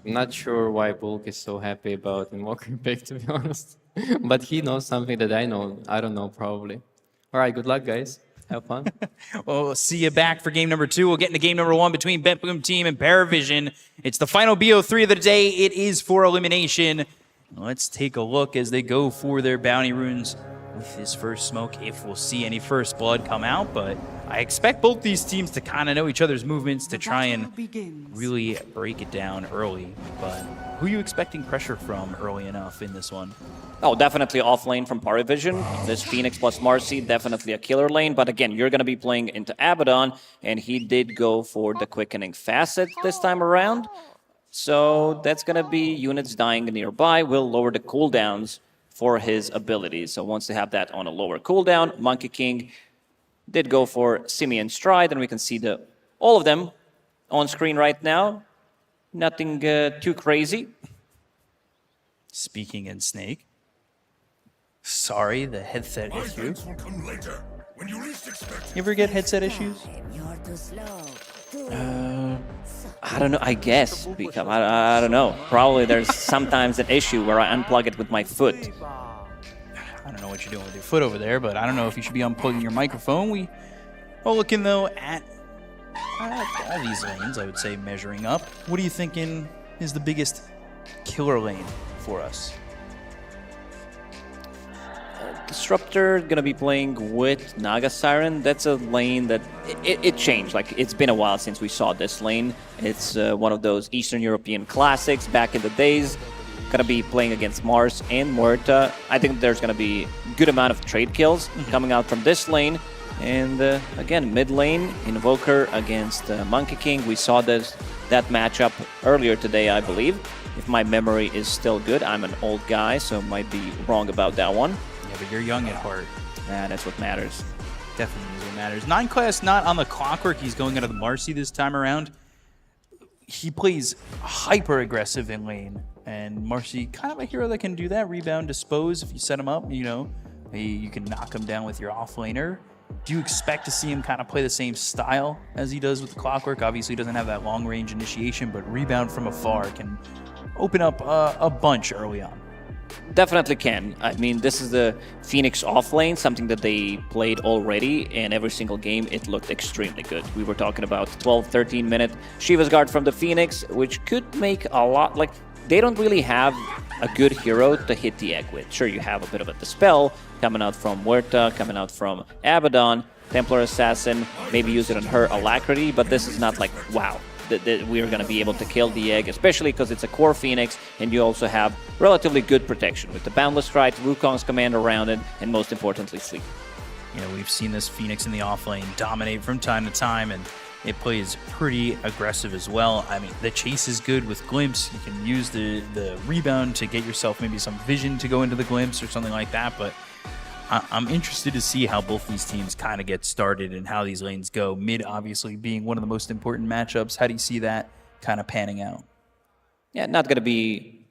I'm not sure why Bulk is so happy about Invoker pick, to be honest. But he knows something that I know. I don't know, probably. All right, good luck, guys. Have fun. Well, we'll see you back for game number two. We'll get into game number one between BetBoom Team and Parivision. It's the final BO3 of the day. It is for elimination. Let's take a look as they go for their bounty runes with his first smoke, if we'll see any first blood come out. But I expect both these teams to kind of know each other's movements to try and really break it down early. But who are you expecting pressure from early enough in this one? Oh, definitely off lane from Parivision. This Phoenix plus Marcy, definitely a killer lane. But again, you're going to be playing into Abaddon, and he did go for the quickening facet this time around. So that's going to be units dying nearby, will lower the cooldowns for his abilities. So once they have that on a lower cooldown, Monkey King did go for Simian Stride, and we can see all of them on screen right now. Nothing too crazy. Speaking in Snake. Sorry, the headset issue. You ever get headset issues? I don't know, I guess, because I don't know. Probably there's sometimes an issue where I unplug it with my foot. I don't know what you're doing with your foot over there, but I don't know if you should be unplugging your microphone. We are looking, though, at all these lanes, I would say, measuring up. What are you thinking is the biggest killer lane for us? Disruptor gonna be playing with Naga Siren. That's a lane that it changed. Like, it's been a while since we saw this lane. It's one of those Eastern European classics back in the days. Gonna be playing against Mars and Muerta. I think there's gonna be a good amount of trade kills coming out from this lane. And again, mid lane, Invoker against Monkey King. We saw that matchup earlier today, I believe. If my memory is still good, I'm an old guy, so might be wrong about that one. Yeah, but you're young at heart. Yeah, that's what matters. Definitely is what matters. 9 class not on the clockwork. He's going out of the Marcy this time around. He plays hyper aggressive in lane. And Marcy, kind of a hero that can do that. Rebound, dispose. If you set him up, you know, you can knock him down with your offlaner. Do you expect to see him kind of play the same style as he does with the clockwork? Obviously, he doesn't have that long range initiation, but rebound from afar can open up a bunch early on. Definitely can. I mean, this is the Phoenix offlane, something that they played already, and every single game it looked extremely good. We were talking about 12-13 minute Shiva's Guard from the Phoenix, which could make a lot, like, they don't really have a good hero to hit the egg with. Sure, you have a bit of a Dispel coming out from Muerta, coming out from Abaddon, Templar Assassin, maybe use it on her Alacrity, but this is not like, wow, that we're going to be able to kill the egg, especially because it's a core Phoenix, and you also have relatively good protection with the Boundless Strike, Wukong's command around it, and most importantly, Sleep. You know, we've seen this Phoenix in the offlane dominate from time to time, and it plays pretty aggressive as well. I mean, the chase is good with Glimpse. You can use the rebound to get yourself maybe some vision to go into the Glimpse or something like that, but I'm interested to see how both these teams kind of get started and how these lanes go. Mid, obviously, being one of the most important matchups. How do you see that kind of panning out? Yeah, not going to be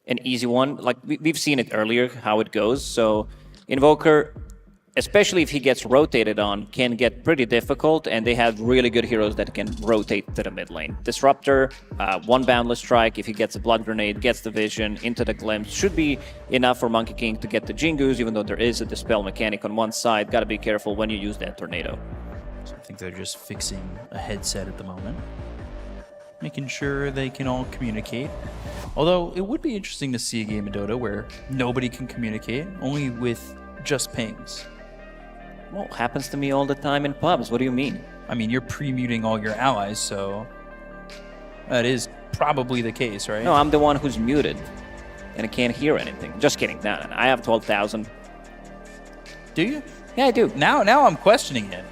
an easy one. Like, we've seen it earlier, how it goes. So, Invoker, especially if he gets rotated on, can get pretty difficult, and they have really good heroes that can rotate to the mid lane. Disruptor, one Boundless Strike, if he gets a Blood Grenade, gets the Vision, into the Glimpse, should be enough for Monkey King to get the Jingus, even though there is a Dispel mechanic on one side. Gotta be careful when you use that Tornado. So I think they're just fixing a headset at the moment, making sure they can all communicate. Although it would be interesting to see a game of Dota where nobody can communicate, only with just pings. Well, happens to me all the time in pubs. What do you mean? I mean, you're pre-muting all your allies, so that is probably the case, right? No, I'm the one who's muted, and I can't hear anything. Just kidding. No, I have 12,000. Do you? Yeah, I do. Now I'm questioning it.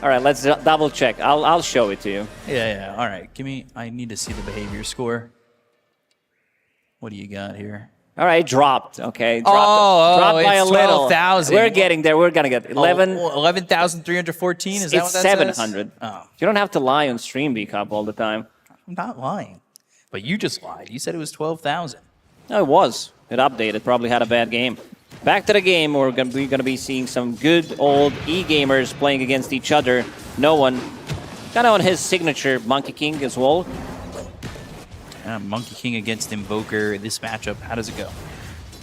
All right, let's double check. I'll show it to you. Yeah. All right, I need to see the behavior score. What do you got here? All right, dropped. Okay, dropped by it's a little. 12,000. We're getting there. We're gonna get 11,314. Is that what that 700. says? Oh, You don't have to lie on stream, B-Cup, all the time. I'm not lying. But you just lied. You said it was 12,000. No, it was. It updated. Probably had a bad game. Back to the game. We're gonna be seeing some good old e-gamers playing against each other. No one kind of on his signature Monkey King as well. Monkey King against Invoker. This matchup, how does it go?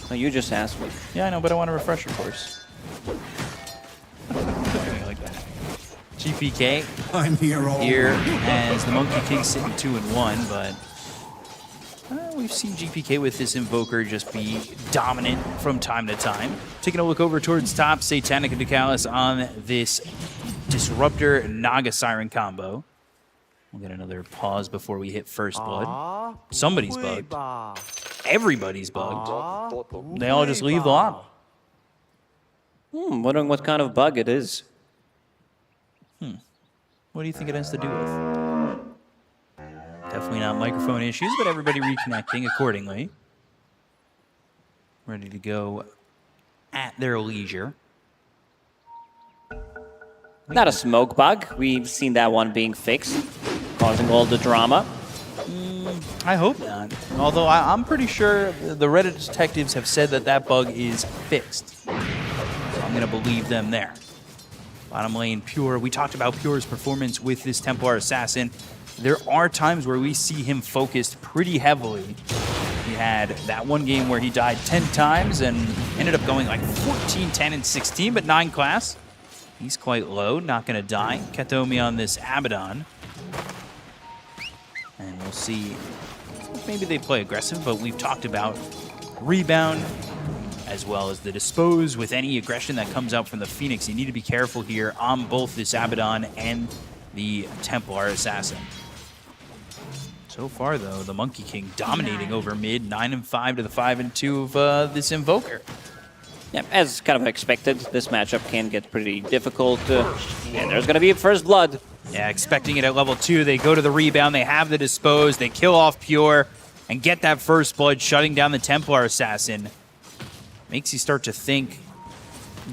No, you just asked me. Yeah, I know, but I want a refresher course. Like that. GPK. I'm here all as the Monkey King sitting 2-1, but we've seen GPK with this Invoker just be dominant from time to time. Taking a look over towards top, Satanic and Ducalis on this Disruptor Naga Siren combo. We'll get another pause before we hit first blood. Somebody's bugged. Everybody's bugged. They all just leave the lobby. Wondering what kind of bug it is. What do you think it has to do with? Definitely not microphone issues, but everybody reconnecting accordingly. Ready to go at their leisure. Not a smoke bug. We've seen that one being fixed, causing all the drama. I hope not. Although I'm pretty sure the Reddit detectives have said that bug is fixed. So I'm going to believe them there. Bottom lane, Pure. We talked about Pure's performance with this Templar Assassin. There are times where we see him focused pretty heavily. He had that one game where he died 10 times and ended up going like 14, 10, and 16, but 9 class. He's quite low, not going to die. Katomi on this Abaddon. And we'll see. Maybe they play aggressive, but we've talked about rebound as well as the dispose with any aggression that comes out from the Phoenix. You need to be careful here on both this Abaddon and the Templar Assassin. So far, though, the Monkey King dominating over mid, 9-5 to the 5-2 of this Invoker. Yeah, as kind of expected, this matchup can get pretty difficult. And there's going to be a first blood. Yeah, expecting it at level 2. They go to the rebound. They have the dispose. They kill off Pure and get that first blood, shutting down the Templar Assassin. Makes you start to think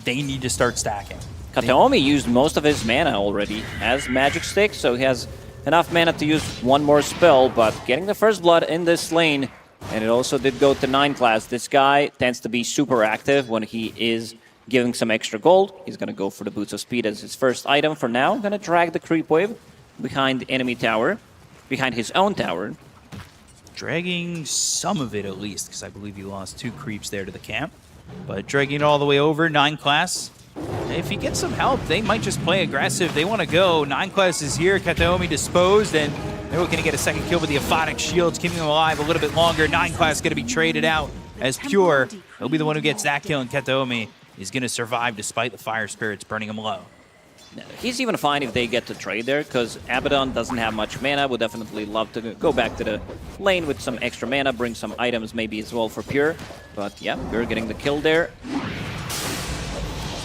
they need to start stacking. Kataomi used most of his mana already as Magic Stick, so he has enough mana to use one more spell, but getting the first blood in this lane, and it also did go to 9 class. This guy tends to be super active when he is giving some extra gold. He's going to go for the Boots of Speed as his first item for now. Going to drag the creep wave behind the enemy tower, behind his own tower. Dragging some of it at least, because I believe he lost 2 creeps there to the camp. But dragging it all the way over, 9 class. If he gets some help, they might just play aggressive. They want to go. 9 class is here. Kataomi disposed, and they're looking to get a second kill with the Aphotic Shields, keeping him alive a little bit longer. 9 class going to be traded out as Pure. He'll be the one who gets that kill, and Kataomi is going to survive despite the Fire Spirits burning him low. He's even fine if they get to trade there, because Abaddon doesn't have much mana. Would definitely love to go back to the lane with some extra mana, bring some items maybe as well for Pure. But yeah, Pure getting the kill there.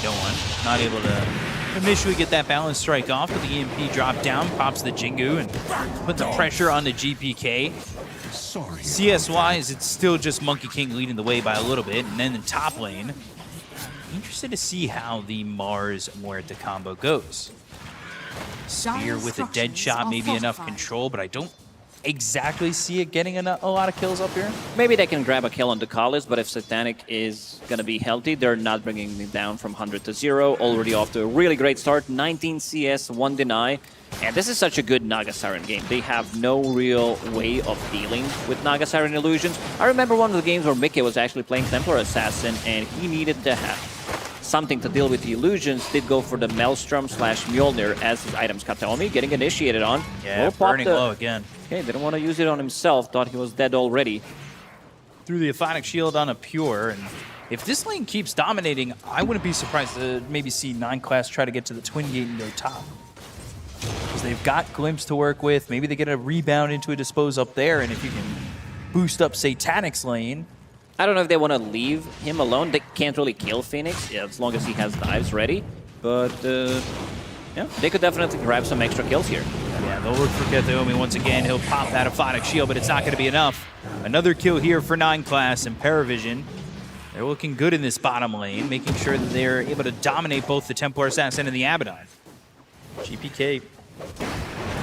Don't want. Not able to initially get that balance strike off, but the EMP drop down, pops the Jingu, and puts the pressure on the GPK. CS-wise, it's still just Monkey King leading the way by a little bit, and then in top lane, interested to see how the Mars Muerta combo goes. Spear with a dead shot, maybe enough control, but I don't exactly see it getting a lot of kills up here. Maybe they can grab a kill on Ducalis, but if Satanic is going to be healthy, they're not bringing me down from 100 to 0. Already off to a really great start. 19 CS, 1 deny. And this is such a good Naga Siren game. They have no real way of dealing with Naga Siren illusions. I remember one of the games where Mickey was actually playing Templar Assassin, and he needed to have something to deal with the illusions, did go for the Maelstrom / Mjolnir as his items. Kataomi getting initiated on. Yeah, burning low again. Okay, didn't want to use it on himself, thought he was dead already. Threw the Aphotic Shield on a Pure, and if this lane keeps dominating, I wouldn't be surprised to maybe see 9 class try to get to the Twin Gate and go top. Because they've got Glimpse to work with, maybe they get a rebound into a Dispose up there, and if you can boost up Satanic's lane. I don't know if they want to leave him alone. They can't really kill Phoenix, as long as he has dives ready. But, yeah, they could definitely grab some extra kills here. Yeah, they'll look for Kataomi once again. He'll pop that Aphotic Shield, but it's not going to be enough. Another kill here for 9 class and Parivision. They're looking good in this bottom lane, making sure that they're able to dominate both the Templar Assassin and the Abaddon. GPK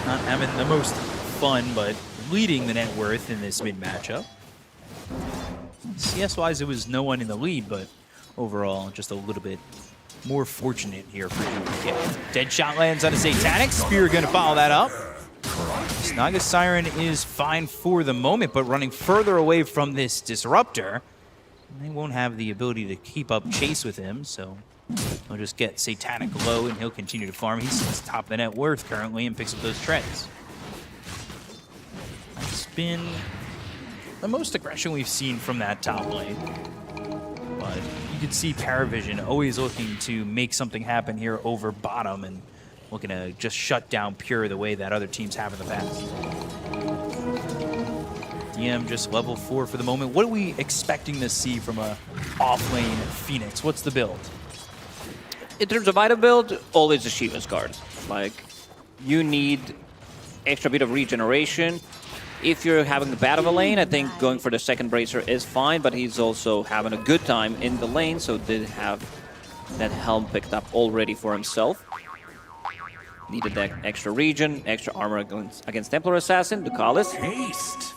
not having the most fun, but leading the net worth in this mid matchup. CS-wise, it was no one in the lead, but overall, just a little bit more fortunate here for GPK. Dead shot lands on a Satanic. Spear going to follow that up. Naga Siren is fine for the moment, but running further away from this Disruptor. They won't have the ability to keep up chase with him, so they'll just get Satanic low and he'll continue to farm. He's top of the net worth currently and picks up those treads. It's been the most aggression we've seen from that top lane. But you can see Parivision always looking to make something happen here over bottom and looking to just shut down Pure the way that other teams have in the past. DM just level 4 for the moment. What are we expecting to see from a off-lane Phoenix? What's the build? In terms of item build, always the Shiva's card. Like, you need extra bit of regeneration. If you're having the bad of a lane, I think going for the second Bracer is fine, but he's also having a good time in the lane, so did have that helm picked up already for himself. Needed that extra regen, extra armor against Templar Assassin. Ducalis. Haste.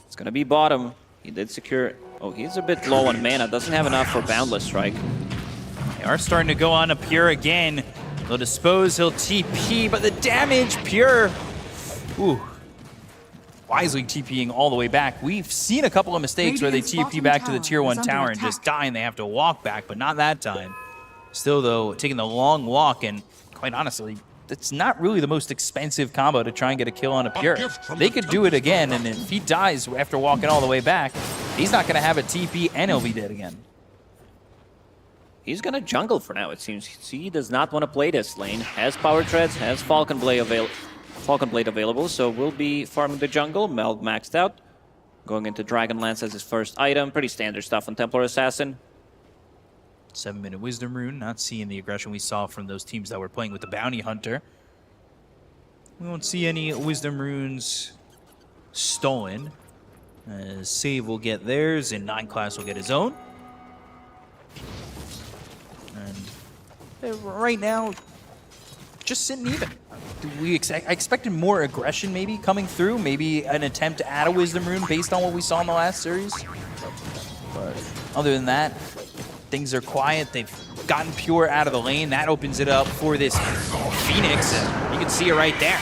It's gonna be bottom. He did secure. Oh, he's a bit low on mana. Doesn't have enough for Boundless Strike. They are starting to go on a Pure again. He'll dispose, he'll TP, but the damage, Pure. Ooh. Wisely TPing all the way back. We've seen a couple of mistakes where they TP back to the tier 1 tower and just die and they have to walk back, but not that time. Still though, taking the long walk, and quite honestly, it's not really the most expensive combo to try and get a kill on a Pure. They could do it again, and if he dies after walking all the way back, he's not going to have a TP and he'll be dead again. He's going to jungle for now, it seems. He does not want to play this lane. Has Power Treads, has Falcon Blade available, so we'll be farming the jungle. Meld maxed out. Going into Dragonlance as his first item. Pretty standard stuff on Templar Assassin. 7-minute Wisdom Rune, not seeing the aggression we saw from those teams that were playing with the Bounty Hunter. We won't see any Wisdom Runes stolen. Save will get theirs, and 9 class will get his own. And right now, just sitting even. I expected more aggression maybe coming through, maybe an attempt to add a Wisdom Rune based on what we saw in the last series. But other than that, things are quiet. They've gotten Pure out of the lane. That opens it up for this Phoenix, and you can see it right there.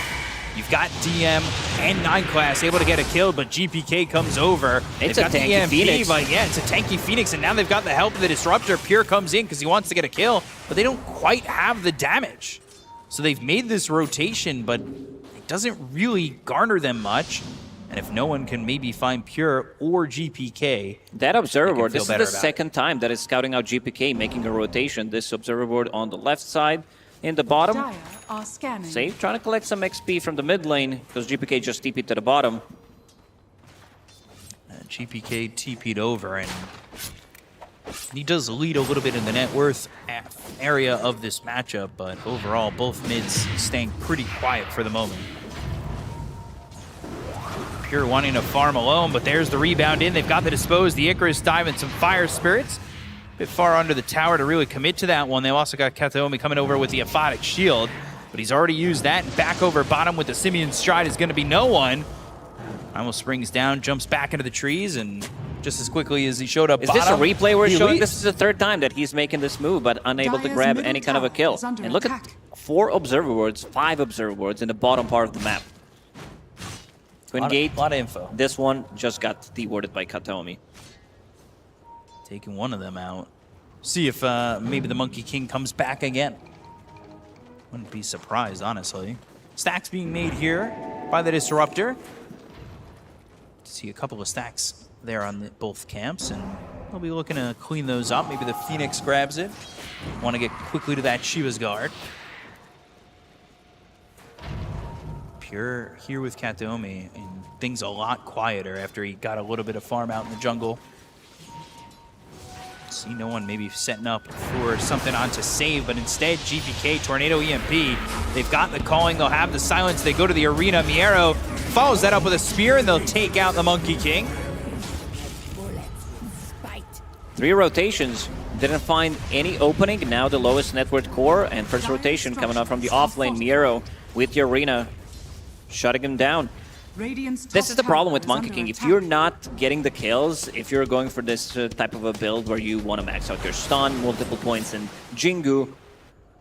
You've got DM and 9 class able to get a kill, but GPK comes over. It's a tanky Phoenix. But yeah, it's a tanky Phoenix, and now they've got the help of the Disruptor. Pure comes in because he wants to get a kill, but they don't quite have the damage. So they've made this rotation, but it doesn't really garner them much. And if no one can maybe find Pure or GPK... That Observer Board, this is the second time that is scouting out GPK, making a rotation. This Observer Board on the left side. In the bottom, Save trying to collect some XP from the mid lane, because GPK just TP'd to the bottom. GPK TP'd over, and he does lead a little bit in the net worth area of this matchup, but overall, both mids staying pretty quiet for the moment. Pure wanting to farm alone, but there's the rebound in. They've got the Dispose, the Icarus dive, and some Fire Spirits. Bit far under the tower to really commit to that one. They've also got Kataomi coming over with the Aphotic Shield, but he's already used that. Back over bottom with the Simeon Stride is going to be no one. Almost springs down, jumps back into the trees, and just as quickly as he showed up Is bottom, this a replay we're showing? leaves. This is the third time that he's making this move, but unable to grab any kind of a kill. And look at 4 Observer Boards, 5 Observer Boards in the bottom part of the map. Twin Gate. A lot of info. This one just got dewarded by Kataomi. Taking one of them out. See if maybe the Monkey King comes back again. Wouldn't be surprised, honestly. Stacks being made here by the Disruptor. See a couple of stacks there on both camps, and they'll be looking to clean those up. Maybe the Phoenix grabs it. Want to get quickly to that Shiva's Guard. Pure here with Kataomi, and things a lot quieter after he got a little bit of farm out in the jungle. See no one maybe setting up for something on to save, but instead GPK, Tornado EMP. They've got the calling, they'll have the silence, they go to the arena. Miero follows that up with a spear, and they'll take out the Monkey King. 3 rotations. Didn't find any opening. Now the lowest net worth core, and first rotation coming up from the offlane. Miero with the arena, shutting him down. This is the problem with Monkey King. If you're not getting the kills, if you're going for this type of a build where you want to max out your stun, multiple points, and Jingu,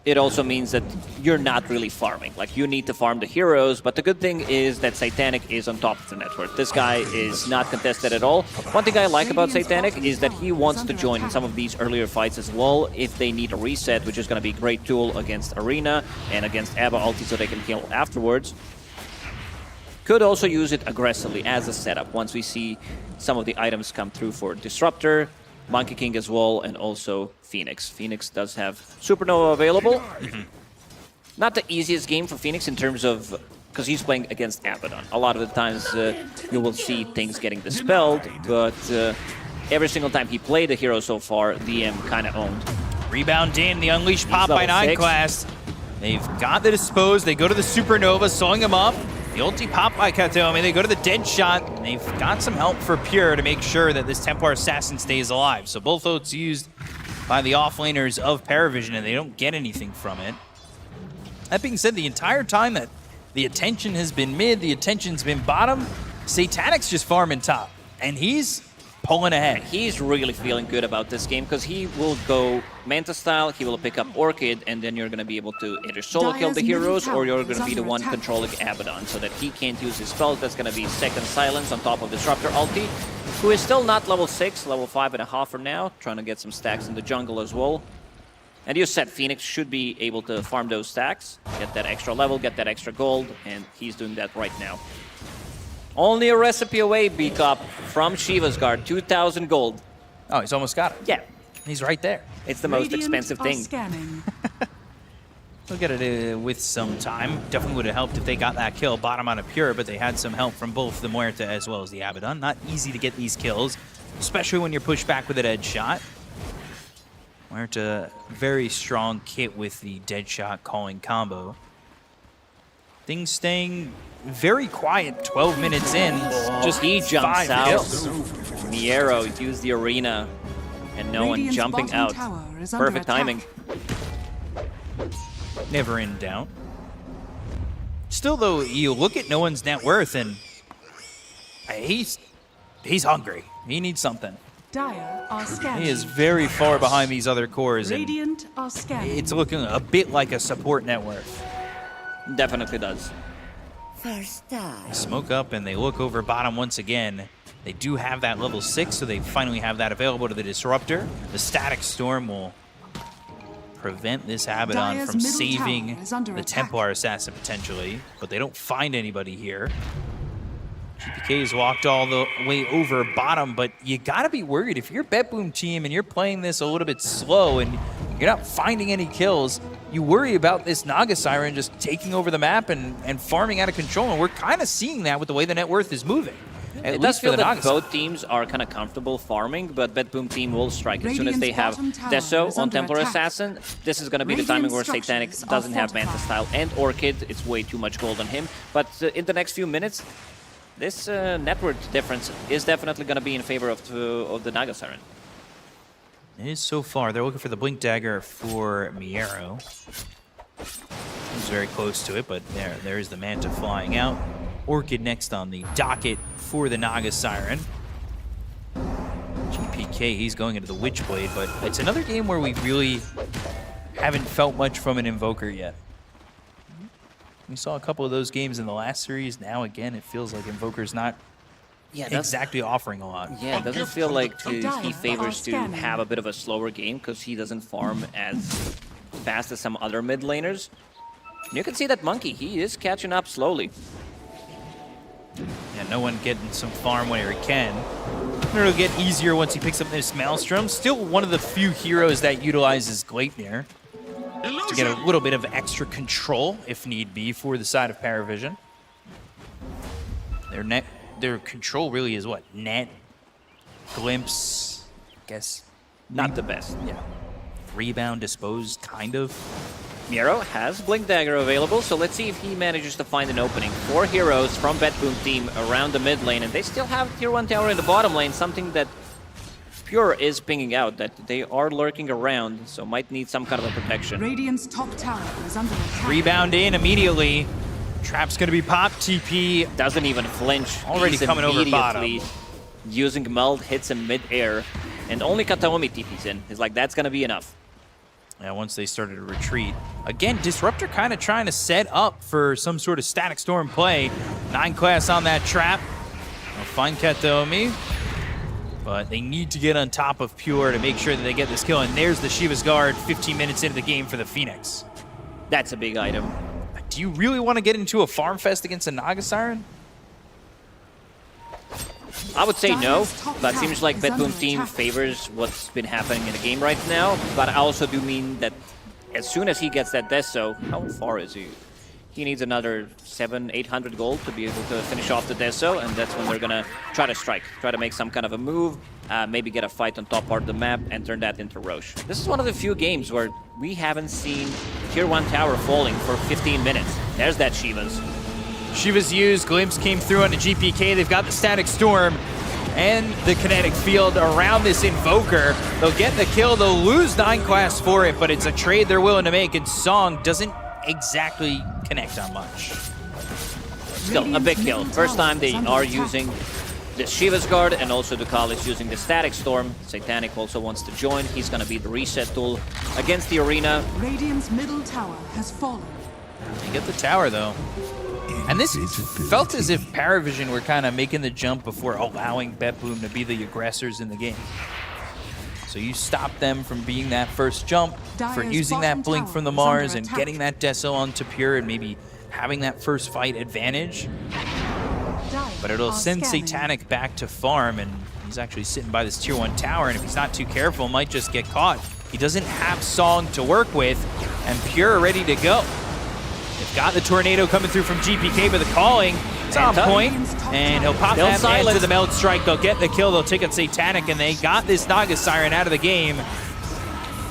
it also means that you're not really farming. Like, you need to farm the heroes, but the good thing is that Satanic is on top of the network. This guy is not contested at all. One thing I like about Satanic is that he wants to join in some of these earlier fights as well if they need a reset, which is going to be a great tool against Arena and against Abba ulti so they can kill afterwards. Could also use it aggressively as a setup once we see some of the items come through for Disruptor, Monkey King as well, and also Phoenix. Phoenix does have Supernova available. Not the easiest game for Phoenix in terms of, because he's playing against Abaddon. A lot of the times you will see things getting dispelled, but every single time he played a hero so far, DM kind of owned. Rebound in, the Unleash pop by 9 class. They've got the Dispose, they go to the Supernova, sawing him up. The ulti pop by Kataomi, they go to the dead shot, and they've got some help for Pure to make sure that this Templar Assassin stays alive. So both ults used by the offlaners of Parivision, and they don't get anything from it. That being said, the entire time that the attention has been mid, the attention's been bottom, Satanic's just farming top, and he's pulling ahead. He's really feeling good about this game because he will go Manta style, he will pick up Orchid, and then you're going to be able to either solo kill the heroes or you're going to be the one controlling Abaddon so that he can't use his spells. That's going to be second silence on top of Disruptor ulti, who is still not level 6, level 5.5 for now, trying to get some stacks in the jungle as well. And you said Phoenix should be able to farm those stacks, get that extra level, get that extra gold, and he's doing that right now. Only a recipe away, B-Cop, from Shiva's Guard, 2,000 gold. Oh, he's almost got it. Yeah. He's right there. It's the most expensive thing. Look at it with some time. Definitely would have helped if they got that kill bottom on a Pure, but they had some help from both the Muerta as well as the Abaddon. Not easy to get these kills, especially when you're pushed back with a dead shot. Muerta, very strong kit with the dead shot calling combo. Things staying very quiet 12 minutes in. Just he jumps out. Miero used the arena and no one jumping out. Perfect timing. Never in doubt. Still though, you look at no one's net worth and he's hungry. He needs something. Dire are scanning. He is very far behind these other cores. And Radiant are scanning. it's looking a bit like a support net worth. Definitely does. They smoke up and they look over bottom once again. They do have that level 6, so they finally have that available to the Disruptor. The Static Storm will prevent this Abaddon Dire's from middle saving tower is under the attack. Templar Assassin potentially, but they don't find anybody here. GPK's walked all the way over bottom, but you gotta be worried if you're BetBoom team and you're playing this a little bit slow and you're not finding any kills, you worry about this Naga Siren just taking over the map and farming out of control, and we're kind of seeing that with the way the net worth is moving. It does feel that both teams are kind of comfortable farming, but BetBoom team will strike as soon as they have Deso on Templar Assassin. This is going to be the timing where Satanic doesn't have Manta Style and Orchid. It's way too much gold on him. But in the next few minutes, this net worth difference is definitely going to be in favor of the Naga Siren. It is so far. They're looking for the Blink Dagger for Miero. He's very close to it, but there is the Manta flying out. Orchid next on the docket for the Naga Siren. GPK, he's going into the Witchblade, but it's another game where we really haven't felt much from an Invoker yet. We saw a couple of those games in the last series. Now, again, it feels like Invoker's not exactly offering a lot. Yeah, it doesn't feel like he favors to have a bit of a slower game because he doesn't farm as fast as some other mid laners. And you can see that Monkey, he is catching up slowly. Yeah, no one getting some farm whenever he can. It'll get easier once he picks up this Maelstrom. Still one of the few heroes that utilizes Gleipnir to get a little bit of extra control, if need be, for the side of Parivision. Their control really is what? Net, Glimpse, I guess. Not the best. Yeah. Rebound, dispose, kind of. Miro has Blink Dagger available, so let's see if he manages to find an opening. 4 heroes from BetBoom team around the mid lane, and they still have tier 1 tower in the bottom lane, something that Pure is pinging out, that they are lurking around, so might need some kind of a protection. Radiant's top tower is under attack. Rebound in immediately. Trap's gonna be popped. TP doesn't even flinch. Already He's coming over bottom. Using Meld, hits him mid-air, and only Kataomi TP's in. He's like, that's gonna be enough. Yeah, once they started to retreat. Again, Disruptor kind of trying to set up for some sort of Static Storm play. 9 class on that trap. They'll find Kataomi. But they need to get on top of Pure to make sure that they get this kill. And there's the Shiva's Guard 15 minutes into the game for the Phoenix. That's a big item. Do you really want to get into a farm fest against a Naga Siren? I would say no, but it seems like BetBoom team favors what's been happening in the game right now. But I also do mean that as soon as he gets that Deso, how far is he? He needs another 700-800 gold to be able to finish off the Deso, and that's when they're gonna try to strike, try to make some kind of a move, maybe get a fight on top part of the map and turn that into Roche. This is one of the few games where we haven't seen tier 1 tower falling for 15 minutes. There's that Shiva's. Shiva's used, Glimpse came through on the GPK, they've got the Static Storm and the kinetic field around this Invoker. They'll get the kill, they'll lose 9 class for it, but it's a trade they're willing to make, and Song doesn't exactly connect on much. Still, a big kill. First time they are using the Shiva's Guard, and also Ducal is using the Static Storm. Satanic also wants to join. He's going to be the reset tool against the arena. Radiant's middle tower has fallen. They get the tower, though. And this felt as if Parivision were kind of making the jump before allowing BetBoom to be the aggressors in the game. So you stop them from being that first jump, for using that blink from the Mars and getting that Deso onto Pure and maybe having that first fight advantage. But it'll send Satanic back to farm, and he's actually sitting by this tier 1 tower, and if he's not too careful, might just get caught. He doesn't have Song to work with, and Pure ready to go. They've got the Tornado coming through from GPK, but the calling is on point, and he'll pop that man to the Meld Strike. They'll get the kill, they'll take out Satanic, and they got this Naga Siren out of the game.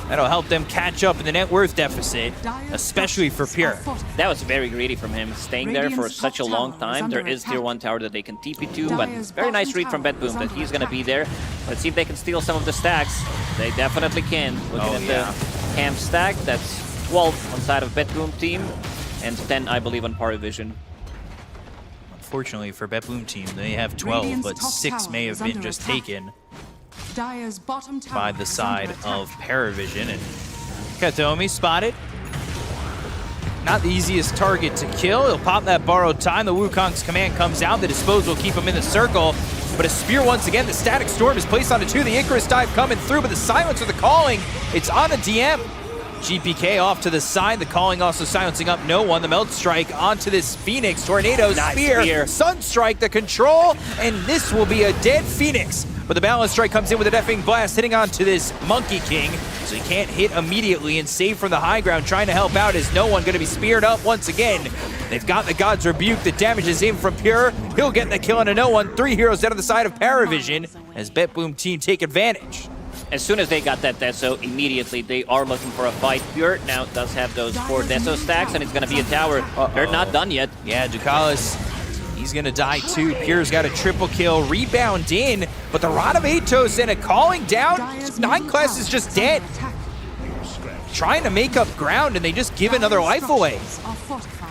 That'll help them catch up in the net worth deficit, especially for Pure. That was very greedy from him, staying there for such a long time. There is tier 1 tower that they can TP to, but very nice read from BetBoom that he's going to be there. Let's see if they can steal some of the stacks. They definitely can. Looking at the camp stack, that's 12 on side of BetBoom team, and 10, I believe, on Parivision. Unfortunately for BetBoom team, they have 12, but 6 may have been just taken by the side of Parivision. And Kataomi spotted. Not the easiest target to kill. He'll pop that borrowed time. The Wukong's command comes out. The dispose will keep him in the circle. But a spear once again. The Static Storm is placed onto 2. The Icarus dive coming through, but the silence of the calling, it's on the DM. GPK off to the side. The calling also silencing up no one. The Meld Strike onto this Phoenix. Tornado, nice spear, spear. Sunstrike, the control, and this will be a dead Phoenix. But the Balance Strike comes in with a deafening blast, hitting onto this Monkey King. So he can't hit immediately and save from the high ground. Trying to help out is no one going to be speared up once again. They've got the God's Rebuke that damages him from Pure. He'll get the kill on a no one. 3 heroes out of the side of Parivision as BetBoom team take advantage. As soon as they got that Deso, immediately they are looking for a fight. Pure now does have those 4 Deso stacks, and it's going to be a tower. They're not done yet. Yeah, Ducalis, he's going to die too. Pure's got a triple kill, rebound in, but the Rod of Atos and a calling down. 9 class is just dead. trying to make up ground, and they just give another life away.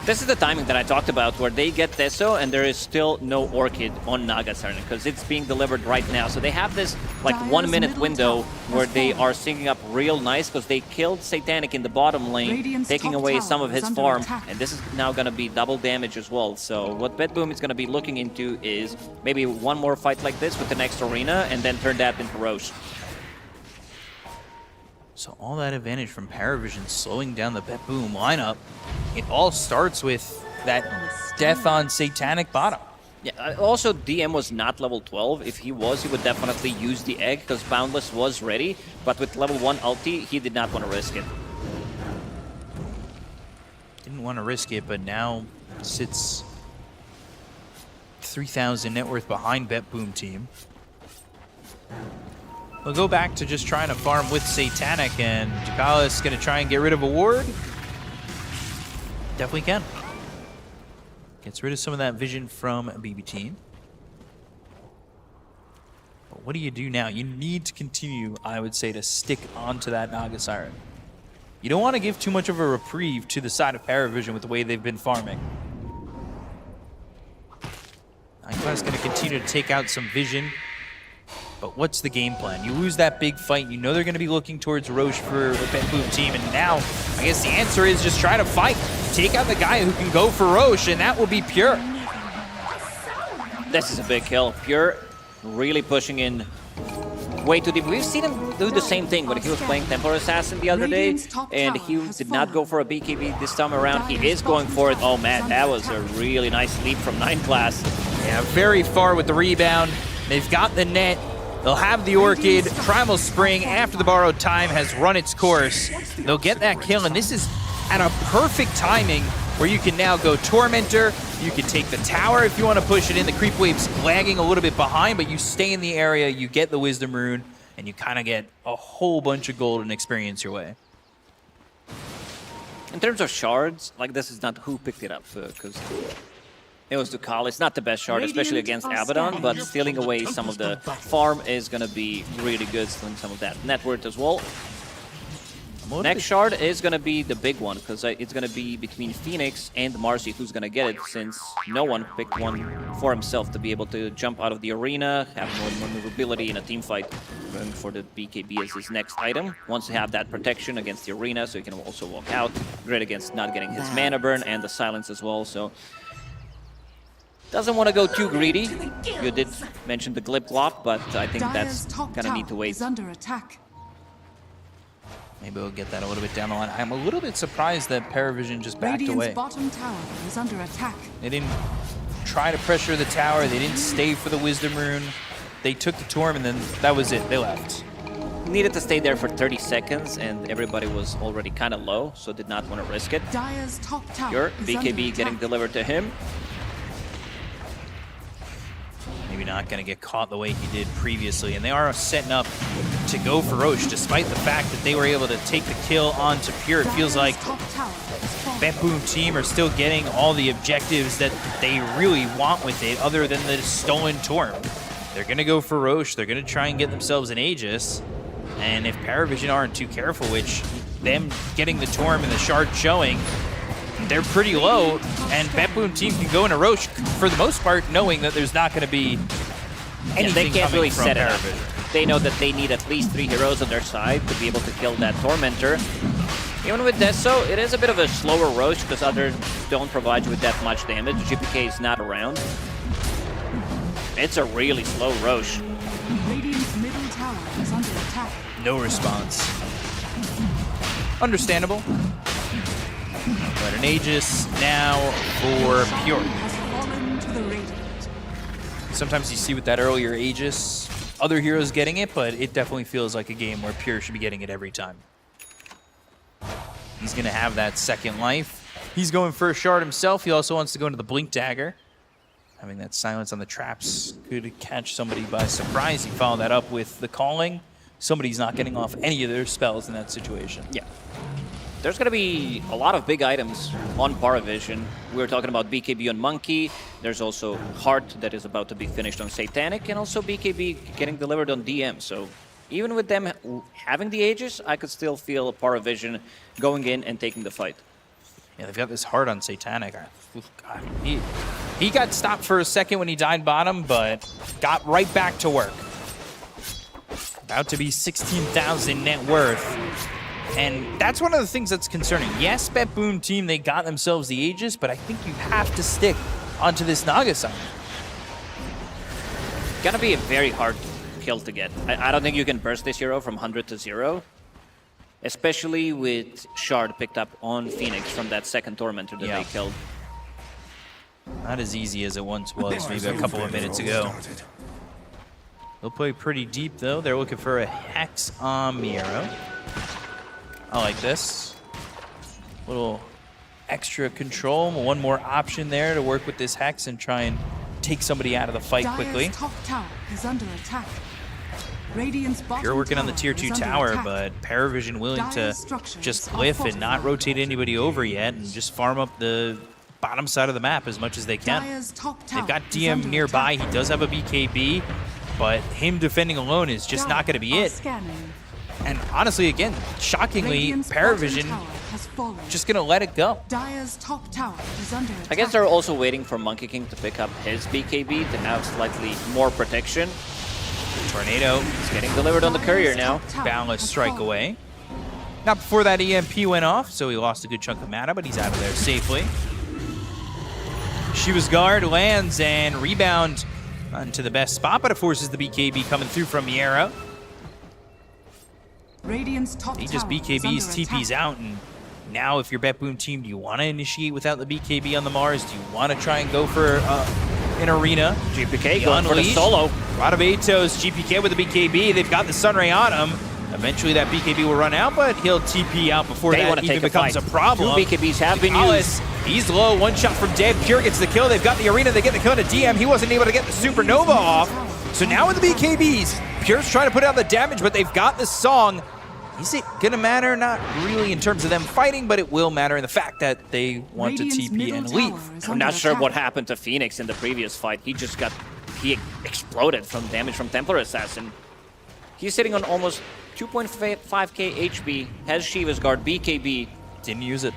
This is the timing that I talked about, where they get Deso and there is still no Orchid on Naga Siren because it's being delivered right now. So they have this like 1 minute window where they are syncing up real nice because they killed Satanic in the bottom lane, taking away some of his farm, and this is now going to be double damage as well. So what BetBoom is going to be looking into is maybe one more fight like this with the next arena and then turn that into Roche. So all that advantage from Parivision slowing down the BetBoom lineup. It all starts with that death on Satanic bottom. Yeah, also DM was not level 12. If he was, he would definitely use the egg because Boundless was ready, but with level 1 ulti, he did not want to risk it. Didn't want to risk it, but now sits 3,000 net worth behind BetBoom team. We'll go back to just trying to farm with Satanic, and Jakala is going to try and get rid of a ward. Definitely can. Gets rid of some of that vision from BB team. But what do you do now? You need to continue, I would say, to stick onto that Naga Siren. You don't want to give too much of a reprieve to the side of Parivision with the way they've been farming. Jakala's going to continue to take out some vision. But what's the game plan? You lose that big fight, you know they're going to be looking towards Roche for the BetBoom team, and now I guess the answer is just try to fight. Take out the guy who can go for Roche, and that will be Pure. This is a big kill. Pure really pushing in way too deep. We've seen him do the same thing when he was playing Templar Assassin the other day, and he did not go for a BKB this time around. He is going for it. Oh man, that was a really nice leap from 9 class. Yeah, very far with the rebound. They've got the net. They'll have the Orchid. Primal Spring, after the borrowed time, has run its course. They'll get that kill, and this is at a perfect timing where you can now go Tormentor. You can take the tower if you want to push it in. The creep wave's lagging a little bit behind, but you stay in the area, you get the Wisdom Rune, and you kind of get a whole bunch of gold and experience your way. In terms of shards, like this is not who picked it up, because it was Ducal. It's not the best shard, especially against Abaddon, but stealing away some of the farm is going to be really good, stealing some of that net worth as well. Next shard is going to be the big one, because it's going to be between Phoenix and Marcy who's going to get it, since no one picked one for himself to be able to jump out of the arena, have more maneuverability in a team fight. Going for the BKB as his next item. Wants to have that protection against the arena, so he can also walk out. Great against not getting his mana burn and the silence as well, so doesn't want to go too greedy. You did mention the Glip Glop, but I think that's kind of need to wait. Under attack. Maybe we'll get that a little bit down the line. I'm a little bit surprised that Parivision just backed away. Bottom tower is under attack. They didn't try to pressure the tower. They didn't stay for the Wisdom Rune. They took the Torm, and then that was it. They left. Needed to stay there for 30 seconds, and everybody was already kind of low, so did not want to risk it. Dire's top tower Your is BKB getting delivered to him. Maybe not going to get caught the way he did previously. And they are setting up to go for Roche, despite the fact that they were able to take the kill onto Pure. It feels like BetBoom team are still getting all the objectives that they really want with it, other than the stolen Torm. They're going to go for Roche. They're going to try and get themselves an Aegis. And if Parivision aren't too careful, which them getting the Torm and the Shard showing, they're pretty low, and BetBoom team can go into Roche for the most part, knowing that there's not going to be anything they can't really from set it up. Parivision. They know that they need at least 3 heroes on their side to be able to kill that Tormentor. Even with Deso, it is a bit of a slower Roche because others don't provide you with that much damage. GPK is not around. It's a really slow Roche. Radiant's middle tower is under attack. No response. Understandable. But an Aegis now for Pure. Sometimes you see with that earlier Aegis, other heroes getting it, but it definitely feels like a game where Pure should be getting it every time. He's going to have that second life. He's going for a shard himself. He also wants to go into the Blink Dagger. Having that silence on the traps could catch somebody by surprise. He followed that up with the Calling. Somebody's not getting off any of their spells in that situation. Yeah. There's going to be a lot of big items on Parivision. We were talking about BKB on Monkey. There's also Heart that is about to be finished on Satanic, and also BKB getting delivered on DM. So even with them having the Aegis, I could still feel Parivision going in and taking the fight. Yeah, they've got this hard on Satanic. God, he got stopped for a second when he died bottom, but got right back to work. About to be 16,000 net worth. And that's one of the things that's concerning. Yes, BetBoom team, they got themselves the Aegis, but I think you have to stick onto this Naga side. Gonna be a very hard kill to get. I don't think you can burst this hero from 100 to 0. Especially with Shard picked up on Phoenix from that second Tormentor that they killed. Not as easy as it once was, maybe a couple of minutes ago. They'll play pretty deep, though. They're looking for a Hex on Miero. I like this. Little extra control. One more option there to work with this Hex and try and take somebody out of the fight quickly. Top tower is under attack. Radiant's You're working on the tier 2 tower, but Parivision willing to just lift and not rotate anybody over yet and just farm up the bottom side of the map as much as they can. They've got DM nearby. He does have a BKB, but him defending alone is just not going to be it. And honestly, again, shockingly, Parivision just going to let it go. Dire's top tower is under attack. I guess they're also waiting for Monkey King to pick up his BKB to have slightly more protection. Tornado is getting delivered on the courier now. Boundless strike away. Not before that EMP went off, so he lost a good chunk of mana, but he's out of there safely. Shiva's guard lands and rebound onto the best spot, but it forces the BKB coming through from Miero. Radiant's top He just tower BKBs, is under TPs out, and now if you're BetBoom team, do you want to initiate without the BKB on the Mars? Do you want to try and go for an arena? GPK going for the solo. Radabatos, GPK with the BKB. They've got the Sunray on him. Eventually that BKB will run out, but he'll TP out before that even becomes a problem. 2 BKBs have been used. He's low, one shot from dead. Pure gets the kill. They've got the arena. They get the kill to DM. He wasn't able to get the Supernova off. So now with the BKBs, Pure's trying to put out the damage, but they've got the song. Is it going to matter? Not really in terms of them fighting, but it will matter in the fact that they want to TP and leave. I'm not sure what happened to Phoenix in the previous fight. He just got, he exploded from damage from Templar Assassin. He's sitting on almost 2.5k HP, has Shiva's guard, BKB. Didn't use it.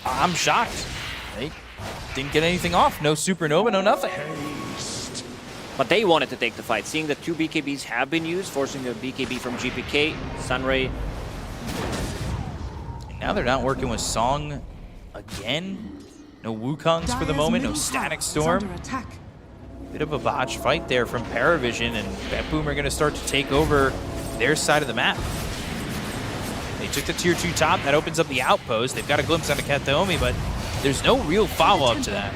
I'm shocked. They didn't get anything off. No Supernova, no nothing. But they wanted to take the fight, seeing that 2 BKBs have been used, forcing a BKB from GPK, Sunray. And now they're not working with Song again. No Wukongs for the moment, no Static Storm. Bit of a botched fight there from Parivision, and BetBoom are going to start to take over their side of the map. They took the tier 2 top, that opens up the outpost. They've got a glimpse onto Kataomi, but there's no real follow-up to that.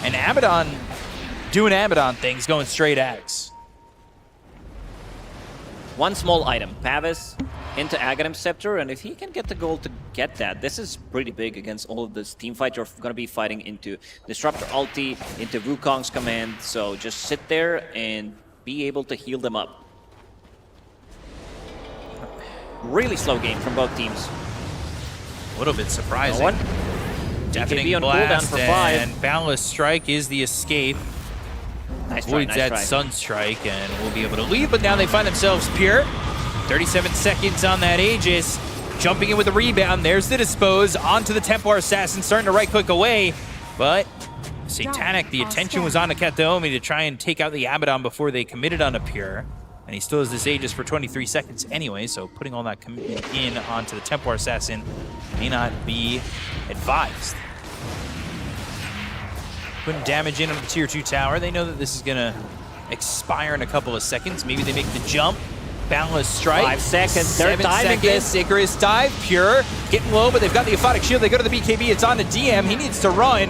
And Abaddon doing Abaddon things, going straight Axe. One small item, Pavis into Aghanim Scepter, and if he can get the goal to get that, this is pretty big against all of this team fight. You're going to be fighting into Disruptor ulti, into Wukong's command, so just sit there and be able to heal them up. Really slow game from both teams. A little bit surprising. No one. Deafening on cooldown Blast for 5. and Boundless Strike is the escape. Nice try, Voids nice that try. Sunstrike and will be able to leave, but now they find themselves Pure. 37 seconds on that Aegis. Jumping in with a rebound. There's the Dispose onto the Templar Assassin, starting to right-click away. But Satanic, the attention was on to Kataomi to try and take out the Abaddon before they committed on a Pure. And he still has this Aegis for 23 seconds anyway, so putting all that commitment in onto the Templar Assassin may not be advised. Putting damage in on the tier 2 tower. They know that this is going to expire in a couple of seconds. Maybe they make the jump. Boundless Strike. 5 seconds. 7 They're diving seconds. this. Icarus dive. Pure. Getting low, but they've got the Aphotic Shield. They go to the BKB. It's on to DM. He needs to run.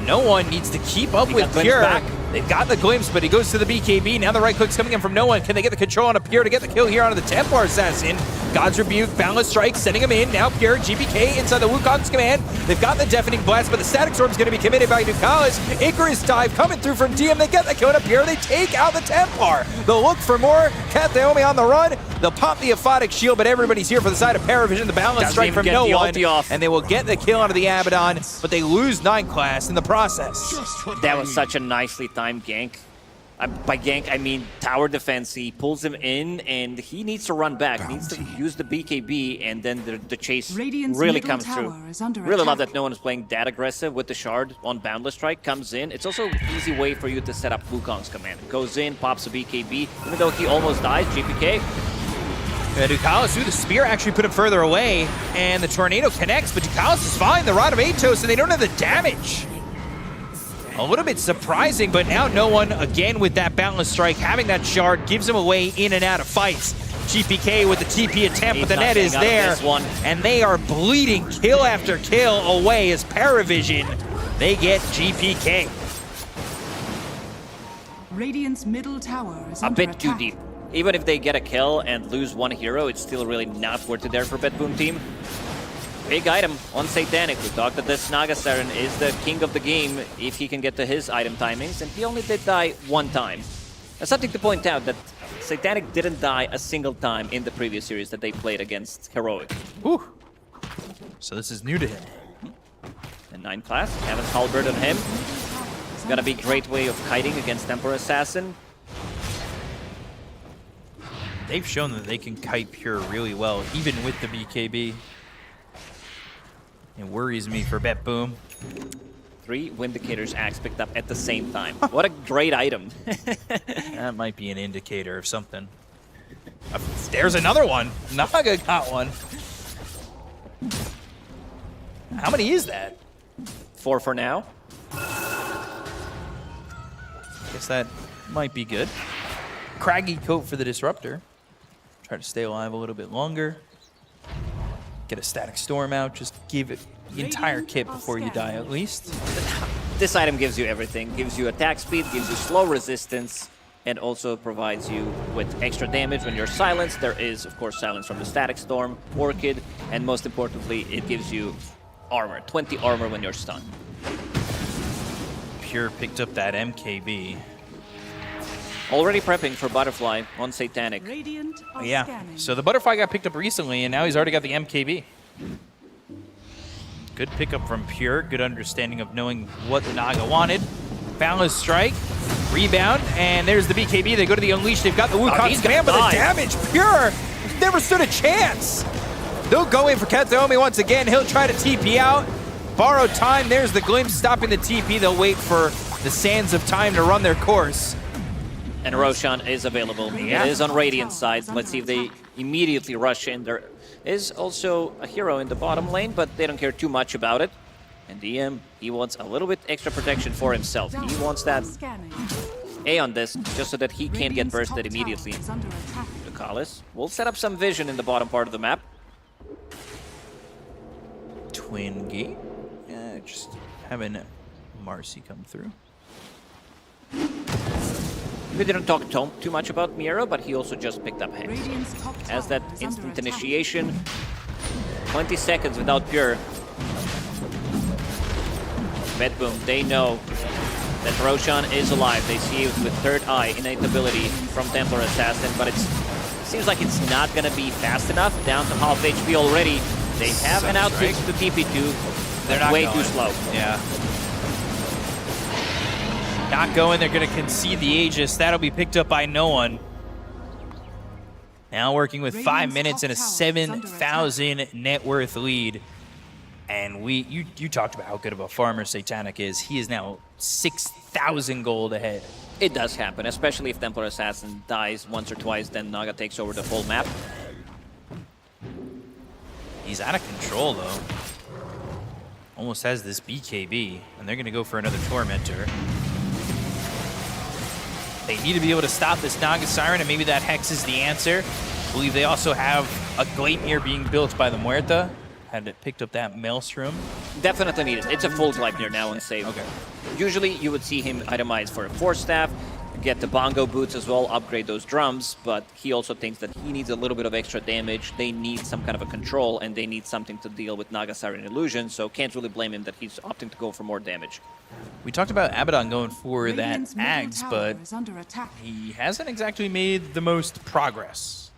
No one needs to keep up with Pure. Back. They've got the glimpse, but he goes to the BKB. Now the right click's coming in from no one. Can they get the control on a Pure to get the kill here onto the Templar Assassin? God's Rebuke, Boundless Strike, sending him in. Now Pure, GPK inside the Wukong's command. They've got the Deafening Blast, but the Static Storm's going to be committed by Nukalis. Icarus dive coming through from DM. They get the kill on a Pure. They take out the Templar. They'll look for more. Kataomi on the run. They'll pop the Aphotic Shield, but everybody's here for the side of Parivision. The Boundless Doesn't Strike even from get no the one. ulti off. And they will get the kill onto the Abaddon, but they lose 9 class in the process. That was such a nicely timed gank. By gank, I mean tower defense. He pulls him in, and he needs to run back. Needs to use the BKB, and then the chase Radiant's really middle comes tower through. is under Really love attack. that no one is playing that aggressive with the shard on Boundless Strike. Comes in. It's also an easy way for you to set up Wukong's command. Goes in, pops a BKB. Even though he almost dies, GPK. Ducalis, the spear actually put him further away, and the tornado connects, but Ducalis is fine. The Rod of Atos, and they don't have the damage. A little bit surprising, but now no one, again with that Boundless Strike, having that shard, gives him away in and out of fights. GPK with the TP attempt, but the net is there, and they are bleeding kill after kill away as Parivision, they get GPK. Radiant's middle tower is A under bit attack. too deep. Even if they get a kill and lose one hero, it's still really not worth it there for BetBoom team. Big item on Satanic. We talked that this Naga Siren is the king of the game if he can get to his item timings, and he only did die one time. Now, something to point out that Satanic didn't die a single time in the previous series that they played against Heroic. Whew. So this is new to him. The 9 class, Kevin's halberd on him. It's gonna be a great way of kiting against Temper Assassin. They've shown that they can kite Pure really well, even with the BKB. It worries me for BetBoom. 3 Vindicator's axe picked up at the same time. What a great item. That might be an indicator of something. There's another one. Naga got one. How many is that? 4 for now. Guess that might be good. Craggy coat for the Disruptor. Try to stay alive a little bit longer. Get a Static Storm out. Just give it the entire kit before you die at least. This item gives you everything. Gives you attack speed, gives you slow resistance, and also provides you with extra damage when you're silenced. There is, of course, silence from the Static Storm, Orchid, and most importantly, it gives you armor. 20 armor when you're stunned. Pure picked up that MKB. Already prepping for Butterfly on Satanic. Yeah, so the Butterfly got picked up recently, and now he's already got the MKB. Good pickup from Pure. Good understanding of knowing what the Naga wanted. Boundless Strike, rebound, and there's the BKB. They go to the Unleash. They've got the Wukong's command, but the damage, Pure never stood a chance. They'll go in for Kataomi once again. He'll try to TP out. Borrow time. There's the glimpse stopping the TP. They'll wait for the sands of time to run their course. And Roshan is available. Yeah. It is on Radiant's side. Let's see if they immediately rush in. There is also a hero in the bottom lane, but they don't care too much about it. And DM, he wants a little bit extra protection for himself. He wants that A on this, just so that he can't get bursted immediately. Ducalis will set up some vision in the bottom part of the map. Twin gate. Yeah, just having Marcy come through. We didn't talk too much about Miero, but he also just picked up Hex. As that instant initiation, 20 seconds without Pure. BetBoom, they know that Roshan is alive. They see it with third eye, innate ability from Templar Assassin, but it seems like it's not gonna be fast enough. Down to half HP already. They have an outfit to TP2. They're not way going. too slow. Yeah. Not going. They're going to concede the Aegis. That'll be picked up by no one. Now working with 5 minutes and a 7,000 net worth lead. And you talked about how good of a farmer Satanic is. He is now 6,000 gold ahead. It does happen, especially if Templar Assassin dies once or twice, then Naga takes over the full map. He's out of control, though. Almost has this BKB, and they're going to go for another Tormentor. They need to be able to stop this Naga Siren, and maybe that Hex is the answer. I believe they also have a Gleipnir being built by the Muerta. Had it picked up that Maelstrom. Definitely needed. It's a full Gleipnir now on save. Okay. Usually you would see him itemize for a Force Staff, get the Bongo Boots as well, upgrade those drums, but he also thinks that he needs a little bit of extra damage. They need some kind of a control, and they need something to deal with Naga Siren Illusion, so can't really blame him that he's opting to go for more damage. We talked about Abaddon going for that Ags, but he hasn't exactly made the most progress.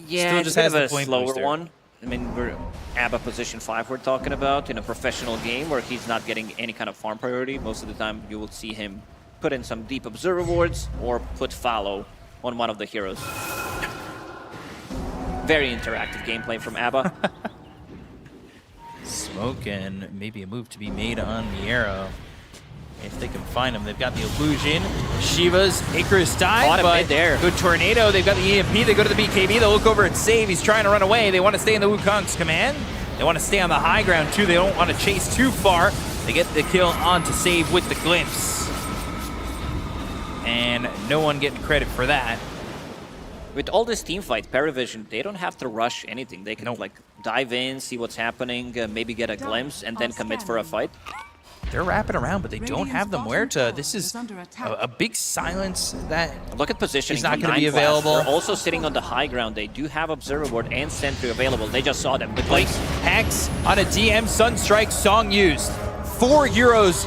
Yeah, Still it's just a has bit of the a point slower booster. one. I mean, we're ABBA position 5 we're talking about in a professional game where he's not getting any kind of farm priority. Most of the time you will see him put in some deep observer wards or put fallow on one of the heroes. Very interactive gameplay from ABBA. Smoke and maybe a move to be made on Miero. If they can find him, they've got the illusion. Shiva's Icarus dive, but there. Good tornado. They've got the EMP. They go to the BKB. They look over and save. He's trying to run away. They want to stay in the Wukong's command. They want to stay on the high ground too. They don't want to chase too far. They get the kill on to save with the glimpse. And no one getting credit for that. With all this team fight, Parivision, they don't have to rush anything. They can like dive in, see what's happening, maybe get a glimpse, and then commit for a fight. They're wrapping around, but they don't have the Muerta. This is a big silence that look at positioning. Is not for going to be 9 class. available. They're also sitting on the high ground. They do have Observer Board and Sentry available. They just saw them. The glimpse. Hex on a DM Sunstrike song used. 4 euros.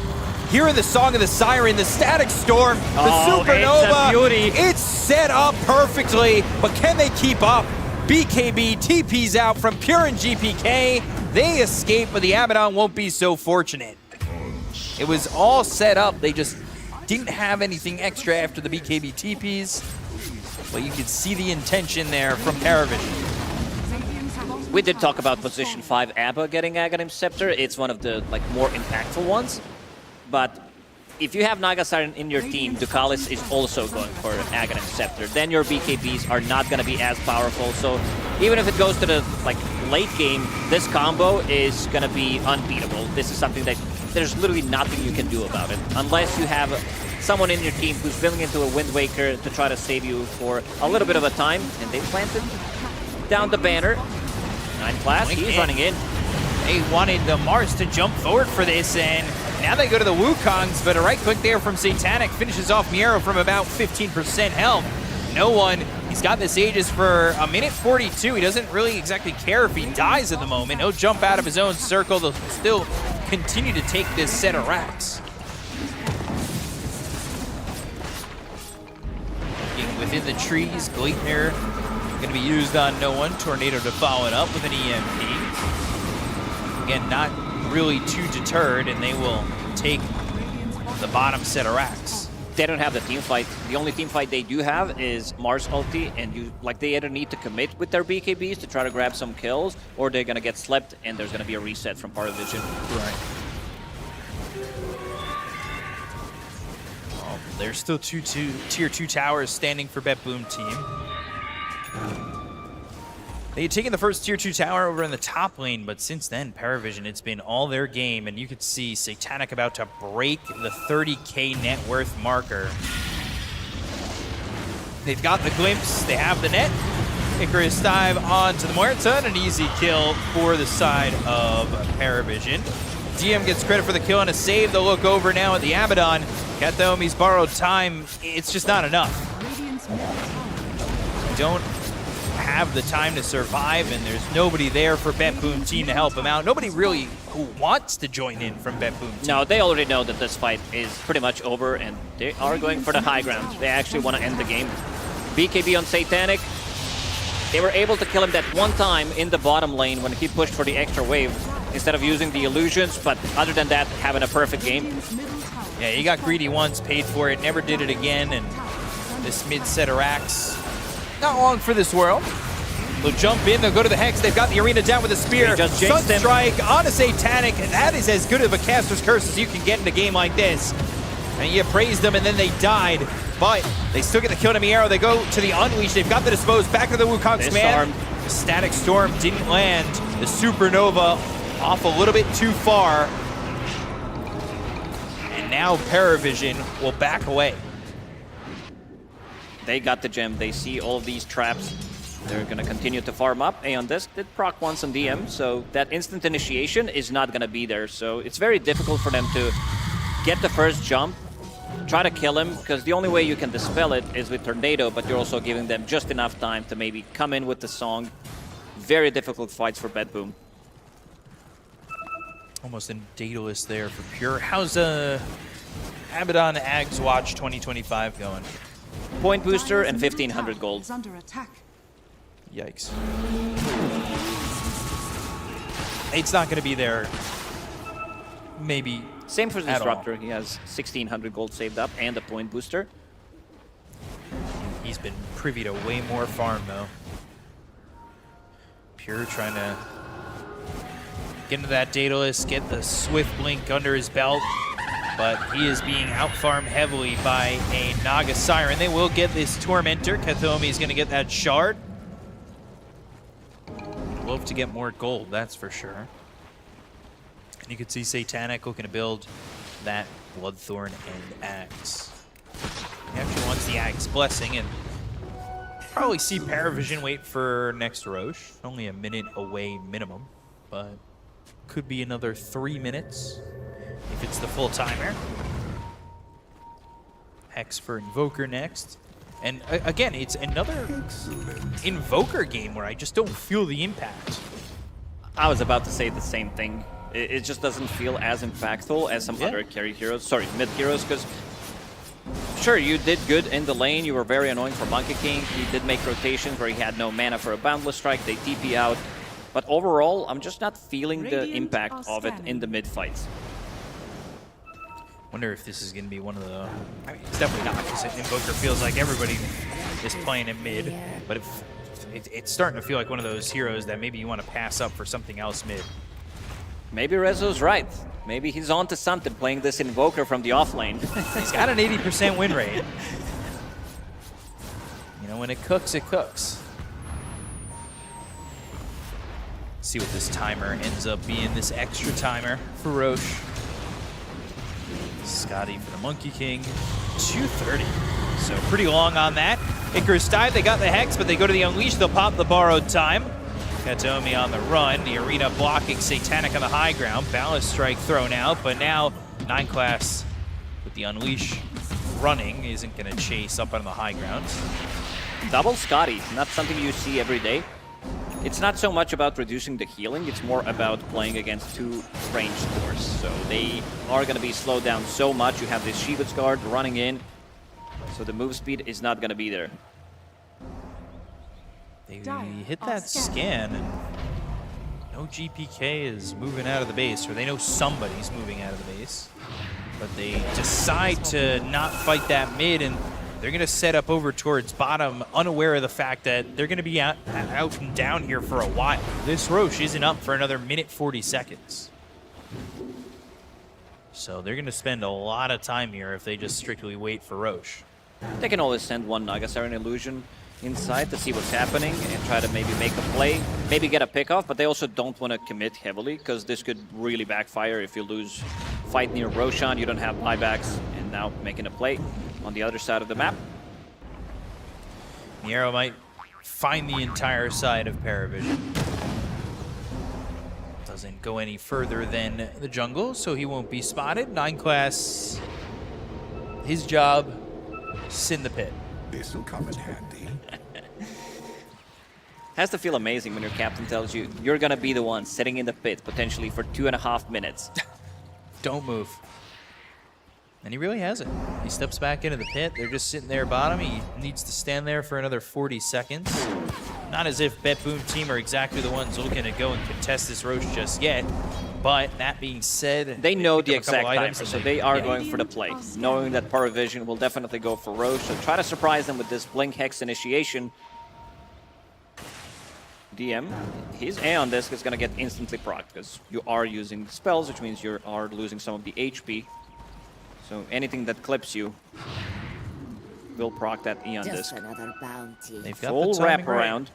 Hearing the Song of the Siren, the Static Storm, the Supernova. It's a beauty. It's set up perfectly, but can they keep up? BKB TP's out from Pure and GPK. They escape, but the Abaddon won't be so fortunate. It was all set up. They just didn't have anything extra after the BKB TPs. But you could see the intention there from Parivision. We did talk about position 5 ABBA getting Aghanim Scepter. It's one of the more impactful ones. But if you have Naga Siren in your team, Ducalis is also going for Aghanim Scepter. Then your BKBs are not going to be as powerful. So even if it goes to the late game, this combo is going to be unbeatable. This is something that there's literally nothing you can do about it. Unless you have someone in your team who's filling into a Wind Waker to try to save you for a little bit of a time. And they planted down the banner. 9 class, he's running in. They wanted the Mars to jump forward for this, and now they go to the Wukongs, but a right click there from Satanic finishes off Miero from about 15% health. No one, he's got this Aegis for a minute 42. He doesn't really exactly care if he dies at the moment. He'll jump out of his own circle. They'll still continue to take this set of racks. Within the trees, Gleipnir going to be used on no one. Tornado to follow it up with an EMP. Again, not really too deterred, and they will take the bottom set of racks. They don't have the team fight. The only team fight they do have is Mars ulti, and they either need to commit with their BKBs to try to grab some kills, or they're gonna get slept, and there's gonna be a reset from Parivision. Right. Well, there's still tier 2 towers standing for BetBoom team. They had taken the first tier 2 tower over in the top lane, but since then, Parivision, it's been all their game, and you could see Satanic about to break the 30K net worth marker. They've got the glimpse, they have the net. Icarus dive onto the Muerta, and an easy kill for the side of Parivision. DM gets credit for the kill and a save. They'll look over now at the Abaddon. Kathomi's borrowed time, it's just not enough. Don't have the time to survive, and there's nobody there for BetBoom team to help him out. Nobody really who wants to join in from BetBoom team. No, they already know that this fight is pretty much over, and they are going for the high ground. They actually want to end the game. BKB on Satanic. They were able to kill him that one time in the bottom lane when he pushed for the extra wave instead of using the illusions, but other than that, having a perfect game. Yeah, he got greedy once, paid for it, never did it again, and this mid set of racks, not long for this world. They'll jump in, they'll go to the Hex, they've got the arena down with a spear. Sunstrike on a Satanic, and that is as good of a caster's curse as you can get in a game like this. And you praised them, and then they died, but they still get the kill to Miero. They go to the Unleash, they've got the Dispose, back to the Wukong's command. The Static Storm didn't land. The Supernova off a little bit too far. And now Parivision will back away. They got the gem. They see all of these traps. They're going to continue to farm up. Aeon Disc did proc once on DM, so that instant initiation is not going to be there. So it's very difficult for them to get the first jump, try to kill him, because the only way you can dispel it is with Tornado, but you're also giving them just enough time to maybe come in with the song. Very difficult fights for BetBoom. Almost in Daedalus there for Pure. How's Abaddon Ags Watch 2025 going? Point booster and 1,500 gold. Yikes. It's not going to be there maybe Same for At Disruptor. He has 1,600 gold saved up and a point booster. He's been privy to way more farm, though. Pure trying to get into that Daedalus, get the Swift Blink under his belt, but he is being out-farmed heavily by a Naga Siren. They will get this Tormentor. Kathomi is going to get that Shard. Love to get more gold, that's for sure. And you can see Satanic looking to build that Bloodthorn and Axe. He actually wants the Axe Blessing, and probably see Parivision wait for next Roche. Only a minute away minimum, but could be another 3 minutes if it's the full timer. Hex for Invoker next. And again, it's another Invoker game where I just don't feel the impact. I was about to say the same thing. It just doesn't feel as impactful as some other carry heroes, sorry, mid heroes, because sure, you did good in the lane, you were very annoying for Monkey King, he did make rotations where he had no mana for a Boundless Strike, they TP out, but overall, I'm just not feeling the impact of it in the mid fights. Wonder if this is going to be one of the... I mean, it's definitely not, because Invoker feels like everybody is playing in mid, but if it's starting to feel like one of those heroes that maybe you want to pass up for something else mid. Maybe Rezo's right. Maybe he's on to something playing this Invoker from the off lane. He's got an 80% win rate. You know, when it cooks, it cooks. See what this timer ends up being, this extra timer for Roche. Scotty for the Monkey King, 230. So pretty long on that. Icarus died, they got the Hex, but they go to the Unleash, they'll pop the Borrowed Time. Katomi on the run, the Arena blocking Satanic on the high ground. Ballast Strike thrown out, but now 9 class with the Unleash running isn't going to chase up on the high ground. Double Scotty, not something you see every day. It's not so much about reducing the healing, it's more about playing against 2 ranged cores. So they are going to be slowed down so much. You have this Sheep's Guard running in, so the move speed is not going to be there. They hit that scan, and no GPK is moving out of the base, or they know somebody's moving out of the base. But they decide to not fight that mid, and they're going to set up over towards bottom, unaware of the fact that they're going to be out and down here for a while. This Roche isn't up for another minute 40 seconds. So they're going to spend a lot of time here if they just strictly wait for Roche. They can always send one Naga Siren Illusion inside to see what's happening and try to maybe make a play, maybe get a pick-off, but they also don't want to commit heavily because this could really backfire if you lose fight near Roshan, you don't have buybacks, and now making a play on the other side of the map. The arrow might find the entire side of Parivision. Doesn't go any further than the jungle, so he won't be spotted. 9 class, his job, sit in the pit. This'll come in handy. Has to feel amazing when your captain tells you you're gonna be the one sitting in the pit potentially for 2.5 minutes. Don't move. And he really hasn't. He steps back into the pit. They're just sitting there bottom. He needs to stand there for another 40 seconds. Not as if BetBoom team are exactly the ones looking to go and contest this Roche just yet. But that being said, they know the exact timer, so they are going for the play, knowing that Parivision will definitely go for Roche. So try to surprise them with this Blink Hex initiation. DM, his Aeon Disc is going to get instantly procced because you are using spells, which means you are losing some of the HP. So anything that clips you will proc that Aeon Disc. They've got full the timing wraparound,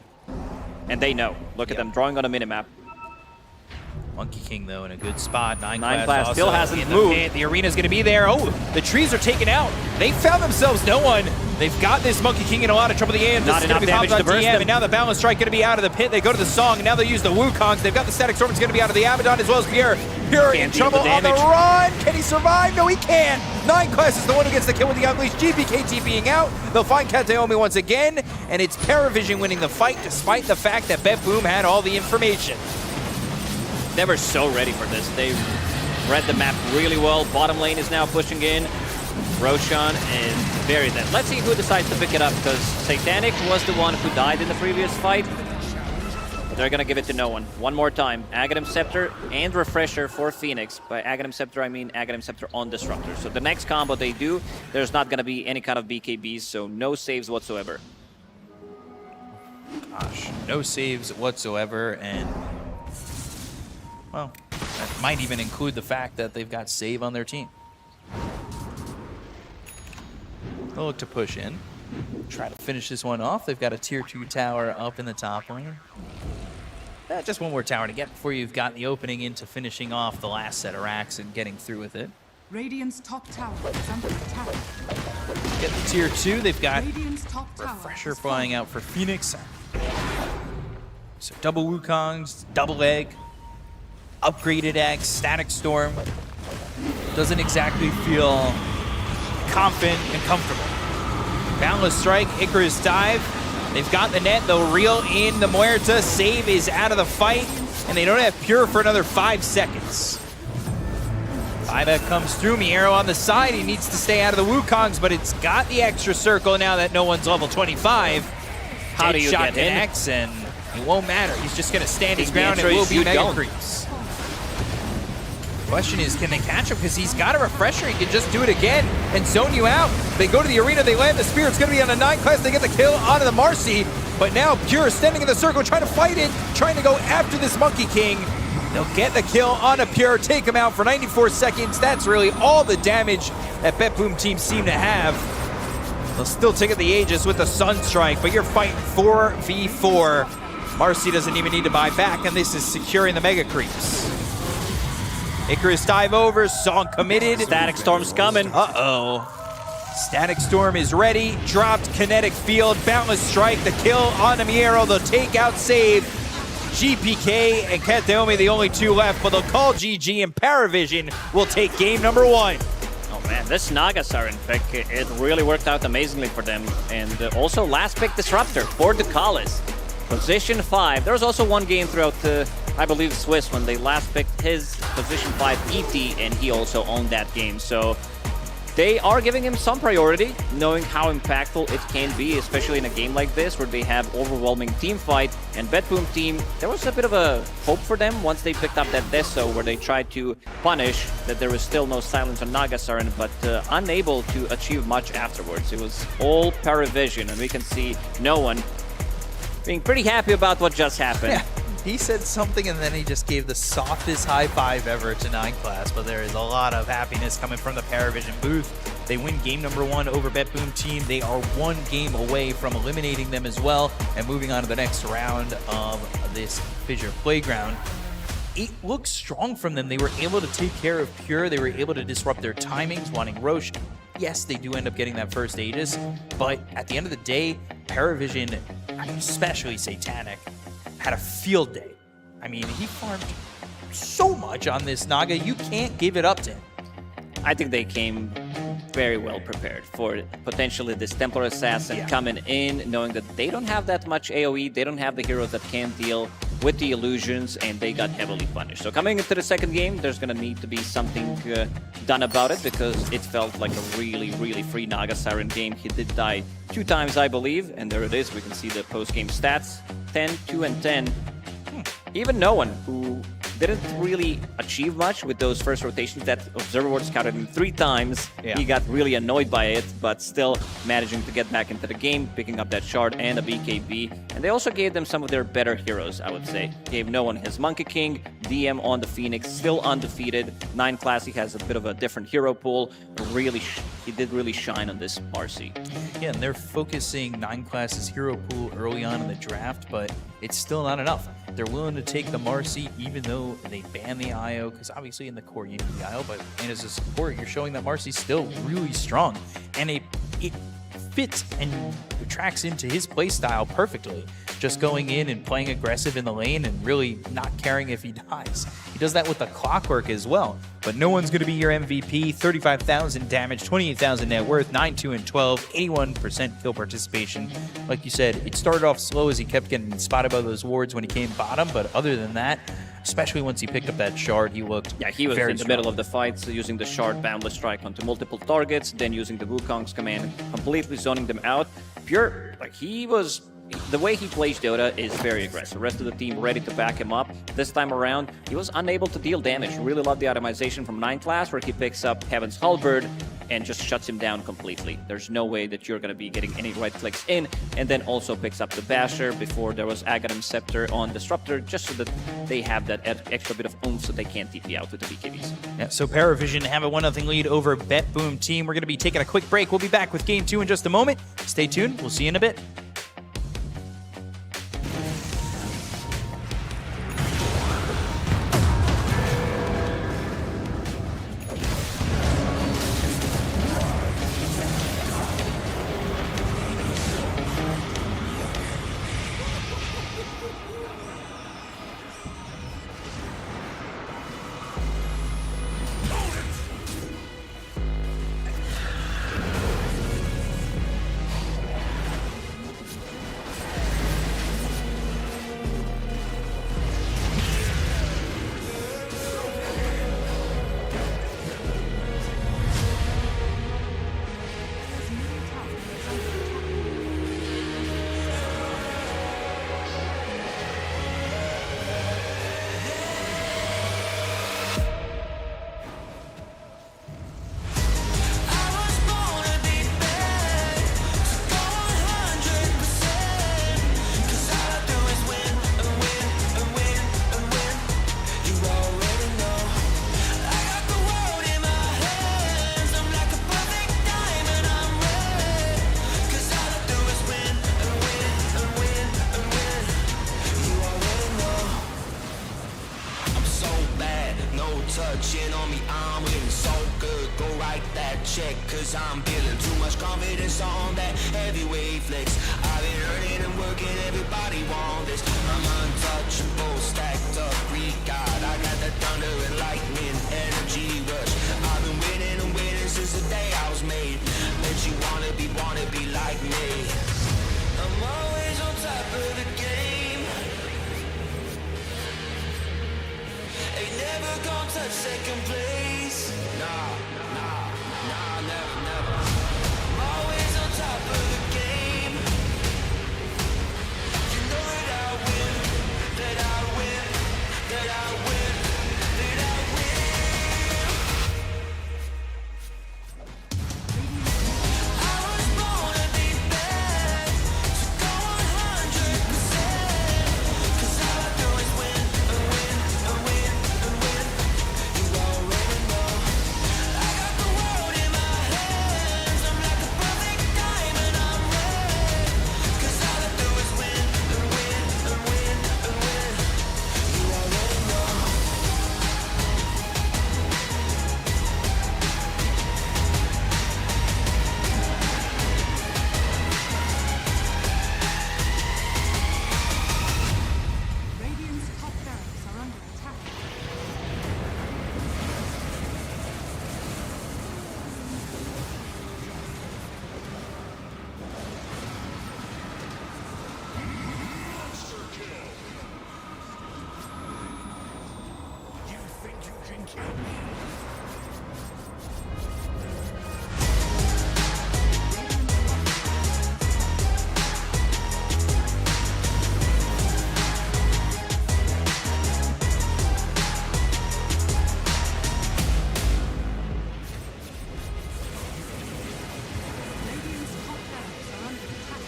and they know. Look at them drawing on a minimap. Monkey King, though, in a good spot. 9 class still hasn't moved. The arena's going to be there. Oh, the trees are taken out. They found themselves no one. They've got this Monkey King in a lot of trouble. The AM Not enough damage to burst them. And now the Balance Strike going to be out of the pit. They go to the Song, and now they'll use the Wukongs. They've got the Static Storm. It's going to be out of the Abaddon as well as Pierre. Pierre in trouble on the run. Can he survive? No, he can't. 9 class is the one who gets the kill with the Unleash. GPK TPing out. They'll find Kataomi once again, and it's Parivision winning the fight despite the fact that BetBoom had all the information. They were so ready for this. They read the map really well. Bottom lane is now pushing in. Roshan is very dead. Let's see who decides to pick it up, because Satanic was the one who died in the previous fight. they're gonna give it to no one. One more time. Aghanim Scepter and Refresher for Phoenix. By Aghanim Scepter, I mean Aghanim Scepter on Disruptor. So the next combo they do, there's not gonna be any kind of BKBs, so no saves whatsoever. Gosh, no saves whatsoever, and well, that might even include the fact that they've got save on their team. They'll look to push in, try to finish this one off. They've got a tier 2 tower up in the top lane. Just one more tower to get before you've got the opening into finishing off the last set of racks and getting through with it. Radiant's top tower is under attack. Get the tier 2. They've got Radiant's top tower Refresher flying out for Phoenix. So double Wukongs, double egg, upgraded egg, static storm. Doesn't exactly feel confident and comfortable. Boundless strike, Icarus dive. They've got the net, they'll reel in the Muerta. Save is out of the fight, and they don't have Pure for another 5 seconds. Buyback comes through, Miero on the side. He needs to stay out of the Wukongs, but it's got the extra circle now that no one's level 25. How do you shot get in? connects, and it won't matter. He's just going to stand his ground and will be mega creeps. Question is, can they catch him? Because he's got a Refresher. He can just do it again and zone you out. They go to the arena. They land the spear. It's going to be on a 9 class. They get the kill onto the Marcy. But now Pure standing in the circle, trying to fight it, trying to go after this Monkey King. They'll get the kill on a Pure, take him out for 94 seconds. That's really all the damage that BetBoom team seem to have. They'll still take it the Aegis with the Sunstrike, but you're fighting 4v4. Marcy doesn't even need to buy back, and this is securing the Mega Creeps. Icarus dive over, Song committed. Static Storm's coming. Uh-oh. Static Storm is ready, dropped Kinetic Field, Boundless Strike, the kill on Miero, the takeout save. GPK and Kateomi, the only 2 left, but they'll call GG, and Parivision will take game number 1. Oh man, this Naga Siren pick, it really worked out amazingly for them. And also last pick Disruptor for the Callis. Position 5. There was also one game throughout the, I believe, Swiss when they last picked his position 5 ET, and he also owned that game. So they are giving him some priority, knowing how impactful it can be, especially in a game like this where they have overwhelming team fight. And BetBoom team, there was a bit of a hope for them once they picked up that Deso, where they tried to punish that there was still no silence on Nagasaran, but unable to achieve much afterwards. It was all Parivision, and we can see no one being pretty happy about what just happened. Yeah, he said something and then he just gave the softest high five ever to 9 class, but there is a lot of happiness coming from the Parivision booth. They win game number 1 over BetBoom team. They are 1 game away from eliminating them as well and moving on to the next round of this FISSURE Playground. It looks strong from them. They were able to take care of Pure. They were able to disrupt their timings, wanting Roche. Yes, they do end up getting that first Aegis, but at the end of the day, Parivision, especially Satanic, had a field day. I mean, he farmed so much on this Naga, you can't give it up to him. I think they came very well prepared for potentially this Templar Assassin coming in, knowing that they don't have that much AoE, they don't have the heroes that can deal with the illusions, and they got heavily punished. So coming into the second game, there's going to need to be something done about it, because it felt like a really, really free Naga Siren game. He did die 2 times, I believe, and there it is. We can see the post-game stats, 10, 2, and 10. Even no one who didn't really achieve much with those first rotations. That Observer Ward scouted him 3 times. Yeah. He got really annoyed by it, but still managing to get back into the game, picking up that shard and a BKB. And they also gave them some of their better heroes, I would say. Gave no one his Monkey King, DM on the Phoenix, still undefeated. 9 classic has a bit of a different hero pool. Really, he did really shine on this Marcy. Yeah, and they're focusing 9 classes hero pool early on in the draft, but it's still not enough. They're willing to take the Marcy even though they ban the IO, because obviously in the core you need the IO, but and as a support, you're showing that Marcy's still really strong. And it fits and tracks into his playstyle perfectly. Just going in and playing aggressive in the lane and really not caring if he dies. He does that with the Clockwork as well. But no one's going to be your MVP. 35,000 damage, 28,000 net worth, 9, 2, and 12, 81% kill participation. Like you said, it started off slow as he kept getting spotted by those wards when he came bottom. But other than that, especially once he picked up that shard, he looked he was very in the strong. middle of the fight, so using the shard Boundless Strike onto multiple targets, then using the Wukong's command, completely zoning them out. Pure, like he was the way he plays Dota is very aggressive. The rest of the team ready to back him up. This time around, he was unable to deal damage. Really love the itemization from 9 class where he picks up Heaven's Halberd and just shuts him down completely. There's no way that you're going to be getting any right clicks in, and then also picks up the Basher before there was Aghanim Scepter on Disruptor, just so that they have that extra bit of oomph so they can't TP out with the BKBs. Yeah, so Parivision have a 1-0 lead over BetBoom team. We're going to be taking a quick break. We'll be back with Game 2 in just a moment. Stay tuned. We'll see you in a bit. Touching on me, I'm winning so good. Go write that check, cause I'm feeling too much confidence on that heavyweight flex. I've been earning and working, everybody want this. I'm untouchable, stacked up, God. I got that thunder and lightning, energy rush. I've been winning and winning since the day I was made. Bet you wanna be like me. I'm always on top of the game. Ain't never gonna touch second place. Nah, never. I'm always on top of the game. You know that I win, that I win, that I win, that I win. I was born to be bad, so go 100%. Cause all I do is win, and win, and win, and win. You already know. I got the world in my hands. I'm like a perfect diamond, I'm red. Cause all I do is win, and win, and win, and win. You already know. Radiant's top barracks are under attack. You think you can kill me? Radiant's top barracks are under attack.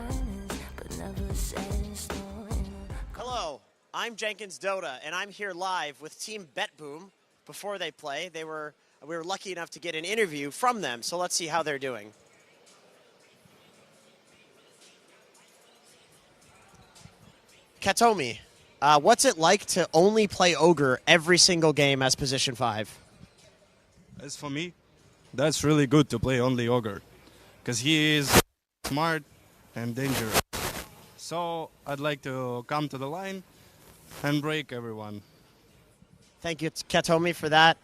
misunderstandings, but never says no. Hello, I'm Jenkins Dota, and I'm here live with Team BetBoom. Before they play, we were lucky enough to get an interview from them, so let's see how they're doing. Katomi, what's it like to only play Ogre every single game as position 5? As for me, that's really good to play only Ogre, because he is smart and dangerous. So I'd like to come to the line and break everyone. Thank you, Katomi, for that.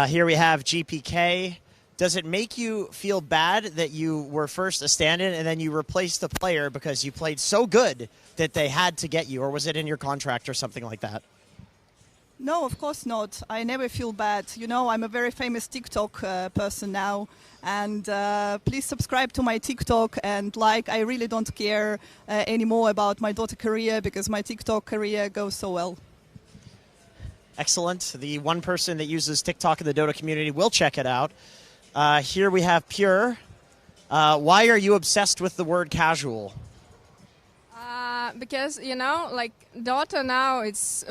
Here we have GPK. Does it make you feel bad that you were first a stand-in and then you replaced the player because you played so good that they had to get you, or was it in your contract or something like that? No, of course not. I never feel bad. You know, I'm a very famous TikTok person now. And please subscribe to my TikTok and like. I really don't care anymore about my Dota career because my TikTok career goes so well. Excellent. The one person that uses TikTok in the Dota community will check it out. Here we have Pure. Why are you obsessed with the word casual? Because, you know, like Dota now, it's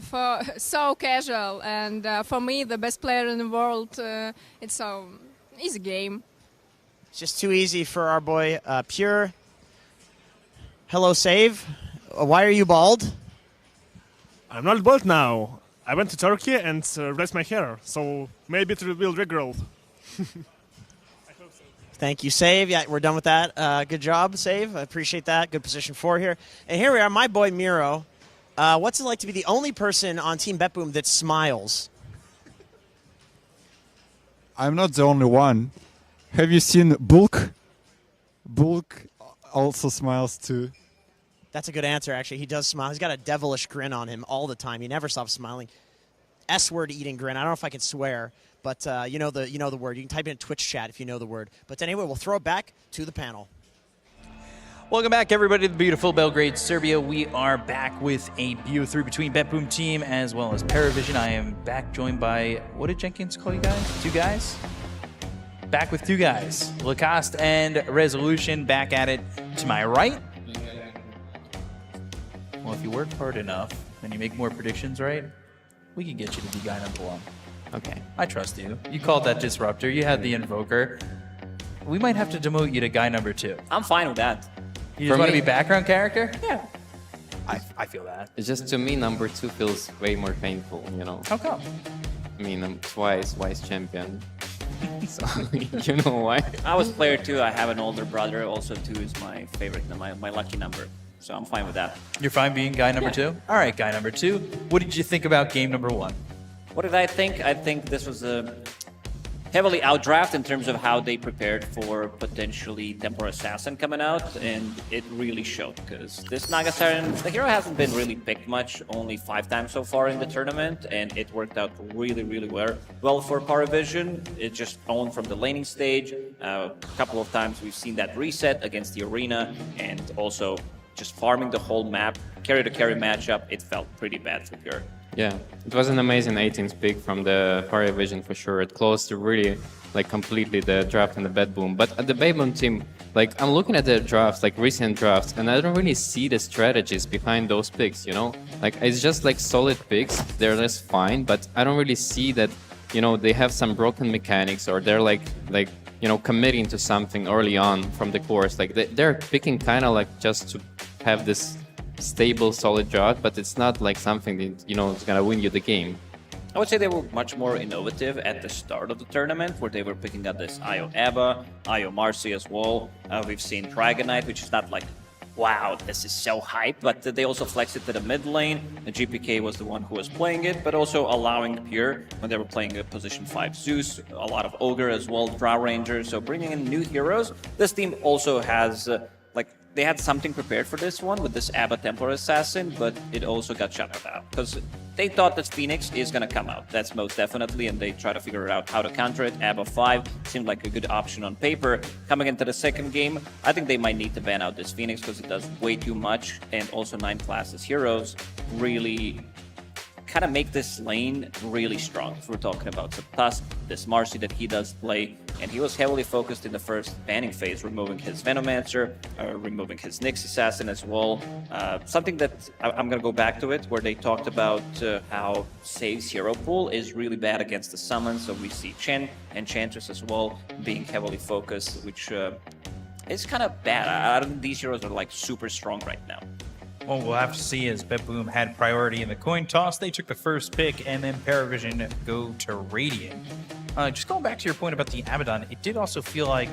so casual. And for me, the best player in the world, it's so easy game. It's just too easy for our boy Pure. Hello, Save. Why are you bald? I'm not bald now. I went to Turkey and raised my hair, so maybe it will regrow. Thank you, Save. Yeah, we're done with that. Good job, Save. I appreciate that. Good position 4 here. And here we are, my boy Miro. What's it like to be the only person on Team BetBoom that smiles? I'm not the only one. Have you seen Bulk? Bulk also smiles too. That's a good answer, actually. He does smile. He's got a devilish grin on him all the time. He never stops smiling. S-word eating grin. I don't know if I can swear, but you know the word. You can type it in Twitch chat if you know the word. But anyway, we'll throw it back to the panel. Welcome back, everybody, to the beautiful Belgrade, Serbia. We are back with a BO3 between BetBoom team as well as Parivision. I am back joined by, what did Jenkins call you guys? 2 guys? Back with 2 guys. Lacoste and Resolution back at it to my right. Well, if you work hard enough and you make more predictions right, we can get you to be guy number 1. Okay. I trust you. You called that Disruptor. You had the Invoker. We might have to demote you to guy number 2. I'm fine with that. You just want to be background character? Yeah. I feel that. It's just, to me, number 2 feels way more painful, you know? How come? I mean, I'm twice champion. So, you know why? I was player 2. I have an older brother. Also, 2 is my favorite, my lucky number. So I'm fine with that. You're fine being guy number 2? All right, guy number 2. What did you think about game number 1? What did I think? I think this was a heavily outdraft in terms of how they prepared for potentially Temporal Assassin coming out, and it really showed because this Naga Siren, the hero hasn't been really picked much, only 5 times so far in the tournament, and it worked out really, really well for Parivision. It just owned from the laning stage. A couple of times we've seen that reset against the arena, and also just farming the whole map, carry-to-carry matchup. It felt pretty bad for Pure. Yeah, it was an amazing 18th pick from the Parivision for sure. It closed really, like, completely the draft and the BetBoom. But at the BetBoom team, like, I'm looking at the drafts, like recent drafts, and I don't really see the strategies behind those picks, you know? Like, it's just like solid picks. They're just fine, but I don't really see that, you know, they have some broken mechanics or they're like you know, committing to something early on from the course. Like, they're picking kind of like just to have this stable, solid draft, but it's not like something that, you know, is gonna win you the game. I would say they were much more innovative at the start of the tournament, where they were picking up this Io Eva, Io Marcy as well. We've seen Dragonite, which is not like, wow, this is so hype, but they also flexed it to the mid lane. The GPK was the one who was playing it, but also allowing Pure, when they were playing a position 5 Zeus, a lot of Ogre as well, Drow Ranger, so bringing in new heroes. This team also has they had something prepared for this one with this Abba Templar Assassin, but it also got shut down because they thought that Phoenix is going to come out. That's most definitely, and they try to figure out how to counter it. Abba 5 seemed like a good option on paper. Coming into the second game, I think they might need to ban out this Phoenix because it does way too much, and also 9 classes heroes really kind of make this lane really strong. If we're talking about Tusk, this Marcy that he does play, and he was heavily focused in the first banning phase, removing his Venomancer, removing his Nyx Assassin as well. Something that I'm going to go back to it, where they talked about how Save's hero pool is really bad against the summons, so we see Chen, Enchantress as well, being heavily focused, which is kind of bad. I don't think these heroes are like super strong right now. Well, we'll have to see, as BetBoom had priority in the coin toss. They took the first pick, and then Parivision go to Radiant. Just going back to your point about the Abaddon, it did also feel like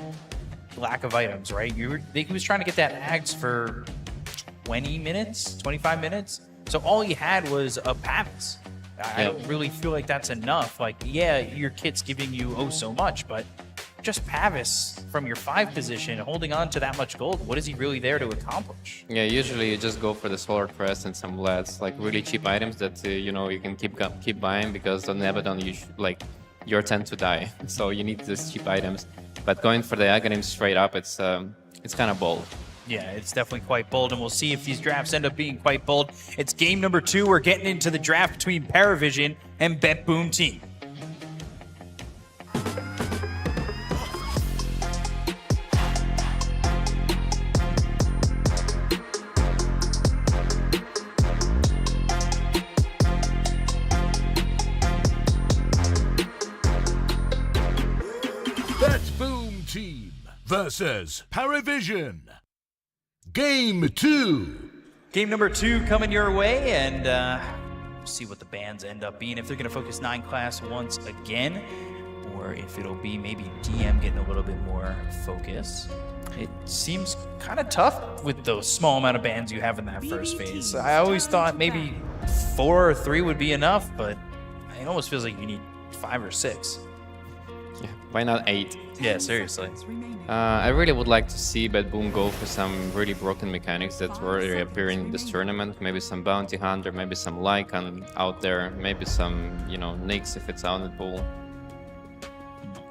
lack of items, right? He was trying to get that Axe for 20 minutes, 25 minutes. So all he had was a Pavis. I don't really feel like that's enough. Like, yeah, your kit's giving you oh so much, but just Pavis from your 5 position, holding on to that much gold, what is he really there to accomplish? Yeah, usually you just go for the Solar Crest and some Blades, like really cheap items that you know you can keep buying, because on Abaddon you're tend to die, so you need these cheap items. But going for the Aghanim straight up, it's kind of bold. Yeah, it's definitely quite bold, and we'll see if these drafts end up being quite bold. It's game number 2. We're getting into the draft between Parivision and BetBoom Team. BetBoom Team versus Parivision. Game 2. Game number 2 coming your way, and see what the bans end up being. If they're going to focus 9 class once again, or if it'll be maybe DM getting a little bit more focus. It seems kind of tough with those small amount of bans you have in that first phase. I always thought maybe 4 or 3 would be enough, but it almost feels like you need 5 or 6. Yeah, why not 8? Yeah, seriously. I really would like to see BetBoom go for some really broken mechanics that were appearing in this tournament. Maybe some Bounty Hunter, maybe some Lycan out there, maybe some, you know, Nyx if it's out in the pool.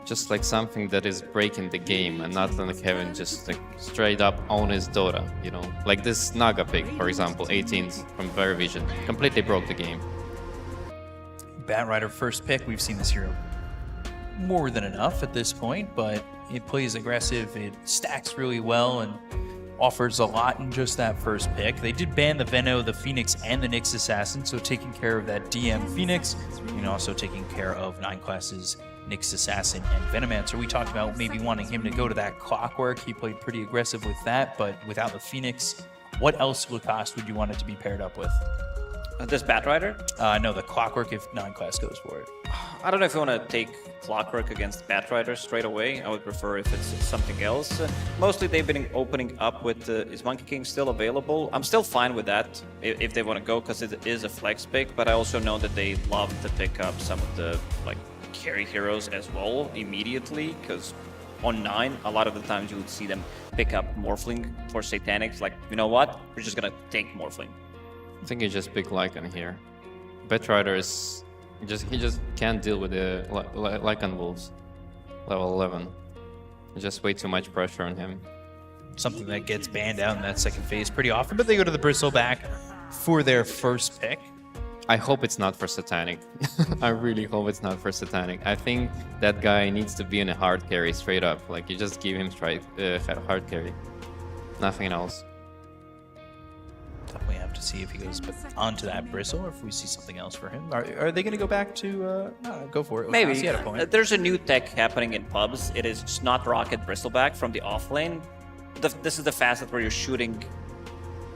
Just like something that is breaking the game and not like having just like straight up own his Dota, you know. Like this Naga pick, for example, 18th from Parivision, completely broke the game. Batrider first pick, we've seen this hero more than enough at this point, but it plays aggressive, it stacks really well, and offers a lot in just that first pick. They did ban the Veno, the Phoenix, and the Nyx Assassin, so taking care of that DM Phoenix, and also taking care of 9 classes Nyx Assassin and Venomancer. We talked about maybe wanting him to go to that Clockwork. He played pretty aggressive with that, but without the Phoenix, what else would you want it to be paired up with? This Batrider? No, the Clockwork if 9 class goes for it. I don't know if you want to take Clockwork against Batrider straight away. I would prefer if it's something else. Mostly they've been opening up with, is Monkey King still available? I'm still fine with that if they want to go, because it is a flex pick, but I also know that they love to pick up some of the like carry heroes as well immediately, because on 9, a lot of the times you would see them pick up Morphling for Satanics. Like, you know what? We're just going to take Morphling. I think you just pick Lycan here. Batrider is he just can't deal with the Lycan Wolves. Level 11. Just way too much pressure on him. Something that gets banned out in that second phase pretty often, but they go to the Bristleback for their first pick. I hope it's not for Satanic. I really hope it's not for Satanic. I think that guy needs to be in a hard carry straight up. Like, you just give him hard carry. Nothing else. Definitely have to see if he goes onto that Bristle, or if we see something else for him. Are they going to go back to go for it? Maybe. He had a point. There's a new tech happening in pubs. It is just not Rocket Bristleback from the offlane. This is the facet where you're shooting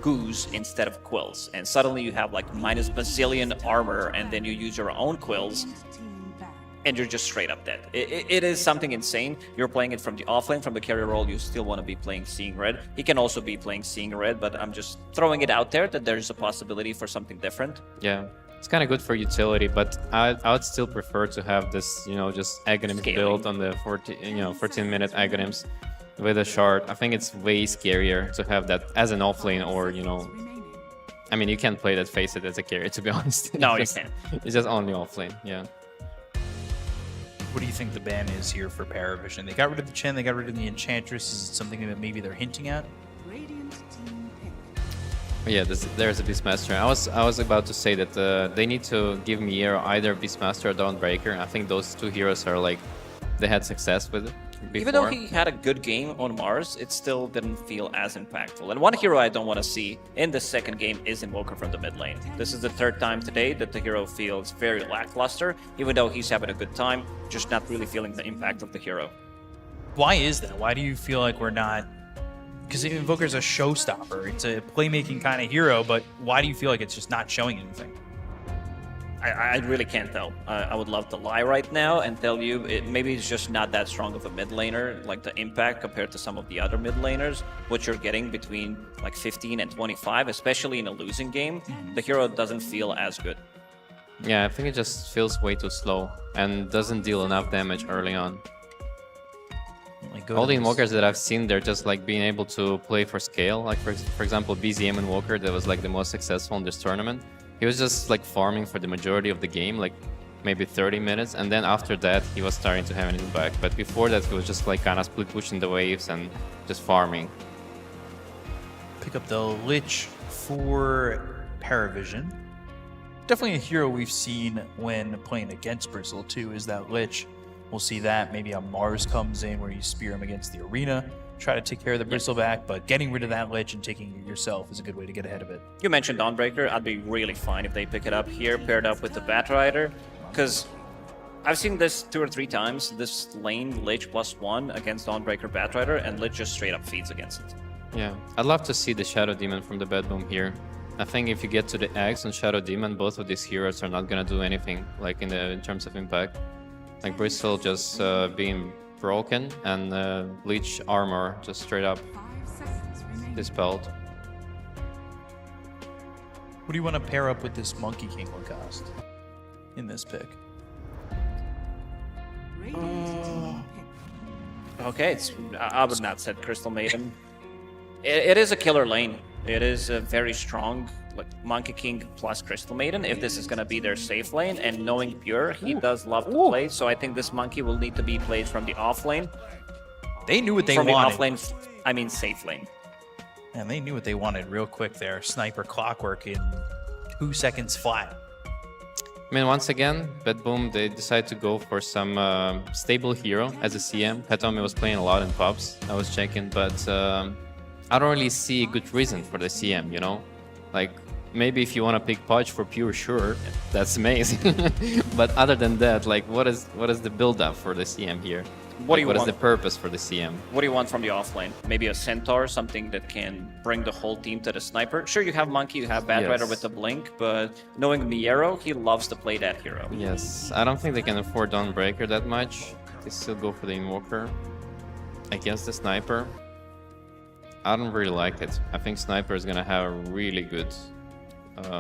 Goose instead of Quills, and suddenly you have like minus bazillion armor, and then you use your own Quills, and you're just straight up dead. It is something insane. You're playing it from the offlane, from the carry role. You still want to be playing Seeing Red. He can also be playing Seeing Red, but I'm just throwing it out there that there's a possibility for something different. Yeah, it's kind of good for utility, but I would still prefer to have this, you know, just Aghanim build on the 14-minute Aghanims with a shard. I think it's way scarier to have that as an offlane, or, you know, I mean, you can't play that Face It as a carry, to be honest. No, you can't. It's just only offlane, yeah. What do you think the ban is here for Parivision? They got rid of the Chen, they got rid of the Enchantress. Is it something that maybe they're hinting at? Yeah, there's a Beastmaster. I was about to say that they need to give me either Beastmaster or Dawnbreaker. I think those two heroes are like, they had success with it before. Even though he had a good game on Mars, it still didn't feel as impactful. And one hero I don't want to see in the second game is Invoker from the mid lane. This is the third time today that the hero feels very lackluster, even though he's having a good time, just not really feeling the impact of the hero. Why is that? Why do you feel like we're not... Because Invoker's a showstopper. It's a playmaking kind of hero, but why do you feel like it's just not showing anything? I really can't tell. I would love to lie right now and tell you maybe it's just not that strong of a mid laner, like the impact compared to some of the other mid laners, what you're getting between like 15 and 25, especially in a losing game, the hero doesn't feel as good. Yeah, I think it just feels way too slow and doesn't deal enough damage early on. All the Invokers that I've seen, they're just like being able to play for scale. Like for example, BZM Invoker, that was like the most successful in this tournament. He was just like farming for the majority of the game, like maybe 30 minutes, and then after that he was starting to have an impact. But before that he was just like kind of split pushing the waves and just farming. Pick up the Lich for Parivision. Definitely a hero we've seen when playing against Bristle too, is that Lich. We'll see that maybe a Mars comes in where you spear him against the arena, try to take care of the Bristleback, but getting rid of that Lich and taking it yourself is a good way to get ahead of it. You mentioned Dawnbreaker. I'd be really fine if they pick it up here, paired up with the Batrider, because I've seen this 2 or 3 times, this lane Lich +1 against Dawnbreaker Batrider, and Lich just straight up feeds against it. Yeah, I'd love to see the Shadow Demon from the BetBoom here. I think if you get to the Axe and Shadow Demon, both of these heroes are not gonna do anything like in terms of impact. Like Bristle just being broken and Leech armor just straight up dispelled. What do you want to pair up with this Monkey King Lacoste in this pick? Okay, I would not set Crystal Maiden. It is a killer lane. It is a very strong, like Monkey King plus Crystal Maiden, if this is going to be their safe lane. And knowing Pure, he does love to play, so I think this Monkey will need to be played from the off lane. They knew what they wanted. From the off lane, I mean safe lane. And they knew what they wanted real quick there. Sniper Clockwork in 2 seconds flat. I mean, once again, BetBoom, they decided to go for some stable hero as a CM. Hatomi was playing a lot in pubs, I was checking, but I don't really see a good reason for the CM, you know? Like, maybe if you want to pick Podge for Pure, sure, that's amazing. But other than that, like, what is the build-up for the CM here? What do you want? What is the purpose for the CM? What do you want from the offlane? Maybe a Centaur, something that can bring the whole team to the Sniper. Sure, you have Monkey, you have Batrider with the Blink, but knowing Miero, he loves to play that hero. Yes, I don't think they can afford Dawnbreaker that much. They still go for the Invoker. Against the Sniper, I don't really like it. I think Sniper is gonna have a really good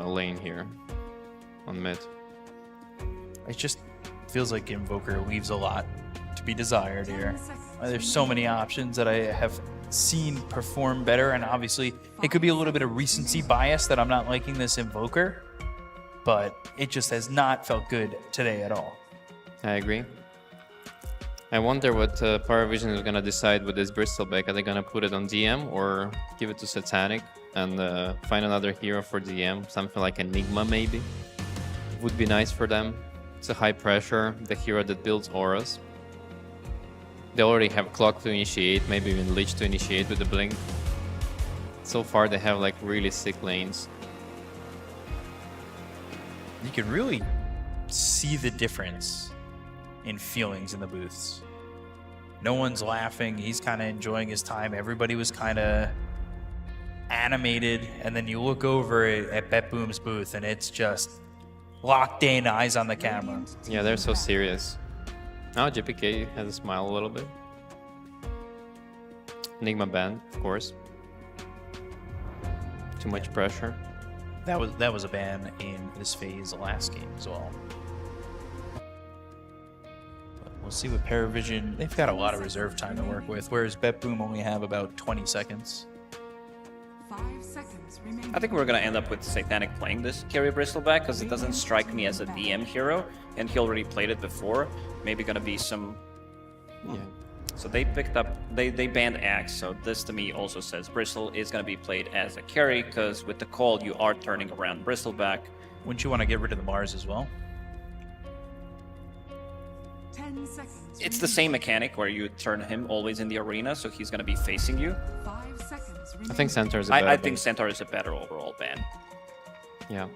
lane here on mid. It just feels like Invoker leaves a lot to be desired here. There's so many options that I have seen perform better, and obviously it could be a little bit of recency bias that I'm not liking this Invoker, but it just has not felt good today at all. I agree. I wonder what Parivision is gonna decide with this Bristleback. Are they gonna put it on DM or give it to Satanic and find another hero for DM? Something like Enigma maybe? Would be nice for them. It's a high pressure, the hero that builds auras. They already have Clock to initiate, maybe even Lich to initiate with the Blink. So far they have like really sick lanes. You can really see the difference in feelings in the booths. No one's laughing, he's kind of enjoying his time, everybody was kind of animated, and then you look over at BetBoom's booth and it's just locked in, eyes on the camera. Yeah, they're so serious. Now JPK has a smile a little bit. Enigma ban, of course. Too much pressure. That was a ban in this phase last game as well. But we'll see what Parivision, they've got a lot of reserve time to work with, whereas BetBoom only have about 20 seconds. 5 seconds remaining. I think we're gonna end up with Satanic playing this carry Bristleback because it doesn't strike me as a DM hero, and he already played it before. Maybe gonna be some So they picked up, they banned Axe, so this to me also says Bristle is going to be played as a carry, because with the call you are turning around Bristle back. Wouldn't you want to get rid of the Mars as well? 10 seconds. It's the same mechanic where you turn him always in the arena, so he's going to be facing you. 5 seconds. I think Centaur is a better I think Centaur is a better overall ban. Yeah.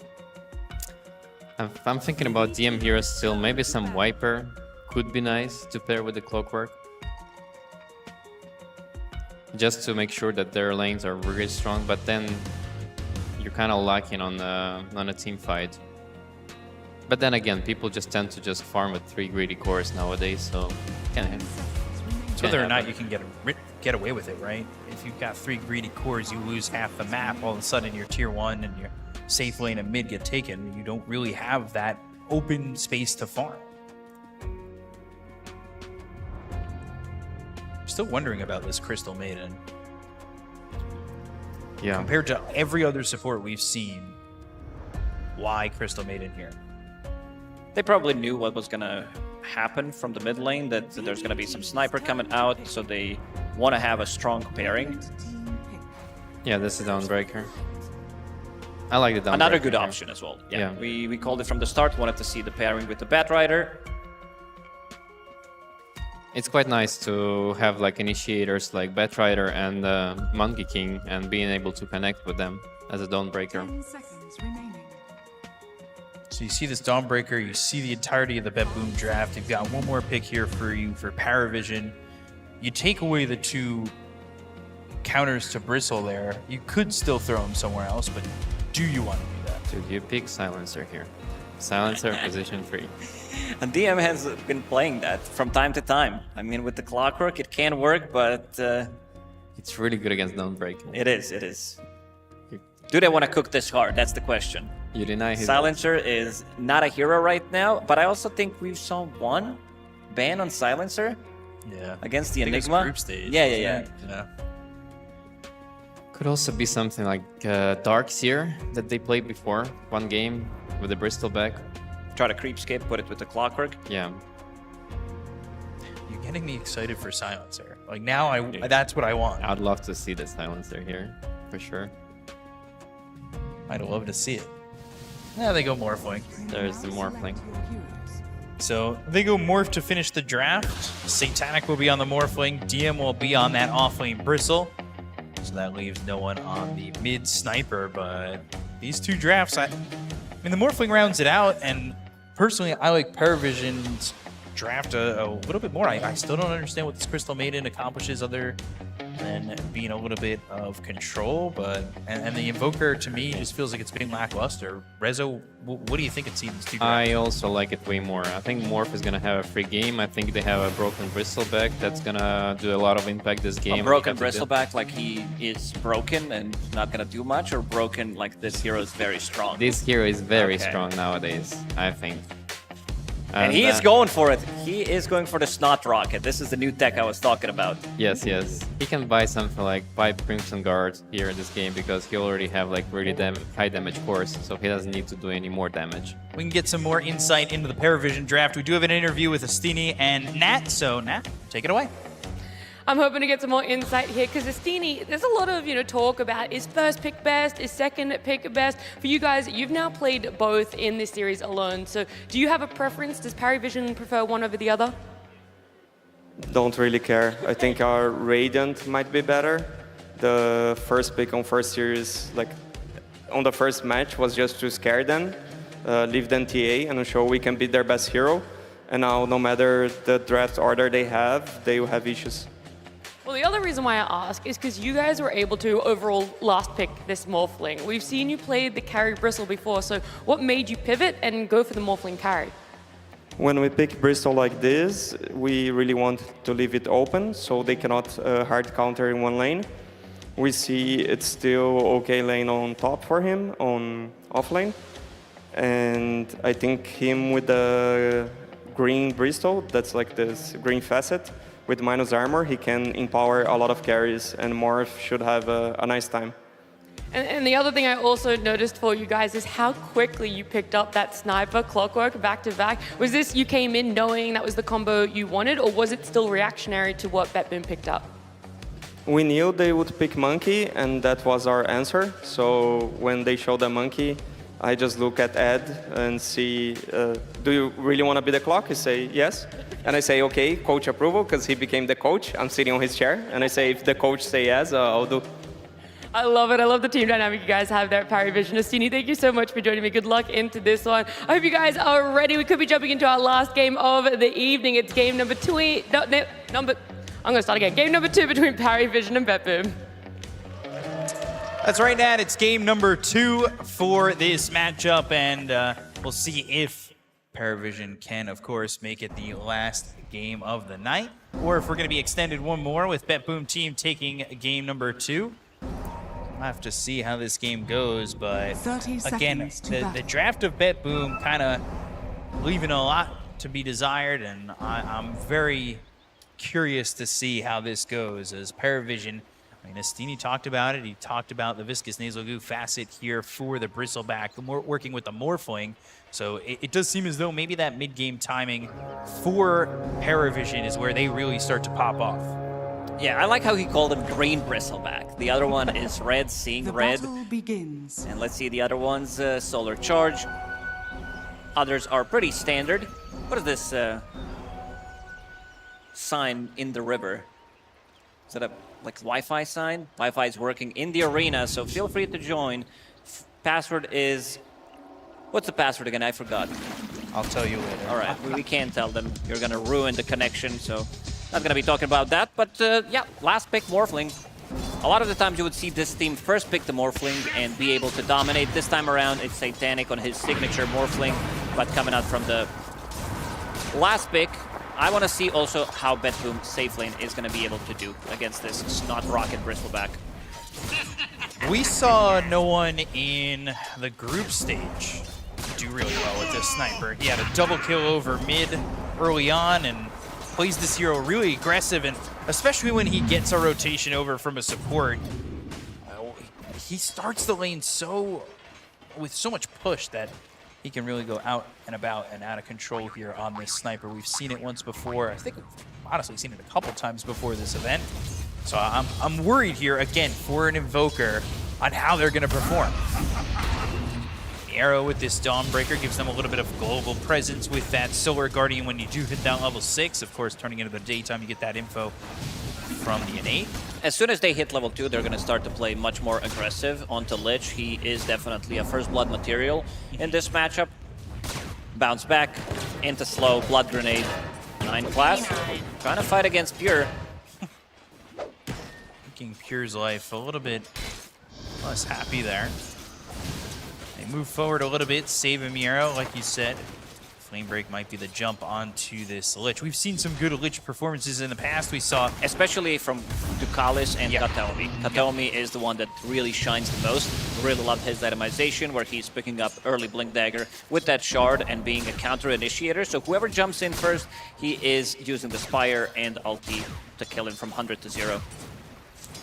I'm thinking about DM heroes still. Maybe some Viper could be nice to pair with the Clockwork. Just to make sure that their lanes are really strong, but then you're kind of lacking on a team fight. But then again, people just tend to just farm with 3 greedy cores nowadays, so So whether or not you can get away with it, right? If you've got 3 greedy cores, you lose half the map. All of a sudden, you're tier 1 and your safe lane and mid get taken. You don't really have that open space to farm. Still wondering about this Crystal Maiden. Yeah. Compared to every other support we've seen, why Crystal Maiden here? They probably knew what was going to happen from the mid lane, that there's going to be some sniper coming out, so they want to have a strong pairing. Yeah, this is Dawnbreaker. I like the Dawnbreaker. Another good option as well. Yeah. We called it from the start, wanted to see the pairing with the Batrider. It's quite nice to have like initiators like Batrider and Monkey King and being able to connect with them as a Dawnbreaker. 10 seconds remaining. So you see this Dawnbreaker, you see the entirety of the BetBoom draft. You've got one more pick here for you for Parivision. You take away the 2 counters to Bristle there. You could still throw him somewhere else, but do you want to do that? Dude, you pick Silencer here. Silencer position 3. And DM has been playing that from time to time. I mean, with the Clockwork, it can work, but... it's really good against Dawnbreaker. It is, it is. Do they want to cook this hard? That's the question. You deny his... Silencer is not a hero right now, but I also think we've saw one ban on Silencer. Yeah. Against the I think it's Enigma. group stage. Yeah. Could also be something like Dark Seer that they played before. One game with the Bristol back. Try to creepscape, put it with the Clockwork. Yeah. You're getting me excited for Silencer. Like now, that's what I want. I'd love to see the Silencer here, for sure. I'd love to see it. Yeah, they go Morphling. There's the Morphling. So they go Morph to finish the draft. Satanic will be on the Morphling. DM will be on that offlane Bristle. So that leaves no one on the mid sniper. But these 2 drafts, I mean, the Morphling rounds it out. And personally, I like Parivision's draft a little bit more. I still don't understand what this Crystal Maiden accomplishes other than being a little bit of control, but and the Invoker to me just feels like it's been lackluster. Rezo, what do you think of seeing these 2 drafts? I also like it way more. I think Morph is gonna have a free game. I think they have a broken Bristleback that's gonna do a lot of impact this game. A broken Bristleback, like he is broken and not gonna do much, or broken like this hero is very strong? This hero is very strong nowadays, I think. And he is going for it. He is going for the Snot Rocket. This is the new tech I was talking about. Yes. He can buy something like 5 Crimson Guards here in this game because he already have like really high damage cores, so he doesn't need to do any more damage. We can get some more insight into the Parivision draft. We do have an interview with Astini and Nat, so Nat, take it away. I'm hoping to get some more insight here because Astini, there's a lot of talk about is first pick best, is second pick best. For you guys, you've now played both in this series alone. So do you have a preference? Does Parivision prefer one over the other? Don't really care. I think our Radiant might be better. The first pick on first series, like on the first match, was just to scare them, leave them TA, and show we can beat their best hero. And now, no matter the draft order they will have issues. Well, the other reason why I ask is because you guys were able to overall last pick this Morphling. We've seen you play the carry Bristle before, so what made you pivot and go for the Morphling carry? When we pick Bristol like this, we really want to leave it open so they cannot hard counter in one lane. We see it's still okay lane on top for him, on offlane. And I think him with the green Bristol, that's like this green facet, with minus armor, he can empower a lot of carries, and Morph should have a nice time. And the other thing I also noticed for you guys is how quickly you picked up that sniper clockwork back to back. Was this you came in knowing that was the combo you wanted, or was it still reactionary to what BetBoom picked up? We knew they would pick monkey, and that was our answer. So when they showed the monkey, I just look at Ed and see, do you really want to be the clock? He say, yes. And I say, okay, coach approval, because he became the coach. I'm sitting on his chair. And I say, if the coach say yes, I'll do. I love it. I love the team dynamic you guys have there at Parivision. Astini, thank you so much for joining me. Good luck into this one. I hope you guys are ready. We could be jumping into our last game of the evening. It's game number 2. I'm going to start again. Game number 2 between Parivision and BetBoom. That's right, Nat. It's game number 2 for this matchup, and we'll see if Parivision can, of course, make it the last game of the night, or if we're going to be extended one more with BetBoom team taking game number 2. We'll have to see how this game goes, but again, the draft of BetBoom kind of leaving a lot to be desired, and I'm very curious to see how this goes as Parivision. I mean, Astini talked about it. He talked about the viscous nasal goo facet here for the bristleback, working with the morphling. So it does seem as though maybe that mid-game timing for Parivision is where they really start to pop off. Yeah, I like how he called him green bristleback. The other one is red, seeing red. Begins. And let's see the other one's solar charge. Others are pretty standard. What is this sign in the river? Is that a like Wi-Fi sign? Wi-Fi is working in the arena, so feel free to join. Password is... What's the password again? I forgot. I'll tell you later. All right, we can't tell them. You're going to ruin the connection, so not going to be talking about that. But yeah, last pick, Morphling. A lot of the times you would see this team first pick the Morphling and be able to dominate. This time around, it's Satanic on his signature Morphling, but coming out from the last pick, I want to see also how BetBoom safe lane is going to be able to do against this Snot Rocket Bristleback. We saw no one in the group stage do really well with this sniper. He had a double kill over mid early on and plays this hero really aggressive, and especially when he gets a rotation over from a support, he starts the lane with so much push that he can really go out and about and out of control here on this sniper. We've seen it once before. I think we've honestly seen it a couple times before this event. So I'm worried here, again, for an Invoker on how they're going to perform. The arrow with this Dawnbreaker gives them a little bit of global presence with that Solar Guardian when you do hit that level 6. Of course, turning into the daytime, you get that info from the innate. As soon as they hit level 2, they're going to start to play much more aggressive onto Lich. He is definitely a first blood material in this matchup. Bounce back into slow, blood grenade, 9 class. Trying to fight against Pure. Making Pure's life a little bit less happy there. They move forward a little bit, save a Miro, like you said. Flame Break might be the jump onto this Lich. We've seen some good Lich performances in the past. We saw... Especially from Ducalis and Kataomi. Kataomi is the one that really shines the most. Really love his itemization, where he's picking up early Blink Dagger with that shard and being a counter initiator. So whoever jumps in first, he is using the Spire and ulti to kill him from 100 to 0.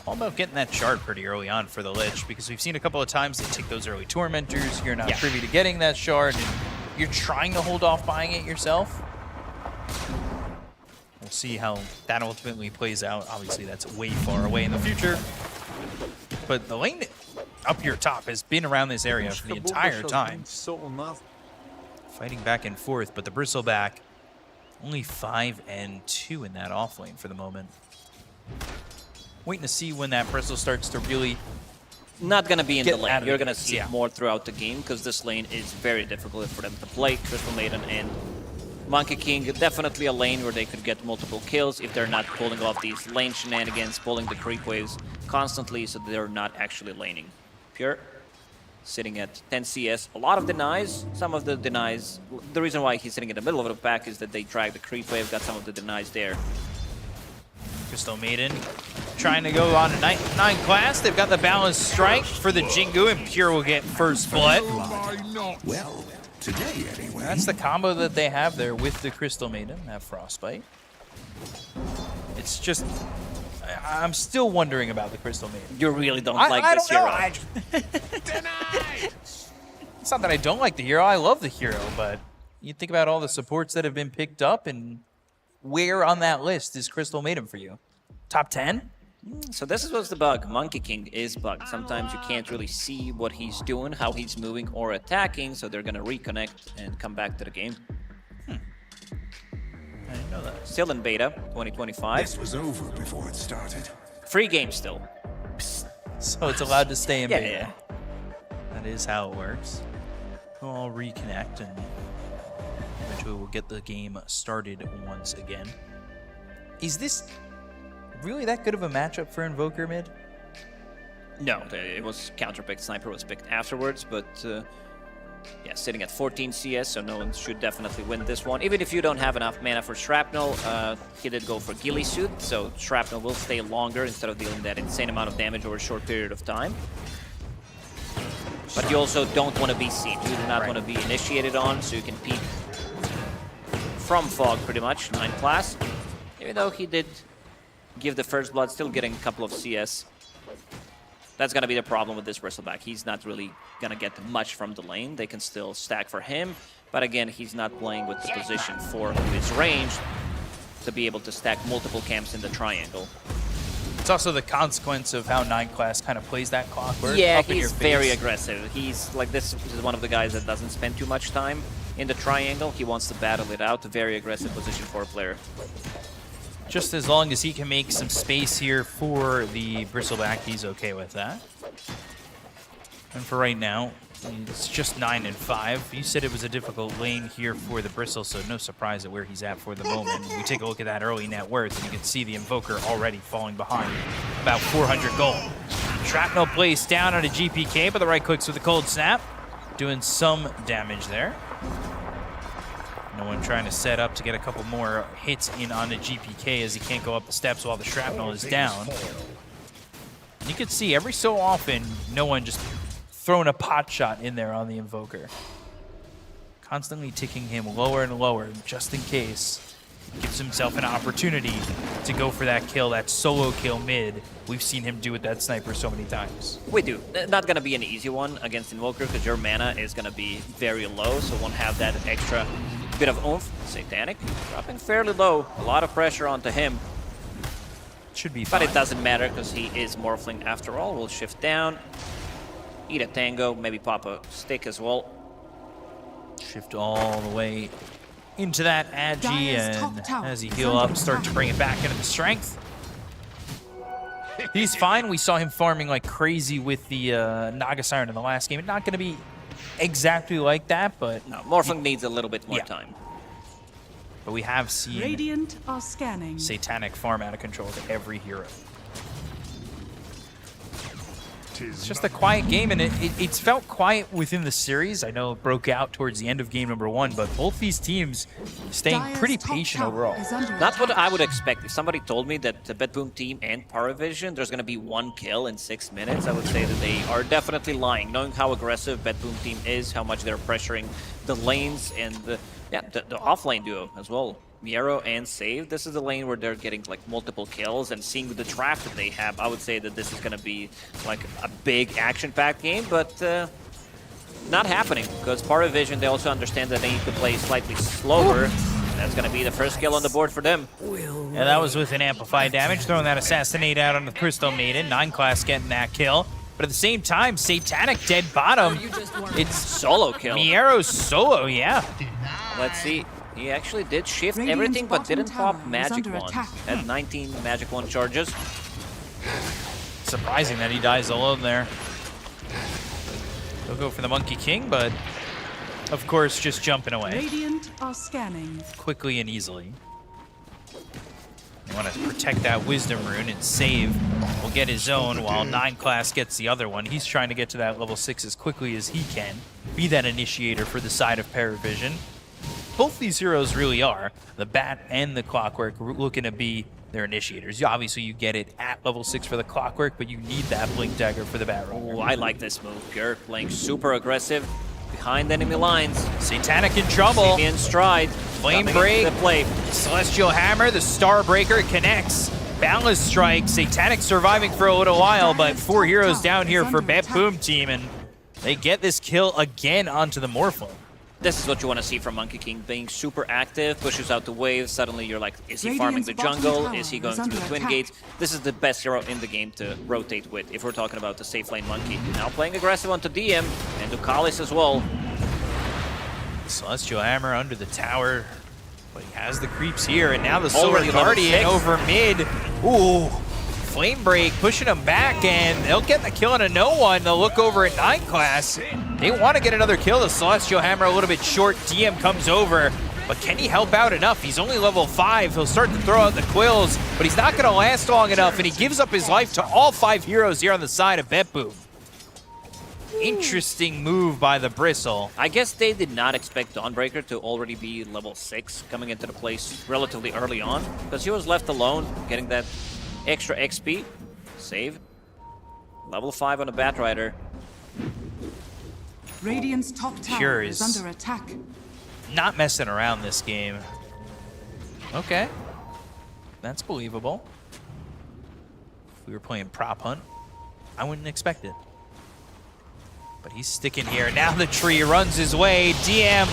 All about getting that shard pretty early on for the Lich, because we've seen a couple of times they take those early Tormentors, you're not privy to getting that shard, and you're trying to hold off buying it yourself. We'll see how that ultimately plays out. Obviously, that's way far away in the future. But the lane up your top has been around this area for the entire time. Fighting back and forth, but the Bristleback only 5 and 2 in that off lane for the moment. Waiting to see when that Bristle starts to really... Not going to be in the lane. You're going to see it more throughout the game, because this lane is very difficult for them to play. Crystal Maiden and Monkey King, definitely a lane where they could get multiple kills if they're not pulling off these lane shenanigans, pulling the creep waves constantly, so they're not actually laning. Pure sitting at 10 CS. A lot of denies. Some of the denies... The reason why he's sitting in the middle of the pack is that they drag the creep wave, got some of the denies there. Crystal Maiden trying to go on a 9 class. They've got the balanced strike for the Jingu, and Pure will get first blood. Well, today anyway. That's the combo that they have there with the Crystal Maiden, that Frostbite. It's just I'm still wondering about the Crystal Maiden. You really don't like this hero. It's not that I don't like the hero. I love the hero, but you think about all the supports that have been picked up, and where on that list is Crystal Maiden for you? Top 10? So this is what's the bug. Monkey King is bugged. Sometimes you can't really see what he's doing, how he's moving or attacking, so they're going to reconnect and come back to the game. I didn't know that. Still in beta, 2025. This was over before it started. Free game still. So it's allowed to stay in Yeah, beta. yeah. That is how it works. We'll all reconnect and eventually we'll get the game started once again. Is this really that good of a matchup for Invoker mid? No, it was counterpicked. Sniper was picked afterwards, but yeah, sitting at 14 CS, so no one should definitely win this one. Even if you don't have enough mana for Shrapnel, he did go for Ghillie Suit, so Shrapnel will stay longer instead of dealing that insane amount of damage over a short period of time. But you also don't want to be seen. You do not want to be initiated on, so you can peek from Fog pretty much, 9 class. Even though he did give the first blood, still getting a couple of CS. That's going to be the problem with this Bristleback. He's not really going to get much from the lane. They can still stack for him. But again, he's not playing with the position for his range to be able to stack multiple camps in the triangle. It's also the consequence of how 9 class kind of plays that clockwork. Yeah, up in your he's face. very aggressive. He's like this is one of the guys that doesn't spend too much time in the triangle. He wants to battle it out. A very aggressive position for a player. Just as long as he can make some space here for the Bristleback, he's okay with that. And for right now, it's just 9 and 5. You said it was a difficult lane here for the Bristle, so no surprise at where he's at for the moment. We take a look at that early net worth, and you can see the Invoker already falling behind about 400 gold. Shrapnel plays down on a GPK, but the right clicks with a cold snap, doing some damage there. No one trying to set up to get a couple more hits in on the GPK as he can't go up the steps while the Shrapnel is down. You can see every so often, no one just throwing a pot shot in there on the Invoker. Constantly ticking him lower and lower just in case. Gives himself an opportunity to go for that kill, that solo kill mid. We've seen him do with that sniper so many times. We do. Not going to be an easy one against Invoker because your mana is going to be very low, so won't have that extra bit of oomph. Satanic dropping fairly low. A lot of pressure onto him. Should be fine. But it fine. doesn't matter because he is Morphling after all. We'll shift down, eat a tango, maybe pop a stick as well. Shift all the way into that Agi, and as he heal up, start to bring it back into the strength. He's fine. We saw him farming like crazy with the Naga Siren in the last game. It's not going to be exactly like that, but no, Morphling needs a little bit more time. But we have seen Radiant are scanning. Satanic farm out of control to every hero. It's just a quiet game, and it's felt quiet within the series. I know it broke out towards the end of game number 1, but both these teams staying pretty patient overall. Not what I would expect. If somebody told me that the BetBoom team and Parivision, there's going to be 1 kill in 6 minutes, I would say that they are definitely lying. Knowing how aggressive BetBoom team is, how much they're pressuring the lanes, and the off-lane duo as well. Miero and Save, this is the lane where they're getting like multiple kills, and seeing the draft that they have, I would say that this is going to be like a big action-packed game, but not happening because Parivision, they also understand that they need to play slightly slower. That's going to be the first kill on the board for them. Yeah, that was with an amplified damage, throwing that Assassinate out on the Crystal Maiden. 9 class getting that kill. But at the same time, Satanic dead bottom. It's solo kill. Miero's solo, yeah. Let's see. He actually did shift everything, but didn't pop Magic Wand. Had 19 Magic Wand charges. Surprising that he dies alone there. He'll go for the Monkey King, but of course just jumping away. Radiant are scanning. Quickly and easily. You want to protect that Wisdom Rune, and Save will get his own while 9 class gets the other one. He's trying to get to that level 6 as quickly as he can. Be that initiator for the side of Parivision. Both these heroes really are. The Bat and the Clockwork looking to be their initiators. Obviously, you get it at level 6 for the Clockwork, but you need that Blink Dagger for the Bat. Oh, I like this move. Pure playing super aggressive behind enemy lines. Satanic in trouble. In stride. Flame Break. The play. Celestial Hammer, the Star Breaker, it connects. Boundless Strike, Satanic surviving for a little while, but 4 heroes down here for BetBoom team, and they get this kill again onto the Morphle. This is what you want to see from Monkey King, being super active, pushes out the waves. Suddenly you're like, is he farming the jungle? Is he going through the Twin Gates? This is the best hero in the game to rotate with, if we're talking about the safe lane Monkey. Now playing aggressive onto DM, and to Kalis as well. Celestial Hammer under the tower, but he has the creeps here, and now the Solar Already level Guardian 6. over mid. Ooh, Flame Break pushing him back, and they'll get the kill into no one. They'll look over at 9 class. They want to get another kill. The Celestial Hammer a little bit short. DM comes over, but can he help out enough? He's only level 5. He'll start to throw out the quills, but he's not going to last long enough, and he gives up his life to all 5 heroes here on the side of BetBoom. Interesting move by the Bristle. I guess they did not expect Dawnbreaker to already be level 6 coming into the place relatively early on, because he was left alone, getting that extra XP. Save. Level 5 on a Batrider. Radiant's top tower is under attack. Not messing around this game. Okay. That's believable. If we were playing prop hunt, I wouldn't expect it. But he's sticking here. Now the tree runs his way. DM,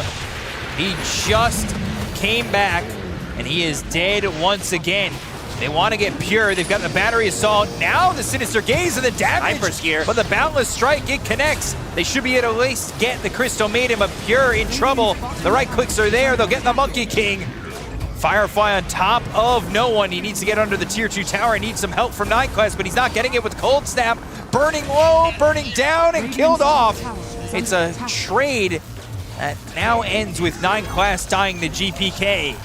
he just came back, and he is dead once again. They want to get Pure. They've got the Battery Assault. Now the Sinister Gaze and the damage. Hyper's here. But the Boundless Strike, it connects. They should be able to at least get the Crystal Maiden, but Pure in trouble. The right clicks are there. They'll get the Monkey King. Firefly on top of no one. He needs to get under the tier 2 tower. He needs some help from 9 class, but he's not getting it with Cold Snap. Burning low, burning down, and killed off. It's a trade that now ends with 9 class dying to GPK.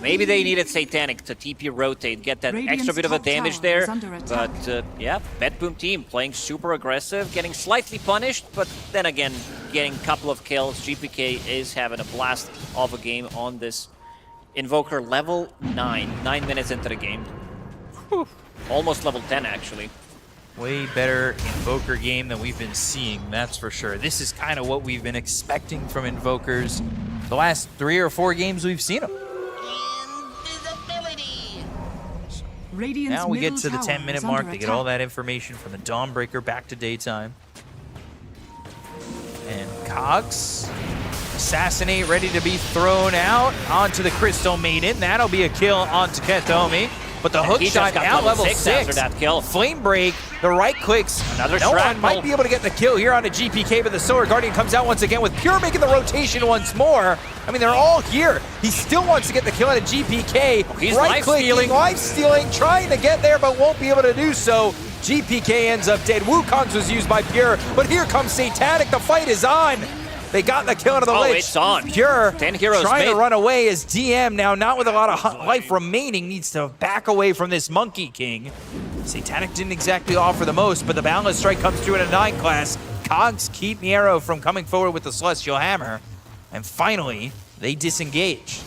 Maybe they needed Satanic to TP rotate, get that extra bit of a damage there. But yeah, BetBoom team playing super aggressive, getting slightly punished, but then again, getting a couple of kills. GPK is having a blast of a game on this Invoker level 9 minutes into the game. Whew. Almost level 10 actually. Way better Invoker game than we've been seeing, that's for sure. This is kind of what we've been expecting from Invokers the last 3 or 4 games we've seen them. Now we get to the 10-minute mark. They get all that information from the Dawnbreaker back to daytime. And Cogs, Assassinate ready to be thrown out onto the Crystal Maiden. That'll be a kill onto Ketomi. But the hook shot now level 6 after that kill. Flame Break, the right clicks. Another no one might be able to get the kill here on a GPK, but the Solar Guardian comes out once again with Pure making the rotation once more. I mean, they're all here. He still wants to get the kill on a GPK. Oh, he's right-clicking, life-stealing, trying to get there, but won't be able to do so. GPK ends up dead. Wukong's was used by Pure, but here comes Satanic. The fight is on. They got the kill into the Lich. It's on. Pure 10 heroes trying made. to run away as DM now, not with a lot of life remaining, needs to back away from this Monkey King. Satanic didn't exactly offer the most, but the Boundless Strike comes through in a 9 class. Cogs keep Miero from coming forward with the Celestial Hammer. And finally, they disengage.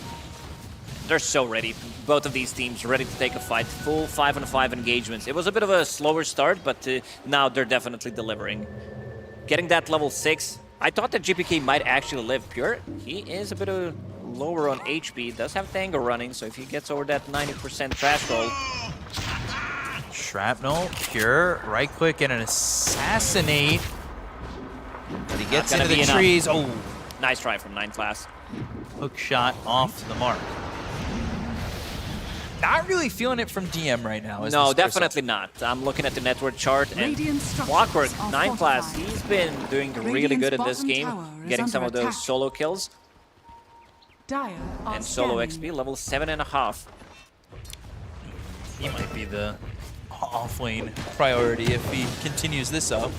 They're so ready. Both of these teams ready to take a fight. Full 5-on-5 engagements. It was a bit of a slower start, but now they're definitely delivering. Getting that level 6. I thought that GPK might actually live. Pure, he is a bit of lower on HP. Does have Tango running, so if he gets over that 90% threshold. Shrapnel, Pure, right click and an Assassinate. But he gets into the trees. Oh, nice try from 9 class. Hook shot off the mark. Not really feeling it from DM right now. No, definitely not. I'm looking at the network chart, and Clockwork, 9 class, he's been doing really good in this game, getting some of those solo kills. And solo XP, level 7.5. He might be the off-lane priority if he continues this up.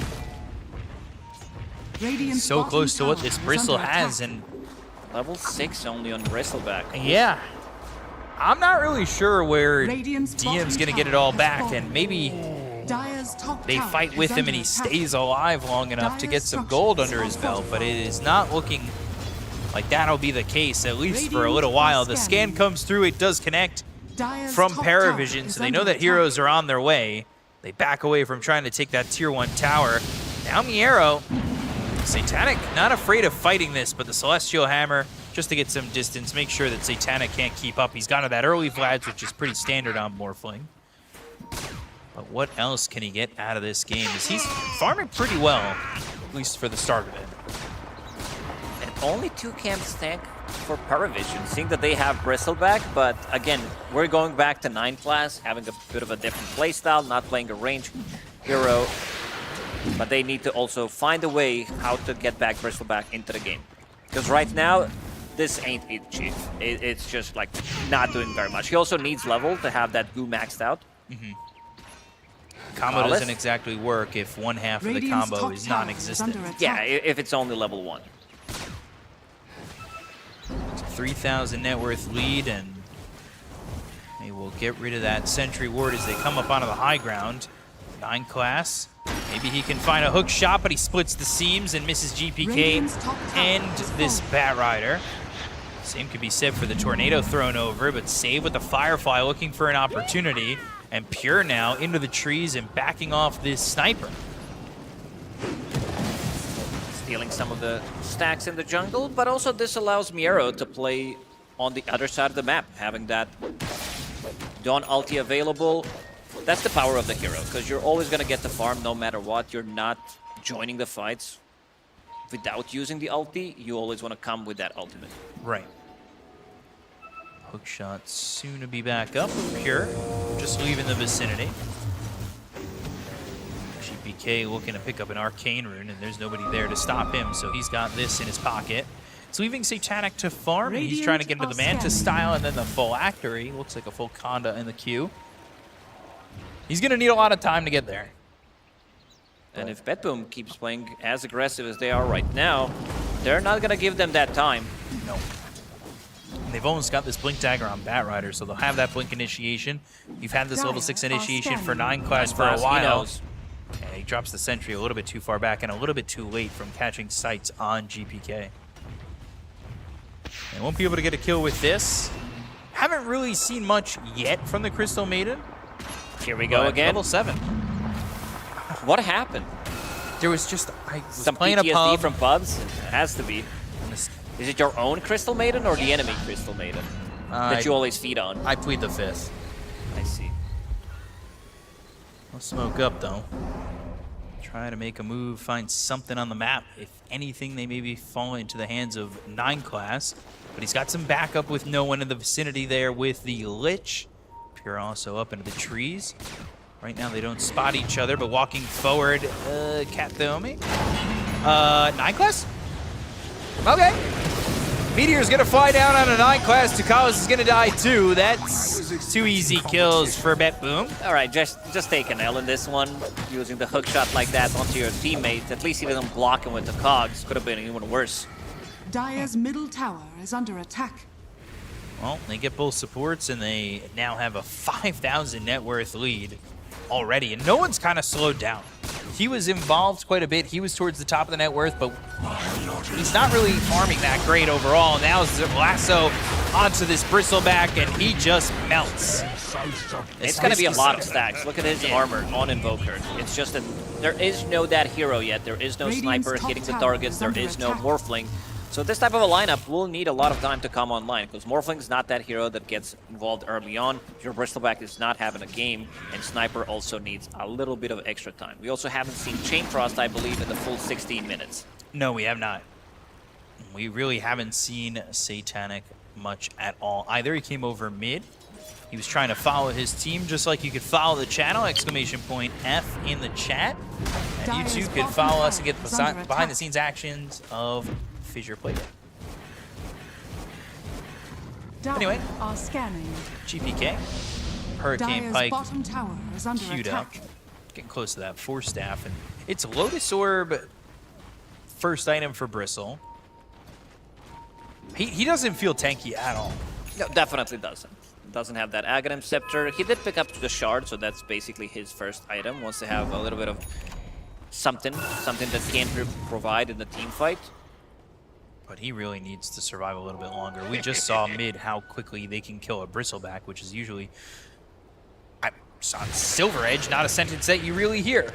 So close to what this Bristle has, and level 6 only on Bristleback. Yeah. I'm not really sure where DM's going to get it all back, and maybe they fight with him and he stays alive long enough to get some gold under his belt, but it is not looking like that'll be the case, at least for a little while. The scan comes through, it does connect from Parivision, so they know that heroes are on their way. They back away from trying to take that tier 1 tower. Now Miero, Satanic not afraid of fighting this, but the Celestial Hammer just to get some distance, make sure that Satanic can't keep up. He's got that early flags, which is pretty standard on Morphling. But what else can he get out of this game? As he's farming pretty well, at least for the start of it. And only 2 camps tank for Parivision, seeing that they have Bristleback, but again, we're going back to 9 class, having a bit of a different playstyle, not playing a range hero, but they need to also find a way how to get back Bristleback into the game. Because right now, this ain't it, Chief. It's just like not doing very much. He also needs level to have that goo maxed out. Combo doesn't exactly work if one half of the combo is non-existent. Yeah, if it's only level 1. 3,000 net worth lead, and they will get rid of that sentry ward as they come up onto the high ground. 9 class. Maybe he can find a hook shot, but he splits the seams and misses GPK and this Batrider. Same could be said for the tornado thrown over, but Save with the Firefly looking for an opportunity. And Pure now into the trees and backing off this sniper. Stealing some of the stacks in the jungle, but also this allows Miero to play on the other side of the map, having that Dawn ulti available. That's the power of the hero, because you're always going to get the farm no matter what. You're not joining the fights without using the ulti. You always want to come with that ultimate. Right. Hookshot soon to be back up. Pure just leaving the vicinity. GPK looking to pick up an arcane rune, and there's nobody there to stop him, so he's got this in his pocket. It's leaving Satanic to farm. He's trying to get into the Manta style and then the full Actory. Looks like a full Conda in the queue. He's going to need a lot of time to get there. And if BetBoom keeps playing as aggressive as they are right now, they're not going to give them that time. No. And they've almost got this Blink Dagger on Batrider, so they'll have that Blink initiation. You've had this level 6 initiation for 9 class for a while. And he drops the sentry a little bit too far back and a little bit too late from catching sights on GPK. They won't be able to get a kill with this. Haven't really seen much yet from the Crystal Maiden. Here we go again. Level 7. What happened? There was just, I was some playing PTSD a pub. from pubs? It has to be. Is it your own Crystal Maiden or the enemy Crystal Maiden that you always feed on? I plead the 5th. I see. I'll smoke up though. Try to make a move, find something on the map. If anything, they maybe fall into the hands of 9 class. But he's got some backup with no one in the vicinity there with the Lich. Pure also up into the trees. Right now they don't spot each other, but walking forward, Cat Theomi. 9 class? Okay. Meteor's gonna fly down on a 9 class. Tukalas is gonna die too. That's 2 easy kills for BetBoom. All right, just take an L in this one. Using the hook shot like that onto your teammate. At least he doesn't block him with the cogs. Could have been even worse. Dire's middle tower is under attack. Well, they get both supports, and they now have a 5,000 net worth lead already, and no one's kind of slowed down. He was involved quite a bit. He was towards the top of the net worth, but he's not really farming that great overall. Now Lasso onto this Bristleback, and he just melts. It's going to be a lot of stacks. Look at his armor on Invoker. It's just that there is no that hero yet. There is no sniper hitting the targets. There is no Morphling. So this type of a lineup will need a lot of time to come online, because Morphling's not that hero that gets involved early on. Your Bristleback is not having a game, and Sniper also needs a little bit of extra time. We also haven't seen Chain Frost, I believe, in the full 16 minutes. No, we have not. We really haven't seen Satanic much at all. Either he came over mid, he was trying to follow his team, just like you could follow the channel, !F in the chat. And you too could follow us and get behind the scenes actions of FISSURE Playground. Anyway, are scanning. GPK, Hurricane Dire's Pike bottom tower is under queued up, attack. getting close to that 4 staff, and it's Lotus Orb, first item for Bristle. He doesn't feel tanky at all. No, definitely doesn't. Doesn't have that Aghanim Scepter. He did pick up the Shard, so that's basically his first item. Wants to have a little bit of something that can provide in the team fight. But he really needs to survive a little bit longer. We just saw mid how quickly they can kill a Bristleback, which is usually on Silver Edge, not a sentence that you really hear.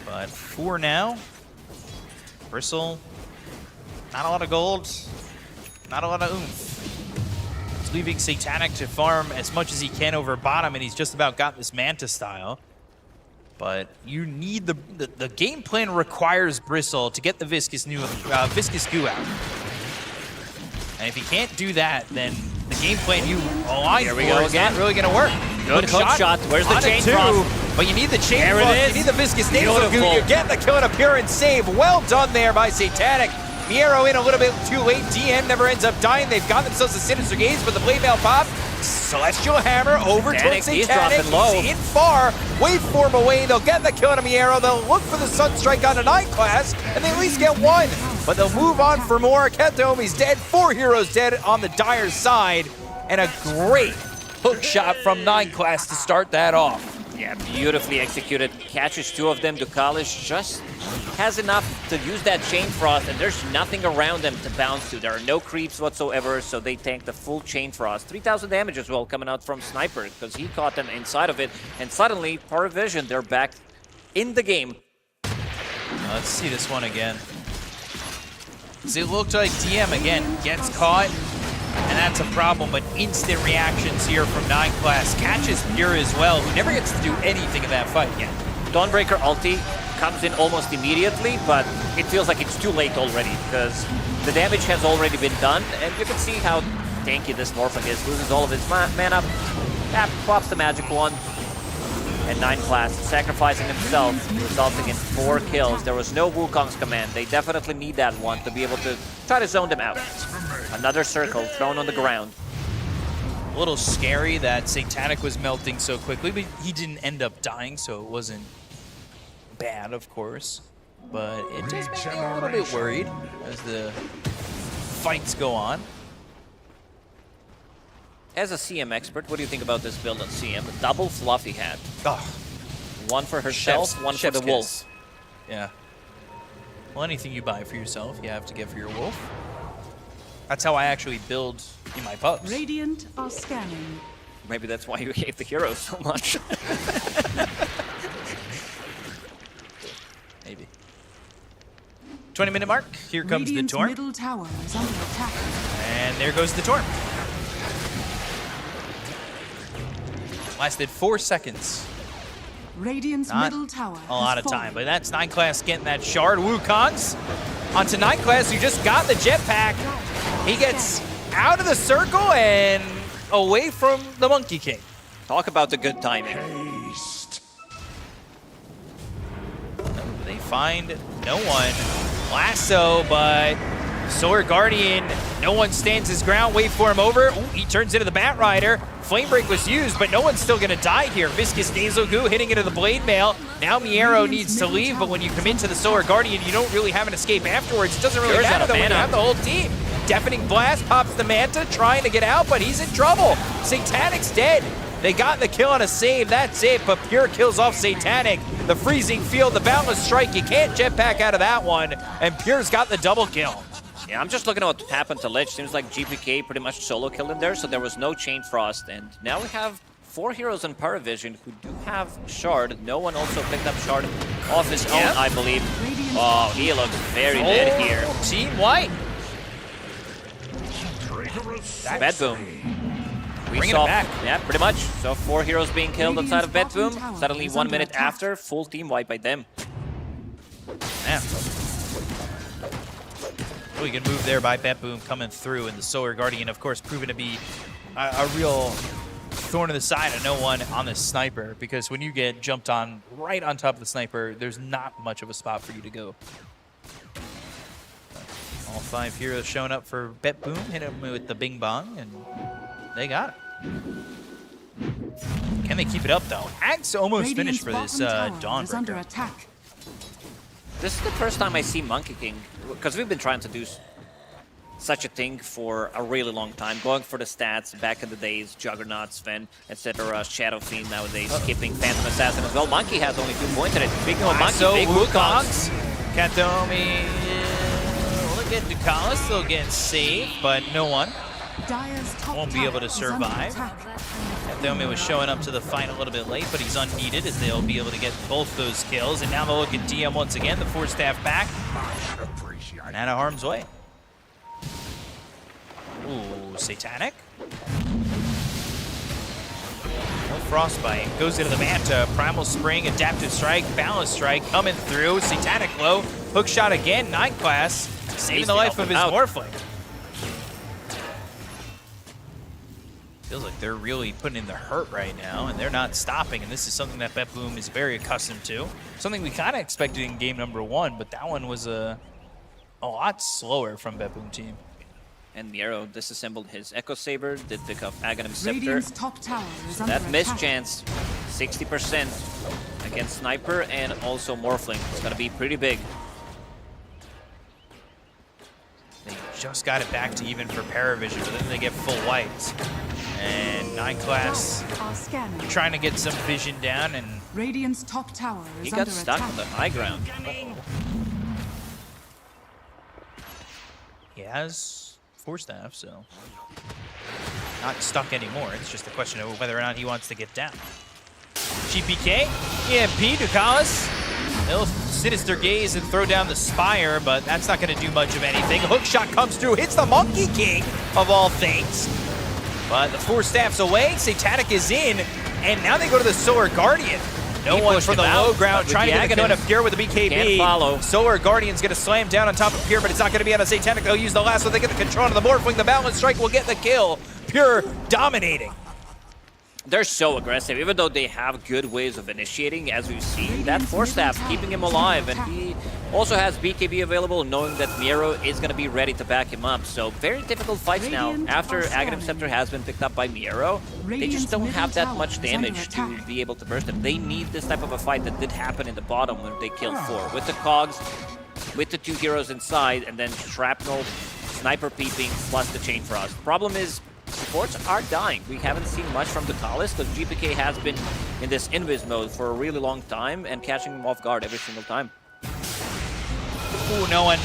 But for now, Bristle Not a lot of gold, not a lot of oomph. It's leaving Satanic to farm as much as he can over bottom, and he's just about got this Manta style. But you need the game plan requires Bristle to get the viscous goo out. And if he can't do that, then the game plan you aligned for is not really going to work. Good hook shot. Where's the chain frost? But you need the chain There it frost. is. You need the viscous nasal goo. Beautiful. You get the kill and a pure and save. Well done there by Satanic. Miero in a little bit too late. DN never ends up dying. They've got themselves a Sinister Gaze, but the blade mail pops. Celestial Hammer over towards He's Satanic. dropping low. He's in far. Waveform away. They'll get the kill on Miero. They'll look for the Sunstrike on a 9 class, and they at least get one. But they'll move on for more. Ketomi's dead. 4 heroes dead on the Dire side. And a great hook shot from 9 class to start that off. Yeah, beautifully executed. Catches 2 of them. Dukalish just has enough to use that Chain Frost, and there's nothing around them to bounce to. There are no creeps whatsoever, so they tank the full Chain Frost. 3,000 damage as well coming out from Sniper, because he caught them inside of it. And suddenly, Parivision, they're back in the game. Let's see this one again. It looked like DM again gets caught, and that's a problem, but instant reactions here from 9 class. Catches Pure as well, who never gets to do anything in that fight yet. Dawnbreaker ulti comes in almost immediately, but it feels like it's too late already, because the damage has already been done, and you can see how tanky this Morphling is. Loses all of his mana, pops the magic one, and 9 class sacrificing himself, resulting in 4 kills. There was no Wukong's command. They definitely need that one to be able to try to zone them out. Another circle thrown on the ground. A little scary that Satanic was melting so quickly, but he didn't end up dying, so it wasn't bad, of course. But it does make me a little bit worried as the fights go on. As a CM expert, what do you think about this build on CM? A double Fluffy hat. Oh. One for herself, one for the wolf. Yeah. Well, anything you buy for yourself, you have to get for your wolf. That's how I actually build in my pubs. Radiant are scanning. Maybe that's why you hate the heroes so much. Maybe. 20-minute mark. Here comes Radiant's the Torm. middle tower is under attack. And there goes the Torm. Lasted 4 seconds. Radiant's Not middle tower a lot has of time, fallen. but that's 9 class getting that shard. Wukong's onto 9 class, who just got the jetpack. He gets out of the circle and away from the Monkey King. Talk about the good timing. They find no one. Lasso, but Solar Guardian, no one stands his ground. Wait for him over. Ooh, he turns into the Bat Rider. Flame Break was used, but no one's still going to die here. Viscous Nasal Goo hitting into the Blade Mail. Now Miero needs to leave, but when you commit to the Solar Guardian, you don't really have an escape afterwards. It doesn't really Pure's out matter of though when you mana. have the whole team. Deafening Blast pops the Manta, trying to get out, but he's in trouble. Satanic's dead. They got the kill on a save, that's it, but Pure kills off Satanic. The Freezing Field, the Boundless Strike, you can't jetpack out of that one, and Pure's got the double kill. Yeah, I'm just looking at what happened to Lich. Seems like GPK pretty much solo killed him there, so there was no Chain Frost. And now we have 4 heroes in Parivision who do have Shard. No one also picked up Shard off his own, I believe. Oh, he looks very dead here. Team White. BetBoom. We Bringing saw, it back. yeah, pretty much. So 4 heroes being killed outside of BetBoom. Suddenly 1 minute after, full team wipe by them. Man. Really good move there by BetBoom coming through, and the Solar Guardian, of course, proven to be a real thorn in the side of no one on the Sniper, because when you get jumped on right on top of the Sniper, there's not much of a spot for you to go. All 5 heroes showing up for BetBoom, hit him with the Bing Bong, and they got it. Can they keep it up, though? Axe almost finished for this Dawnbreaker. Attack. This is the first time I see Monkey King, because we've been trying to do such a thing for a really long time, going for the stats back in the days, Juggernaut, Sven, etc., Shadow Fiend nowadays, skipping Phantom Assassin as well. Monkey has only 2 points in it. Speaking of Monkey, So big Wukong's. Katomi, look at Ducalis still getting saved, but no one won't be able to survive. Katomi was showing up to the fight a little bit late, but he's unneeded as they'll be able to get both those kills. And now they'll look at DM once again, the 4 staff back, and out of harm's way. Ooh, Satanic. No Frostbite. Goes into the Manta. Primal Spring, Adaptive Strike, Balance Strike coming through. Satanic low. Hook shot again. 9 class. Saving the life of his Morphling. Feels like they're really putting in the hurt right now, and they're not stopping, and this is something that BetBoom is very accustomed to. Something we kind of expected in game number 1, but that one was a lot slower from BetBoom team. And Miero disassembled his Echo Saber, did pick up Aghanim Scepter. Radiant's top tower is under That missed attack. chance, 60% against Sniper and also Morphling. It's gonna be pretty big. They just got it back to even for Parivision, but then they get full whites. And 9 class trying to get some vision down, and Radiant's top tower is He got under stuck attack. on the high ground. he has 4 staff, so not stuck anymore. It's just a question of whether or not he wants to get down. GPK, EMP, Ducalis. They'll Sinister Gaze and throw down the Spire, but that's not going to do much of anything. Hook shot comes through, hits the Monkey King, of all things. But the 4 staffs away, Satanic is in, and now they go to the Solar Guardian. No one from the low ground trying to get the gun of Pure with the BKB. Can't follow. Solar Guardian's going to slam down on top of Pure, but it's not going to be on a Satanic. They'll use the last one. They get the control of the Morphling. The Balance Strike will get the kill. Pure dominating. They're so aggressive, even though they have good ways of initiating, as we've seen. That 4 staff keeping him alive, and he also has BKB available, knowing that Miero is going to be ready to back him up. So very difficult fights now. After Aghanim Scepter has been picked up by Miero, they just don't have that much damage to be able to burst him. They need this type of a fight that did happen in the bottom when they killed 4. With the Cogs, with the 2 heroes inside, and then Shrapnel, Sniper peeping, plus the Chain Frost. Problem is, supports are dying. We haven't seen much from Ducalis because GPK has been in this invis mode for a really long time and catching him off guard every single time. Ooh, no one.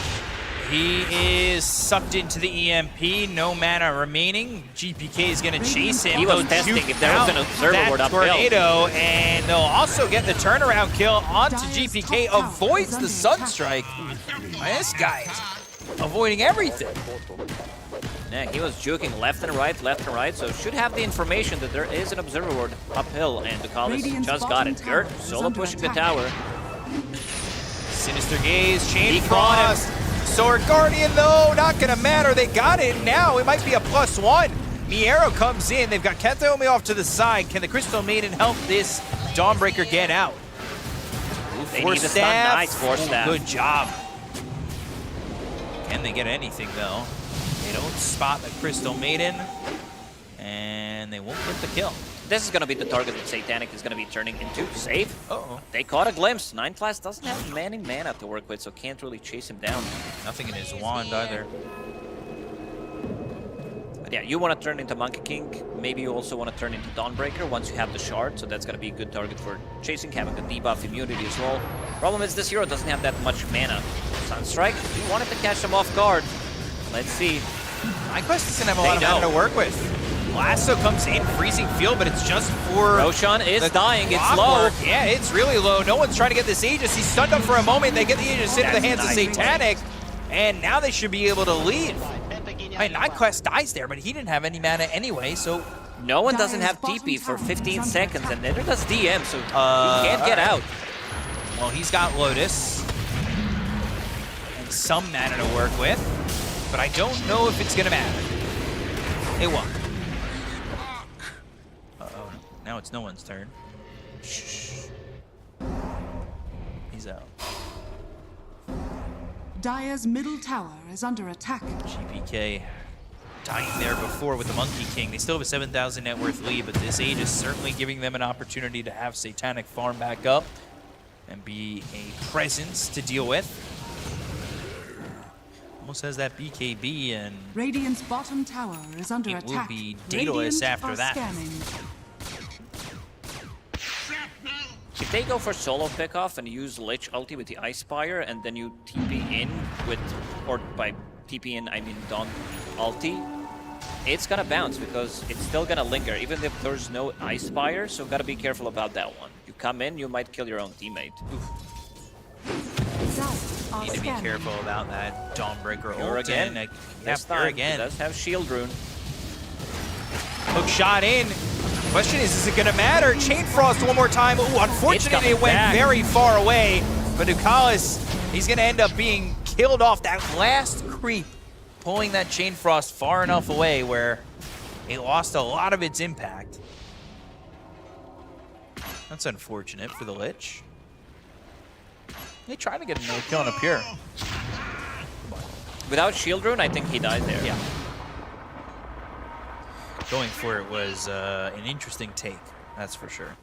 He is sucked into the EMP. No mana remaining. GPK is going to chase him. He was They'll testing juke if there was out an observer that board uphill. tornado, and they'll also get the turnaround kill onto GPK. Avoids the Sunstrike. This guy is avoiding everything. Yeah, he was juking left and right, so should have the information that there is an observer board uphill, and Ducalis just got it. Gert solo pushing the tower. Sinister Gaze, Chain Frost. Sword Guardian, though, not going to matter. They got it now. It might be a +1. Miero comes in. They've got Kenthaomi off to the side. Can the Crystal Maiden help this Dawnbreaker get out? They need the stun. Nice 4 staff. Good job. Can they get anything, though? They don't spot the Crystal Maiden, and they won't get the kill. This is going to be the target that Satanic is going to be turning into. Save. Uh-oh. They caught a glimpse. 9 class doesn't have many mana to work with, so can't really chase him down. Nothing in his wand either. But yeah, you want to turn into Monkey King. Maybe you also want to turn into Dawnbreaker once you have the shard, so that's going to be a good target for chasing, having the debuff immunity as well. Problem is this hero doesn't have that much mana. Sunstrike, he wanted to catch him off guard. Let's see. MyQuest doesn't have a lot of mana to work with. Lasso comes in, freezing field, but it's just for... Roshan is dying, it's clockwork. low. Yeah, it's really low. No one's trying to get this Aegis. He's stunned up for a moment. They get the Aegis into the hands of Satanic, and now they should be able to leave. I mean, NightQuest dies there, but he didn't have any mana anyway, so... No one doesn't have TP for 15 seconds, and neither does DM, so he can't get out. Well, he's got Lotus and some mana to work with, but I don't know if it's going to matter. It won't. Uh-oh. Now it's no one's turn. Shh. He's out. Dire's middle tower is under attack. GPK dying there before with the Monkey King. They still have a 7,000 net worth lead, but this age is certainly giving them an opportunity to have Satanic farm back up and be a presence to deal with. Almost has that BKB, and Radiant's bottom tower is under it will attack. be dataless after that. Scanning. If they go for solo pickoff and use Lich ulti with the Ice Spire, and then you TP in with, or by TP in I mean Dawn ulti, it's gonna bounce because it's still gonna linger even if there's no Ice Spire, so gotta be careful about that one. You come in, you might kill your own teammate. Dire Need to be careful about that Dawnbreaker Pure ult. again. And, This Pure time, again. He does have shield rune. Hook shot in. Question is it going to matter? Chain Frost one more time. Ooh, unfortunately, it went very far away. But Ducalis, he's going to end up being killed off that last creep, pulling that Chain Frost far enough away where it lost a lot of its impact. That's unfortunate for the Lich. They tried to get another kill on a Pure. Without shield rune, I think he died there. Yeah. Going for it was an interesting take, that's for sure.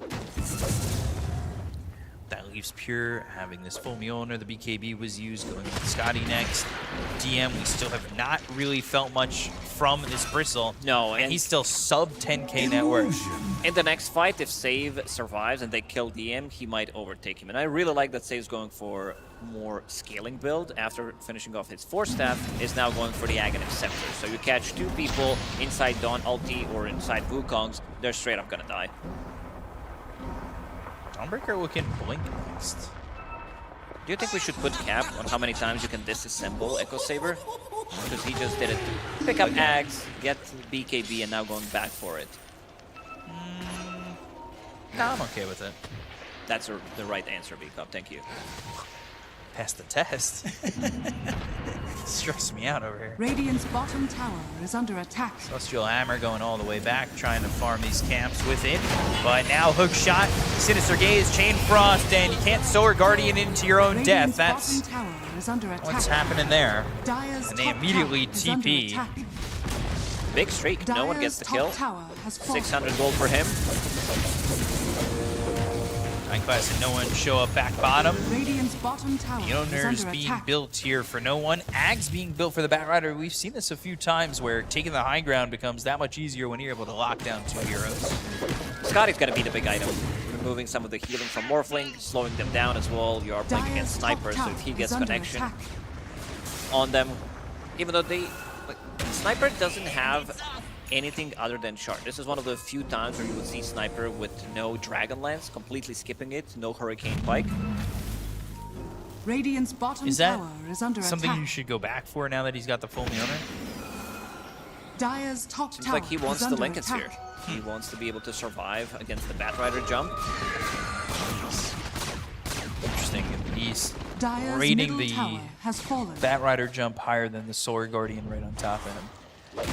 That leaves Pure having this full Mjolnir. The BKB was used, going with Scotty next. DM, we still have not really felt much from this Bristle. No, and he's still sub 10k net worth. In the next fight, if Save survives and they kill DM, he might overtake him. And I really like that Save's going for more scaling build after finishing off his Force Staff, is now going for the Aghanim Scepter. So you catch two people inside Dawn ulti or inside Wukong's, they're straight up gonna die. Dawnbreaker looking blink next. Do you think we should put cap on how many times you can disassemble Echo Saber? Because he just did it to pick up Ags, get BKB, and now going back for it. No, I'm okay with it. That's the right answer, B-Cup. Thank you. Passed the test. Stress me out over here. Radiant's bottom tower is under attack. Celestial Hammer going all the way back, trying to farm these camps with it. But now Hook Shot, Sinister Gaze, Chain Frost, and you can't Solar Guardian into your own death. That's what's happening there. And they immediately TP. Big streak. No one gets the kill. 600 gold for him. Class and no one show up back bottom. Radiant's bottom tower Mjolnir's being built here for no one. Ag's being built for the Batrider. We've seen this a few times where taking the high ground becomes that much easier when you're able to lock down two heroes. Scotty's gonna be the big item. Removing some of the healing from Morphling, slowing them down as well. You are playing against Sniper, so if he gets connection on them, even though Sniper doesn't have anything other than Shard. This is one of the few times where you would see Sniper with no Dragonlance, completely skipping it, no Hurricane Pike. Radiant's bottom Is that tower is under something attack. you should go back for now that he's got the full Mjolnir? Dire's top Seems tower like he wants is the under Lincoln attack. Sphere. He wants to be able to survive against the Batrider jump. Interesting. He's Dire's rating middle the tower has fallen. Batrider jump higher than the Solar Guardian right on top of him.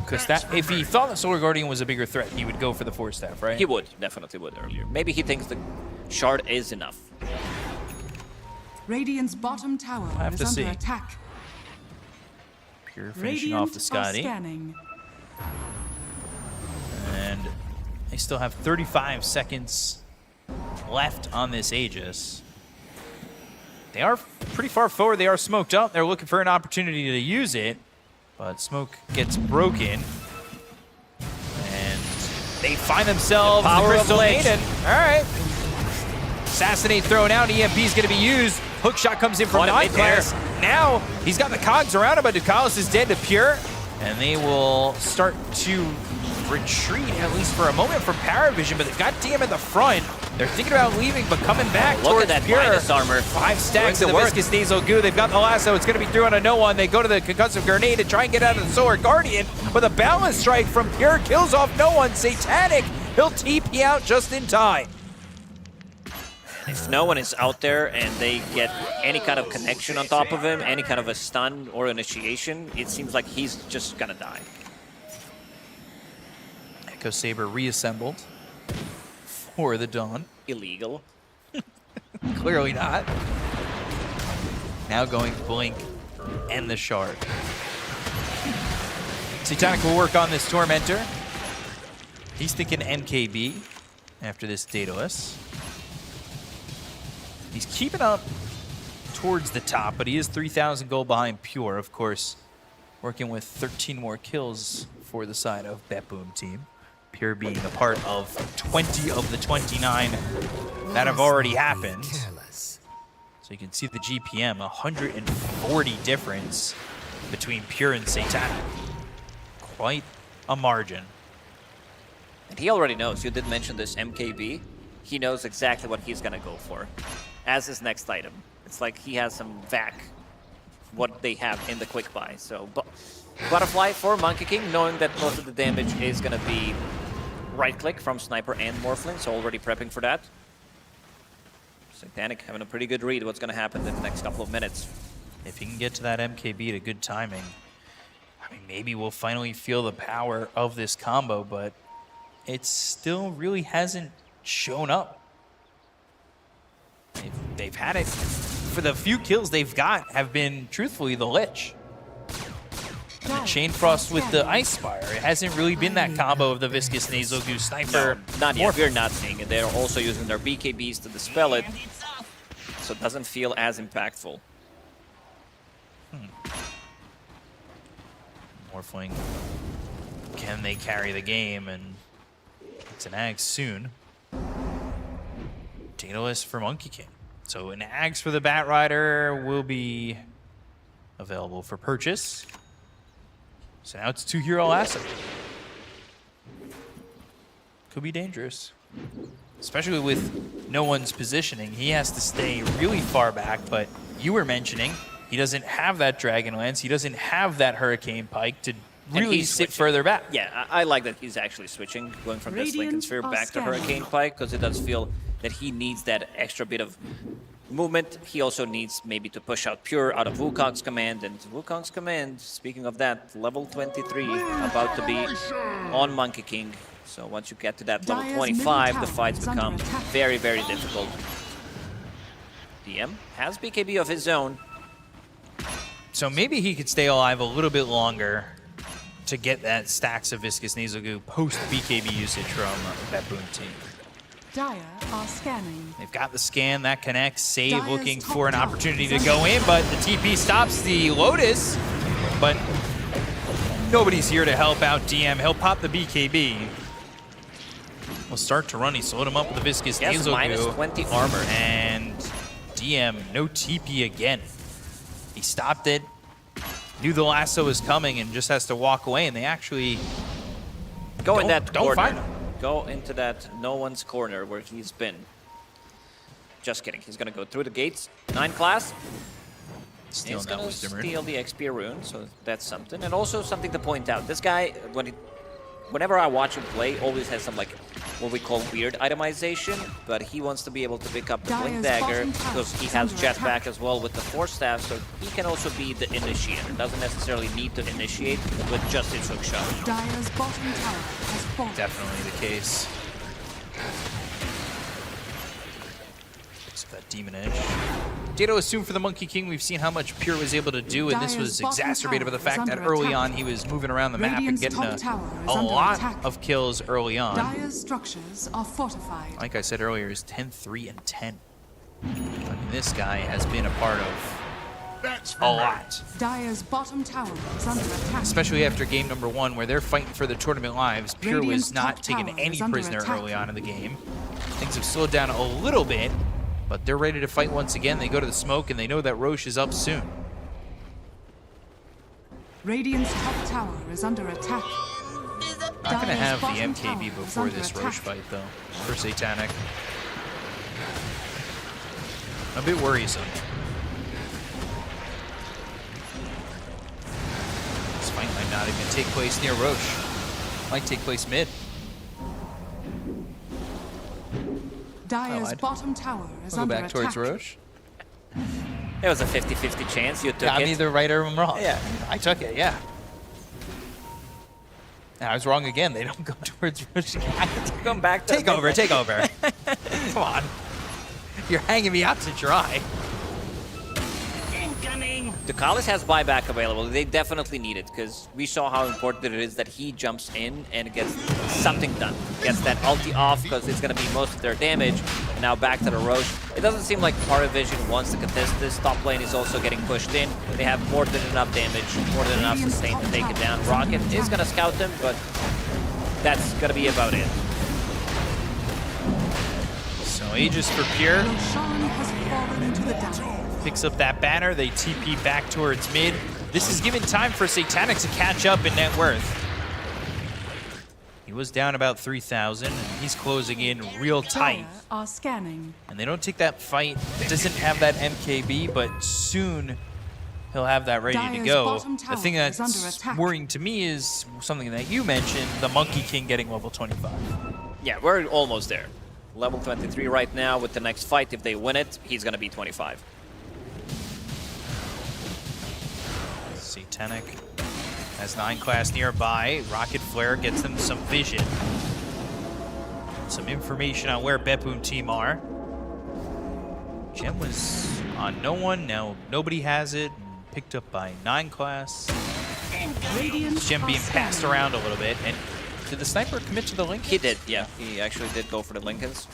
Because if he thought the Solar Guardian was a bigger threat, he would go for the Force Staff, right? He would, definitely would earlier. Maybe he thinks the Shard is enough. Radiant's bottom tower have is to under see. attack. Pure finishing Radiant off the Scotty. are scanning. And they still have 35 seconds left on this Aegis. They are pretty far forward. They are smoked up. They're looking for an opportunity to use it. But smoke gets broken. And they find themselves The power the Crystal of Lich. Maiden. All right. Assassinate thrown out. EMP is going to be used. Hook shot comes in from What a non-class. Now he's got the cogs around him, but Ducalis is dead to Pure. And they will start to retreat, at least for a moment, from Parivision, but they've got DM in the front. They're thinking about leaving, but coming back Look towards at that Pure. minus armor. 5 stacks of Doing the the work. Viscous Nasal Goo. They've got the lasso. It's going to be through on a no one. They go to the Concussive Grenade to try and get out of the Solar Guardian, but a balance strike from Pure kills off no one. Satanic, he'll TP out just in time. If no one is out there and they get any kind of connection on top of him, any kind of a stun or initiation, it seems like he's just gonna die. Echo Saber reassembled for the Dawn. Illegal. Clearly not. Now going Blink and the Shard. Satanic will work on this Tormentor. He's thinking MKB after this Daedalus. He's keeping up towards the top, but he is 3,000 gold behind Pure, of course, working with 13 more kills for the side of BetBoom team. Pure being a part of 20 of the 29 that have already happened. So you can see the GPM, 140 difference between Pure and Satanic. Quite a margin. And he already knows, you did mention this MKB. He knows exactly what he's gonna go for as his next item. It's like he has some vac, what they have in the quick buy. So Butterfly for Monkey King, knowing that most of the damage is going to be right-click from Sniper and Morphling, so already prepping for that. Satanic having a pretty good read what's going to happen in the next couple of minutes. If he can get to that MKB to good timing, I mean, maybe we'll finally feel the power of this combo, but it still really hasn't shown up. They've had it. For the few kills they've got have been, truthfully, the Lich. And the Chain Frost with the Ice Spire. It hasn't really been that combo of the Viscous Nasal Goose Sniper. No, not yet. We're not seeing it. They're also using their BKBs to dispel it, so it doesn't feel as impactful. Morphling, can they carry the game? And it's an Axe soon. Daedalus for Monkey King. So an Axe for the Bat Rider will be available for purchase. So now it's 2 hero asset. Could be dangerous. Especially with no one's positioning. He has to stay really far back, but you were mentioning he doesn't have that Dragon Lance. He doesn't have that Hurricane Pike to really sit further back. Yeah, I like that he's actually switching, going from this Lincoln Sphere back to Hurricane Pike, because it does feel that he needs that extra bit of movement. He also needs maybe to push out Pure out of Wukong's command, and Wukong's command, speaking of that, level 23 about to be on Monkey King. So once you get to that level 25, the fights become very, very difficult. DM has BKB of his own. So maybe he could stay alive a little bit longer to get that stacks of Viscous Nasal Goo post BKB usage from BetBoom team. Dire are scanning. They've got the scan, that connects. Save looking for an opportunity to go in, but the TP stops the Lotus. But nobody's here to help out DM. He'll pop the BKB. We'll start to run. He slowed him up with the Viscous Nasal Goo. Minus 20 armor. And DM, no TP again. He stopped it, knew the lasso was coming, and just has to walk away. And they actually go in that corner. Find him. Go into that no one's corner where he's been. Just kidding. He's gonna go through the gates. 9 class. He's gonna steal the XP rune, so that's something. And also something to point out. This guy, whenever I watch him play, always has some like what we call weird itemization, but he wants to be able to pick up the Blink Dagger because he has Jetpack as well with the Force Staff, so he can also be the initiator. Doesn't necessarily need to initiate with just his hook shot. Dire's bottom tower has fallen. Definitely the case. So that Demon Edge. Dato assumed for the Monkey King, we've seen how much Pure was able to do, and this was exacerbated by the fact that early on he was moving around the map and getting a lot of kills early on. Dire's structures are fortified. Like I said earlier, is 10-3 and 10. I mean, this guy has been a part of a lot. Dire's bottom tower is under attack. Especially after game number 1, where they're fighting for the tournament lives. Pure was not taking any prisoner early on in the game. Things have slowed down a little bit, but they're ready to fight once again. They go to the smoke, and they know that Roche is up soon. Radiant's top tower is under attack. Not going to have the MKB before this Roche fight, though, for Satanic. A bit worrisome. This fight might not even take place near Roche. Might take place mid. Dire's bottom tower is We'll under go back attack. towards Roche. It was a 50-50 chance. You took I'm it. either right or I'm wrong. Yeah. I took it, yeah. I was wrong again. They don't go towards Roche again. Come back to Take over, take over. Come on. You're hanging me out to dry. Incoming! Ducalis has buyback available. They definitely need it, because we saw how important it is that he jumps in and gets something done. Gets that ulti off, because it's going to be most of their damage. And now back to the Roche. It doesn't seem like Parivision wants to contest this. Top lane is also getting pushed in. They have more than enough damage, more than enough sustain to take it down. Rocket is going to scout them, but that's going to be about it. So Aegis for Pure. Roshan has fallen into the down. Picks up that banner. They TP back towards mid. This is giving time for Satanic to catch up in net worth. He was down about 3,000, and he's closing in real tight. Are scanning. And they don't take that fight. Doesn't have that MKB, but soon he'll have that ready to Dire's go. bottom The tower thing is under that's attack. worrying to me is something that you mentioned, the Monkey King getting level 25. Yeah, we're almost there. Level 23 right now with the next fight. If they win it, he's going to be 25. Satanic has 9 class nearby. Rocket Flare gets them some vision. Some information on where BetBoom team are. Gem was on no one, now nobody has it. Picked up by 9 class. Gem being passed around a little bit. And did the sniper commit to the Lincolns? He did, yeah. He actually did go for the Lincolns.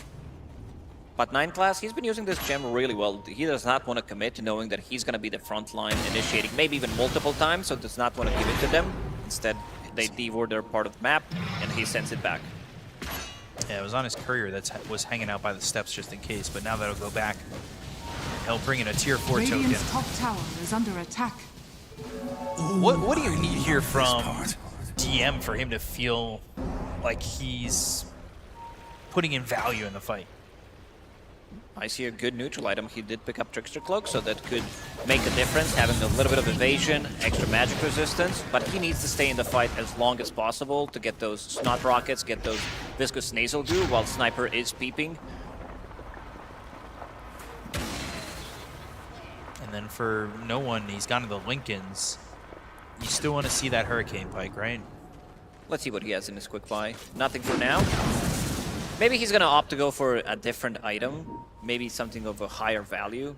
But 9 class, he's been using this gem really well. He does not want to commit to knowing that he's going to be the front line initiating, maybe even multiple times, so does not want to give it to them. Instead, they devour their part of the map, and he sends it back. Yeah, it was on his courier that was hanging out by the steps just in case, but now that'll go back. He'll bring in a tier 4 token. Radiant's top tower is under attack. What do you need here from DM for him to feel like he's putting in value in the fight? I see a good neutral item. He did pick up Trickster Cloak, so that could make a difference, having a little bit of evasion, extra magic resistance, but he needs to stay in the fight as long as possible to get those Snot Rockets, get those Viscous Nasal Goo while Sniper is peeping. And then for no one, he's gone to the Lincolns. You still want to see that Hurricane Pike, right? Let's see what he has in his quick buy. Nothing for now. Maybe he's gonna opt to go for a different item. Maybe something of a higher value.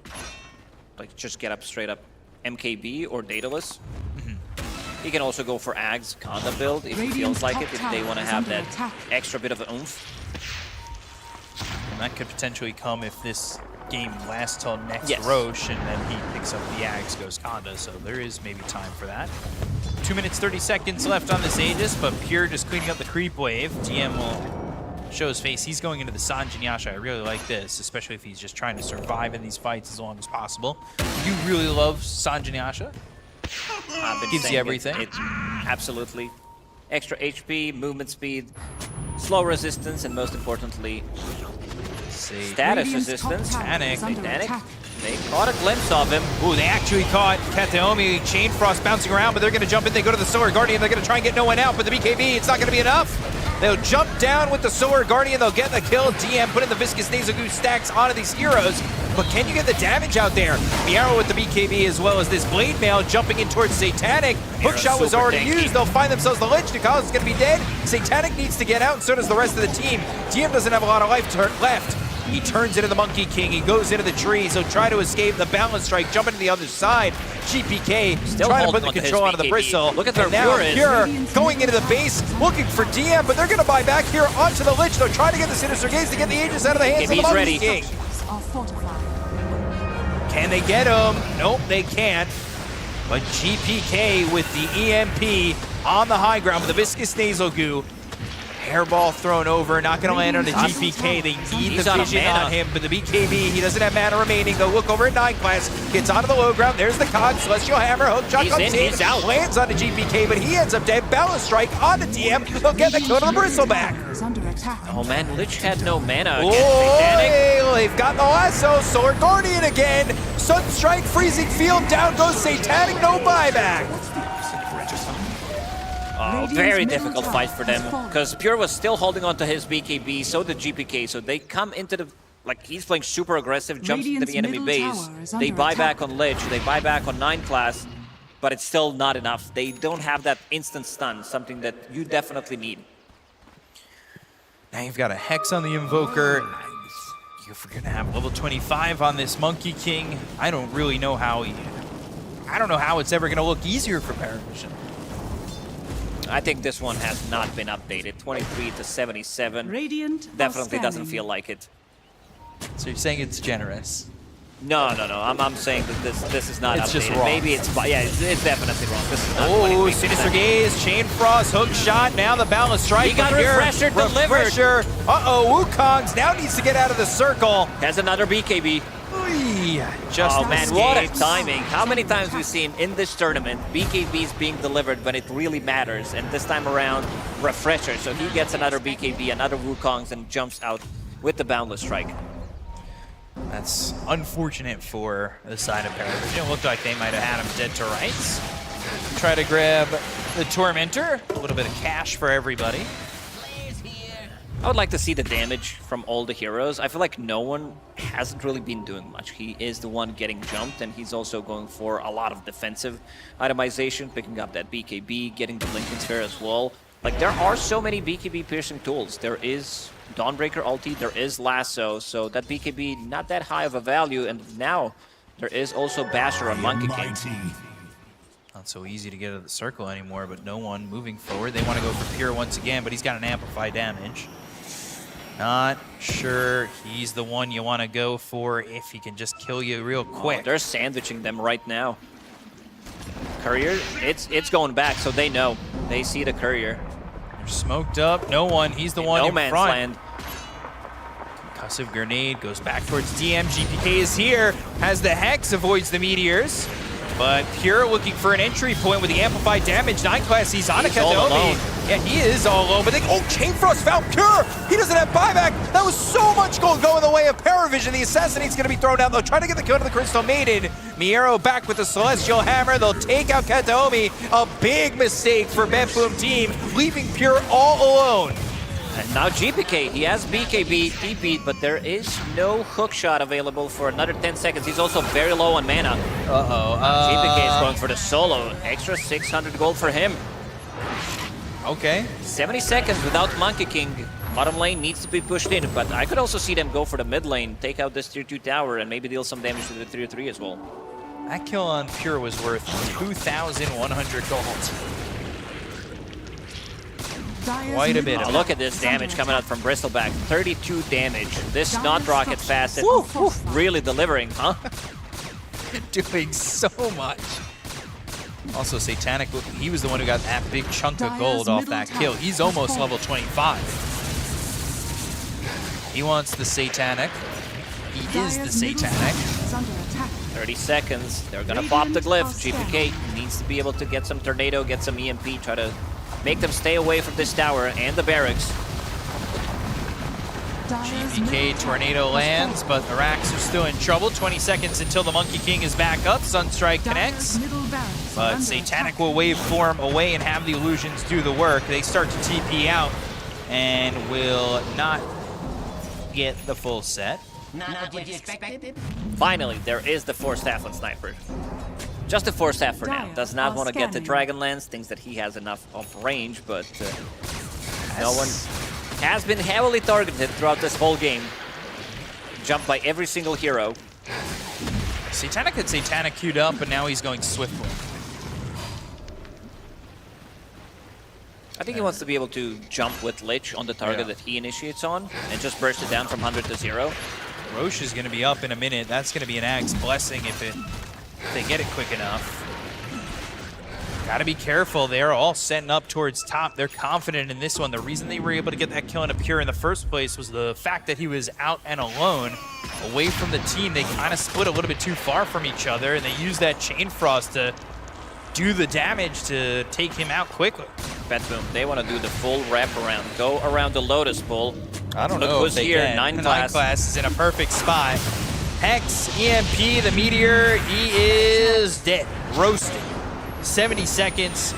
Like just get up straight up MKB or Daedalus. He can also go for Ag's Conda build if he feels like it, if they want to have that extra bit of oomph. And that could potentially come if this game lasts till next Yes. Roche, and then he picks up the Axe, goes Conda, so there is maybe time for that. 2 minutes, 30 seconds left on this Aegis, but Pure just cleaning up the creep wave. DM will show his face. He's going into the Sanjin Yasha. I really like this, especially if he's just trying to survive in these fights as long as possible. You really love Sanjin Yasha? Gives you everything. Absolutely. Extra HP, movement speed, slow resistance, and most importantly, status resistance. Satanic. They caught a glimpse of him. Ooh, they actually caught Kateomi. Chain Frost bouncing around, but they're going to jump in. They go to the Solar Guardian. They're going to try and get no one out, but the BKB, it's not going to be enough. They'll jump down with the Solar Guardian. They'll get the kill. DM put in the Viscous Nasal Goo stacks onto these heroes. But can you get the damage out there? The arrow with the BKB as well as this Blade Mail jumping in towards Satanic. Hookshot was already used. They'll find themselves the Lich. Nikos is going to be dead. Satanic needs to get out, and so does the rest of the team. DM doesn't have a lot of life left. He turns into the Monkey King. He goes into the trees. He'll try to escape the balance strike, jump into the other side. GPK Still trying to put holding the onto his control onto the BKB. bristle. Look at their And now Pure is. going into the base, looking for DM, but they're going to buy back here onto the Lich. They're trying to get the Sinister Gaze to get the Aegis out of the hands of the BKB's Monkey ready. King. Are fortified. Can they get him? Nope, they can't. But GPK with the EMP on the high ground with the Viscous Nasal Goo. Hairball thrown over, not going to land on the GPK. They need the vision on him, but the BKB, he doesn't have mana remaining. They'll look over at 9 class, gets onto the low ground. There's the Cog, Celestial Hammer, Hookshot He's comes in, he's out. lands on the GPK, but he ends up dead. Balance Strike on the DM. They'll get the kill to the Bristle back. Is under attack. Oh man, Lich had no mana against Satanic. Oh, they've got the lasso. Solar Guardian again. Sunstrike, Freezing Field, down goes Satanic, no buyback. Oh, very difficult fight for them, because Pure was still holding on to his BKB, so did GPK, so they come into the... Like, he's playing super aggressive, jumps into the enemy base. They buy back on Lich, they buy back on 9 class, but it's still not enough. They don't have that instant stun, something that you definitely need. Now you've got a Hex on the Invoker. You're going to have level 25 on this Monkey King. I don't really know how I don't know how it's ever going to look easier for Parivision. I think this one has not been updated. 23 to 77. Radiant Definitely doesn't feel like it. So you're saying it's generous? No. I'm saying that this is not It's updated. just wrong. Maybe it's... Yeah, it's definitely wrong. This is not Oh, 23%. Sinister Gaze, Chain Frost, Hook Shot, now the Balance Strike. He got Here, Refresher delivered. Refresher. Uh-oh, Wukongs now needs to get out of the circle. Has another BKB. Oi! Just oh man, what a timing. How many times we've seen in this tournament BKBs being delivered when it really matters, and this time around, Refresher. So he gets another BKB, another Wukongs, and jumps out with the Boundless Strike. That's unfortunate for the side of Parivision. It looked like they might have had him dead to rights. Try to grab the Tormentor. A little bit of cash for everybody. I would like to see the damage from all the heroes. I feel like no one hasn't really been doing much. He is the one getting jumped, and he's also going for a lot of defensive itemization, picking up that BKB, getting the Lincoln Sphere as well. Like, there are so many BKB piercing tools. There is Dawnbreaker ulti, there is Lasso, so that BKB not that high of a value, and now there is also Basher on Monkey King. Not so easy to get out of the circle anymore, but no one moving forward. They want to go for Pure once again, but he's got an Amplify damage. Not sure he's the one you want to go for if he can just kill you real quick. Oh, they're sandwiching them right now. Courier, it's going back, so they know. They see the Courier. They're smoked up. No one. He's the one no in man's front. land. Concussive Grenade goes back towards DM. GPK is here. Has the Hex, avoids the Meteors. But Pure looking for an entry point with the amplified damage. 9 class, he's on a Kataomi. Yeah, he is all alone, but they, oh, Chain Frost found Pure! He doesn't have buyback! That was so much gold going the way of Parivision. The Assassinate's gonna be thrown down, though. Trying to get the kill to the Crystal Maiden. Miero back with the Celestial Hammer. They'll take out Kataomi. A big mistake for BetBoom team, leaving Pure all alone. And now GPK, he has BKB, TP, but there is no hook shot available for another 10 seconds. He's also very low on mana. GPK is going for the solo. Extra 600 gold for him. Okay. 70 seconds without Monkey King. Bottom lane needs to be pushed in, but I could also see them go for the mid lane, take out this tier 2 tower, and maybe deal some damage to the tier 3 as well. That kill on Pure was worth 2,100 gold. Quite a bit. Oh, look at this damage coming out from Bristleback. 32 damage. This not rocket fast. Really delivering, huh? Doing so much. Also, Satanic, he was the one who got that big chunk of gold off that kill. He's almost level 25. He wants the Satanic. He is the Satanic. 30 seconds. They're gonna pop the glyph. GPK needs to be able to get some Tornado, get some EMP, try to make them stay away from this tower and the barracks. GPK Tornado lands, but the Racks are still in trouble. 20 seconds until the Monkey King is back up. Sunstrike connects, but Satanic will waveform away and have the illusions do the work. They start to TP out and will not get the full set. Not what you expected. Finally, there is the 4-staff on Sniper. Just a 4-staff for now. Does not want to get the Dragonlance, thinks that he has enough of range, but no one has been heavily targeted throughout this whole game. Jumped by every single hero. Satanic had Satanic queued up, but now he's going Swiftly. I think he wants to be able to jump with Lich on the target that he initiates on and just burst it down from 100 to 0. Roche is going to be up in a minute. That's going to be an Axe Blessing if they get it quick enough. Gotta be careful. They're all setting up towards top. They're confident in this one. The reason they were able to get that kill into Pure in the first place was the fact that he was out and alone, away from the team. They kind of split a little bit too far from each other, and they used that Chain Frost to do the damage to take him out quickly. BetBoom, they want to do the full wraparound. Go around the Lotus Bowl. I don't Look know who's if they here. can. 9 class. 9 class is in a perfect spot. Hex, EMP, the Meteor, he is dead. Roasted. 70 seconds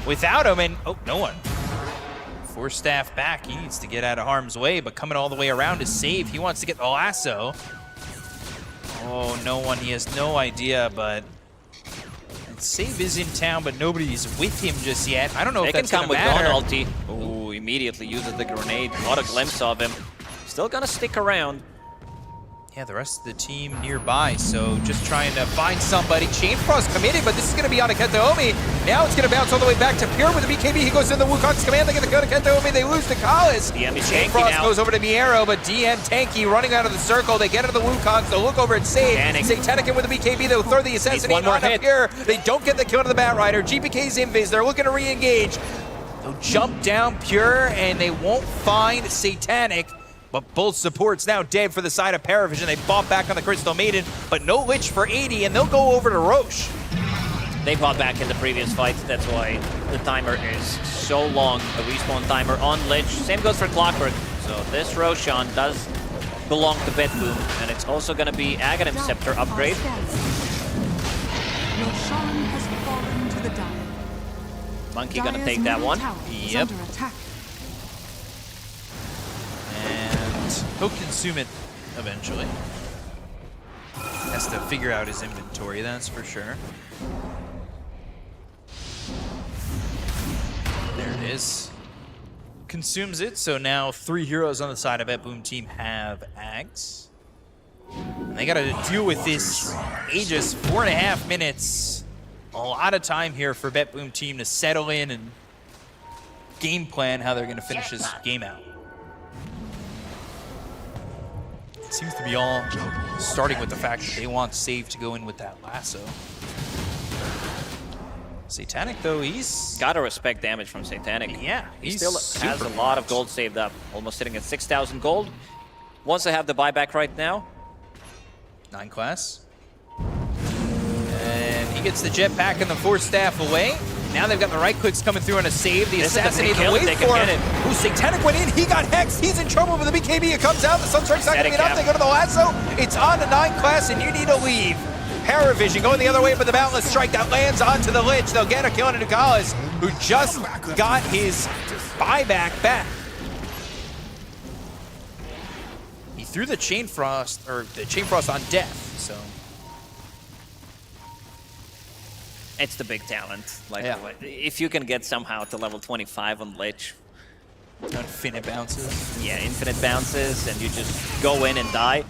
without him, and oh, no one. 4-staff back. He needs to get out of harm's way, but coming all the way around to save. He wants to get the lasso. Oh, no one. He has no idea, but Save is in town, but nobody's with him just yet. I don't know if that's going to matter. They can come with Dawn ulti. Ooh, immediately uses the grenade. Caught a glimpse of him. Still going to stick around. Yeah, the rest of the team nearby, so just trying to find somebody. Chain Frost committed, but this is going to be on a Kataomi. Now it's going to bounce all the way back to Pure with the BKB. He goes in the Wukong's command. They get the go to Kataomi. They lose to Kalis. DM is Chain tanky Frost now. goes over to Miero, but DM tanky running out of the circle. They get into the Wukongs. They'll look over at Save. Satanic in with the BKB. They'll throw the Assassinate one more on hit. Pure. They don't get the kill to the Batrider. GPK's invis. They're looking to re-engage. They'll jump down Pure, and they won't find Satanic. But both supports now dead for the side of Parivision. They bought back on the Crystal Maiden, but no Lich for 80, and they'll go over to Roche. They bought back in the previous fight. That's why the timer is so long. A respawn timer on Lich. Same goes for Clockwork. So this Roshan does belong to BetBoom, and it's also going to be Aghanim Scepter upgrade. Your Shan has fallen to the Dire. Monkey going to take that one. Yep. And he'll consume it eventually. Has to figure out his inventory, that's for sure. There it is. Consumes it, so now 3 heroes on the side of BetBoom team have Ags. And they gotta deal with this Aegis, 4.5 minutes. A lot of time here for BetBoom team to settle in and game plan how they're gonna finish this game out. It seems to be all starting with the fact that they want Save to go in with that lasso. Satanic, though, he's... Gotta respect damage from Satanic. Yeah, he still has a lot of gold saved up. Almost sitting at 6,000 gold. Wants to have the buyback right now. 9 class. And he gets the jetpack and the Force Staff away. Now they've got the right clicks coming through on a save. The assassinate away for him. Ooh, Satanic went in. He got hexed. He's in trouble with the BKB. It comes out. The Sunstrike's not going to get up. They go to the lasso. It's on to 9 class, and you need to leave. Parivision going the other way, but the Boundless Strike that lands onto the Lich. They'll get a kill on Ducalis, who just got his buyback back. He threw the Chain Frost, or the Chain Frost on death, so. It's the big talent. Like, if you can get somehow to level 25 on Lich. Infinite bounces. Yeah, infinite bounces, and you just go in and die.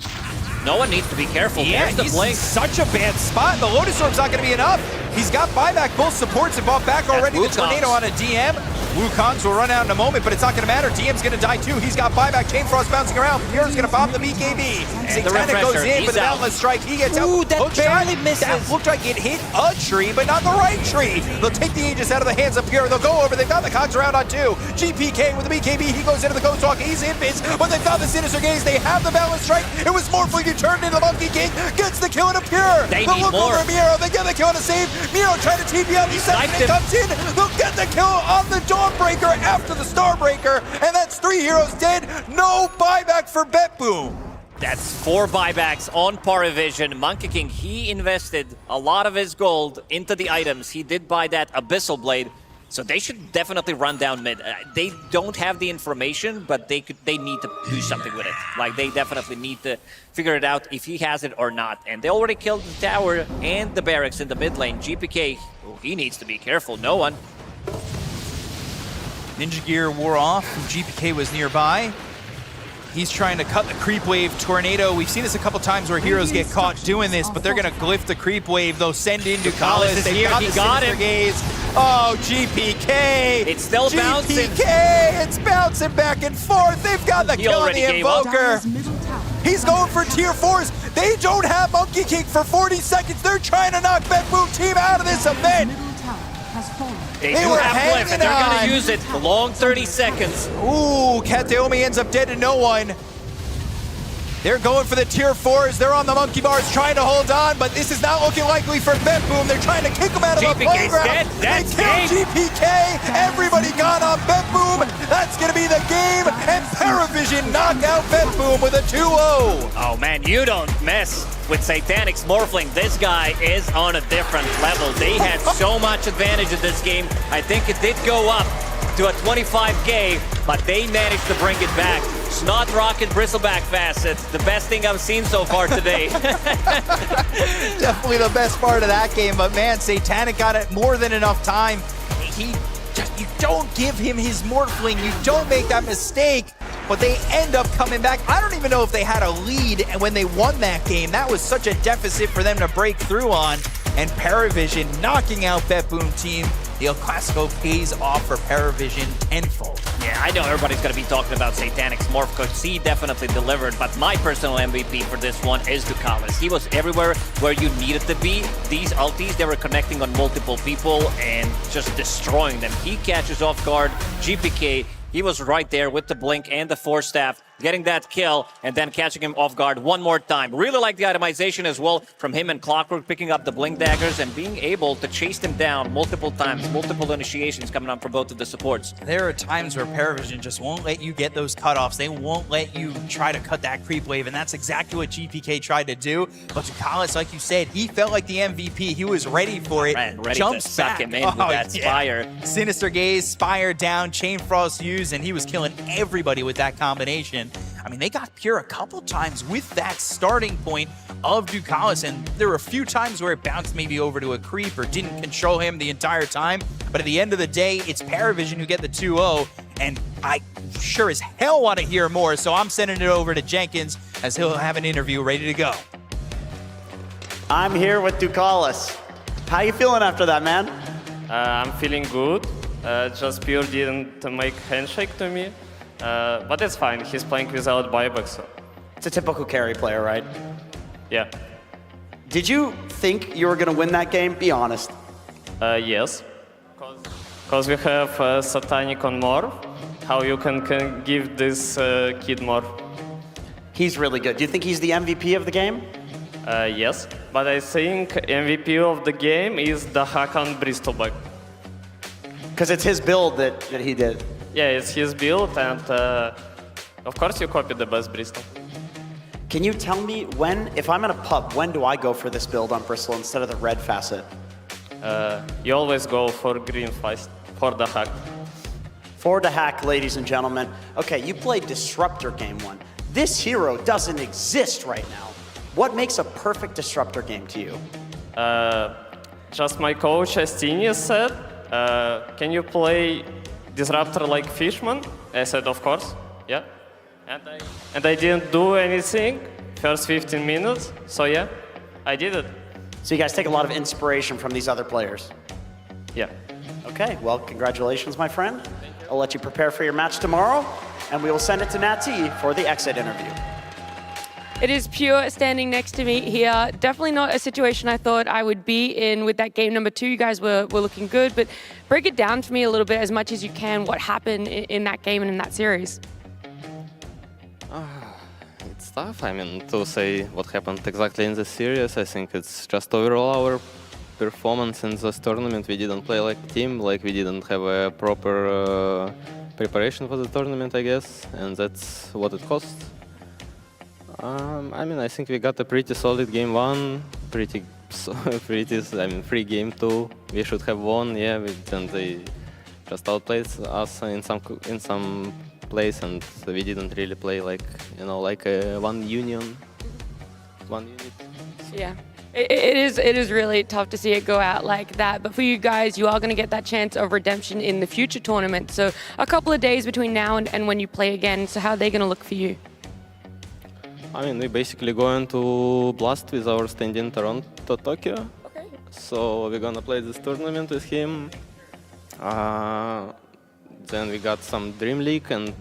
No one needs to be careful. Yeah, There's the he's blink. in such a bad spot. The Lotus Orb's not going to be enough. He's got buyback. Both supports have bought back already. The Tornado on a DM. Wukongs will run out in a moment, but it's not going to matter. DM's going to die too. He's got buyback. Chain Frost bouncing around. Pierre's going to pop the BKB. Satanic goes in, but the Boundless Strike, he gets out. Ooh, that barely misses. That looked like it hit a tree, but not the right tree. They'll take the Aegis out of the hands of Pierre. They'll go over. They've got the Cogs around on 2. GPK with the BKB. He goes into the Ghost Walk. He's in Fizz, but they've got the Sinister Gaze. They have the Boundless Strike. It was Morphling who turned into the Monkey King. Gets the kill into Pierre. They They'll need look more. over Miro. They get the kill on a save. Miro trying to TP out. The second comes in. They'll get the kill on the Dawnbreaker after the Starbreaker, and that's 3 heroes dead. No buyback for BetBoom. That's 4 buybacks on Parivision. Monkey King, he invested a lot of his gold into the items. He did buy that Abyssal Blade, so they should definitely run down mid. They don't have the information, but they need to do something with it. Like, they definitely need to figure it out if he has it or not. And they already killed the tower and the barracks in the mid lane. GPK, he needs to be careful. No one. Ninja Gear wore off. GPK was nearby. He's trying to cut the creep wave. Tornado. We've seen this a couple times where heroes get caught doing this, but they're going to glyph the creep wave. They'll send in Ducalis. He got him. Gaze. Oh, GPK. It's still bouncing. GPK. It's bouncing back and forth. They've got the kill on the Invoker. He's going for tier 4s. They don't have Monkey King for 40 seconds. They're trying to knock BetBoom team out of this event. They do have Glyph, and they're going to use it. The long 30 seconds. Ooh, Kateomi ends up dead to no one. They're going for the tier 4s. They're on the monkey bars trying to hold on, but this is not looking likely for BetBoom. They're trying to kick him out of the playground. They kill GPK. Everybody gone on BetBoom. That's going to be the game, and Parivision knock out BetBoom with a 2-0. Oh, man, you don't mess with Satanic's Morphling. This guy is on a different level. They had so much advantage in this game. I think it did go up to a 25K, but they managed to bring it back. Snot Rocket Bristleback Facet, the best thing I've seen so far today. Definitely the best part of that game, but man, Satanic got it more than enough time. You don't give him his Morphling, you don't make that mistake, but they end up coming back. I don't even know if they had a lead when they won that game. That was such a deficit for them to break through on, and Parivision knocking out BetBoom team. The El Clasico pays off for Parivision tenfold. Yeah, I know everybody's going to be talking about Satanic's Morph because he definitely delivered, but my personal MVP for this one is Ducalis. He was everywhere where you needed to be. These ultis, they were connecting on multiple people and just destroying them. He catches off guard. GPK, he was right there with the blink and the Force Staff. getting that kill, and then catching him off guard one more time. Really like the itemization as well from him and Clockwork, picking up the Blink Daggers and being able to chase them down multiple times, multiple initiations coming up for both of the supports. There are times where Parivision just won't let you get those cutoffs. They won't let you try to cut that creep wave, and that's exactly what GPK tried to do. But Ducalis, like you said, he felt like the MVP. He was ready for it. Ready Jumps to suck back. him in with that Spire. Sinister Gaze, Spire down, Chain Frost used, and he was killing everybody with that combination. I mean, they got Pure a couple times with that starting point of Ducalis, and there were a few times where it bounced maybe over to a creep or didn't control him the entire time. But at the end of the day, it's Parivision who get the 2-0, and I sure as hell want to hear more, so I'm sending it over to Jenkins as he'll have an interview ready to go. I'm here with Ducalis. How you feeling after that, man? I'm feeling good. Just Pure didn't make handshake to me. But it's fine, he's playing without buyback, so. It's a typical carry player, right? Yeah. Did you think you were going to win that game? Be honest. Yes. Because we have Satanic on Morph. How you can give this kid more? He's really good. Do you think he's the MVP of the game? Yes. But I think MVP of the game is the hack on Bristleback. Because it's his build that he did. Yeah, it's his build, and of course you copy the best Bristol. Can you tell me when, if I'm in a pub, when do I go for this build on Bristol instead of the red facet? You always go for green first, for the hack. For the hack, ladies and gentlemen. Okay, you played Disruptor Game 1. This hero doesn't exist right now. What makes a perfect Disruptor game to you? Just my coach Astini said, can you play Disruptor like Fishman? I said, of course, yeah. And I didn't do anything first 15 minutes, so yeah, I did it. So you guys take a lot of inspiration from these other players? Yeah. Okay, well, congratulations, my friend. I'll let you prepare for your match tomorrow, and we will send it to Nat T for the exit interview. It is Pure standing next to me here. Definitely not a situation I thought I would be in with that game number 2. You guys were looking good, but break it down for me a little bit as much as you can. What happened in that game and in that series? It's tough, I mean, to say what happened exactly in the series. I think it's just overall our performance in this tournament. We didn't play like a team, like we didn't have a proper preparation for the tournament, I guess, and that's what it cost. I mean, I think we got a pretty solid game 1, free game 2. We should have won, yeah, then they just outplayed us in some place, and we didn't really play like, you know, like one unit. Yeah. It is really tough to see it go out like that, but for you guys, you are going to get that chance of redemption in the future tournament. So a couple of days between now and when you play again, so how are they going to look for you? I mean, we're basically going to Blast with our stand in Toronto, Tokyo. Okay. So we're gonna play this tournament with him. Then we got some Dream League, and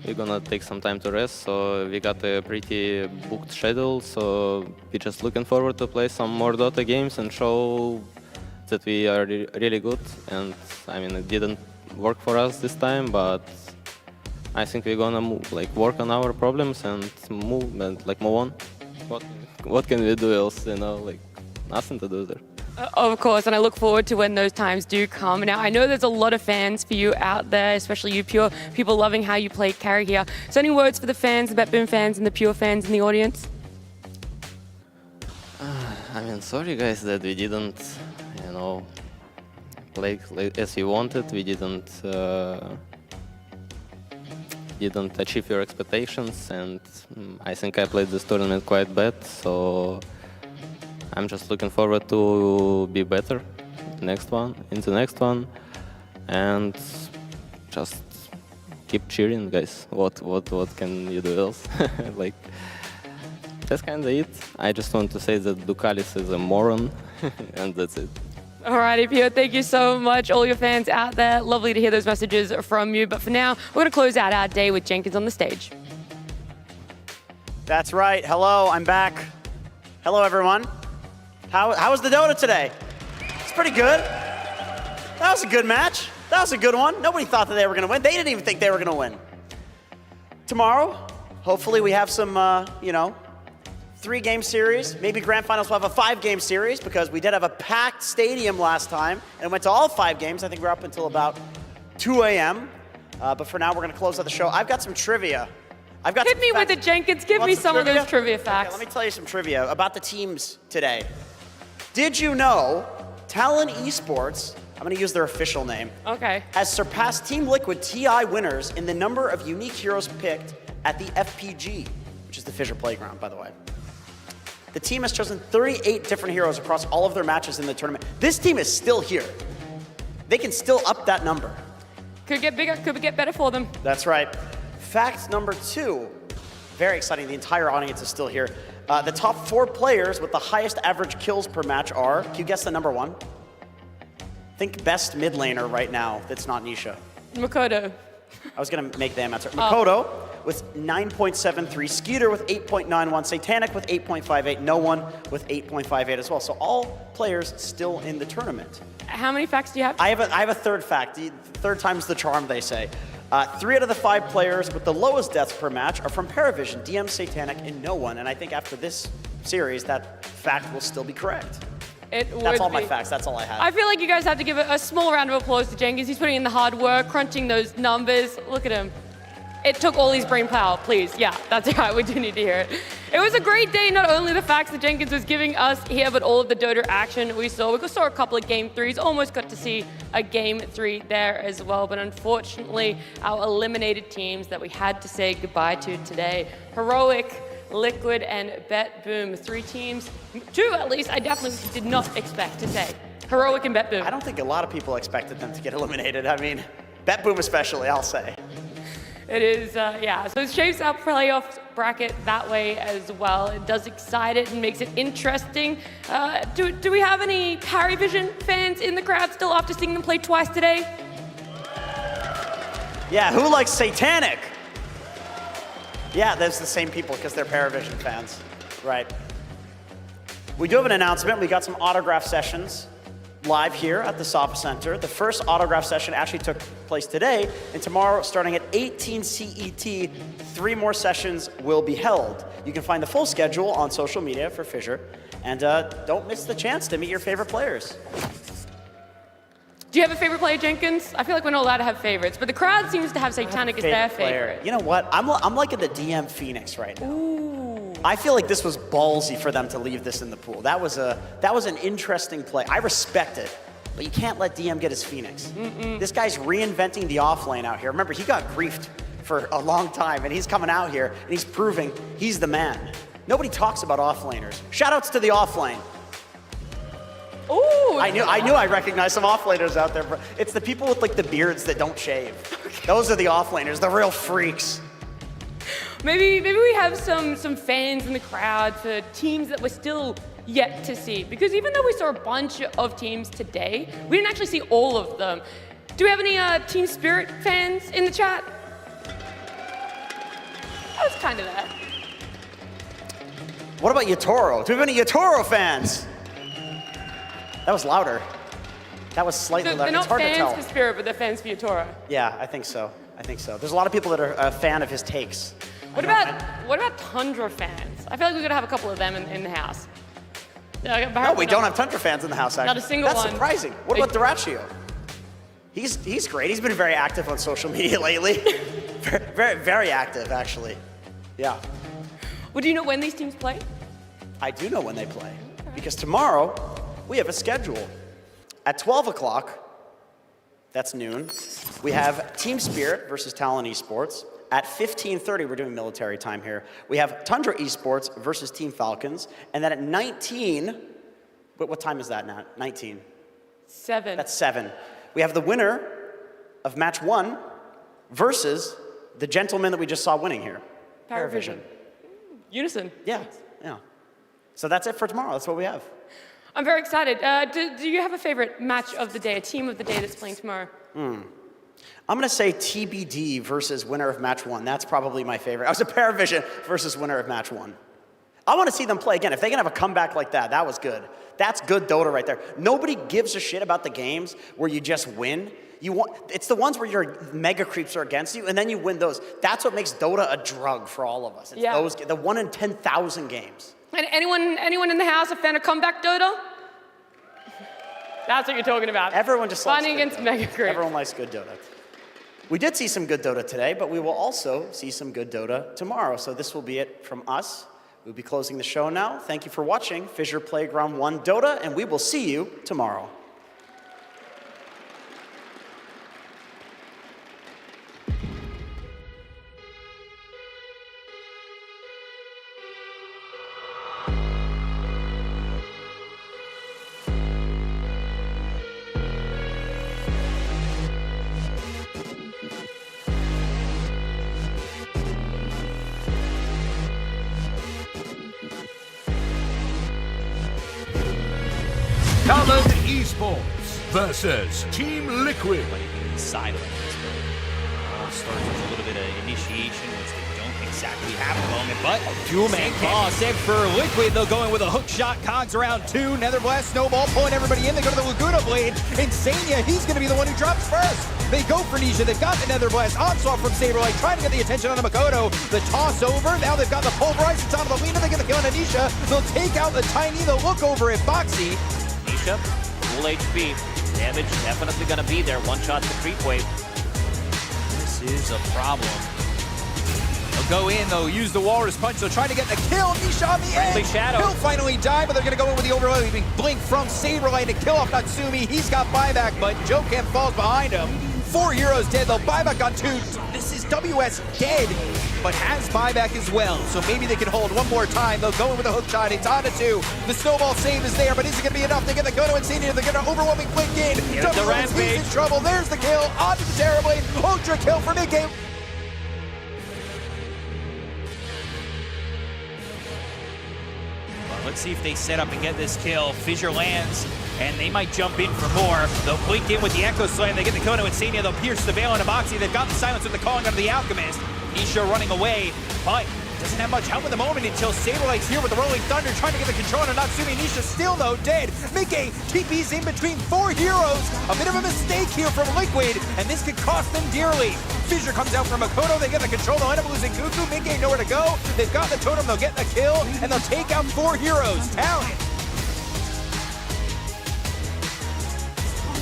we're gonna take some time to rest. So we got a pretty booked schedule. So we're just looking forward to play some more Dota games and show that we are really good. And I mean, it didn't work for us this time, but I think we're gonna work on our problems and move on. What can we do else? You know, nothing to do there. Of course, and I look forward to when those times do come. Now, I know there's a lot of fans for you out there, especially you Pure, people loving how you play carry here. So any words for the fans, the BetBoom fans and the Pure fans in the audience? I mean, sorry guys that we didn't, you know, play as we wanted. We didn't achieve your expectations, and I think I played this tournament quite bad, so I'm just looking forward to be better in the next one, and just keep cheering, guys. What can you do else? That's kind of it. I just want to say that Ducalis is a moron, and that's it. Alrighty, Pure, thank you so much. All your fans out there, lovely to hear those messages from you. But for now, we're going to close out our day with Jenkins on the stage. That's right. Hello, I'm back. Hello, everyone. How was the Dota today? It's pretty good. That was a good match. That was a good one. Nobody thought that they were going to win. They didn't even think they were going to win. tomorrow, hopefully we have some, 3-game series. Maybe Grand Finals will have a 5-game series because we did have a packed stadium last time and it went to all 5 games. I think we're up until about 2 a.m. But for now, we're going to close out the show. I've got some trivia. Hit me with it, Jenkins. Give me some of those trivia facts. Okay, let me tell you some trivia about the teams today. Did you know Talon Esports, I'm going to use their official name, has surpassed Team Liquid TI winners in the number of unique heroes picked at the FPG, which is the FISSURE Playground, by the way. The team has chosen 38 different heroes across all of their matches in the tournament. This team is still here. They can still up that number. Could get bigger, could get better for them. That's right. Fact number 2, very exciting. The entire audience is still here. The top 4 players with the highest average kills per match are, can you guess the number 1? Think best mid laner right now that's not Nisha. Makoto. I was going to make them answer. Makoto with 9.73, Skeeter with 8.91, Satanic with 8.58, no one with 8.58 as well. So all players still in the tournament. How many facts do you have? I have a third fact. The third time's the charm, they say. 3 out of the 5 players with the lowest deaths per match are from Parivision, DM, Satanic, and no one. And I think after this series, that fact will still be correct. That's all my facts. That's all I have. I feel like you guys have to give a small round of applause to Jenkins. He's putting in the hard work, crunching those numbers. Look at him. It took all his brain power, please. Yeah, that's right. We do need to hear it. It was a great day, not only the facts that Jenkins was giving us here, but all of the Dota action we saw. We saw a couple of Game 3s, almost got to see a Game 3 there as well. But unfortunately, our eliminated teams that we had to say goodbye to today, Heroic, Liquid, and BetBoom. 3 teams, 2 at least, I definitely did not expect to say. Heroic and BetBoom. I don't think a lot of people expected them to get eliminated. I mean, BetBoom especially, I'll say. It is, yeah. So it shapes our playoff bracket that way as well. It does excite it and makes it interesting. Do we have any Parivision fans in the crowd still after seeing them play twice today? Yeah, who likes Satanic? Yeah, there's the same people because they're Parivision fans. Right. We do have an announcement. We got some autograph sessions live here at the Soppa Center. The first autograph session actually took place today, and tomorrow, starting at 18 CET, 3 more sessions will be held. You can find the full schedule on social media for FISSURE, and don't miss the chance to meet your favorite players. Do you have a favorite player, Jenkins? I feel like we're not allowed to have favorites, but the crowd seems to have Satanic as their favorite. You know what? I'm liking the DM Phoenix right now. Ooh. I feel like this was ballsy for them to leave this in the pool. That was an interesting play. I respect it, but you can't let DM get his Phoenix. This guy's reinventing the offlane out here. Remember, he got griefed for a long time, and he's coming out here, and he's proving he's the man. Nobody talks about offlaners. Shoutouts to the offlane. Ooh! I knew I recognized some offlaners out there, but it's the people with like the beards that don't shave. Those are the offlaners, the real freaks. Maybe we have some fans in the crowd for teams that we're still yet to see. Because even though we saw a bunch of teams today, we didn't actually see all of them. Do we have any Team Spirit fans in the chat? I was kind of there. What about Yatoro? Do we have any Yatoro fans? That was louder. That was slightly louder. They're not it's hard to tell. fans for Spirit, but they're fans for Yatoro. Yeah, I think so. There's a lot of people that are a fan of his takes. What about Tundra fans? I feel like we're gonna have a couple of them in the house. No, we don't have Tundra fans in the house, actually. Not a single That's one. surprising. What about Duraccio? He's great. He's been very active on social media lately. very active, actually. Yeah. Well, do you know when these teams play? I do know when they play. Because tomorrow, we have a schedule. At 12 o'clock, that's noon, we have Team Spirit versus Talon Esports. At 15:30, we're doing military time here. We have Tundra Esports versus Team Falcons. And then at 19, what time is that now? 19? 7. That's 7. We have the winner of match 1 versus the gentleman that we just saw winning here. Parivision. Unison. Yeah. So that's it for tomorrow. That's what we have. I'm very excited. Do you have a favorite match of the day, a team of the day that's playing tomorrow? I'm going to say TBD versus winner of match 1. That's probably my favorite. I was a Parivision versus winner of match 1. I want to see them play again. If they can have a comeback like that, that was good. That's good Dota right there. Nobody gives a shit about the games where you just win. It's the ones where your mega creeps are against you, and then you win those. That's what makes Dota a drug for all of us. It's the 1 in 10,000 games. And anyone in the house a fan of comeback Dota? That's what you're talking about. Everyone just likes Fighting good against Dota. mega creeps. Everyone likes good Dota. We did see some good Dota today, but we will also see some good Dota tomorrow. So this will be it from us. We'll be closing the show now. Thank you for watching Fissure Playground 1 Dota, and we will see you tomorrow. Talon Esports versus Team Liquid. Silent. All starts with a little bit of initiation, which they don't exactly have at the moment, but Two-man boss in for Liquid. They'll go in with a hook shot. Cogs around 2. Netherblast, Snowball pulling everybody in. They go to the Laguna Blade. Insania, he's going to be the one who drops first. They go for Nisha. They've got the Netherblast. Onslaught from Saberlight trying to get the attention on the Makoto. The toss over. Now they've got the Pulverize. It's on the Lena. They get the kill on Anisha. They'll take out the Tiny. They'll look over at Boxy. Nisha, full HP. Damage definitely going to be there. One shot to creep wave. This is a problem. They'll go in, they'll use the Walrus Punch, they'll try to get the kill. Nisha on the edge. Shadow. He'll finally die, but they're going to go in with the overloading blink from Saberlight to kill off Natsumi. He's got buyback, but Jokem falls behind him. 4 heroes dead, they'll buyback on 2. This is WS dead, but has buyback as well. So maybe they can hold one more time. They'll go in with a hook shot. It's on to 2. The snowball save is there, but is it going to be enough? They get the go to Insania. They're going to overwhelming blink in. WS is in trouble. There's the kill. On to the Terrorblade. Ultra kill for mid-game. Let's see if they set up and get this kill. Fissure lands, and they might jump in for more. They'll blink in with the Echo Slam. They get the Kono Insania. They'll pierce the Veil on Amoxie. They've got the silence with the calling of the Alchemist. Nisha running away, but doesn't have much help at the moment until Saberlight's here with the Rolling Thunder trying to get the control on Natsumi. Nisha still though dead. Mike TP's in between 4 heroes. A bit of a mistake here from Liquid, and this could cost them dearly. Fissure comes out from Makoto. They get the control. They'll end up losing Cuckoo. Mike nowhere to go. They've got the totem. They'll get the kill, and they'll take out 4 heroes. Talon.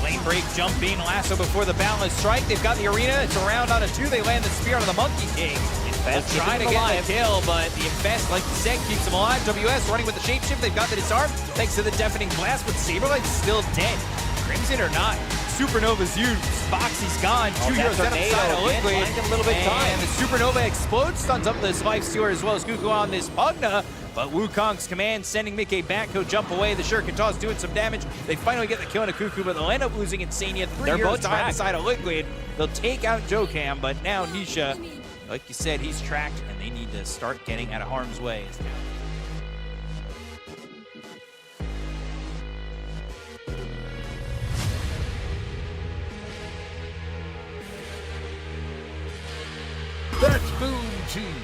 Lane break, jump in, lasso before the balance strike. They've got the arena. It's around on a 2. They land the spear on the Monkey King. They'll try to get the kill, but the Infest, like you said, keeps them alive. WS running with the shapeshift. They've got the disarm thanks to the deafening blast, but Saberlight's still dead. Crimson or not. Supernova's used. Boxy's gone. 2 heroes dead on the side of Liquid. And the Supernova explodes, stuns up this Lifestealer as well as Cuckoo on this Pugna. But Wukong's command sending Mickey back. He'll jump away. The Shuriken Toss doing some damage. They finally get the kill on a Cuckoo, but they'll end up losing Insania. 3 heroes behind the side of Liquid. They'll take out Jokem, but now Nisha, like you said, he's tracked, and they need to start getting out of harm's way. BetBoom Team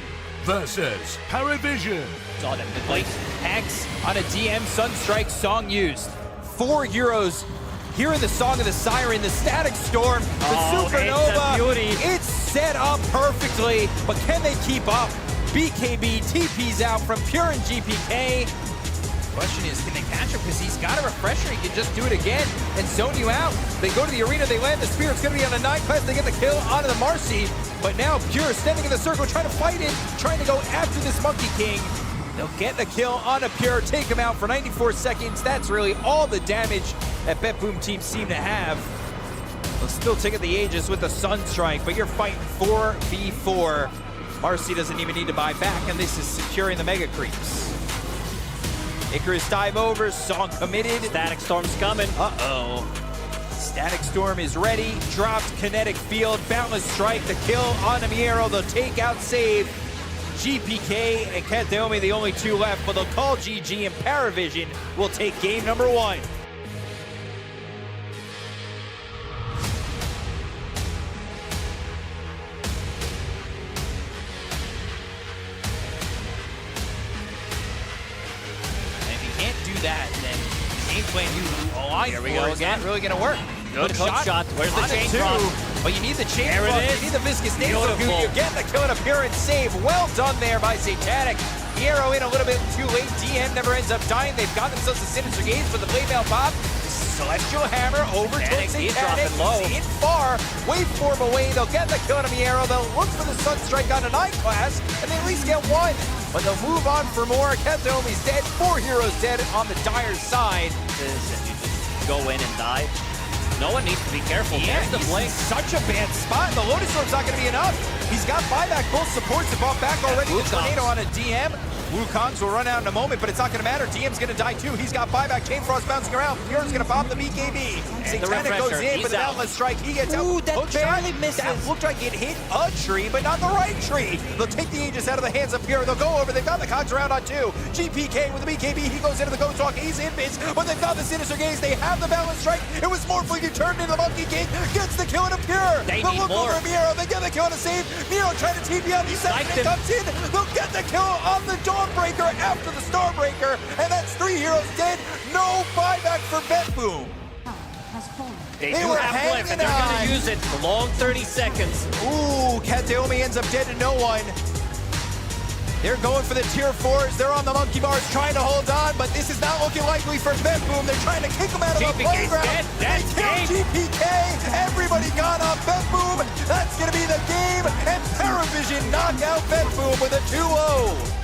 versus Parivision. Saw them. The Blake Hex on a DM Sunstrike song used. 4 heroes here in the Song of the Siren, the Static Storm, the Supernova. It's set up perfectly, but can they keep up? BKB TP's out from Pure and GPK. Question is, can they catch him? Because he's got a refresher. He can just do it again and zone you out. They go to the arena. They land the spear. It's going to be on a 9 class. They get the kill onto the Marcy. But now Pure standing in the circle, trying to fight it, trying to go after this Monkey King. They'll get the kill on a Pure, take him out for 94 seconds. That's really all the damage that BetBoom team seem to have. They'll still take at the Aegis with the Sunstrike, but you're fighting 4v4. Marcy doesn't even need to buy back, and this is securing the Mega Creeps. Icarus dive over, Song committed. Static Storm's coming. Uh-oh. Static Storm is ready, dropped Kinetic Field, Boundless Strike, the kill on Amiero. They'll take out save. GPK and Kateomi, the only 2 left, but they'll call GG, and Parivision will take game number 1. And if you can't do that, then the game plan you aligned for is not really going to work. Good hook shot. Where's the on it chain too. drop? But you need the chain There it drop. is. You need the viscous nails. Beautiful. You get the kill and appearance save. Well done there by Satanic. Hero in a little bit too late. DM never ends up dying. They've got themselves a sinister gaze for the blade mail pop. Celestial Hammer over towards He's Satanic. dropping low. In far. Waveform away. They'll get the kill on Miero. They'll look for the Sunstrike on a 9 class, and they at least get one. But they'll move on for more. Ketomi's dead. 4 heroes dead on the Dire side. And you just go in and die. No one needs to be careful. Yeah, There's the he's blink. in such a bad spot. The Lotus Storm's not going to be enough. He's got buyback. Both supports have bought back already. The Tornado on a DM. Wukongs will run out in a moment, but it's not going to matter. DM's going to die too. He's got buyback. Chain Frost bouncing around. Hero's going to pop the BKB. Satanic goes in, but the Boundless Strike, he gets out. Ooh, that Hook shot. barely misses. That looked like it hit a tree, but not the right tree. They'll take the Aegis out of the hands of Hero. They'll go over. They've got the Cogs around on 2. GPK with the BKB. He goes into the Ghost Walk. He's in bits, but they've got the Sinister Gaze. They have the Boundless Strike. It was Morphling who turned into the Monkey King. Gets the kill on a Pure. They They'll need look more. over Miro. They get the kill on a save. Miro trying to TP on the second. It comes in. They'll get the kill on the Dawnbreaker after the Starbreaker, and that's 3 heroes dead. No buyback for BetBoom. They They do were have Glyph, and they're hanging going on. to use it. The long 30 seconds. Ooh, Kateomi ends up dead to no one. They're going for the tier 4s. They're on the monkey bars trying to hold on, but this is not looking likely for BetBoom. They're trying to kick him out of the GPK's playground. dead. They That's kill game. GPK. Everybody gone off BetBoom. That's going to be the game, and Parivision knock out BetBoom with a 2-0.